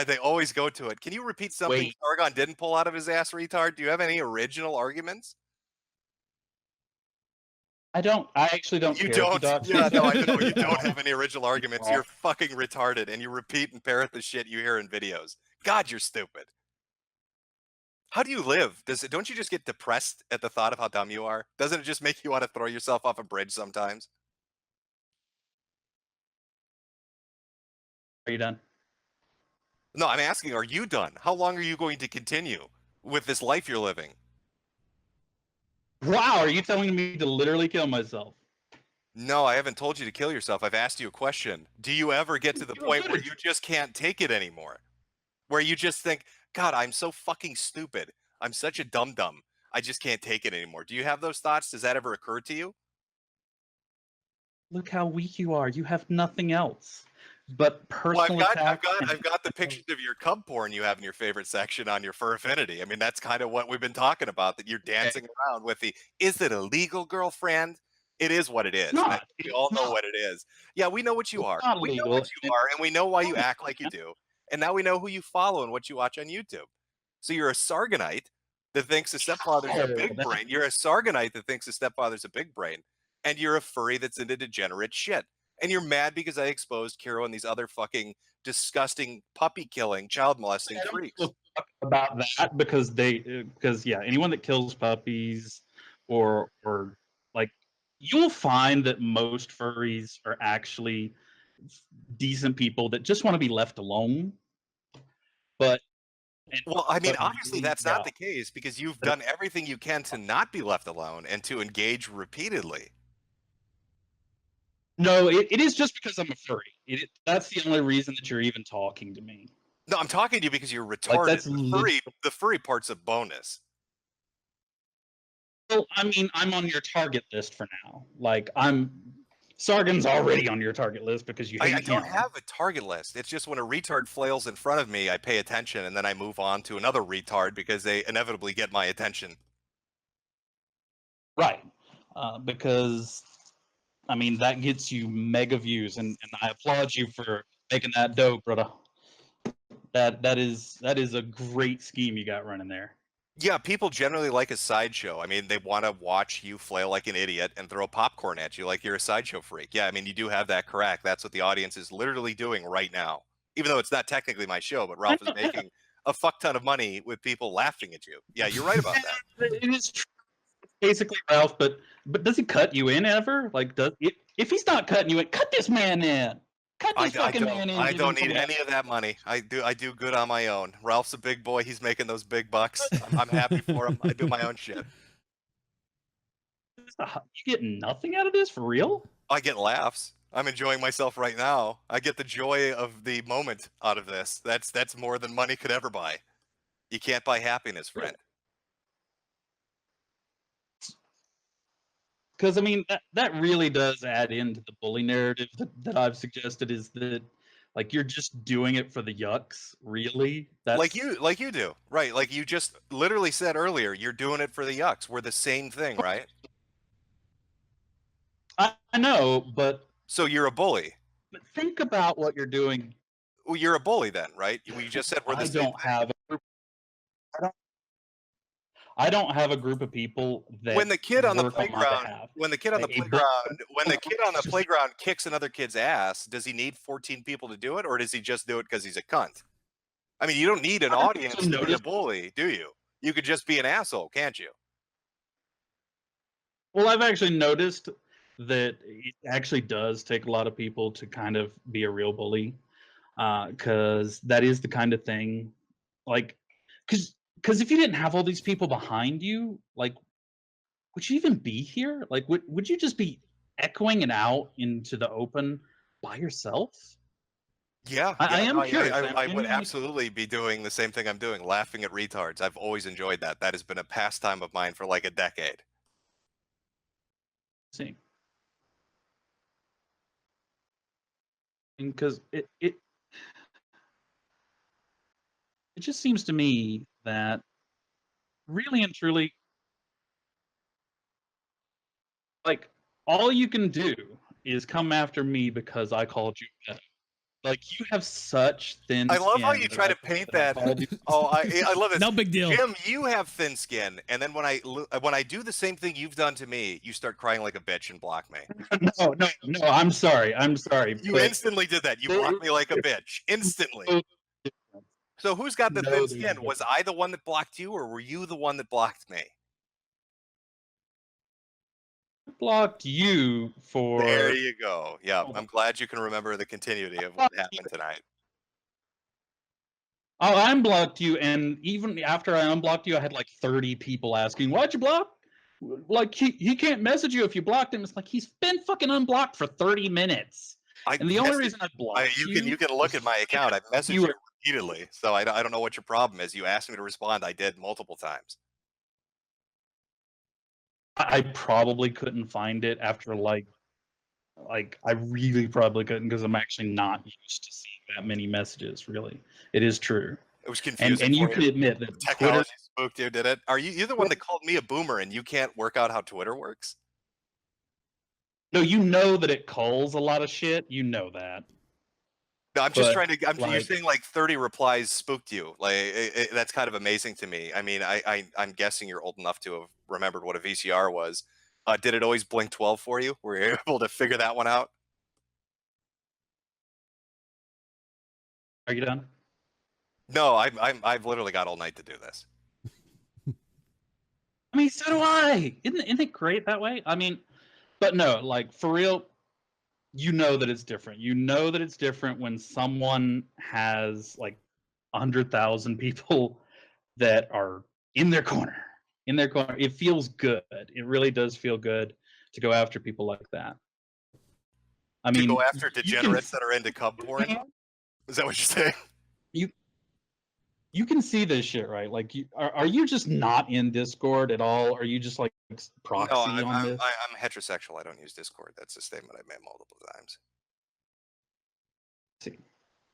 Speaker 1: They always go to it. Can you repeat something Sargon didn't pull out of his ass, retard? Do you have any original arguments?
Speaker 21: I don't. I actually don't.
Speaker 1: You
Speaker 21: care
Speaker 1: don't. Yeah, no, I know. You don't have any original arguments. You're fucking retarded, and you repeat and parrot the shit you hear in videos. God, you're stupid. How do you live? Don't you just get depressed at the thought of how dumb you are? Doesn't it just make you want to throw yourself off a bridge sometimes?
Speaker 21: Are you done?
Speaker 1: No, I'm asking, are you done? How long are you going to continue with this life you're living?
Speaker 21: Wow, are you telling me to literally kill myself?
Speaker 1: No, I haven't told you to kill yourself. I've asked you a question. Do you ever get to the point where you just can't take it anymore? Where you just think, God, I'm so fucking stupid. I'm such a dum-dum. I just can't take it anymore. Do you have those thoughts? Does that ever occur to you?
Speaker 21: Look how weak you are. You have nothing else but personal
Speaker 1: I've got the pictures of your cub porn you have in your favorite section on your Fur Affinity. I mean, that's kind of what we've been talking about, that you're dancing around with the, is it illegal, girlfriend? It is what it is. We all know what it is. Yeah, we know what you are. We know what you are, and we know why you act like you do. And now we know who you follow and what you watch on YouTube. So you're a Sargonite that thinks the stepfather's a big brain. You're a Sargonite that thinks the stepfather's a big brain. And you're a furry that's into degenerate shit. And you're mad because I exposed Kiro and these other fucking disgusting puppy killing, child molesting freaks.
Speaker 21: About that because anyone that kills puppies or like, you'll find that most furries are actually decent people that just want to be left alone. But
Speaker 1: well, I mean, obviously that's not the case, because you've done everything you can to not be left alone and to engage repeatedly.
Speaker 21: No, it is just because I'm a furry. That's the only reason that you're even talking to me.
Speaker 1: No, I'm talking to you because you're retarded. The furry part's a bonus.
Speaker 21: Well, I mean, I'm on your target list for now. Like, Sargon's already on your target list because you hate
Speaker 1: I don't have a target list. It's just when a retard flails in front of me, I pay attention, and then I move on to another retard because they inevitably get my attention.
Speaker 21: Right. Because, I mean, that gets you mega views, and I applaud you for making that dope, brother. That is a great scheme you got running there.
Speaker 1: Yeah, people generally like a sideshow. I mean, they want to watch you flail like an idiot and throw popcorn at you like you're a sideshow freak. Yeah, I mean, you do have that correct. That's what the audience is literally doing right now. Even though it's not technically my show, but Ralph is making a fuck ton of money with people laughing at you. Yeah, you're right about that.
Speaker 21: It is true. Basically, Ralph, but does he cut you in ever? Like, if he's not cutting you in, cut this man in. Cut this fucking man in.
Speaker 1: I don't need any of that money. I do good on my own. Ralph's a big boy. He's making those big bucks. I'm happy for him. I do my own shit.
Speaker 21: You get nothing out of this, for real?
Speaker 1: I get laughs. I'm enjoying myself right now. I get the joy of the moment out of this. That's more than money could ever buy. You can't buy happiness, friend.
Speaker 21: Because, I mean, that really does add into the bully narrative that I've suggested, is that, like, you're just doing it for the yucks, really?
Speaker 1: Like you do, right? Like you just literally said earlier, you're doing it for the yucks. We're the same thing, right?
Speaker 21: I know, but...
Speaker 1: So you're a bully.
Speaker 21: But think about what you're doing.
Speaker 1: Well, you're a bully then, right? We just said we're the same.
Speaker 21: I don't have a group of people that
Speaker 1: when the kid on the playground kicks another kid's ass, does he need 14 people to do it, or does he just do it because he's a cunt? I mean, you don't need an audience to be a bully, do you? You could just be an asshole, can't you?
Speaker 21: Well, I've actually noticed that it actually does take a lot of people to kind of be a real bully, because that is the kind of thing, like, because if you didn't have all these people behind you, like, would you even be here? Like, would you just be echoing it out into the open by yourself?
Speaker 1: Yeah,
Speaker 21: I am
Speaker 1: no,
Speaker 21: curious.
Speaker 1: I
Speaker 21: I'm
Speaker 1: would
Speaker 21: genuinely-
Speaker 1: absolutely be doing the same thing I'm doing, laughing at retards. I've always enjoyed that. That has been a pastime of mine for like a decade.
Speaker 21: See, because it just seems to me that really and truly, like, all you can do is come after me because I called you meta. Like, you have such thin
Speaker 1: I love how
Speaker 21: skin
Speaker 1: you
Speaker 21: that
Speaker 1: try
Speaker 21: I
Speaker 1: to
Speaker 21: think
Speaker 1: paint
Speaker 21: I
Speaker 1: that.
Speaker 21: called you-
Speaker 1: Oh, I love this.
Speaker 14: No big deal.
Speaker 1: Jim, you have thin skin, and then when I do the same thing you've done to me, you start crying like a bitch and block me.
Speaker 21: No, I'm sorry.
Speaker 1: You
Speaker 21: but
Speaker 1: instantly did that. You blocked me like a bitch instantly. So who's got the
Speaker 21: No,
Speaker 1: thin
Speaker 21: there's
Speaker 1: skin? Was I the one that blocked you, or were you the one that blocked me?
Speaker 21: blocked you for.
Speaker 1: There you go. Yeah, I'm glad you can remember the continuity of what happened tonight.
Speaker 21: Oh, I unblocked you, and even after I unblocked you, I had like 30 people asking, "Why'd you block?" Like he can't message you if you blocked him. It's like he's been fucking unblocked for 30 minutes. And the only reason I blocked
Speaker 1: you can look at my account. I messaged
Speaker 21: you
Speaker 1: you
Speaker 21: were-
Speaker 1: repeatedly, so I don't know what your problem is. You asked me to respond. I did multiple times.
Speaker 21: I probably couldn't find it after like I really probably couldn't because I'm actually not used to seeing that many messages. Really, it is true.
Speaker 1: It was confusing.
Speaker 21: And you
Speaker 1: for
Speaker 21: can admit that Twitter.
Speaker 1: technology spooked you, did it? Are you're the one that called me a boomer and you can't work out how Twitter works?
Speaker 21: No, you know that it calls a lot of shit. You know that.
Speaker 1: No, I'm just
Speaker 21: But,
Speaker 1: trying to. You're
Speaker 21: like-
Speaker 1: saying like 30 replies spooked you. Like that's kind of amazing to me. I mean, I'm guessing you're old enough to have remembered what a VCR was. Did it always blink 12 for you? Were you able to figure that one out?
Speaker 21: Are you done?
Speaker 1: No, I've literally got all night to do this.
Speaker 21: I mean, so do I. Isn't it great that way? I mean, but no, like for real, you know that it's different. You know that it's different when someone has like 100,000 people that are in their corner. In their corner, it feels good. It really does feel good to go after people like that. I mean,
Speaker 1: to go after
Speaker 21: you can-
Speaker 1: degenerates that are into cub porn. Is that what you're saying?
Speaker 21: You can see this shit, right? Like, are you just not in Discord at all? Are you just like proxy
Speaker 1: No,
Speaker 21: on this?
Speaker 1: I'm heterosexual. I don't use Discord. That's a statement I've made multiple times.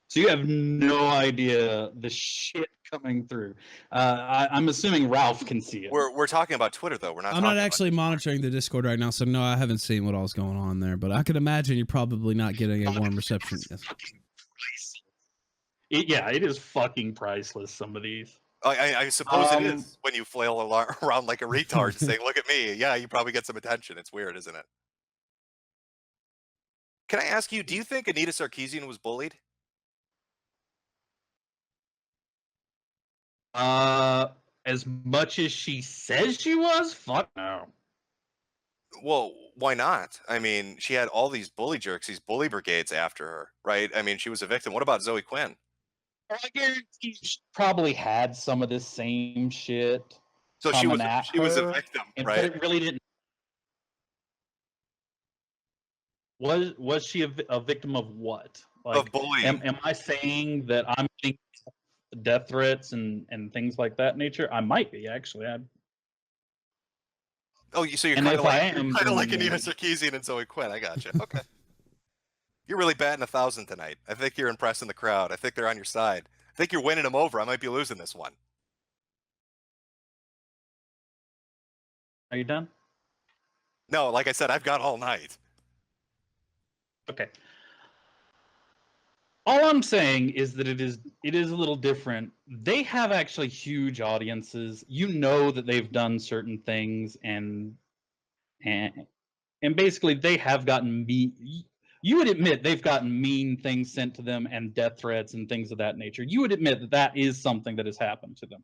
Speaker 21: So you have no idea the shit coming through. I'm assuming Ralph can see it.
Speaker 1: We're talking about Twitter though. We're not.
Speaker 14: I'm not actually monitoring the Discord right now, so no, I haven't seen what all's going on there. But I could imagine you're probably not getting a warm reception.
Speaker 21: It is fucking priceless. Some of these.
Speaker 1: I suppose it is when you flail around like a retard saying, "Look at me." Yeah, you probably get some attention. It's weird, isn't it? Can I ask you? Do you think Anita Sarkeesian was bullied?
Speaker 21: As much as she says she was, fuck no.
Speaker 1: Well, why not? I mean, she had all these bully jerks, these bully brigades after her, right? I mean, she was a victim. What about Zoe Quinn?
Speaker 21: I guarantee she probably had some of this same shit.
Speaker 1: So she was a
Speaker 21: her,
Speaker 1: victim,
Speaker 21: but
Speaker 1: right?
Speaker 21: it really didn't. Was she a victim of what? Like,
Speaker 1: of bullying.
Speaker 21: Am I saying that I'm getting death threats and things like that nature? I might be actually.
Speaker 1: Oh, so you're
Speaker 21: And
Speaker 1: kind of
Speaker 21: if I
Speaker 1: like,
Speaker 21: am,
Speaker 1: kind of
Speaker 21: then,
Speaker 1: like
Speaker 21: yeah.
Speaker 1: Anita Sarkeesian and Zoe Quinn. I gotcha. Okay. You're really batting 1,000 tonight. I think you're impressing the crowd. I think they're on your side. I think you're winning them over. I might be losing this one.
Speaker 21: Are you done?
Speaker 1: No, like I said, I've got all night.
Speaker 21: Okay. All I'm saying is that it is a little different. They have actually huge audiences. You know that they've done certain things and basically they have gotten you would admit they've gotten mean things sent to them and death threats and things of that nature. You would admit that that is something that has happened to them.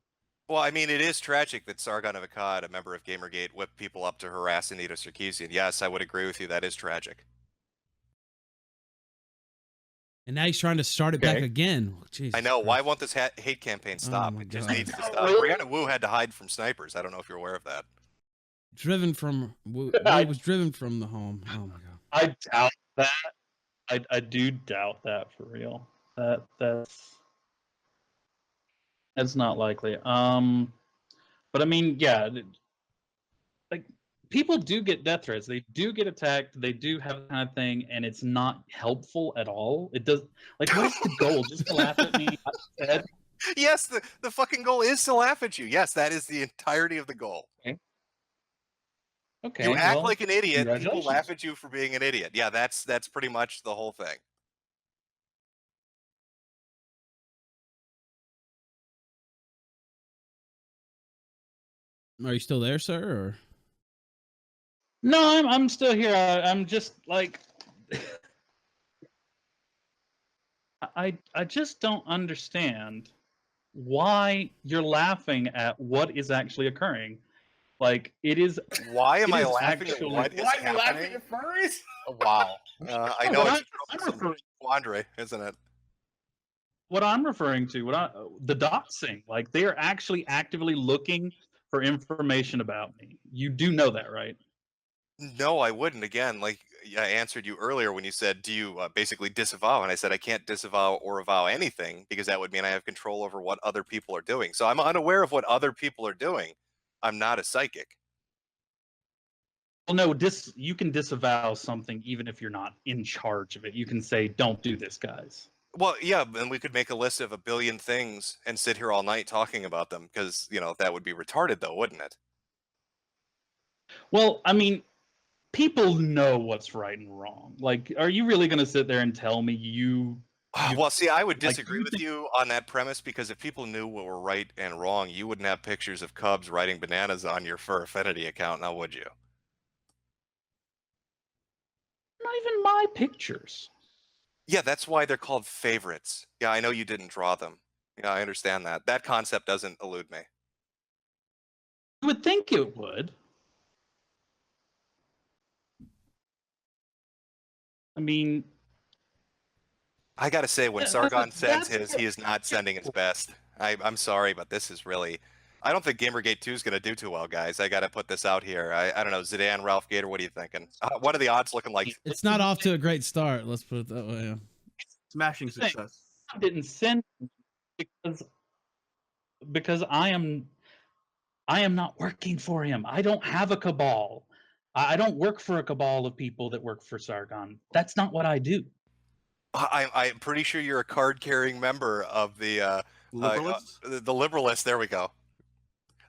Speaker 1: Well, I mean, it is tragic that Sargon of Akkad, a member of Gamergate, whipped people up to harass Anita Sarkeesian. Yes, I would agree with you. That is tragic.
Speaker 14: And now he's trying to start it back again. Jesus
Speaker 1: I know.
Speaker 14: Christ.
Speaker 1: Why won't this hate campaign stop?
Speaker 14: my
Speaker 1: It just
Speaker 14: God.
Speaker 1: needs to stop. Brianna Wu had to hide from snipers. I don't know if you're aware of that.
Speaker 14: Driven from Wu was driven from the home. Oh my God.
Speaker 21: I doubt that. I do doubt that for real. That's not likely. But I mean, yeah, like people do get death threats. They do get attacked. They do have that kind of thing, and it's not helpful at all. It does. Like, what is the goal? Just to laugh at me?
Speaker 1: Yes, the fucking goal is to laugh at you. Yes, that is the entirety of the goal.
Speaker 21: Okay.
Speaker 1: You act
Speaker 21: well,
Speaker 1: like an idiot, people
Speaker 21: congratulations.
Speaker 1: laugh at you for being an idiot. Yeah, that's pretty much the whole thing.
Speaker 2: Are you still there, sir? Or?
Speaker 21: No, I'm still here. I'm just like I just don't understand why you're laughing at what is actually occurring. Like it is.
Speaker 1: Why am
Speaker 21: it
Speaker 1: I
Speaker 21: is
Speaker 1: laughing at
Speaker 21: actually-
Speaker 1: what is
Speaker 18: Why are you
Speaker 1: happening?
Speaker 18: laughing at furries?
Speaker 1: Oh, wow. I know
Speaker 21: What
Speaker 1: it's a troublesome quandary, isn't it?
Speaker 21: What I'm referring to, the doxing, like they are actually actively looking for information about me. You do know that, right?
Speaker 1: No, I wouldn't. Again, like I answered you earlier when you said, "Do you basically disavow?" And I said, "I can't disavow or avow anything because that would mean I have control over what other people are doing." So I'm unaware of what other people are doing. I'm not a psychic.
Speaker 21: Well, no, you can disavow something even if you're not in charge of it. You can say, "Don't do this, guys."
Speaker 1: Well, yeah, and we could make a list of 1 billion things and sit here all night talking about them because that would be retarded, though, wouldn't it?
Speaker 21: Well, I mean, people know what's right and wrong. Like, are you really going to sit there and tell me you
Speaker 1: Well, see, I would
Speaker 21: like,
Speaker 1: disagree
Speaker 21: you
Speaker 1: with
Speaker 21: think-
Speaker 1: you on that premise because if people knew what were right and wrong, you wouldn't have pictures of cubs riding bananas on your Fur Affinity account, now would you?
Speaker 21: not even my pictures.
Speaker 1: Yeah, that's why they're called favorites. Yeah, I know you didn't draw them. Yeah, I understand that. That concept doesn't elude me.
Speaker 21: You would think it would. I mean,
Speaker 1: I gotta say, when
Speaker 21: Yeah,
Speaker 1: Sargon sends
Speaker 21: that's-
Speaker 1: his, he is not sending his best. I'm sorry, but this is really. I don't think Gamergate 2 is going to do too well, guys. I got to put this out here. I don't know. Zidane, Ralph Gator, what are you thinking? What are the odds looking like?
Speaker 2: It's not off to a great start. Let's put it that way. Yeah.
Speaker 6: Smashing success.
Speaker 21: I didn't send because I am not working for him. I don't have a cabal. I don't work for a cabal of people that work for Sargon. That's not what I do.
Speaker 1: I'm pretty sure you're a card-carrying member of the
Speaker 6: Liberalists?
Speaker 1: The Liberalists. There we go.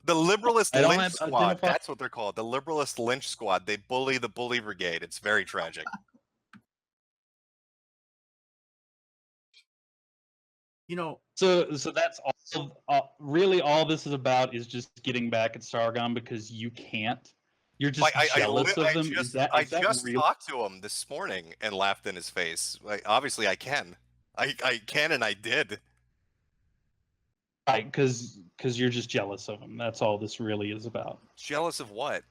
Speaker 1: The Liberalist
Speaker 21: I don't
Speaker 1: Lynch
Speaker 21: have
Speaker 1: Squad.
Speaker 21: identified-
Speaker 1: That's what they're called. The Liberalist Lynch Squad. They bully the Bully Brigade. It's very tragic.
Speaker 21: So that's all. Really, all this is about is just getting back at Sargon because you can't. You're just jealous of them.
Speaker 1: I just talked to him this morning and laughed in his face. Like, obviously, I can. I can, and I did.
Speaker 21: Right, because you're just jealous of him. That's all this really is about.
Speaker 1: Jealous of what?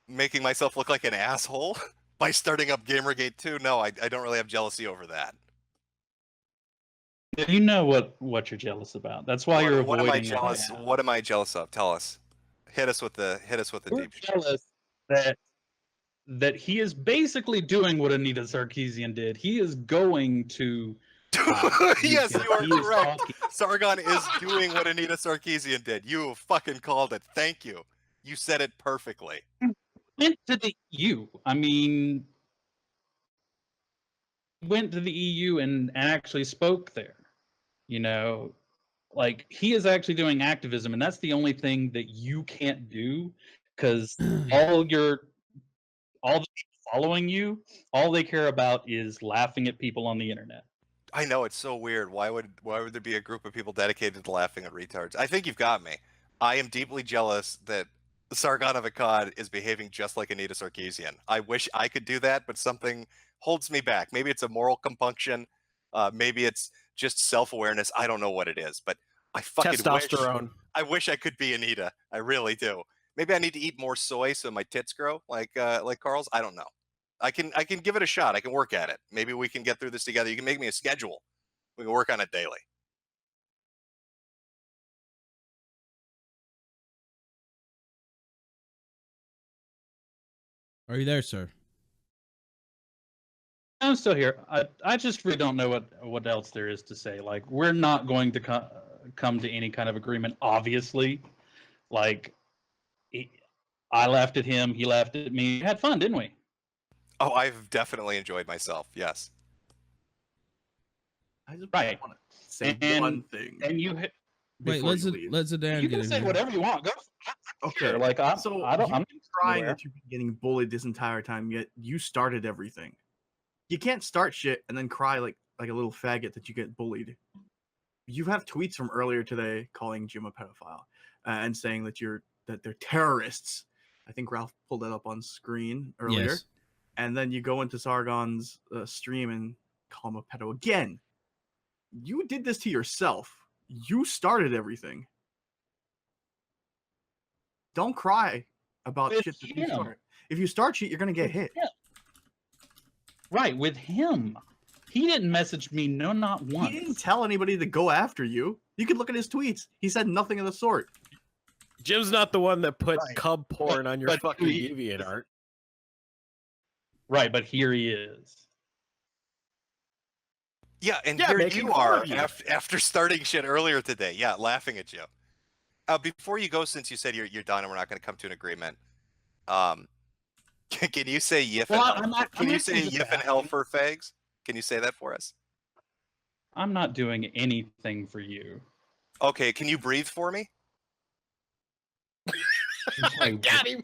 Speaker 1: Making myself look like an asshole by starting up Gamergate 2? No, I don't really have jealousy over that.
Speaker 21: You know what you're jealous about. That's why you're avoiding.
Speaker 1: What am I jealous? What am I jealous of? Tell us. Hit us with the
Speaker 21: We're
Speaker 1: deep.
Speaker 21: jealous that he is basically doing what Anita Sarkeesian did. He is going to.
Speaker 1: Yes, you are correct. Sargon is doing what Anita Sarkeesian did. You fucking called it. Thank you. You said it perfectly.
Speaker 21: Went to the EU. I mean, went to the EU and actually spoke there. You know, like he is actually doing activism, and that's the only thing that you can't do because all the people following you, all they care about is laughing at people on the internet.
Speaker 1: I know, it's so weird. Why would there be a group of people dedicated to laughing at retards? I think you've got me. I am deeply jealous that Sargon of Akkad is behaving just like Anita Sarkeesian. I wish I could do that, but something holds me back. Maybe it's a moral compunction. Maybe it's just self-awareness. I don't know what it is, but I fucking
Speaker 7: Testosterone.
Speaker 1: I wish I could be Anita. I really do. Maybe I need to eat more soy so my tits grow like Carl's. I don't know. I can give it a shot. I can work at it. Maybe we can get through this together. You can make me a schedule. We can work on it daily.
Speaker 2: Are you there, sir?
Speaker 21: I'm still here. I just really don't know what else there is to say. Like, we're not going to come to any kind of agreement, obviously. Like, I laughed at him, he laughed at me. We had fun, didn't we?
Speaker 1: Oh, I've definitely enjoyed myself. Yes.
Speaker 6: I just
Speaker 21: Right.
Speaker 6: want to say one thing.
Speaker 21: And you
Speaker 2: Wait, let's Dan
Speaker 21: you
Speaker 2: get
Speaker 21: can
Speaker 2: in
Speaker 21: say
Speaker 2: here.
Speaker 21: whatever you want. Go.
Speaker 6: Okay.
Speaker 21: Like I'm
Speaker 6: I'm crying
Speaker 21: anywhere.
Speaker 6: that you've been getting bullied this entire time, yet you started everything. You can't start shit and then cry like a little faggot that you get bullied. You have tweets from earlier today calling Jim a pedophile and saying that they're terrorists. I think Ralph pulled that up on screen earlier.
Speaker 2: Yes.
Speaker 6: And then you go into Sargon's stream and call him a pedo again. You did this to yourself. You started everything. Don't cry about shit that you start. If you start shit, you're gonna get hit.
Speaker 21: Yeah. Right, with him. He didn't message me, no, not once.
Speaker 6: He didn't tell anybody to go after you. You can look at his tweets. He said nothing of the sort.
Speaker 7: Jim's not the one that put cub porn on your
Speaker 21: but
Speaker 7: fucking
Speaker 21: he-
Speaker 7: DeviantArt.
Speaker 21: Right, but here he is.
Speaker 1: Yeah, and
Speaker 7: Yeah,
Speaker 1: here
Speaker 7: making
Speaker 1: you
Speaker 7: fun
Speaker 1: are
Speaker 7: of you.
Speaker 1: after starting shit earlier today. Yeah, laughing at you. Before you go, since you said you're done and we're not going to come to an agreement, can you say yif and hell? Can you say yif and hell for fags? Can you say that for us?
Speaker 21: I'm not doing anything for you.
Speaker 1: Okay, can you breathe for me?
Speaker 7: Got him.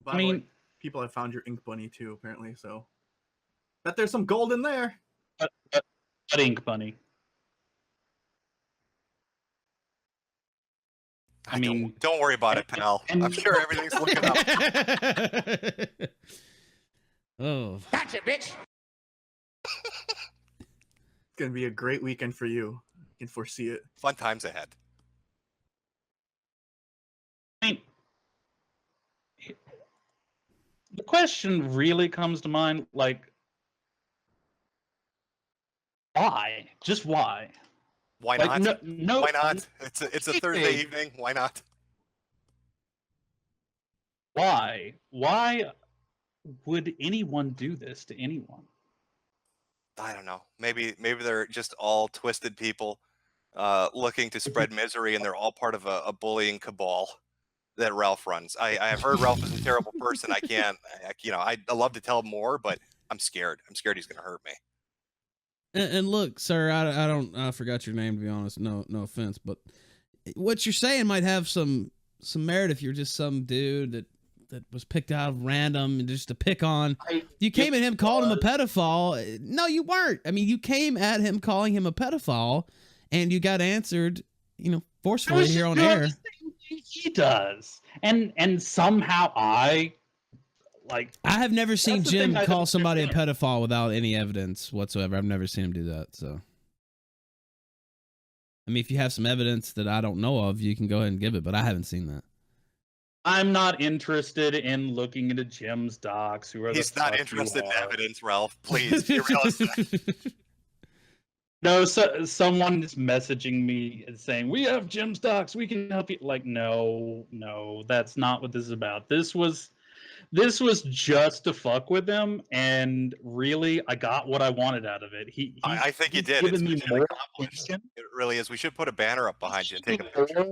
Speaker 6: By the way, people have found your ink bunny too, apparently. So, bet there's some gold in there.
Speaker 21: But ink bunny. I mean,
Speaker 1: don't worry about it, pal. I'm sure everything's looking up.
Speaker 2: Oh,
Speaker 17: Gotcha, bitch.
Speaker 6: It's gonna be a great weekend for you. I can foresee it.
Speaker 1: Fun times ahead.
Speaker 21: I mean, the question really comes to mind, like, why? Just why?
Speaker 1: Why
Speaker 21: Like,
Speaker 1: not?
Speaker 21: no,
Speaker 1: Why not? It's a Thursday evening. Why not?
Speaker 21: Why? Why would anyone do this to anyone?
Speaker 1: I don't know. Maybe they're just all twisted people looking to spread misery, and they're all part of a bullying cabal that Ralph runs. I have heard Ralph is a terrible person. I'd love to tell more, but I'm scared. I'm scared he's going to hurt me.
Speaker 2: and look, sir, I forgot your name, to be honest. No offense, but what you're saying might have some merit if you're just some dude that was picked out of random and just to pick on. You came at him, called him a pedophile. No, you weren't. I mean, you came at him calling him a pedophile, and you got answered, forcefully here on air.
Speaker 21: He does, and somehow I
Speaker 2: have never seen
Speaker 21: the
Speaker 2: Jim
Speaker 21: thing I
Speaker 2: call
Speaker 21: don't
Speaker 2: somebody a
Speaker 21: understand.
Speaker 2: pedophile without any evidence whatsoever. I've never seen him do that. So, I mean, if you have some evidence that I don't know of, you can go ahead and give it, but I haven't seen that.
Speaker 21: I'm not interested in looking into Jim's docs.
Speaker 1: He's not interested in evidence, Ralph. Please, be realistic.
Speaker 21: No, someone is messaging me and saying, we have Jim's docs, we can help you. Like, no, that's not what this is about. This was just to fuck with him, and really, I got what I wanted out of it.
Speaker 1: I think you did.
Speaker 21: Given
Speaker 1: It's
Speaker 21: me more
Speaker 1: attention. It really is. We should put a banner up behind you and take a picture.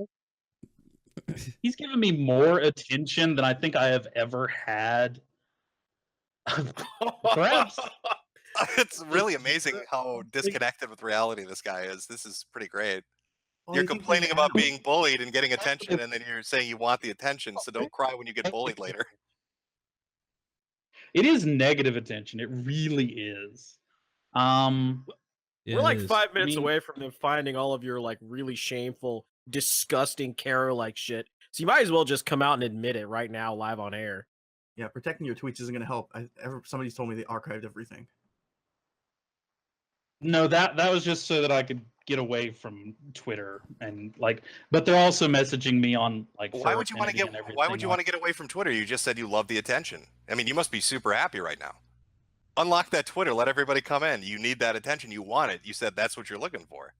Speaker 21: He's given me more attention than I think I have ever had. Perhaps.
Speaker 1: It's really amazing how disconnected with reality this guy is. This is pretty great.
Speaker 6: Well,
Speaker 1: You're
Speaker 6: I think
Speaker 1: complaining
Speaker 6: we
Speaker 1: about
Speaker 6: have-
Speaker 1: being bullied and getting attention, and then you're saying you want the attention, so don't cry when you get bullied later.
Speaker 21: It is negative attention. It really is.
Speaker 7: We're like 5 minutes away from them finding all of your like really shameful, disgusting Kara-like shit. So you might as well just come out and admit it right now, live on air.
Speaker 6: Yeah, protecting your tweets isn't going to help. Somebody's told me they archived everything.
Speaker 21: No, that was just so that I could get away from Twitter and but they're also messaging me on
Speaker 1: Why would you want to get away from Twitter? You just said you love the attention. I mean, you must be super happy right now. Unlock that Twitter. Let everybody come in. You need that attention. You want it. You said that's what you're looking for.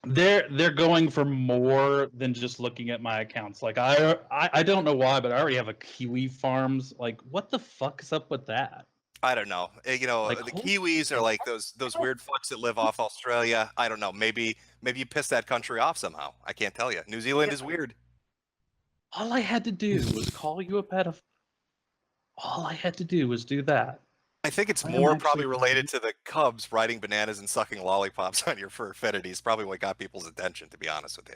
Speaker 21: they're going for more than just looking at my accounts. Like I don't know why, but I already have a Kiwi Farms. Like, what the fuck is up with that?
Speaker 1: I don't know. You know,
Speaker 21: Like,
Speaker 1: the Kiwis are like those weird fucks that live off Australia. I don't know. Maybe you piss that country off somehow. I can't tell you. New Zealand is weird.
Speaker 21: All I had to do was call you a pedophile. All I had to do was do that.
Speaker 1: I think it's
Speaker 21: I am
Speaker 1: more
Speaker 21: actually
Speaker 1: probably related to the Cubs riding bananas and sucking lollipops on your furfinities. Probably what got people's attention, to be honest with you.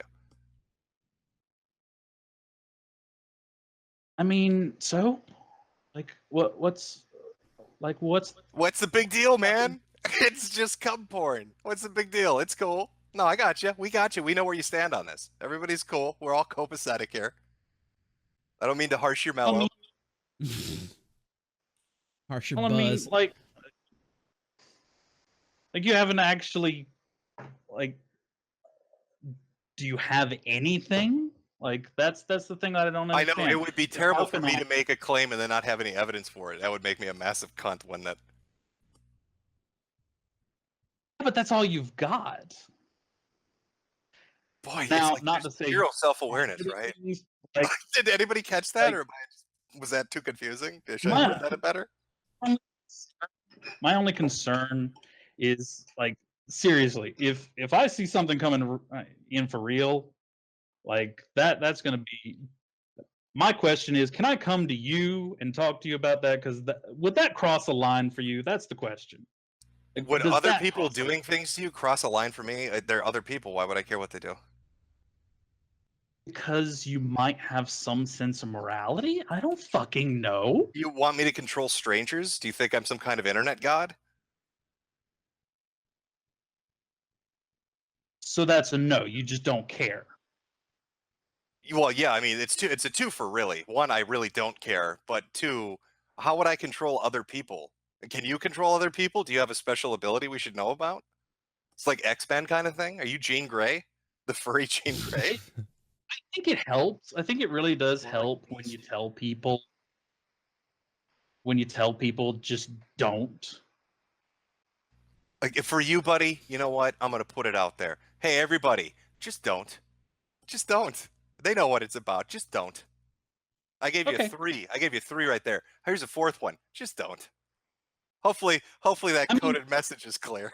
Speaker 21: I mean, so, like, what's
Speaker 1: the big deal, man? It's just cub porn. What's the big deal? It's cool. No, I got you. We got you. We know where you stand on this. Everybody's cool. We're all copacetic here. I don't mean to harsh your mellow.
Speaker 14: Harsh your
Speaker 21: Well, I mean,
Speaker 14: buzz.
Speaker 21: like you haven't actually, like, do you have anything? Like, that's the thing that I don't
Speaker 1: I
Speaker 21: understand.
Speaker 1: know it would be terrible for me
Speaker 21: Open
Speaker 1: to make a claim and then not have any evidence for it. That would make me a massive cunt, wouldn't it?
Speaker 21: but that's all you've got.
Speaker 1: Boy,
Speaker 21: Now,
Speaker 1: it's like
Speaker 21: not to say
Speaker 1: zero self-awareness, right? Did anybody catch that, or was that too confusing? Should I have said it better?
Speaker 21: My only concern is, like, seriously, if I see something coming in for real, like that's going to be. My question is, can I come to you and talk to you about that? Because would that cross a line for you? That's the question. Like,
Speaker 1: Would
Speaker 21: does
Speaker 1: other
Speaker 21: that
Speaker 1: people
Speaker 21: cross a-
Speaker 1: doing things to you cross a line for me? They're other people. Why would I care what they do?
Speaker 21: Because you might have some sense of morality? I don't fucking know.
Speaker 1: You want me to control strangers? Do you think I'm some kind of internet god?
Speaker 21: So that's a no. You just don't care.
Speaker 1: Well, yeah, I mean, it's a two for really. One, I really don't care, but two, how would I control other people? Can you control other people? Do you have a special ability we should know about? It's like X-Men kind of thing. Are you Jean Grey, the furry Jean Grey?
Speaker 21: I think it helps. I think it really does help when you tell people. When you tell people, just don't.
Speaker 1: Like, for you, buddy, you know what? I'm gonna put it out there. Hey, everybody, just don't. Just don't. They know what it's about. Just don't. I gave you a 3. I gave you 3 right there. Here's a 4th one. Just don't. Hopefully that coded message is clear.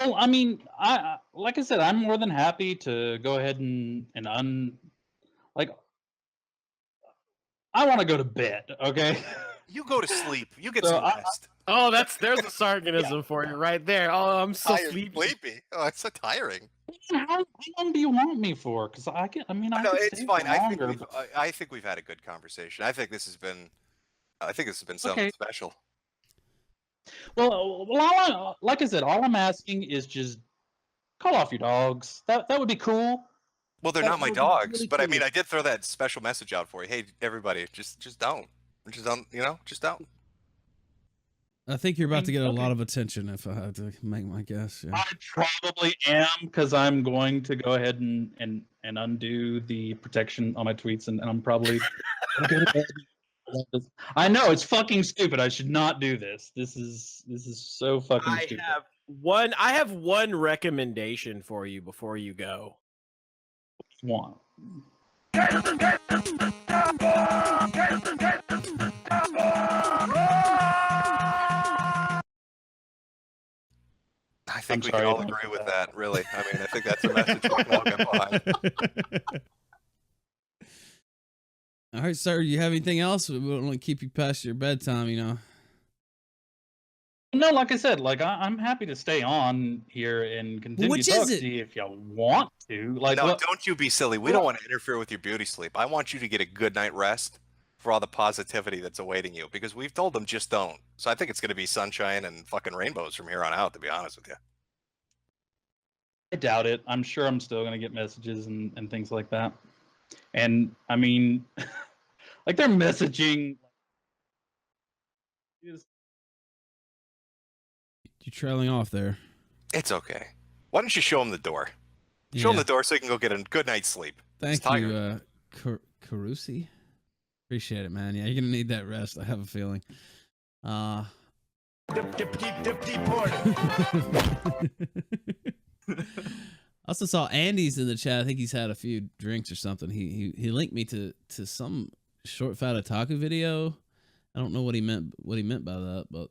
Speaker 21: Well, I mean, I like I said, I'm more than happy to go ahead and like. I want to go to bed. Okay.
Speaker 1: You go to sleep. You get
Speaker 11: So
Speaker 1: some rest.
Speaker 11: Oh, there's a Sargonism for you right there. Oh, I'm so
Speaker 1: You're
Speaker 11: sleepy.
Speaker 1: Oh, it's so tiring.
Speaker 21: How long do you want me for? Because I can. I mean, I
Speaker 1: No,
Speaker 21: can
Speaker 1: it's
Speaker 21: stay
Speaker 1: fine.
Speaker 21: for
Speaker 1: I think
Speaker 21: longer.
Speaker 1: I think we've had a good conversation. I think this has been something
Speaker 21: Okay.
Speaker 1: special.
Speaker 21: Well, like I said, all I'm asking is just call off your dogs. That would be cool.
Speaker 1: Well, they're
Speaker 21: That
Speaker 1: not my
Speaker 21: would be
Speaker 1: dogs,
Speaker 21: really
Speaker 1: but I
Speaker 21: cool.
Speaker 1: mean, I did throw that special message out for you. Hey, everybody, just don't. Just don't, just don't.
Speaker 14: I think you're about to get a
Speaker 21: okay.
Speaker 14: lot of attention if I have to make my guess. Yeah.
Speaker 21: I probably am, because I'm going to go ahead and undo the protection on my tweets, and I'm probably gonna go to bed. I know it's fucking stupid. I should not do this. This is so fucking stupid.
Speaker 11: I have one recommendation for you before you go.
Speaker 21: One.
Speaker 1: I think
Speaker 21: I'm
Speaker 1: we
Speaker 21: sorry
Speaker 1: can all
Speaker 21: about
Speaker 1: agree with that, really. I mean, I think that's a message we can all get behind.
Speaker 14: All right, sir. You have anything else? We don't want to keep you past your bedtime, you know.
Speaker 21: No, like I said, like I'm happy to stay on here and continue
Speaker 14: Which
Speaker 21: to
Speaker 14: is
Speaker 21: talk
Speaker 14: it?
Speaker 21: to you if y'all want to. Like,
Speaker 1: No,
Speaker 21: what-
Speaker 1: don't you be silly. We don't want to interfere with your beauty sleep. I want you to get a good night rest for all the positivity that's awaiting you, because we've told them just don't. So I think it's going to be sunshine and fucking rainbows from here on out, to be honest with you.
Speaker 21: I doubt it. I'm sure I'm still gonna get messages and things like that. And I mean, like, they're messaging.
Speaker 14: You're trailing off there.
Speaker 1: It's okay. Why don't you show them the door? Show them
Speaker 14: Yeah.
Speaker 1: the door so you can go get a good night's sleep.
Speaker 14: Thank
Speaker 1: It's tired.
Speaker 14: you, Korusi. Appreciate it, man. Yeah, you're gonna need that rest. I have a feeling. I also saw Andy's in the chat. I think he's had a few drinks or something. He linked me to some short fat otaku video. I don't know what he meant by that, but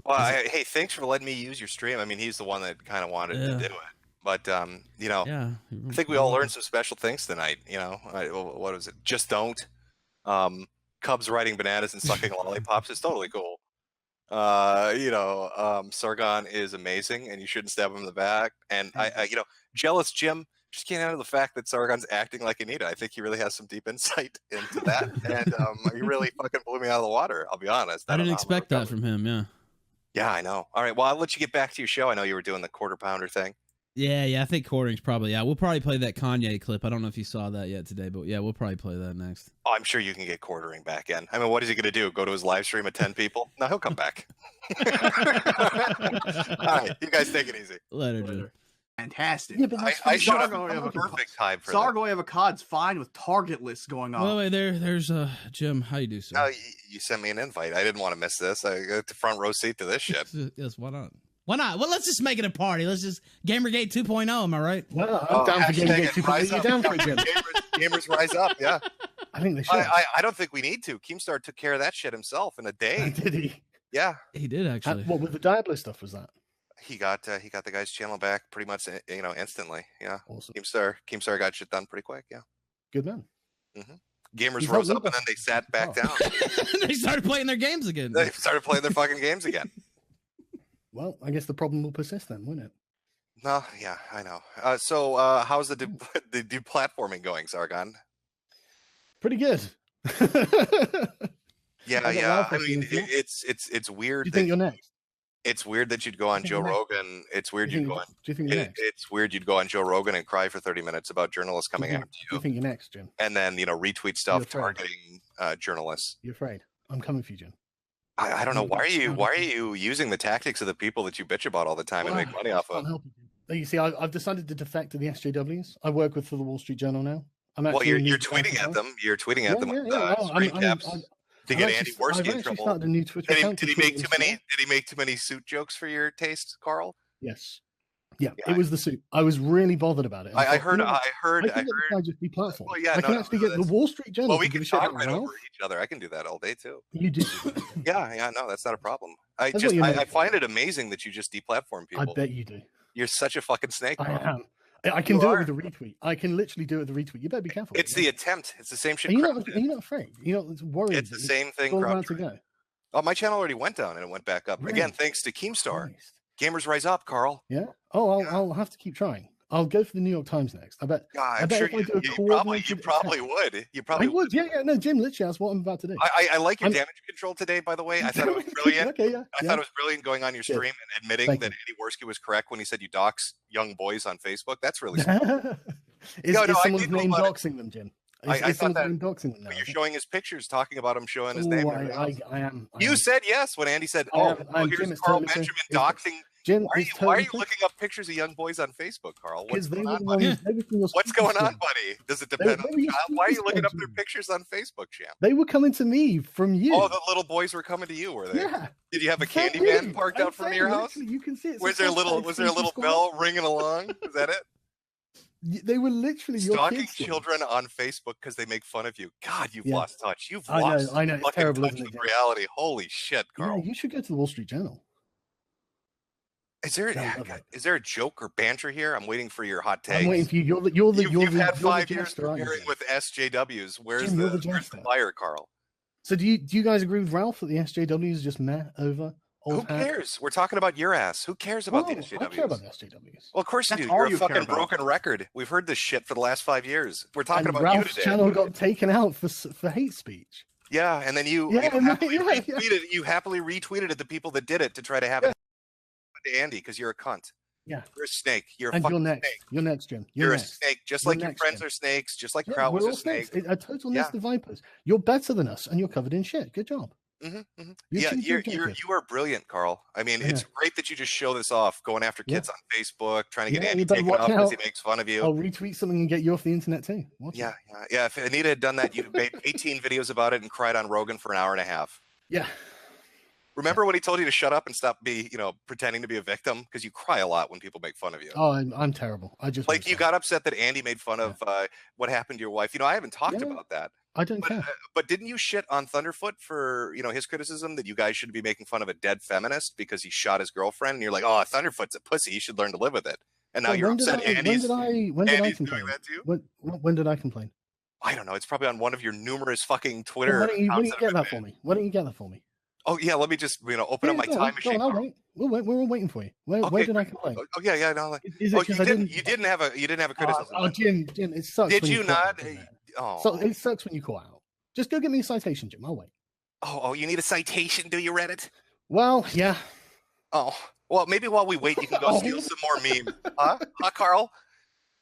Speaker 1: well, hey, thanks for letting me use your stream. I mean, he's the one that kind of wanted to do it, but you know, I think we all learned some special things tonight. You know, what was it? Just don't. Cubs riding bananas and sucking lollipops is totally cool. You know, Sargon is amazing, and you shouldn't stab him in the back. And I you know, jealous Jim just can't handle the fact that Sargon's acting like Anita. I think he really has some deep insight into that, and he really fucking blew me out of the water. I'll be honest.
Speaker 14: I didn't expect that from him. Yeah.
Speaker 1: Yeah, I know. All right, well, I'll let you get back to your show. I know you were doing the quarter pounder thing.
Speaker 14: Yeah, I think quartering's probably We'll probably play that Kanye clip. I don't know if you saw that yet today, but yeah, we'll probably play that next.
Speaker 1: Oh, I'm sure you can get quartering back in. I mean, what is he going to do? Go to his live stream of 10 people? No, he'll come back. All right, you guys take it easy.
Speaker 14: Later, Jim.
Speaker 6: Fantastic.
Speaker 4: Yeah, but
Speaker 1: I showed up at a perfect time for that.
Speaker 6: Sargo Avocad's fine with target lists going on.
Speaker 14: Well, wait, there's Jim. How you do, sir?
Speaker 1: No, you sent me an invite. I didn't want to miss this. I got the front row seat to this shit.
Speaker 14: Yes, why not? Why not? Well, let's just make it a party. Let's just Gamergate 2.0. Am I right?
Speaker 4: Well, I'm down for Gamergate 2.0. You're down for it, Jim.
Speaker 1: Gamers rise up. Yeah.
Speaker 4: I think they should.
Speaker 1: I don't think we need to. Keemstar took care of that shit himself in a day.
Speaker 4: Did he?
Speaker 1: Yeah.
Speaker 14: He did actually.
Speaker 4: What with the Diablo stuff was that?
Speaker 1: He got the guy's channel back pretty much, you know, instantly. Yeah.
Speaker 4: Awesome.
Speaker 1: Keemstar got shit done pretty quick. Yeah.
Speaker 4: Good man.
Speaker 1: Gamers rose up and then they sat back down.
Speaker 14: They started playing their games again.
Speaker 1: They started playing their fucking games again.
Speaker 4: Well, I guess the problem will persist then, won't it?
Speaker 1: No, yeah, I know. So how's the deplatforming going, Sargon?
Speaker 4: Pretty good.
Speaker 1: Yeah. I mean, it's weird.
Speaker 4: Do you think you're next?
Speaker 1: It's weird that you'd go on Joe Rogan. It's weird you'd go on.
Speaker 4: Do you think you're next?
Speaker 1: It's weird you'd go on Joe Rogan and cry for 30 minutes about journalists coming after you.
Speaker 4: Do you think you're next, Jim?
Speaker 1: And then, you know, retweet stuff targeting journalists.
Speaker 4: You're afraid? I'm coming for you, Jim.
Speaker 1: I don't know. Why are you using the tactics of the people that you bitch about all the time and make money off of?
Speaker 4: You see, I've decided to defect to the SJWs. I work for the Wall Street Journal now.
Speaker 1: Well, you're tweeting at them. You're tweeting at them with screen caps to get Andy Worski in trouble.
Speaker 4: A new Twitter account
Speaker 1: did he make too many? Did he make too many suit jokes for your taste, Carl?
Speaker 4: Yes. Yeah, it was the suit. I was really bothered about it.
Speaker 1: I heard.
Speaker 4: I just deplatform.
Speaker 1: Well, yeah,
Speaker 4: I can actually get the Wall Street Journal.
Speaker 1: Well, we can talk right over each other. I can do that all day too.
Speaker 4: You do.
Speaker 1: Yeah, no, that's not a problem. I find it amazing that you just deplatform people.
Speaker 4: I bet you do.
Speaker 1: You're such a fucking snake.
Speaker 4: I am. I can do it with a retweet. I can literally do it with a retweet. You better be careful.
Speaker 1: It's the attempt. It's the same shit.
Speaker 4: Are you not afraid? You're not worried.
Speaker 1: It's the same thing.
Speaker 4: To go.
Speaker 1: Oh, my channel already went down and it went back up again, thanks to Keemstar. Nice. Gamers rise up, Carl.
Speaker 4: Yeah. Oh, I'll have to keep trying. I'll go for the New York Times next. I bet.
Speaker 1: I'm sure you probably would. You probably would.
Speaker 4: Yeah. No, Jim, literally, that's what I'm about to do.
Speaker 1: I like your damage control today, by the way. I thought it was brilliant.
Speaker 4: Okay, yeah.
Speaker 1: I thought it was brilliant going on your stream and admitting that Andy Worski was correct when he said you dox young boys on Facebook. That's really smart.
Speaker 4: Is someone's name doxing them, Jim?
Speaker 1: I thought that
Speaker 4: doxing them now.
Speaker 1: You're showing his pictures, talking about him showing his name.
Speaker 4: I am.
Speaker 1: You said yes when Andy said, here's Carl Benjamin doxing.
Speaker 4: Jim,
Speaker 1: why are you looking up pictures of young boys on Facebook, Carl? What's going on, buddy? What's going on, buddy? Does it depend on the child? Why are you looking up their pictures on Facebook, champ?
Speaker 4: They were coming to me from you.
Speaker 1: Oh, the little boys were coming to you, were they?
Speaker 4: Yeah.
Speaker 1: Did you have a candy van parked out front of your house?
Speaker 4: You can see it.
Speaker 1: Was there a little bell ringing along? Is that it?
Speaker 4: They were literally
Speaker 1: stalking children on Facebook because they make fun of you. God, you've lost touch. You've lost
Speaker 4: I know. It's terrible,
Speaker 1: touch with reality. Holy shit, Carl.
Speaker 4: Yeah, you should go to the Wall Street Journal.
Speaker 1: Is there a joke or banter here? I'm waiting for your hot take.
Speaker 4: I'm waiting for you. You've
Speaker 1: had 5 years preparing with SJWs. Where's the fire, Carl?
Speaker 4: So do you guys agree with Ralph that the SJWs just over?
Speaker 1: Who cares? We're talking about your ass. Who cares about the SJWs?
Speaker 4: I care about the SJWs.
Speaker 1: Well, of course you do. You're a fucking broken record. We've heard this shit for the last 5 years. We're talking about
Speaker 4: Ralph's
Speaker 1: you today.
Speaker 4: channel got taken out for hate speech.
Speaker 1: Yeah, and then you happily retweeted at the people that did it to try to have it to Andy because you're a cunt.
Speaker 4: Yeah,
Speaker 1: you're a snake. You're a
Speaker 4: and
Speaker 1: fucking
Speaker 4: you're next.
Speaker 1: snake.
Speaker 4: You're next, Jim.
Speaker 1: You're a snake, just like your friends are snakes, just like Kraut was a snake.
Speaker 4: A total nest of vipers. You're better than us, and you're covered in shit. Good job.
Speaker 1: Yeah, you are brilliant, Carl. I mean, it's great that you just show this off, going after kids on Facebook, trying to get Andy taken off because he makes fun of you.
Speaker 4: I'll retweet something and get you off the internet too.
Speaker 1: Yeah. If Anita had done that, you'd have made 18 videos about it and cried on Rogan for an hour and a half.
Speaker 4: Yeah.
Speaker 1: Remember when he told you to shut up and stop pretending to be a victim? Because you cry a lot when people make fun of you.
Speaker 4: Oh, I'm terrible. I just
Speaker 1: like you got upset that Andy made fun of what happened to your wife. I haven't talked about that.
Speaker 4: I don't care.
Speaker 1: But didn't you shit on Thunderfoot for his criticism that you guys should be making fun of a dead feminist because he shot his girlfriend? And you're like, oh, Thunderfoot's a pussy. You should learn to live with it. And now you're upset. Andy's
Speaker 4: when did I complain?
Speaker 1: That too?
Speaker 4: When did I complain?
Speaker 1: I don't know. It's probably on one of your numerous fucking Twitter.
Speaker 4: Why don't you get that for me? Why don't you get that for me?
Speaker 1: Oh yeah, let me just open up my time machine.
Speaker 4: I'll wait. We're all waiting for you. Where did I complain?
Speaker 1: Oh yeah. No,
Speaker 4: is it
Speaker 1: you didn't have a criticism.
Speaker 4: Oh, Jim, it sucks.
Speaker 1: Did you not? Oh,
Speaker 4: so it sucks when you call out. Just go get me a citation, Jim. I'll wait.
Speaker 1: Oh, you need a citation, do you, Reddit?
Speaker 4: Well, yeah.
Speaker 1: Oh, well, maybe while we wait, you can go steal some more memes. Huh, Carl?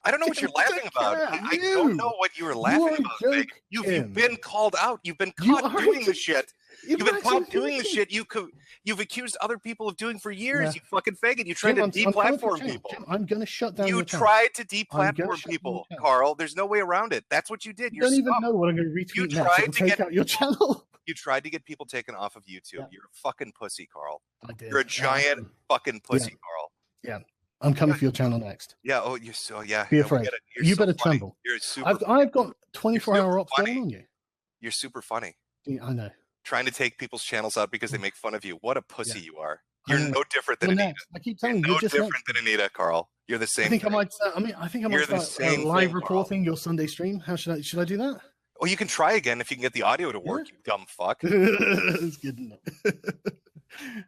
Speaker 1: I don't know what you're laughing about. I don't know what you were laughing about. Vic. You've been called out. You've been caught doing the shit. You've been caught doing the shit you've accused other people of doing for years. You fucking faggot. You tried to deplatform people.
Speaker 4: Jim, I'm going to shut down
Speaker 1: You tried to deplatform people, Carl. There's no way around it. That's what you did.
Speaker 4: You don't even know what I'm going to retweet next. You tried to get out your channel.
Speaker 1: You tried to get people taken off of YouTube. Yeah. You're a fucking pussy, Carl.
Speaker 4: I did.
Speaker 1: You're a giant fucking pussy, Carl.
Speaker 4: Yeah. I'm coming for your channel next.
Speaker 1: Yeah. Oh, you're so
Speaker 4: Be afraid. You better tremble.
Speaker 1: You're super.
Speaker 4: I've got 24-hour ops going on you.
Speaker 1: You're super funny.
Speaker 4: Yeah, I know.
Speaker 1: Trying to take people's channels out because they make fun of you. What a pussy you are. You're no different than Anita.
Speaker 4: I keep telling you,
Speaker 1: no different than Anita, Carl. You're the same.
Speaker 4: I think I might start live reporting your Sunday stream. How should I do that?
Speaker 1: Oh, you can try again if you can get the audio to work. You dumb fuck.
Speaker 4: It's good, isn't it?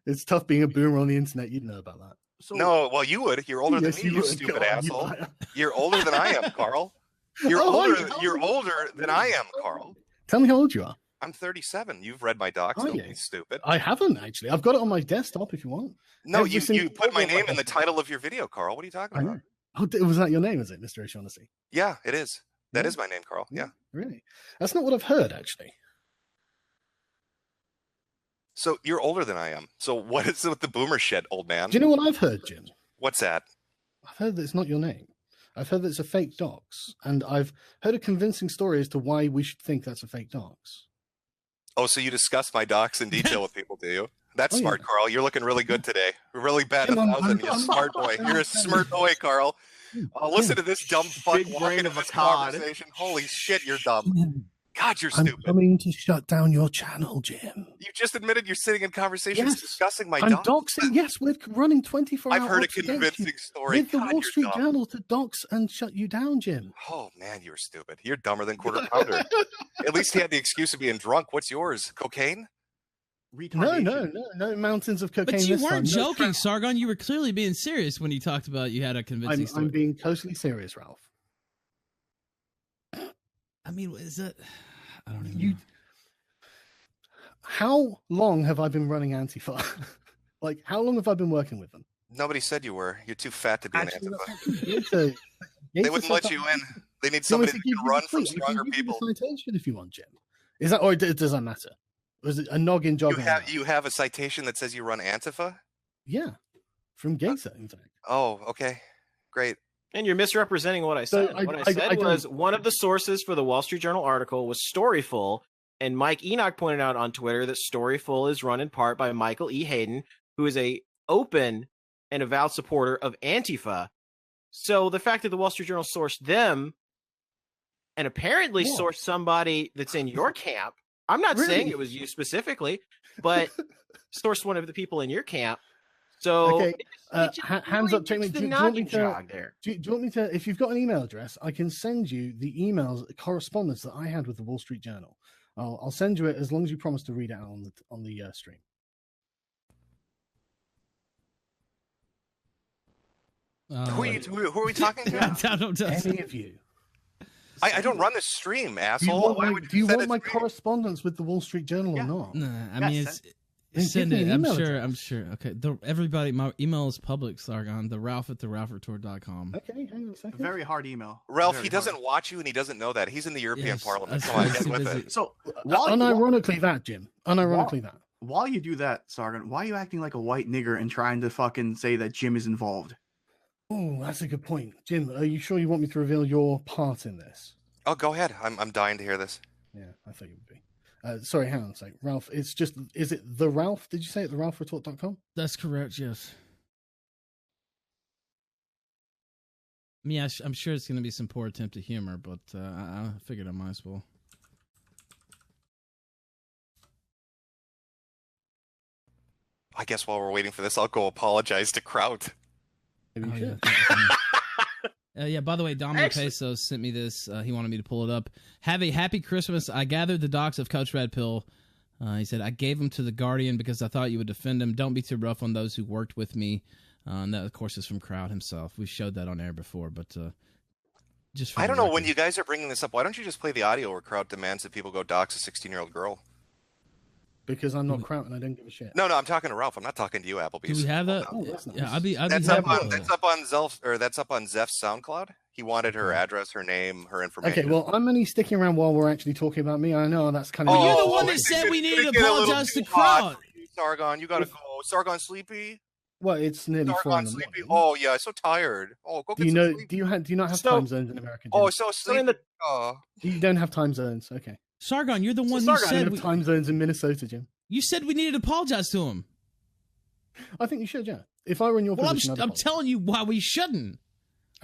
Speaker 4: It's tough being a boomer on the internet. You'd know about that.
Speaker 1: So, no, well, you would. You're older than me, you stupid asshole. You're older than I am, Carl. You're older than I am, Carl.
Speaker 4: Tell me how old you are.
Speaker 1: I'm 37. You've read my docs. Don't be stupid.
Speaker 4: I haven't actually. I've got it on my desktop if you want.
Speaker 1: No, you put my name in the title of your video, Carl. What are you talking about?
Speaker 4: Oh, was that your name? Is it, Mr. O'Shaughnessy?
Speaker 1: Yeah, it is. That is my name, Carl. Yeah.
Speaker 4: Really? That's not what I've heard, actually.
Speaker 1: So you're older than I am. So what is it with the boomer shit, old man?
Speaker 4: Do you know what I've heard, Jim?
Speaker 1: What's that?
Speaker 4: I've heard that it's not your name. I've heard that it's a fake docs. And I've heard a convincing story as to why we should think that's a fake docs.
Speaker 1: Oh, so you discuss my docs in detail with people, do you? That's smart, Carl. You're looking really good today. Really bad at 1,000. You're a smart boy. You're a smart boy, Carl. Oh, listen to this dumb fuck walking in this conversation. Holy shit, you're dumb. God, you're stupid.
Speaker 4: I'm coming to shut down your channel, Jim.
Speaker 1: You just admitted you're sitting in conversations discussing my docs.
Speaker 4: I'm doxing. Yes, we're running 24 hours.
Speaker 1: I've heard a convincing story.
Speaker 4: With the Wall Street Journal to dox and shut you down, Jim.
Speaker 1: Oh, man, you're stupid. You're dumber than Quarter Pounder. At least he had the excuse of being drunk. What's yours? Cocaine?
Speaker 4: No mountains of cocaine.
Speaker 14: But you
Speaker 4: this
Speaker 14: weren't
Speaker 4: time.
Speaker 14: joking, Sargon. You were clearly being serious when you talked about you had a convincing story.
Speaker 4: I'm being totally serious, Ralph.
Speaker 14: I mean, is that... I don't even know.
Speaker 4: How long have I been running Antifa? Like, how long have I been working with them?
Speaker 1: Nobody said you were. You're too fat to be an Antifa. They wouldn't let you in. They need somebody that can run from stronger people.
Speaker 4: Citation if you want, Jim. Is that, or does that matter? Or is it a noggin job?
Speaker 1: You have a citation that says you run Antifa?
Speaker 4: Yeah, from Gaza, in fact.
Speaker 1: Oh, okay, great.
Speaker 3: And you're misrepresenting what I said. What I said was one of the sources for the Wall Street Journal article was Storyful, and Mike Enoch pointed out on Twitter that Storyful is run in part by Michael E. Hayden, who is a open and avowed supporter of Antifa. So the fact that the Wall Street Journal sourced them and apparently sourced somebody that's in your camp, I'm not saying it was you specifically, but sourced one of the people in your camp. So,
Speaker 4: okay, hands up, Jamie. Do you want me to, if you've got an email address, I can send you the emails, correspondence that I had with the Wall Street Journal. I'll send you it as long as you promise to read it out on the stream.
Speaker 1: Who are we talking to?
Speaker 4: Any of you.
Speaker 1: I don't run this stream, asshole.
Speaker 4: Do you want my correspondence with the Wall Street Journal or not?
Speaker 14: No, I mean send it. I'm sure. Okay. Everybody, my email is public, Sargon. The Ralph@theralphreport.com.
Speaker 4: Okay, hang on a second.
Speaker 6: Very hard email.
Speaker 1: Ralph, he doesn't watch you and he doesn't know that. He's in the European Parliament. Come on, get with it.
Speaker 6: So,
Speaker 4: unironically that, Jim. Unironically that.
Speaker 6: While you do that, Sargon, why are you acting like a white nigger and trying to fucking say that Jim is involved?
Speaker 4: Oh, that's a good point. Jim, are you sure you want me to reveal your part in this?
Speaker 1: Oh, go ahead. I'm dying to hear this.
Speaker 4: Yeah, I thought you would be. Sorry, hang on a sec. Ralph, is it the Ralph? Did you say it, the RalphRetort.com?
Speaker 14: That's correct, yes. I mean, I'm sure it's going to be some poor attempt at humor, but I figured I might as well.
Speaker 1: I guess while we're waiting for this, I'll go apologize to Kraut.
Speaker 4: Maybe you should.
Speaker 14: Yeah, by the way, Dominic Peso sent me this. He wanted me to pull it up. Have a happy Christmas. I gathered the docs of Coach Red Pill. He said, I gave him to the Guardian because I thought you would defend him. Don't be too rough on those who worked with me. And that, of course, is from Kraut himself. We showed that on air before, but just for
Speaker 1: I
Speaker 14: the
Speaker 1: don't know,
Speaker 14: record.
Speaker 1: when you guys are bringing this up, why don't you just play the audio where Kraut demands that people go dox a 16-year-old girl?
Speaker 4: Because I'm not Kraut and I don't give a shit.
Speaker 1: No, I'm talking to Ralph. I'm not talking to you, Applebee's.
Speaker 14: Do we have that?
Speaker 4: Oh, that's nice.
Speaker 14: Yeah, I'd be
Speaker 1: That's
Speaker 14: happy
Speaker 1: up
Speaker 14: to
Speaker 1: on
Speaker 14: play that.
Speaker 1: that's up on Zeph's SoundCloud. He wanted her address, her name, her information.
Speaker 4: Okay, well, I'm only sticking around while we're actually talking about me. I know that's kind of.
Speaker 14: Well, you're the one that said we needed to apologize to Kraut.
Speaker 1: Sargon, you gotta go. Sargon sleepy?
Speaker 4: Well, it's nearly 4
Speaker 1: Sargon
Speaker 4: in the
Speaker 1: sleepy?
Speaker 4: morning.
Speaker 1: Oh yeah, so tired. Oh, go
Speaker 4: Do
Speaker 1: get
Speaker 4: you
Speaker 1: some
Speaker 4: know?
Speaker 1: sleep.
Speaker 4: Do you not have time zones in America?
Speaker 1: Oh,
Speaker 4: Jim?
Speaker 1: so sleepy.
Speaker 4: You don't have time zones. Okay.
Speaker 14: Sargon, you're the one who
Speaker 4: Sargon,
Speaker 14: said
Speaker 4: have time zones in Minnesota, Jim.
Speaker 14: you said we needed to apologize to him.
Speaker 4: I think you should, yeah. If I were in your
Speaker 14: Well,
Speaker 4: position, I'd
Speaker 14: I'm
Speaker 4: apologize.
Speaker 14: telling you why we shouldn't.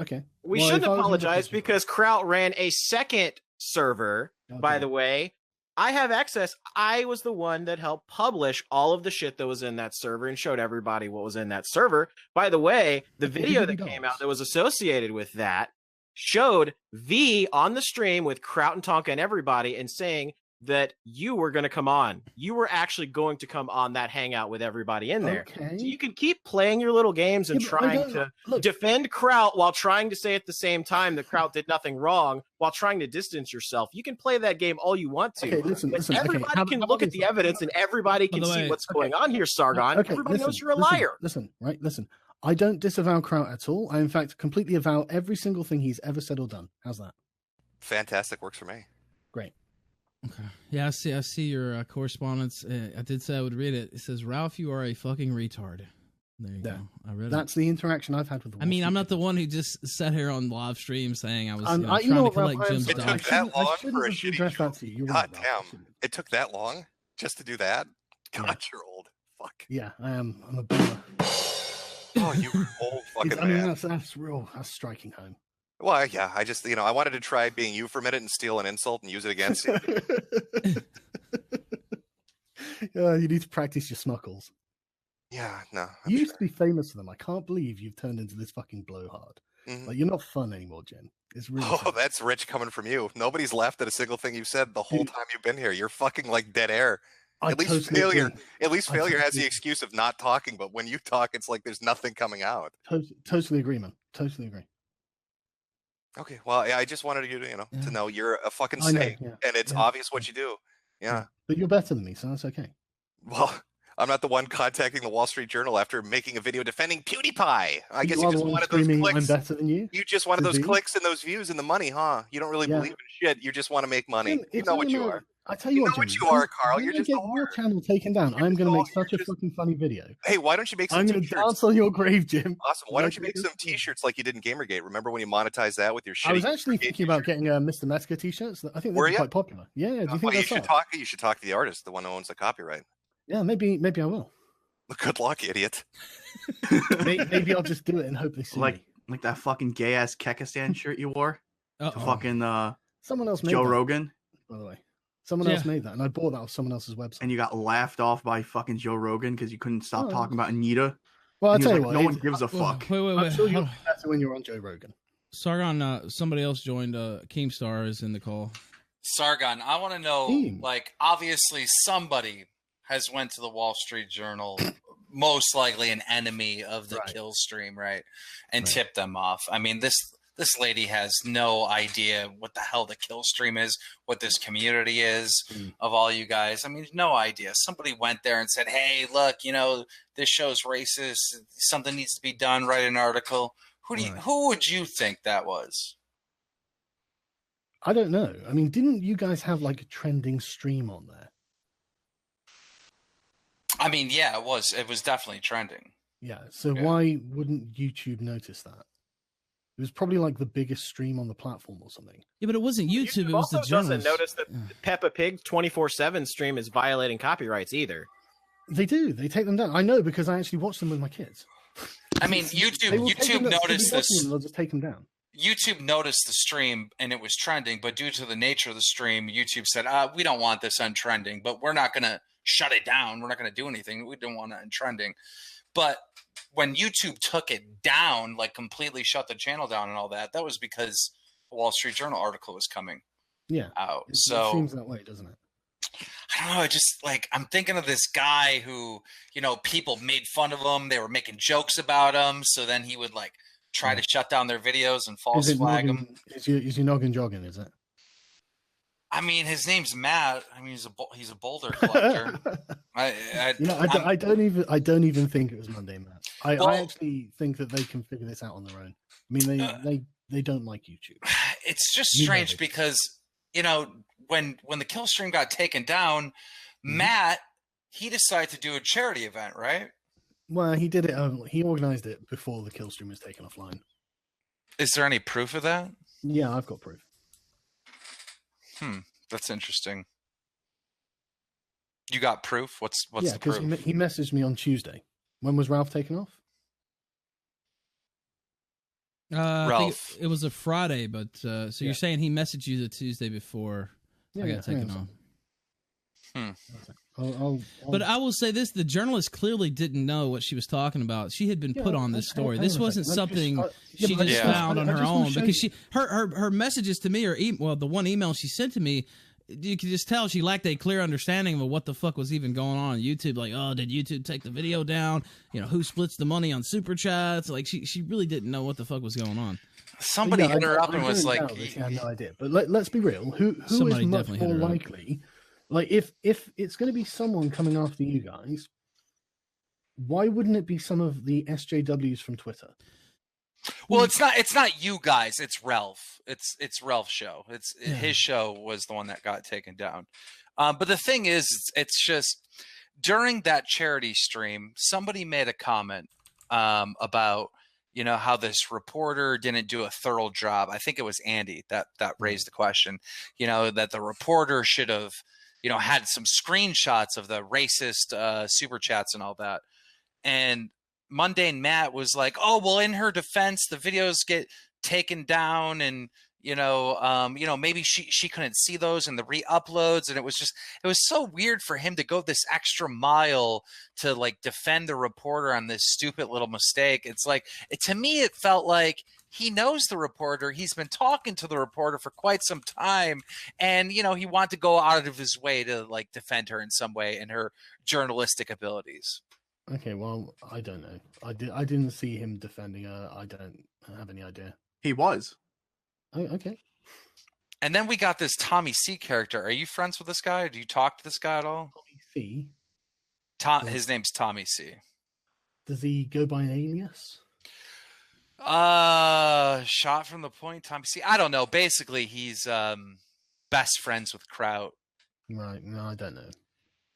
Speaker 4: Okay.
Speaker 3: We
Speaker 4: Well,
Speaker 3: shouldn't
Speaker 4: if I was in your
Speaker 3: apologize
Speaker 4: position-
Speaker 3: because Kraut ran a second server, by the way. I have access. I was the one that helped publish all of the shit that was in that server and showed everybody what was in that server. By the way, the video that came out that was associated with that showed V on the stream with Kraut and Tonka and everybody and saying that you were going to come on. You were actually going to come on that hangout with everybody in there.
Speaker 4: Okay.
Speaker 3: So you can keep playing your little games and
Speaker 4: Yeah, but I
Speaker 3: trying
Speaker 4: don't-
Speaker 3: to defend Kraut while trying to say at the same time that Kraut did nothing wrong while trying to distance yourself. You can play that game all you want to.
Speaker 4: Okay, listen,
Speaker 3: but
Speaker 4: listen. Okay,
Speaker 3: everybody
Speaker 4: how
Speaker 3: can
Speaker 4: about
Speaker 3: look at
Speaker 4: this?
Speaker 3: the evidence and everybody can
Speaker 14: the
Speaker 3: see
Speaker 14: way-
Speaker 3: what's going on here, Sargon.
Speaker 4: Okay,
Speaker 3: Everybody knows
Speaker 4: listen,
Speaker 3: you're a liar.
Speaker 4: Listen, right? Listen. I don't disavow Kraut at all. I, in fact, completely avow every single thing he's ever said or done. How's that?
Speaker 1: Fantastic, works for me.
Speaker 4: Great.
Speaker 14: Okay. Yeah, I see your correspondence. I did say I would read it. It says, Ralph, you are a fucking retard. There you go. I read
Speaker 4: That's the interaction I've had with the
Speaker 14: it. I mean, I'm not the one who just sat here on live stream saying I was
Speaker 4: you
Speaker 14: trying
Speaker 4: know
Speaker 14: to
Speaker 4: what, Ralph,
Speaker 14: collect
Speaker 4: I am
Speaker 14: Jim's
Speaker 4: sorry.
Speaker 1: It
Speaker 14: dollars.
Speaker 1: took that long
Speaker 4: shouldn't
Speaker 1: for a
Speaker 4: have
Speaker 1: shitty
Speaker 4: addressed
Speaker 1: show.
Speaker 4: that to you. You're
Speaker 1: God
Speaker 4: right, Ralph.
Speaker 1: damn. It took that long just to do that? God, you're old. Fuck.
Speaker 4: Yeah, I am. I'm a boomer.
Speaker 1: Oh, you old fucking
Speaker 4: I mean,
Speaker 1: man.
Speaker 4: that's real. That's striking home.
Speaker 1: Well, yeah, I just, I wanted to try being you for a minute and steal an insult and use it against you.
Speaker 4: You need to practice your smuckles.
Speaker 1: Yeah, no.
Speaker 4: You used to be famous for them. I can't believe you've turned into this fucking blowhard. Like, you're not fun anymore, Jim. It's really
Speaker 1: Oh, that's rich coming from you. Nobody's laughed at a single thing you've said the whole time you've been here. You're fucking like dead air.
Speaker 4: I
Speaker 1: At least
Speaker 4: totally
Speaker 1: failure.
Speaker 4: agree.
Speaker 1: At least
Speaker 4: I
Speaker 1: failure has
Speaker 4: totally
Speaker 1: the excuse of not talking, but when you talk, it's like there's nothing coming out.
Speaker 4: Totally agree, man. Totally agree.
Speaker 1: Okay, well, yeah, I just wanted you to, to know you're a fucking
Speaker 4: I know,
Speaker 1: snake,
Speaker 4: yeah,
Speaker 1: and it's
Speaker 4: yeah.
Speaker 1: obvious what you do. Yeah.
Speaker 4: But you're better than me, so that's okay.
Speaker 1: Well, I'm not the one contacting the Wall Street Journal after making a video defending PewDiePie. I guess
Speaker 4: you
Speaker 1: you
Speaker 4: are
Speaker 1: just
Speaker 4: the one
Speaker 1: wanted those
Speaker 4: screaming, I'm
Speaker 1: clicks.
Speaker 4: better than you.
Speaker 1: You just wanted
Speaker 4: to
Speaker 1: those
Speaker 4: be.
Speaker 1: clicks and those views and the money, huh? You don't really
Speaker 4: Yeah.
Speaker 1: believe in shit. You just want to make money.
Speaker 4: Jim,
Speaker 1: You
Speaker 4: it's
Speaker 1: know
Speaker 4: all
Speaker 1: what you
Speaker 4: about-
Speaker 1: are.
Speaker 4: I tell you
Speaker 1: You
Speaker 4: what,
Speaker 1: know what
Speaker 4: Jim,
Speaker 1: you are, Carl.
Speaker 4: when
Speaker 1: You're
Speaker 4: I
Speaker 1: just
Speaker 4: get
Speaker 1: a
Speaker 4: your channel taken down, I'm going to make such a fucking funny video.
Speaker 1: Hey, why don't you make some
Speaker 4: I'm going to
Speaker 1: t-shirts?
Speaker 4: dance on your grave, Jim.
Speaker 1: Awesome. Why don't
Speaker 4: Like
Speaker 1: you make
Speaker 4: this.
Speaker 1: some t-shirts like you did in Gamergate? Remember when you monetized that with your shitty
Speaker 4: I was actually thinking about getting Mr. Metzger t-shirts. I think
Speaker 1: Were
Speaker 4: they're
Speaker 1: ya?
Speaker 4: quite popular. Yeah, do you think
Speaker 1: Well, you
Speaker 4: that's
Speaker 1: should
Speaker 4: up?
Speaker 1: talk. You should talk to the artist, the one who owns the copyright.
Speaker 4: Yeah, maybe I will.
Speaker 1: Good luck, idiot.
Speaker 4: Maybe I'll just do it and hope they see me.
Speaker 6: Like that fucking gay ass Kekistan shirt you wore to
Speaker 14: Uh-oh.
Speaker 6: fucking
Speaker 4: Someone else made
Speaker 6: Joe
Speaker 4: that,
Speaker 6: Rogan,
Speaker 4: by the way. Someone else made that, and I bought that off someone else's website.
Speaker 6: and you got laughed off by fucking Joe Rogan because you couldn't stop
Speaker 4: Oh.
Speaker 6: talking about Anita.
Speaker 4: Well, I'll
Speaker 6: And he
Speaker 4: tell
Speaker 6: was
Speaker 4: you
Speaker 6: like,
Speaker 4: what.
Speaker 6: no one gives a fuck.
Speaker 14: Wait.
Speaker 4: I'm sure you'll
Speaker 14: hold
Speaker 4: be better when you're on Joe Rogan.
Speaker 14: Sargon, somebody else joined. Keemstar is in the call.
Speaker 8: Sargon, I want to know,
Speaker 4: Team.
Speaker 8: like, obviously somebody has went to the Wall Street Journal, most likely an enemy of the kill stream, right? And tipped them off. I mean, this lady has no idea what the hell the kill stream is, what this community is of all you guys. I mean, no idea. Somebody went there and said, hey, look, this show's racist. Something needs to be done. Write an article. Who would you think that was?
Speaker 4: I don't know. I mean, didn't you guys have like a trending stream on there?
Speaker 8: I mean, yeah, it was. It was definitely trending.
Speaker 4: Yeah. So why wouldn't YouTube notice that? It was probably like the biggest stream on the platform or something.
Speaker 14: Yeah, but it wasn't YouTube. It was the
Speaker 11: also
Speaker 14: journalists.
Speaker 11: doesn't notice that Peppa Pig 24/7 stream is violating copyrights either.
Speaker 4: They do. They take them down. I know because I actually watch them with my kids.
Speaker 8: I mean, YouTube noticed this.
Speaker 4: They'll just take them down.
Speaker 8: YouTube noticed the stream and it was trending, but due to the nature of the stream, YouTube said, we don't want this on trending, but we're not going to shut it down. We're not going to do anything. We don't want it on trending. But when YouTube took it down, like completely shut the channel down and all that, that was because the Wall Street Journal article was coming out.
Speaker 4: It seems that way, doesn't it?
Speaker 8: I don't know. I just I'm thinking of this guy who, people made fun of him. They were making jokes about him. So then he would try to shut down their videos and false flag them.
Speaker 4: Is your noggin jogging? Is it?
Speaker 8: I mean, his name's Matt. I mean, he's a boulder collector.
Speaker 4: I don't even think it was Monday, Matt. I actually think that they can figure this out on their own. I mean, they don't like YouTube.
Speaker 8: It's just strange because when the kill stream got taken down, Matt, he decided to do a charity event, right?
Speaker 4: Well, he did it. He organized it before the kill stream was taken offline.
Speaker 8: Is there any proof of that?
Speaker 4: Yeah, I've got proof.
Speaker 8: That's interesting. You got proof? What's the
Speaker 4: because
Speaker 8: proof?
Speaker 4: he messaged me on Tuesday. When was Ralph taken off?
Speaker 14: I think it was a Friday, but so you're saying he messaged you the Tuesday before I got taken off. But I will say this: the journalist clearly didn't know what she was talking about. She had been put on this story. This wasn't something she just found on her own because her messages to me or the one email she sent to me, you could just tell she lacked a clear understanding of what the fuck was even going on YouTube. Like, oh, did YouTube take the video down? Who splits the money on super chats? Like, she really didn't know what the fuck was going on.
Speaker 8: Somebody hit her up and was like,
Speaker 4: she had no idea. But let's be real. Who is much more likely? Like, if it's going to be someone coming after you guys, why wouldn't it be some of the SJWs from Twitter?
Speaker 8: Well, it's not you guys. It's Ralph. It's Ralph's show. His show was the one that got taken down. But the thing is, it's just during that charity stream, somebody made a comment about how this reporter didn't do a thorough job. I think it was Andy that raised the question. That the reporter should have had some screenshots of the racist super chats and all that. And Mundane Matt was like, oh, well, in her defense, the videos get taken down and, maybe she couldn't see those in the re-uploads. And it was so weird for him to go this extra mile to defend the reporter on this stupid little mistake. It's to me, it felt like he knows the reporter. He's been talking to the reporter for quite some time. And, he wanted to go out of his way to defend her in some way in her journalistic abilities.
Speaker 4: Okay, well, I don't know. I didn't see him defending her. I don't have any idea.
Speaker 6: He was.
Speaker 4: Oh, okay.
Speaker 8: And then we got this Tommy C character. Are you friends with this guy? Or do you talk to this guy at all?
Speaker 4: Tommy C?
Speaker 8: His name's Tommy C.
Speaker 4: Does he go by an alias?
Speaker 8: Shot from the point, Tommy C. I don't know. Basically, he's best friends with Kraut.
Speaker 4: Right. No, I don't know.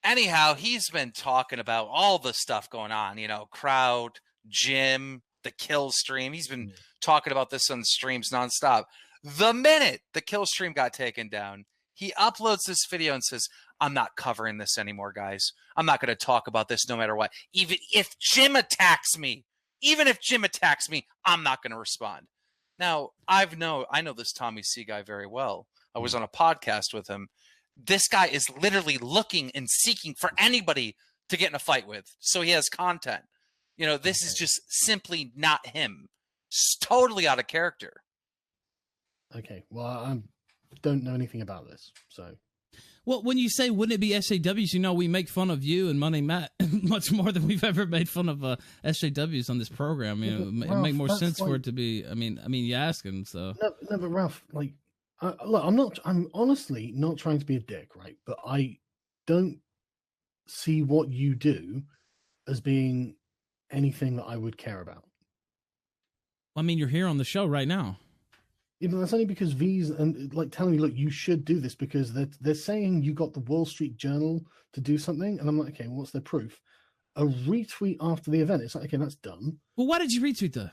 Speaker 8: Anyhow, he's been talking about all the stuff going on, Kraut, Jim, the kill stream. He's been talking about this on the streams nonstop. The minute the kill stream got taken down, he uploads this video and says, I'm not covering this anymore, guys. I'm not going to talk about this no matter what. Even if Jim attacks me, I'm not going to respond. Now, I know this Tommy C guy very well. I was on a podcast with him. This guy is literally looking and seeking for anybody to get in a fight with. So he has content. This is just simply not him. It's totally out of character.
Speaker 4: Okay. Well, I don't know anything about this. So,
Speaker 14: well, when you say, wouldn't it be SJWs? We make fun of you and Money Matt much more than we've ever made fun of SJWs on this program. It make more sense for it to be. I mean, you asking so.
Speaker 4: No, but Ralph, look, I'm honestly not trying to be a dick, right? But I don't see what you do as being anything that I would care about.
Speaker 14: I mean, you're here on the show right now.
Speaker 4: Even that's only because V's and telling me, look, you should do this because they're saying you got the Wall Street Journal to do something, and I'm like, okay, what's their proof? A retweet after the event. It's like, okay, that's dumb.
Speaker 14: Well, why did you retweet that?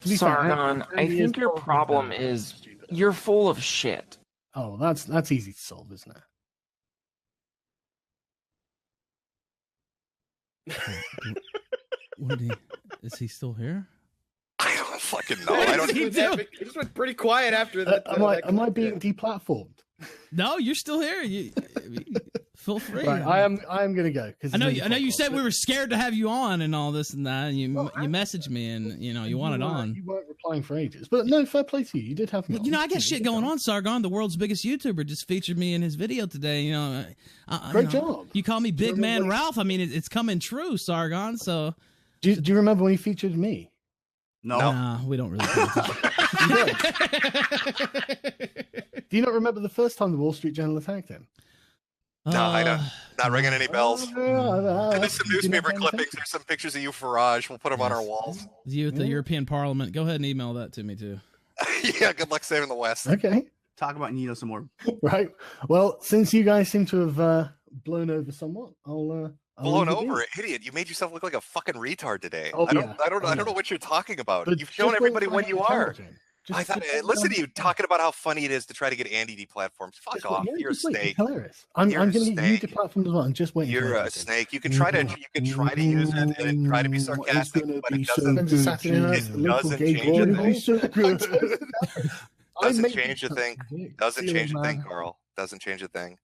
Speaker 4: To be fair,
Speaker 9: Sargon, I
Speaker 4: Andy is
Speaker 9: think your
Speaker 4: probably
Speaker 9: problem
Speaker 4: better.
Speaker 9: is you're full of shit.
Speaker 4: Oh, that's easy to solve, isn't it?
Speaker 14: Is he still here?
Speaker 1: I don't fucking know. I don't.
Speaker 11: He just went pretty quiet after that.
Speaker 4: Am I being deplatformed?
Speaker 14: No, you're still here. You feel free.
Speaker 4: Right, I am gonna go because
Speaker 14: I know you said we were scared to have you on and all this and that. And you messaged me and you wanted on.
Speaker 4: You weren't replying for ages, but no, fair play to you. You did have me.
Speaker 14: I got shit going on. Sargon, the world's biggest YouTuber, just featured me in his video today.
Speaker 4: Great job.
Speaker 14: You call me Big Man Ralph. I mean, it's coming true, Sargon. So,
Speaker 4: do you remember when he featured me?
Speaker 6: No,
Speaker 14: nah, we don't really.
Speaker 4: Do you not remember the first time the Wall Street Journal attacked him?
Speaker 1: No, I don't. Not ringing any bells. There's some
Speaker 4: Do you not
Speaker 1: newspaper
Speaker 4: pay
Speaker 1: clippings. There's some pictures of you, Farage. We'll put them on our walls.
Speaker 14: You at the European Parliament. Go ahead and email that to me too.
Speaker 1: Yeah, good luck saving the West.
Speaker 4: Okay.
Speaker 6: Talk about Nino some more.
Speaker 4: Right. Well, since you guys seem to have blown over somewhat, I'll
Speaker 1: Blown
Speaker 4: leave it
Speaker 1: over,
Speaker 4: be.
Speaker 1: idiot! You made yourself look like a fucking retard today.
Speaker 4: Oh,
Speaker 1: I don't
Speaker 4: yeah.
Speaker 1: know what you're talking about.
Speaker 4: But
Speaker 1: You've shown
Speaker 4: just
Speaker 1: everybody
Speaker 4: don't
Speaker 1: what
Speaker 4: find
Speaker 1: you
Speaker 4: it
Speaker 1: are.
Speaker 4: intelligent.
Speaker 1: I thought, listen to you talking about how funny it is to try to get Andy deplatformed. Fuck off! You're a snake.
Speaker 4: Hilarious. I'm
Speaker 1: You're a
Speaker 4: going to get
Speaker 1: snake.
Speaker 4: you deplatformed as well. I'm just waiting.
Speaker 1: You're a snake. You can try to use it and try to be sarcastic, but it doesn't change a thing. Doesn't change a thing, Carl. Doesn't change a thing.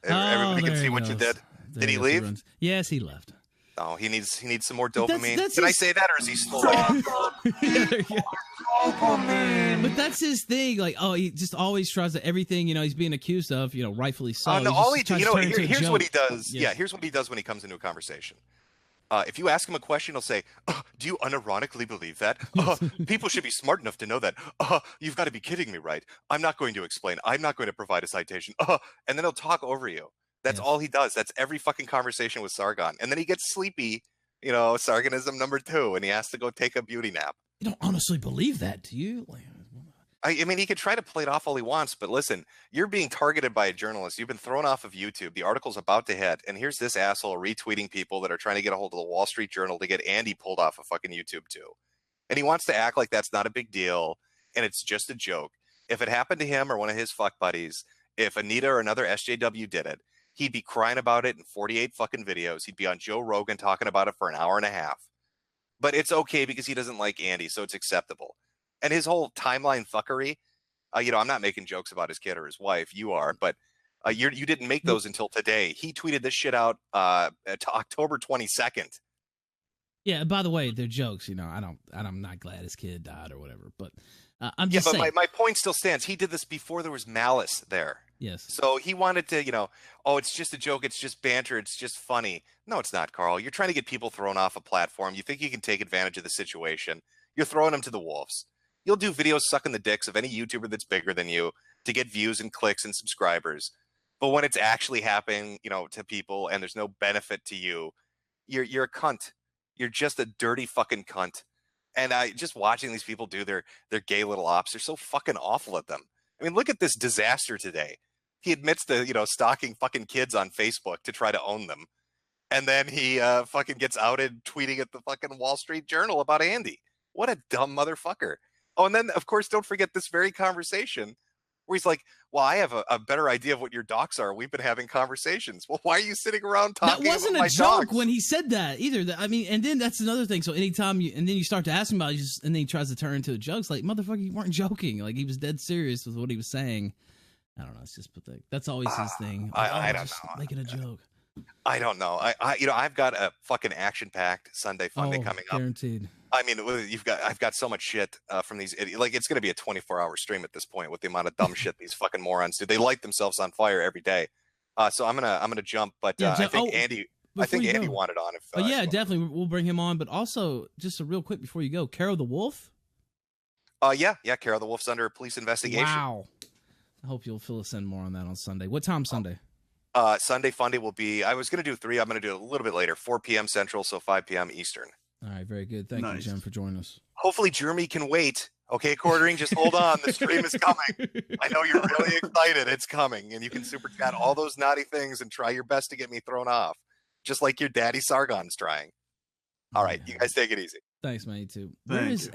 Speaker 1: Everybody can see what you did. Did he leave?
Speaker 14: Yes, he left.
Speaker 1: No, he needs some more dopamine.
Speaker 14: That's
Speaker 1: Did I
Speaker 14: his-
Speaker 1: say that, or is he still?
Speaker 14: But that's his thing. Like, he just always tries to everything. He's being accused of. Rightfully so.
Speaker 1: No,
Speaker 14: He
Speaker 1: all
Speaker 14: just
Speaker 1: he,
Speaker 14: tries to turn it into a
Speaker 1: here's what he
Speaker 14: joke.
Speaker 1: does.
Speaker 14: Yeah.
Speaker 1: Yeah, here's what he does when he comes into a conversation. If you ask him a question, he'll say, "Do you unironically believe that? People should be smart enough to know that. You've got to be kidding me, right? I'm not going to explain. I'm not going to provide a citation. And then he'll talk over you. That's all he does. That's every fucking conversation with Sargon. And then he gets sleepy. Sargonism number 2, and he has to go take a beauty nap.
Speaker 14: You don't honestly believe that, do you?
Speaker 1: I mean, he could try to play it off all he wants, but listen, you're being targeted by a journalist. You've been thrown off of YouTube. The article's about to hit, and here's this asshole retweeting people that are trying to get a hold of the Wall Street Journal to get Andy pulled off of fucking YouTube too. And he wants to act like that's not a big deal, and it's just a joke. If it happened to him or one of his fuck buddies, if Anita or another SJW did it, he'd be crying about it in 48 fucking videos. He'd be on Joe Rogan talking about it for an hour and a half. But it's okay because he doesn't like Andy, so it's acceptable. And his whole timeline fuckery, I'm not making jokes about his kid or his wife. You are, but you didn't make those until today. He tweeted this shit out to October 22nd.
Speaker 14: Yeah. By the way, they're jokes. I'm not glad his kid died or whatever. But I'm just saying.
Speaker 1: But my point still stands. He did this before there was malice there.
Speaker 14: Yes.
Speaker 1: So he wanted to, it's just a joke. It's just banter. It's just funny. No, it's not, Carl. You're trying to get people thrown off a platform. You think you can take advantage of the situation. You're throwing them to the wolves. You'll do videos sucking the dicks of any YouTuber that's bigger than you to get views and clicks and subscribers. But when it's actually happening, to people and there's no benefit to you, you're a cunt. You're just a dirty fucking cunt. And just watching these people do their gay little ops, they're so fucking awful at them. I mean, look at this disaster today. He admits to, stalking fucking kids on Facebook to try to own them. And then he fucking gets outed tweeting at the fucking Wall Street Journal about Andy. What a dumb motherfucker. Oh, and then, of course, don't forget this very conversation where he's like, well, I have a better idea of what your docs are. We've been having conversations. Well, why are you sitting around talking
Speaker 14: That wasn't
Speaker 1: about my
Speaker 14: a joke
Speaker 1: docs?
Speaker 14: when he said that either. And then that's another thing. So anytime and then you start to ask him about it, and then he tries to turn into a joke. It's like, motherfucker, you weren't joking. Like, he was dead serious with what he was saying. I don't know. It's just pathetic. That's always his thing.
Speaker 1: I don't
Speaker 14: just
Speaker 1: know.
Speaker 14: Making a joke.
Speaker 1: I don't know. I've got a fucking action-packed Sunday Funday coming up.
Speaker 14: Guaranteed.
Speaker 1: I mean, I've got so much shit from these like it's going to be a 24-hour stream at this point with the amount of dumb shit these fucking morons do. They light themselves on fire every day. So I'm gonna jump, but I think Andy wanted on.
Speaker 14: Yeah, definitely, we'll bring him on. But also, just a real quick before you go, Carol the Wolf.
Speaker 1: Yeah, Carol the Wolf's under police investigation.
Speaker 14: Wow. I hope you'll fill us in more on that on Sunday. What time Sunday?
Speaker 1: Sunday Funday will be. I was going to do 3. I'm going to do it a little bit later, 4 p.m. Central, so 5 p.m. Eastern.
Speaker 14: All right, very good. Thank you, Jim, for joining us.
Speaker 1: Hopefully, Jeremy can wait. Okay, Quartering, just hold on. The stream is coming. I know you're really excited. It's coming, and you can super chat all those naughty things and try your best to get me thrown off, just like your daddy Sargon's trying. All right, you guys take it easy.
Speaker 14: Thanks, man. You too.
Speaker 6: Thank
Speaker 14: Where is
Speaker 6: you.